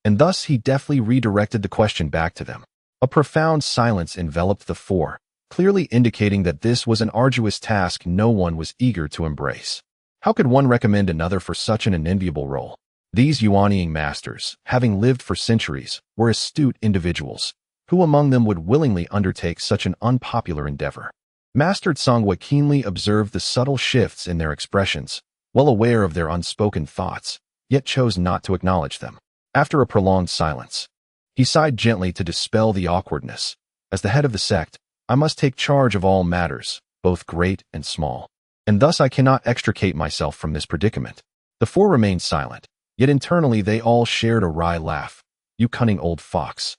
And thus he deftly redirected the question back to them. A profound silence enveloped the 4, clearly indicating that this was an arduous task no one was eager to embrace. How could one recommend another for such an unenviable role? These Yuanying masters, having lived for centuries, were astute individuals. Who among them would willingly undertake such an unpopular endeavor? Master Tsangwa keenly observed the subtle shifts in their expressions, well aware of their unspoken thoughts, yet chose not to acknowledge them. After a prolonged silence, he sighed gently to dispel the awkwardness. As the head of the sect, I must take charge of all matters, both great and small, and thus I cannot extricate myself from this predicament. The 4 remained silent, yet internally they all shared a wry laugh. You cunning old fox.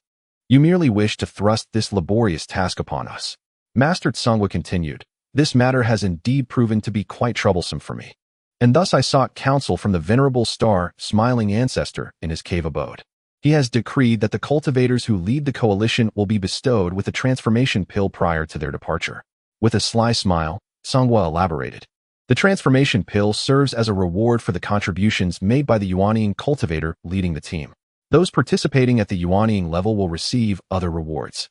You merely wish to thrust this laborious task upon us. Master Tsangwa continued, this matter has indeed proven to be quite troublesome for me. And thus I sought counsel from the venerable star, smiling ancestor in his cave abode. He has decreed that the cultivators who lead the coalition will be bestowed with a transformation pill prior to their departure. With a sly smile, Tsangwa elaborated. The transformation pill serves as a reward for the contributions made by the Yuanying cultivator leading the team. Those participating at the Yuanying level will receive other rewards.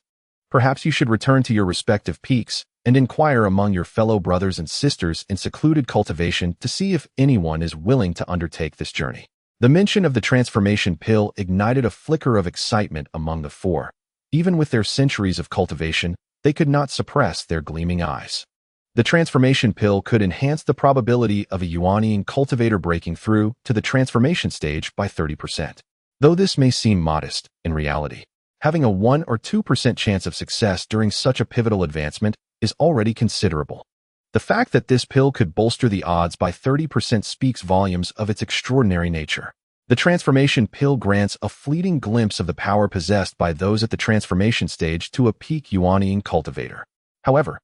Perhaps you should return to your respective peaks and inquire among your fellow brothers and sisters in secluded cultivation to see if anyone is willing to undertake this journey. The mention of the transformation pill ignited a flicker of excitement among the 4. Even with their centuries of cultivation, they could not suppress their gleaming eyes. The transformation pill could enhance the probability of a Yuanying cultivator breaking through to the transformation stage by 30%. Though this may seem modest, in reality, having a 1 or 2% chance of success during such a pivotal advancement is already considerable. The fact that this pill could bolster the odds by 30% speaks volumes of its extraordinary nature. The transformation pill grants a fleeting glimpse of the power possessed by those at the transformation stage to a peak Yuanying cultivator. However,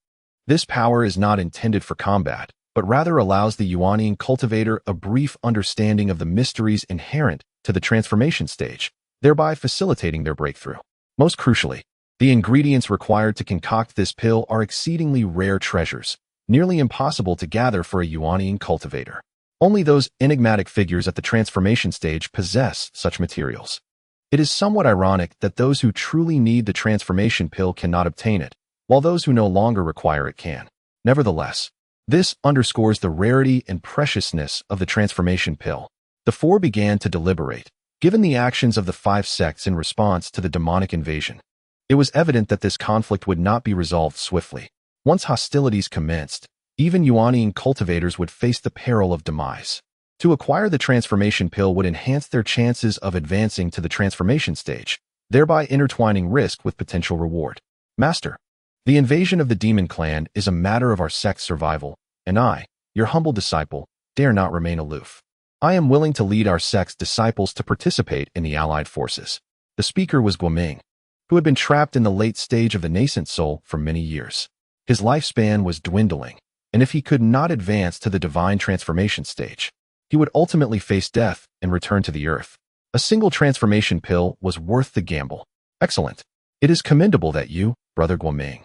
this power is not intended for combat, but rather allows the Yuanying cultivator a brief understanding of the mysteries inherent to the transformation stage, thereby facilitating their breakthrough. Most crucially, the ingredients required to concoct this pill are exceedingly rare treasures, nearly impossible to gather for a Yuanying cultivator. Only those enigmatic figures at the transformation stage possess such materials. It is somewhat ironic that those who truly need the transformation pill cannot obtain it, while those who no longer require it can. Nevertheless, this underscores the rarity and preciousness of the transformation pill. The 4 began to deliberate, given the actions of the 5 sects in response to the demonic invasion. It was evident that this conflict would not be resolved swiftly. Once hostilities commenced, even Yuanying cultivators would face the peril of demise. To acquire the transformation pill would enhance their chances of advancing to the transformation stage, thereby intertwining risk with potential reward. Master, the invasion of the demon clan is a matter of our sect's survival, and I, your humble disciple, dare not remain aloof. I am willing to lead our sect's disciples to participate in the allied forces. The speaker was Guoming, who had been trapped in the late stage of the nascent soul for many years. His lifespan was dwindling, and if he could not advance to the divine transformation stage, he would ultimately face death and return to the earth. A single transformation pill was worth the gamble. Excellent. It is commendable that you, Brother Guoming,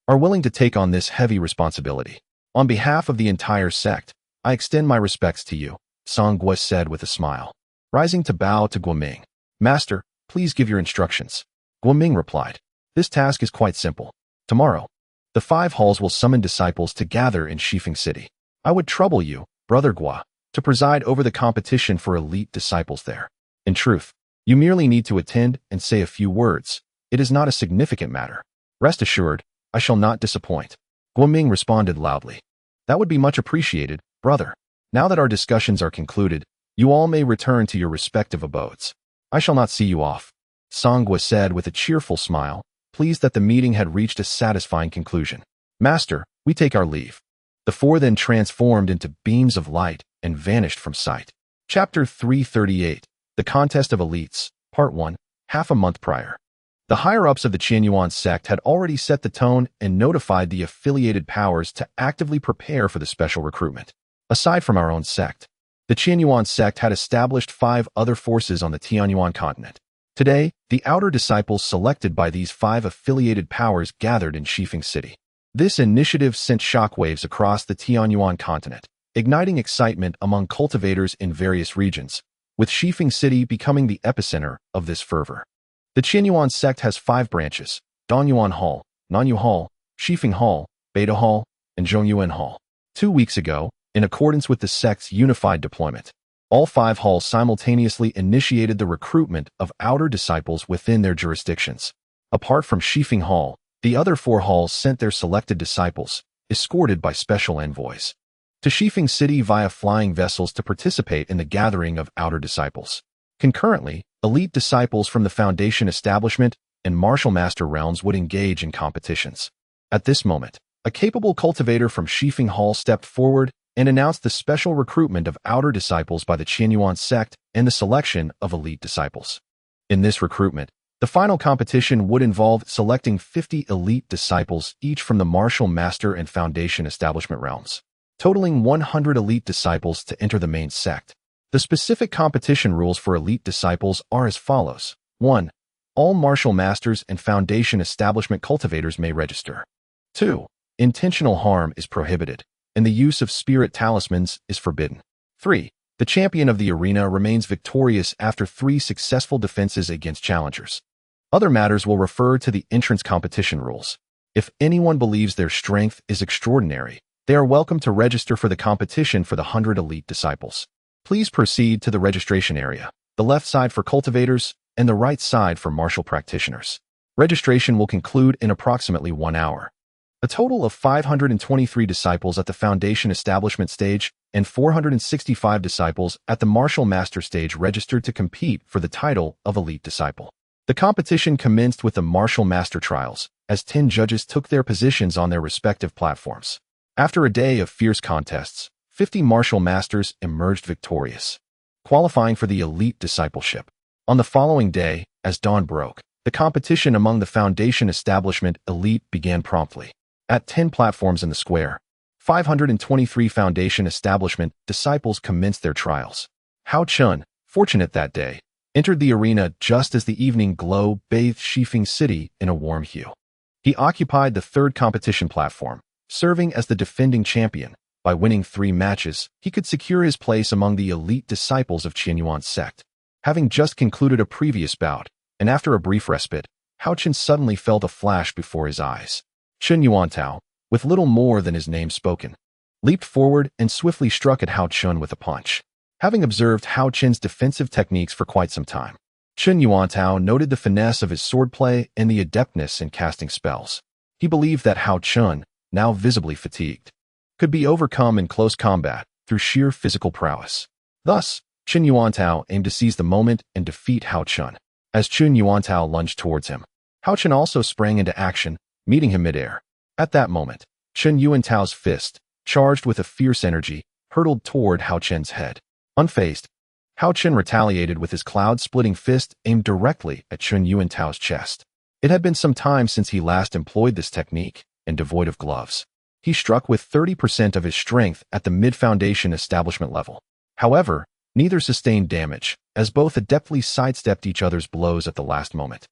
are willing to take on this heavy responsibility. On behalf of the entire sect, I extend my respects to you, Tsangwa said with a smile. Rising to bow to Guoming, Master, please give your instructions. Guoming replied, this task is quite simple. Tomorrow, the 5 halls will summon disciples to gather in Shifeng City. I would trouble you, Brother Gua, to preside over the competition for elite disciples there. In truth, you merely need to attend and say a few words. It is not a significant matter. Rest assured, I shall not disappoint. Guoming responded loudly. That would be much appreciated, brother. Now that our discussions are concluded, you all may return to your respective abodes. I shall not see you off. Tsangwa said with a cheerful smile, pleased that the meeting had reached a satisfying conclusion. Master, we take our leave. The four then transformed into beams of light and vanished from sight. Chapter 338, The Contest of Elites, Part 1, half a month prior. The higher-ups of the Qianyuan sect had already set the tone and notified the affiliated powers to actively prepare for the special recruitment. Aside from our own sect, the Qianyuan sect had established 5 other forces on the Tianyuan continent. Today, the outer disciples selected by these 5 affiliated powers gathered in Shifeng City. This initiative sent shockwaves across the Tianyuan continent, igniting excitement among cultivators in various regions, with Shifeng City becoming the epicenter of this fervor. The Qianyuan sect has 5 branches: Donyuan Hall, Nanyu Hall, Shifeng Hall, Beta Hall, and Zhongyuan Hall. 2 weeks ago, in accordance with the sect's unified deployment, all 5 halls simultaneously initiated the recruitment of outer disciples within their jurisdictions. Apart from Shifeng Hall, the other 4 halls sent their selected disciples, escorted by special envoys, to Shifeng City via flying vessels to participate in the gathering of outer disciples. Concurrently, elite disciples from the Foundation establishment and Martial Master realms would engage in competitions. At this moment, a capable cultivator from Shifeng Hall stepped forward and announced the special recruitment of outer disciples by the Qianyuan sect and the selection of elite disciples. In this recruitment, the final competition would involve selecting 50 elite disciples each from the Martial Master and Foundation establishment realms, totaling 100 elite disciples to enter the main sect. The specific competition rules for elite disciples are as follows. 1. All Martial Masters and Foundation establishment cultivators may register. 2. Intentional harm is prohibited, and the use of spirit talismans is forbidden. 3. The champion of the arena remains victorious after 3 successful defenses against challengers. Other matters will refer to the entrance competition rules. If anyone believes their strength is extraordinary, they are welcome to register for the competition for the 100 elite disciples. Please proceed to the registration area, the left side for cultivators and the right side for martial practitioners. Registration will conclude in approximately 1 hour. A total of 523 disciples at the Foundation establishment stage and 465 disciples at the Martial Master stage registered to compete for the title of Elite Disciple. The competition commenced with the Martial Master trials, as 10 judges took their positions on their respective platforms. After a day of fierce contests, 50 Martial Masters emerged victorious, qualifying for the elite discipleship. On the following day, as dawn broke, the competition among the Foundation establishment elite began promptly. At 10 platforms in the square, 523 Foundation establishment disciples commenced their trials. Haochen, fortunate that day, entered the arena just as the evening glow bathed Shifeng City in a warm hue. He occupied the 3rd competition platform, serving as the defending champion. By winning 3 matches, he could secure his place among the elite disciples of Qianyuan sect. Having just concluded a previous bout, and after a brief respite, Haochen suddenly felt a flash before his eyes. Chen Yuantao, with little more than his name spoken, leaped forward and swiftly struck at Haochen with a punch. Having observed Haochen's defensive techniques for quite some time, Chen Yuantao noted the finesse of his swordplay and the adeptness in casting spells. He believed that Haochen, now visibly fatigued, could be overcome in close combat through sheer physical prowess. Thus, Chen Yuantao aimed to seize the moment and defeat Haochen. As Chen Yuantao lunged towards him, Haochen also sprang into action, meeting him midair. At that moment, Chen Yuantao's fist, charged with a fierce energy, hurtled toward Haochen's head. Unfazed, Haochen retaliated with his cloud-splitting fist aimed directly at Chen Yuantao's chest. It had been some time since he last employed this technique, and devoid of gloves, he struck with 30% of his strength at the mid-Foundation establishment level. However, neither sustained damage, as both adeptly sidestepped each other's blows at the last moment,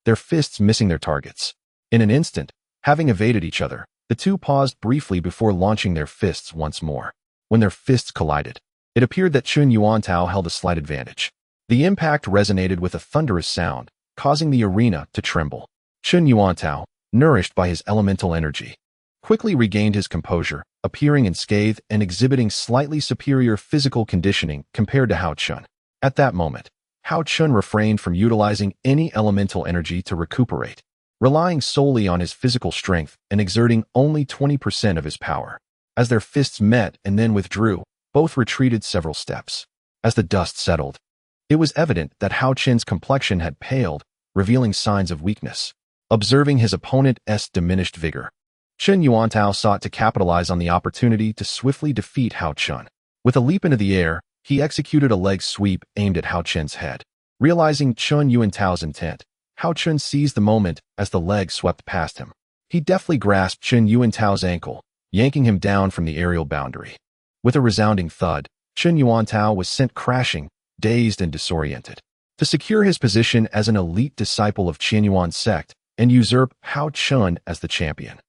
their fists missing their targets. In an instant, having evaded each other, the two paused briefly before launching their fists once more. When their fists collided, it appeared that Chen Yuantao held a slight advantage. The impact resonated with a thunderous sound, causing the arena to tremble. Chen Yuantao, nourished by his elemental energy, quickly regained his composure, appearing unscathed and exhibiting slightly superior physical conditioning compared to Haochen. At that moment, Haochen refrained from utilizing any elemental energy to recuperate, relying solely on his physical strength and exerting only 20% of his power. As their fists met and then withdrew, both retreated several steps. As the dust settled, it was evident that Haochen's complexion had paled, revealing signs of weakness. Observing his opponent's diminished vigor, Chen Yuantao sought to capitalize on the opportunity to swiftly defeat Haochen. With a leap into the air, he executed a leg sweep aimed at Haochen's head. Realizing Chen Yuantao's intent, Haochen seized the moment as the leg swept past him. He deftly grasped Chen Yuantao's ankle, yanking him down from the aerial boundary. With a resounding thud, Chen Yuantao was sent crashing, dazed and disoriented. To secure his position as an elite disciple of Qianyuan's sect and usurp Haochen as the champion,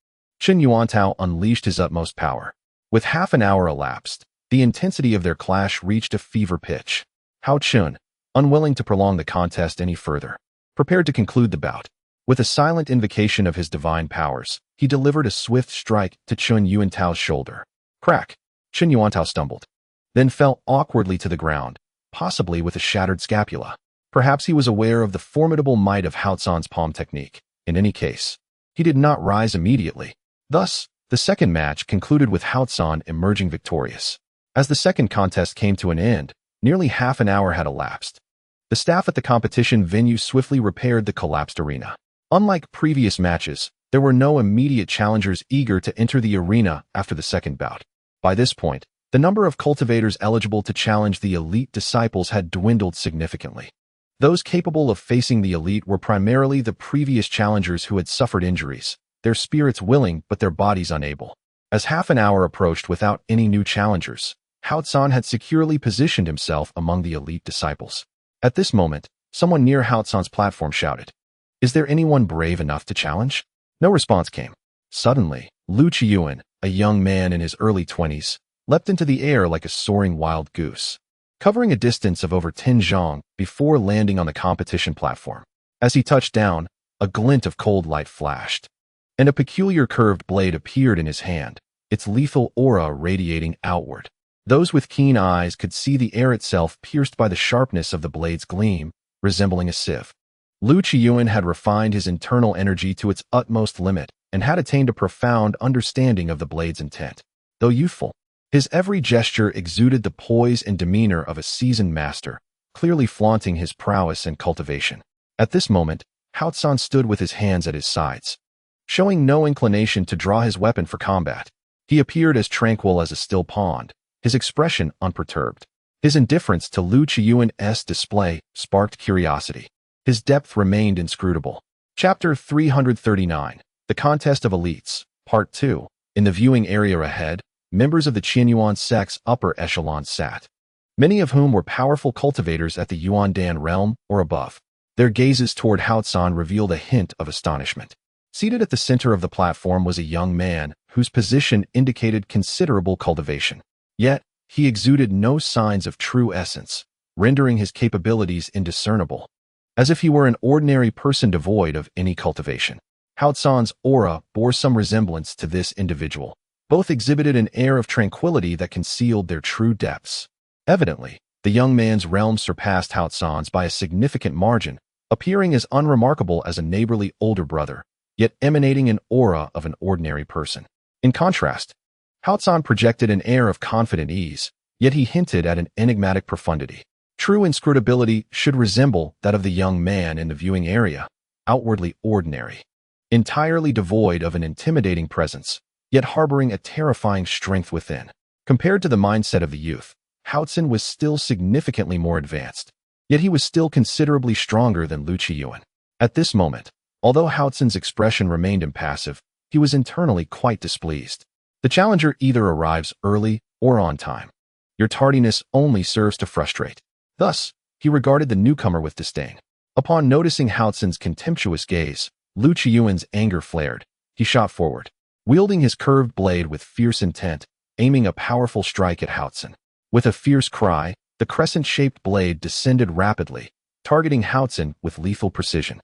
Chen Yuantao unleashed his utmost power. With half an hour elapsed, the intensity of their clash reached a fever pitch. Haochen, unwilling to prolong the contest any further, prepared to conclude the bout. With a silent invocation of his divine powers, he delivered a swift strike to Chen Yuantao's shoulder. Crack! Chen Yuantao stumbled, then fell awkwardly to the ground, possibly with a shattered scapula. Perhaps he was aware of the formidable might of Haocen's palm technique. In any case, he did not rise immediately. Thus, the second match concluded with Haocen emerging victorious. As the second contest came to an end, nearly half an hour had elapsed. The staff at the competition venue swiftly repaired the collapsed arena. Unlike previous matches, there were no immediate challengers eager to enter the arena after the second bout. By this point, the number of cultivators eligible to challenge the elite disciples had dwindled significantly. Those capable of facing the elite were primarily the previous challengers who had suffered injuries, their spirits willing but their bodies unable. As half an hour approached without any new challengers, Haocen had securely positioned himself among the elite disciples. At this moment, someone near Haocen's platform shouted, "Is there anyone brave enough to challenge?" No response came. Suddenly, Lu Qiyuan, a young man in his early 20s, leapt into the air like a soaring wild goose, covering a distance of over 10 zhang before landing on the competition platform. As he touched down, a glint of cold light flashed, and a peculiar curved blade appeared in his hand, its lethal aura radiating outward. Those with keen eyes could see the air itself pierced by the sharpness of the blade's gleam, resembling a sieve. Lu Qiyuan had refined his internal energy to its utmost limit and had attained a profound understanding of the blade's intent. Though youthful, his every gesture exuded the poise and demeanor of a seasoned master, clearly flaunting his prowess and cultivation. At this moment, Haochen stood with his hands at his sides, showing no inclination to draw his weapon for combat. He appeared as tranquil as a still pond, his expression unperturbed. His indifference to Lu Qiyuan's display sparked curiosity. His depth remained inscrutable. Chapter 339, The Contest of Elites, Part 2. In the viewing area ahead, members of the Qianyuan sect's upper echelon sat, many of whom were powerful cultivators at the Yuandan realm or above. Their gazes toward Haochen revealed a hint of astonishment. Seated at the center of the platform was a young man whose position indicated considerable cultivation. Yet, he exuded no signs of true essence, rendering his capabilities indiscernible, as if he were an ordinary person devoid of any cultivation. Haocen's aura bore some resemblance to this individual. Both exhibited an air of tranquility that concealed their true depths. Evidently, the young man's realm surpassed Haocen's by a significant margin, appearing as unremarkable as a neighborly older brother, yet emanating an aura of an ordinary person. In contrast, Haochen projected an air of confident ease, yet he hinted at an enigmatic profundity. True inscrutability should resemble that of the young man in the viewing area, outwardly ordinary, entirely devoid of an intimidating presence, yet harboring a terrifying strength within. Compared to the mindset of the youth, Haochen was still significantly more advanced, yet he was still considerably stronger than Lu Qiyuan. At this moment, although Haochen's expression remained impassive, he was internally quite displeased. The challenger either arrives early or on time. Your tardiness only serves to frustrate. Thus, he regarded the newcomer with disdain. Upon noticing Haochen's contemptuous gaze, Lu Qiyuan's anger flared. He shot forward, wielding his curved blade with fierce intent, aiming a powerful strike at Haochen. With a fierce cry, the crescent-shaped blade descended rapidly, targeting Haochen with lethal precision.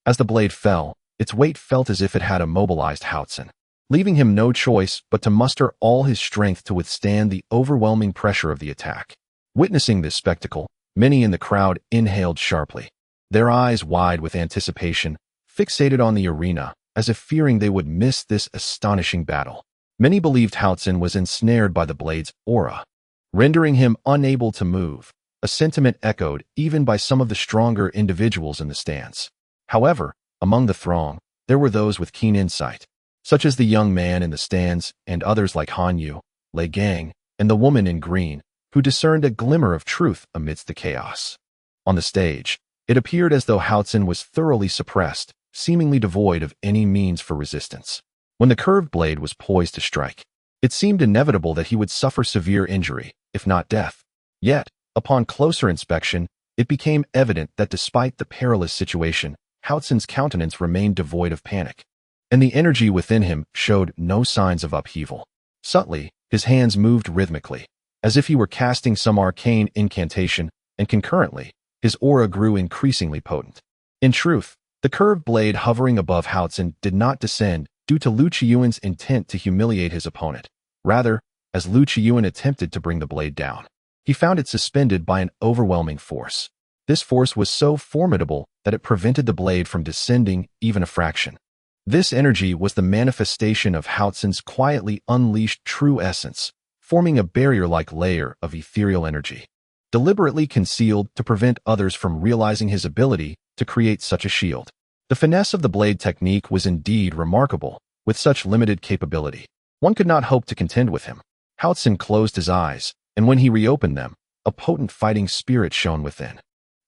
As the blade fell, its weight felt as if it had immobilized Haochen, leaving him no choice but to muster all his strength to withstand the overwhelming pressure of the attack. Witnessing this spectacle, many in the crowd inhaled sharply, their eyes wide with anticipation, fixated on the arena, as if fearing they would miss this astonishing battle. Many believed Haochen was ensnared by the blade's aura, rendering him unable to move, a sentiment echoed even by some of the stronger individuals in the stands. However, among the throng, there were those with keen insight. such as the young man in the stands and others like Han Yu, Lei Gang, and the woman in green, who discerned a glimmer of truth amidst the chaos. On the stage, it appeared as though Haochen was thoroughly suppressed, seemingly devoid of any means for resistance. When the curved blade was poised to strike, it seemed inevitable that he would suffer severe injury, if not death. Yet, upon closer inspection, it became evident that despite the perilous situation, Haochen's countenance remained devoid of panic, and the energy within him showed no signs of upheaval. Subtly, his hands moved rhythmically, as if he were casting some arcane incantation, and concurrently, his aura grew increasingly potent. In truth, the curved blade hovering above Haochen did not descend due to Lu Qiyuan's intent to humiliate his opponent. Rather, as Lu Qiyuan attempted to bring the blade down, he found it suspended by an overwhelming force. This force was so formidable that it prevented the blade from descending even a fraction. This energy was the manifestation of Haochen's quietly unleashed true essence, forming a barrier-like layer of ethereal energy, deliberately concealed to prevent others from realizing his ability to create such a shield. The finesse of the blade technique was indeed remarkable. With such limited capability, one could not hope to contend with him. Haochen closed his eyes, and when he reopened them, a potent fighting spirit shone within.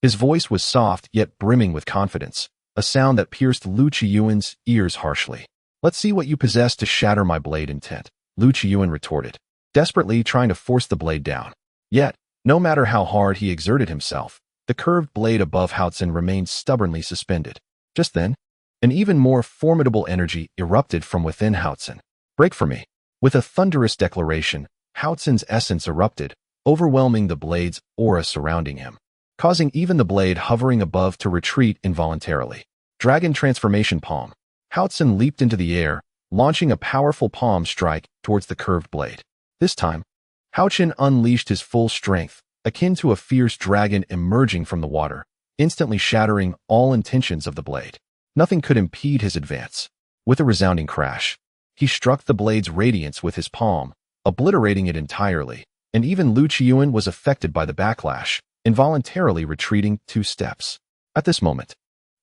His voice was soft yet brimming with confidence, a sound that pierced Lu Qiyuan's ears harshly. "Let's see what you possess to shatter my blade intent," Lu Qiyuan retorted, desperately trying to force the blade down. Yet, no matter how hard he exerted himself, the curved blade above Haochen remained stubbornly suspended. Just then, an even more formidable energy erupted from within Haochen. "Break for me." With a thunderous declaration, Haochen's essence erupted, overwhelming the blade's aura surrounding him, causing even the blade hovering above to retreat involuntarily. Dragon Transformation Palm. Haochen leaped into the air, launching a powerful palm strike towards the curved blade. This time, Haochen unleashed his full strength, akin to a fierce dragon emerging from the water, instantly shattering all intentions of the blade. Nothing could impede his advance. With a resounding crash, he struck the blade's radiance with his palm, obliterating it entirely, and even Lu Qiyuan was affected by the backlash, involuntarily retreating 2 steps. At this moment,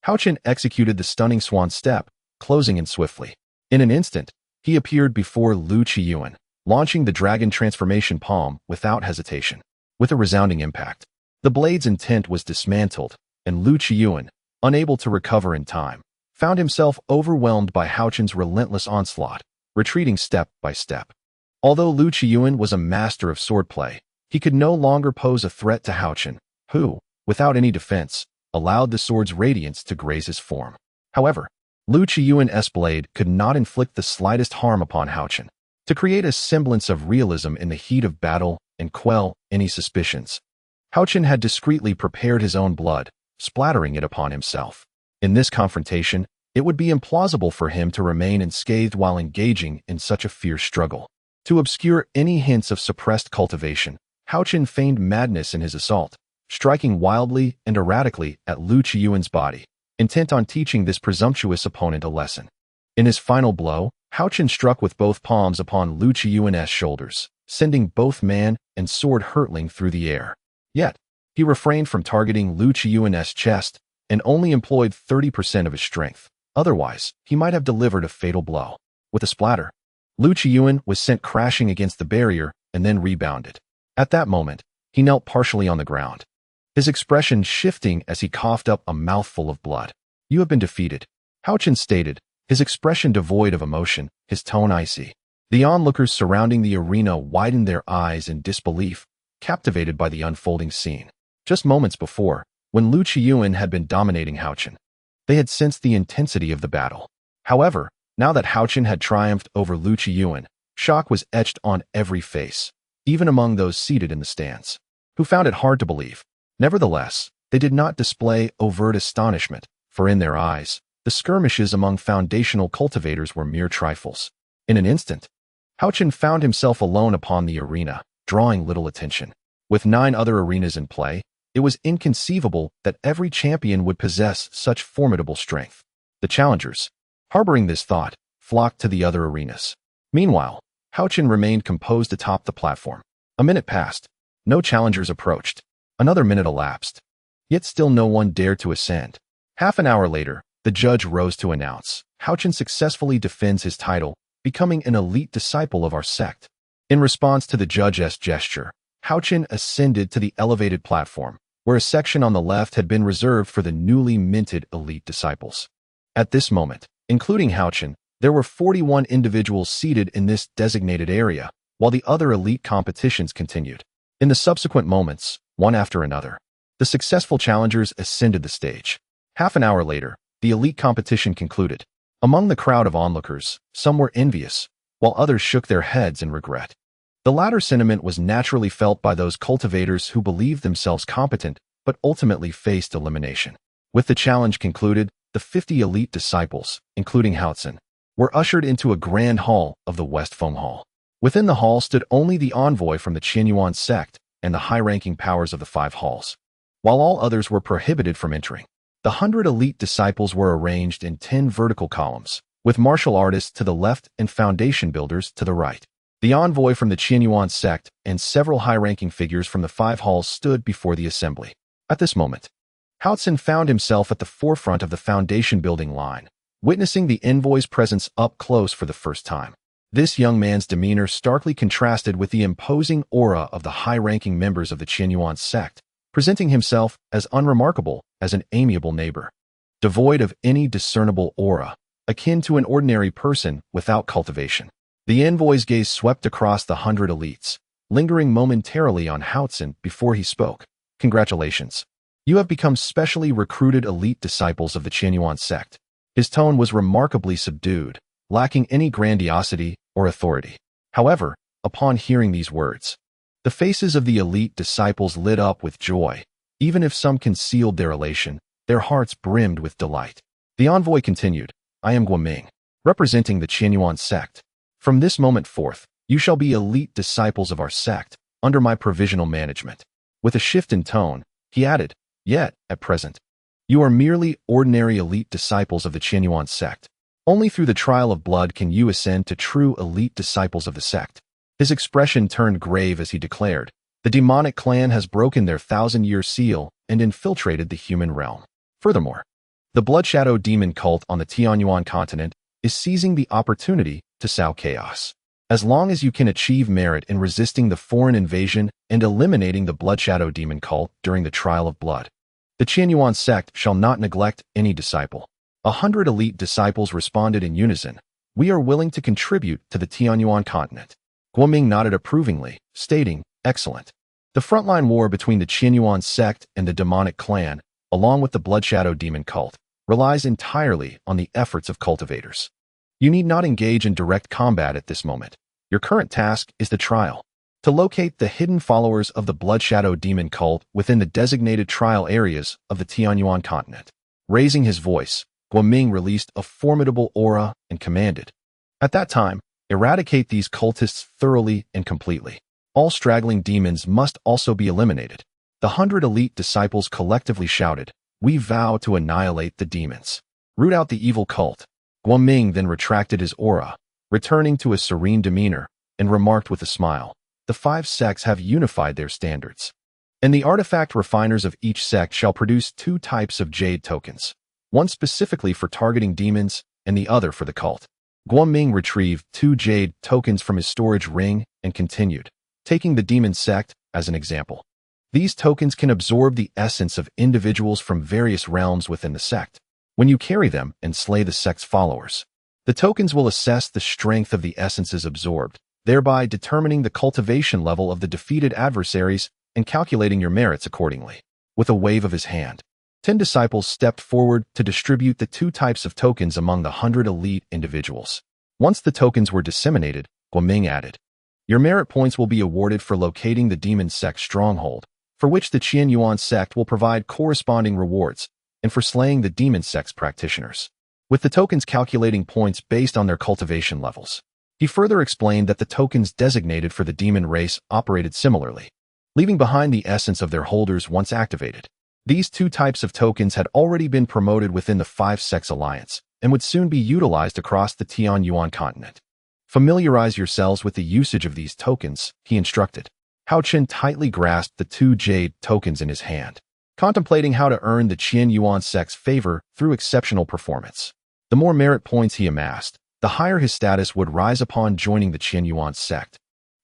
Haochen executed the stunning swan step, closing in swiftly. In an instant, he appeared before Lu Qiyuan, launching the dragon transformation palm without hesitation. With a resounding impact, the blade's intent was dismantled, and Lu Qiyuan, unable to recover in time, found himself overwhelmed by Haochen's relentless onslaught, retreating step by step. Although Lu Qiyuan was a master of swordplay, he could no longer pose a threat to Haochen, who, without any defense, allowed the sword's radiance to graze his form. However, Lu Qiyuan's blade could not inflict the slightest harm upon Haochen. To create a semblance of realism in the heat of battle and quell any suspicions, Haochen had discreetly prepared his own blood, splattering it upon himself. In this confrontation, it would be implausible for him to remain unscathed while engaging in such a fierce struggle. To obscure any hints of suppressed cultivation, Haochen feigned madness in his assault, striking wildly and erratically at Lu Qiyuan's body, intent on teaching this presumptuous opponent a lesson. In his final blow, Haochen struck with both palms upon Lu Qiyuan's shoulders, sending both man and sword hurtling through the air. Yet, he refrained from targeting Lu Qiyuan's chest and only employed 30% of his strength. Otherwise, he might have delivered a fatal blow. With a splatter, Lu Qiyuan was sent crashing against the barrier and then rebounded. At that moment, he knelt partially on the ground, his expression shifting as he coughed up a mouthful of blood. "You have been defeated," Haochen stated, his expression devoid of emotion, his tone icy. The onlookers surrounding the arena widened their eyes in disbelief, captivated by the unfolding scene. Just moments before, when Lu Qiyuan had been dominating Haochen, they had sensed the intensity of the battle. However, now that Haochen had triumphed over Lu Qiyuan, shock was etched on every face, even among those seated in the stands, who found it hard to believe. Nevertheless, they did not display overt astonishment, for in their eyes, the skirmishes among foundational cultivators were mere trifles. In an instant, Haochen found himself alone upon the arena, drawing little attention. With 9 other arenas in play, it was inconceivable that every champion would possess such formidable strength. The challengers, harboring this thought, flocked to the other arenas. Meanwhile, Haochen remained composed atop the platform. A minute passed. No challengers approached. Another minute elapsed. Yet still no one dared to ascend. Half an hour later, the judge rose to announce. Haochen successfully defends his title, becoming an elite disciple of our sect. In response to the judge's gesture, Haochen ascended to the elevated platform, where a section on the left had been reserved for the newly minted elite disciples. At this moment, including Haochen, there were 41 individuals seated in this designated area, while the other elite competitions continued. In the subsequent moments, one after another, the successful challengers ascended the stage. Half an hour later, the elite competition concluded. Among the crowd of onlookers, some were envious, while others shook their heads in regret. The latter sentiment was naturally felt by those cultivators who believed themselves competent, but ultimately faced elimination. With the challenge concluded, the 50 elite disciples, including Haochen, were ushered into a grand hall of the West Foam Hall. Within the hall stood only the envoy from the Qianyuan sect and the high-ranking powers of the 5 halls, while all others were prohibited from entering. The 100 elite disciples were arranged in 10 vertical columns, with martial artists to the left and foundation builders to the right. The envoy from the Qianyuan sect and several high-ranking figures from the 5 halls stood before the assembly. At this moment, Haochen found himself at the forefront of the foundation building line, witnessing the envoy's presence up close for the first time. This young man's demeanor starkly contrasted with the imposing aura of the high-ranking members of the Qianyuan sect, presenting himself as unremarkable as an amiable neighbor, devoid of any discernible aura, akin to an ordinary person without cultivation. The envoy's gaze swept across the 100 elites, lingering momentarily on Haochen before he spoke. Congratulations. You have become specially recruited elite disciples of the Qianyuan sect. His tone was remarkably subdued, lacking any grandiosity or authority. However, upon hearing these words, the faces of the elite disciples lit up with joy. Even if some concealed their elation, their hearts brimmed with delight. The envoy continued, I am Guoming, representing the Qianyuan sect. From this moment forth, you shall be elite disciples of our sect, under my provisional management. With a shift in tone, he added, yet, at present, you are merely ordinary elite disciples of the Qianyuan sect. Only through the trial of blood can you ascend to true elite disciples of the sect. His expression turned grave as he declared, the demonic clan has broken their 1,000-year seal and infiltrated the human realm. Furthermore, the Blood Shadow demon cult on the Tianyuan continent is seizing the opportunity to sow chaos. As long as you can achieve merit in resisting the foreign invasion and eliminating the Blood Shadow demon cult during the trial of blood, the Qianyuan sect shall not neglect any disciple. 100 elite disciples responded in unison, we are willing to contribute to the Tianyuan continent. Guoming nodded approvingly, stating, excellent. The frontline war between the Qianyuan sect and the demonic clan, along with the Blood Shadow demon cult, relies entirely on the efforts of cultivators. You need not engage in direct combat at this moment. Your current task is the trial. To locate the hidden followers of the Blood Shadow demon cult within the designated trial areas of the Tianyuan continent. Raising his voice, Guoming released a formidable aura and commanded, at that time, eradicate these cultists thoroughly and completely. All straggling demons must also be eliminated. The 100 elite disciples collectively shouted, we vow to annihilate the demons. Root out the evil cult. Guoming then retracted his aura, returning to a serene demeanor, and remarked with a smile, the 5 sects have unified their standards. And the artifact refiners of each sect shall produce 2 types of jade tokens, one specifically for targeting demons and the other for the cult. Guoming retrieved 2 jade tokens from his storage ring and continued, taking the demon sect as an example. These tokens can absorb the essence of individuals from various realms within the sect. When you carry them and slay the sect's followers, the tokens will assess the strength of the essences absorbed, thereby determining the cultivation level of the defeated adversaries and calculating your merits accordingly. With a wave of his hand, 10 disciples stepped forward to distribute the 2 types of tokens among the 100 elite individuals. Once the tokens were disseminated, Guoming added, your merit points will be awarded for locating the demon sect stronghold, for which the Qianyuan sect will provide corresponding rewards, and for slaying the demon sect's practitioners, with the tokens calculating points based on their cultivation levels. He further explained that the tokens designated for the demon race operated similarly, leaving behind the essence of their holders once activated. These 2 types of tokens had already been promoted within the 5 sects alliance and would soon be utilized across the Tianyuan continent. Familiarize yourselves with the usage of these tokens, he instructed. Haochen tightly grasped the 2 jade tokens in his hand, contemplating how to earn the Qian Yuan sect's favor through exceptional performance. The more merit points he amassed, the higher his status would rise upon joining the Qian Yuan sect,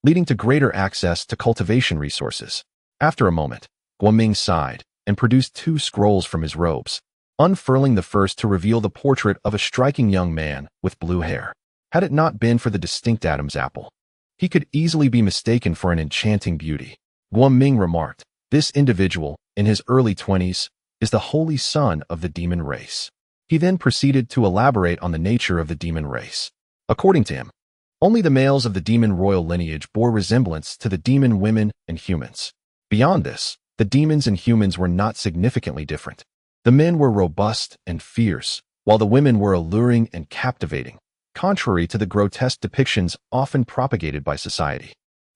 leading to greater access to cultivation resources. After a moment, Guoming sighed and produced 2 scrolls from his robes, unfurling the first to reveal the portrait of a striking young man with blue hair. Had it not been for the distinct Adam's apple, he could easily be mistaken for an enchanting beauty. Guoming remarked, "This individual, in his early 20s, is the holy son of the demon race." He then proceeded to elaborate on the nature of the demon race. According to him, only the males of the demon royal lineage bore resemblance to the demon women and humans. Beyond this, the demons and humans were not significantly different. The men were robust and fierce, while the women were alluring and captivating, contrary to the grotesque depictions often propagated by society.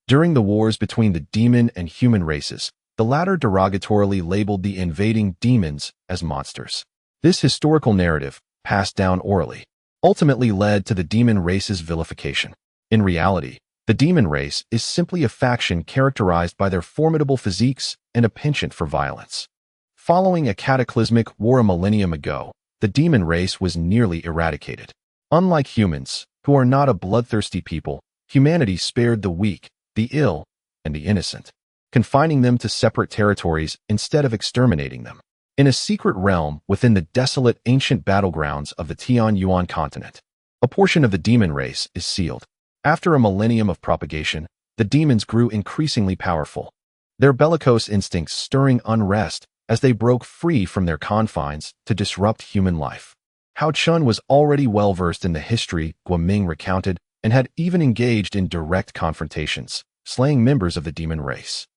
During the wars between the demon and human races, the latter derogatorily labeled the invading demons as monsters. This historical narrative, passed down orally, ultimately led to the demon race's vilification. In reality, the demon race is simply a faction characterized by their formidable physiques and a penchant for violence. Following a cataclysmic war a millennium ago, the demon race was nearly eradicated. Unlike humans, who are not a bloodthirsty people, humanity spared the weak, the ill, and the innocent, confining them to separate territories instead of exterminating them. In a secret realm within the desolate ancient battlegrounds of the Tian Yuan continent, a portion of the demon race is sealed. After a millennium of propagation, the demons grew increasingly powerful, their bellicose instincts stirring unrest as they broke free from their confines to disrupt human life. Haochen was already well-versed in the history Guoming recounted and had even engaged in direct confrontations, slaying members of the demon race.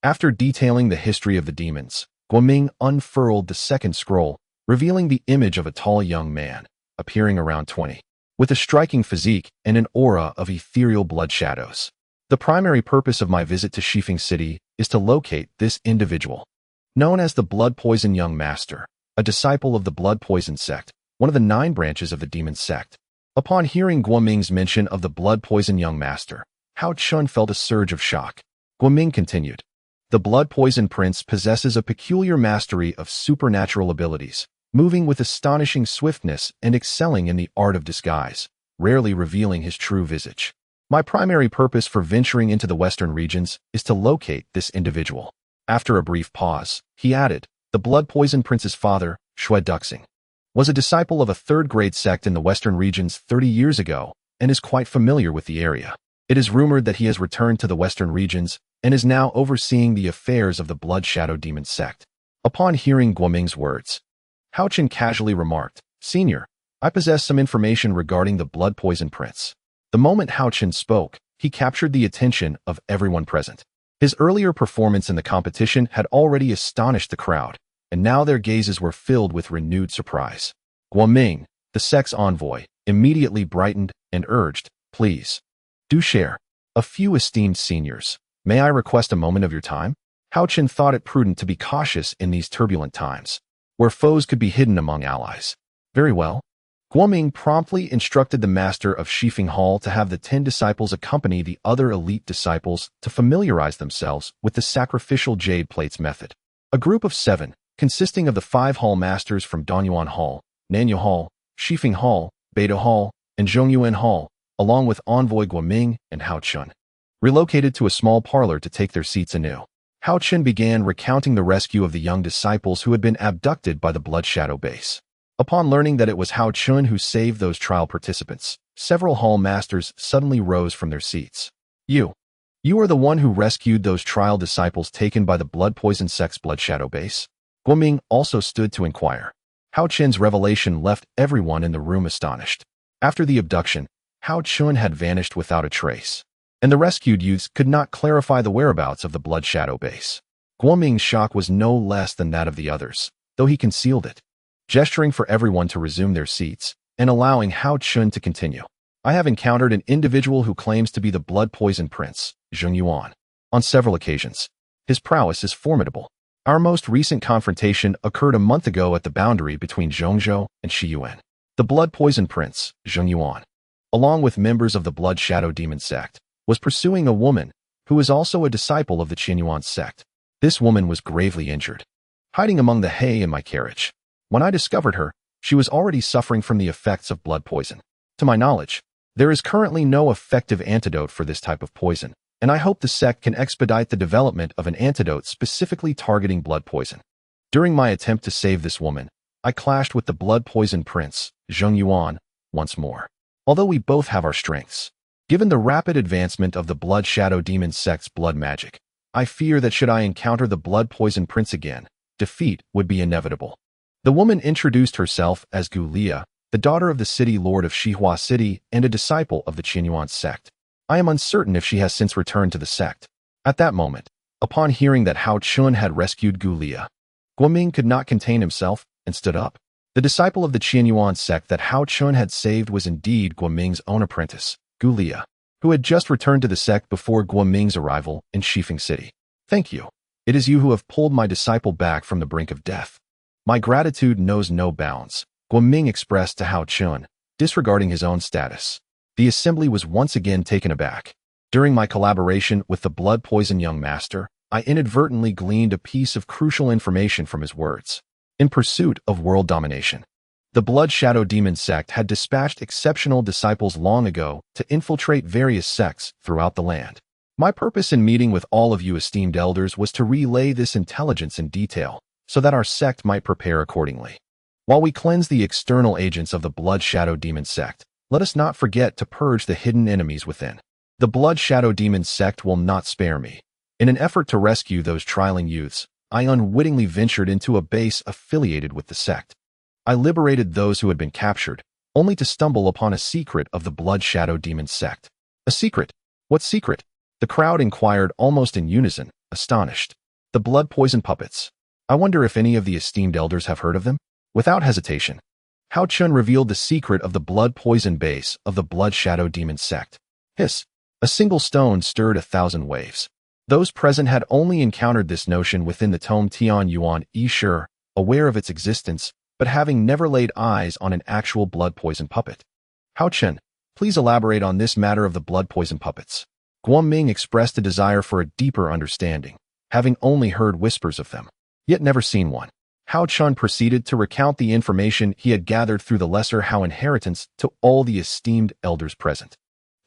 After detailing the history of the demons, Guoming unfurled the second scroll, revealing the image of a tall young man, appearing around 20, with a striking physique and an aura of ethereal blood shadows. The primary purpose of my visit to Shifeng City is to locate this individual. Known as the Blood Poison Young Master, a disciple of the Blood Poison sect, one of the 9 branches of the demon sect. Upon hearing Guoming's mention of the Blood Poison Young Master, Haochen felt a surge of shock. Guoming continued, "The Blood Poison Prince possesses a peculiar mastery of supernatural abilities, moving with astonishing swiftness and excelling in the art of disguise, rarely revealing his true visage. My primary purpose for venturing into the western regions is to locate this individual." After a brief pause, he added, "The Blood Poison Prince's father, Shui Duxing, was a disciple of a 3rd-grade sect in the western regions 30 years ago and is quite familiar with the area. It is rumored that he has returned to the western regions and is now overseeing the affairs of the Blood Shadow Demon sect." Upon hearing Guoming's words, Haochen casually remarked, "Senior, I possess some information regarding the Blood Poison Prince." The moment Haochen spoke, he captured the attention of everyone present. His earlier performance in the competition had already astonished the crowd, and now their gazes were filled with renewed surprise. Guoming, the sect's envoy, immediately brightened and urged, "Please, do share. A few esteemed seniors, may I request a moment of your time?" Haochen thought it prudent to be cautious in these turbulent times, where foes could be hidden among allies. "Very well." Guoming promptly instructed the master of Shifeng Hall to have the 10 disciples accompany the other elite disciples to familiarize themselves with the sacrificial jade plates method. A group of 7, consisting of the 5 hall masters from Danyuan Hall, Nanyu Hall, Shifeng Hall, Beidou Hall, and Zhongyuan Hall, along with envoy Guoming and Haochen, relocated to a small parlor to take their seats anew. Haochen began recounting the rescue of the young disciples who had been abducted by the Blood Shadow base. Upon learning that it was Haochen who saved those trial participants, several hall masters suddenly rose from their seats. You are the one who rescued those trial disciples taken by the Blood Poison sect's Blood Shadow base?" Guoming also stood to inquire. Haochen's revelation left everyone in the room astonished. After the abduction, Haochen had vanished without a trace, and the rescued youths could not clarify the whereabouts of the Blood Shadow base. Guoming's shock was no less than that of the others, though he concealed it. Gesturing for everyone to resume their seats, and allowing Haochen to continue, "I have encountered an individual who claims to be the Blood Poison Prince, Zheng Yuan, on several occasions. His prowess is formidable. Our most recent confrontation occurred a month ago at the boundary between Zhongzhou and Shiyuan. The Blood Poison Prince, Zheng Yuan, along with members of the Blood Shadow Demon sect, was pursuing a woman who is also a disciple of the Qianyuan sect. This woman was gravely injured. hiding among the hay in my carriage. When I discovered her, she was already suffering from the effects of blood poison. To my knowledge, there is currently no effective antidote for this type of poison, and I hope the sect can expedite the development of an antidote specifically targeting blood poison. During my attempt to save this woman, I clashed with the blood poison prince, Zheng Yuan, once more. Although we both have our strengths, given the rapid advancement of the blood shadow demon sect's blood magic, I fear that should I encounter the blood poison prince again, defeat would be inevitable. The woman introduced herself as Gu Lia, the daughter of the city lord of Shihua City and a disciple of the Qianyuan sect. I am uncertain if she has since returned to the sect. At that moment, upon hearing that Haochen had rescued Gu Lia, Guoming could not contain himself and stood up. The disciple of the Qianyuan sect that Haochen had saved was indeed Guoming's own apprentice, Gu Lia, who had just returned to the sect before Guoming's arrival in Shifeng City. Thank you. It is you who have pulled my disciple back from the brink of death. My gratitude knows no bounds, Guoming expressed to Haochen, disregarding his own status. The assembly was once again taken aback. During my collaboration with the blood poison young master, I inadvertently gleaned a piece of crucial information from his words. In pursuit of world domination, the blood shadow demon sect had dispatched exceptional disciples long ago to infiltrate various sects throughout the land. My purpose in meeting with all of you esteemed elders was to relay this intelligence in detail, so that our sect might prepare accordingly. While we cleanse the external agents of the blood shadow demon sect, let us not forget to purge the hidden enemies within. The blood shadow demon sect will not spare me. In an effort to rescue those trialing youths, I unwittingly ventured into a base affiliated with the sect. I liberated those who had been captured, only to stumble upon a secret of the blood shadow demon sect. A secret? What secret? The crowd inquired almost in unison, astonished. The blood poison puppets. I wonder if any of the esteemed elders have heard of them? Without hesitation, Haochen revealed the secret of the blood poison base of the blood shadow demon sect. Hiss! A single stone stirred 1,000 waves. Those present had only encountered this notion within the tome Tian Yuan Yi, aware of its existence, but having never laid eyes on an actual blood poison puppet. Haochen, please elaborate on this matter of the blood poison puppets. Guoming expressed a desire for a deeper understanding, having only heard whispers of them, yet never seen one. Haochen proceeded to recount the information he had gathered through the lesser Hao inheritance to all the esteemed elders present.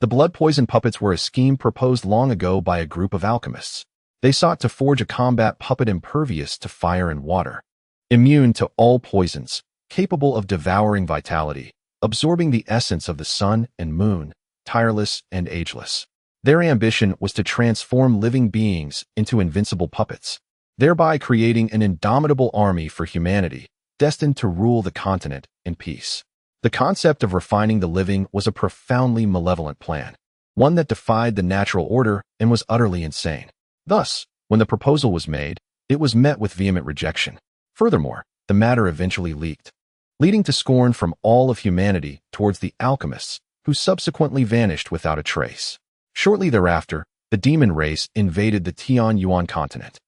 The blood poison puppets were a scheme proposed long ago by a group of alchemists. They sought to forge a combat puppet impervious to fire and water, immune to all poisons, capable of devouring vitality, absorbing the essence of the sun and moon, tireless and ageless. Their ambition was to transform living beings into invincible puppets, thereby creating an indomitable army for humanity, destined to rule the continent in peace. The concept of refining the living was a profoundly malevolent plan, one that defied the natural order and was utterly insane. Thus, when the proposal was made, it was met with vehement rejection. Furthermore, the matter eventually leaked, leading to scorn from all of humanity towards the alchemists, who subsequently vanished without a trace. Shortly thereafter, the demon race invaded the Tian Yuan continent,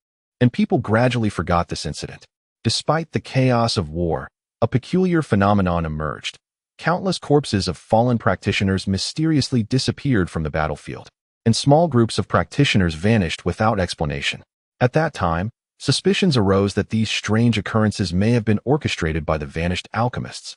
and people gradually forgot this incident. Despite the chaos of war, a peculiar phenomenon emerged. Countless corpses of fallen practitioners mysteriously disappeared from the battlefield, and small groups of practitioners vanished without explanation. At that time, suspicions arose that these strange occurrences may have been orchestrated by the vanished alchemists,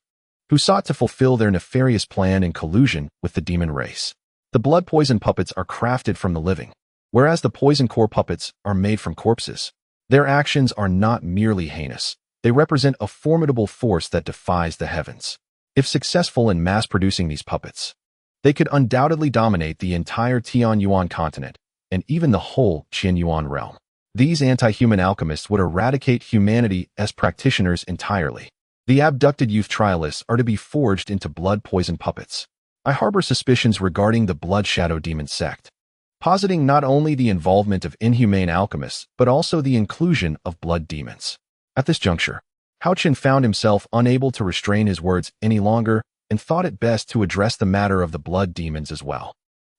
who sought to fulfill their nefarious plan in collusion with the demon race. The blood poison puppets are crafted from the living, whereas the poison core puppets are made from corpses. Their actions are not merely heinous. They represent a formidable force that defies the heavens. If successful in mass-producing these puppets, they could undoubtedly dominate the entire Tian Yuan continent and even the whole Qianyuan realm. These anti-human alchemists would eradicate humanity as practitioners entirely. The abducted youth trialists are to be forged into blood poison puppets. I harbor suspicions regarding the blood shadow demon sect, positing not only the involvement of inhumane alchemists, but also the inclusion of blood demons. At this juncture, Haochen found himself unable to restrain his words any longer and thought it best to address the matter of the blood demons as well.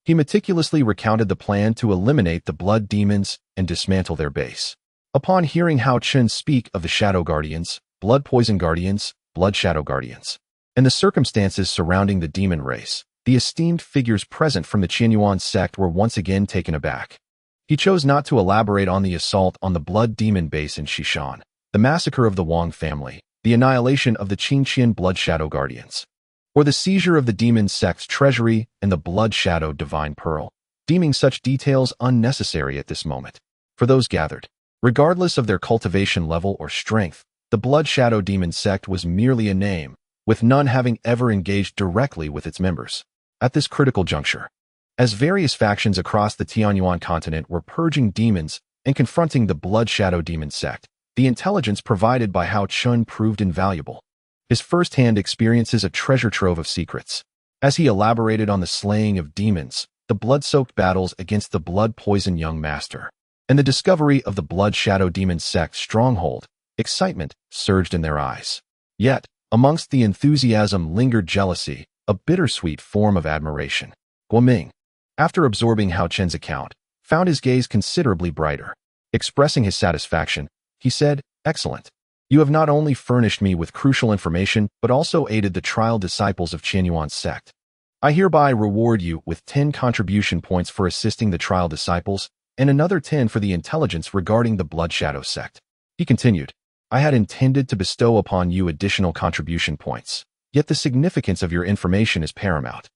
He meticulously recounted the plan to eliminate the blood demons and dismantle their base. Upon hearing Haochen speak of the Shadow Guardians, Blood Poison Guardians, Blood Shadow Guardians, and the circumstances surrounding the demon race, the esteemed figures present from the Qianyuan sect were once again taken aback. He chose not to elaborate on the assault on the blood demon base in Shishan, the massacre of the Wang family, the annihilation of the Qingqian Blood Shadow Guardians, or the seizure of the demon sect's treasury and the Blood Shadow Divine Pearl, deeming such details unnecessary at this moment. For those gathered, regardless of their cultivation level or strength, the Blood Shadow Demon sect was merely a name, with none having ever engaged directly with its members. At this critical juncture, as various factions across the Tianyuan continent were purging demons and confronting the Blood Shadow Demon sect, the intelligence provided by Haochen proved invaluable. His first-hand experience is a treasure trove of secrets. As he elaborated on the slaying of demons, the blood-soaked battles against the blood-poisoned young master, and the discovery of the Blood Shadow Demon sect's stronghold, excitement surged in their eyes. Yet, amongst the enthusiasm lingered jealousy, a bittersweet form of admiration. Guoming, after absorbing Haochen's account, found his gaze considerably brighter. Expressing his satisfaction, he said, "Excellent. You have not only furnished me with crucial information, but also aided the trial disciples of Qianyuan's sect. I hereby reward you with 10 contribution points for assisting the trial disciples, and another 10 for the intelligence regarding the Blood Shadow sect." He continued, "I had intended to bestow upon you additional contribution points, yet the significance of your information is paramount.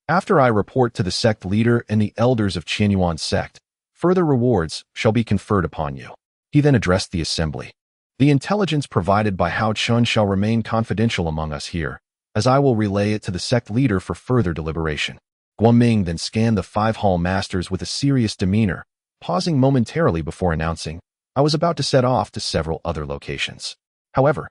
After I report to the sect leader and the elders of Qianyuan's sect, further rewards shall be conferred upon you." He then addressed the assembly. "The intelligence provided by Haochen shall remain confidential among us here, as I will relay it to the sect leader for further deliberation." Guoming then scanned the 5 hall masters with a serious demeanor, pausing momentarily before announcing, "I was about to set off to several other locations. However,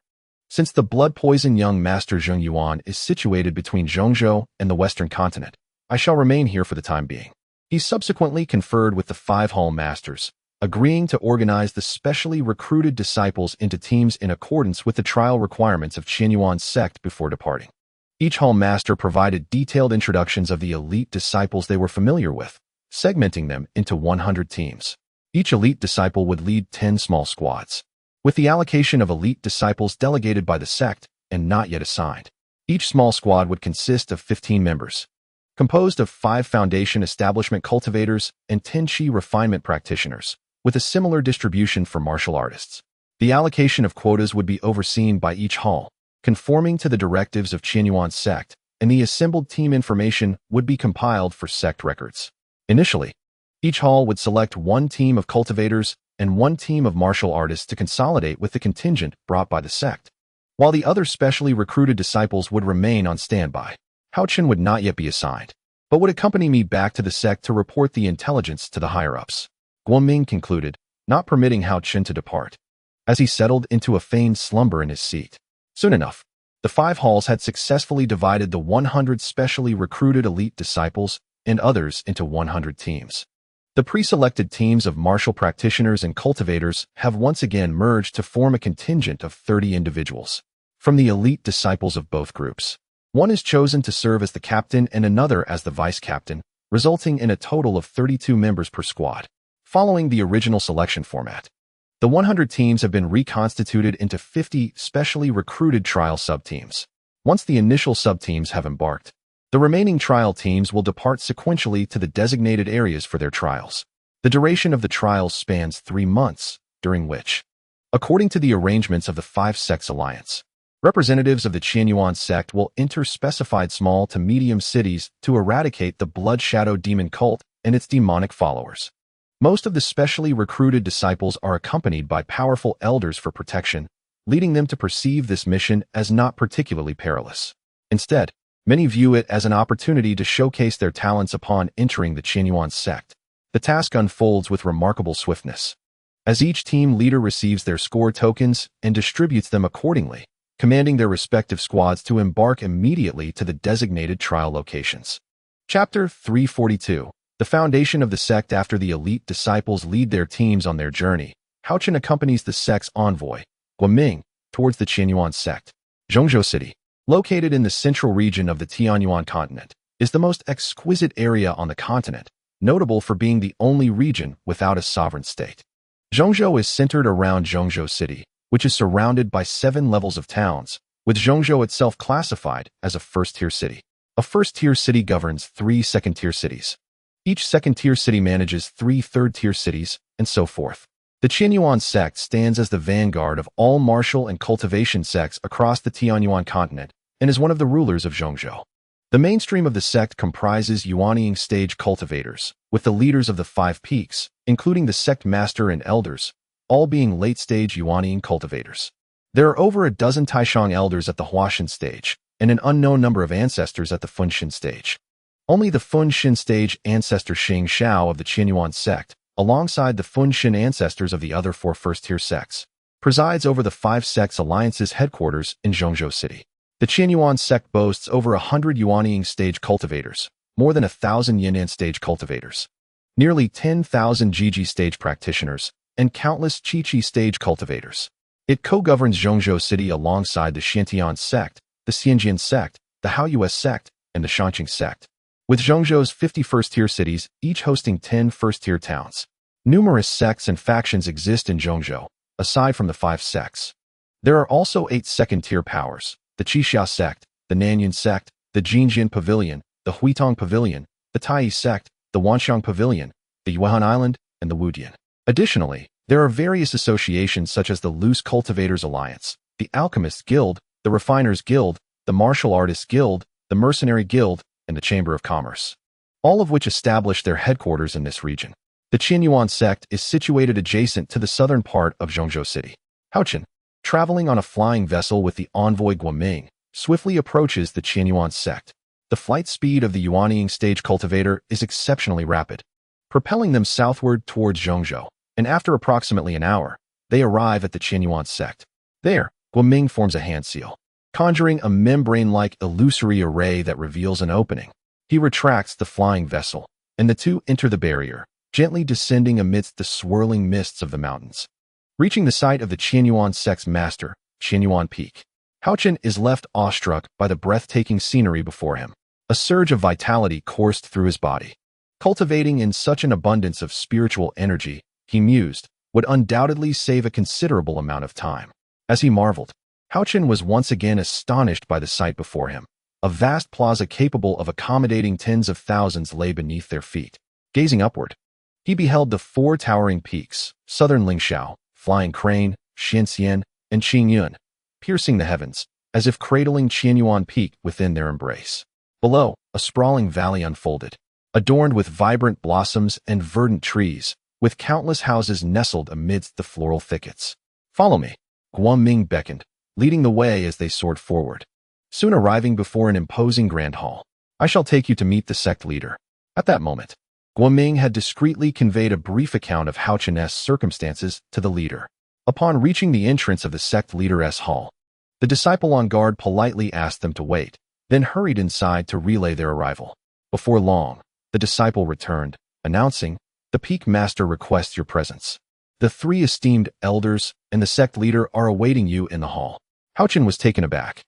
since the blood-poisoned young master Zheng Yuan is situated between Zhongzhou and the western continent, I shall remain here for the time being." He subsequently conferred with the 5 hall masters, agreeing to organize the specially recruited disciples into teams in accordance with the trial requirements of Qianyuan's sect before departing. Each hall master provided detailed introductions of the elite disciples they were familiar with, segmenting them into 100 teams. Each elite disciple would lead 10 small squads, with the allocation of elite disciples delegated by the sect and not yet assigned. Each small squad would consist of 15 members, composed of 5 foundation establishment cultivators and 10 chi refinement practitioners, with a similar distribution for martial artists. The allocation of quotas would be overseen by each hall, conforming to the directives of Qianyuan's sect, and the assembled team information would be compiled for sect records. Initially, each hall would select 1 team of cultivators and 1 team of martial artists to consolidate with the contingent brought by the sect, while the other specially recruited disciples would remain on standby. Haochen would not yet be assigned, but would accompany me back to the sect to report the intelligence to the higher-ups. Guoming concluded, not permitting Haochen to depart, as he settled into a feigned slumber in his seat. Soon enough, the 5 halls had successfully divided the 100 specially recruited elite disciples and others into 100 teams. The pre-selected teams of martial practitioners and cultivators have once again merged to form a contingent of 30 individuals. From the elite disciples of both groups, one is chosen to serve as the captain and another as the vice-captain, resulting in a total of 32 members per squad. Following the original selection format, the 100 teams have been reconstituted into 50 specially recruited trial sub-teams. Once the initial sub-teams have embarked, the remaining trial teams will depart sequentially to the designated areas for their trials. The duration of the trials spans 3 months, during which, according to the arrangements of the 5 sects alliance, representatives of the Qianyuan sect will enter specified small to medium cities to eradicate the Blood Shadow Demon cult and its demonic followers. Most of the specially recruited disciples are accompanied by powerful elders for protection, leading them to perceive this mission as not particularly perilous. Instead, many view it as an opportunity to showcase their talents upon entering the Qianyuan sect. The task unfolds with remarkable swiftness, as each team leader receives their score tokens and distributes them accordingly, commanding their respective squads to embark immediately to the designated trial locations. Chapter 342. The foundation of the sect. After the elite disciples lead their teams on their journey, Haochen accompanies the sect's envoy, Guoming, towards the Qianyuan sect. Zhongzhou City, located in the central region of the Tianyuan continent, is the most exquisite area on the continent, notable for being the only region without a sovereign state. Zhongzhou is centered around Zhongzhou City, which is surrounded by 7 levels of towns, with Zhongzhou itself classified as a first-tier city. A first-tier city governs 3 second-tier cities. Each second-tier city manages 3 third-tier cities, and so forth. The The Qianyuan sect stands as the vanguard of all martial and cultivation sects across the Tianyuan continent and is one of the rulers of Zhongzhou. The mainstream of the sect comprises Yuanying stage cultivators, with the leaders of the 5 peaks, including the sect master and elders, all being late-stage Yuanying cultivators. There are over a dozen Taishang elders at the Haochen stage, and an unknown number of ancestors at the Funxin stage. Only the Funxin stage ancestor Xing Xiao of the Qianyuan sect, alongside the Funxin ancestors of the other 4 first-tier sects, presides over the 5 sects alliance's headquarters in Zhongzhou City. The Qianyuan sect boasts over 100 Yuanying stage cultivators, more than 1,000 Yunnan stage cultivators, nearly 10,000 Jiji stage practitioners, and countless Qi stage cultivators. It co-governs Zhongzhou City alongside the Xiantian sect, the Xianjian sect, the Haoyue sect, and the Shanqing sect, with Zhongzhou's 50 first-tier cities, each hosting 10 first-tier towns. Numerous sects and factions exist in Zhongzhou, aside from the 5 sects. There are also 8 second-tier powers: the Qixia sect, the Nanyun sect, the Jinjian Pavilion, the Huitong Pavilion, the Tai sect, the Wanxiang Pavilion, the Yuan Island, and the Wudian. Additionally, there are various associations such as the Loose Cultivators Alliance, the Alchemists Guild, the Refiners Guild, the Martial Artists Guild, the Mercenary Guild, and the Chamber of Commerce, all of which established their headquarters in this region. The Qianyuan sect is situated adjacent to the southern part of Zhongzhou City. Haochen, traveling on a flying vessel with the envoy Guoming, swiftly approaches the Qianyuan sect. The flight speed of the Yuanying stage cultivator is exceptionally rapid, propelling them southward towards Zhongzhou, and after approximately an hour, they arrive at the Qianyuan sect. There, Guoming forms a hand seal, conjuring a membrane-like illusory array that reveals an opening. He retracts the flying vessel, and the two enter the barrier, gently descending amidst the swirling mists of the mountains. Reaching the site of the Qianyuan sect's master, Qianyuan Peak, Haochen is left awestruck by the breathtaking scenery before him. A surge of vitality coursed through his body. Cultivating in such an abundance of spiritual energy, he mused, would undoubtedly save a considerable amount of time. As he marveled, Haochen was once again astonished by the sight before him. A vast plaza capable of accommodating tens of thousands lay beneath their feet. Gazing upward, he beheld the 4 towering peaks, Southern Lingxiao, Flying Crane, Xianxian, and Qingyun, piercing the heavens, as if cradling Qianyuan Peak within their embrace. Below, a sprawling valley unfolded, adorned with vibrant blossoms and verdant trees, with countless houses nestled amidst the floral thickets. "Follow me," Guoming beckoned, leading the way as they soared forward. Soon arriving before an imposing grand hall, "I shall take you to meet the sect leader." At that moment, Guoming had discreetly conveyed a brief account of Haochen's circumstances to the leader. Upon reaching the entrance of the sect leader's hall, the disciple on guard politely asked them to wait, then hurried inside to relay their arrival. Before long, the disciple returned, announcing, "The Peak Master requests your presence. The 3 esteemed elders and the sect leader are awaiting you in the hall." Haochen was taken aback.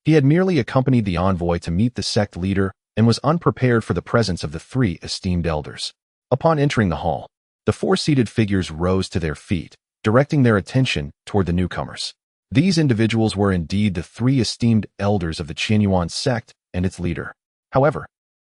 He had merely accompanied the envoy to meet the sect leader and was unprepared for the presence of the 3 esteemed elders. Upon entering the hall, the 4 seated figures rose to their feet, directing their attention toward the newcomers. These individuals were indeed the 3 esteemed elders of the Qianyuan sect and its leader. However,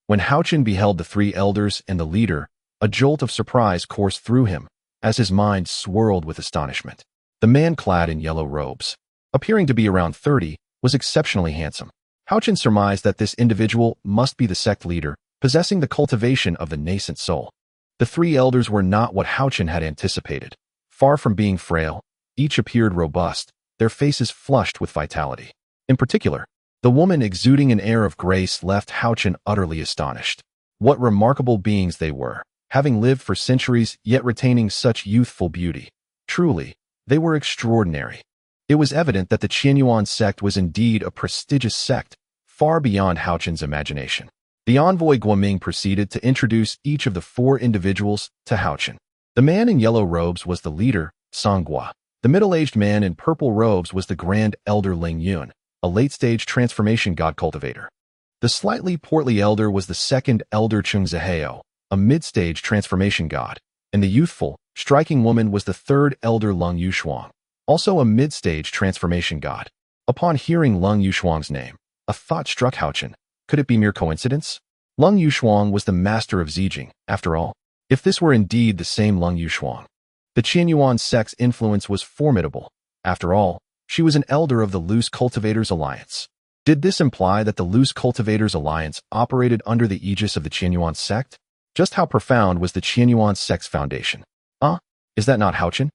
when Haochen beheld the 3 elders and the leader, a jolt of surprise coursed through him, as his mind swirled with astonishment. The man clad in yellow robes, appearing to be around 30, was exceptionally handsome. Haochen surmised that this individual must be the sect leader, possessing the cultivation of the nascent soul. The 3 elders were not what Haochen had anticipated. Far from being frail, each appeared robust, their faces flushed with vitality. In particular, the woman exuding an air of grace left Haochen utterly astonished. What remarkable beings they were, having lived for centuries yet retaining such youthful beauty. Truly, they were extraordinary. It was evident that the Qianyuan sect was indeed a prestigious sect, far beyond Haochen's imagination. The envoy Guoming proceeded to introduce each of the 4 individuals to Haochen. The man in yellow robes was the leader, Songhua. The middle-aged man in purple robes was the Grand Elder Ling Yun, a late-stage transformation god cultivator. The slightly portly elder was the second Elder Chung Zihao, a mid-stage transformation god, and the youthful, striking woman was the 3rd Elder Lung Yushuang, also a mid-stage transformation god. Upon hearing Lung Yushuang's name, a thought struck Haochen. Could it be mere coincidence? Lung Yushuang was the master of Zijing, after all. If this were indeed the same Lung Yushuang, The Qianyuan sect's influence was formidable. After all, she was an elder of the Loose Cultivators Alliance. Did this imply that the Loose Cultivators Alliance operated under the aegis of the Qianyuan sect? Just how profound was the Qianyuan sect's foundation? Is that not Haochen?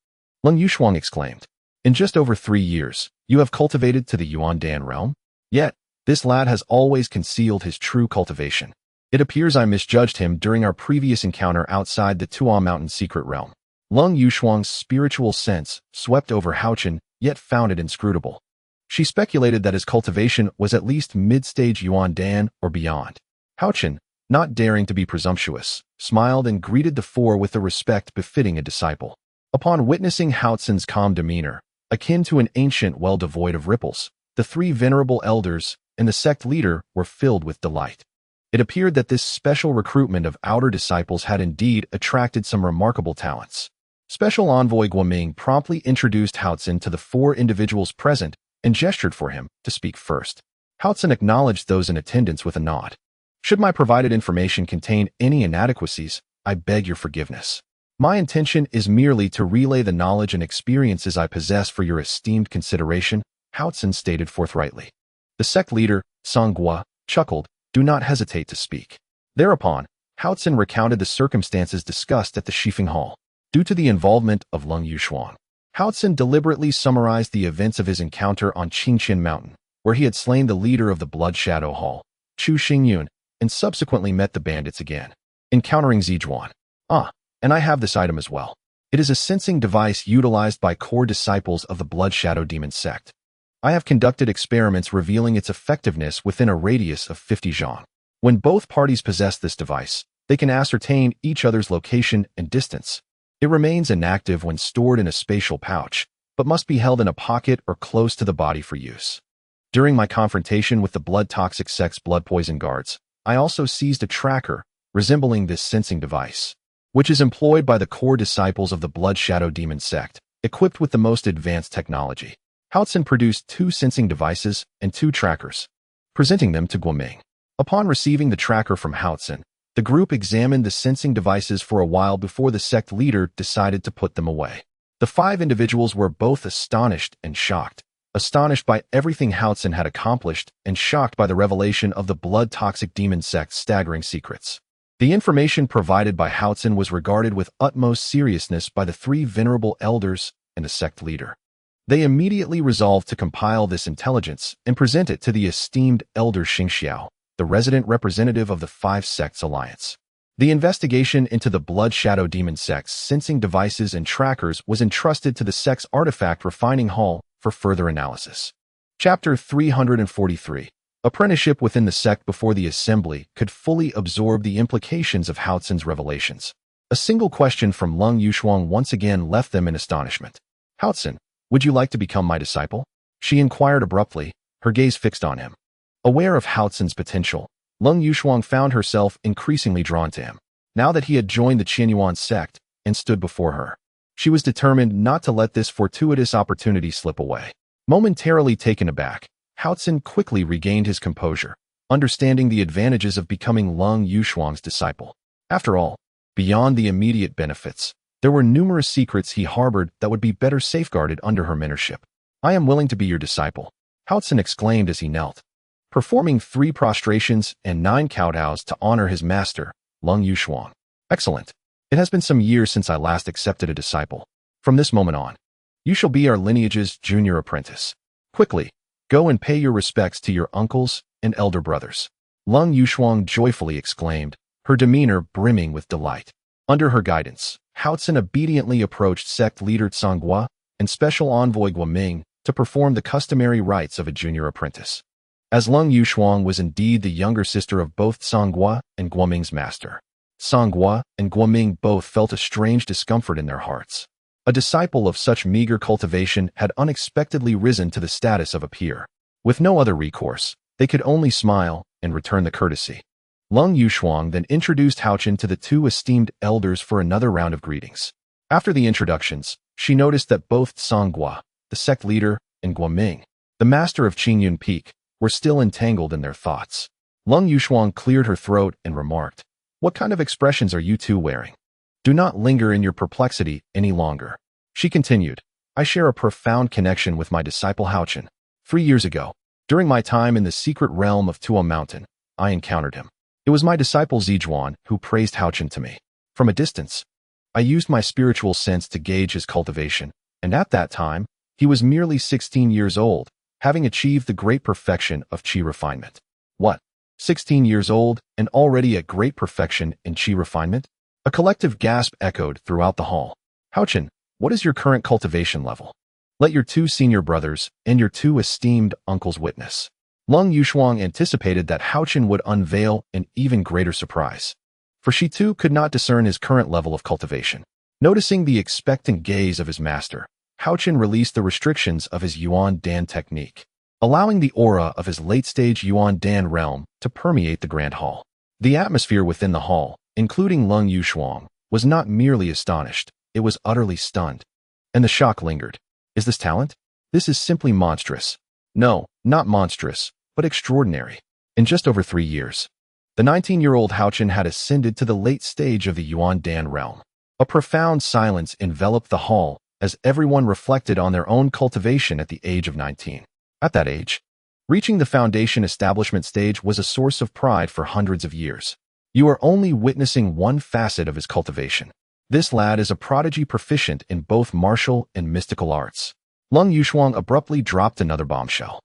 Leng Yushuang exclaimed. In just over 3 years, you have cultivated to the Yuan Dan realm? Yet, this lad has always concealed his true cultivation. It appears I misjudged him during our previous encounter outside the Tua Mountain secret realm. Leng Yushuang's spiritual sense swept over Haochen, yet found it inscrutable. She speculated that his cultivation was at least mid-stage Yuan Dan or beyond. Haochen, not daring to be presumptuous, smiled and greeted the four with the respect befitting a disciple. Upon witnessing Haozen's calm demeanor, akin to an ancient well devoid of ripples, the 3 venerable elders and the sect leader were filled with delight. It appeared that this special recruitment of outer disciples had indeed attracted some remarkable talents. Special Envoy Guoming promptly introduced Haozen to the 4 individuals present and gestured for him to speak first. Haozen acknowledged those in attendance with a nod. Should my provided information contain any inadequacies, I beg your forgiveness. My intention is merely to relay the knowledge and experiences I possess for your esteemed consideration, Haozen stated forthrightly. The sect leader, Songhua, chuckled, do not hesitate to speak. Thereupon, Haozen recounted the circumstances discussed at the Shifeng Hall. Due to the involvement of Leng Yushuang, Haozen deliberately summarized the events of his encounter on Qingqian Mountain, where he had slain the leader of the Blood Shadow Hall, Chu Xingyun, and subsequently met the bandits again, encountering Zizhuan. And I have this item as well. It is a sensing device utilized by core disciples of the Blood Shadow Demon sect. I have conducted experiments revealing its effectiveness within a radius of 50 zhang. When both parties possess this device, they can ascertain each other's location and distance. It remains inactive when stored in a spatial pouch, but must be held in a pocket or close to the body for use. During my confrontation with the Blood Toxic sect's blood poison guards, I also seized a tracker resembling this sensing device, which is employed by the core disciples of the Blood Shadow Demon sect, equipped with the most advanced technology. Haozen produced 2 sensing devices and 2 trackers, presenting them to Guoming. Upon receiving the tracker from Haozen, the group examined the sensing devices for a while before the sect leader decided to put them away. The 5 individuals were both astonished and shocked. Astonished by everything Haozen had accomplished and shocked by the revelation of the Blood Toxic Demon sect's staggering secrets. The information provided by Haozen was regarded with utmost seriousness by the 3 venerable elders and the sect leader. They immediately resolved to compile this intelligence and present it to the esteemed Elder Xingxiao, the resident representative of the 5 sects alliance. The investigation into the Blood Shadow Demon sect's sensing devices and trackers was entrusted to the sect's artifact refining hall for further analysis. Chapter 343. Apprenticeship within the sect before the assembly could fully absorb the implications of Haozen's revelations. A single question from Leng Yushuang once again left them in astonishment. Haozen, would you like to become my disciple? She inquired abruptly, her gaze fixed on him. Aware of Haozen's potential, Leng Yushuang found herself increasingly drawn to him. Now that he had joined the Qianyuan sect and stood before her, she was determined not to let this fortuitous opportunity slip away. Momentarily taken aback, Haozen quickly regained his composure, understanding the advantages of becoming Leng Yushuang's disciple. After all, beyond the immediate benefits, there were numerous secrets he harbored that would be better safeguarded under her mentorship. I am willing to be your disciple, Haozen exclaimed as he knelt, performing 3 prostrations and 9 kowtows to honor his master, Leng Yushuang. Excellent. It has been some years since I last accepted a disciple. From this moment on, you shall be our lineage's junior apprentice. Quickly, go and pay your respects to your uncles and elder brothers. Leng Yushuang joyfully exclaimed, her demeanor brimming with delight. Under her guidance, Haozen obediently approached sect leader Songhua and special envoy Guoming to perform the customary rites of a junior apprentice. As Leng Yushuang was indeed the younger sister of both Songhua and Guoming's master, Songhua and Guoming both felt a strange discomfort in their hearts. A disciple of such meager cultivation had unexpectedly risen to the status of a peer. With no other recourse, they could only smile and return the courtesy. Leng Yushuang then introduced Haochen to the 2 esteemed elders for another round of greetings. After the introductions, she noticed that both Songhua, the sect leader, and Guoming, the master of Qingyun Peak, were still entangled in their thoughts. Leng Yushuang cleared her throat and remarked, what kind of expressions are you 2 wearing? Do not linger in your perplexity any longer. She continued, I share a profound connection with my disciple Haochen. 3 years ago, during my time in the secret realm of Tuo Mountain, I encountered him. It was my disciple Zijuan who praised Haochen to me. From a distance, I used my spiritual sense to gauge his cultivation, and at that time, he was merely 16 years old, having achieved the great perfection of qi refinement. What? 16 years old and already at great perfection in qi refinement? A collective gasp echoed throughout the hall. Haochen, what is your current cultivation level? Let your 2 senior brothers and your 2 esteemed uncles witness. Lung Yushuang anticipated that Haochen would unveil an even greater surprise, for she too could not discern his current level of cultivation. Noticing the expectant gaze of his master, Haochen released the restrictions of his Yuan Dan technique, allowing the aura of his late-stage Yuan Dan realm to permeate the grand hall. The atmosphere within the hall, including Lung Yushuang, was not merely astonished, it was utterly stunned. And the shock lingered. Is this talent? This is simply monstrous. No, not monstrous, but extraordinary. In just over 3 years, the 19-year-old Haochen had ascended to the late stage of the Yuan Dan realm. A profound silence enveloped the hall as everyone reflected on their own cultivation at the age of 19. At that age, reaching the foundation establishment stage was a source of pride for hundreds of years. You are only witnessing one facet of his cultivation. This lad is a prodigy proficient in both martial and mystical arts. Lung Yushuang abruptly dropped another bombshell.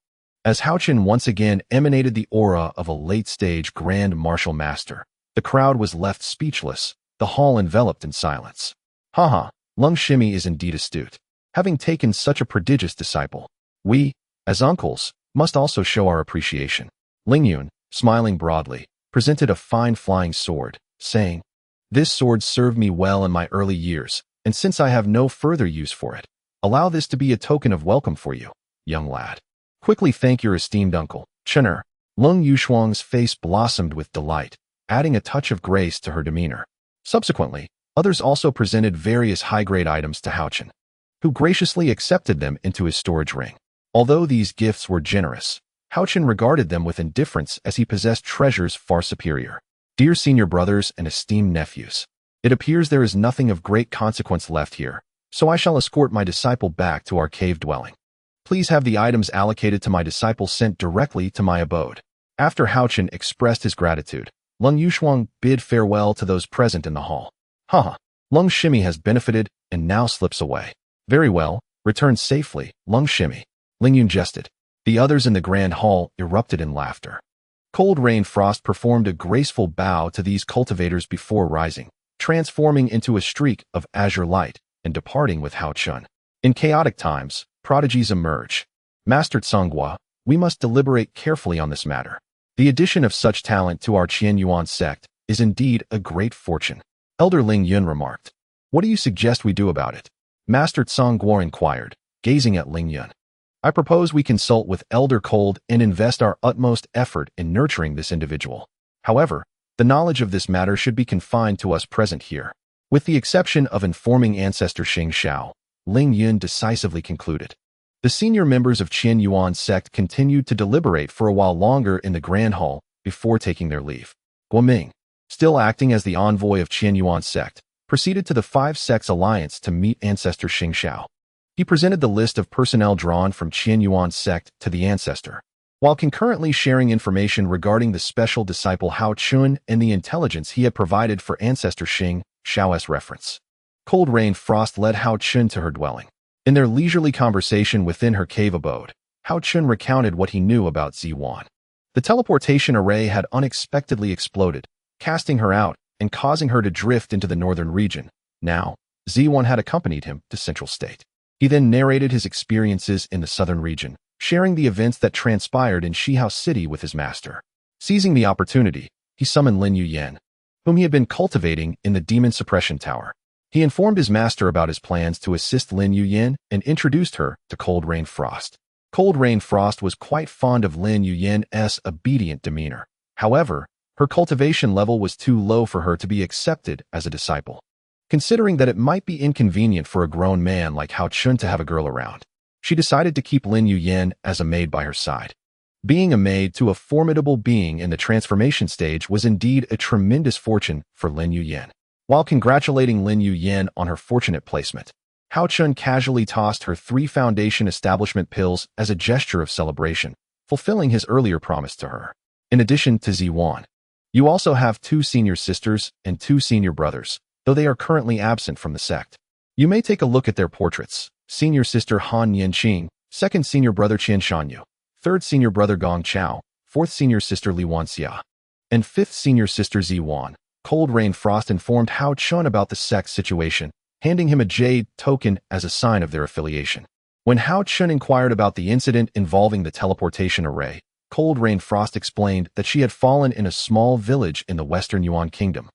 As Haochen once again emanated the aura of a late-stage grand martial master, the crowd was left speechless, the hall enveloped in silence. Haha, Lung Shimi is indeed astute. Having taken such a prodigious disciple, we, as uncles, must also show our appreciation. Lingyun, smiling broadly, presented a fine flying sword, saying, This sword served me well in my early years, and since I have no further use for it, allow this to be a token of welcome for you, young lad. Quickly thank your esteemed uncle, Chener. Lung Yushuang's face blossomed with delight, adding a touch of grace to her demeanor. Subsequently, others also presented various high-grade items to Haochen, who graciously accepted them into his storage ring. Although these gifts were generous, Haochen regarded them with indifference as he possessed treasures far superior. Dear senior brothers and esteemed nephews, it appears there is nothing of great consequence left here, so I shall escort my disciple back to our cave dwelling. Please have the items allocated to my disciple sent directly to my abode. After Haochen expressed his gratitude, Lung Yushuang bid farewell to those present in the hall. Haha, Lung Shimi has benefited and now slips away. Very well, return safely, Lung Shimi. Lingyun jested. The others in the grand hall erupted in laughter. Cold Rain Frost performed a graceful bow to these cultivators before rising, transforming into a streak of azure light and departing with Haochen. In chaotic times, prodigies emerge. Master Tsonghua, we must deliberate carefully on this matter. The addition of such talent to our Qian Yuan sect is indeed a great fortune. Elder Ling Yun remarked. What do you suggest we do about it? Master Tsonghua inquired, gazing at Ling Yun. I propose we consult with Elder Cold and invest our utmost effort in nurturing this individual. However, the knowledge of this matter should be confined to us present here. With the exception of informing Ancestor Xing Xiao, Ling Yun decisively concluded. The senior members of Qian Yuan sect continued to deliberate for a while longer in the Grand Hall before taking their leave. Guoming, still acting as the envoy of Qian Yuan sect, proceeded to the Five Sects Alliance to meet Ancestor Xing Xiao. He presented the list of personnel drawn from Qian Yuan sect to the ancestor, while concurrently sharing information regarding the special disciple Hao Chun and the intelligence he had provided for Ancestor Xing Xiao's reference. Cold Rain Frost led Hao Chun to her dwelling. In their leisurely conversation within her cave abode, Hao Chun recounted what he knew about Ziwan. The teleportation array had unexpectedly exploded, casting her out and causing her to drift into the northern region. Now, Ziwan had accompanied him to Central State. He then narrated his experiences in the southern region, sharing the events that transpired in Shihao City with his master. Seizing the opportunity, he summoned Lin Yuyan, whom he had been cultivating in the Demon Suppression Tower. He informed his master about his plans to assist Lin Yuyan and introduced her to Cold Rain Frost. Cold Rain Frost was quite fond of Lin Yuyan's obedient demeanor. However, her cultivation level was too low for her to be accepted as a disciple. Considering that it might be inconvenient for a grown man like Hao Chun to have a girl around, she decided to keep Lin Yuyan as a maid by her side. Being a maid to a formidable being in the transformation stage was indeed a tremendous fortune for Lin Yuyan. While congratulating Lin Yuyan on her fortunate placement, Haochen casually tossed her 3 foundation establishment pills as a gesture of celebration, fulfilling his earlier promise to her. In addition to Ziwan, you also have 2 senior sisters and 2 senior brothers, though they are currently absent from the sect. You may take a look at their portraits. Senior sister Han Yanqing, 2nd senior brother Qian Shanyu, 3rd senior brother Gong Chao, 4th senior sister Li Wanxia, and 5th senior sister Ziwan. Cold Rain Frost informed Haochen about the sect's situation, handing him a jade token as a sign of their affiliation. When Haochen inquired about the incident involving the teleportation array, Cold Rain Frost explained that she had fallen in a small village in the Western Yuan Kingdom,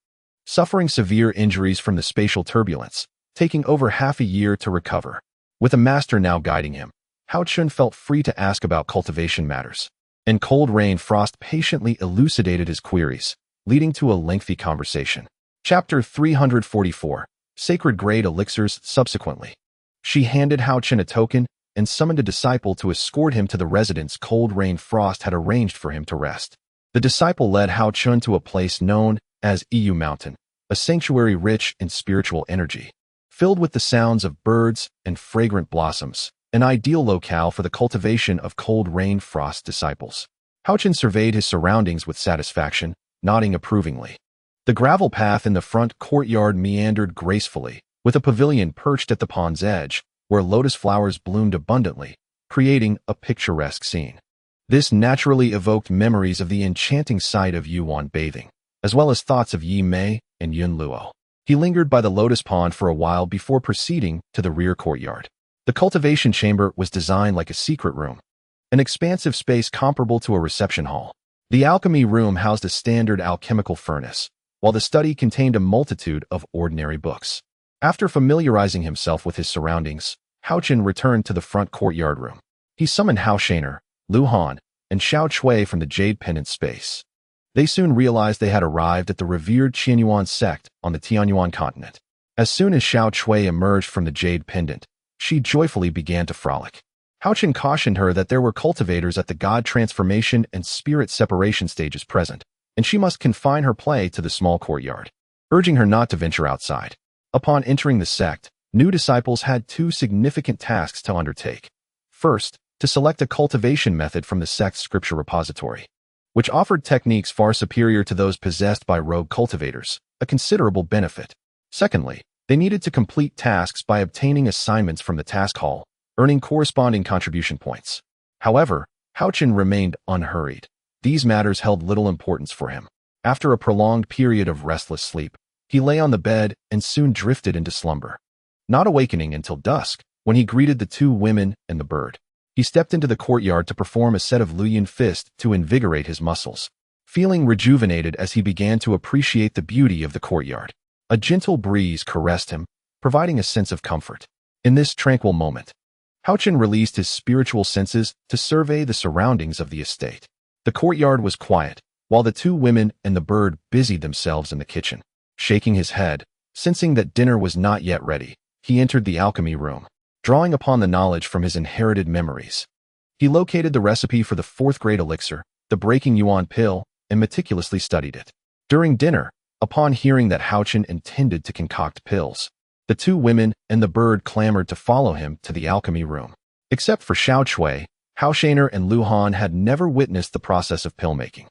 suffering severe injuries from the spatial turbulence, taking over half a year to recover. With a master now guiding him, Haochen felt free to ask about cultivation matters, and Cold Rain Frost patiently elucidated his queries, leading to a lengthy conversation. Chapter 344, Sacred Grade Elixirs. Subsequently, she handed Haochen a token and summoned a disciple to escort him to the residence Cold Rain Frost had arranged for him to rest. The disciple led Haochen to a place known as EU Mountain, a sanctuary rich in spiritual energy, filled with the sounds of birds and fragrant blossoms, an ideal locale for the cultivation of Cold Rain Frost disciples. Haochen surveyed his surroundings with satisfaction, nodding approvingly. The gravel path in the front courtyard meandered gracefully, with a pavilion perched at the pond's edge, where lotus flowers bloomed abundantly, creating a picturesque scene. This naturally evoked memories of the enchanting sight of Yuan bathing, as well as thoughts of Yi Mei and Yun Luo. He lingered by the lotus pond for a while before proceeding to the rear courtyard. The cultivation chamber was designed like a secret room, an expansive space comparable to a reception hall. The alchemy room housed a standard alchemical furnace, while the study contained a multitude of ordinary books. After familiarizing himself with his surroundings, Haochen returned to the front courtyard room. He summoned Haochener, Lu Han, and Xiao Chui from the Jade Pendant space. They soon realized they had arrived at the revered Qianyuan sect on the Tianyuan continent. As soon as Xiao Chui emerged from the Jade Pendant, she joyfully began to frolic. Haochen cautioned her that there were cultivators at the god transformation and spirit separation stages present, and she must confine her play to the small courtyard, urging her not to venture outside. Upon entering the sect, new disciples had 2 significant tasks to undertake. First, to select a cultivation method from the sect's scripture repository, which offered techniques far superior to those possessed by rogue cultivators, a considerable benefit. Secondly, they needed to complete tasks by obtaining assignments from the task hall, earning corresponding contribution points. However, Haochen remained unhurried. These matters held little importance for him. After a prolonged period of restless sleep, he lay on the bed and soon drifted into slumber, not awakening until dusk, when he greeted the 2 women and the bird. He stepped into the courtyard to perform a set of Luyin fist to invigorate his muscles, feeling rejuvenated as he began to appreciate the beauty of the courtyard. A gentle breeze caressed him, providing a sense of comfort. In this tranquil moment, Haochen released his spiritual senses to survey the surroundings of the estate. The courtyard was quiet, while the 2 women and the bird busied themselves in the kitchen. Shaking his head, sensing that dinner was not yet ready, he entered the alchemy room. Drawing upon the knowledge from his inherited memories, he located the recipe for the 4th grade elixir, the Breaking Yuan pill, and meticulously studied it. During dinner, upon hearing that Haochen intended to concoct pills, the 2 women and the bird clamored to follow him to the alchemy room. Except for Xiao Chui, Haochener and Lu Han had never witnessed the process of pill making.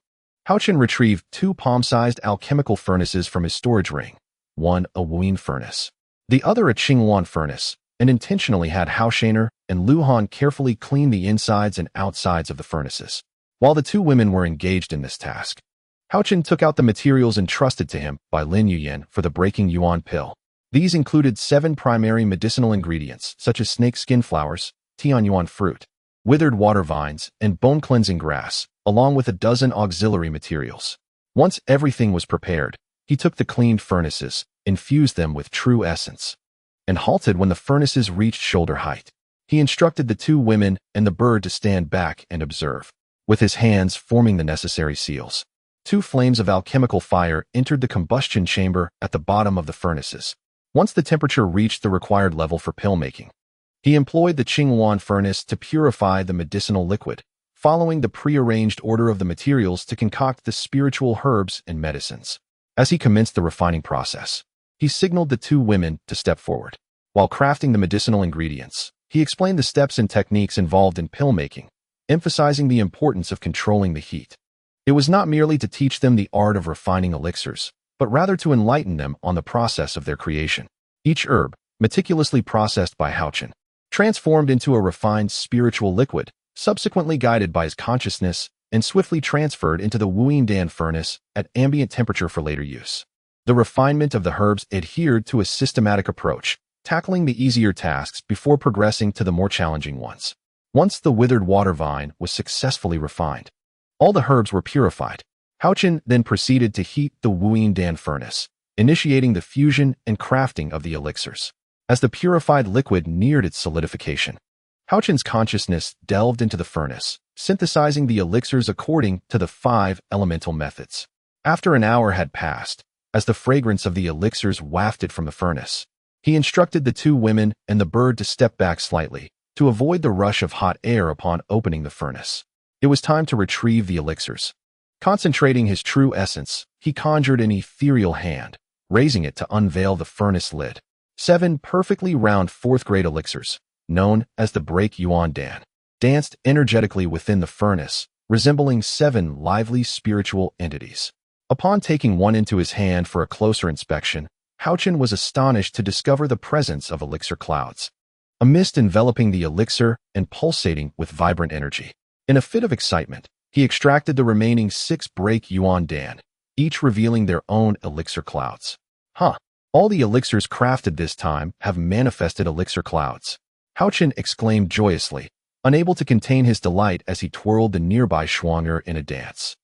Haochen retrieved 2 palm-sized alchemical furnaces from his storage ring, one a Wuyin furnace, the other a Qingluan furnace, and intentionally had Haochener and Lu Han carefully clean the insides and outsides of the furnaces. While the 2 women were engaged in this task, Haochen took out the materials entrusted to him by Lin Yuyan for the Breaking Yuan pill. These included 7 primary medicinal ingredients, such as snake skin flowers, Tianyuan fruit, withered water vines, and bone-cleansing grass, along with a dozen auxiliary materials. Once everything was prepared, he took the cleaned furnaces, infused them with true essence, and halted when the furnaces reached shoulder height. He instructed the 2 women and the bird to stand back and observe, with his hands forming the necessary seals. 2 flames of alchemical fire entered the combustion chamber at the bottom of the furnaces. Once the temperature reached the required level for pill making, he employed the Qingluan furnace to purify the medicinal liquid, following the prearranged order of the materials to concoct the spiritual herbs and medicines. As he commenced the refining process, He signaled the two women to step forward. While crafting the medicinal ingredients, he explained the steps and techniques involved in pill making, emphasizing the importance of controlling the heat. It was not merely to teach them the art of refining elixirs, but rather to enlighten them on the process of their creation. Each herb, meticulously processed by Haochen, transformed into a refined spiritual liquid, subsequently guided by his consciousness and swiftly transferred into the Wuyin furnace at ambient temperature for later use. The refinement of the herbs adhered to a systematic approach, tackling the easier tasks before progressing to the more challenging ones. Once the withered water vine was successfully refined, all the herbs were purified. Haochen then proceeded to heat the Wuyin furnace, initiating the fusion and crafting of the elixirs. As the purified liquid neared its solidification, Haochen's consciousness delved into the furnace, synthesizing the elixirs according to the 5 elemental methods. After an hour had passed, as the fragrance of the elixirs wafted from the furnace, he instructed the two women and the bird to step back slightly, to avoid the rush of hot air upon opening the furnace. It was time to retrieve the elixirs. Concentrating his true essence, he conjured an ethereal hand, raising it to unveil the furnace lid. 7 perfectly round 4th-grade elixirs, known as the Break Yuan Dan, danced energetically within the furnace, resembling 7 lively spiritual entities. Upon taking one into his hand for a closer inspection, Haochen was astonished to discover the presence of elixir clouds, a mist enveloping the elixir and pulsating with vibrant energy. In a fit of excitement, he extracted the remaining 6 Break Yuan Dan, each revealing their own elixir clouds. All the elixirs crafted this time have manifested elixir clouds. Haochen exclaimed joyously, unable to contain his delight as he twirled the nearby schwanger in a dance.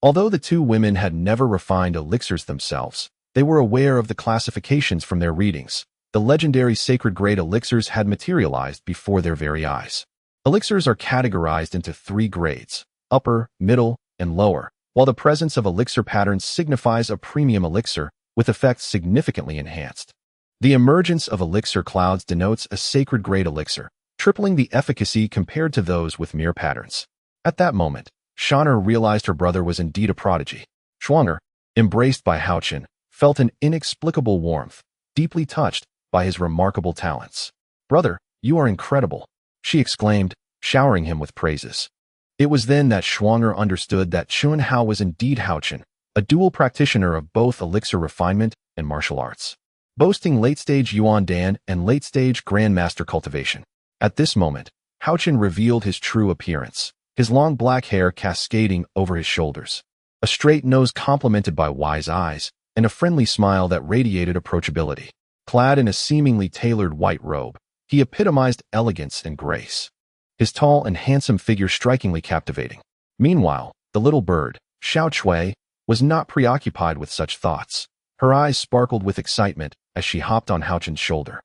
Although the two women had never refined elixirs themselves, they were aware of the classifications from their readings. The legendary sacred-grade elixirs had materialized before their very eyes. Elixirs are categorized into 3 grades, upper, middle, and lower, while the presence of elixir patterns signifies a premium elixir with effects significantly enhanced. The emergence of elixir clouds denotes a sacred-grade elixir, tripling the efficacy compared to those with mere patterns. At that moment, Shaner realized her brother was indeed a prodigy. Schwanger, embraced by Haochen, felt an inexplicable warmth, deeply touched by his remarkable talents. "Brother, you are incredible," she exclaimed, showering him with praises. It was then that Schwanger understood that Chun Hao was indeed Haochen, a dual practitioner of both elixir refinement and martial arts, boasting late-stage Yuan Dan and late-stage Grandmaster cultivation. At this moment, Haochen revealed his true appearance, his long black hair cascading over his shoulders, a straight nose complemented by wise eyes, and a friendly smile that radiated approachability. Clad in a seemingly tailored white robe, he epitomized elegance and grace, his tall and handsome figure strikingly captivating. Meanwhile, the little bird, Xiao Chui, was not preoccupied with such thoughts. Her eyes sparkled with excitement as she hopped on Haochen's shoulder,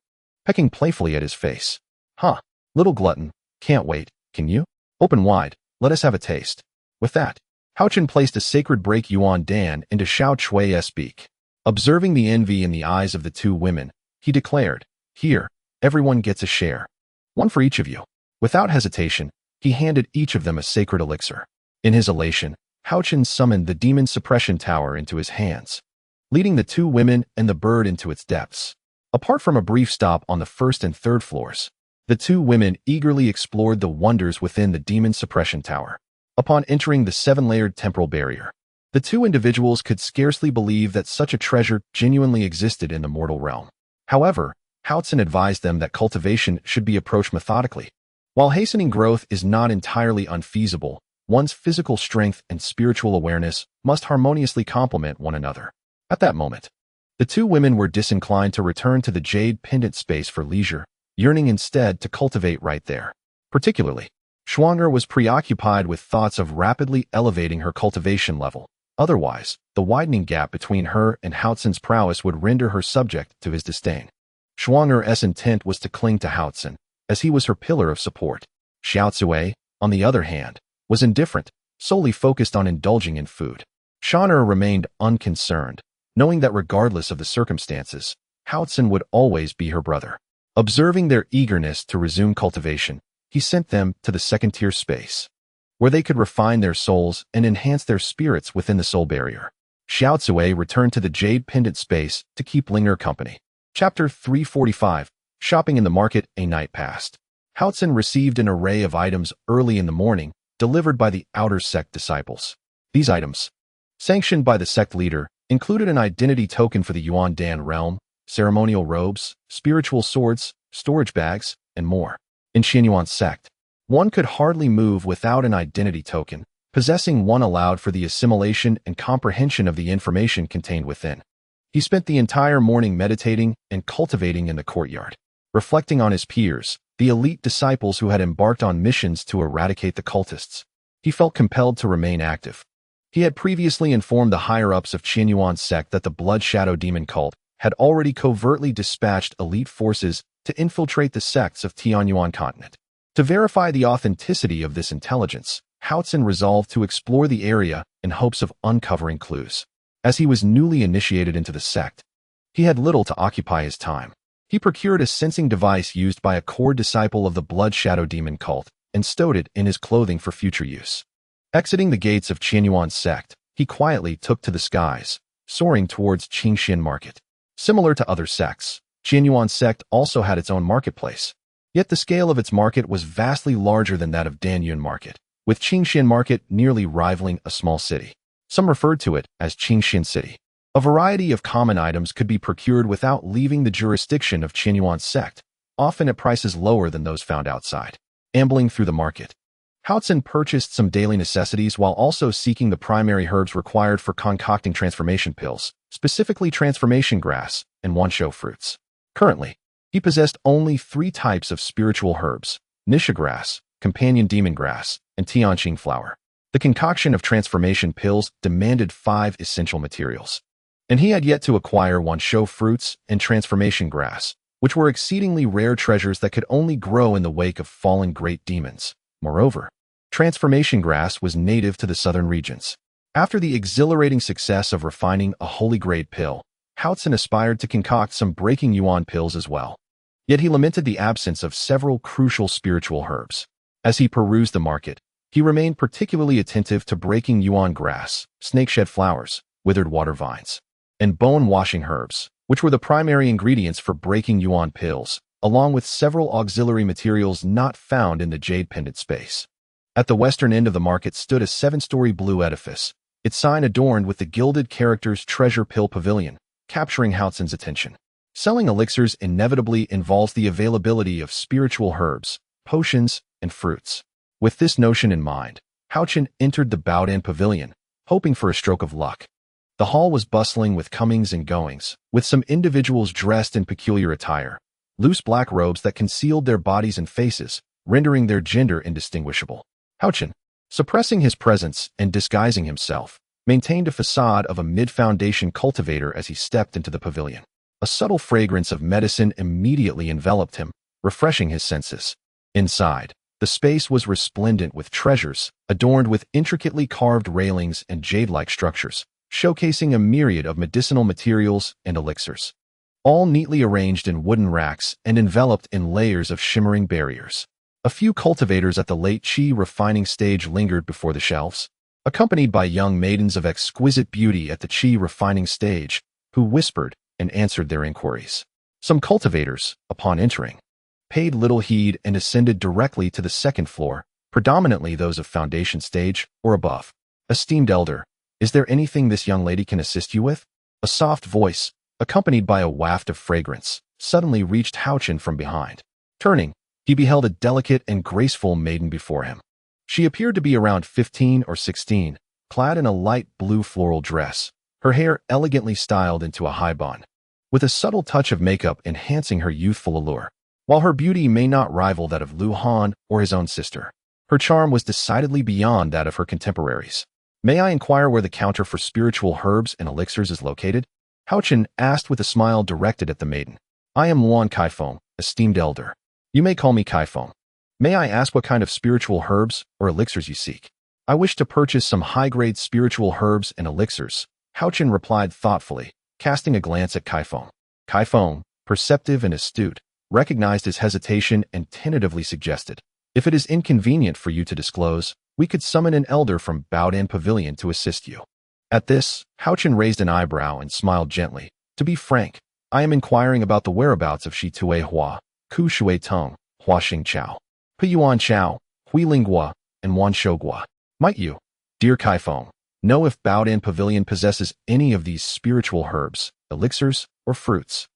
pecking playfully at his face. Little glutton, can't wait, can you? Open wide, let us have a taste." With that, Haochen placed a sacred Break Yuan Dan into Xiao Chui's beak. Observing the envy in the eyes of the two women, he declared, "Here, everyone gets a share. One for each of you." Without hesitation, he handed each of them a sacred elixir. In his elation, Haochen summoned the demon suppression tower into his hands, leading the two women and the bird into its depths. Apart from a brief stop on the 1st and 3rd floors, the two women eagerly explored the wonders within the demon suppression tower. Upon entering the 7-layered temporal barrier, the two individuals could scarcely believe that such a treasure genuinely existed in the mortal realm. However, Haochen advised them that cultivation should be approached methodically. While hastening growth is not entirely unfeasible, one's physical strength and spiritual awareness must harmoniously complement one another. At that moment, the two women were disinclined to return to the jade pendant space for leisure, yearning instead to cultivate right there. Particularly, Schwanger was preoccupied with thoughts of rapidly elevating her cultivation level. Otherwise, the widening gap between her and Haochen's prowess would render her subject to his disdain. Schwanger's intent was to cling to Haochen, as he was her pillar of support. Xiao Cui, on the other hand, was indifferent, solely focused on indulging in food. Shaner remained unconcerned, knowing that regardless of the circumstances, Haochen would always be her brother. Observing their eagerness to resume cultivation, he sent them to the 2nd-tier space, where they could refine their souls and enhance their spirits within the soul barrier. Xiao Zui returned to the jade pendant space to keep Linger company. Chapter 345. Shopping in the market. A night passed. Haochen received an array of items early in the morning, delivered by the outer sect disciples. These items, sanctioned by the sect leader, included an identity token for the Yuan Dan realm, ceremonial robes, spiritual swords, storage bags, and more. In Xianyuan sect, one could hardly move without an identity token. Possessing one allowed for the assimilation and comprehension of the information contained within. He spent the entire morning meditating and cultivating in the courtyard, reflecting on his peers, the elite disciples who had embarked on missions to eradicate the cultists. He felt compelled to remain active. He had previously informed the higher-ups of Qianyuan sect that the Blood Shadow Demon cult had already covertly dispatched elite forces to infiltrate the sects of Tianyuan continent. To verify the authenticity of this intelligence, Haochen resolved to explore the area in hopes of uncovering clues. As he was newly initiated into the sect, he had little to occupy his time. He procured a sensing device used by a core disciple of the Blood Shadow Demon cult and stowed it in his clothing for future use. Exiting the gates of Qianyuan sect, he quietly took to the skies, soaring towards Qingxian market. Similar to other sects, Qianyuan sect also had its own marketplace. Yet the scale of its market was vastly larger than that of Danyun market, with Qingxian market nearly rivaling a small city. Some referred to it as Qingxian City. A variety of common items could be procured without leaving the jurisdiction of Qianyuan sect, often at prices lower than those found outside. Ambling through the market, Haochen purchased some daily necessities while also seeking the primary herbs required for concocting transformation pills, specifically transformation grass and wanshou fruits. Currently, he possessed only 3 types of spiritual herbs: Nisha grass, companion demon grass, and Tianqing flower. The concoction of transformation pills demanded 5 essential materials, and he had yet to acquire wanshou fruits and transformation grass, which were exceedingly rare treasures that could only grow in the wake of fallen great demons. Moreover, transformation grass was native to the southern regions. After the exhilarating success of refining a holy grade pill, Haochen aspired to concoct some breaking yuan pills as well. Yet he lamented the absence of several crucial spiritual herbs. As he perused the market, he remained particularly attentive to breaking yuan grass, snakeshed flowers, withered water vines, and bone-washing herbs, which were the primary ingredients for breaking yuan pills, along with several auxiliary materials not found in the jade pendant space. At the western end of the market stood a 7-story blue edifice, its sign adorned with the gilded characters Treasure Pill Pavilion, capturing Haochen's attention. Selling elixirs inevitably involves the availability of spiritual herbs, potions, and fruits. With this notion in mind, Haochen entered the Baodan Pavilion, hoping for a stroke of luck. The hall was bustling with comings and goings, with some individuals dressed in peculiar attire, loose black robes that concealed their bodies and faces, rendering their gender indistinguishable. Haochen, suppressing his presence and disguising himself, maintained a facade of a mid-foundation cultivator as he stepped into the pavilion. A subtle fragrance of medicine immediately enveloped him, refreshing his senses. Inside, the space was resplendent with treasures, adorned with intricately carved railings and jade-like structures, showcasing a myriad of medicinal materials and elixirs, all neatly arranged in wooden racks and enveloped in layers of shimmering barriers. A few cultivators at the late qi refining stage lingered before the shelves, accompanied by young maidens of exquisite beauty at the qi refining stage, who whispered and answered their inquiries. Some cultivators, upon entering, paid little heed and ascended directly to the second floor, predominantly those of foundation stage or above. Esteemed elder, is there anything this young lady can assist you with? A soft voice, accompanied by a waft of fragrance, suddenly reached Haochen from behind. Turning, he beheld a delicate and graceful maiden before him. She appeared to be around 15 or 16, clad in a light blue floral dress, her hair elegantly styled into a high bun, with a subtle touch of makeup enhancing her youthful allure. While her beauty may not rival that of Lu Han or his own sister, her charm was decidedly beyond that of her contemporaries. May I inquire where the counter for spiritual herbs and elixirs is located? Haochen asked with a smile directed at the maiden. I am Luan Kaifeng, esteemed elder. You may call me Kaifeng. May I ask what kind of spiritual herbs or elixirs you seek? I wish to purchase some high-grade spiritual herbs and elixirs, Haochen replied thoughtfully, casting a glance at Kaifeng. Kaifeng, perceptive and astute, recognized his hesitation and tentatively suggested, if it is inconvenient for you to disclose, we could summon an elder from Baodan Pavilion to assist you. At this, Haochen raised an eyebrow and smiled gently. To be frank, I am inquiring about the whereabouts of Shi Tue Hua, Ku Shui Tong, Hua Xing Chao, Pu Yuan Chao, Hui Linghua, and Wan Shougua. Might you, dear Kaifeng, know if Baodan Pavilion possesses any of these spiritual herbs, elixirs, or fruits?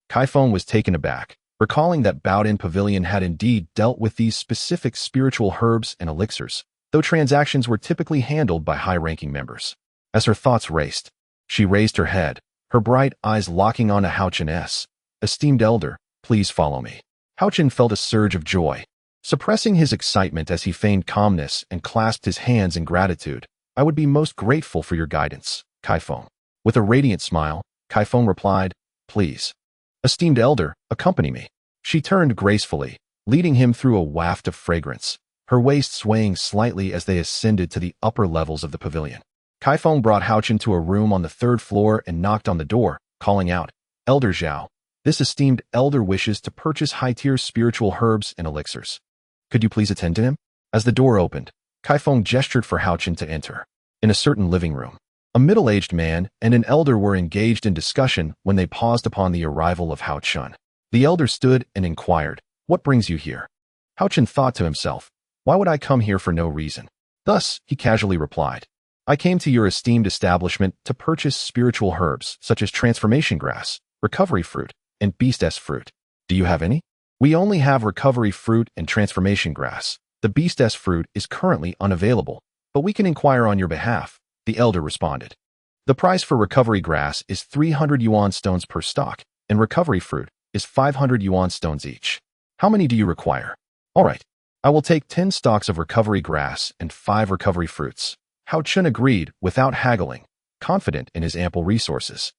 Kaifeng was taken aback, recalling that Baodan Pavilion had indeed dealt with these specific spiritual herbs and elixirs, though transactions were typically handled by high-ranking members. As her thoughts raced, she raised her head, her bright eyes locking on to Haochen S. Esteemed elder, please follow me. Haochen felt a surge of joy. Suppressing his excitement as he feigned calmness and clasped his hands in gratitude, I would be most grateful for your guidance, Kaifeng. With a radiant smile, Kaifeng replied, please. Esteemed elder, accompany me. She turned gracefully, leading him through a waft of fragrance, her waist swaying slightly as they ascended to the upper levels of the pavilion. Kaifeng brought Haochen to a room on the 3rd floor and knocked on the door, calling out, Elder Zhao, this esteemed elder wishes to purchase high-tier spiritual herbs and elixirs. Could you please attend to him? As the door opened, Kaifeng gestured for Haochen to enter. In a certain living room, a middle-aged man and an elder were engaged in discussion when they paused upon the arrival of Haochen. The elder stood and inquired, what brings you here? Haochen thought to himself, why would I come here for no reason? Thus, he casually replied, I came to your esteemed establishment to purchase spiritual herbs such as transformation grass, recovery fruit, and beastess fruit. Do you have any? We only have recovery fruit and transformation grass. The beastess fruit is currently unavailable, but we can inquire on your behalf, the elder responded. The price for recovery grass is 300 yuan stones per stalk, and recovery fruit is 500 yuan stones each. How many do you require? All right, I will take 10 stalks of recovery grass and 5 recovery fruits. Haochen agreed without haggling, confident in his ample resources.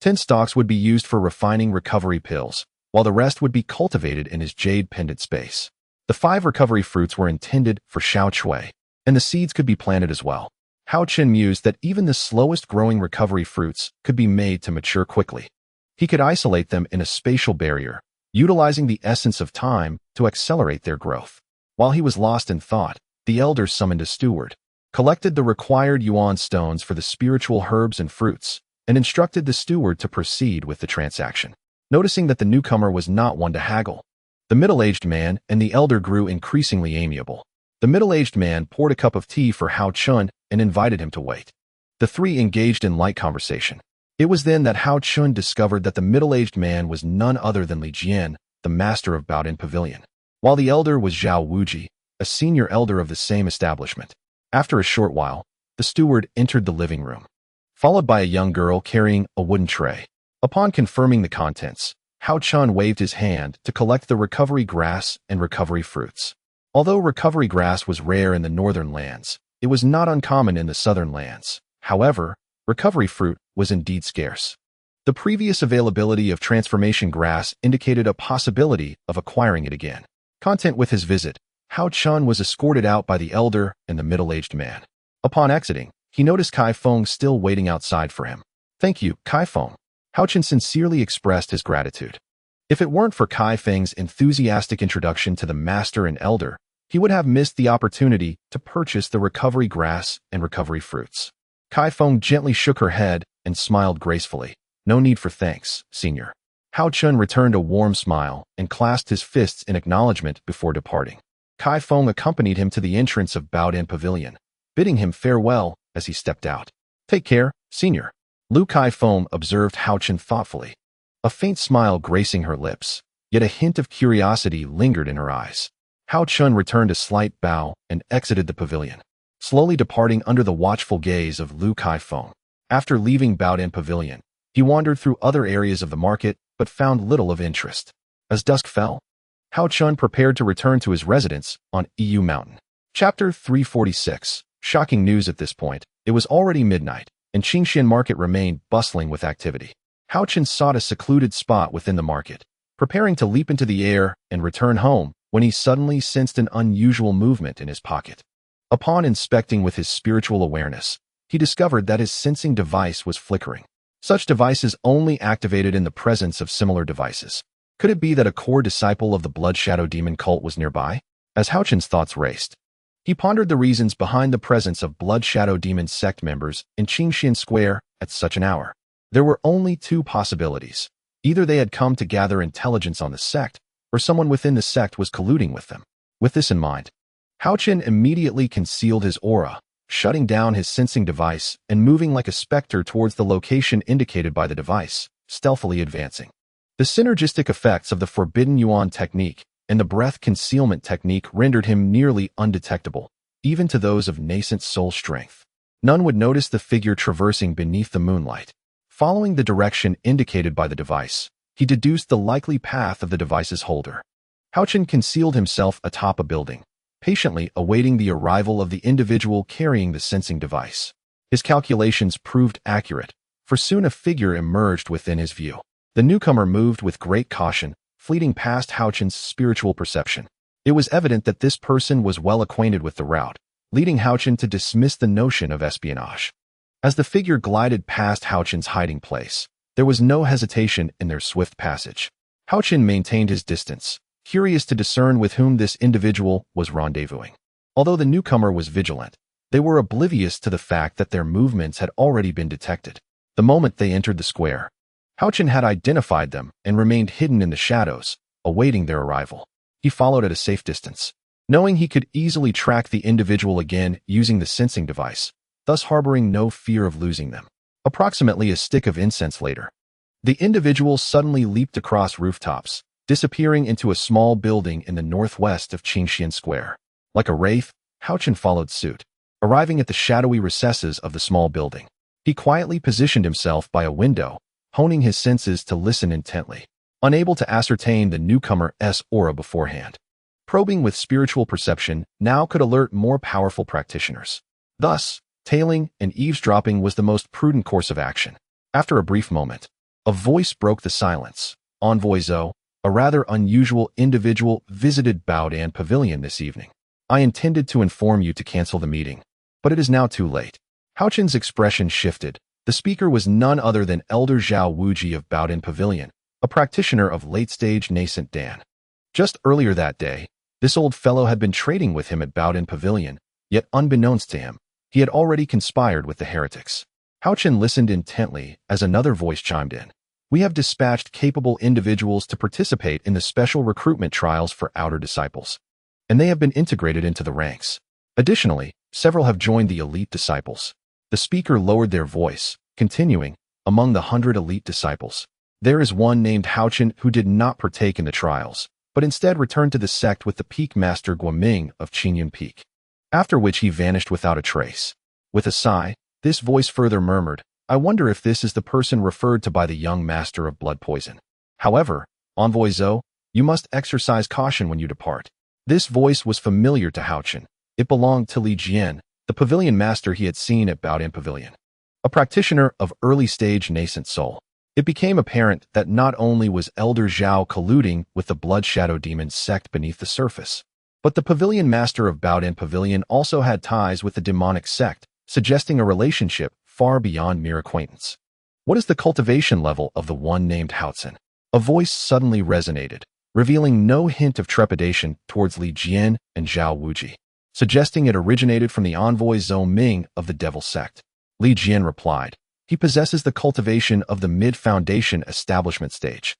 10 stalks would be used for refining recovery pills, while the rest would be cultivated in his jade pendant space. The 5 recovery fruits were intended for Xiao Chui, and the seeds could be planted as well. Haochen mused that even the slowest growing recovery fruits could be made to mature quickly. He could isolate them in a spatial barrier, utilizing the essence of time to accelerate their growth. While he was lost in thought, the elder summoned a steward, collected the required yuan stones for the spiritual herbs and fruits, and instructed the steward to proceed with the transaction. Noticing that the newcomer was not one to haggle, the middle-aged man and the elder grew increasingly amiable. The middle-aged man poured a cup of tea for Haochen and invited him to wait. The three engaged in light conversation. It was then that Haochen discovered that the middle-aged man was none other than Li Jian, the master of Baodan Pavilion, while the elder was Zhao Wuji, a senior elder of the same establishment. After a short while, the steward entered the living room, followed by a young girl carrying a wooden tray. Upon confirming the contents, Haochen waved his hand to collect the recovery grass and recovery fruits. Although recovery grass was rare in the northern lands, it was not uncommon in the southern lands. However, recovery fruit was indeed scarce. The previous availability of transformation grass indicated a possibility of acquiring it again. Content with his visit, Haochen was escorted out by the elder and the middle-aged man. Upon exiting, he noticed Kaifeng still waiting outside for him. Thank you, Kaifeng. Haochen sincerely expressed his gratitude. If it weren't for Kaifeng's enthusiastic introduction to the master and elder, he would have missed the opportunity to purchase the recovery grass and recovery fruits. Kaifeng gently shook her head and smiled gracefully. No need for thanks, senior. Haochen returned a warm smile and clasped his fists in acknowledgement before departing. Kaifeng accompanied him to the entrance of Baodan Pavilion, bidding him farewell as he stepped out. Take care, senior. Lu Kaifeng observed Haochen thoughtfully, a faint smile gracing her lips, yet a hint of curiosity lingered in her eyes. Haochen returned a slight bow and exited the pavilion, slowly departing under the watchful gaze of Lu Kaifeng. After leaving Baodan Pavilion, he wandered through other areas of the market but found little of interest. As dusk fell, Haochen prepared to return to his residence on EU Mountain. Chapter 346. Shocking news at this point. It was already midnight, and Qingxian Market remained bustling with activity. Haochen sought a secluded spot within the market, preparing to leap into the air and return home when he suddenly sensed an unusual movement in his pocket. Upon inspecting with his spiritual awareness, he discovered that his sensing device was flickering. Such devices only activated in the presence of similar devices. Could it be that a core disciple of the Blood Shadow Demon cult was nearby? As Haochen's thoughts raced, He pondered the reasons behind the presence of Blood Shadow Demon sect members in Qingxian Square at such an hour. There were only two possibilities. Either they had come to gather intelligence on the sect, or someone within the sect was colluding with them. With this in mind, Haochen immediately concealed his aura, shutting down his sensing device and moving like a specter towards the location indicated by the device, stealthily advancing. The synergistic effects of the Forbidden Yuan technique and the breath concealment technique rendered him nearly undetectable, even to those of nascent soul strength. None would notice the figure traversing beneath the moonlight. Following the direction indicated by the device, he deduced the likely path of the device's holder. Haochen concealed himself atop a building, patiently awaiting the arrival of the individual carrying the sensing device. His calculations proved accurate, for soon a figure emerged within his view. The newcomer moved with great caution, fleeting past Haochen's spiritual perception. It was evident that this person was well acquainted with the route, leading Haochen to dismiss the notion of espionage. As the figure glided past Haochen's hiding place, there was no hesitation in their swift passage. Haochen maintained his distance, curious to discern with whom this individual was rendezvousing. Although the newcomer was vigilant, they were oblivious to the fact that their movements had already been detected. The moment they entered the square, Haochen had identified them and remained hidden in the shadows, awaiting their arrival. He followed at a safe distance, knowing he could easily track the individual again using the sensing device, thus harboring no fear of losing them. Approximately a stick of incense later, the individual suddenly leaped across rooftops, disappearing into a small building in the northwest of Qingxian Square. Like a wraith, Haochen followed suit, arriving at the shadowy recesses of the small building. He quietly positioned himself by a window, honing his senses to listen intently, unable to ascertain the newcomer's aura beforehand. Probing with spiritual perception now could alert more powerful practitioners. Thus, tailing and eavesdropping was the most prudent course of action. After a brief moment, a voice broke the silence. Envoy Zhou, a rather unusual individual, visited Baodan Pavilion this evening. I intended to inform you to cancel the meeting, but it is now too late. Haochen's expression shifted. The speaker was none other than Elder Zhao Wuji of Baodan Pavilion, a practitioner of late-stage nascent Dan. Just earlier that day, this old fellow had been trading with him at Baodan Pavilion, yet unbeknownst to him, he had already conspired with the heretics. Haochen listened intently as another voice chimed in. We have dispatched capable individuals to participate in the special recruitment trials for outer disciples, and they have been integrated into the ranks. Additionally, several have joined the elite disciples. The speaker lowered their voice, continuing, among the 100 elite disciples, there is one named Haochen who did not partake in the trials, but instead returned to the sect with the peak master Guoming of Qingyun Peak, after which he vanished without a trace. With a sigh, this voice further murmured, I wonder if this is the person referred to by the young master of blood poison. However, Envoy Zhou, you must exercise caution when you depart. This voice was familiar to Haochen. It belonged to Li Jian, the pavilion master he had seen at Baodan Pavilion, a practitioner of early-stage nascent soul. It became apparent that not only was Elder Zhao colluding with the Blood Shadow Demon sect beneath the surface, but the pavilion master of Baodan Pavilion also had ties with the demonic sect, suggesting a relationship far beyond mere acquaintance. What is the cultivation level of the one named Haochen? A voice suddenly resonated, revealing no hint of trepidation towards Li Jian and Zhao Wuji, suggesting it originated from the envoy Zhou Ming of the Devil sect. Li Jian replied, he possesses the cultivation of the mid-foundation establishment stage.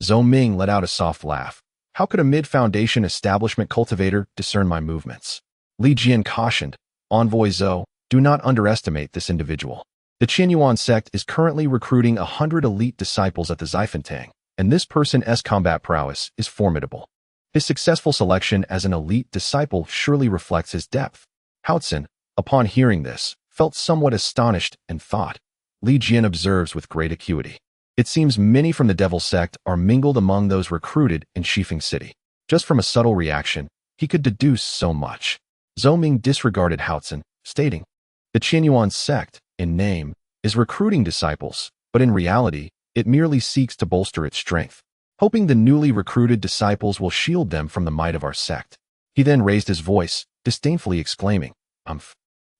Zhou Ming let out a soft laugh. How could a mid-foundation establishment cultivator discern my movements? Li Jian cautioned, Envoy Zhou, do not underestimate this individual. The Qinyuan sect is currently recruiting 100 elite disciples at the Xifantang, and this person's combat prowess is formidable. His successful selection as an elite disciple surely reflects his depth. Haochen, upon hearing this, felt somewhat astonished and thought. Li Jian observes with great acuity. It seems many from the Devil sect are mingled among those recruited in Shifeng City. Just from a subtle reaction, he could deduce so much. Zhou Ming disregarded Haochen, stating, the Qinyuan sect, in name, is recruiting disciples, but in reality, it merely seeks to bolster its strength, hoping the newly recruited disciples will shield them from the might of our sect. He then raised his voice, disdainfully exclaiming,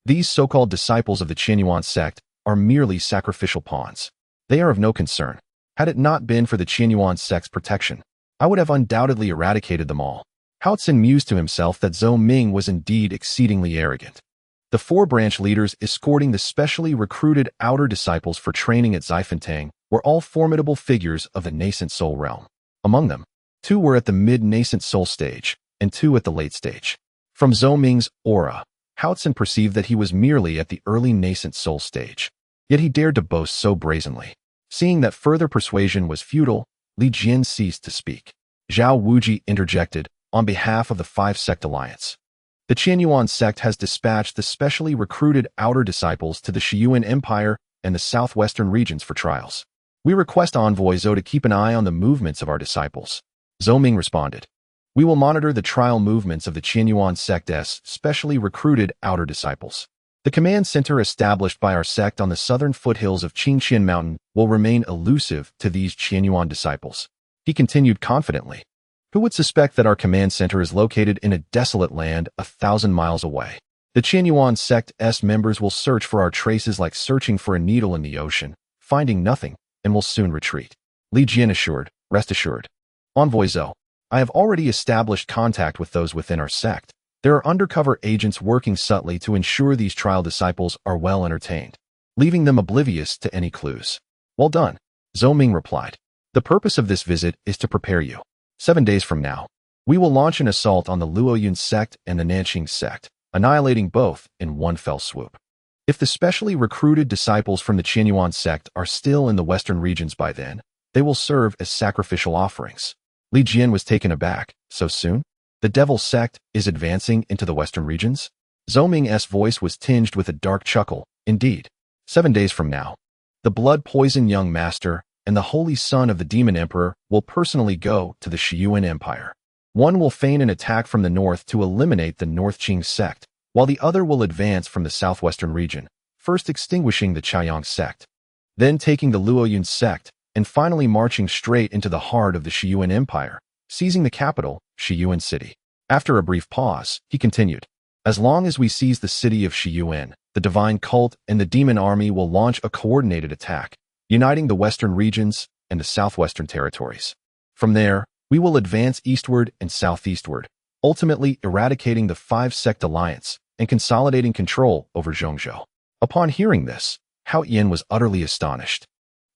These so-called disciples of the Qinyuan sect are merely sacrificial pawns. They are of no concern. Had it not been for the Qinyuan sect's protection, I would have undoubtedly eradicated them all. Haochen mused to himself that Zhou Ming was indeed exceedingly arrogant. The 4 branch leaders escorting the specially recruited outer disciples for training at Xifanting were all formidable figures of the nascent soul realm. Among them, 2 were at the mid-nascent soul stage, and 2 at the late stage. From Zhou Ming's aura, Haochen perceived that he was merely at the early nascent soul stage. Yet he dared to boast so brazenly. Seeing that further persuasion was futile, Li Jian ceased to speak. Zhao Wuji interjected, on behalf of the 5-sect alliance. The Qianyuan sect has dispatched the specially recruited outer disciples to the Shiyuan Empire and the southwestern regions for trials. We request Envoy Zhou to keep an eye on the movements of our disciples. Zhou Ming responded. We will monitor the trial movements of the Qianyuan sect's specially recruited outer disciples. The command center established by our sect on the southern foothills of Qingqian Mountain will remain elusive to these Qianyuan disciples. He continued confidently. Who would suspect that our command center is located in a desolate land 1,000 miles away? The Qianyuan sect's members will search for our traces like searching for a needle in the ocean, finding nothing, and will soon retreat. Li Jian assured, rest assured. Envoy Zhou, I have already established contact with those within our sect. There are undercover agents working subtly to ensure these trial disciples are well entertained, leaving them oblivious to any clues. Well done, Zhou Ming replied. The purpose of this visit is to prepare you. 7 days from now, we will launch an assault on the Luoyun sect and the Nanqing sect, annihilating both in one fell swoop. If the specially recruited disciples from the Qianyuan sect are still in the western regions by then, they will serve as sacrificial offerings. Li Jian was taken aback. So soon? The devil sect is advancing into the western regions? Zhou Ming's voice was tinged with a dark chuckle. Indeed. 7 days from now, the blood-poisoned young master and the holy son of the demon emperor will personally go to the Shiyuan Empire. One will feign an attack from the north to eliminate the North Qing sect, while the other will advance from the southwestern region, first extinguishing the Chaiyang sect, then taking the Luoyun sect, and finally marching straight into the heart of the Shiyuan Empire, seizing the capital, Shiyuan City. After a brief pause, he continued, as long as we seize the city of Shiyuan, the divine cult and the demon army will launch a coordinated attack, uniting the western regions and the southwestern territories. From there, we will advance eastward and southeastward, ultimately eradicating the 5-sect alliance and consolidating control over Zhongzhou. Upon hearing this, Haochen was utterly astonished.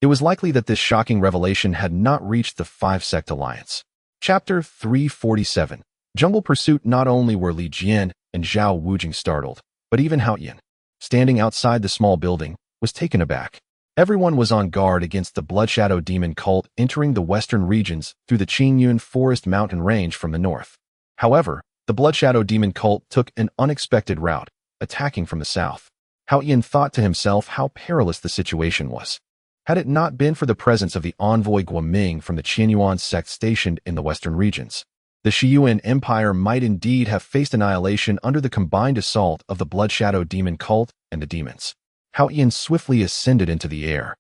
It was likely that this shocking revelation had not reached the 5-sect alliance. Chapter 347. Jungle Pursuit. Not only were Li Jian and Zhao Wujing startled, but even Haochen, standing outside the small building, was taken aback. Everyone was on guard against the Bloodshadow demon cult entering the western regions through the Qingyun Forest mountain range from the north. However, the Bloodshadow demon cult took an unexpected route, attacking from the south. Haochen thought to himself how perilous the situation was. Had it not been for the presence of the envoy Guoming from the Qianyuan sect stationed in the western regions, the Shiyuan Empire might indeed have faced annihilation under the combined assault of the Bloodshadow demon cult and the demons. Haochen swiftly ascended into the air,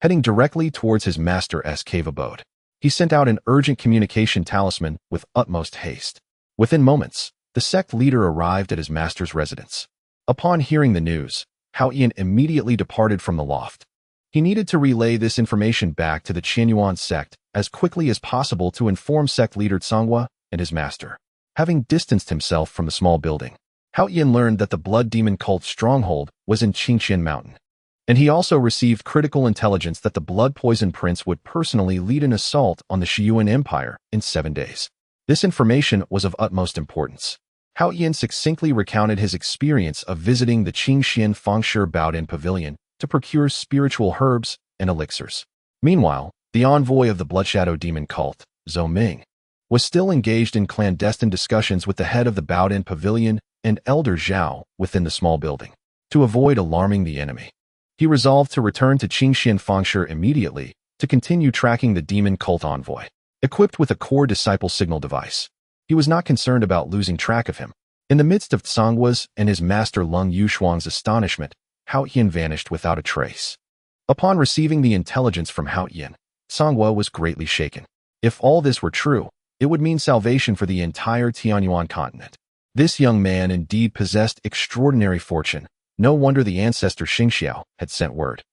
heading directly towards his master's cave abode. He sent out an urgent communication talisman with utmost haste. Within moments, the sect leader arrived at his master's residence. Upon hearing the news, Haochen immediately departed from the loft. He needed to relay this information back to the Qianyuan sect as quickly as possible to inform sect leader Tsonghua and his master. Having distanced himself from the small building, Haochen learned that the blood demon cult's stronghold was in Qingqian Mountain, and he also received critical intelligence that the blood poison prince would personally lead an assault on the Shiyuan Empire in 7 days. This information was of utmost importance. Haochen succinctly recounted his experience of visiting the Qingxian Fengshe Baodin Pavilion to procure spiritual herbs and elixirs. Meanwhile, the envoy of the Bloodshadow demon cult, Zhou Ming, was still engaged in clandestine discussions with the head of the Baodin Pavilion and Elder Zhao within the small building. To avoid alarming the enemy, he resolved to return to Qingxian Fengshe immediately to continue tracking the demon cult envoy. Equipped with a core disciple signal device, he was not concerned about losing track of him. In the midst of Tsonghua's and his master Lung Yushuang's astonishment, Haochen vanished without a trace. Upon receiving the intelligence from Haochen, Tsonghua was greatly shaken. If all this were true, it would mean salvation for the entire Tianyuan continent. This young man indeed possessed extraordinary fortune. No wonder the ancestor Xingxiao had sent word.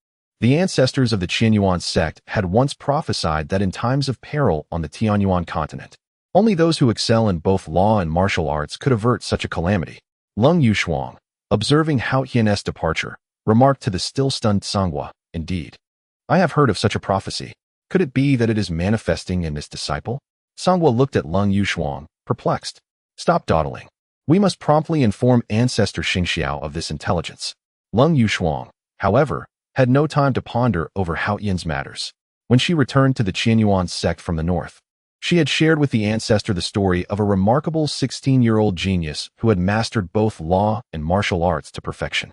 The ancestors of the Qianyuan sect had once prophesied that in times of peril on the Tianyuan continent, Only those who excel in both law and martial arts could avert such a calamity. Lung Yushuang, observing Haochen's departure, remarked to the still-stunned Sangwa, "Indeed, I have heard of such a prophecy. Could it be that it is manifesting in this disciple?" Sangwa looked at Lung Yushuang, perplexed. "Stop dawdling. We must promptly inform Ancestor Xingxiao of this intelligence." Lung Yushuang, however, had no time to ponder over Haotian's matters. When she returned to the Qianyuan sect from the north, she had shared with the ancestor the story of a remarkable 16-year-old genius who had mastered both law and martial arts to perfection.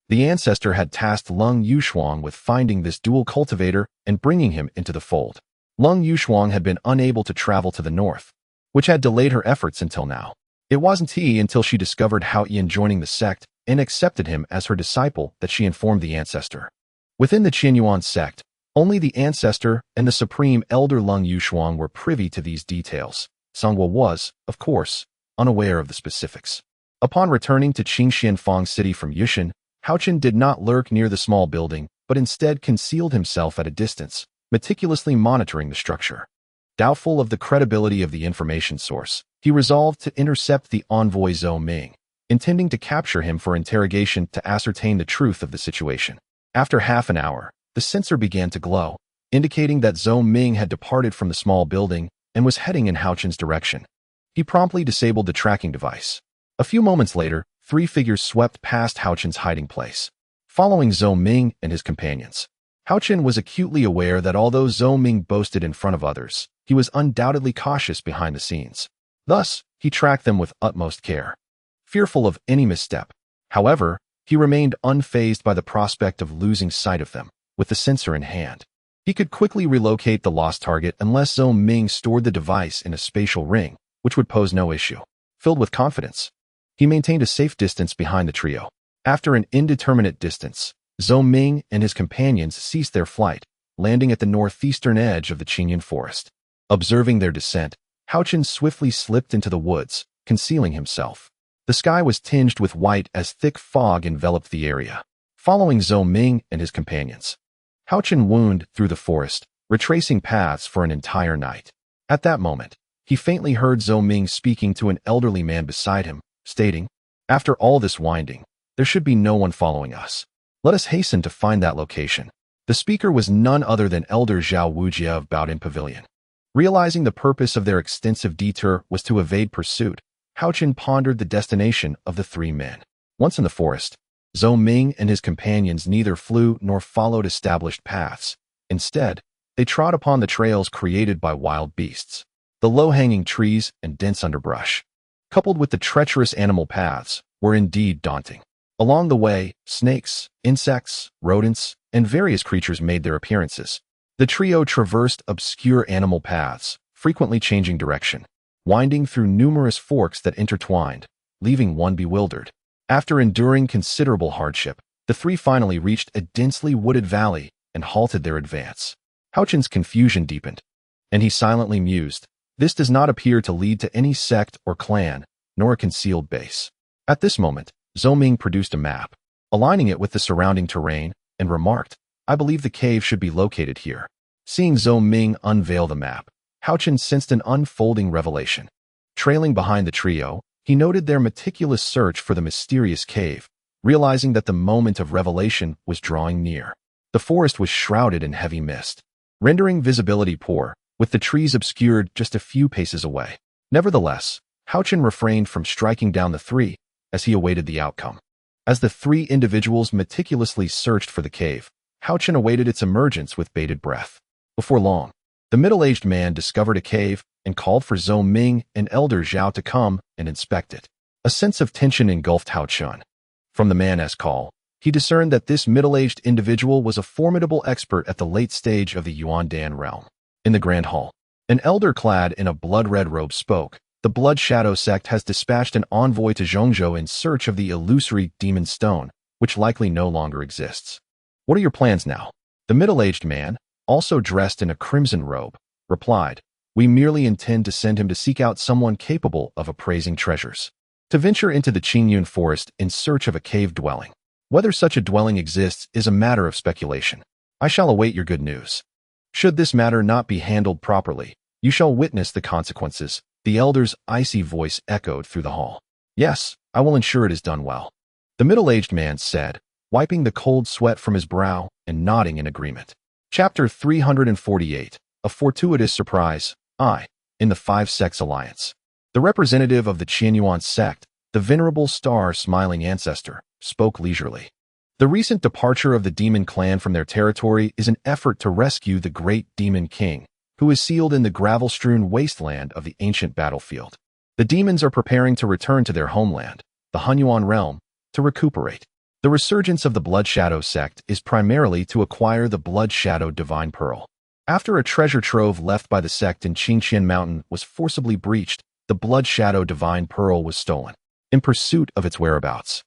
The ancestor had tasked Lung Yushuang with finding this dual cultivator and bringing him into the fold. Lung Yushuang had been unable to travel to the north, which had delayed her efforts until now. It wasn't until she discovered Haotian joining the sect and accepted him as her disciple that she informed the ancestor. Within the Qianyuan sect, only the ancestor and the supreme elder Lung Yushuang were privy to these details. Sangwa was, of course, unaware of the specifics. Upon returning to Qingxianfang City from Yushan, Haochen did not lurk near the small building, but instead concealed himself at a distance, meticulously monitoring the structure. Doubtful of the credibility of the information source, he resolved to intercept the envoy Zhou Ming, intending to capture him for interrogation to ascertain the truth of the situation. After half an hour, the sensor began to glow, indicating that Zhou Ming had departed from the small building and was heading in Haochen's direction. He promptly disabled the tracking device. A few moments later, 3 figures swept past Haochen's hiding place, following Zhou Ming and his companions. Haochen was acutely aware that although Zhou Ming boasted in front of others, he was undoubtedly cautious behind the scenes. Thus, he tracked them with utmost care, fearful of any misstep. However, he remained unfazed by the prospect of losing sight of them. With the sensor in hand, he could quickly relocate the lost target unless Zhou Ming stored the device in a spatial ring, which would pose no issue. Filled with confidence, he maintained a safe distance behind the trio. After an indeterminate distance, Zhou Ming and his companions ceased their flight, landing at the northeastern edge of the Qingyan forest. Observing their descent, Haochen swiftly slipped into the woods, concealing himself. The sky was tinged with white as thick fog enveloped the area. Following Zhou Ming and his companions, Haochen wound through the forest, retracing paths for an entire night. At that moment, he faintly heard Zhou Ming speaking to an elderly man beside him, stating, "After all this winding, there should be no one following us. Let us hasten to find that location." The speaker was none other than Elder Zhao Wujia of Baodin Pavilion. Realizing the purpose of their extensive detour was to evade pursuit, Haochen pondered the destination of the 3 men. Once in the forest, Zhou Ming and his companions neither flew nor followed established paths. Instead, they trod upon the trails created by wild beasts. The low-hanging trees and dense underbrush, coupled with the treacherous animal paths, were indeed daunting. Along the way, snakes, insects, rodents, and various creatures made their appearances. The trio traversed obscure animal paths, frequently changing direction, winding through numerous forks that intertwined, leaving one bewildered. After enduring considerable hardship, the 3 finally reached a densely wooded valley and halted their advance. Haochen's confusion deepened, and he silently mused, "This does not appear to lead to any sect or clan, nor a concealed base." At this moment, Zhou Ming produced a map, aligning it with the surrounding terrain, and remarked, "I believe the cave should be located here." Seeing Zhou Ming unveil the map, Haochen sensed an unfolding revelation. Trailing behind the trio, he noted their meticulous search for the mysterious cave, realizing that the moment of revelation was drawing near. The forest was shrouded in heavy mist, rendering visibility poor, with the trees obscured just a few paces away. Nevertheless, Haochen refrained from striking down the 3 as he awaited the outcome. As the 3 individuals meticulously searched for the cave, Haochen awaited its emergence with bated breath. Before long, the middle-aged man discovered a cave and called for Zhou Ming and Elder Zhao to come and inspect it. A sense of tension engulfed Haochen. From the man's call, he discerned that this middle-aged individual was a formidable expert at the late stage of the Yuandan realm. In the Grand Hall, an elder clad in a blood-red robe spoke. "The Blood Shadow sect has dispatched an envoy to Zhongzhou in search of the illusory demon stone, which likely no longer exists. What are your plans now?" The middle-aged man, also dressed in a crimson robe, replied, "We merely intend to send him to seek out someone capable of appraising treasures, to venture into the Qingyun forest in search of a cave dwelling. Whether such a dwelling exists is a matter of speculation. I shall await your good news. Should this matter not be handled properly, you shall witness the consequences." The elder's icy voice echoed through the hall. Yes, I will ensure it is done well. The middle-aged man said, wiping the cold sweat from his brow and nodding in agreement. Chapter 348, A Fortuitous Surprise, in the Five Sects Alliance. The representative of the Qianyuan sect, the venerable star-smiling ancestor, spoke leisurely. The recent departure of the demon clan from their territory is an effort to rescue the great demon king, who is sealed in the gravel-strewn wasteland of the ancient battlefield. The demons are preparing to return to their homeland, the Hunyuan realm, to recuperate. The resurgence of the Blood Shadow sect is primarily to acquire the Blood Shadow Divine Pearl. After a treasure trove left by the sect in Qingqian Mountain was forcibly breached, the Blood Shadow Divine Pearl was stolen. In pursuit of its whereabouts,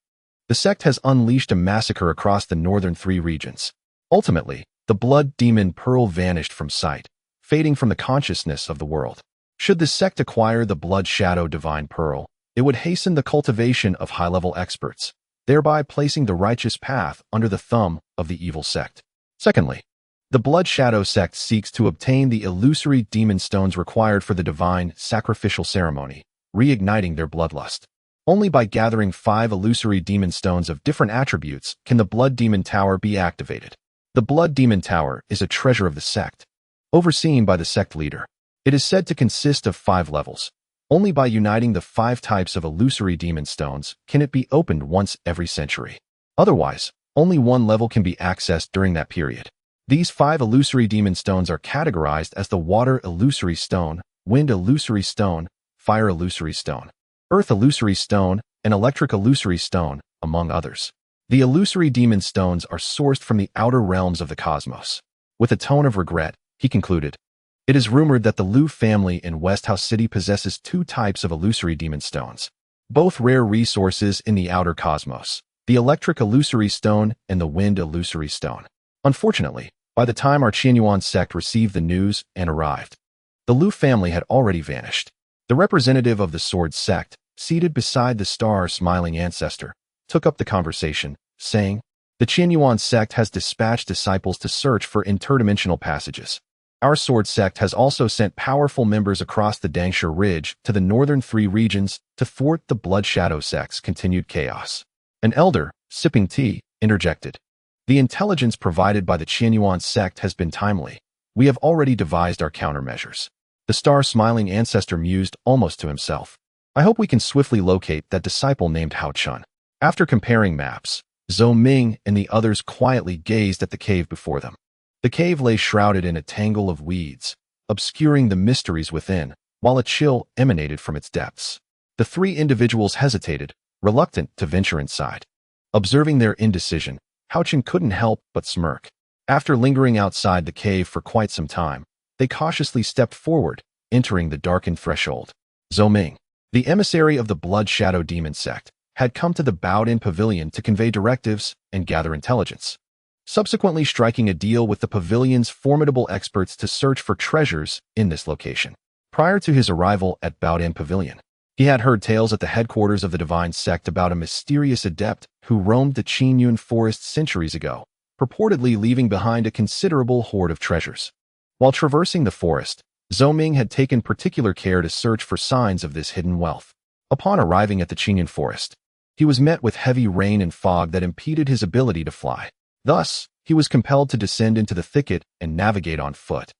the sect has unleashed a massacre across the northern three regions. Ultimately, the Blood Demon Pearl vanished from sight, fading from the consciousness of the world. Should the sect acquire the Blood Shadow Divine Pearl, it would hasten the cultivation of high-level experts, thereby placing the righteous path under the thumb of the evil sect. Secondly, the Blood Shadow sect seeks to obtain the illusory demon stones required for the divine sacrificial ceremony, reigniting their bloodlust. Only by gathering 5 illusory demon stones of different attributes can the Blood Demon Tower be activated. The Blood Demon Tower is a treasure of the sect, overseen by the sect leader. It is said to consist of 5 levels. Only by uniting the 5 types of illusory demon stones can it be opened once every century. Otherwise, only one level can be accessed during that period. These 5 illusory demon stones are categorized as the Water Illusory Stone, Wind Illusory Stone, Fire Illusory Stone, Earth Illusory Stone, and Electric Illusory Stone, among others. The illusory demon stones are sourced from the outer realms of the cosmos. With a tone of regret, he concluded, "It is rumored that the Liu family in Westhouse City possesses 2 types of illusory demon stones, both rare resources in the outer cosmos, the Electric Illusory Stone and the Wind Illusory Stone. Unfortunately, by the time our Qianyuan sect received the news and arrived, the Liu family had already vanished." The representative of the Sword sect, seated beside the star-smiling ancestor, took up the conversation, saying, "The Qianyuan sect has dispatched disciples to search for interdimensional passages. Our Sword sect has also sent powerful members across the Dangsha Ridge to the northern 3 regions to thwart the Blood Shadow sect's continued chaos." An elder, sipping tea, interjected, "The intelligence provided by the Qianyuan sect has been timely. We have already devised our countermeasures." The star-smiling ancestor mused almost to himself, "I hope we can swiftly locate that disciple named Haochen." After comparing maps, Zhou Ming and the others quietly gazed at the cave before them. The cave lay shrouded in a tangle of weeds, obscuring the mysteries within, while a chill emanated from its depths. The 3 individuals hesitated, reluctant to venture inside. Observing their indecision, Haochen couldn't help but smirk. After lingering outside the cave for quite some time, they cautiously stepped forward, entering the darkened threshold. Zhou Ming, the emissary of the Blood Shadow Demon sect, had come to the bowed-in pavilion to convey directives and gather intelligence, subsequently striking a deal with the pavilion's formidable experts to search for treasures in this location. Prior to his arrival at Bowed-in Pavilion, he had heard tales at the headquarters of the Divine Sect about a mysterious adept who roamed the Qingyun forest centuries ago, purportedly leaving behind a considerable hoard of treasures. While traversing the forest, Zhou Ming had taken particular care to search for signs of this hidden wealth. Upon arriving at the Qingyun forest, he was met with heavy rain and fog that impeded his ability to fly. Thus, he was compelled to descend into the thicket and navigate on foot,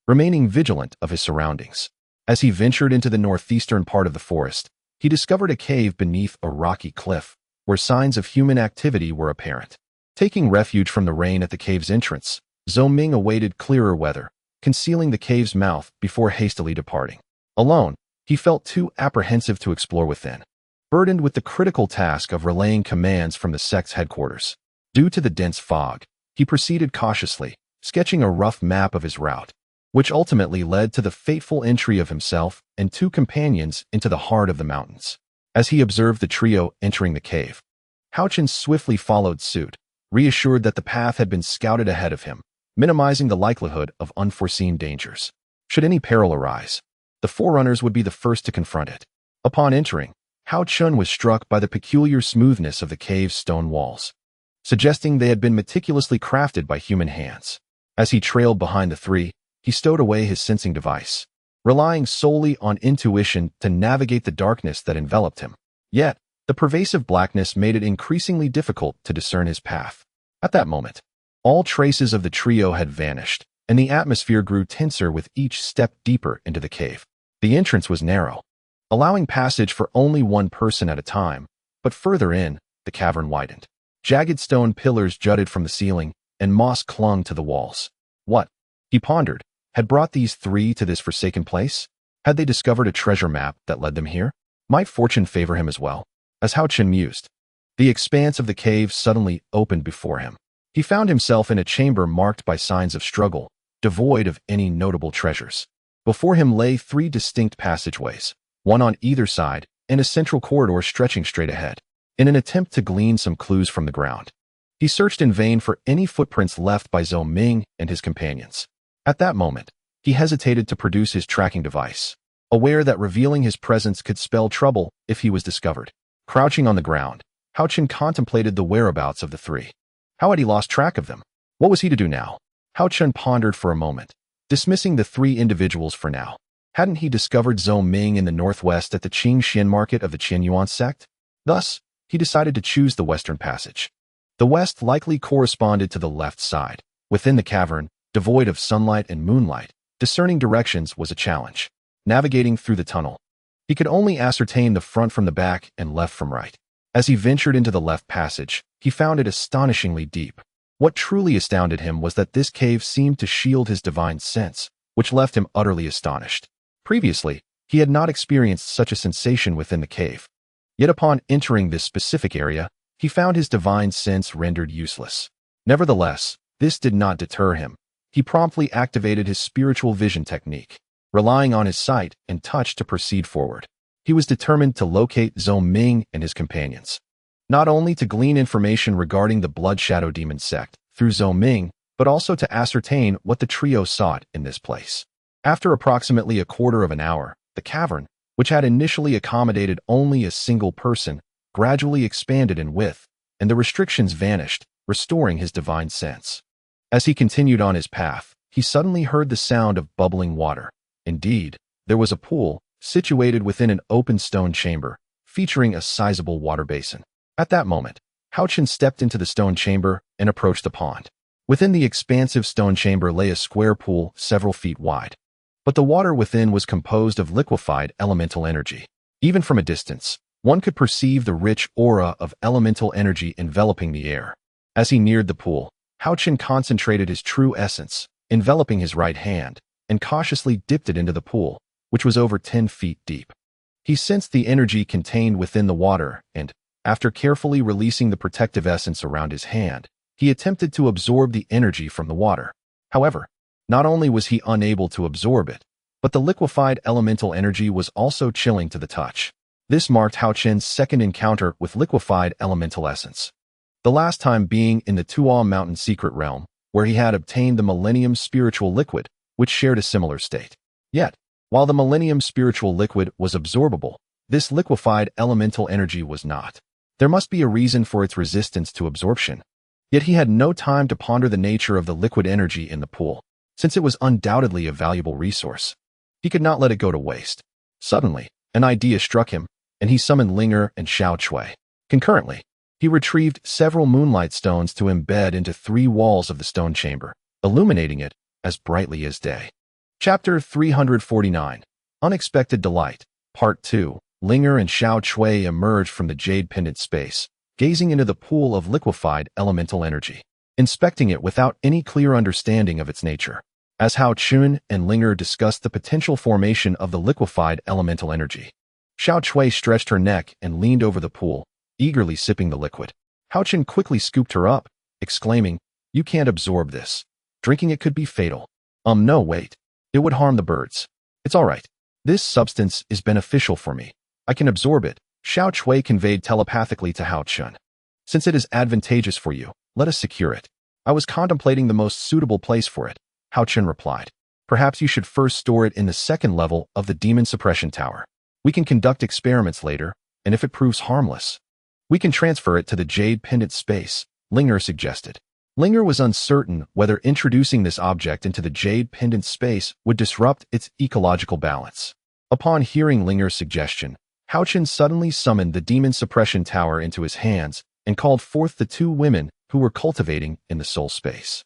remaining vigilant of his surroundings. As he ventured into the northeastern part of the forest, he discovered a cave beneath a rocky cliff, where signs of human activity were apparent. Taking refuge from the rain at the cave's entrance, Zhou Ming awaited clearer weather, concealing the cave's mouth before hastily departing. Alone, he felt too apprehensive to explore within, burdened with the critical task of relaying commands from the sect's headquarters. Due to the dense fog, he proceeded cautiously, sketching a rough map of his route, which ultimately led to the fateful entry of himself and 2 companions into the heart of the mountains. As he observed the trio entering the cave, Haochen swiftly followed suit, reassured that the path had been scouted ahead of him, minimizing the likelihood of unforeseen dangers. Should any peril arise, the forerunners would be the first to confront it. Upon entering, Haochen was struck by the peculiar smoothness of the cave's stone walls, suggesting they had been meticulously crafted by human hands. As he trailed behind the 3, he stowed away his sensing device, relying solely on intuition to navigate the darkness that enveloped him. Yet, the pervasive blackness made it increasingly difficult to discern his path. At that moment, all traces of the trio had vanished, and the atmosphere grew tenser with each step deeper into the cave. The entrance was narrow, allowing passage for only one person at a time, but further in, the cavern widened. Jagged stone pillars jutted from the ceiling, and moss clung to the walls. What, he pondered, had brought these three to this forsaken place? Had they discovered a treasure map that led them here? Might fortune favor him as well? As Haochen mused, the expanse of the cave suddenly opened before him. He found himself in a chamber marked by signs of struggle, devoid of any notable treasures. Before him lay three distinct passageways, one on either side, and a central corridor stretching straight ahead. In an attempt to glean some clues from the ground, he searched in vain for any footprints left by Zhou Ming and his companions. At that moment, he hesitated to produce his tracking device, aware that revealing his presence could spell trouble if he was discovered. Crouching on the ground, Haochen contemplated the whereabouts of the three. How had he lost track of them? What was he to do now? Haochen pondered for a moment, dismissing the three individuals for now. Hadn't he discovered Zhou Ming in the northwest at the Qingxian market of the Qianyuan sect? Thus, he decided to choose the western passage. The west likely corresponded to the left side. Within the cavern, devoid of sunlight and moonlight, discerning directions was a challenge. Navigating through the tunnel, he could only ascertain the front from the back and left from right. As he ventured into the left passage, he found it astonishingly deep. What truly astounded him was that this cave seemed to shield his divine sense, which left him utterly astonished. Previously, he had not experienced such a sensation within the cave. Yet upon entering this specific area, he found his divine sense rendered useless. Nevertheless, this did not deter him. He promptly activated his spiritual vision technique, relying on his sight and touch to proceed forward. He was determined to locate Zhou Ming and his companions, not only to glean information regarding the Blood Shadow Demon sect through Zhou Ming, but also to ascertain what the trio sought in this place. After approximately a quarter of an hour, the cavern, which had initially accommodated only a single person, gradually expanded in width, and the restrictions vanished, restoring his divine sense. As he continued on his path, he suddenly heard the sound of bubbling water. Indeed, there was a pool, situated within an open stone chamber, featuring a sizable water basin. At that moment, Haochen stepped into the stone chamber and approached the pond. Within the expansive stone chamber lay a square pool several feet wide, but the water within was composed of liquefied elemental energy. Even from a distance, one could perceive the rich aura of elemental energy enveloping the air. As he neared the pool, Haochen concentrated his true essence, enveloping his right hand, and cautiously dipped it into the pool, which was over 10 feet deep. He sensed the energy contained within the water and, after carefully releasing the protective essence around his hand, he attempted to absorb the energy from the water. However, not only was he unable to absorb it, but the liquefied elemental energy was also chilling to the touch. This marked Haochen's second encounter with liquefied elemental essence, the last time being in the Tuo Mountain secret realm, where he had obtained the Millennium Spiritual Liquid, which shared a similar state. Yet, while the Millennium Spiritual Liquid was absorbable, this liquefied elemental energy was not. There must be a reason for its resistance to absorption. Yet he had no time to ponder the nature of the liquid energy in the pool, since it was undoubtedly a valuable resource. He could not let it go to waste. Suddenly, an idea struck him, and he summoned Linger and Xiao Chui. Concurrently, he retrieved several moonlight stones to embed into 3 walls of the stone chamber, illuminating it as brightly as day. Chapter 349, Unexpected Delight, Part 2. Linger and Xiao Chui emerged from the jade pendant space, gazing into the pool of liquefied elemental energy, inspecting it without any clear understanding of its nature. As Haochen and Linger discussed the potential formation of the liquefied elemental energy, Xiao Chui stretched her neck and leaned over the pool, eagerly sipping the liquid. Haochen quickly scooped her up, exclaiming, "You can't absorb this. Drinking it could be fatal." No, wait. It would harm the birds. It's all right. This substance is beneficial for me. I can absorb it, Xiao Chui conveyed telepathically to Haochen. Since it is advantageous for you, let us secure it. I was contemplating the most suitable place for it, Haochen replied. Perhaps you should first store it in the second level of the demon suppression tower. We can conduct experiments later, and if it proves harmless, we can transfer it to the jade pendant space, Linger suggested. Linger was uncertain whether introducing this object into the jade pendant space would disrupt its ecological balance. Upon hearing Linger's suggestion, Haochen suddenly summoned the demon suppression tower into his hands and called forth the two women who were cultivating in the soul space.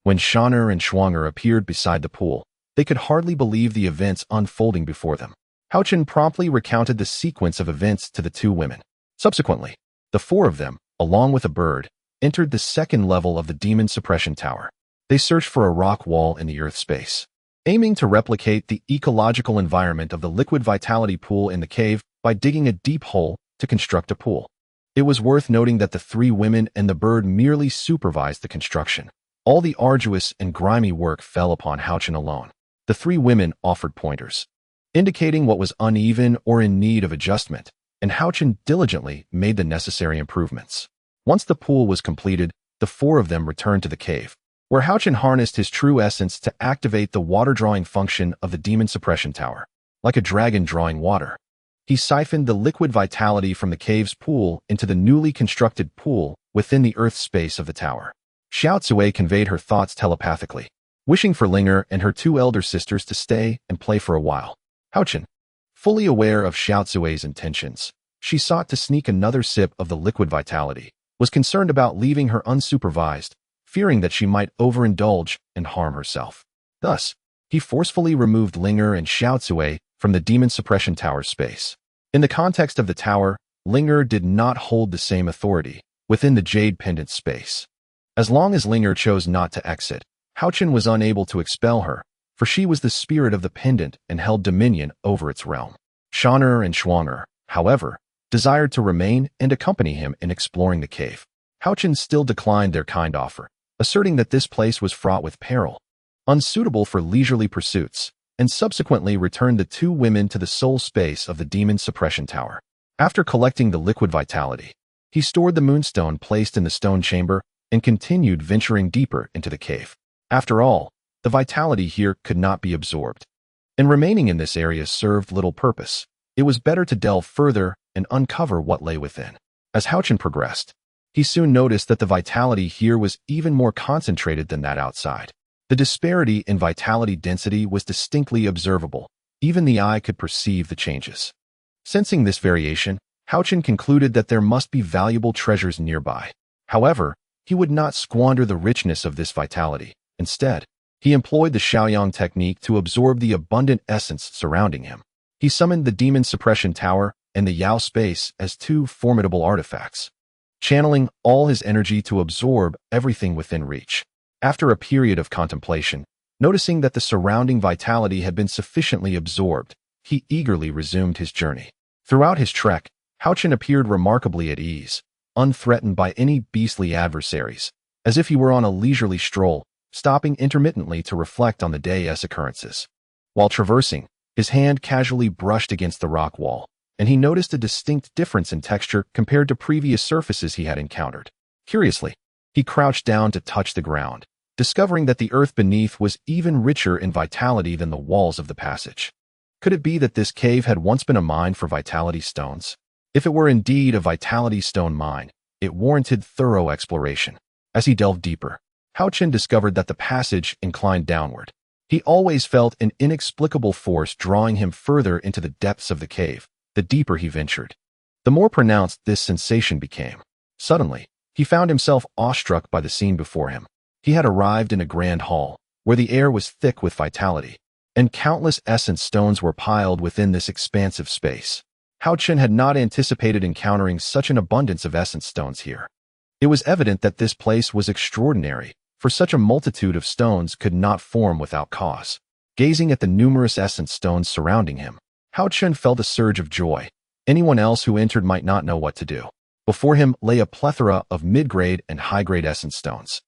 When Shaner and Schwanger appeared beside the pool, they could hardly believe the events unfolding before them. Haochen promptly recounted the sequence of events to the two women. Subsequently, the four of them, along with a bird, entered the second level of the demon suppression tower. They searched for a rock wall in the earth space, aiming to replicate the ecological environment of the liquid vitality pool in the cave by digging a deep hole to construct a pool. It was worth noting that the three women and the bird merely supervised the construction. All the arduous and grimy work fell upon Haochen alone. The three women offered pointers, indicating what was uneven or in need of adjustment, and Haochen diligently made the necessary improvements. Once the pool was completed, the four of them returned to the cave, where Haochen harnessed his true essence to activate the water-drawing function of the demon suppression tower. Like a dragon drawing water, he siphoned the liquid vitality from the cave's pool into the newly constructed pool within the earth space of the tower. Xiao Zui conveyed her thoughts telepathically, wishing for Linger and her two elder sisters to stay and play for a while. Haochen, fully aware of Xiao Zui's intentions, she sought to sneak another sip of the liquid vitality, was concerned about leaving her unsupervised, fearing that she might overindulge and harm herself. Thus, he forcefully removed Linger and Xiao Zui from the demon suppression tower space. In the context of the tower, Linger did not hold the same authority within the jade pendant space. As long as Linger chose not to exit, Haochen was unable to expel her, for she was the spirit of the pendant and held dominion over its realm. Shaner and Schwanger, however, desired to remain and accompany him in exploring the cave. Haochen still declined their kind offer, asserting that this place was fraught with peril, unsuitable for leisurely pursuits, and subsequently returned the two women to the soul space of the demon suppression tower. After collecting the liquid vitality, he stored the moonstone placed in the stone chamber and continued venturing deeper into the cave. After all, the vitality here could not be absorbed, and remaining in this area served little purpose. It was better to delve further and uncover what lay within. As Haochen progressed, he soon noticed that the vitality here was even more concentrated than that outside. The disparity in vitality density was distinctly observable. Even the eye could perceive the changes. Sensing this variation, Haochen concluded that there must be valuable treasures nearby. However, he would not squander the richness of this vitality. Instead, he employed the Shaoyang technique to absorb the abundant essence surrounding him. He summoned the demon suppression tower and the Yao space as two formidable artifacts, channeling all his energy to absorb everything within reach. After a period of contemplation, noticing that the surrounding vitality had been sufficiently absorbed, he eagerly resumed his journey. Throughout his trek, Haochen appeared remarkably at ease, unthreatened by any beastly adversaries, as if he were on a leisurely stroll, stopping intermittently to reflect on the day's occurrences. While traversing, his hand casually brushed against the rock wall, and he noticed a distinct difference in texture compared to previous surfaces he had encountered. Curiously, he crouched down to touch the ground, discovering that the earth beneath was even richer in vitality than the walls of the passage. Could it be that this cave had once been a mine for vitality stones? If it were indeed a vitality stone mine, it warranted thorough exploration. As he delved deeper, Haochen discovered that the passage inclined downward. He always felt an inexplicable force drawing him further into the depths of the cave. The deeper he ventured, the more pronounced this sensation became. Suddenly, he found himself awestruck by the scene before him. He had arrived in a grand hall, where the air was thick with vitality, and countless essence stones were piled within this expansive space. Haochen had not anticipated encountering such an abundance of essence stones here. It was evident that this place was extraordinary, for such a multitude of stones could not form without cause. Gazing at the numerous essence stones surrounding him, Haochen felt a surge of joy. Anyone else who entered might not know what to do. Before him lay a plethora of mid-grade and high-grade essence stones,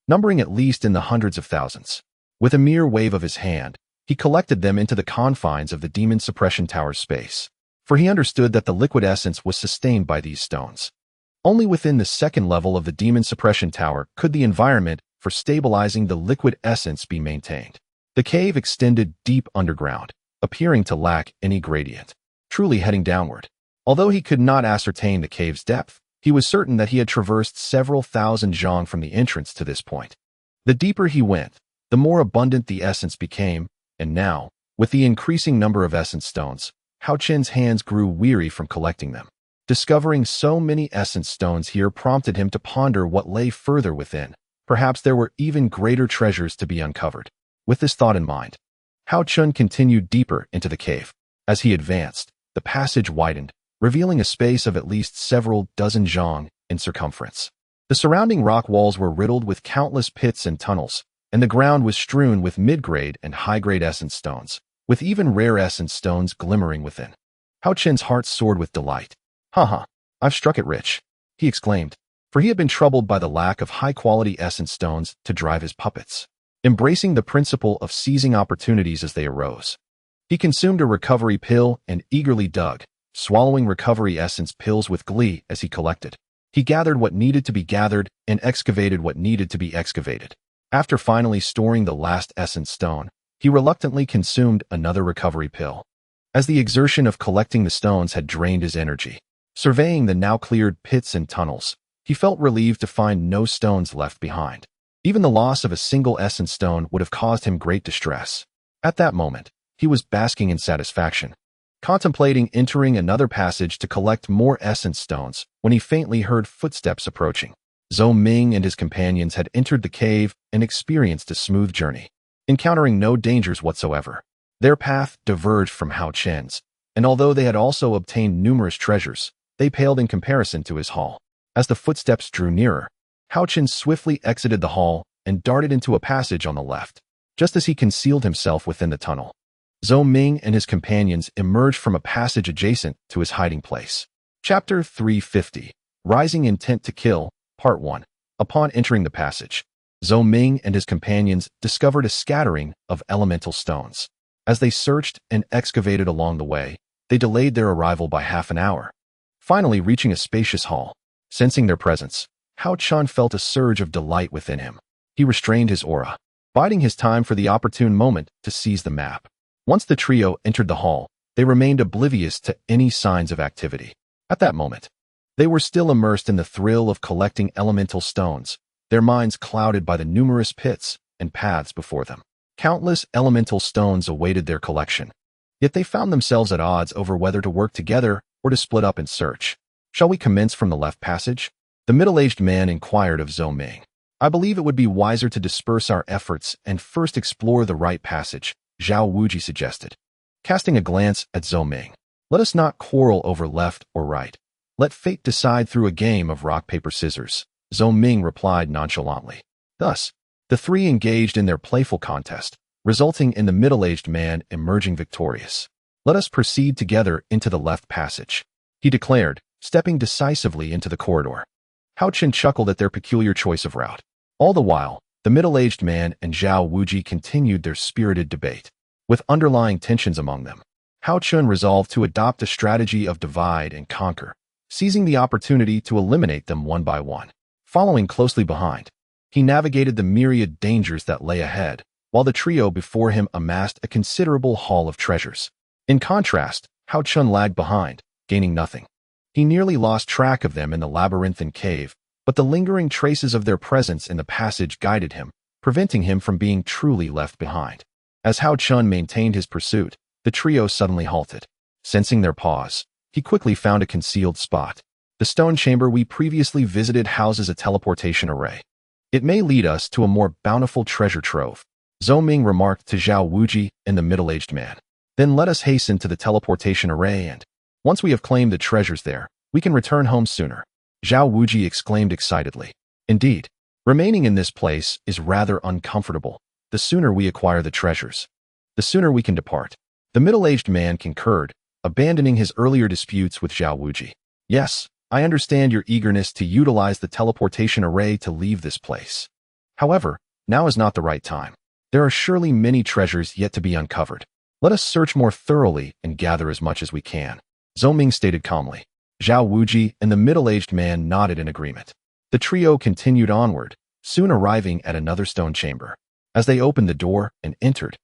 numbering at least in the hundreds of thousands. With a mere wave of his hand, he collected them into the confines of the demon suppression tower's space, for he understood that the liquid essence was sustained by these stones. Only within the second level of the demon suppression tower could the environment for stabilizing the liquid essence be maintained. The cave extended deep underground, appearing to lack any gradient, truly heading downward. Although he could not ascertain the cave's depth, He was certain that he had traversed several thousand zhang from the entrance to this point. The deeper he went, the more abundant the essence became, and now, with the increasing number of essence stones, Haochen's hands grew weary from collecting them. Discovering so many essence stones here prompted him to ponder what lay further within. Perhaps there were even greater treasures to be uncovered. With this thought in mind, Haochen continued deeper into the cave. As he advanced, the passage widened, revealing a space of at least several dozen zhang in circumference. The surrounding rock walls were riddled with countless pits and tunnels, and the ground was strewn with mid-grade and high-grade essence stones, with even rare essence stones glimmering within. Haochen's heart soared with delight. "Haha, I've struck it rich," he exclaimed, for he had been troubled by the lack of high-quality essence stones to drive his puppets. Embracing the principle of seizing opportunities as they arose, he consumed a recovery pill and eagerly dug, swallowing recovery essence pills with glee as he collected. He gathered what needed to be gathered and excavated what needed to be excavated. After finally storing the last essence stone, he reluctantly consumed another recovery pill. As the exertion of collecting the stones had drained his energy, surveying the now cleared pits and tunnels, he felt relieved to find no stones left behind. Even the loss of a single essence stone would have caused him great distress. At that moment, he was basking in satisfaction, contemplating entering another passage to collect more essence stones when he faintly heard footsteps approaching. Zhou Ming and his companions had entered the cave and experienced a smooth journey, encountering no dangers whatsoever. Their path diverged from Haochen's, and although they had also obtained numerous treasures, they paled in comparison to his haul. As the footsteps drew nearer, Haochen swiftly exited the hall and darted into a passage on the left. Just as he concealed himself within the tunnel, Zhou Ming and his companions emerged from a passage adjacent to his hiding place. Chapter 350, Rising Intent to Kill, Part 1. Upon entering the passage, Zhou Ming and his companions discovered a scattering of elemental stones. As they searched and excavated along the way, they delayed their arrival by half an hour. Finally reaching a spacious hall, sensing their presence, Haochen felt a surge of delight within him. He restrained his aura, biding his time for the opportune moment to seize the map. Once the trio entered the hall, they remained oblivious to any signs of activity. At that moment, they were still immersed in the thrill of collecting elemental stones, their minds clouded by the numerous pits and paths before them. Countless elemental stones awaited their collection, yet they found themselves at odds over whether to work together or to split up and search. "Shall we commence from the left passage?" The middle-aged man inquired of Zhou Ming. "I believe it would be wiser to disperse our efforts and first explore the right passage," Zhao Wuji suggested. Casting a glance at Zhou Ming, "Let us not quarrel over left or right. Let fate decide through a game of rock, paper, scissors," Zhou Ming replied nonchalantly. Thus, the three engaged in their playful contest, resulting in the middle-aged man emerging victorious. "Let us proceed together into the left passage," he declared, stepping decisively into the corridor. Haochen chuckled at their peculiar choice of route. All the while, the middle-aged man and Zhao Wuji continued their spirited debate. With underlying tensions among them, Haochen resolved to adopt a strategy of divide and conquer, seizing the opportunity to eliminate them one by one. Following closely behind, he navigated the myriad dangers that lay ahead, while the trio before him amassed a considerable haul of treasures. In contrast, Haochen lagged behind, gaining nothing. He nearly lost track of them in the labyrinthine cave, but the lingering traces of their presence in the passage guided him, preventing him from being truly left behind. As Haochen maintained his pursuit, the trio suddenly halted. Sensing their pause, he quickly found a concealed spot. "The stone chamber we previously visited houses a teleportation array. It may lead us to a more bountiful treasure trove," Zhou Ming remarked to Zhao Wuji and the middle-aged man. "Then let us hasten to the teleportation array and, once we have claimed the treasures there, we can return home sooner," Zhao Wuji exclaimed excitedly. "Indeed, remaining in this place is rather uncomfortable. The sooner we acquire the treasures, the sooner we can depart." The middle-aged man concurred, abandoning his earlier disputes with Zhao Wuji. "Yes, I understand your eagerness to utilize the teleportation array to leave this place. However, now is not the right time. There are surely many treasures yet to be uncovered. Let us search more thoroughly and gather as much as we can," Zhou Ming stated calmly. Zhao Wuji and the middle-aged man nodded in agreement. The trio continued onward, soon arriving at another stone chamber. As they opened the door and entered,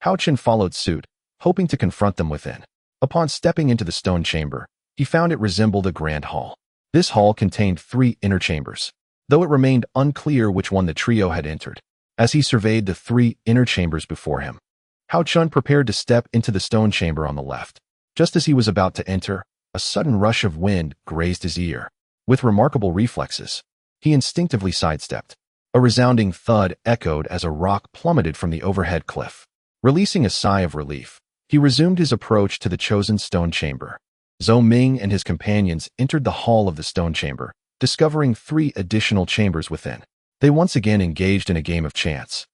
Haochen followed suit, hoping to confront them within. Upon stepping into the stone chamber, he found it resembled a grand hall. This hall contained 3 inner chambers, though it remained unclear which one the trio had entered. As he surveyed the 3 inner chambers before him, Haochen prepared to step into the stone chamber on the left. Just as he was about to enter, a sudden rush of wind grazed his ear. With remarkable reflexes, he instinctively sidestepped. A resounding thud echoed as a rock plummeted from the overhead cliff. Releasing a sigh of relief, he resumed his approach to the chosen stone chamber. Zhou Ming and his companions entered the hall of the stone chamber, discovering 3 additional chambers within. They once again engaged in a game of chance,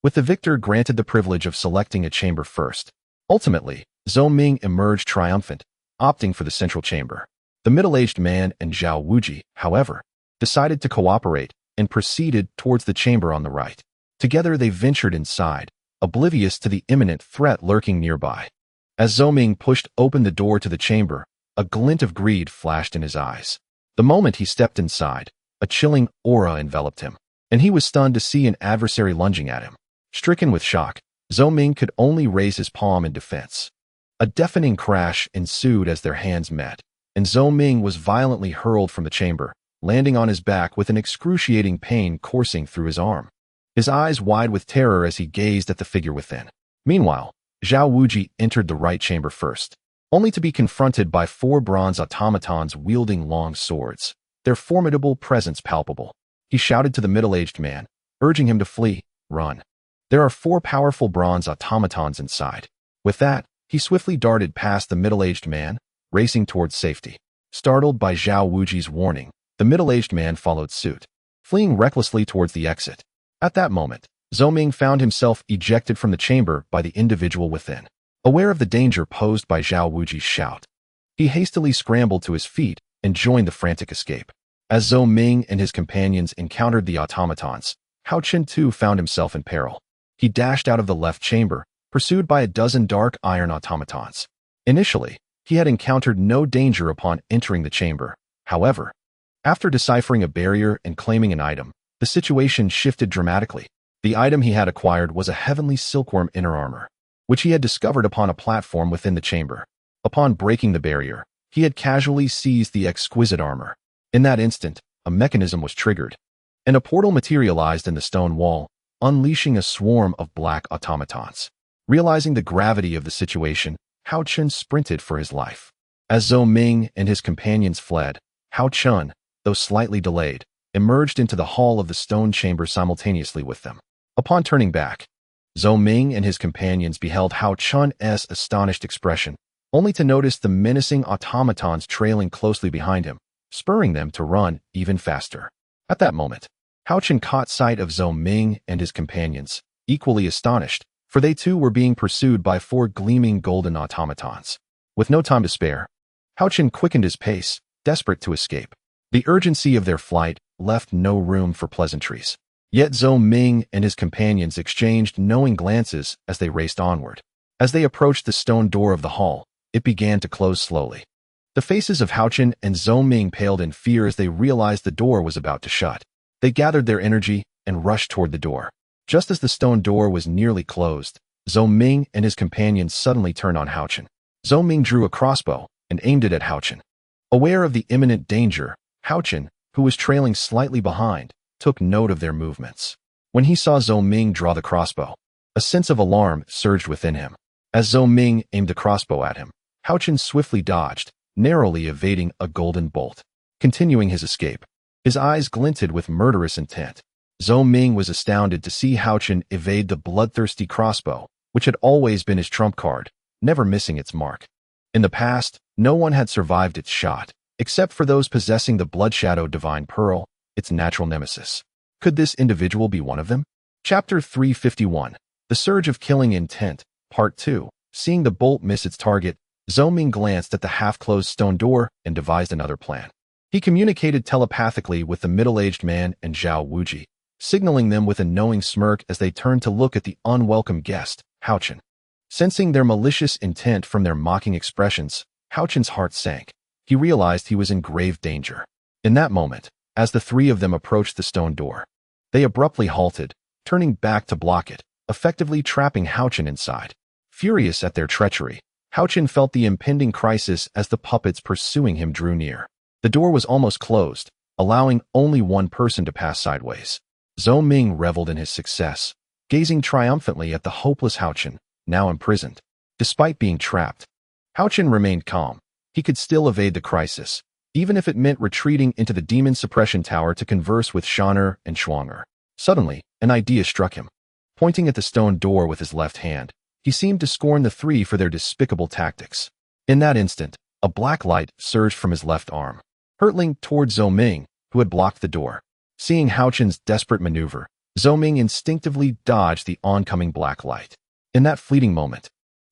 with the victor granted the privilege of selecting a chamber first. Ultimately, Zhou Ming emerged triumphant, opting for the central chamber. The middle-aged man and Zhao Wuji, however, decided to cooperate and proceeded towards the chamber on the right. Together they ventured inside, oblivious to the imminent threat lurking nearby. As Zhou Ming pushed open the door to the chamber, a glint of greed flashed in his eyes. The moment he stepped inside, a chilling aura enveloped him, and he was stunned to see an adversary lunging at him. Stricken with shock, Zhou Ming could only raise his palm in defense. A deafening crash ensued as their hands met, and Zhou Ming was violently hurled from the chamber, landing on his back with an excruciating pain coursing through his arm. His eyes wide with terror as he gazed at the figure within. Meanwhile, Zhao Wuji entered the right chamber first, only to be confronted by 4 bronze automatons wielding long swords, their formidable presence palpable. He shouted to the middle-aged man, urging him to flee. Run. There are 4 powerful bronze automatons inside. With that, he swiftly darted past the middle-aged man, racing towards safety. Startled by Zhao Wuji's warning, the middle-aged man followed suit, fleeing recklessly towards the exit. At that moment, Zhou Ming found himself ejected from the chamber by the individual within. Aware of the danger posed by Zhao Wuji's shout, he hastily scrambled to his feet and joined the frantic escape. As Zhou Ming and his companions encountered the automatons, Haochen too found himself in peril. He dashed out of the left chamber, pursued by a dozen dark iron automatons. Initially, he had encountered no danger upon entering the chamber. However, after deciphering a barrier and claiming an item, the situation shifted dramatically. The item he had acquired was a heavenly silkworm inner armor, which he had discovered upon a platform within the chamber. Upon breaking the barrier, he had casually seized the exquisite armor. In that instant, a mechanism was triggered, and a portal materialized in the stone wall, unleashing a swarm of black automatons. Realizing the gravity of the situation, Haochen sprinted for his life. As Zhou Ming and his companions fled, Haochen, though slightly delayed, emerged into the hall of the stone chamber simultaneously with them. Upon turning back, Zhou Ming and his companions beheld Haochen's astonished expression, only to notice the menacing automatons trailing closely behind him, spurring them to run even faster. At that moment, Haochen caught sight of Zhou Ming and his companions, equally astonished, for they too were being pursued by 4 gleaming golden automatons. With no time to spare, Haochen quickened his pace, desperate to escape. The urgency of their flight left no room for pleasantries. Yet Zhou Ming and his companions exchanged knowing glances as they raced onward. As they approached the stone door of the hall, it began to close slowly. The faces of Haochen and Zhou Ming paled in fear as they realized the door was about to shut. They gathered their energy and rushed toward the door. Just as the stone door was nearly closed, Zhou Ming and his companions suddenly turned on Haochen. Zhou Ming drew a crossbow and aimed it at Haochen. Aware of the imminent danger, Haochen, who was trailing slightly behind, took note of their movements. When he saw Zhou Ming draw the crossbow, a sense of alarm surged within him. As Zhou Ming aimed the crossbow at him, Haochen swiftly dodged, narrowly evading a golden bolt. Continuing his escape, his eyes glinted with murderous intent. Zhou Ming was astounded to see Haochen evade the bloodthirsty crossbow, which had always been his trump card, never missing its mark. In the past, no one had survived its shot, except for those possessing the Bloodshadow Divine Pearl, its natural nemesis. Could this individual be one of them? Chapter 351, The Surge of Killing Intent, Part 2. Seeing the bolt miss its target, Zhou Ming glanced at the half-closed stone door and devised another plan. He communicated telepathically with the middle-aged man and Zhao Wuji, signaling them with a knowing smirk as they turned to look at the unwelcome guest, Haochen. Sensing their malicious intent from their mocking expressions, Haochen's heart sank. He realized he was in grave danger. In that moment, as the 3 of them approached the stone door, they abruptly halted, turning back to block it, effectively trapping Haochen inside. Furious at their treachery, Haochen felt the impending crisis as the puppets pursuing him drew near. The door was almost closed, allowing only one person to pass sideways. Zhou Ming reveled in his success, gazing triumphantly at the hopeless Haochen, now imprisoned. Despite being trapped, Haochen remained calm. He could still evade the crisis, even if it meant retreating into the demon suppression tower to converse with Shaner and Schwanger. Suddenly, an idea struck him. Pointing at the stone door with his left hand, he seemed to scorn the three for their despicable tactics. In that instant, a black light surged from his left arm, hurtling toward Zhou Ming, who had blocked the door. Seeing Haochen's desperate maneuver, Zhou Ming instinctively dodged the oncoming black light. In that fleeting moment,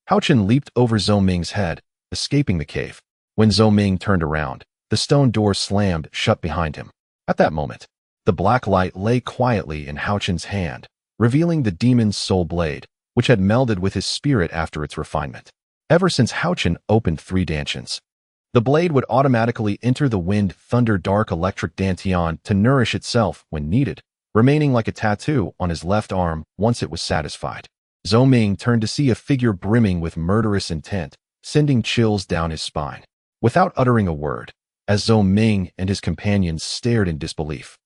Haochen leaped over Zhou Ming's head, escaping the cave. When Zhou Ming turned around, the stone door slammed shut behind him. At that moment, the black light lay quietly in Haochen's hand, revealing the demon's soul blade, which had melded with his spirit after its refinement. Ever since Haochen opened 3 dantians, the blade would automatically enter the wind thunder dark electric dantian to nourish itself when needed, remaining like a tattoo on his left arm once it was satisfied. Zhou Ming turned to see a figure brimming with murderous intent, sending chills down his spine. Without uttering a word, as Zhou Ming and his companions stared in disbelief,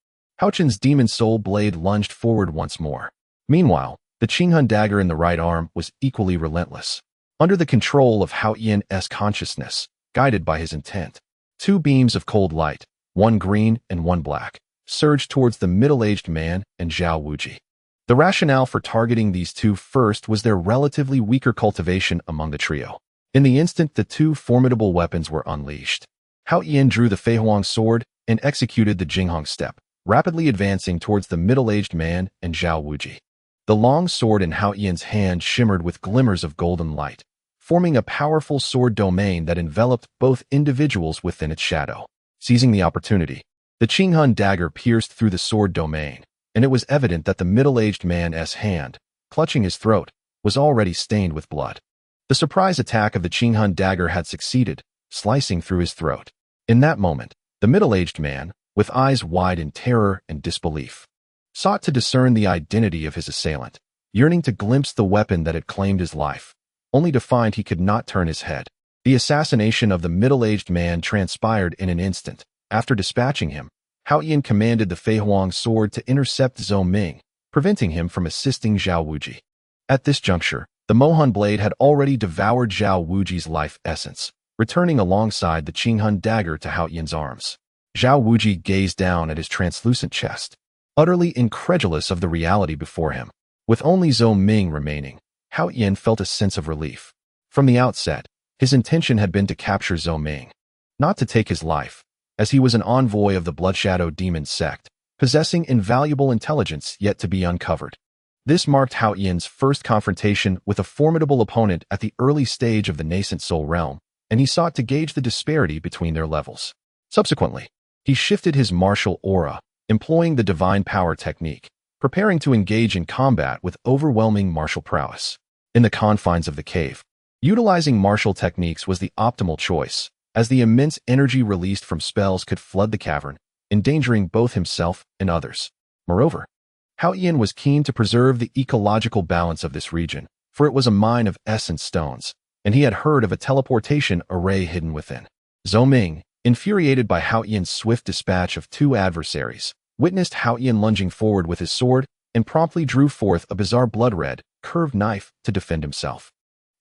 Haochen's demon soul blade lunged forward once more. Meanwhile, the Qinghun dagger in the right arm was equally relentless. Under the control of Hao Yian's consciousness, guided by his intent, 2 beams of cold light, one green and one black, surged towards the middle-aged man and Zhao Wuji. The rationale for targeting these 2 first was their relatively weaker cultivation among the trio. In the instant the 2 formidable weapons were unleashed, Hao Yan drew the Feihuang sword and executed the Jinghong step, rapidly advancing towards the middle-aged man and Zhao Wuji. The long sword in Hao Yan's hand shimmered with glimmers of golden light, forming a powerful sword domain that enveloped both individuals within its shadow. Seizing the opportunity, the Qinghun dagger pierced through the sword domain, and it was evident that the middle-aged man's hand, clutching his throat, was already stained with blood. The surprise attack of the Qinghun dagger had succeeded, slicing through his throat. In that moment, the middle-aged man, with eyes wide in terror and disbelief, sought to discern the identity of his assailant, yearning to glimpse the weapon that had claimed his life, only to find he could not turn his head. The assassination of the middle-aged man transpired in an instant. After dispatching him, Hao Yan commanded the Feihuang sword to intercept Zhou Ming, preventing him from assisting Zhao Wuji. At this juncture, the Mohun blade had already devoured Zhao Wuji's life essence, returning alongside the Qinghun dagger to Hao Yan's arms. Zhao Wuji gazed down at his translucent chest, utterly incredulous of the reality before him. With only Zhou Ming remaining, Hao Yan felt a sense of relief. From the outset, his intention had been to capture Zhou Ming, not to take his life, as he was an envoy of the Bloodshadow demon sect, possessing invaluable intelligence yet to be uncovered. This marked Hao Yan's first confrontation with a formidable opponent at the early stage of the nascent soul realm, and he sought to gauge the disparity between their levels. Subsequently, he shifted his martial aura, employing the divine power technique, preparing to engage in combat with overwhelming martial prowess. In the confines of the cave, utilizing martial techniques was the optimal choice, as the immense energy released from spells could flood the cavern, endangering both himself and others. Moreover, Hao Yan was keen to preserve the ecological balance of this region, for it was a mine of essence stones, and he had heard of a teleportation array hidden within. Zhou Ming, infuriated by Hao Yan's swift dispatch of 2 adversaries, witnessed Hao Yan lunging forward with his sword and promptly drew forth a bizarre blood-red, curved knife to defend himself.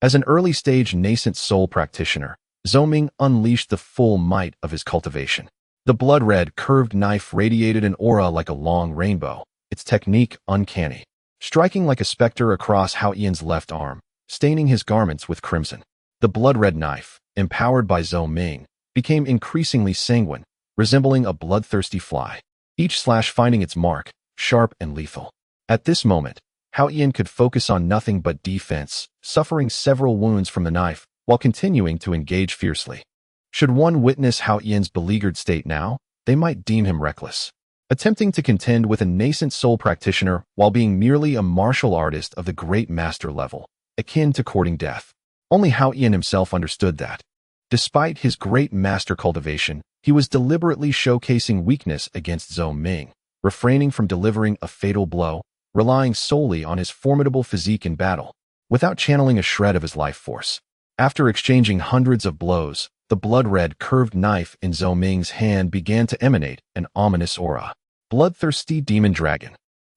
As an early-stage nascent soul practitioner, Zhou Ming unleashed the full might of his cultivation. The blood-red, curved knife radiated an aura like a long rainbow, its technique uncanny, striking like a specter across Hao Yan's left arm, staining his garments with crimson. The blood-red knife, empowered by Zhou Ming, became increasingly sanguine, resembling a bloodthirsty fly, each slash finding its mark, sharp and lethal. At this moment, Hao Yan could focus on nothing but defense, suffering several wounds from the knife, while continuing to engage fiercely. Should one witness Hao Yan's beleaguered state now, they might deem him reckless, attempting to contend with a nascent soul practitioner while being merely a martial artist of the great master level, akin to courting death. Only Hao Yan himself understood that. Despite his great master cultivation, he was deliberately showcasing weakness against Zhou Ming, refraining from delivering a fatal blow, relying solely on his formidable physique in battle, without channeling a shred of his life force. After exchanging hundreds of blows, the blood-red curved knife in Zhou Ming's hand began to emanate an ominous aura. Bloodthirsty demon dragon.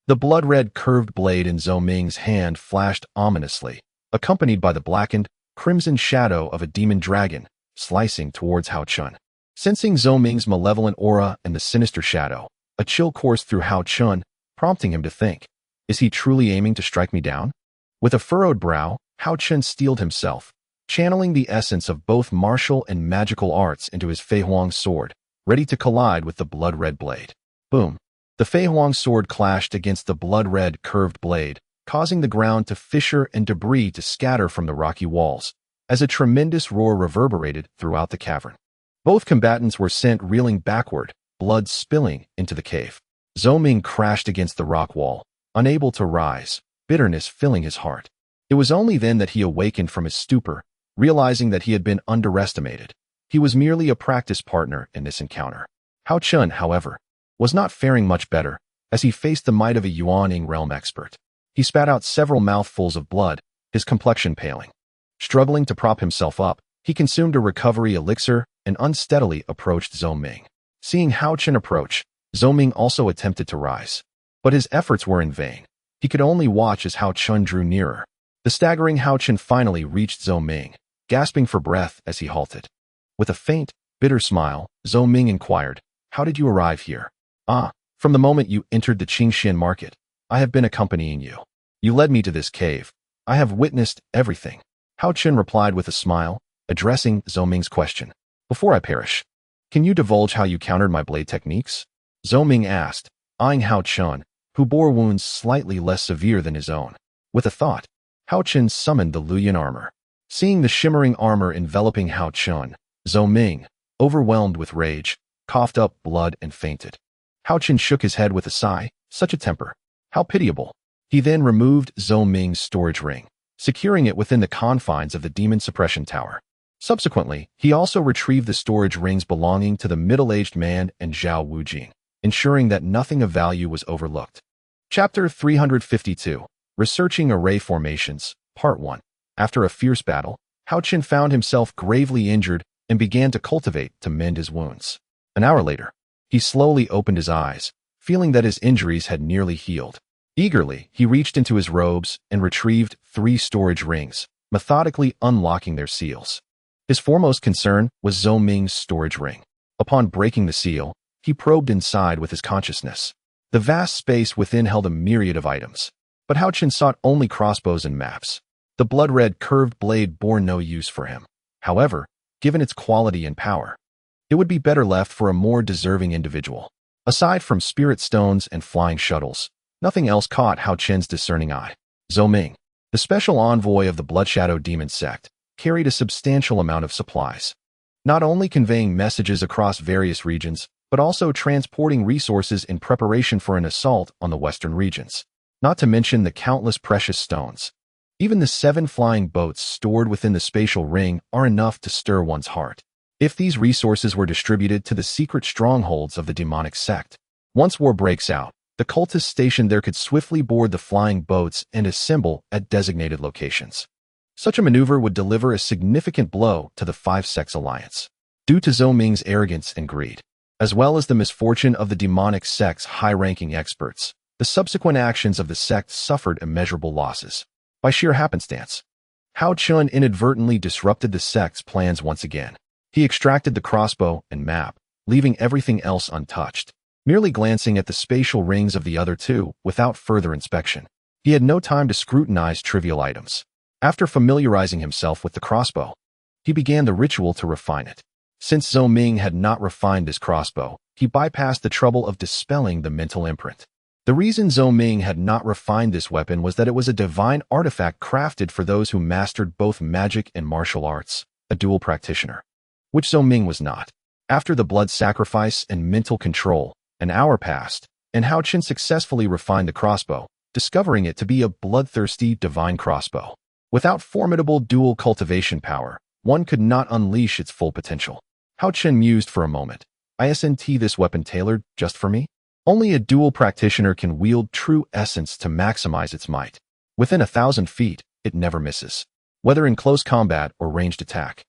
The blood-red curved blade in Zhou Ming's hand flashed ominously, accompanied by the blackened, crimson shadow of a demon dragon, slicing towards Haochen. Sensing Zhou Ming's malevolent aura and the sinister shadow, a chill coursed through Haochen, prompting him to think, is he truly aiming to strike me down? With a furrowed brow, Haochen steeled himself, channeling the essence of both martial and magical arts into his Fei Huang sword, ready to collide with the blood-red blade. Boom! The Fei Huang sword clashed against the blood-red curved blade, causing the ground to fissure and debris to scatter from the rocky walls, as a tremendous roar reverberated throughout the cavern. Both combatants were sent reeling backward, blood spilling into the cave. Zhou Ming crashed against the rock wall, unable to rise, bitterness filling his heart. It was only then that he awakened from his stupor, realizing that he had been underestimated. He was merely a practice partner in this encounter. Haochen, however, was not faring much better, as he faced the might of a Yuaning realm expert. He spat out several mouthfuls of blood, his complexion paling. Struggling to prop himself up, he consumed a recovery elixir and unsteadily approached Zhou Ming. Seeing Haochen approach, Zhou Ming also attempted to rise. But his efforts were in vain. He could only watch as Haochen drew nearer. The staggering Haochen finally reached Zhou Ming, gasping for breath as he halted. With a faint, bitter smile, Zhou Ming inquired, "How did you arrive here?" "Ah, from the moment you entered the Qingxian market, I have been accompanying you. You led me to this cave. I have witnessed everything." Haochen replied with a smile, addressing Zhou Ming's question. "Before I perish, can you divulge how you countered my blade techniques?" Zhou Ming asked, eyeing Haochen, who bore wounds slightly less severe than his own. With a thought, Haochen summoned the Luyan armor. Seeing the shimmering armor enveloping Haochen, Zhou Ming, overwhelmed with rage, coughed up blood and fainted. Haochen shook his head with a sigh. Such a temper. How pitiable. He then removed Zhou Ming's storage ring, securing it within the confines of the demon suppression tower. Subsequently, he also retrieved the storage rings belonging to the middle-aged man and Zhao Wujing, ensuring that nothing of value was overlooked. Chapter 352. Researching Array Formations, Part 1. After a fierce battle, Haochen found himself gravely injured and began to cultivate to mend his wounds. An hour later, he slowly opened his eyes, feeling that his injuries had nearly healed. Eagerly, he reached into his robes and retrieved 3 storage rings, methodically unlocking their seals. His foremost concern was Zhou Ming's storage ring. Upon breaking the seal, he probed inside with his consciousness. The vast space within held a myriad of items, but Haochen sought only crossbows and maps. The blood-red curved blade bore no use for him. However, given its quality and power, it would be better left for a more deserving individual. Aside from spirit stones and flying shuttles, nothing else caught Haochen's discerning eye. Zhou Ming, the special envoy of the Bloodshadow Demon sect, carried a substantial amount of supplies, not only conveying messages across various regions, but also transporting resources in preparation for an assault on the western regions, not to mention the countless precious stones. Even the 7 flying boats stored within the spatial ring are enough to stir one's heart. If these resources were distributed to the secret strongholds of the demonic sect, once war breaks out, the cultists stationed there could swiftly board the flying boats and assemble at designated locations. Such a maneuver would deliver a significant blow to the 5-sects alliance. Due to Zhou Ming's arrogance and greed, as well as the misfortune of the demonic sect's high-ranking experts, the subsequent actions of the sect suffered immeasurable losses. By sheer happenstance, Haochen inadvertently disrupted the sect's plans once again. He extracted the crossbow and map, leaving everything else untouched. Merely glancing at the spatial rings of the other 2 without further inspection, he had no time to scrutinize trivial items. After familiarizing himself with the crossbow, he began the ritual to refine it. Since Zhou Ming had not refined this crossbow, he bypassed the trouble of dispelling the mental imprint. The reason Zhou Ming had not refined this weapon was that it was a divine artifact crafted for those who mastered both magic and martial arts, a dual practitioner, which Zhou Ming was not. After the blood sacrifice and mental control, an hour passed, and Haochen successfully refined the crossbow, discovering it to be a bloodthirsty divine crossbow. Without formidable dual cultivation power, one could not unleash its full potential. Haochen mused for a moment. Isn't this weapon tailored just for me? Only a dual practitioner can wield true essence to maximize its might. Within 1,000 feet, it never misses, whether in close combat or ranged attack.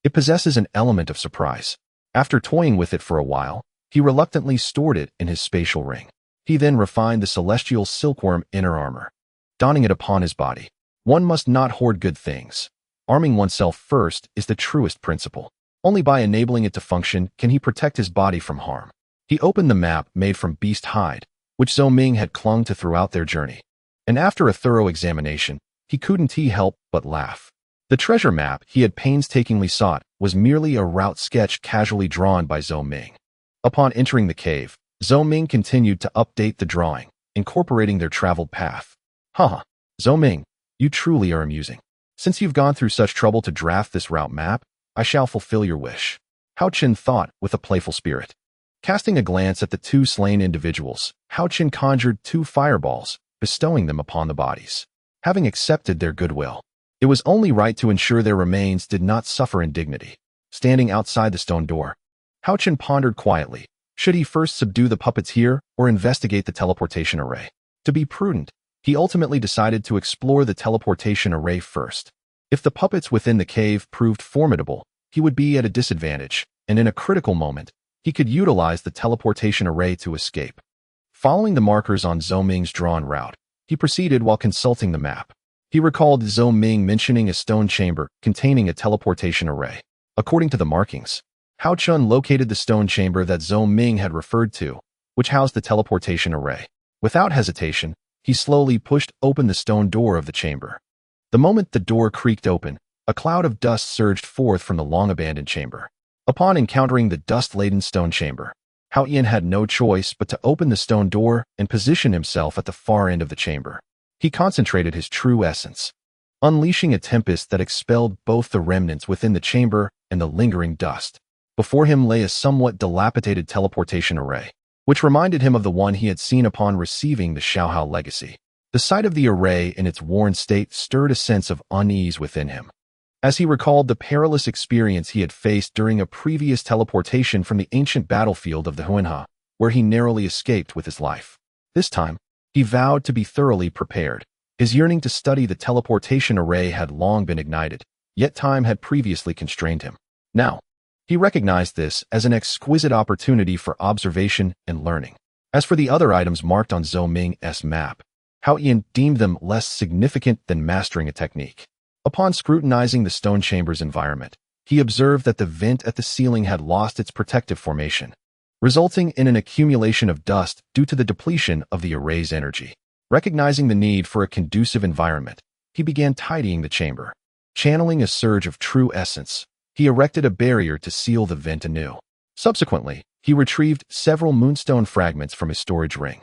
It possesses an element of surprise. After toying with it for a while, he reluctantly stored it in his spatial ring. He then refined the celestial silkworm inner armor, donning it upon his body. One must not hoard good things. Arming oneself first is the truest principle. Only by enabling it to function can he protect his body from harm. He opened the map made from beast hide, which Zhou Ming had clung to throughout their journey. And after a thorough examination, he couldn't help but laugh. The treasure map he had painstakingly sought was merely a route sketch casually drawn by Zhou Ming. Upon entering the cave, Zhou Ming continued to update the drawing, incorporating their traveled path. Haha, Zhou Ming, you truly are amusing. Since you've gone through such trouble to draft this route map, I shall fulfill your wish. Haochen thought with a playful spirit. Casting a glance at the two slain individuals, Haochen conjured 2 fireballs, bestowing them upon the bodies. Having accepted their goodwill, it was only right to ensure their remains did not suffer indignity. Standing outside the stone door, Haochen pondered quietly. Should he first subdue the puppets here or investigate the teleportation array? To be prudent, he ultimately decided to explore the teleportation array first. If the puppets within the cave proved formidable, he would be at a disadvantage, and in a critical moment, he could utilize the teleportation array to escape. Following the markers on Zhou Ming's drawn route, he proceeded while consulting the map. He recalled Zhou Ming mentioning a stone chamber containing a teleportation array. According to the markings, Haochen located the stone chamber that Zhou Ming had referred to, which housed the teleportation array. Without hesitation, he slowly pushed open the stone door of the chamber. The moment the door creaked open, a cloud of dust surged forth from the long-abandoned chamber. Upon encountering the dust-laden stone chamber, Haochen had no choice but to open the stone door and position himself at the far end of the chamber. He concentrated his true essence, unleashing a tempest that expelled both the remnants within the chamber and the lingering dust. Before him lay a somewhat dilapidated teleportation array, which reminded him of the one he had seen upon receiving the Xiaohao legacy. The sight of the array in its worn state stirred a sense of unease within him. As he recalled the perilous experience he had faced during a previous teleportation from the ancient battlefield of the Huinha, where he narrowly escaped with his life. This time, he vowed to be thoroughly prepared. His yearning to study the teleportation array had long been ignited, yet time had previously constrained him. Now, he recognized this as an exquisite opportunity for observation and learning. As for the other items marked on Zhou Ming's map, Haochen deemed them less significant than mastering a technique. Upon scrutinizing the stone chamber's environment, he observed that the vent at the ceiling had lost its protective formation, resulting in an accumulation of dust due to the depletion of the array's energy. Recognizing the need for a conducive environment, he began tidying the chamber. Channeling a surge of true essence, he erected a barrier to seal the vent anew. Subsequently, he retrieved several moonstone fragments from his storage ring,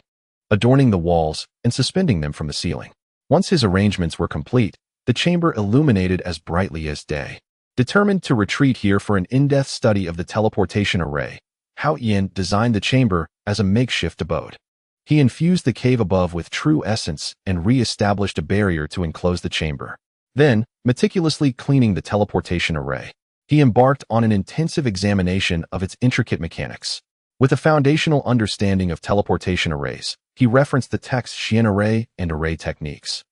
adorning the walls and suspending them from the ceiling. Once his arrangements were complete, the chamber illuminated as brightly as day. Determined to retreat here for an in-depth study of the teleportation array, Haochen designed the chamber as a makeshift abode. He infused the cave above with true essence and re-established a barrier to enclose the chamber. Then, meticulously cleaning the teleportation array, he embarked on an intensive examination of its intricate mechanics. With a foundational understanding of teleportation arrays, he referenced the text Xian array and array techniques.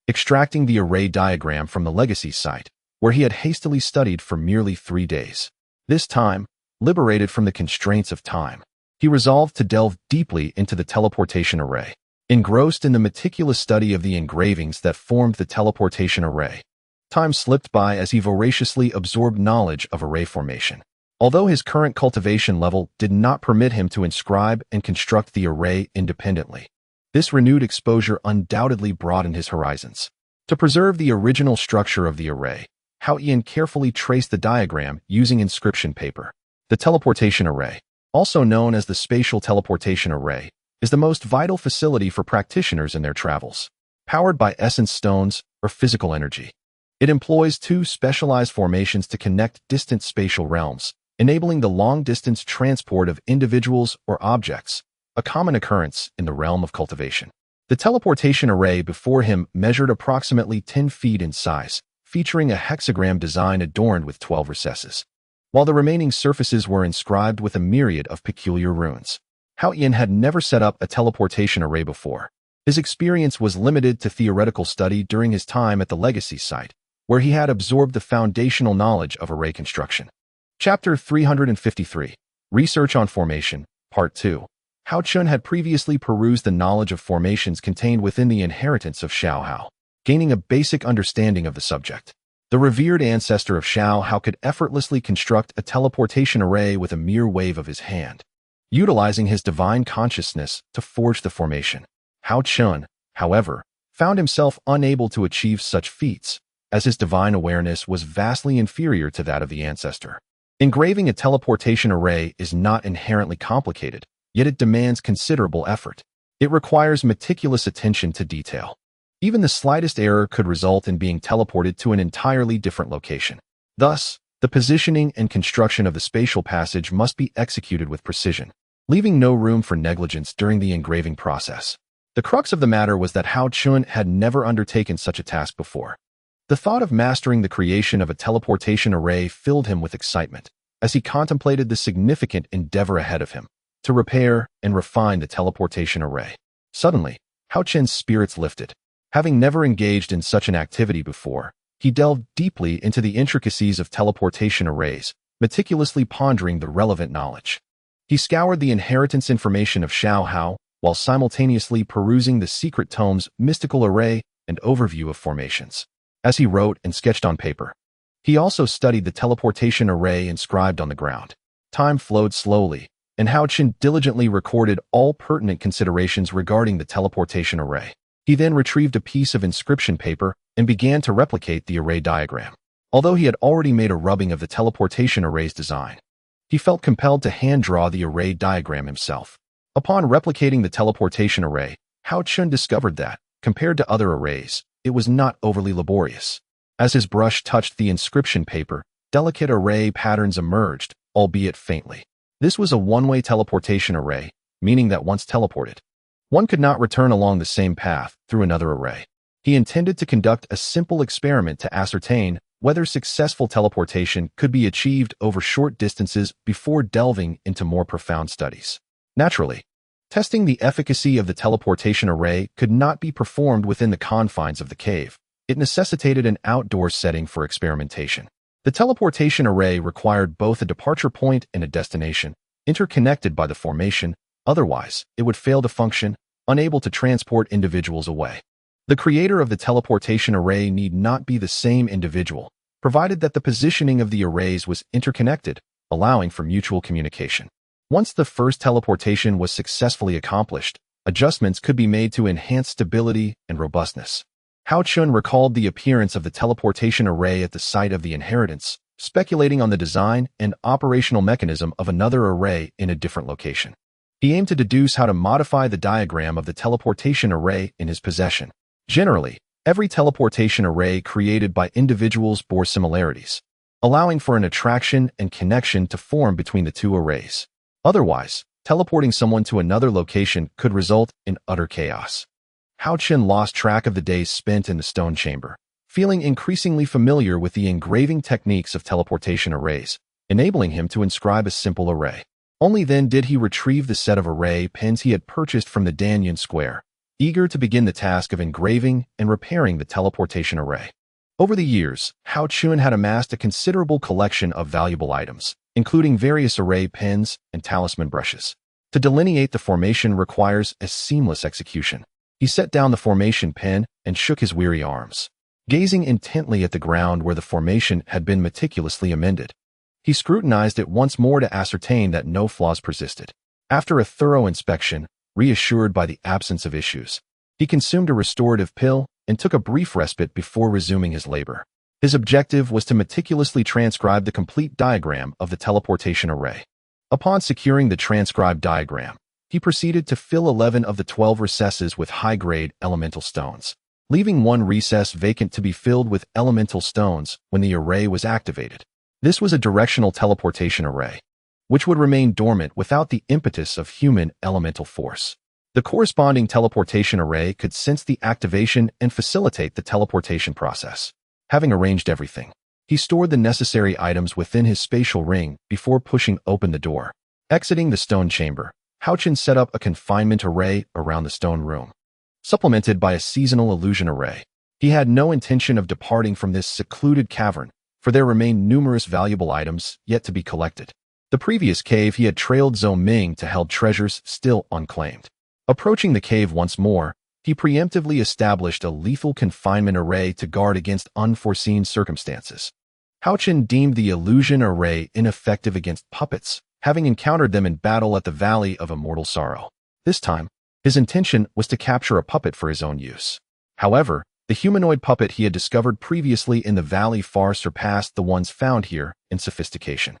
Extracting the array diagram from the legacy site, where he had hastily studied for merely 3 days. This time, liberated from the constraints of time, he resolved to delve deeply into the teleportation array. Engrossed in the meticulous study of the engravings that formed the teleportation array, time slipped by as he voraciously absorbed knowledge of array formation. Although his current cultivation level did not permit him to inscribe and construct the array independently, this renewed exposure undoubtedly broadened his horizons. To preserve the original structure of the array, Haochen carefully traced the diagram using inscription paper. The teleportation array, also known as the spatial teleportation array, is the most vital facility for practitioners in their travels. Powered by essence stones or physical energy, it employs 2 specialized formations to connect distant spatial realms, enabling the long-distance transport of individuals or objects, a common occurrence in the realm of cultivation. The teleportation array before him measured approximately 10 feet in size, featuring a hexagram design adorned with 12 recesses, while the remaining surfaces were inscribed with a myriad of peculiar runes. Haochen had never set up a teleportation array before. His experience was limited to theoretical study during his time at the legacy site, where he had absorbed the foundational knowledge of array construction. Chapter 353, Research on Formation, Part 2. Haochen had previously perused the knowledge of formations contained within the inheritance of Xiao Hao, gaining a basic understanding of the subject. The revered ancestor of Xiao Hao could effortlessly construct a teleportation array with a mere wave of his hand, utilizing his divine consciousness to forge the formation. Haochen, however, found himself unable to achieve such feats, as his divine awareness was vastly inferior to that of the ancestor. Engraving a teleportation array is not inherently complicated, yet it demands considerable effort. It requires meticulous attention to detail. Even the slightest error could result in being teleported to an entirely different location. Thus, the positioning and construction of the spatial passage must be executed with precision, leaving no room for negligence during the engraving process. The crux of the matter was that Haochen had never undertaken such a task before. The thought of mastering the creation of a teleportation array filled him with excitement, as he contemplated the significant endeavor ahead of him, to repair and refine the teleportation array. Suddenly, Haochen's spirits lifted. Having never engaged in such an activity before, he delved deeply into the intricacies of teleportation arrays, meticulously pondering the relevant knowledge. He scoured the inheritance information of Xiao Hao, while simultaneously perusing the secret tome's mystical array and overview of formations. As he wrote and sketched on paper, he also studied the teleportation array inscribed on the ground. Time flowed slowly, and Haochen diligently recorded all pertinent considerations regarding the teleportation array. He then retrieved a piece of inscription paper and began to replicate the array diagram. Although he had already made a rubbing of the teleportation array's design, he felt compelled to hand-draw the array diagram himself. Upon replicating the teleportation array, Haochen discovered that, compared to other arrays, it was not overly laborious. As his brush touched the inscription paper, delicate array patterns emerged, albeit faintly. This was a one-way teleportation array, meaning that once teleported, one could not return along the same path through another array. He intended to conduct a simple experiment to ascertain whether successful teleportation could be achieved over short distances before delving into more profound studies. Naturally, testing the efficacy of the teleportation array could not be performed within the confines of the cave. It necessitated an outdoor setting for experimentation. The teleportation array required both a departure point and a destination, interconnected by the formation. Otherwise, it would fail to function, unable to transport individuals away. The creator of the teleportation array need not be the same individual, provided that the positioning of the arrays was interconnected, allowing for mutual communication. Once the first teleportation was successfully accomplished, adjustments could be made to enhance stability and robustness. Haochen recalled the appearance of the teleportation array at the site of the inheritance, speculating on the design and operational mechanism of another array in a different location. He aimed to deduce how to modify the diagram of the teleportation array in his possession. Generally, every teleportation array created by individuals bore similarities, allowing for an attraction and connection to form between the two arrays. Otherwise, teleporting someone to another location could result in utter chaos. Haochen lost track of the days spent in the stone chamber, feeling increasingly familiar with the engraving techniques of teleportation arrays, enabling him to inscribe a simple array. Only then did he retrieve the set of array pens he had purchased from the Danyan Square, eager to begin the task of engraving and repairing the teleportation array. Over the years, Haochen had amassed a considerable collection of valuable items, including various array pens and talisman brushes. To delineate the formation requires a seamless execution. He set down the formation pen and shook his weary arms, gazing intently at the ground where the formation had been meticulously amended. He scrutinized it once more to ascertain that no flaws persisted. After a thorough inspection, reassured by the absence of issues, he consumed a restorative pill and took a brief respite before resuming his labor. His objective was to meticulously transcribe the complete diagram of the teleportation array. Upon securing the transcribed diagram, he proceeded to fill 11 of the 12 recesses with high-grade elemental stones, leaving one recess vacant to be filled with elemental stones when the array was activated. This was a directional teleportation array, which would remain dormant without the impetus of human elemental force. The corresponding teleportation array could sense the activation and facilitate the teleportation process. Having arranged everything, he stored the necessary items within his spatial ring before pushing open the door. Exiting the stone chamber, Haochen set up a confinement array around the stone room, supplemented by a seasonal illusion array. He had no intention of departing from this secluded cavern, for there remained numerous valuable items yet to be collected. The previous cave he had trailed Zhou Ming to held treasures still unclaimed. Approaching the cave once more, he preemptively established a lethal confinement array to guard against unforeseen circumstances. Haochen deemed the illusion array ineffective against puppets, having encountered them in battle at the Valley of Immortal Sorrow. This time, his intention was to capture a puppet for his own use. However, the humanoid puppet he had discovered previously in the valley far surpassed the ones found here in sophistication.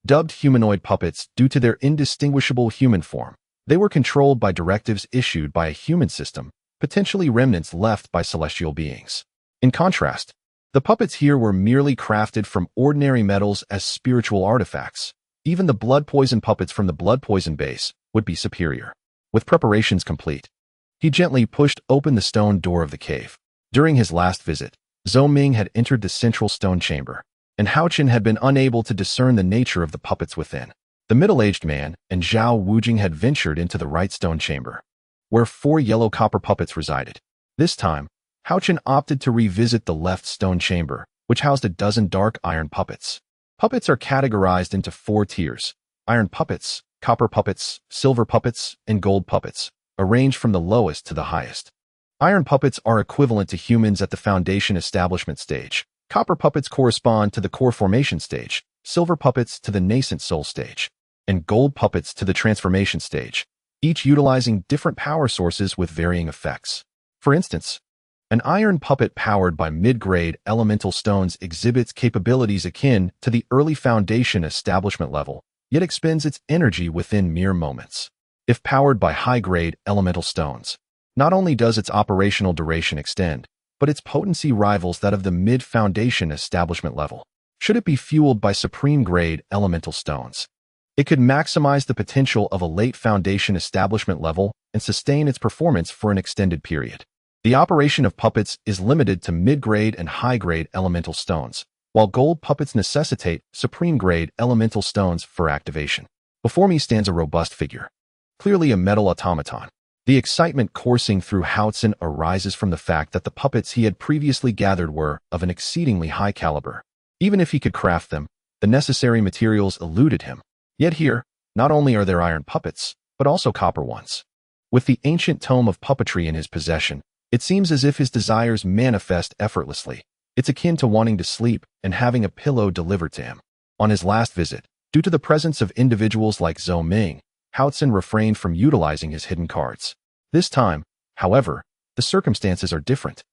Dubbed humanoid puppets due to their indistinguishable human form, they were controlled by directives issued by a human system, potentially remnants left by celestial beings. In contrast, the puppets here were merely crafted from ordinary metals as spiritual artifacts. Even the blood poison puppets from the blood poison base would be superior. With preparations complete, he gently pushed open the stone door of the cave. During his last visit, Zhou Ming had entered the central stone chamber, and Haochen had been unable to discern the nature of the puppets within. The middle-aged man and Zhao Wujing had ventured into the right stone chamber, where 4 yellow copper puppets resided. This time, Haochen opted to revisit the left stone chamber, which housed a dozen dark iron puppets. Puppets are categorized into 4 tiers: iron puppets, copper puppets, silver puppets, and gold puppets, arranged from the lowest to the highest. Iron puppets are equivalent to humans at the foundation establishment stage. Copper puppets correspond to the core formation stage, silver puppets to the nascent soul stage, and gold puppets to the transformation stage, each utilizing different power sources with varying effects. For instance, an iron puppet powered by mid-grade elemental stones exhibits capabilities akin to the early foundation establishment level, yet expends its energy within mere moments. If powered by high-grade elemental stones, not only does its operational duration extend, but its potency rivals that of the mid-foundation establishment level. Should it be fueled by supreme-grade elemental stones, it could maximize the potential of a late foundation establishment level and sustain its performance for an extended period. The operation of puppets is limited to mid-grade and high-grade elemental stones, while gold puppets necessitate supreme-grade elemental stones for activation. Before me stands a robust figure, clearly a metal automaton. The excitement coursing through Haochen arises from the fact that the puppets he had previously gathered were of an exceedingly high caliber. Even if he could craft them, the necessary materials eluded him. Yet here, not only are there iron puppets, but also copper ones. With the ancient tome of puppetry in his possession, it seems as if his desires manifest effortlessly. It's akin to wanting to sleep and having a pillow delivered to him. On his last visit, due to the presence of individuals like Zhou Ming, Haochen refrained from utilizing his hidden cards. This time, however, the circumstances are different.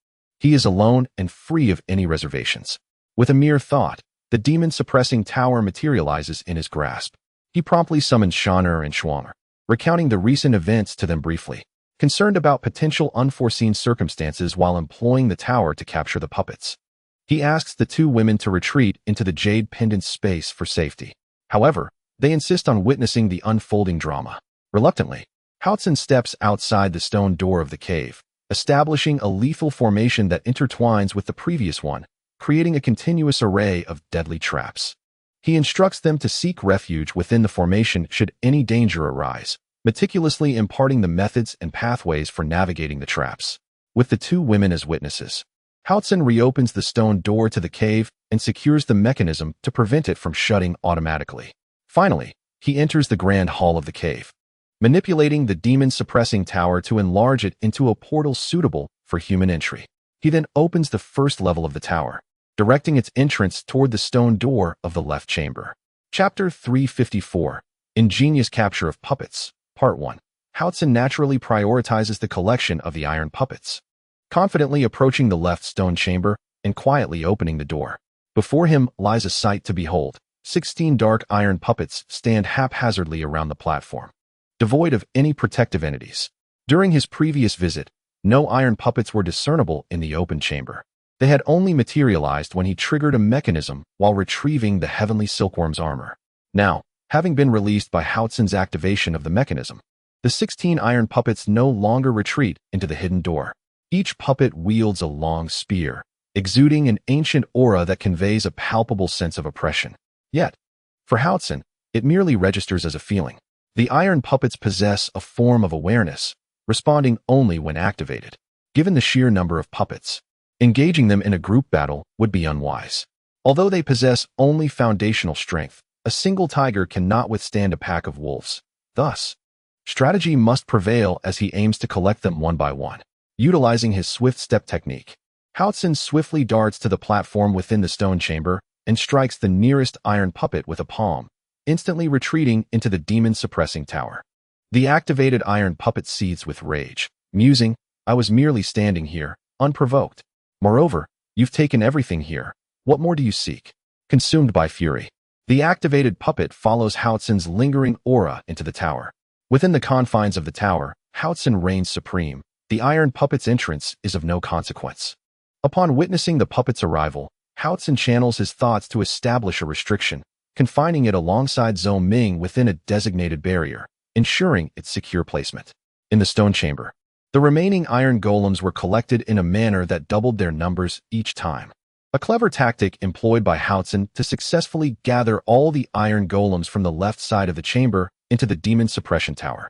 He is alone and free of any reservations. With a mere thought, the demon-suppressing tower materializes in his grasp. He promptly summons Shaner and Shuanger, recounting the recent events to them briefly. Concerned about potential unforeseen circumstances while employing the tower to capture the puppets, he asks the 2 women to retreat into the Jade Pendant space for safety. However, they insist on witnessing the unfolding drama. Reluctantly, Haochen steps outside the stone door of the cave, establishing a lethal formation that intertwines with the previous one, creating a continuous array of deadly traps. He instructs them to seek refuge within the formation should any danger arise, meticulously imparting the methods and pathways for navigating the traps. With the 2 women as witnesses, Haochen reopens the stone door to the cave and secures the mechanism to prevent it from shutting automatically. Finally, he enters the grand hall of the cave, manipulating the demon-suppressing tower to enlarge it into a portal suitable for human entry. He then opens the first level of the tower, directing its entrance toward the stone door of the left chamber. Chapter 354, Ingenious Capture of Puppets, Part 1. Haochen naturally prioritizes the collection of the iron puppets, confidently approaching the left stone chamber and quietly opening the door. Before him lies a sight to behold. 16 dark iron puppets stand haphazardly around the platform, devoid of any protective entities. During his previous visit, no iron puppets were discernible in the open chamber. They had only materialized when he triggered a mechanism while retrieving the heavenly silkworm's armor. Now, having been released by Haochen's activation of the mechanism, the 16 iron puppets no longer retreat into the hidden door. Each puppet wields a long spear, exuding an ancient aura that conveys a palpable sense of oppression. Yet, for Haochen, it merely registers as a feeling. The iron puppets possess a form of awareness, responding only when activated. Given the sheer number of puppets, Engaging them in a group battle would be unwise. Although they possess only foundational strength, a single tiger cannot withstand a pack of wolves. Thus, strategy must prevail as he aims to collect them one by one. Utilizing his swift step technique, Haochen swiftly darts to the platform within the stone chamber and strikes the nearest iron puppet with a palm, instantly retreating into the demon-suppressing tower. The activated iron puppet seethes with rage, musing, "I was merely standing here, unprovoked. Moreover, you've taken everything here. What more do you seek?" Consumed by fury, the activated puppet follows Haochen's lingering aura into the tower. Within the confines of the tower, Haochen reigns supreme. The iron puppet's entrance is of no consequence. Upon witnessing the puppet's arrival, Haochen channels his thoughts to establish a restriction, confining it alongside Zhou Ming within a designated barrier, ensuring its secure placement. In the stone chamber, the remaining iron golems were collected in a manner that doubled their numbers each time. A clever tactic employed by Haochen to successfully gather all the iron golems from the left side of the chamber into the demon suppression tower.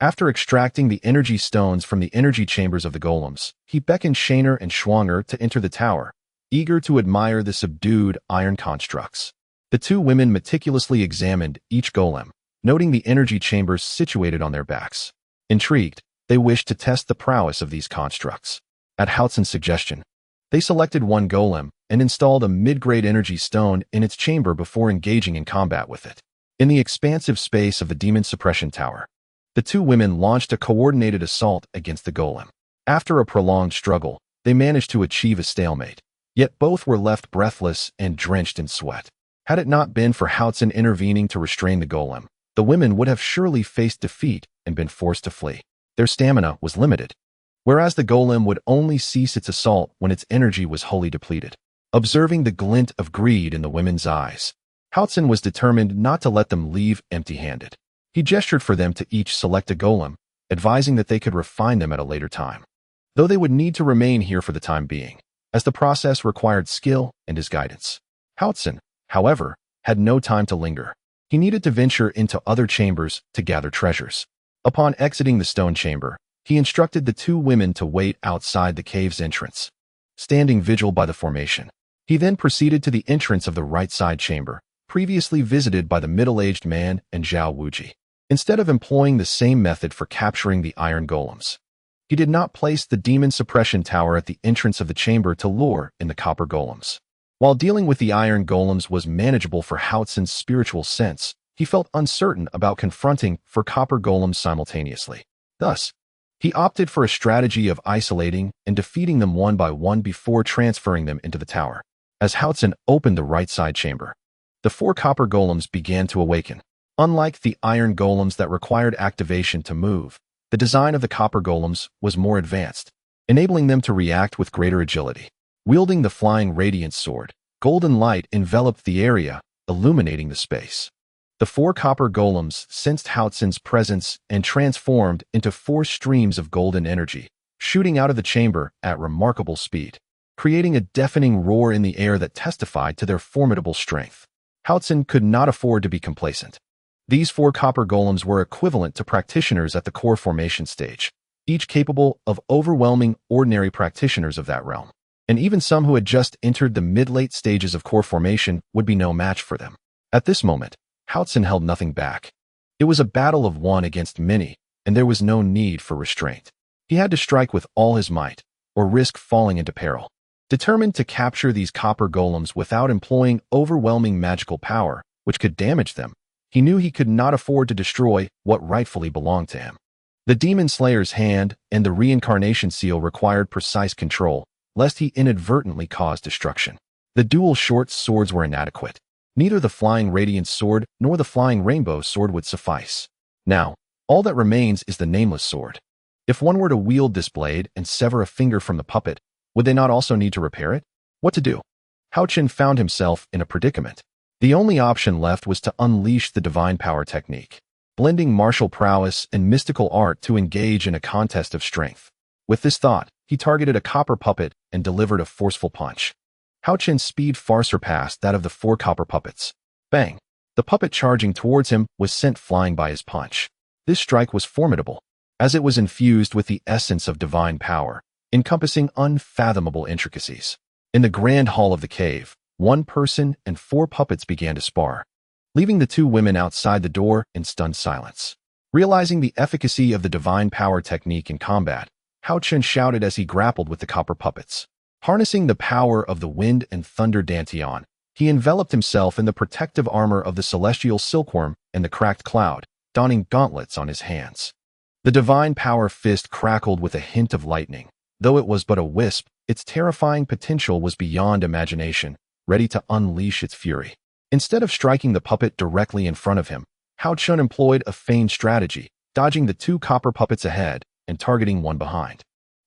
After extracting the energy stones from the energy chambers of the golems, he beckoned Shaner and Schwanger to enter the tower, eager to admire the subdued iron constructs. The two women meticulously examined each golem, noting the energy chambers situated on their backs. Intrigued, they wished to test the prowess of these constructs. At Haochen's suggestion, they selected one golem and installed a mid-grade energy stone in its chamber before engaging in combat with it. In the expansive space of the demon suppression tower, the two women launched a coordinated assault against the golem. After a prolonged struggle, they managed to achieve a stalemate, yet both were left breathless and drenched in sweat. Had it not been for Haochen intervening to restrain the golem, the women would have surely faced defeat and been forced to flee. Their stamina was limited, whereas the golem would only cease its assault when its energy was wholly depleted. Observing the glint of greed in the women's eyes, Haochen was determined not to let them leave empty-handed. He gestured for them to each select a golem, advising that they could refine them at a later time, though they would need to remain here for the time being, as the process required skill and his guidance. Haochen, however, had no time to linger. He needed to venture into other chambers to gather treasures. Upon exiting the stone chamber, he instructed the two women to wait outside the cave's entrance, standing vigil by the formation. He then proceeded to the entrance of the right side chamber, previously visited by the middle-aged man and Zhao Wuji. Instead of employing the same method for capturing the iron golems, he did not place the demon suppression tower at the entrance of the chamber to lure in the copper golems. While dealing with the iron golems was manageable for Haochen's spiritual sense, he felt uncertain about confronting four copper golems simultaneously. Thus, he opted for a strategy of isolating and defeating them one by one before transferring them into the tower. As Haochen opened the right side chamber, the four copper golems began to awaken. Unlike the iron golems that required activation to move, the design of the copper golems was more advanced, enabling them to react with greater agility. Wielding the flying radiance sword, golden light enveloped the area, illuminating the space. The four copper golems sensed Haochen's presence and transformed into four streams of golden energy, shooting out of the chamber at remarkable speed, creating a deafening roar in the air that testified to their formidable strength. Haochen could not afford to be complacent. These four copper golems were equivalent to practitioners at the core formation stage, each capable of overwhelming ordinary practitioners of that realm. And even some who had just entered the mid-late stages of core formation would be no match for them. At this moment, Haochen held nothing back. It was a battle of one against many, and there was no need for restraint. He had to strike with all his might, or risk falling into peril. Determined to capture these copper golems without employing overwhelming magical power, which could damage them, he knew he could not afford to destroy what rightfully belonged to him. The Demon Slayer's hand and the reincarnation seal required precise control, lest he inadvertently cause destruction. The dual short swords were inadequate. Neither the flying radiance sword nor the flying rainbow sword would suffice. Now, all that remains is the nameless sword. If one were to wield this blade and sever a finger from the puppet, would they not also need to repair it? What to do? Haochen found himself in a predicament. The only option left was to unleash the divine power technique, blending martial prowess and mystical art to engage in a contest of strength. With this thought, he targeted a copper puppet and delivered a forceful punch. Haochen's speed far surpassed that of the four copper puppets. Bang! The puppet charging towards him was sent flying by his punch. This strike was formidable, as it was infused with the essence of divine power, encompassing unfathomable intricacies. In the grand hall of the cave, one person and 4 puppets began to spar, leaving the 2 women outside the door in stunned silence. Realizing the efficacy of the divine power technique in combat, Haochen shouted as he grappled with the copper puppets. Harnessing the power of the wind and thunder dantian, he enveloped himself in the protective armor of the celestial silkworm and the cracked cloud, donning gauntlets on his hands. The divine power fist crackled with a hint of lightning. Though it was but a wisp, its terrifying potential was beyond imagination, ready to unleash its fury. Instead of striking the puppet directly in front of him, Haochen employed a feigned strategy, dodging the 2 copper puppets ahead and targeting one behind.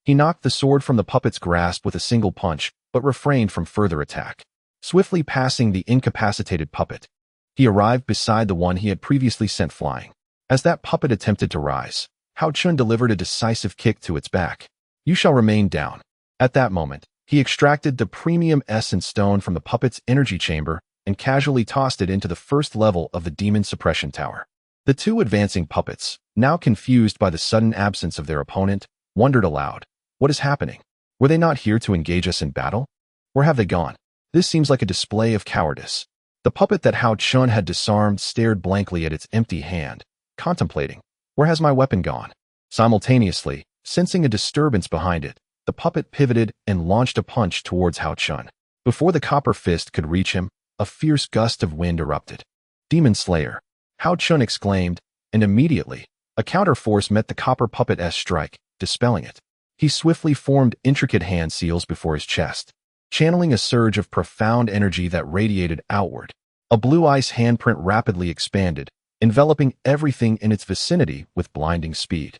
He knocked the sword from the puppet's grasp with a single punch, but refrained from further attack. Swiftly passing the incapacitated puppet, he arrived beside the one he had previously sent flying. As that puppet attempted to rise, Haochen delivered a decisive kick to its back. "You shall remain down." At that moment, he extracted the premium essence stone from the puppet's energy chamber and casually tossed it into the first level of the demon suppression tower. The 2 advancing puppets, now confused by the sudden absence of their opponent, wondered aloud, "What is happening? Were they not here to engage us in battle? Where have they gone? This seems like a display of cowardice." The puppet that Haochen had disarmed stared blankly at its empty hand, contemplating, "Where has my weapon gone?" Simultaneously, sensing a disturbance behind it, the puppet pivoted and launched a punch towards Haochen. Before the copper fist could reach him, a fierce gust of wind erupted. "Demon Slayer!" Haochen exclaimed, and immediately, a counterforce met the copper puppet's strike, dispelling it. He swiftly formed intricate hand seals before his chest, channeling a surge of profound energy that radiated outward. A blue ice handprint rapidly expanded, enveloping everything in its vicinity with blinding speed.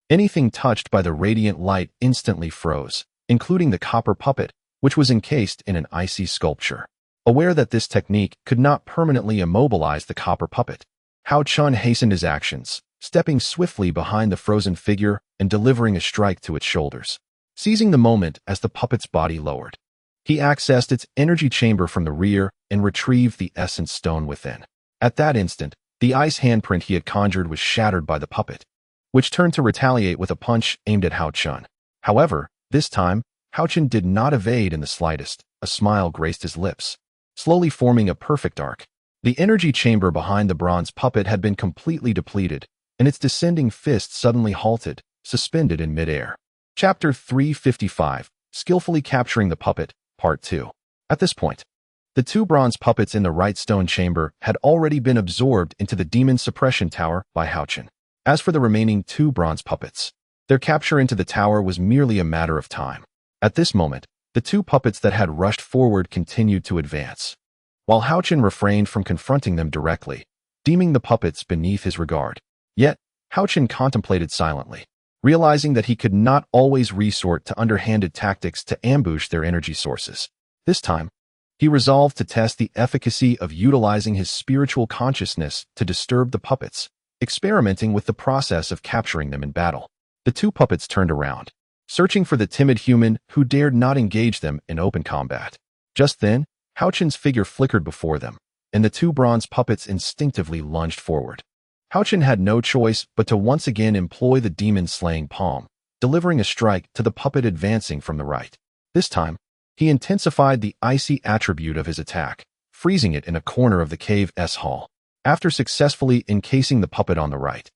Anything touched by the radiant light instantly froze, including the copper puppet, which was encased in an icy sculpture. Aware that this technique could not permanently immobilize the copper puppet, Haochen hastened his actions, stepping swiftly behind the frozen figure and delivering a strike to its shoulders. Seizing the moment as the puppet's body lowered, he accessed its energy chamber from the rear and retrieved the essence stone within. At that instant, the ice handprint he had conjured was shattered by the puppet, which turned to retaliate with a punch aimed at Haochen. However, this time, Haochen did not evade in the slightest. A smile graced his lips, slowly forming a perfect arc. The energy chamber behind the bronze puppet had been completely depleted, and its descending fist suddenly halted, suspended in midair. Chapter 355, Skillfully Capturing the Puppet, Part 2. At this point, the 2 bronze puppets in the right stone chamber had already been absorbed into the demon suppression tower by Haochen. As for the remaining 2 bronze puppets, their capture into the tower was merely a matter of time. At this moment, the 2 puppets that had rushed forward continued to advance, while Haochen refrained from confronting them directly, deeming the puppets beneath his regard. Yet, Haochen contemplated silently, realizing that he could not always resort to underhanded tactics to ambush their energy sources. This time, he resolved to test the efficacy of utilizing his spiritual consciousness to disturb the puppets, experimenting with the process of capturing them in battle. The 2 puppets turned around, searching for the timid human who dared not engage them in open combat. Just then, Haochen's figure flickered before them, and the 2 bronze puppets instinctively lunged forward. Haochen had no choice but to once again employ the demon-slaying palm, delivering a strike to the puppet advancing from the right. This time, he intensified the icy attribute of his attack, freezing it in a corner of the cave's hall. After successfully encasing the puppet on the right,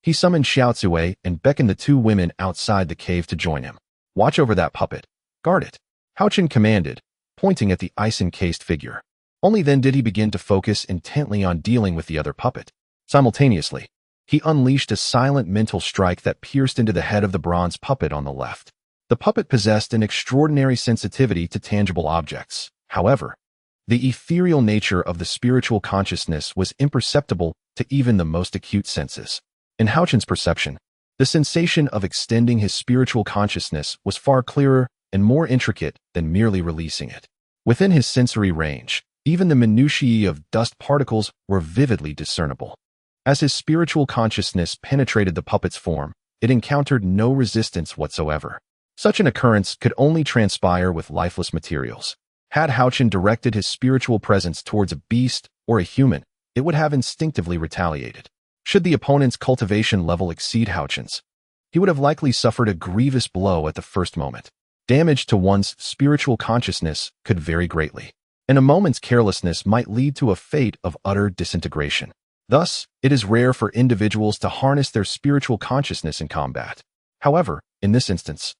he summoned Xiaozue and beckoned the 2 women outside the cave to join him. "Watch over that puppet. Guard it," Haochen commanded, pointing at the ice-encased figure. Only then did he begin to focus intently on dealing with the other puppet. Simultaneously, he unleashed a silent mental strike that pierced into the head of the bronze puppet on the left. The puppet possessed an extraordinary sensitivity to tangible objects. However, the ethereal nature of the spiritual consciousness was imperceptible to even the most acute senses. In Haochen's perception, the sensation of extending his spiritual consciousness was far clearer and more intricate than merely releasing it. Within his sensory range, even the minutiae of dust particles were vividly discernible. As his spiritual consciousness penetrated the puppet's form, it encountered no resistance whatsoever. Such an occurrence could only transpire with lifeless materials. Had Haochen directed his spiritual presence towards a beast or a human, it would have instinctively retaliated. Should the opponent's cultivation level exceed Haochen's, he would have likely suffered a grievous blow at the first moment. Damage to one's spiritual consciousness could vary greatly, and a moment's carelessness might lead to a fate of utter disintegration. Thus, it is rare for individuals to harness their spiritual consciousness in combat. However, in this instance,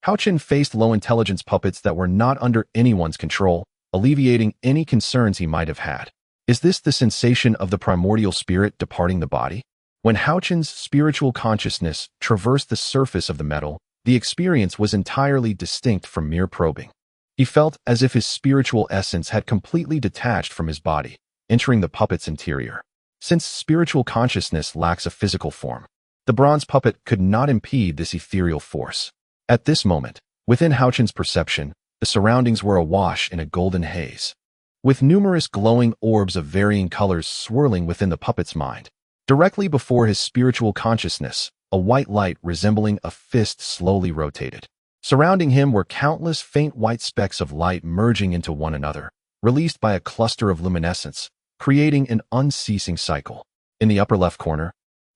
Haochen faced low-intelligence puppets that were not under anyone's control, alleviating any concerns he might have had. Is this the sensation of the primordial spirit departing the body? When Haochen's spiritual consciousness traversed the surface of the metal, the experience was entirely distinct from mere probing. He felt as if his spiritual essence had completely detached from his body, entering the puppet's interior. Since spiritual consciousness lacks a physical form, the bronze puppet could not impede this ethereal force. At this moment, within Haochen's perception, the surroundings were awash in a golden haze, with numerous glowing orbs of varying colors swirling within the puppet's mind. Directly before his spiritual consciousness, a white light resembling a fist slowly rotated. Surrounding him were countless faint white specks of light merging into one another, released by a cluster of luminescence, creating an unceasing cycle. In the upper left corner,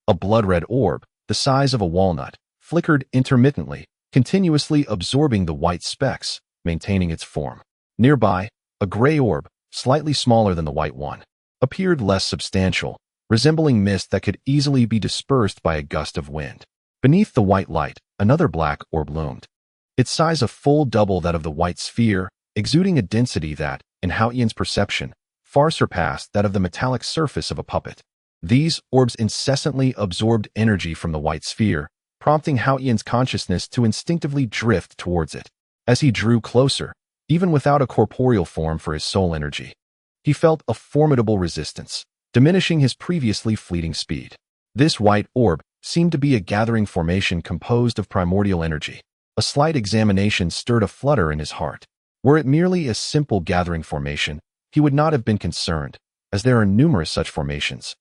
a blood-red orb, the size of a walnut, flickered intermittently, continuously absorbing the white specks, maintaining its form. Nearby, a gray orb, slightly smaller than the white one, appeared less substantial, resembling mist that could easily be dispersed by a gust of wind. Beneath the white light, another black orb loomed, its size a full double that of the white sphere, exuding a density that, in Haotian's perception, far surpassed that of the metallic surface of a puppet. These orbs incessantly absorbed energy from the white sphere, prompting Haotian's consciousness to instinctively drift towards it. As he drew closer, even without a corporeal form for his soul energy, he felt a formidable resistance, diminishing his previously fleeting speed. This white orb seemed to be a gathering formation composed of primordial energy. A slight examination stirred a flutter in his heart. Were it merely a simple gathering formation, he would not have been concerned, as there are numerous such formations,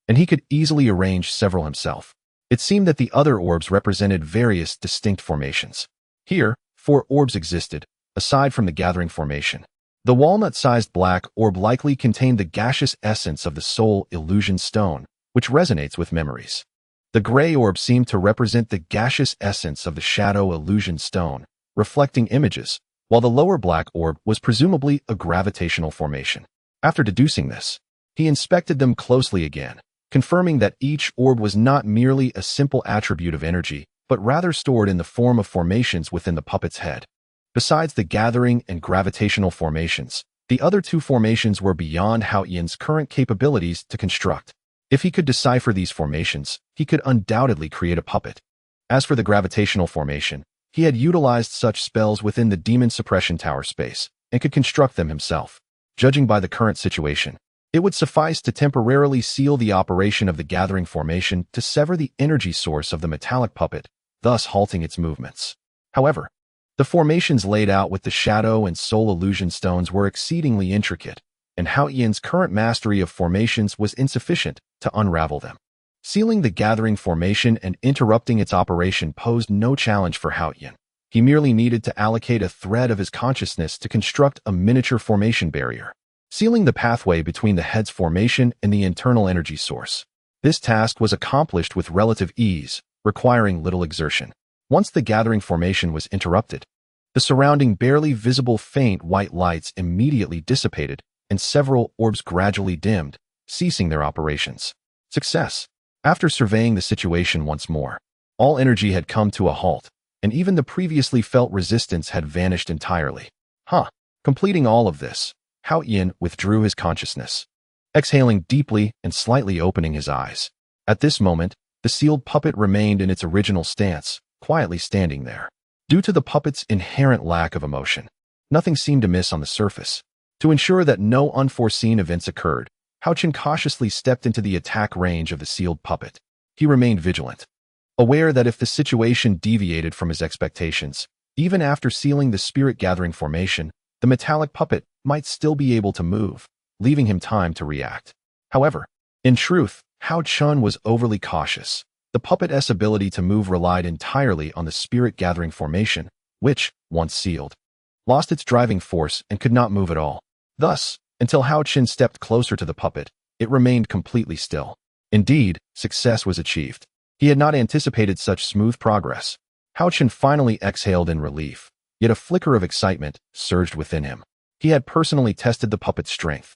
and he could easily arrange several himself. It seemed that the other orbs represented various distinct formations. Here, 4 orbs existed, aside from the gathering formation. The walnut-sized black orb likely contained the gaseous essence of the soul illusion stone, which resonates with memories. The gray orb seemed to represent the gaseous essence of the shadow illusion stone, reflecting images, while the lower black orb was presumably a gravitational formation. After deducing this, he inspected them closely again, confirming that each orb was not merely a simple attribute of energy, but rather stored in the form of formations within the puppet's head. Besides the gathering and gravitational formations, the other 2 formations were beyond Haotian's current capabilities to construct. If he could decipher these formations, he could undoubtedly create a puppet. As for the gravitational formation, he had utilized such spells within the demon suppression tower space, and could construct them himself. Judging by the current situation, it would suffice to temporarily seal the operation of the gathering formation to sever the energy source of the metallic puppet, thus halting its movements. However, the formations laid out with the shadow and soul illusion stones were exceedingly intricate, and Haotian's current mastery of formations was insufficient to unravel them. Sealing the gathering formation and interrupting its operation posed no challenge for Haotian. He merely needed to allocate a thread of his consciousness to construct a miniature formation barrier, sealing the pathway between the head's formation and the internal energy source. This task was accomplished with relative ease, requiring little exertion. Once the gathering formation was interrupted, the surrounding barely visible faint white lights immediately dissipated, and several orbs gradually dimmed, ceasing their operations. Success. After surveying the situation once more, all energy had come to a halt, and even the previously felt resistance had vanished entirely. Completing all of this, Haotian withdrew his consciousness, exhaling deeply and slightly opening his eyes. At this moment, the sealed puppet remained in its original stance, quietly standing there. Due to the puppet's inherent lack of emotion, nothing seemed amiss on the surface. To ensure that no unforeseen events occurred, Haochen cautiously stepped into the attack range of the sealed puppet. He remained vigilant, aware that if the situation deviated from his expectations, even after sealing the spirit-gathering formation, the metallic puppet might still be able to move, leaving him time to react. However, in truth, Haochen was overly cautious. The puppet's ability to move relied entirely on the spirit-gathering formation, which, once sealed, lost its driving force and could not move at all. Thus, until Haochen stepped closer to the puppet, it remained completely still. Indeed, success was achieved. He had not anticipated such smooth progress. Haochen finally exhaled in relief, Yet a flicker of excitement surged within him. He had personally tested the puppet's strength,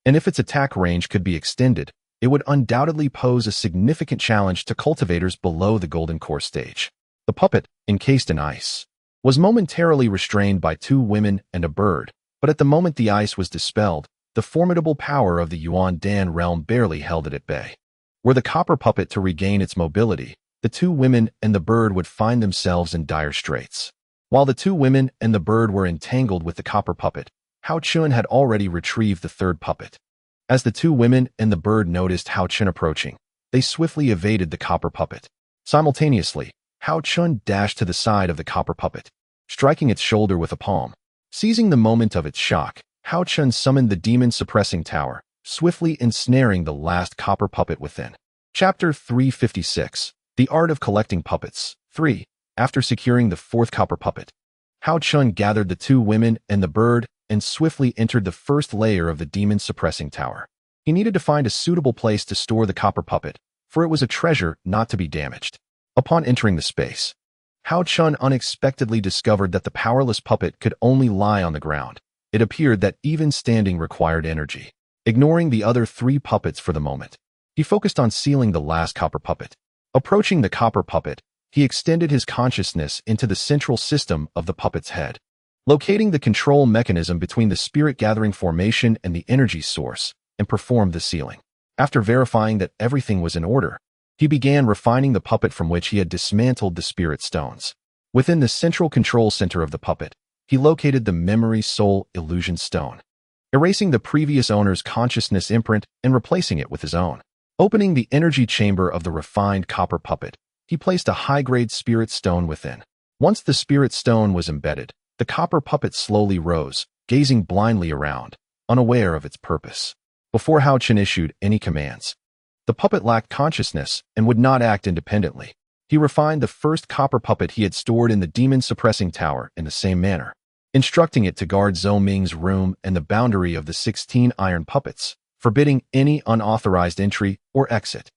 and if its attack range could be extended, it would undoubtedly pose a significant challenge to cultivators below the golden core stage. The puppet, encased in ice, was momentarily restrained by 2 women and a bird, but at the moment the ice was dispelled, the formidable power of the Yuan Dan realm barely held it at bay. Were the copper puppet to regain its mobility, the 2 women and the bird would find themselves in dire straits. While the 2 women and the bird were entangled with the copper puppet, Haochen had already retrieved the 3rd puppet. As the 2 women and the bird noticed Haochen approaching, they swiftly evaded the copper puppet. Simultaneously, Haochen dashed to the side of the copper puppet, striking its shoulder with a palm. Seizing the moment of its shock, Haochen summoned the demon-suppressing tower, swiftly ensnaring the last copper puppet within. Chapter 356. The Art of Collecting Puppets. 3. After securing the 4th copper puppet, Haochen gathered the 2 women and the bird and swiftly entered the first layer of the demon-suppressing tower. He needed to find a suitable place to store the copper puppet, for it was a treasure not to be damaged. Upon entering the space, Haochen unexpectedly discovered that the powerless puppet could only lie on the ground. It appeared that even standing required energy. Ignoring the other 3 puppets for the moment, he focused on sealing the last copper puppet. Approaching the copper puppet, he extended his consciousness into the central system of the puppet's head. Locating the control mechanism between the spirit-gathering formation and the energy source, and performed the sealing. After verifying that everything was in order, he began refining the puppet from which he had dismantled the spirit stones. Within the central control center of the puppet, he located the memory soul illusion stone, erasing the previous owner's consciousness imprint and replacing it with his own. Opening the energy chamber of the refined copper puppet, he placed a high-grade spirit stone within. Once the spirit stone was embedded, the copper puppet slowly rose, gazing blindly around, unaware of its purpose. Before Haochen issued any commands, the puppet lacked consciousness and would not act independently. He refined the first copper puppet he had stored in the demon-suppressing tower in the same manner, instructing it to guard Zhou Ming's room and the boundary of the 16 iron puppets, forbidding any unauthorized entry or exit.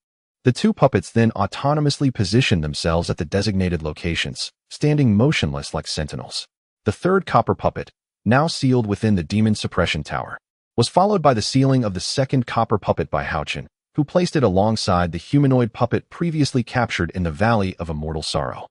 The 2 puppets then autonomously positioned themselves at the designated locations, standing motionless like sentinels. The 3rd copper puppet, now sealed within the demon suppression tower, was followed by the sealing of the 2nd copper puppet by Haochen, who placed it alongside the humanoid puppet previously captured in the Valley of Immortal Sorrow.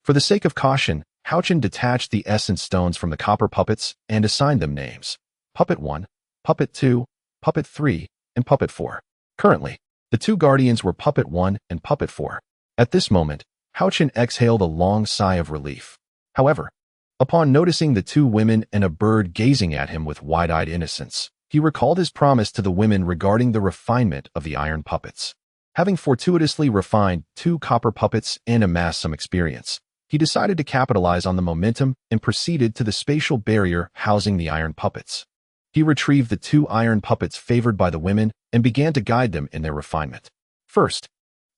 For the sake of caution, Haochen detached the essence stones from the copper puppets and assigned them names: Puppet 1, Puppet 2, Puppet 3, and Puppet 4. Currently, the 2 guardians were Puppet 1 and Puppet 4. At this moment, Haochen exhaled a long sigh of relief. However, upon noticing the 2 women and a bird gazing at him with wide-eyed innocence, he recalled his promise to the women regarding the refinement of the iron puppets. Having fortuitously refined 2 copper puppets and amassed some experience, he decided to capitalize on the momentum and proceeded to the spatial barrier housing the iron puppets. He retrieved the 2 iron puppets favored by the women and began to guide them in their refinement. First,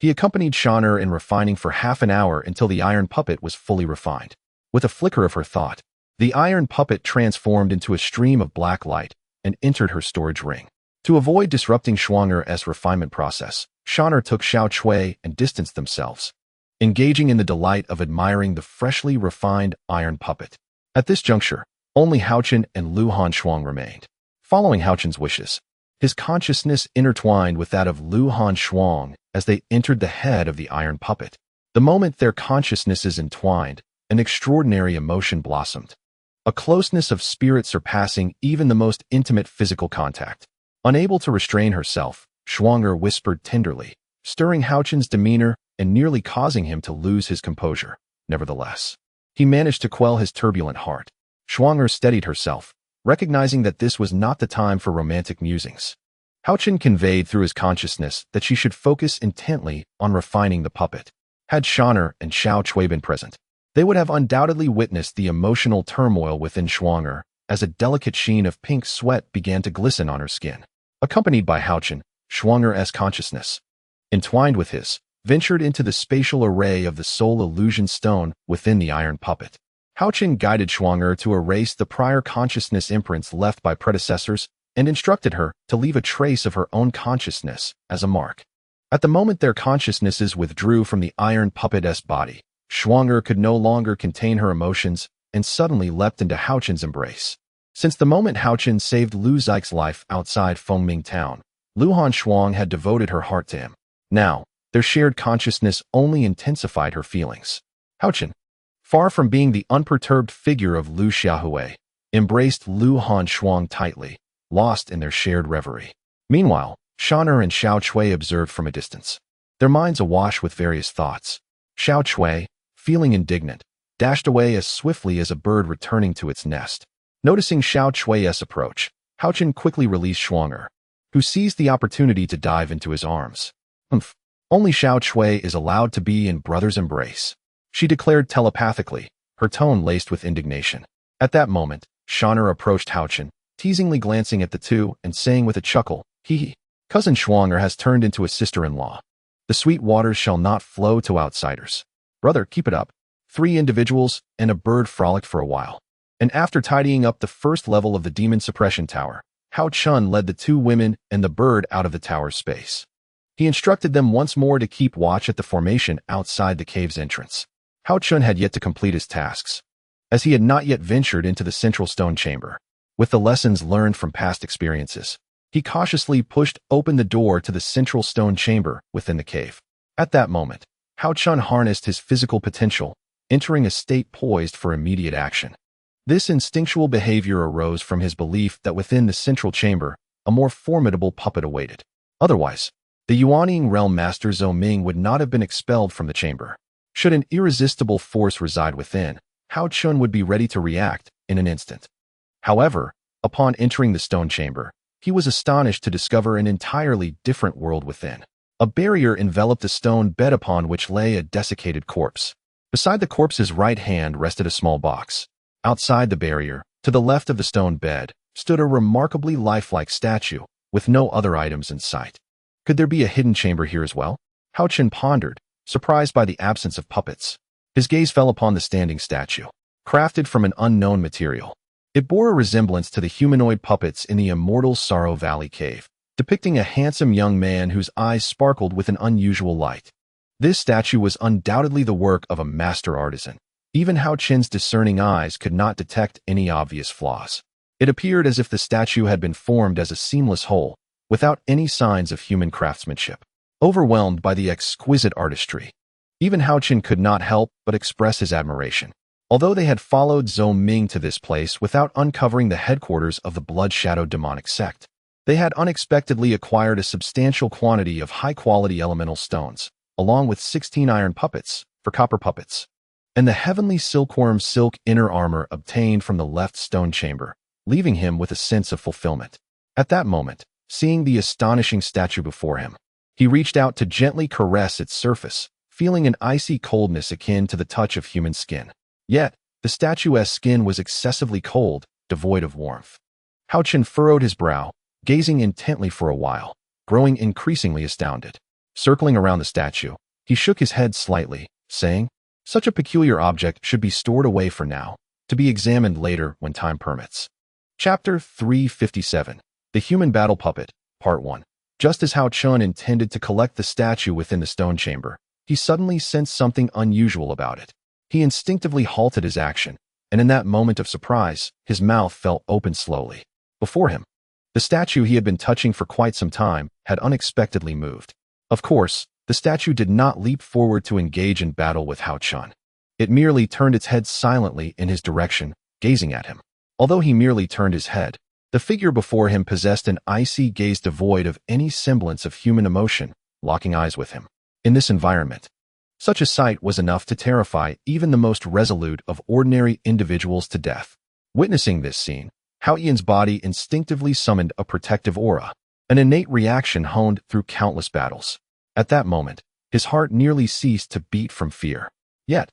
he accompanied Shaner in refining for half an hour until the iron puppet was fully refined. With a flicker of her thought, the iron puppet transformed into a stream of black light and entered her storage ring. To avoid disrupting Schwanger's refinement process, Shaner took Xiao Chui and distanced themselves, engaging in the delight of admiring the freshly refined iron puppet. At this juncture, only Haochen and Lu Hanshuang remained. Following Haochen's wishes, his consciousness intertwined with that of Lu Hanshuang as they entered the head of the iron puppet. The moment their consciousnesses entwined, an extraordinary emotion blossomed, a closeness of spirit surpassing even the most intimate physical contact. Unable to restrain herself, Schwanger whispered tenderly, stirring Haochen's demeanor and nearly causing him to lose his composure. Nevertheless, he managed to quell his turbulent heart. Schwanger steadied herself, recognizing that this was not the time for romantic musings. Haochen conveyed through his consciousness that she should focus intently on refining the puppet. Had Shaner and Xiao Chui been present, they would have undoubtedly witnessed the emotional turmoil within Schwanger as a delicate sheen of pink sweat began to glisten on her skin. Accompanied by Haochen, Schwanger's consciousness, entwined with his, ventured into the spatial array of the soul illusion stone within the iron puppet. Haochen guided Schwanger to erase the prior consciousness imprints left by predecessors and instructed her to leave a trace of her own consciousness as a mark. At the moment their consciousnesses withdrew from the iron puppet's body, Schwanger could no longer contain her emotions and suddenly leapt into Haochen's embrace. Since the moment Haochen saved Lu Zix's life outside Fengming town, Lu Hanshuang had devoted her heart to him. Now, their shared consciousness only intensified her feelings. Haochen, far from being the unperturbed figure of Lu Xiaohui, embraced Lu Hanshuang tightly, lost in their shared reverie. Meanwhile, Shaner and Xiao Chui observed from a distance, their minds awash with various thoughts. Xiao Chui, feeling indignant, dashed away as swiftly as a bird returning to its nest. Noticing Xiao Chui's approach, Haochen quickly released Shuang'er, who seized the opportunity to dive into his arms. Only Xiao Chui is allowed to be in brother's embrace, she declared telepathically, her tone laced with indignation. At that moment, Shaner approached Haochen, teasingly glancing at the two and saying with a chuckle, "Hee. Cousin Shuang'er has turned into a sister-in-law. The sweet waters shall not flow to outsiders. Brother, keep it up." 3 individuals and a bird frolicked for a while. And after tidying up the first level of the demon suppression tower, Hao Chun led the 2 women and the bird out of the tower's space. He instructed them once more to keep watch at the formation outside the cave's entrance. Hao Chun had yet to complete his tasks, as he had not yet ventured into the central stone chamber. With the lessons learned from past experiences, he cautiously pushed open the door to the central stone chamber within the cave. At that moment, Hao Chun harnessed his physical potential, entering a state poised for immediate action. This instinctual behavior arose from his belief that within the central chamber, a more formidable puppet awaited. Otherwise, the Yuanying realm master Zhou Ming would not have been expelled from the chamber. Should an irresistible force reside within, Hao Chun would be ready to react in an instant. However, upon entering the stone chamber, he was astonished to discover an entirely different world within. A barrier enveloped the stone bed upon which lay a desiccated corpse. Beside the corpse's right hand rested a small box. Outside the barrier, to the left of the stone bed, stood a remarkably lifelike statue, with no other items in sight. Could there be a hidden chamber here as well? Haochen pondered, surprised by the absence of puppets. His gaze fell upon the standing statue, crafted from an unknown material. It bore a resemblance to the humanoid puppets in the immortal Sorrow Valley cave, depicting a handsome young man whose eyes sparkled with an unusual light. This statue was undoubtedly the work of a master artisan. Even Hao Chen's discerning eyes could not detect any obvious flaws. It appeared as if the statue had been formed as a seamless whole, without any signs of human craftsmanship. Overwhelmed by the exquisite artistry, even Hao Chen could not help but express his admiration. Although they had followed Zhou Ming to this place without uncovering the headquarters of the blood-shadowed demonic sect, they had unexpectedly acquired a substantial quantity of high-quality elemental stones, along with 16 iron puppets for copper puppets, and the heavenly silkworm silk inner armor obtained from the left stone chamber, leaving him with a sense of fulfillment. At that moment, seeing the astonishing statue before him, he reached out to gently caress its surface, feeling an icy coldness akin to the touch of human skin. Yet, the statue's skin was excessively cold, devoid of warmth. Hao Chen furrowed his brow, gazing intently for a while, growing increasingly astounded. Circling around the statue, he shook his head slightly, saying, "Such a peculiar object should be stored away for now, to be examined later when time permits." Chapter 357. The Human Battle Puppet, Part 1. Just as Hao Chun intended to collect the statue within the stone chamber, he suddenly sensed something unusual about it. He instinctively halted his action, and in that moment of surprise, his mouth fell open slowly. Before him, the statue he had been touching for quite some time had unexpectedly moved. Of course, the statue did not leap forward to engage in battle with Hao Chun. It merely turned its head silently in his direction, gazing at him. Although he merely turned his head, the figure before him possessed an icy gaze devoid of any semblance of human emotion, locking eyes with him. In this environment, such a sight was enough to terrify even the most resolute of ordinary individuals to death. Witnessing this scene, Hao Yan's body instinctively summoned a protective aura, an innate reaction honed through countless battles. At that moment, his heart nearly ceased to beat from fear. Yet,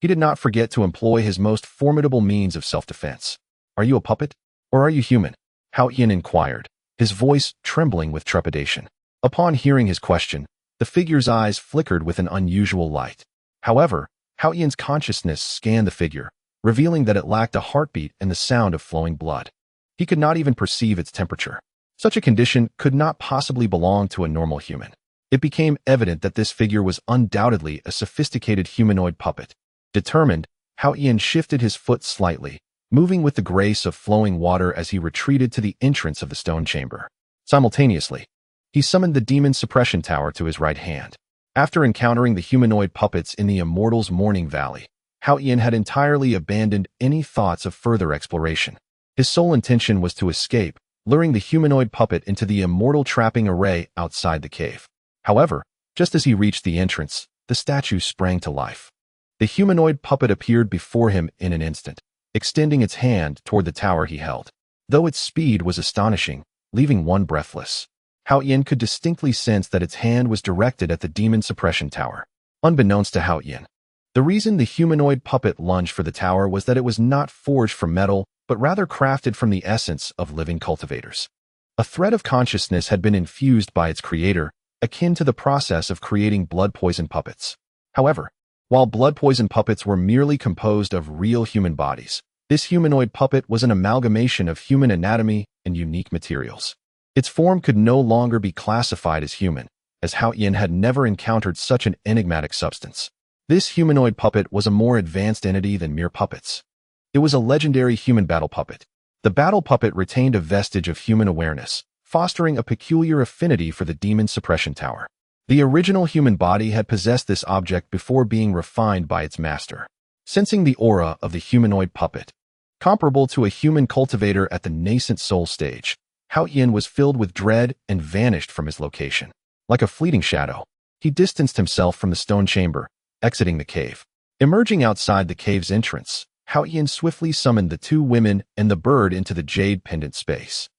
he did not forget to employ his most formidable means of self-defense. "Are you a puppet, or are you human?" Hao Yan inquired, his voice trembling with trepidation. Upon hearing his question, the figure's eyes flickered with an unusual light. However, Hao Yan's consciousness scanned the figure, revealing that it lacked a heartbeat and the sound of flowing blood. He could not even perceive its temperature. Such a condition could not possibly belong to a normal human. It became evident that this figure was undoubtedly a sophisticated humanoid puppet. Determined, Haochen shifted his foot slightly, moving with the grace of flowing water as he retreated to the entrance of the stone chamber. Simultaneously, he summoned the demon suppression tower to his right hand. After encountering the humanoid puppets in the Immortals' Mourning Valley, Haochen had entirely abandoned any thoughts of further exploration. His sole intention was to escape, luring the humanoid puppet into the immortal trapping array outside the cave. However, just as he reached the entrance, the statue sprang to life. The humanoid puppet appeared before him in an instant, extending its hand toward the tower he held. Though its speed was astonishing, leaving one breathless, Haochen could distinctly sense that its hand was directed at the demon suppression tower. Unbeknownst to Haochen, the reason the humanoid puppet lunged for the tower was that it was not forged from metal, but rather crafted from the essence of living cultivators. A thread of consciousness had been infused by its creator, akin to the process of creating blood poison puppets. However, while blood poison puppets were merely composed of real human bodies, this humanoid puppet was an amalgamation of human anatomy and unique materials. Its form could no longer be classified as human, as Haochen had never encountered such an enigmatic substance. This humanoid puppet was a more advanced entity than mere puppets. It was a legendary human battle puppet. The battle puppet retained a vestige of human awareness, fostering a peculiar affinity for the demon suppression tower. The original human body had possessed this object before being refined by its master. Sensing the aura of the humanoid puppet, comparable to a human cultivator at the nascent soul stage, Haochen was filled with dread and vanished from his location. Like a fleeting shadow, he distanced himself from the stone chamber, exiting the cave. Emerging outside the cave's entrance, Haochen swiftly summoned the two women and the bird into the jade pendant space.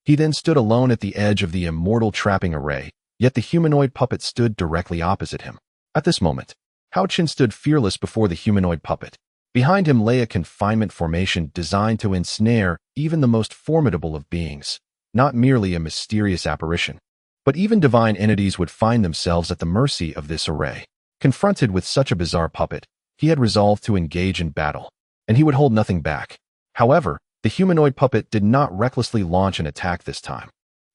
He then stood alone at the edge of the immortal trapping array, yet the humanoid puppet stood directly opposite him. At this moment, Haochen stood fearless before the humanoid puppet. Behind him lay a confinement formation designed to ensnare even the most formidable of beings, not merely a mysterious apparition. But even divine entities would find themselves at the mercy of this array. Confronted with such a bizarre puppet, he had resolved to engage in battle, and he would hold nothing back. However, the humanoid puppet did not recklessly launch an attack this time.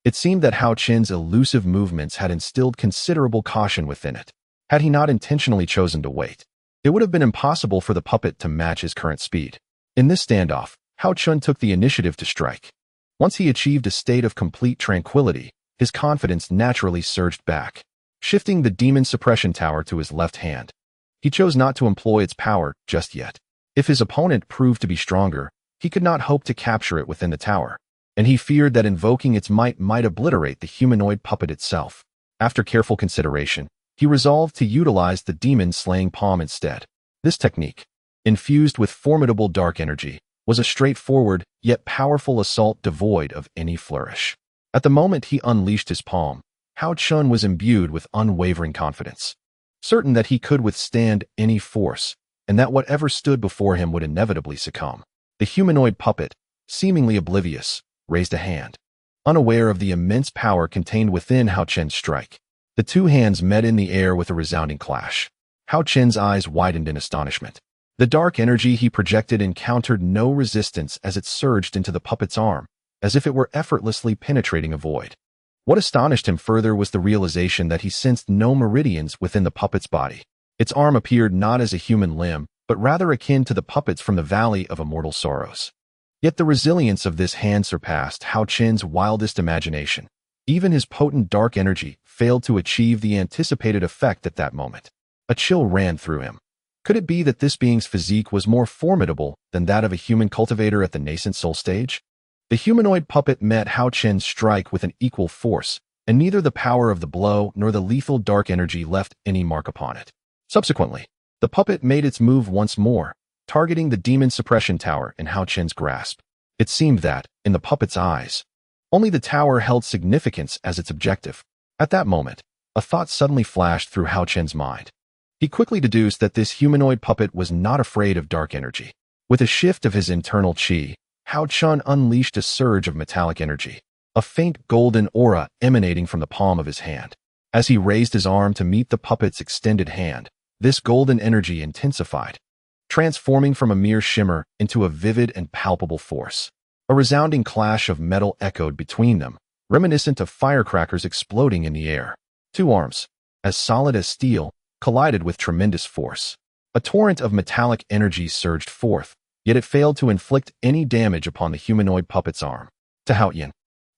It seemed that Haochen's elusive movements had instilled considerable caution within it. Had he not intentionally chosen to wait, it would have been impossible for the puppet to match his current speed. In this standoff, Haochen took the initiative to strike. Once he achieved a state of complete tranquility, his confidence naturally surged back. Shifting the demon suppression tower to his left hand, he chose not to employ its power just yet. If his opponent proved to be stronger, he could not hope to capture it within the tower, and he feared that invoking its might obliterate the humanoid puppet itself. After careful consideration, he resolved to utilize the demon-slaying palm instead. This technique, infused with formidable dark energy, was a straightforward yet powerful assault devoid of any flourish. At the moment he unleashed his palm, Haochen was imbued with unwavering confidence, certain that he could withstand any force, and that whatever stood before him would inevitably succumb. The humanoid puppet, seemingly oblivious, raised a hand, unaware of the immense power contained within Haochen's strike. The two hands met in the air with a resounding clash. Haochen's eyes widened in astonishment. The dark energy he projected encountered no resistance as it surged into the puppet's arm, as if it were effortlessly penetrating a void. What astonished him further was the realization that he sensed no meridians within the puppet's body. Its arm appeared not as a human limb, but rather akin to the puppets from the Valley of Immortal Sorrows. Yet the resilience of this hand surpassed Haochen's wildest imagination. Even his potent dark energy failed to achieve the anticipated effect at that moment. A chill ran through him. Could it be that this being's physique was more formidable than that of a human cultivator at the nascent soul stage? The humanoid puppet met Haochen's strike with an equal force, and neither the power of the blow nor the lethal dark energy left any mark upon it. Subsequently, the puppet made its move once more, targeting the demon suppression tower in Haochen's grasp. It seemed that, in the puppet's eyes, only the tower held significance as its objective. At that moment, a thought suddenly flashed through Haochen's mind. He quickly deduced that this humanoid puppet was not afraid of dark energy. With a shift of his internal chi, Haochen unleashed a surge of metallic energy, a faint golden aura emanating from the palm of his hand. As he raised his arm to meet the puppet's extended hand, this golden energy intensified, transforming from a mere shimmer into a vivid and palpable force. A resounding clash of metal echoed between them, reminiscent of firecrackers exploding in the air. Two arms, as solid as steel, collided with tremendous force. A torrent of metallic energy surged forth, yet it failed to inflict any damage upon the humanoid puppet's arm. To Haochen,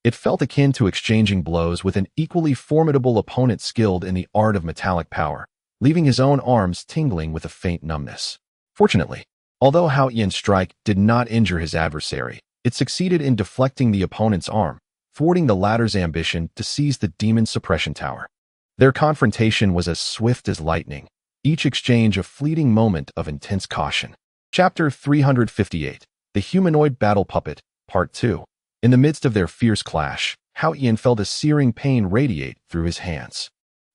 it felt akin to exchanging blows with an equally formidable opponent skilled in the art of metallic power, leaving his own arms tingling with a faint numbness. Fortunately, although Haochen's strike did not injure his adversary, it succeeded in deflecting the opponent's arm, thwarting the latter's ambition to seize the demon suppression tower. Their confrontation was as swift as lightning, each exchange a fleeting moment of intense caution. Chapter 358, The Humanoid Battle Puppet, Part 2. In the midst of their fierce clash, Haochen felt a searing pain radiate through his hands.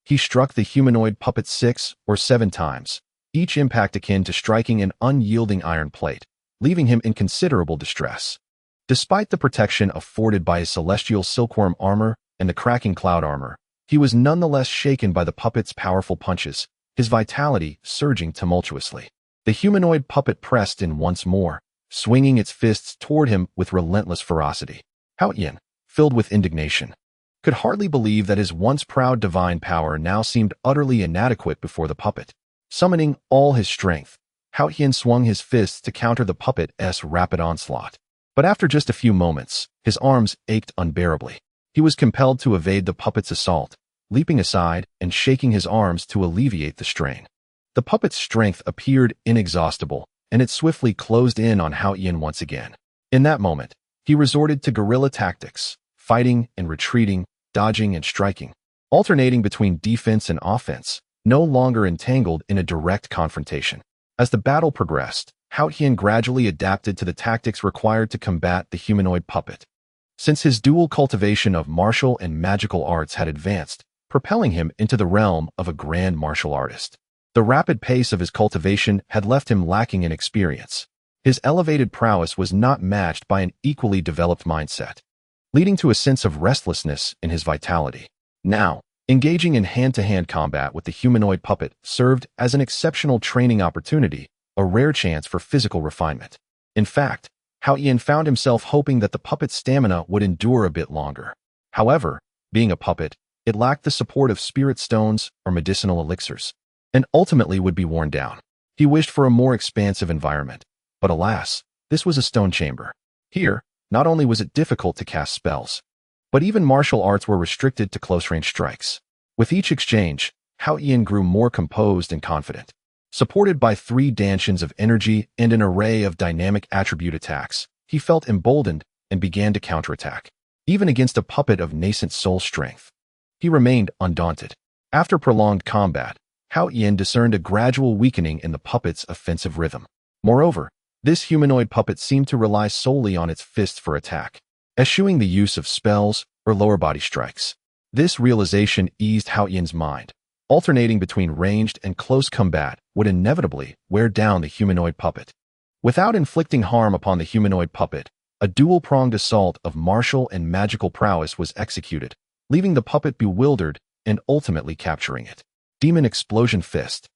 He struck the humanoid puppet 6 or 7 times, each impact akin to striking an unyielding iron plate, leaving him in considerable distress. Despite the protection afforded by his celestial silkworm armor and the cracking cloud armor, he was nonetheless shaken by the puppet's powerful punches, his vitality surging tumultuously. The humanoid puppet pressed in once more, swinging its fists toward him with relentless ferocity. Haochen, filled with indignation, could hardly believe that his once proud divine power now seemed utterly inadequate before the puppet. Summoning all his strength, Haochen swung his fists to counter the puppet's rapid onslaught. But after just a few moments, his arms ached unbearably. He was compelled to evade the puppet's assault, leaping aside and shaking his arms to alleviate the strain. The puppet's strength appeared inexhaustible, and it swiftly closed in on Haochen once again. In that moment, he resorted to guerrilla tactics, fighting and retreating, dodging and striking, alternating between defense and offense, no longer entangled in a direct confrontation. As the battle progressed, Haochen gradually adapted to the tactics required to combat the humanoid puppet. Since his dual cultivation of martial and magical arts had advanced, propelling him into the realm of a grand martial artist. The rapid pace of his cultivation had left him lacking in experience. His elevated prowess was not matched by an equally developed mindset, leading to a sense of restlessness in his vitality. Now, engaging in hand-to-hand combat with the humanoid puppet served as an exceptional training opportunity, a rare chance for physical refinement. In fact, Haochen found himself hoping that the puppet's stamina would endure a bit longer. However, being a puppet, it lacked the support of spirit stones or medicinal elixirs, and ultimately would be worn down. He wished for a more expansive environment, but alas, this was a stone chamber. Here, not only was it difficult to cast spells, but even martial arts were restricted to close-range strikes. With each exchange, Haochen grew more composed and confident. Supported by 3 dantians of energy and an array of dynamic attribute attacks, he felt emboldened and began to counterattack. Even against a puppet of nascent soul strength, he remained undaunted. After prolonged combat, Haochen discerned a gradual weakening in the puppet's offensive rhythm. Moreover, this humanoid puppet seemed to rely solely on its fists for attack, eschewing the use of spells or lower body strikes. This realization eased Haochen's mind. Alternating between ranged and close combat would inevitably wear down the humanoid puppet. Without inflicting harm upon the humanoid puppet, a dual-pronged assault of martial and magical prowess was executed, leaving the puppet bewildered and ultimately capturing it. Demon Explosion Fist.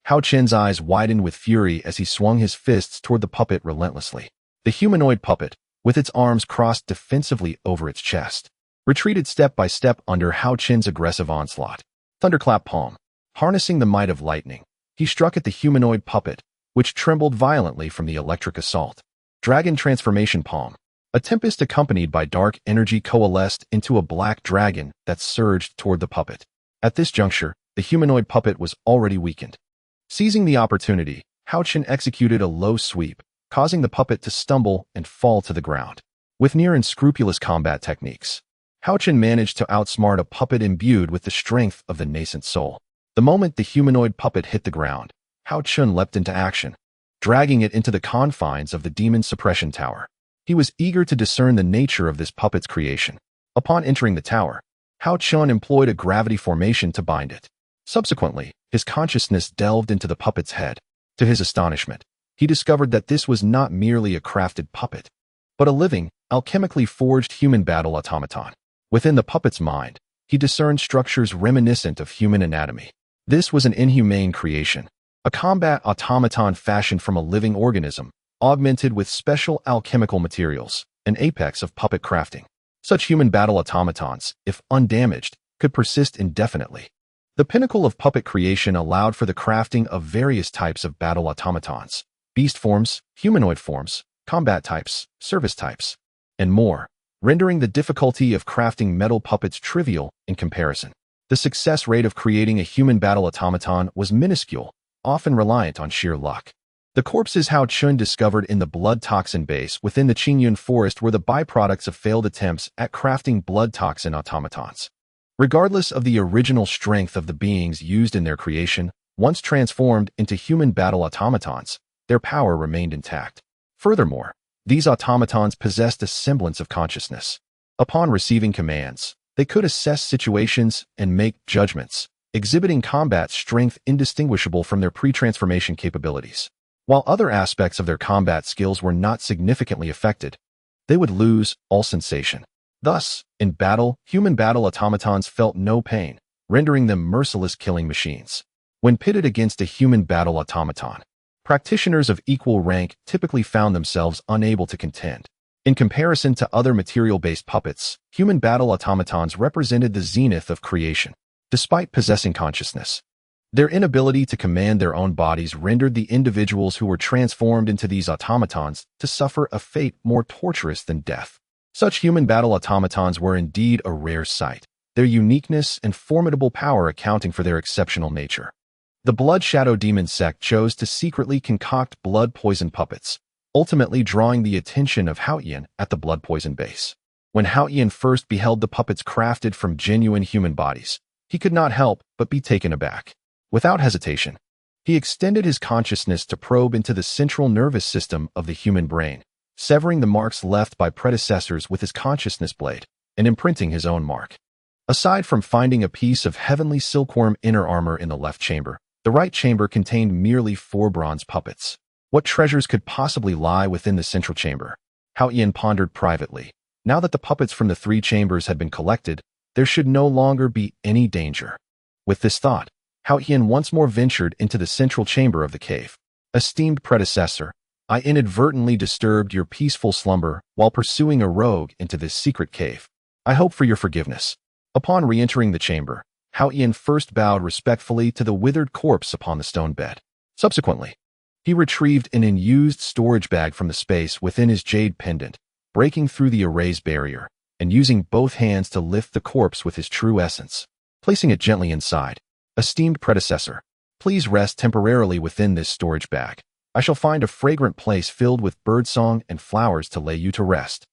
Haochen's eyes widened with fury as he swung his fists toward the puppet relentlessly. The humanoid puppet, with its arms crossed defensively over its chest, retreated step by step under Haochen's aggressive onslaught. Thunderclap Palm. Harnessing the might of lightning, he struck at the humanoid puppet, which trembled violently from the electric assault. Dragon Transformation Palm. A tempest accompanied by dark energy coalesced into a black dragon that surged toward the puppet. At this juncture, the humanoid puppet was already weakened. Seizing the opportunity, Haochen executed a low sweep, causing the puppet to stumble and fall to the ground. With near unscrupulous combat techniques, Haochen managed to outsmart a puppet imbued with the strength of the nascent soul. The moment the humanoid puppet hit the ground, Haochen leapt into action, dragging it into the confines of the demon suppression tower. He was eager to discern the nature of this puppet's creation. Upon entering the tower, Haochen employed a gravity formation to bind it. Subsequently, his consciousness delved into the puppet's head. To his astonishment, he discovered that this was not merely a crafted puppet, but a living, alchemically forged human battle automaton. Within the puppet's mind, he discerned structures reminiscent of human anatomy. This was an inhumane creation, a combat automaton fashioned from a living organism, augmented with special alchemical materials, an apex of puppet crafting. Such human battle automatons, if undamaged, could persist indefinitely. The pinnacle of puppet creation allowed for the crafting of various types of battle automatons, beast forms, humanoid forms, combat types, service types, and more, rendering the difficulty of crafting metal puppets trivial in comparison. The success rate of creating a human battle automaton was minuscule, often reliant on sheer luck. The corpses Haochen discovered in the blood toxin base within the Qingyun forest were the byproducts of failed attempts at crafting blood toxin automatons. Regardless of the original strength of the beings used in their creation, once transformed into human battle automatons, their power remained intact. Furthermore, these automatons possessed a semblance of consciousness. Upon receiving commands, they could assess situations and make judgments, exhibiting combat strength indistinguishable from their pre-transformation capabilities. While other aspects of their combat skills were not significantly affected, they would lose all sensation. Thus, in battle, human battle automatons felt no pain, rendering them merciless killing machines. When pitted against a human battle automaton, practitioners of equal rank typically found themselves unable to contend. In comparison to other material-based puppets, human battle automatons represented the zenith of creation. Despite possessing consciousness, their inability to command their own bodies rendered the individuals who were transformed into these automatons to suffer a fate more torturous than death. Such human battle automatons were indeed a rare sight, their uniqueness and formidable power accounting for their exceptional nature. The Blood Shadow Demon sect chose to secretly concoct blood poison puppets, ultimately drawing the attention of Haochen at the blood poison base. When Haochen first beheld the puppets crafted from genuine human bodies, he could not help but be taken aback. Without hesitation, he extended his consciousness to probe into the central nervous system of the human brain, severing the marks left by predecessors with his consciousness blade and imprinting his own mark. Aside from finding a piece of heavenly silkworm inner armor in the left chamber, the right chamber contained merely 4 bronze puppets. What treasures could possibly lie within the central chamber? Haochen pondered privately. Now that the puppets from the 3 chambers had been collected, there should no longer be any danger. With this thought, Haochen once more ventured into the central chamber of the cave. Esteemed predecessor, I inadvertently disturbed your peaceful slumber while pursuing a rogue into this secret cave. I hope for your forgiveness. Upon re-entering the chamber, Haochen first bowed respectfully to the withered corpse upon the stone bed. Subsequently, he retrieved an unused storage bag from the space within his jade pendant, breaking through the erase barrier, and using both hands to lift the corpse with his true essence, placing it gently inside. Esteemed predecessor, please rest temporarily within this storage bag. I shall find a fragrant place filled with birdsong and flowers to lay you to rest.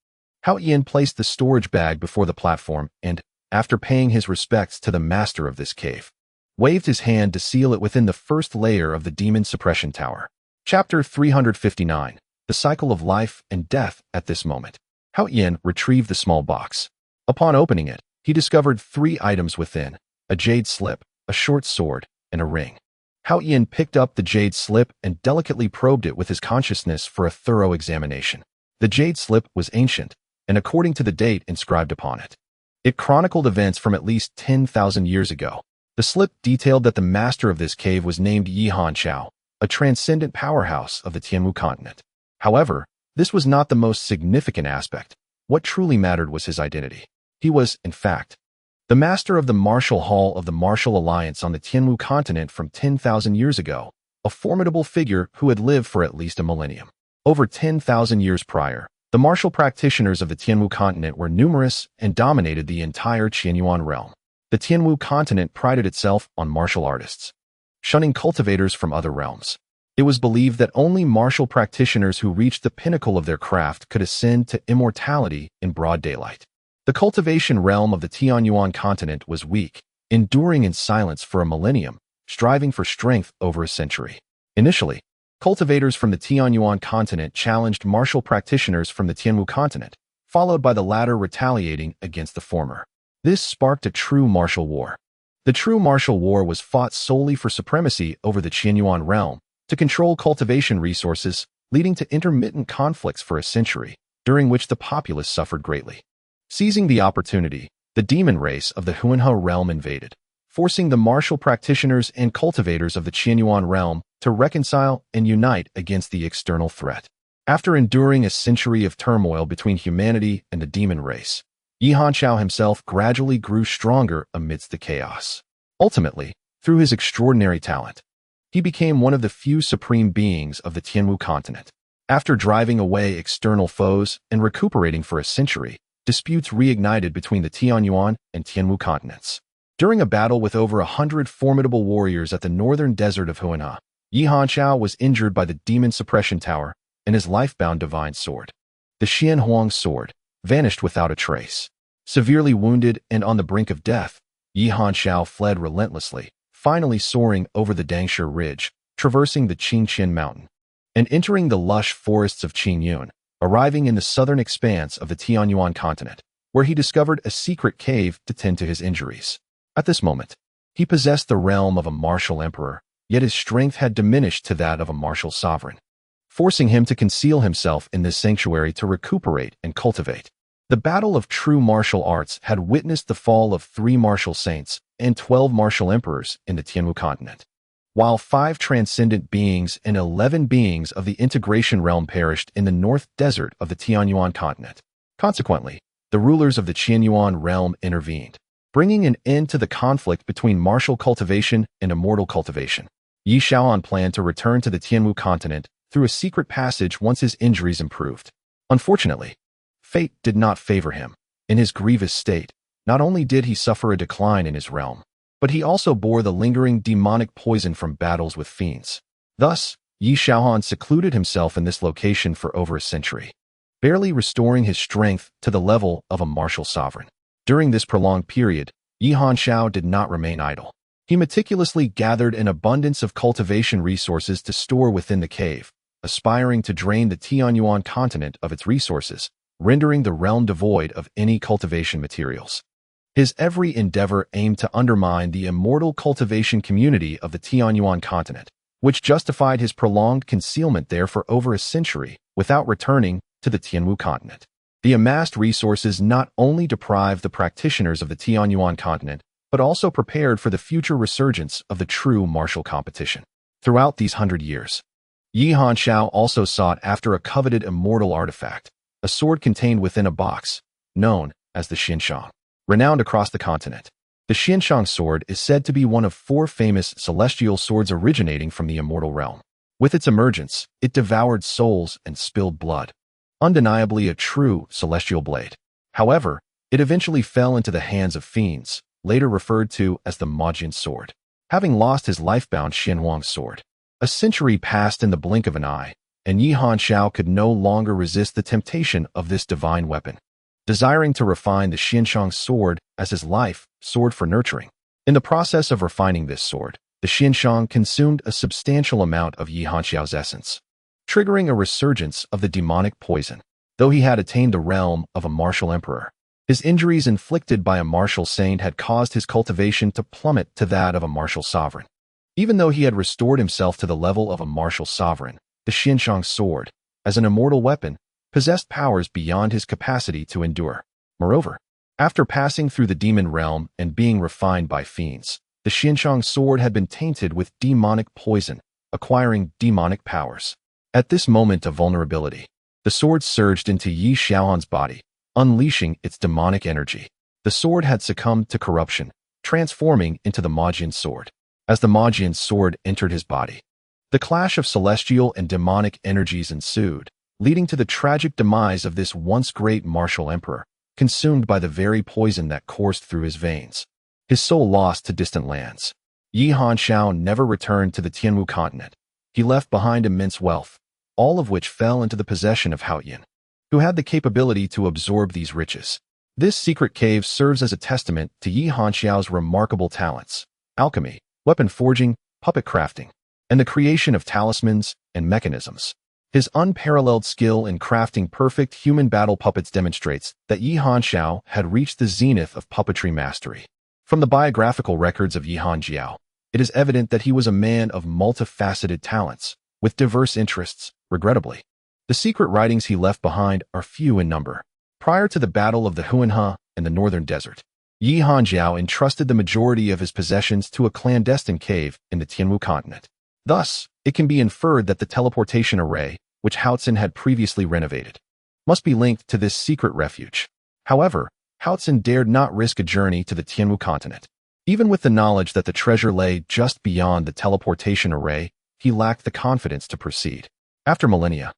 Haochen placed the storage bag before the platform and, after paying his respects to the master of this cave, waved his hand to seal it within the first layer of the demon suppression tower. Chapter 359, The Cycle of Life and Death at this moment. Haochen retrieved the small box. Upon opening it, he discovered 3 items within: a jade slip, a short sword, and a ring. Haochen picked up the jade slip and delicately probed it with his consciousness for a thorough examination. The jade slip was ancient, and according to the date inscribed upon it, it chronicled events from at least 10,000 years ago. The slip detailed that the master of this cave was named Yihan, a transcendent powerhouse of the Tianwu continent. However, this was not the most significant aspect. What truly mattered was his identity. He was, in fact, the master of the Martial Hall of the Martial Alliance on the Tianwu continent from 10,000 years ago, a formidable figure who had lived for at least a millennium. Over 10,000 years prior, the martial practitioners of the Tianwu continent were numerous and dominated the entire Qianyuan realm. The Tianwu continent prided itself on martial artists, shunning cultivators from other realms. It was believed that only martial practitioners who reached the pinnacle of their craft could ascend to immortality in broad daylight. The cultivation realm of the Tianyuan continent was weak, enduring in silence for a millennium, striving for strength over a century. Initially, cultivators from the Tianyuan continent challenged martial practitioners from the Tianwu continent, followed by the latter retaliating against the former. This sparked a true martial war. The true martial war was fought solely for supremacy over the Qianyuan realm, to control cultivation resources, leading to intermittent conflicts for a century, during which the populace suffered greatly. Seizing the opportunity, the demon race of the Huanhe realm invaded, forcing the martial practitioners and cultivators of the Qianyuan realm to reconcile and unite against the external threat. After enduring a century of turmoil between humanity and the demon race, Yihan himself gradually grew stronger amidst the chaos. Ultimately, through his extraordinary talent, he became one of the few supreme beings of the Tianwu continent. After driving away external foes and recuperating for a century, disputes reignited between the Tianyuan and Tianwu continents. During a battle with over 100 formidable warriors at the northern desert of Huanha, Yi Hanxiao was injured by the demon suppression tower and his life-bound divine sword. The Xian Huang sword vanished without a trace. Severely wounded and on the brink of death, Yi Hanxiao fled relentlessly, finally soaring over the Dangshe Ridge, traversing the Qingqian Mountain, and entering the lush forests of Qingyun, arriving in the southern expanse of the Tianyuan continent, where he discovered a secret cave to tend to his injuries. At this moment, he possessed the realm of a martial emperor, yet his strength had diminished to that of a martial sovereign, forcing him to conceal himself in this sanctuary to recuperate and cultivate. The battle of true martial arts had witnessed the fall of 3 martial saints and 12 martial emperors in the Tianwu continent, while 5 transcendent beings and 11 beings of the integration realm perished in the north desert of the Tianyuan continent. Consequently, the rulers of the Qianyuan realm intervened, bringing an end to the conflict between martial cultivation and immortal cultivation. Yi Shaoan planned to return to the Tianwu continent through a secret passage once his injuries improved. Unfortunately, fate did not favor him. In his grievous state, not only did he suffer a decline in his realm, but he also bore the lingering demonic poison from battles with fiends. Thus, Yi Shaoan secluded himself in this location for over a century, barely restoring his strength to the level of a martial sovereign. During this prolonged period, Yi Hanxiao did not remain idle. He meticulously gathered an abundance of cultivation resources to store within the cave, aspiring to drain the Tianyuan continent of its resources, rendering the realm devoid of any cultivation materials. His every endeavor aimed to undermine the immortal cultivation community of the Tianyuan continent, which justified his prolonged concealment there for over a century without returning to the Tianwu continent. The amassed resources not only deprived the practitioners of the Tianyuan continent, but also prepared for the future resurgence of the true martial competition. Throughout these 100 years, Yi Hanxiao also sought after a coveted immortal artifact, a sword contained within a box, known as the Xianshang. Renowned across the continent, the Xianshang sword is said to be one of 4 famous celestial swords originating from the immortal realm. With its emergence, it devoured souls and spilled blood. Undeniably a true celestial blade. However, it eventually fell into the hands of fiends, later referred to as the Majian sword. Having lost his life-bound Xianhuang sword, a century passed in the blink of an eye, and Yi Hanxiao could no longer resist the temptation of this divine weapon, desiring to refine the Xianshang sword as his life sword for nurturing. In the process of refining this sword, the Xianshang consumed a substantial amount of Yi Hanxiao's essence, triggering a resurgence of the demonic poison. Though he had attained the realm of a martial emperor, his injuries inflicted by a martial saint had caused his cultivation to plummet to that of a martial sovereign. Even though he had restored himself to the level of a martial sovereign, the Xianshang sword, as an immortal weapon, possessed powers beyond his capacity to endure. Moreover, after passing through the demon realm and being refined by fiends, the Xianshang sword had been tainted with demonic poison, acquiring demonic powers. At this moment of vulnerability, the sword surged into Yi Shaoan's body, unleashing its demonic energy. The sword had succumbed to corruption, transforming into the Majian sword. As the Majian sword entered his body, the clash of celestial and demonic energies ensued, leading to the tragic demise of this once great martial emperor, consumed by the very poison that coursed through his veins. His soul lost to distant lands. Yi Hanxiao never returned to the Tianwu continent. He left behind immense wealth, all of which fell into the possession of Haochen, who had the capability to absorb these riches. This secret cave serves as a testament to Yi Hanxiao's remarkable talents: alchemy, weapon forging, puppet crafting, and the creation of talismans and mechanisms. His unparalleled skill in crafting perfect human battle puppets demonstrates that Yi Hanxiao had reached the zenith of puppetry mastery. From the biographical records of Yi Hanxiao, it is evident that he was a man of multifaceted talents, with diverse interests. Regrettably, the secret writings he left behind are few in number. Prior to the Battle of the Huanha and the Northern Desert, Yi Hanxiao entrusted the majority of his possessions to a clandestine cave in the Tianwu continent. Thus, it can be inferred that the teleportation array, which Haochen had previously renovated, must be linked to this secret refuge. However, Haochen dared not risk a journey to the Tianwu continent. Even with the knowledge that the treasure lay just beyond the teleportation array, he lacked the confidence to proceed. After millennia,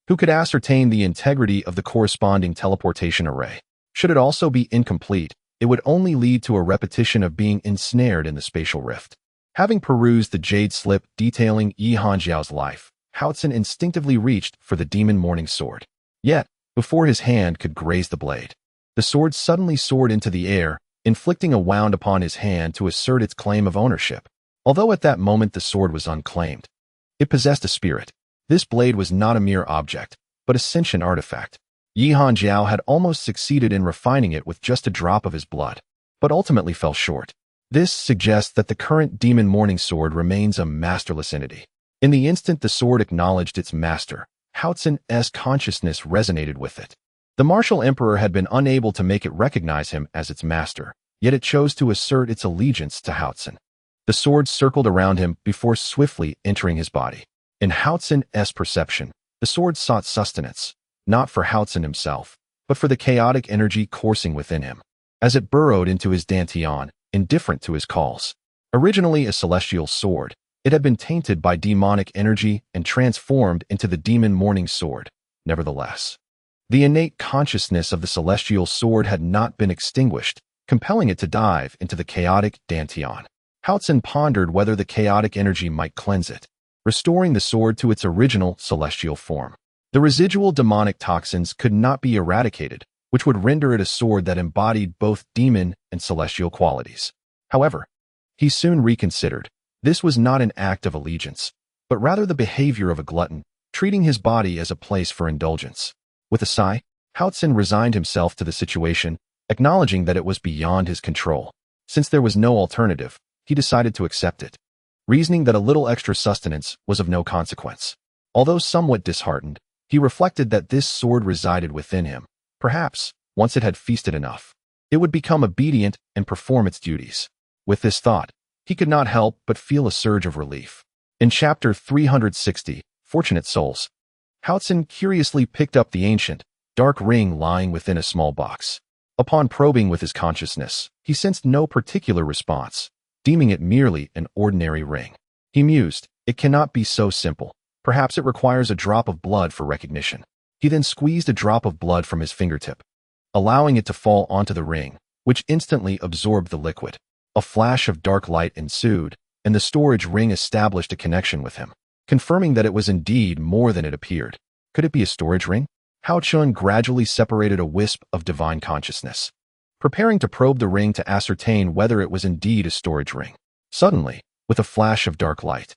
who could ascertain the integrity of the corresponding teleportation array? Should it also be incomplete, it would only lead to a repetition of being ensnared in the spatial rift. Having perused the jade slip detailing Yi Hanjiao's life, Haochen instinctively reached for the demon morning sword. Yet, before his hand could graze the blade, the sword suddenly soared into the air, inflicting a wound upon his hand to assert its claim of ownership. Although at that moment the sword was unclaimed, it possessed a spirit. This blade was not a mere object, but a sentient artifact. Yi Hanjiao had almost succeeded in refining it with just a drop of his blood, but ultimately fell short. This suggests that the current demon morning sword remains a masterless entity. In the instant the sword acknowledged its master, Haochen's consciousness resonated with it. The martial emperor had been unable to make it recognize him as its master, yet it chose to assert its allegiance to Haochen. The sword circled around him before swiftly entering his body. In Haochen's perception, the sword sought sustenance, not for Haochen himself, but for the chaotic energy coursing within him. As it burrowed into his dantian, indifferent to his calls. Originally a celestial sword, it had been tainted by demonic energy and transformed into the demon morning sword. Nevertheless, the innate consciousness of the celestial sword had not been extinguished, compelling it to dive into the chaotic dantian. Haochen pondered whether the chaotic energy might cleanse it, restoring the sword to its original celestial form. The residual demonic toxins could not be eradicated, which would render it a sword that embodied both demon and celestial qualities. However, he soon reconsidered. This was not an act of allegiance, but rather the behavior of a glutton, treating his body as a place for indulgence. With a sigh, Haochen resigned himself to the situation, acknowledging that it was beyond his control. Since there was no alternative, he decided to accept it, reasoning that a little extra sustenance was of no consequence. Although somewhat disheartened, he reflected that this sword resided within him. Perhaps, once it had feasted enough, it would become obedient and perform its duties. With this thought, he could not help but feel a surge of relief. In chapter 360, Fortunate Souls, Haochen curiously picked up the ancient, dark ring lying within a small box. Upon probing with his consciousness, he sensed no particular response, deeming it merely an ordinary ring. He mused, it cannot be so simple. Perhaps it requires a drop of blood for recognition. He then squeezed a drop of blood from his fingertip, allowing it to fall onto the ring, which instantly absorbed the liquid. A flash of dark light ensued, and the storage ring established a connection with him, confirming that it was indeed more than it appeared. Could it be a storage ring? Haochen gradually separated a wisp of divine consciousness, preparing to probe the ring to ascertain whether it was indeed a storage ring. Suddenly, with a flash of dark light,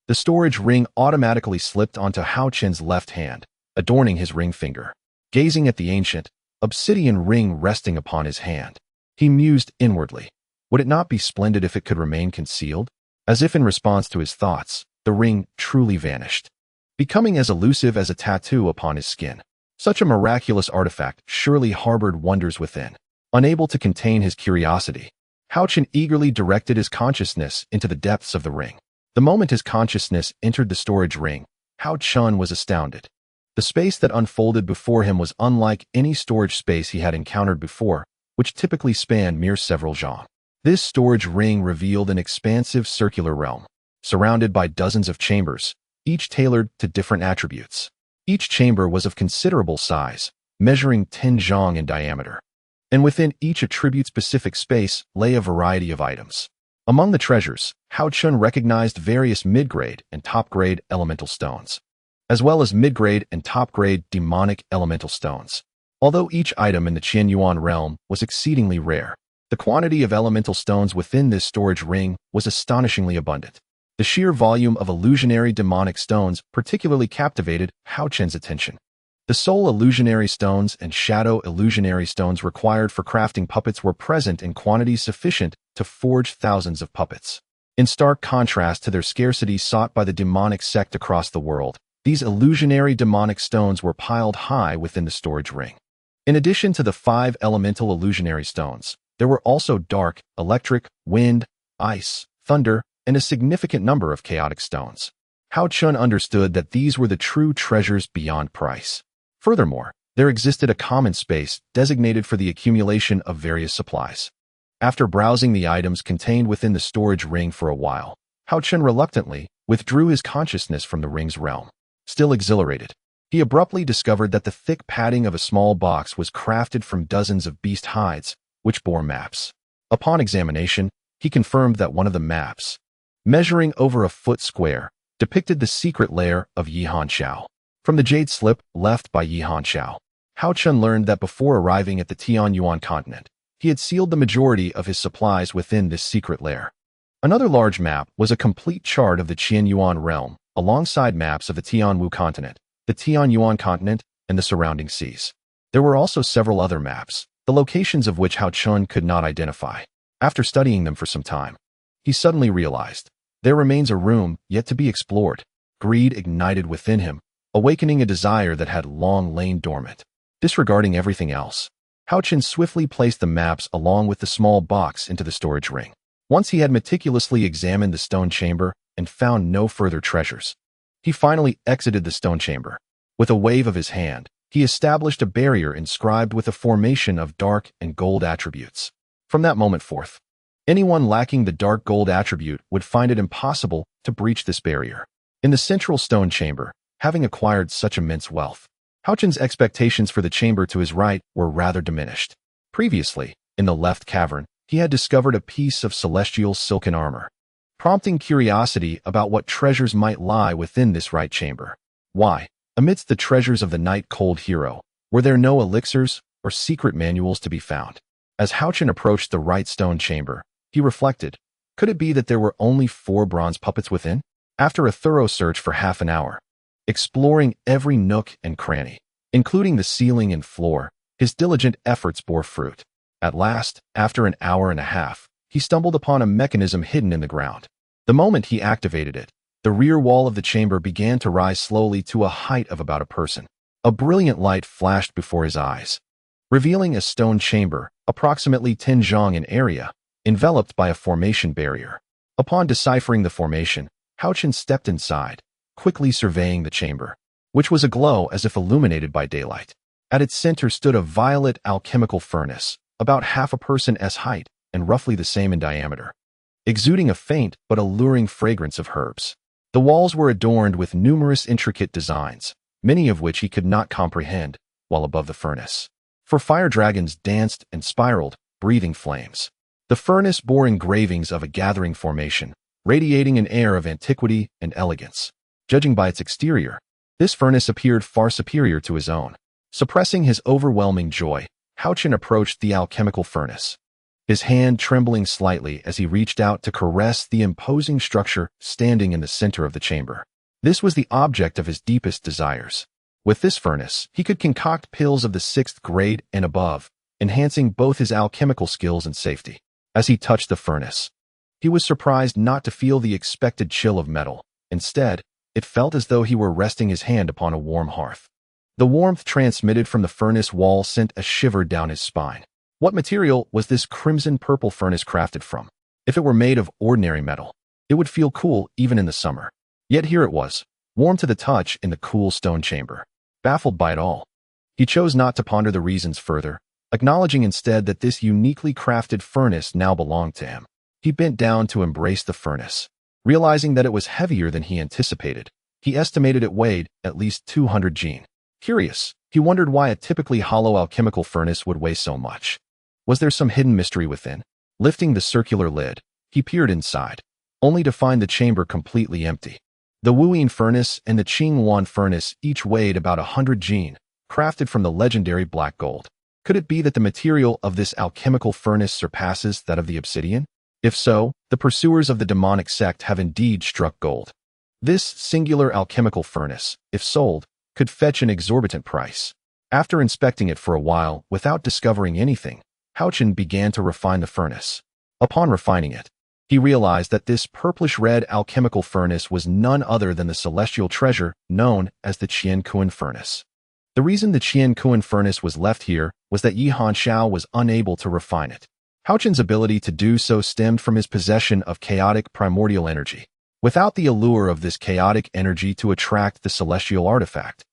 the storage ring automatically slipped onto Haochen's left hand, adorning his ring finger. Gazing at the ancient, obsidian ring resting upon his hand, he mused inwardly. Would it not be splendid if it could remain concealed? As if in response to his thoughts, the ring truly vanished, becoming as elusive as a tattoo upon his skin. Such a miraculous artifact surely harbored wonders within. Unable to contain his curiosity, Haochen eagerly directed his consciousness into the depths of the ring. The moment his consciousness entered the storage ring, Haochen was astounded. The space that unfolded before him was unlike any storage space he had encountered before, which typically spanned mere several zhang. This storage ring revealed an expansive circular realm, surrounded by dozens of chambers, each tailored to different attributes. Each chamber was of considerable size, measuring 10 zhang in diameter, and within each attribute-specific space lay a variety of items. Among the treasures, Haochen recognized various mid-grade and top-grade elemental stones, as well as mid-grade and top-grade demonic elemental stones. Although each item in the Qianyuan realm was exceedingly rare, the quantity of elemental stones within this storage ring was astonishingly abundant. The sheer volume of illusionary demonic stones particularly captivated Haochen's attention. The soul illusionary stones and shadow illusionary stones required for crafting puppets were present in quantities sufficient to forge thousands of puppets. In stark contrast to their scarcity sought by the demonic sect across the world, these illusionary demonic stones were piled high within the storage ring. In addition to the 5 elemental illusionary stones, there were also dark, electric, wind, ice, thunder, and a significant number of chaotic stones. Haochen understood that these were the true treasures beyond price. Furthermore, there existed a common space designated for the accumulation of various supplies. After browsing the items contained within the storage ring for a while, Haochen reluctantly withdrew his consciousness from the ring's realm. Still exhilarated, he abruptly discovered that the thick padding of a small box was crafted from dozens of beast hides, which bore maps. Upon examination, he confirmed that one of the maps, measuring over a foot square, depicted the secret lair of Yihan Xiao. From the jade slip left by Yihan Xiao, Haochen learned that before arriving at the Tianyuan continent, he had sealed the majority of his supplies within this secret lair. Another large map was a complete chart of the Qianyuan realm, alongside maps of the Tianwu continent, the Tianyuan continent, and the surrounding seas. There were also several other maps, the locations of which Haochen could not identify. After studying them for some time, he suddenly realized there remains a room yet to be explored. Greed ignited within him, awakening a desire that had long lain dormant. Disregarding everything else, Haochen swiftly placed the maps along with the small box into the storage ring. Once he had meticulously examined the stone chamber and found no further treasures, he finally exited the stone chamber. With a wave of his hand, he established a barrier inscribed with a formation of dark and gold attributes. From that moment forth, anyone lacking the dark gold attribute would find it impossible to breach this barrier. In the central stone chamber, having acquired such immense wealth, Haochen's expectations for the chamber to his right were rather diminished. Previously, in the left cavern, he had discovered a piece of celestial silken armor, prompting curiosity about what treasures might lie within this right chamber. Why, amidst the treasures of the night-cold hero, were there no elixirs or secret manuals to be found? As Haochen approached the right stone chamber, he reflected, could it be that there were only 4 bronze puppets within? After a thorough search for half an hour, exploring every nook and cranny, including the ceiling and floor, his diligent efforts bore fruit. At last, after an hour and a half, he stumbled upon a mechanism hidden in the ground. The moment he activated it, the rear wall of the chamber began to rise slowly to a height of about a person. A brilliant light flashed before his eyes, revealing a stone chamber, approximately 10 zhang in area, enveloped by a formation barrier. Upon deciphering the formation, Haochen stepped inside, quickly surveying the chamber, which was aglow as if illuminated by daylight. At its center stood a violet alchemical furnace, about half a person's height and roughly the same in diameter, exuding a faint but alluring fragrance of herbs. The walls were adorned with numerous intricate designs, many of which he could not comprehend, while above the furnace, fire dragons danced and spiraled, breathing flames. The furnace bore engravings of a gathering formation, radiating an air of antiquity and elegance. Judging by its exterior, this furnace appeared far superior to his own. Suppressing his overwhelming joy, Haochen approached the alchemical furnace, his hand trembling slightly as he reached out to caress the imposing structure standing in the center of the chamber. This was the object of his deepest desires. With this furnace, he could concoct pills of the 6th grade and above, enhancing both his alchemical skills and safety. As he touched the furnace, he was surprised not to feel the expected chill of metal. Instead, it felt as though he were resting his hand upon a warm hearth. The warmth transmitted from the furnace wall sent a shiver down his spine. What material was this crimson-purple furnace crafted from? If it were made of ordinary metal, it would feel cool even in the summer. Yet here it was, warm to the touch in the cool stone chamber. Baffled by it all, he chose not to ponder the reasons further, acknowledging instead that this uniquely crafted furnace now belonged to him. He bent down to embrace the furnace. Realizing that it was heavier than he anticipated, he estimated it weighed at least 200 jin. Curious, he wondered why a typically hollow alchemical furnace would weigh so much. Was there some hidden mystery within? Lifting the circular lid, he peered inside, only to find the chamber completely empty. The Wuyin furnace and the Qingwan furnace each weighed about 100 jin, crafted from the legendary black gold. Could it be that the material of this alchemical furnace surpasses that of the obsidian? If so, the pursuers of the demonic sect have indeed struck gold. This singular alchemical furnace, if sold, could fetch an exorbitant price. After inspecting it for a while without discovering anything, Haochen began to refine the furnace. Upon refining it, he realized that this purplish-red alchemical furnace was none other than the celestial treasure known as the Qiankuan furnace. The reason the Qiankuan furnace was left here was that Yihan Xiao was unable to refine it. Haochen's ability to do so stemmed from his possession of chaotic primordial energy. Without the allure of this chaotic energy to attract the celestial artifact,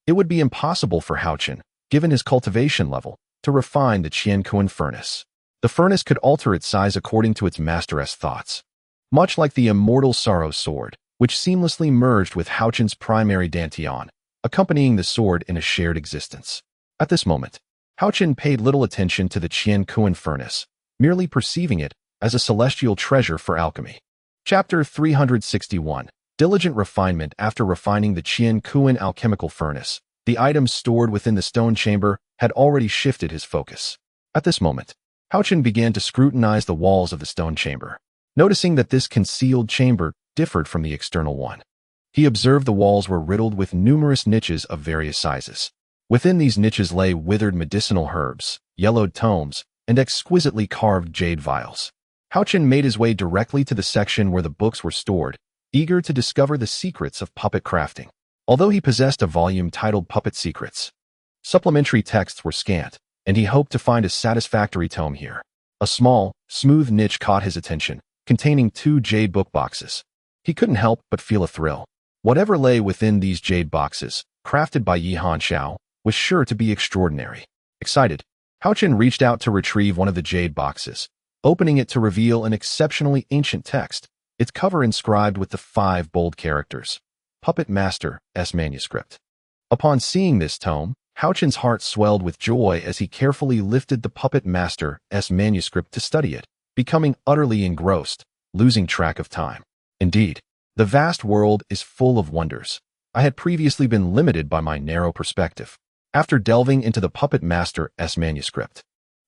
it would be impossible for Haochen, given his cultivation level, to refine the Qiankuan furnace. The furnace could alter its size according to its master's thoughts. Much like the immortal Sorrow sword, which seamlessly merged with Haochen's primary dantian, accompanying the sword in a shared existence. At this moment, Haochen paid little attention to the Qian Kuan furnace, merely perceiving it as a celestial treasure for alchemy. Chapter 361. Diligent refinement. After refining the Qian Kuan alchemical furnace, the items stored within the stone chamber had already shifted his focus. At this moment, Haochen began to scrutinize the walls of the stone chamber, noticing that this concealed chamber differed from the external one. He observed the walls were riddled with numerous niches of various sizes. Within these niches lay withered medicinal herbs, yellowed tomes, and exquisitely carved jade vials. Haochen made his way directly to the section where the books were stored, eager to discover the secrets of puppet crafting. Although he possessed a volume titled Puppet Secrets, supplementary texts were scant, and he hoped to find a satisfactory tome here. A small, smooth niche caught his attention, containing 2 jade book boxes. He couldn't help but feel a thrill. Whatever lay within these jade boxes, crafted by Yi Hanxiao, was sure to be extraordinary. Excited, Haochen reached out to retrieve one of the jade boxes, opening it to reveal an exceptionally ancient text, its cover inscribed with the 5 bold characters, Puppet Master S manuscript. Upon seeing this tome, Haochen's heart swelled with joy as he carefully lifted the Puppet Master S manuscript to study it, becoming utterly engrossed, losing track of time. Indeed, the vast world is full of wonders. I had previously been limited by my narrow perspective. After delving into the Puppet Master S manuscript,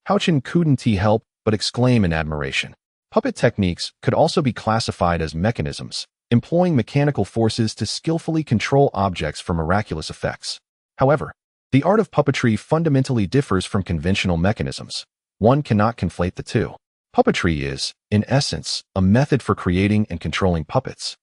Haochen couldn't help but exclaim in admiration. Puppet techniques could also be classified as mechanisms, employing mechanical forces to skillfully control objects for miraculous effects. However, the art of puppetry fundamentally differs from conventional mechanisms. One cannot conflate the two. Puppetry is, in essence, a method for creating and controlling puppets,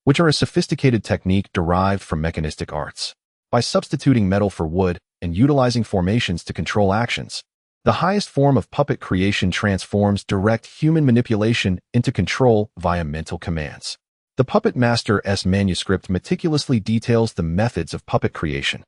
which are a sophisticated technique derived from mechanistic arts. By substituting metal for wood and utilizing formations to control actions, the highest form of puppet creation transforms direct human manipulation into control via mental commands. The Puppet Master S manuscript meticulously details the methods of puppet creation,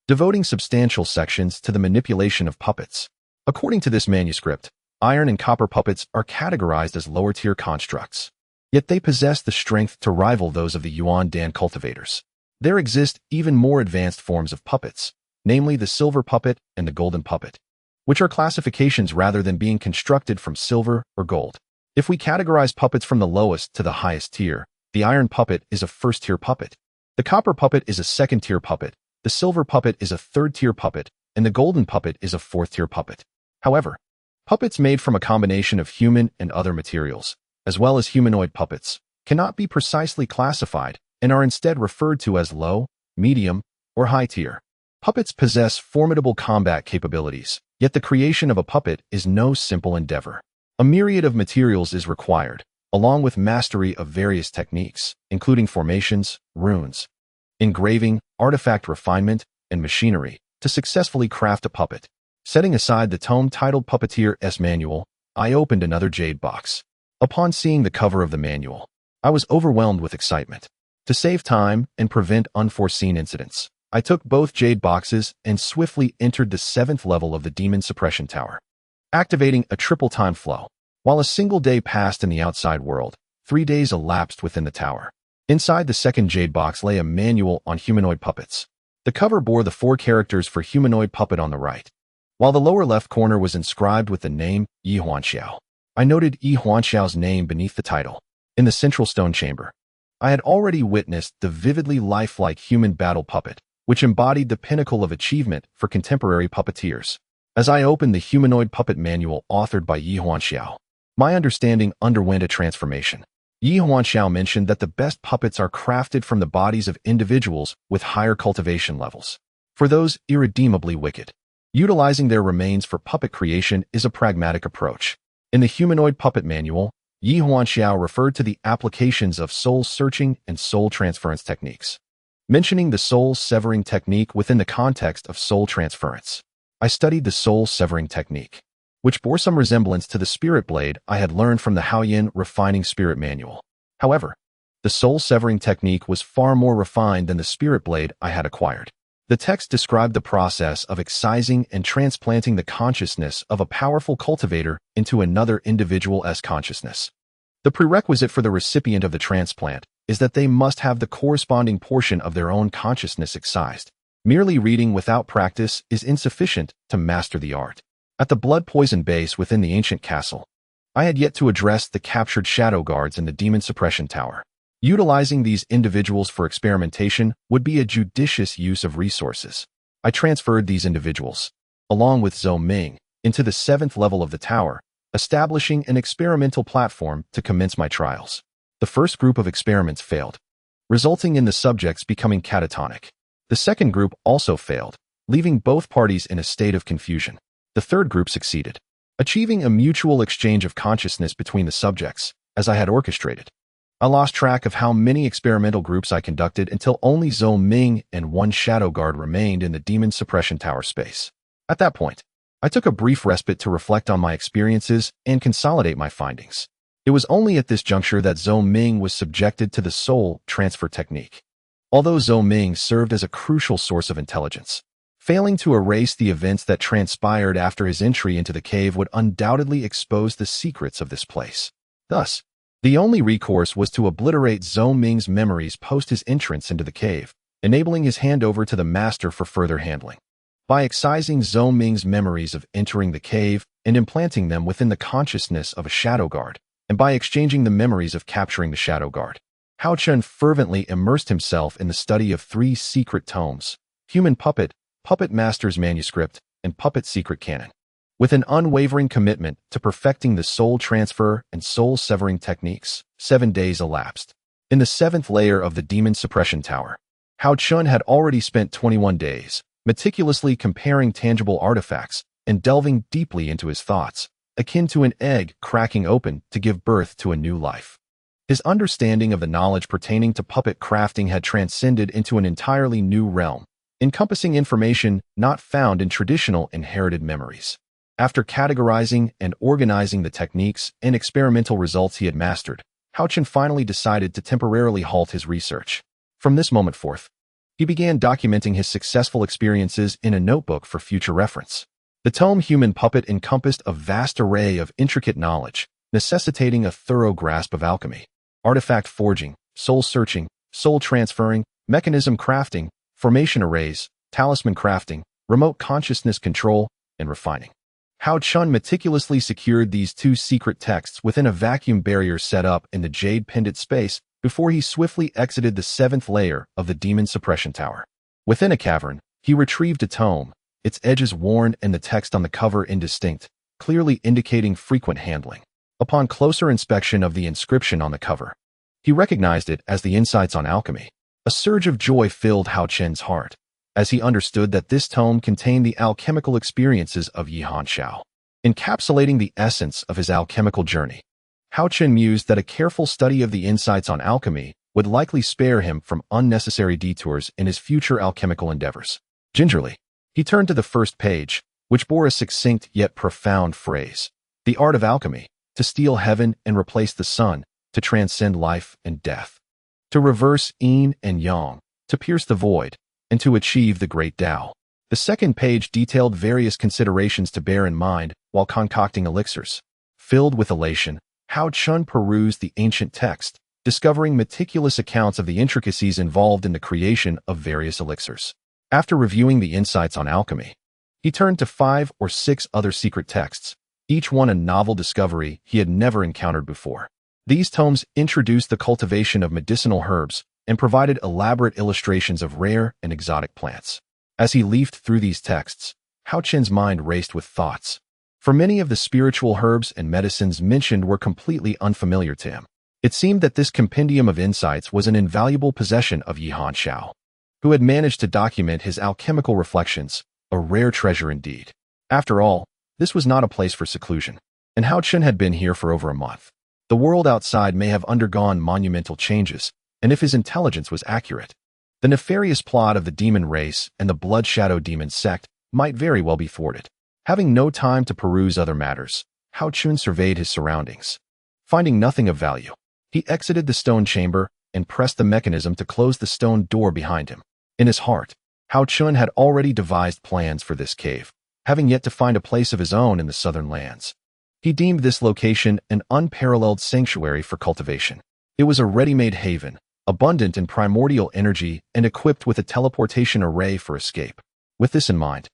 devoting substantial sections to the manipulation of puppets. According to this manuscript, iron and copper puppets are categorized as lower-tier constructs, yet they possess the strength to rival those of the Yuan Dan cultivators. There exist even more advanced forms of puppets, namely the silver puppet and the golden puppet, which are classifications rather than being constructed from silver or gold. If we categorize puppets from the lowest to the highest tier, the iron puppet is a first-tier puppet, the copper puppet is a second-tier puppet, the silver puppet is a third-tier puppet, and the golden puppet is a fourth-tier puppet. However, puppets made from a combination of human and other materials, as well as humanoid puppets, cannot be precisely classified and are instead referred to as low, medium, or high tier. Puppets possess formidable combat capabilities, yet the creation of a puppet is no simple endeavor. A myriad of materials is required, along with mastery of various techniques, including formations, runes, engraving, artifact refinement, and machinery, to successfully craft a puppet. Setting aside the tome titled Puppeteer S Manual, I opened another jade box. Upon seeing the cover of the manual, I was overwhelmed with excitement. To save time and prevent unforeseen incidents, I took both jade boxes and swiftly entered the 7th level of the Demon Suppression Tower, activating a triple time flow. While a single day passed in the outside world, 3 days elapsed within the tower. Inside the second jade box lay a manual on humanoid puppets. The cover bore the 4 characters for humanoid puppet on the right, while the lower left corner was inscribed with the name Yi Huanxiao. I noted Yi Huanxiao's name beneath the title. In the central stone chamber, I had already witnessed the vividly lifelike human battle puppet, which embodied the pinnacle of achievement for contemporary puppeteers. As I opened the humanoid puppet manual authored by Yi Huanxiao, my understanding underwent a transformation. Yi Huanxiao mentioned that the best puppets are crafted from the bodies of individuals with higher cultivation levels. For those irredeemably wicked, utilizing their remains for puppet creation is a pragmatic approach. In the humanoid puppet manual, Yi Huanxiao referred to the applications of soul-searching and soul transference techniques, mentioning the soul-severing technique within the context of soul transference. I studied the soul-severing technique, which bore some resemblance to the spirit blade I had learned from the Haoyan refining spirit manual. However, the soul-severing technique was far more refined than the spirit blade I had acquired. The text described the process of excising and transplanting the consciousness of a powerful cultivator into another individual's consciousness. The prerequisite for the recipient of the transplant is that they must have the corresponding portion of their own consciousness excised. Merely reading without practice is insufficient to master the art. At the blood-poisoned base within the ancient castle, I had yet to address the captured shadow guards in the demon suppression tower. Utilizing these individuals for experimentation would be a judicious use of resources. I transferred these individuals, along with Zhou Ming, into the 7th level of the tower, establishing an experimental platform to commence my trials. The first group of experiments failed, resulting in the subjects becoming catatonic. The second group also failed, leaving both parties in a state of confusion. The third group succeeded, achieving a mutual exchange of consciousness between the subjects, as I had orchestrated. I lost track of how many experimental groups I conducted until only Zhou Ming and one shadow guard remained in the demon suppression tower space. At that point, I took a brief respite to reflect on my experiences and consolidate my findings. It was only at this juncture that Zhou Ming was subjected to the soul transfer technique. Although Zhou Ming served as a crucial source of intelligence, failing to erase the events that transpired after his entry into the cave would undoubtedly expose the secrets of this place. Thus, the only recourse was to obliterate Zhou Ming's memories post his entrance into the cave, enabling his handover to the master for further handling. By excising Zhou Ming's memories of entering the cave and implanting them within the consciousness of a shadow guard, and by exchanging the memories of capturing the shadow guard, Haochen fervently immersed himself in the study of 3 secret tomes: Human Puppet, Puppet Master's Manuscript, and Puppet Secret Canon. With an unwavering commitment to perfecting the soul transfer and soul severing techniques, 7 days elapsed. In the 7th layer of the demon suppression tower, Haochen had already spent 21 days, meticulously comparing tangible artifacts and delving deeply into his thoughts, akin to an egg cracking open to give birth to a new life. His understanding of the knowledge pertaining to puppet crafting had transcended into an entirely new realm, encompassing information not found in traditional inherited memories. After categorizing and organizing the techniques and experimental results he had mastered, Haochen finally decided to temporarily halt his research. From this moment forth, he began documenting his successful experiences in a notebook for future reference. The tome Human Puppet encompassed a vast array of intricate knowledge, necessitating a thorough grasp of alchemy, artifact forging, soul searching, soul transferring, mechanism crafting, formation arrays, talisman crafting, remote consciousness control, and refining. Haochen meticulously secured these 2 secret texts within a vacuum barrier set up in the jade pendant space before he swiftly exited the 7th layer of the demon suppression tower. Within a cavern, he retrieved a tome, its edges worn and the text on the cover indistinct, clearly indicating frequent handling. Upon closer inspection of the inscription on the cover, he recognized it as the Insights on Alchemy. A surge of joy filled Haochen's heart, as he understood that this tome contained the alchemical experiences of Yihan Xiao. Encapsulating the essence of his alchemical journey, Haochen mused that a careful study of the Insights on Alchemy would likely spare him from unnecessary detours in his future alchemical endeavors. Gingerly, he turned to the first page, which bore a succinct yet profound phrase: "The art of alchemy, to steal heaven and replace the sun, to transcend life and death, to reverse yin and yang, to pierce the void, and to achieve the great Tao." The second page detailed various considerations to bear in mind while concocting elixirs. Filled with elation, Haochen perused the ancient text, discovering meticulous accounts of the intricacies involved in the creation of various elixirs. After reviewing the Insights on Alchemy, he turned to 5 or 6 other secret texts, each one a novel discovery he had never encountered before. These tomes introduced the cultivation of medicinal herbs and provided elaborate illustrations of rare and exotic plants. As he leafed through these texts, Haochen's mind raced with thoughts. For many of the spiritual herbs and medicines mentioned were completely unfamiliar to him. It seemed that this compendium of insights was an invaluable possession of Yihan Xiao, who had managed to document his alchemical reflections, a rare treasure indeed. After all, this was not a place for seclusion, and Haochen had been here for over a month. The world outside may have undergone monumental changes, and if his intelligence was accurate, the nefarious plot of the demon race and the blood shadow demon sect might very well be thwarted. Having no time to peruse other matters, Haochen surveyed his surroundings. Finding nothing of value, he exited the stone chamber and pressed the mechanism to close the stone door behind him. In his heart, Haochen had already devised plans for this cave, having yet to find a place of his own in the southern lands. He deemed this location an unparalleled sanctuary for cultivation. It was a ready-made haven, abundant in primordial energy and equipped with a teleportation array for escape. With this in mind,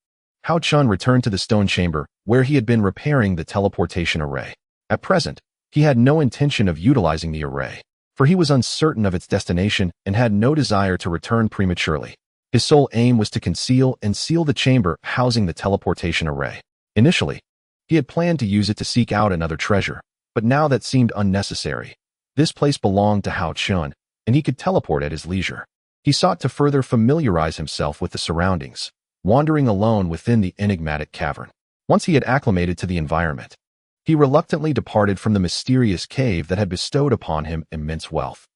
Haochen returned to the stone chamber where he had been repairing the teleportation array. At present, he had no intention of utilizing the array, for he was uncertain of its destination and had no desire to return prematurely. His sole aim was to conceal and seal the chamber housing the teleportation array. Initially, he had planned to use it to seek out another treasure, but now that seemed unnecessary. This place belonged to Haochen, and he could teleport at his leisure. He sought to further familiarize himself with the surroundings, wandering alone within the enigmatic cavern. Once he had acclimated to the environment, he reluctantly departed from the mysterious cave that had bestowed upon him immense wealth.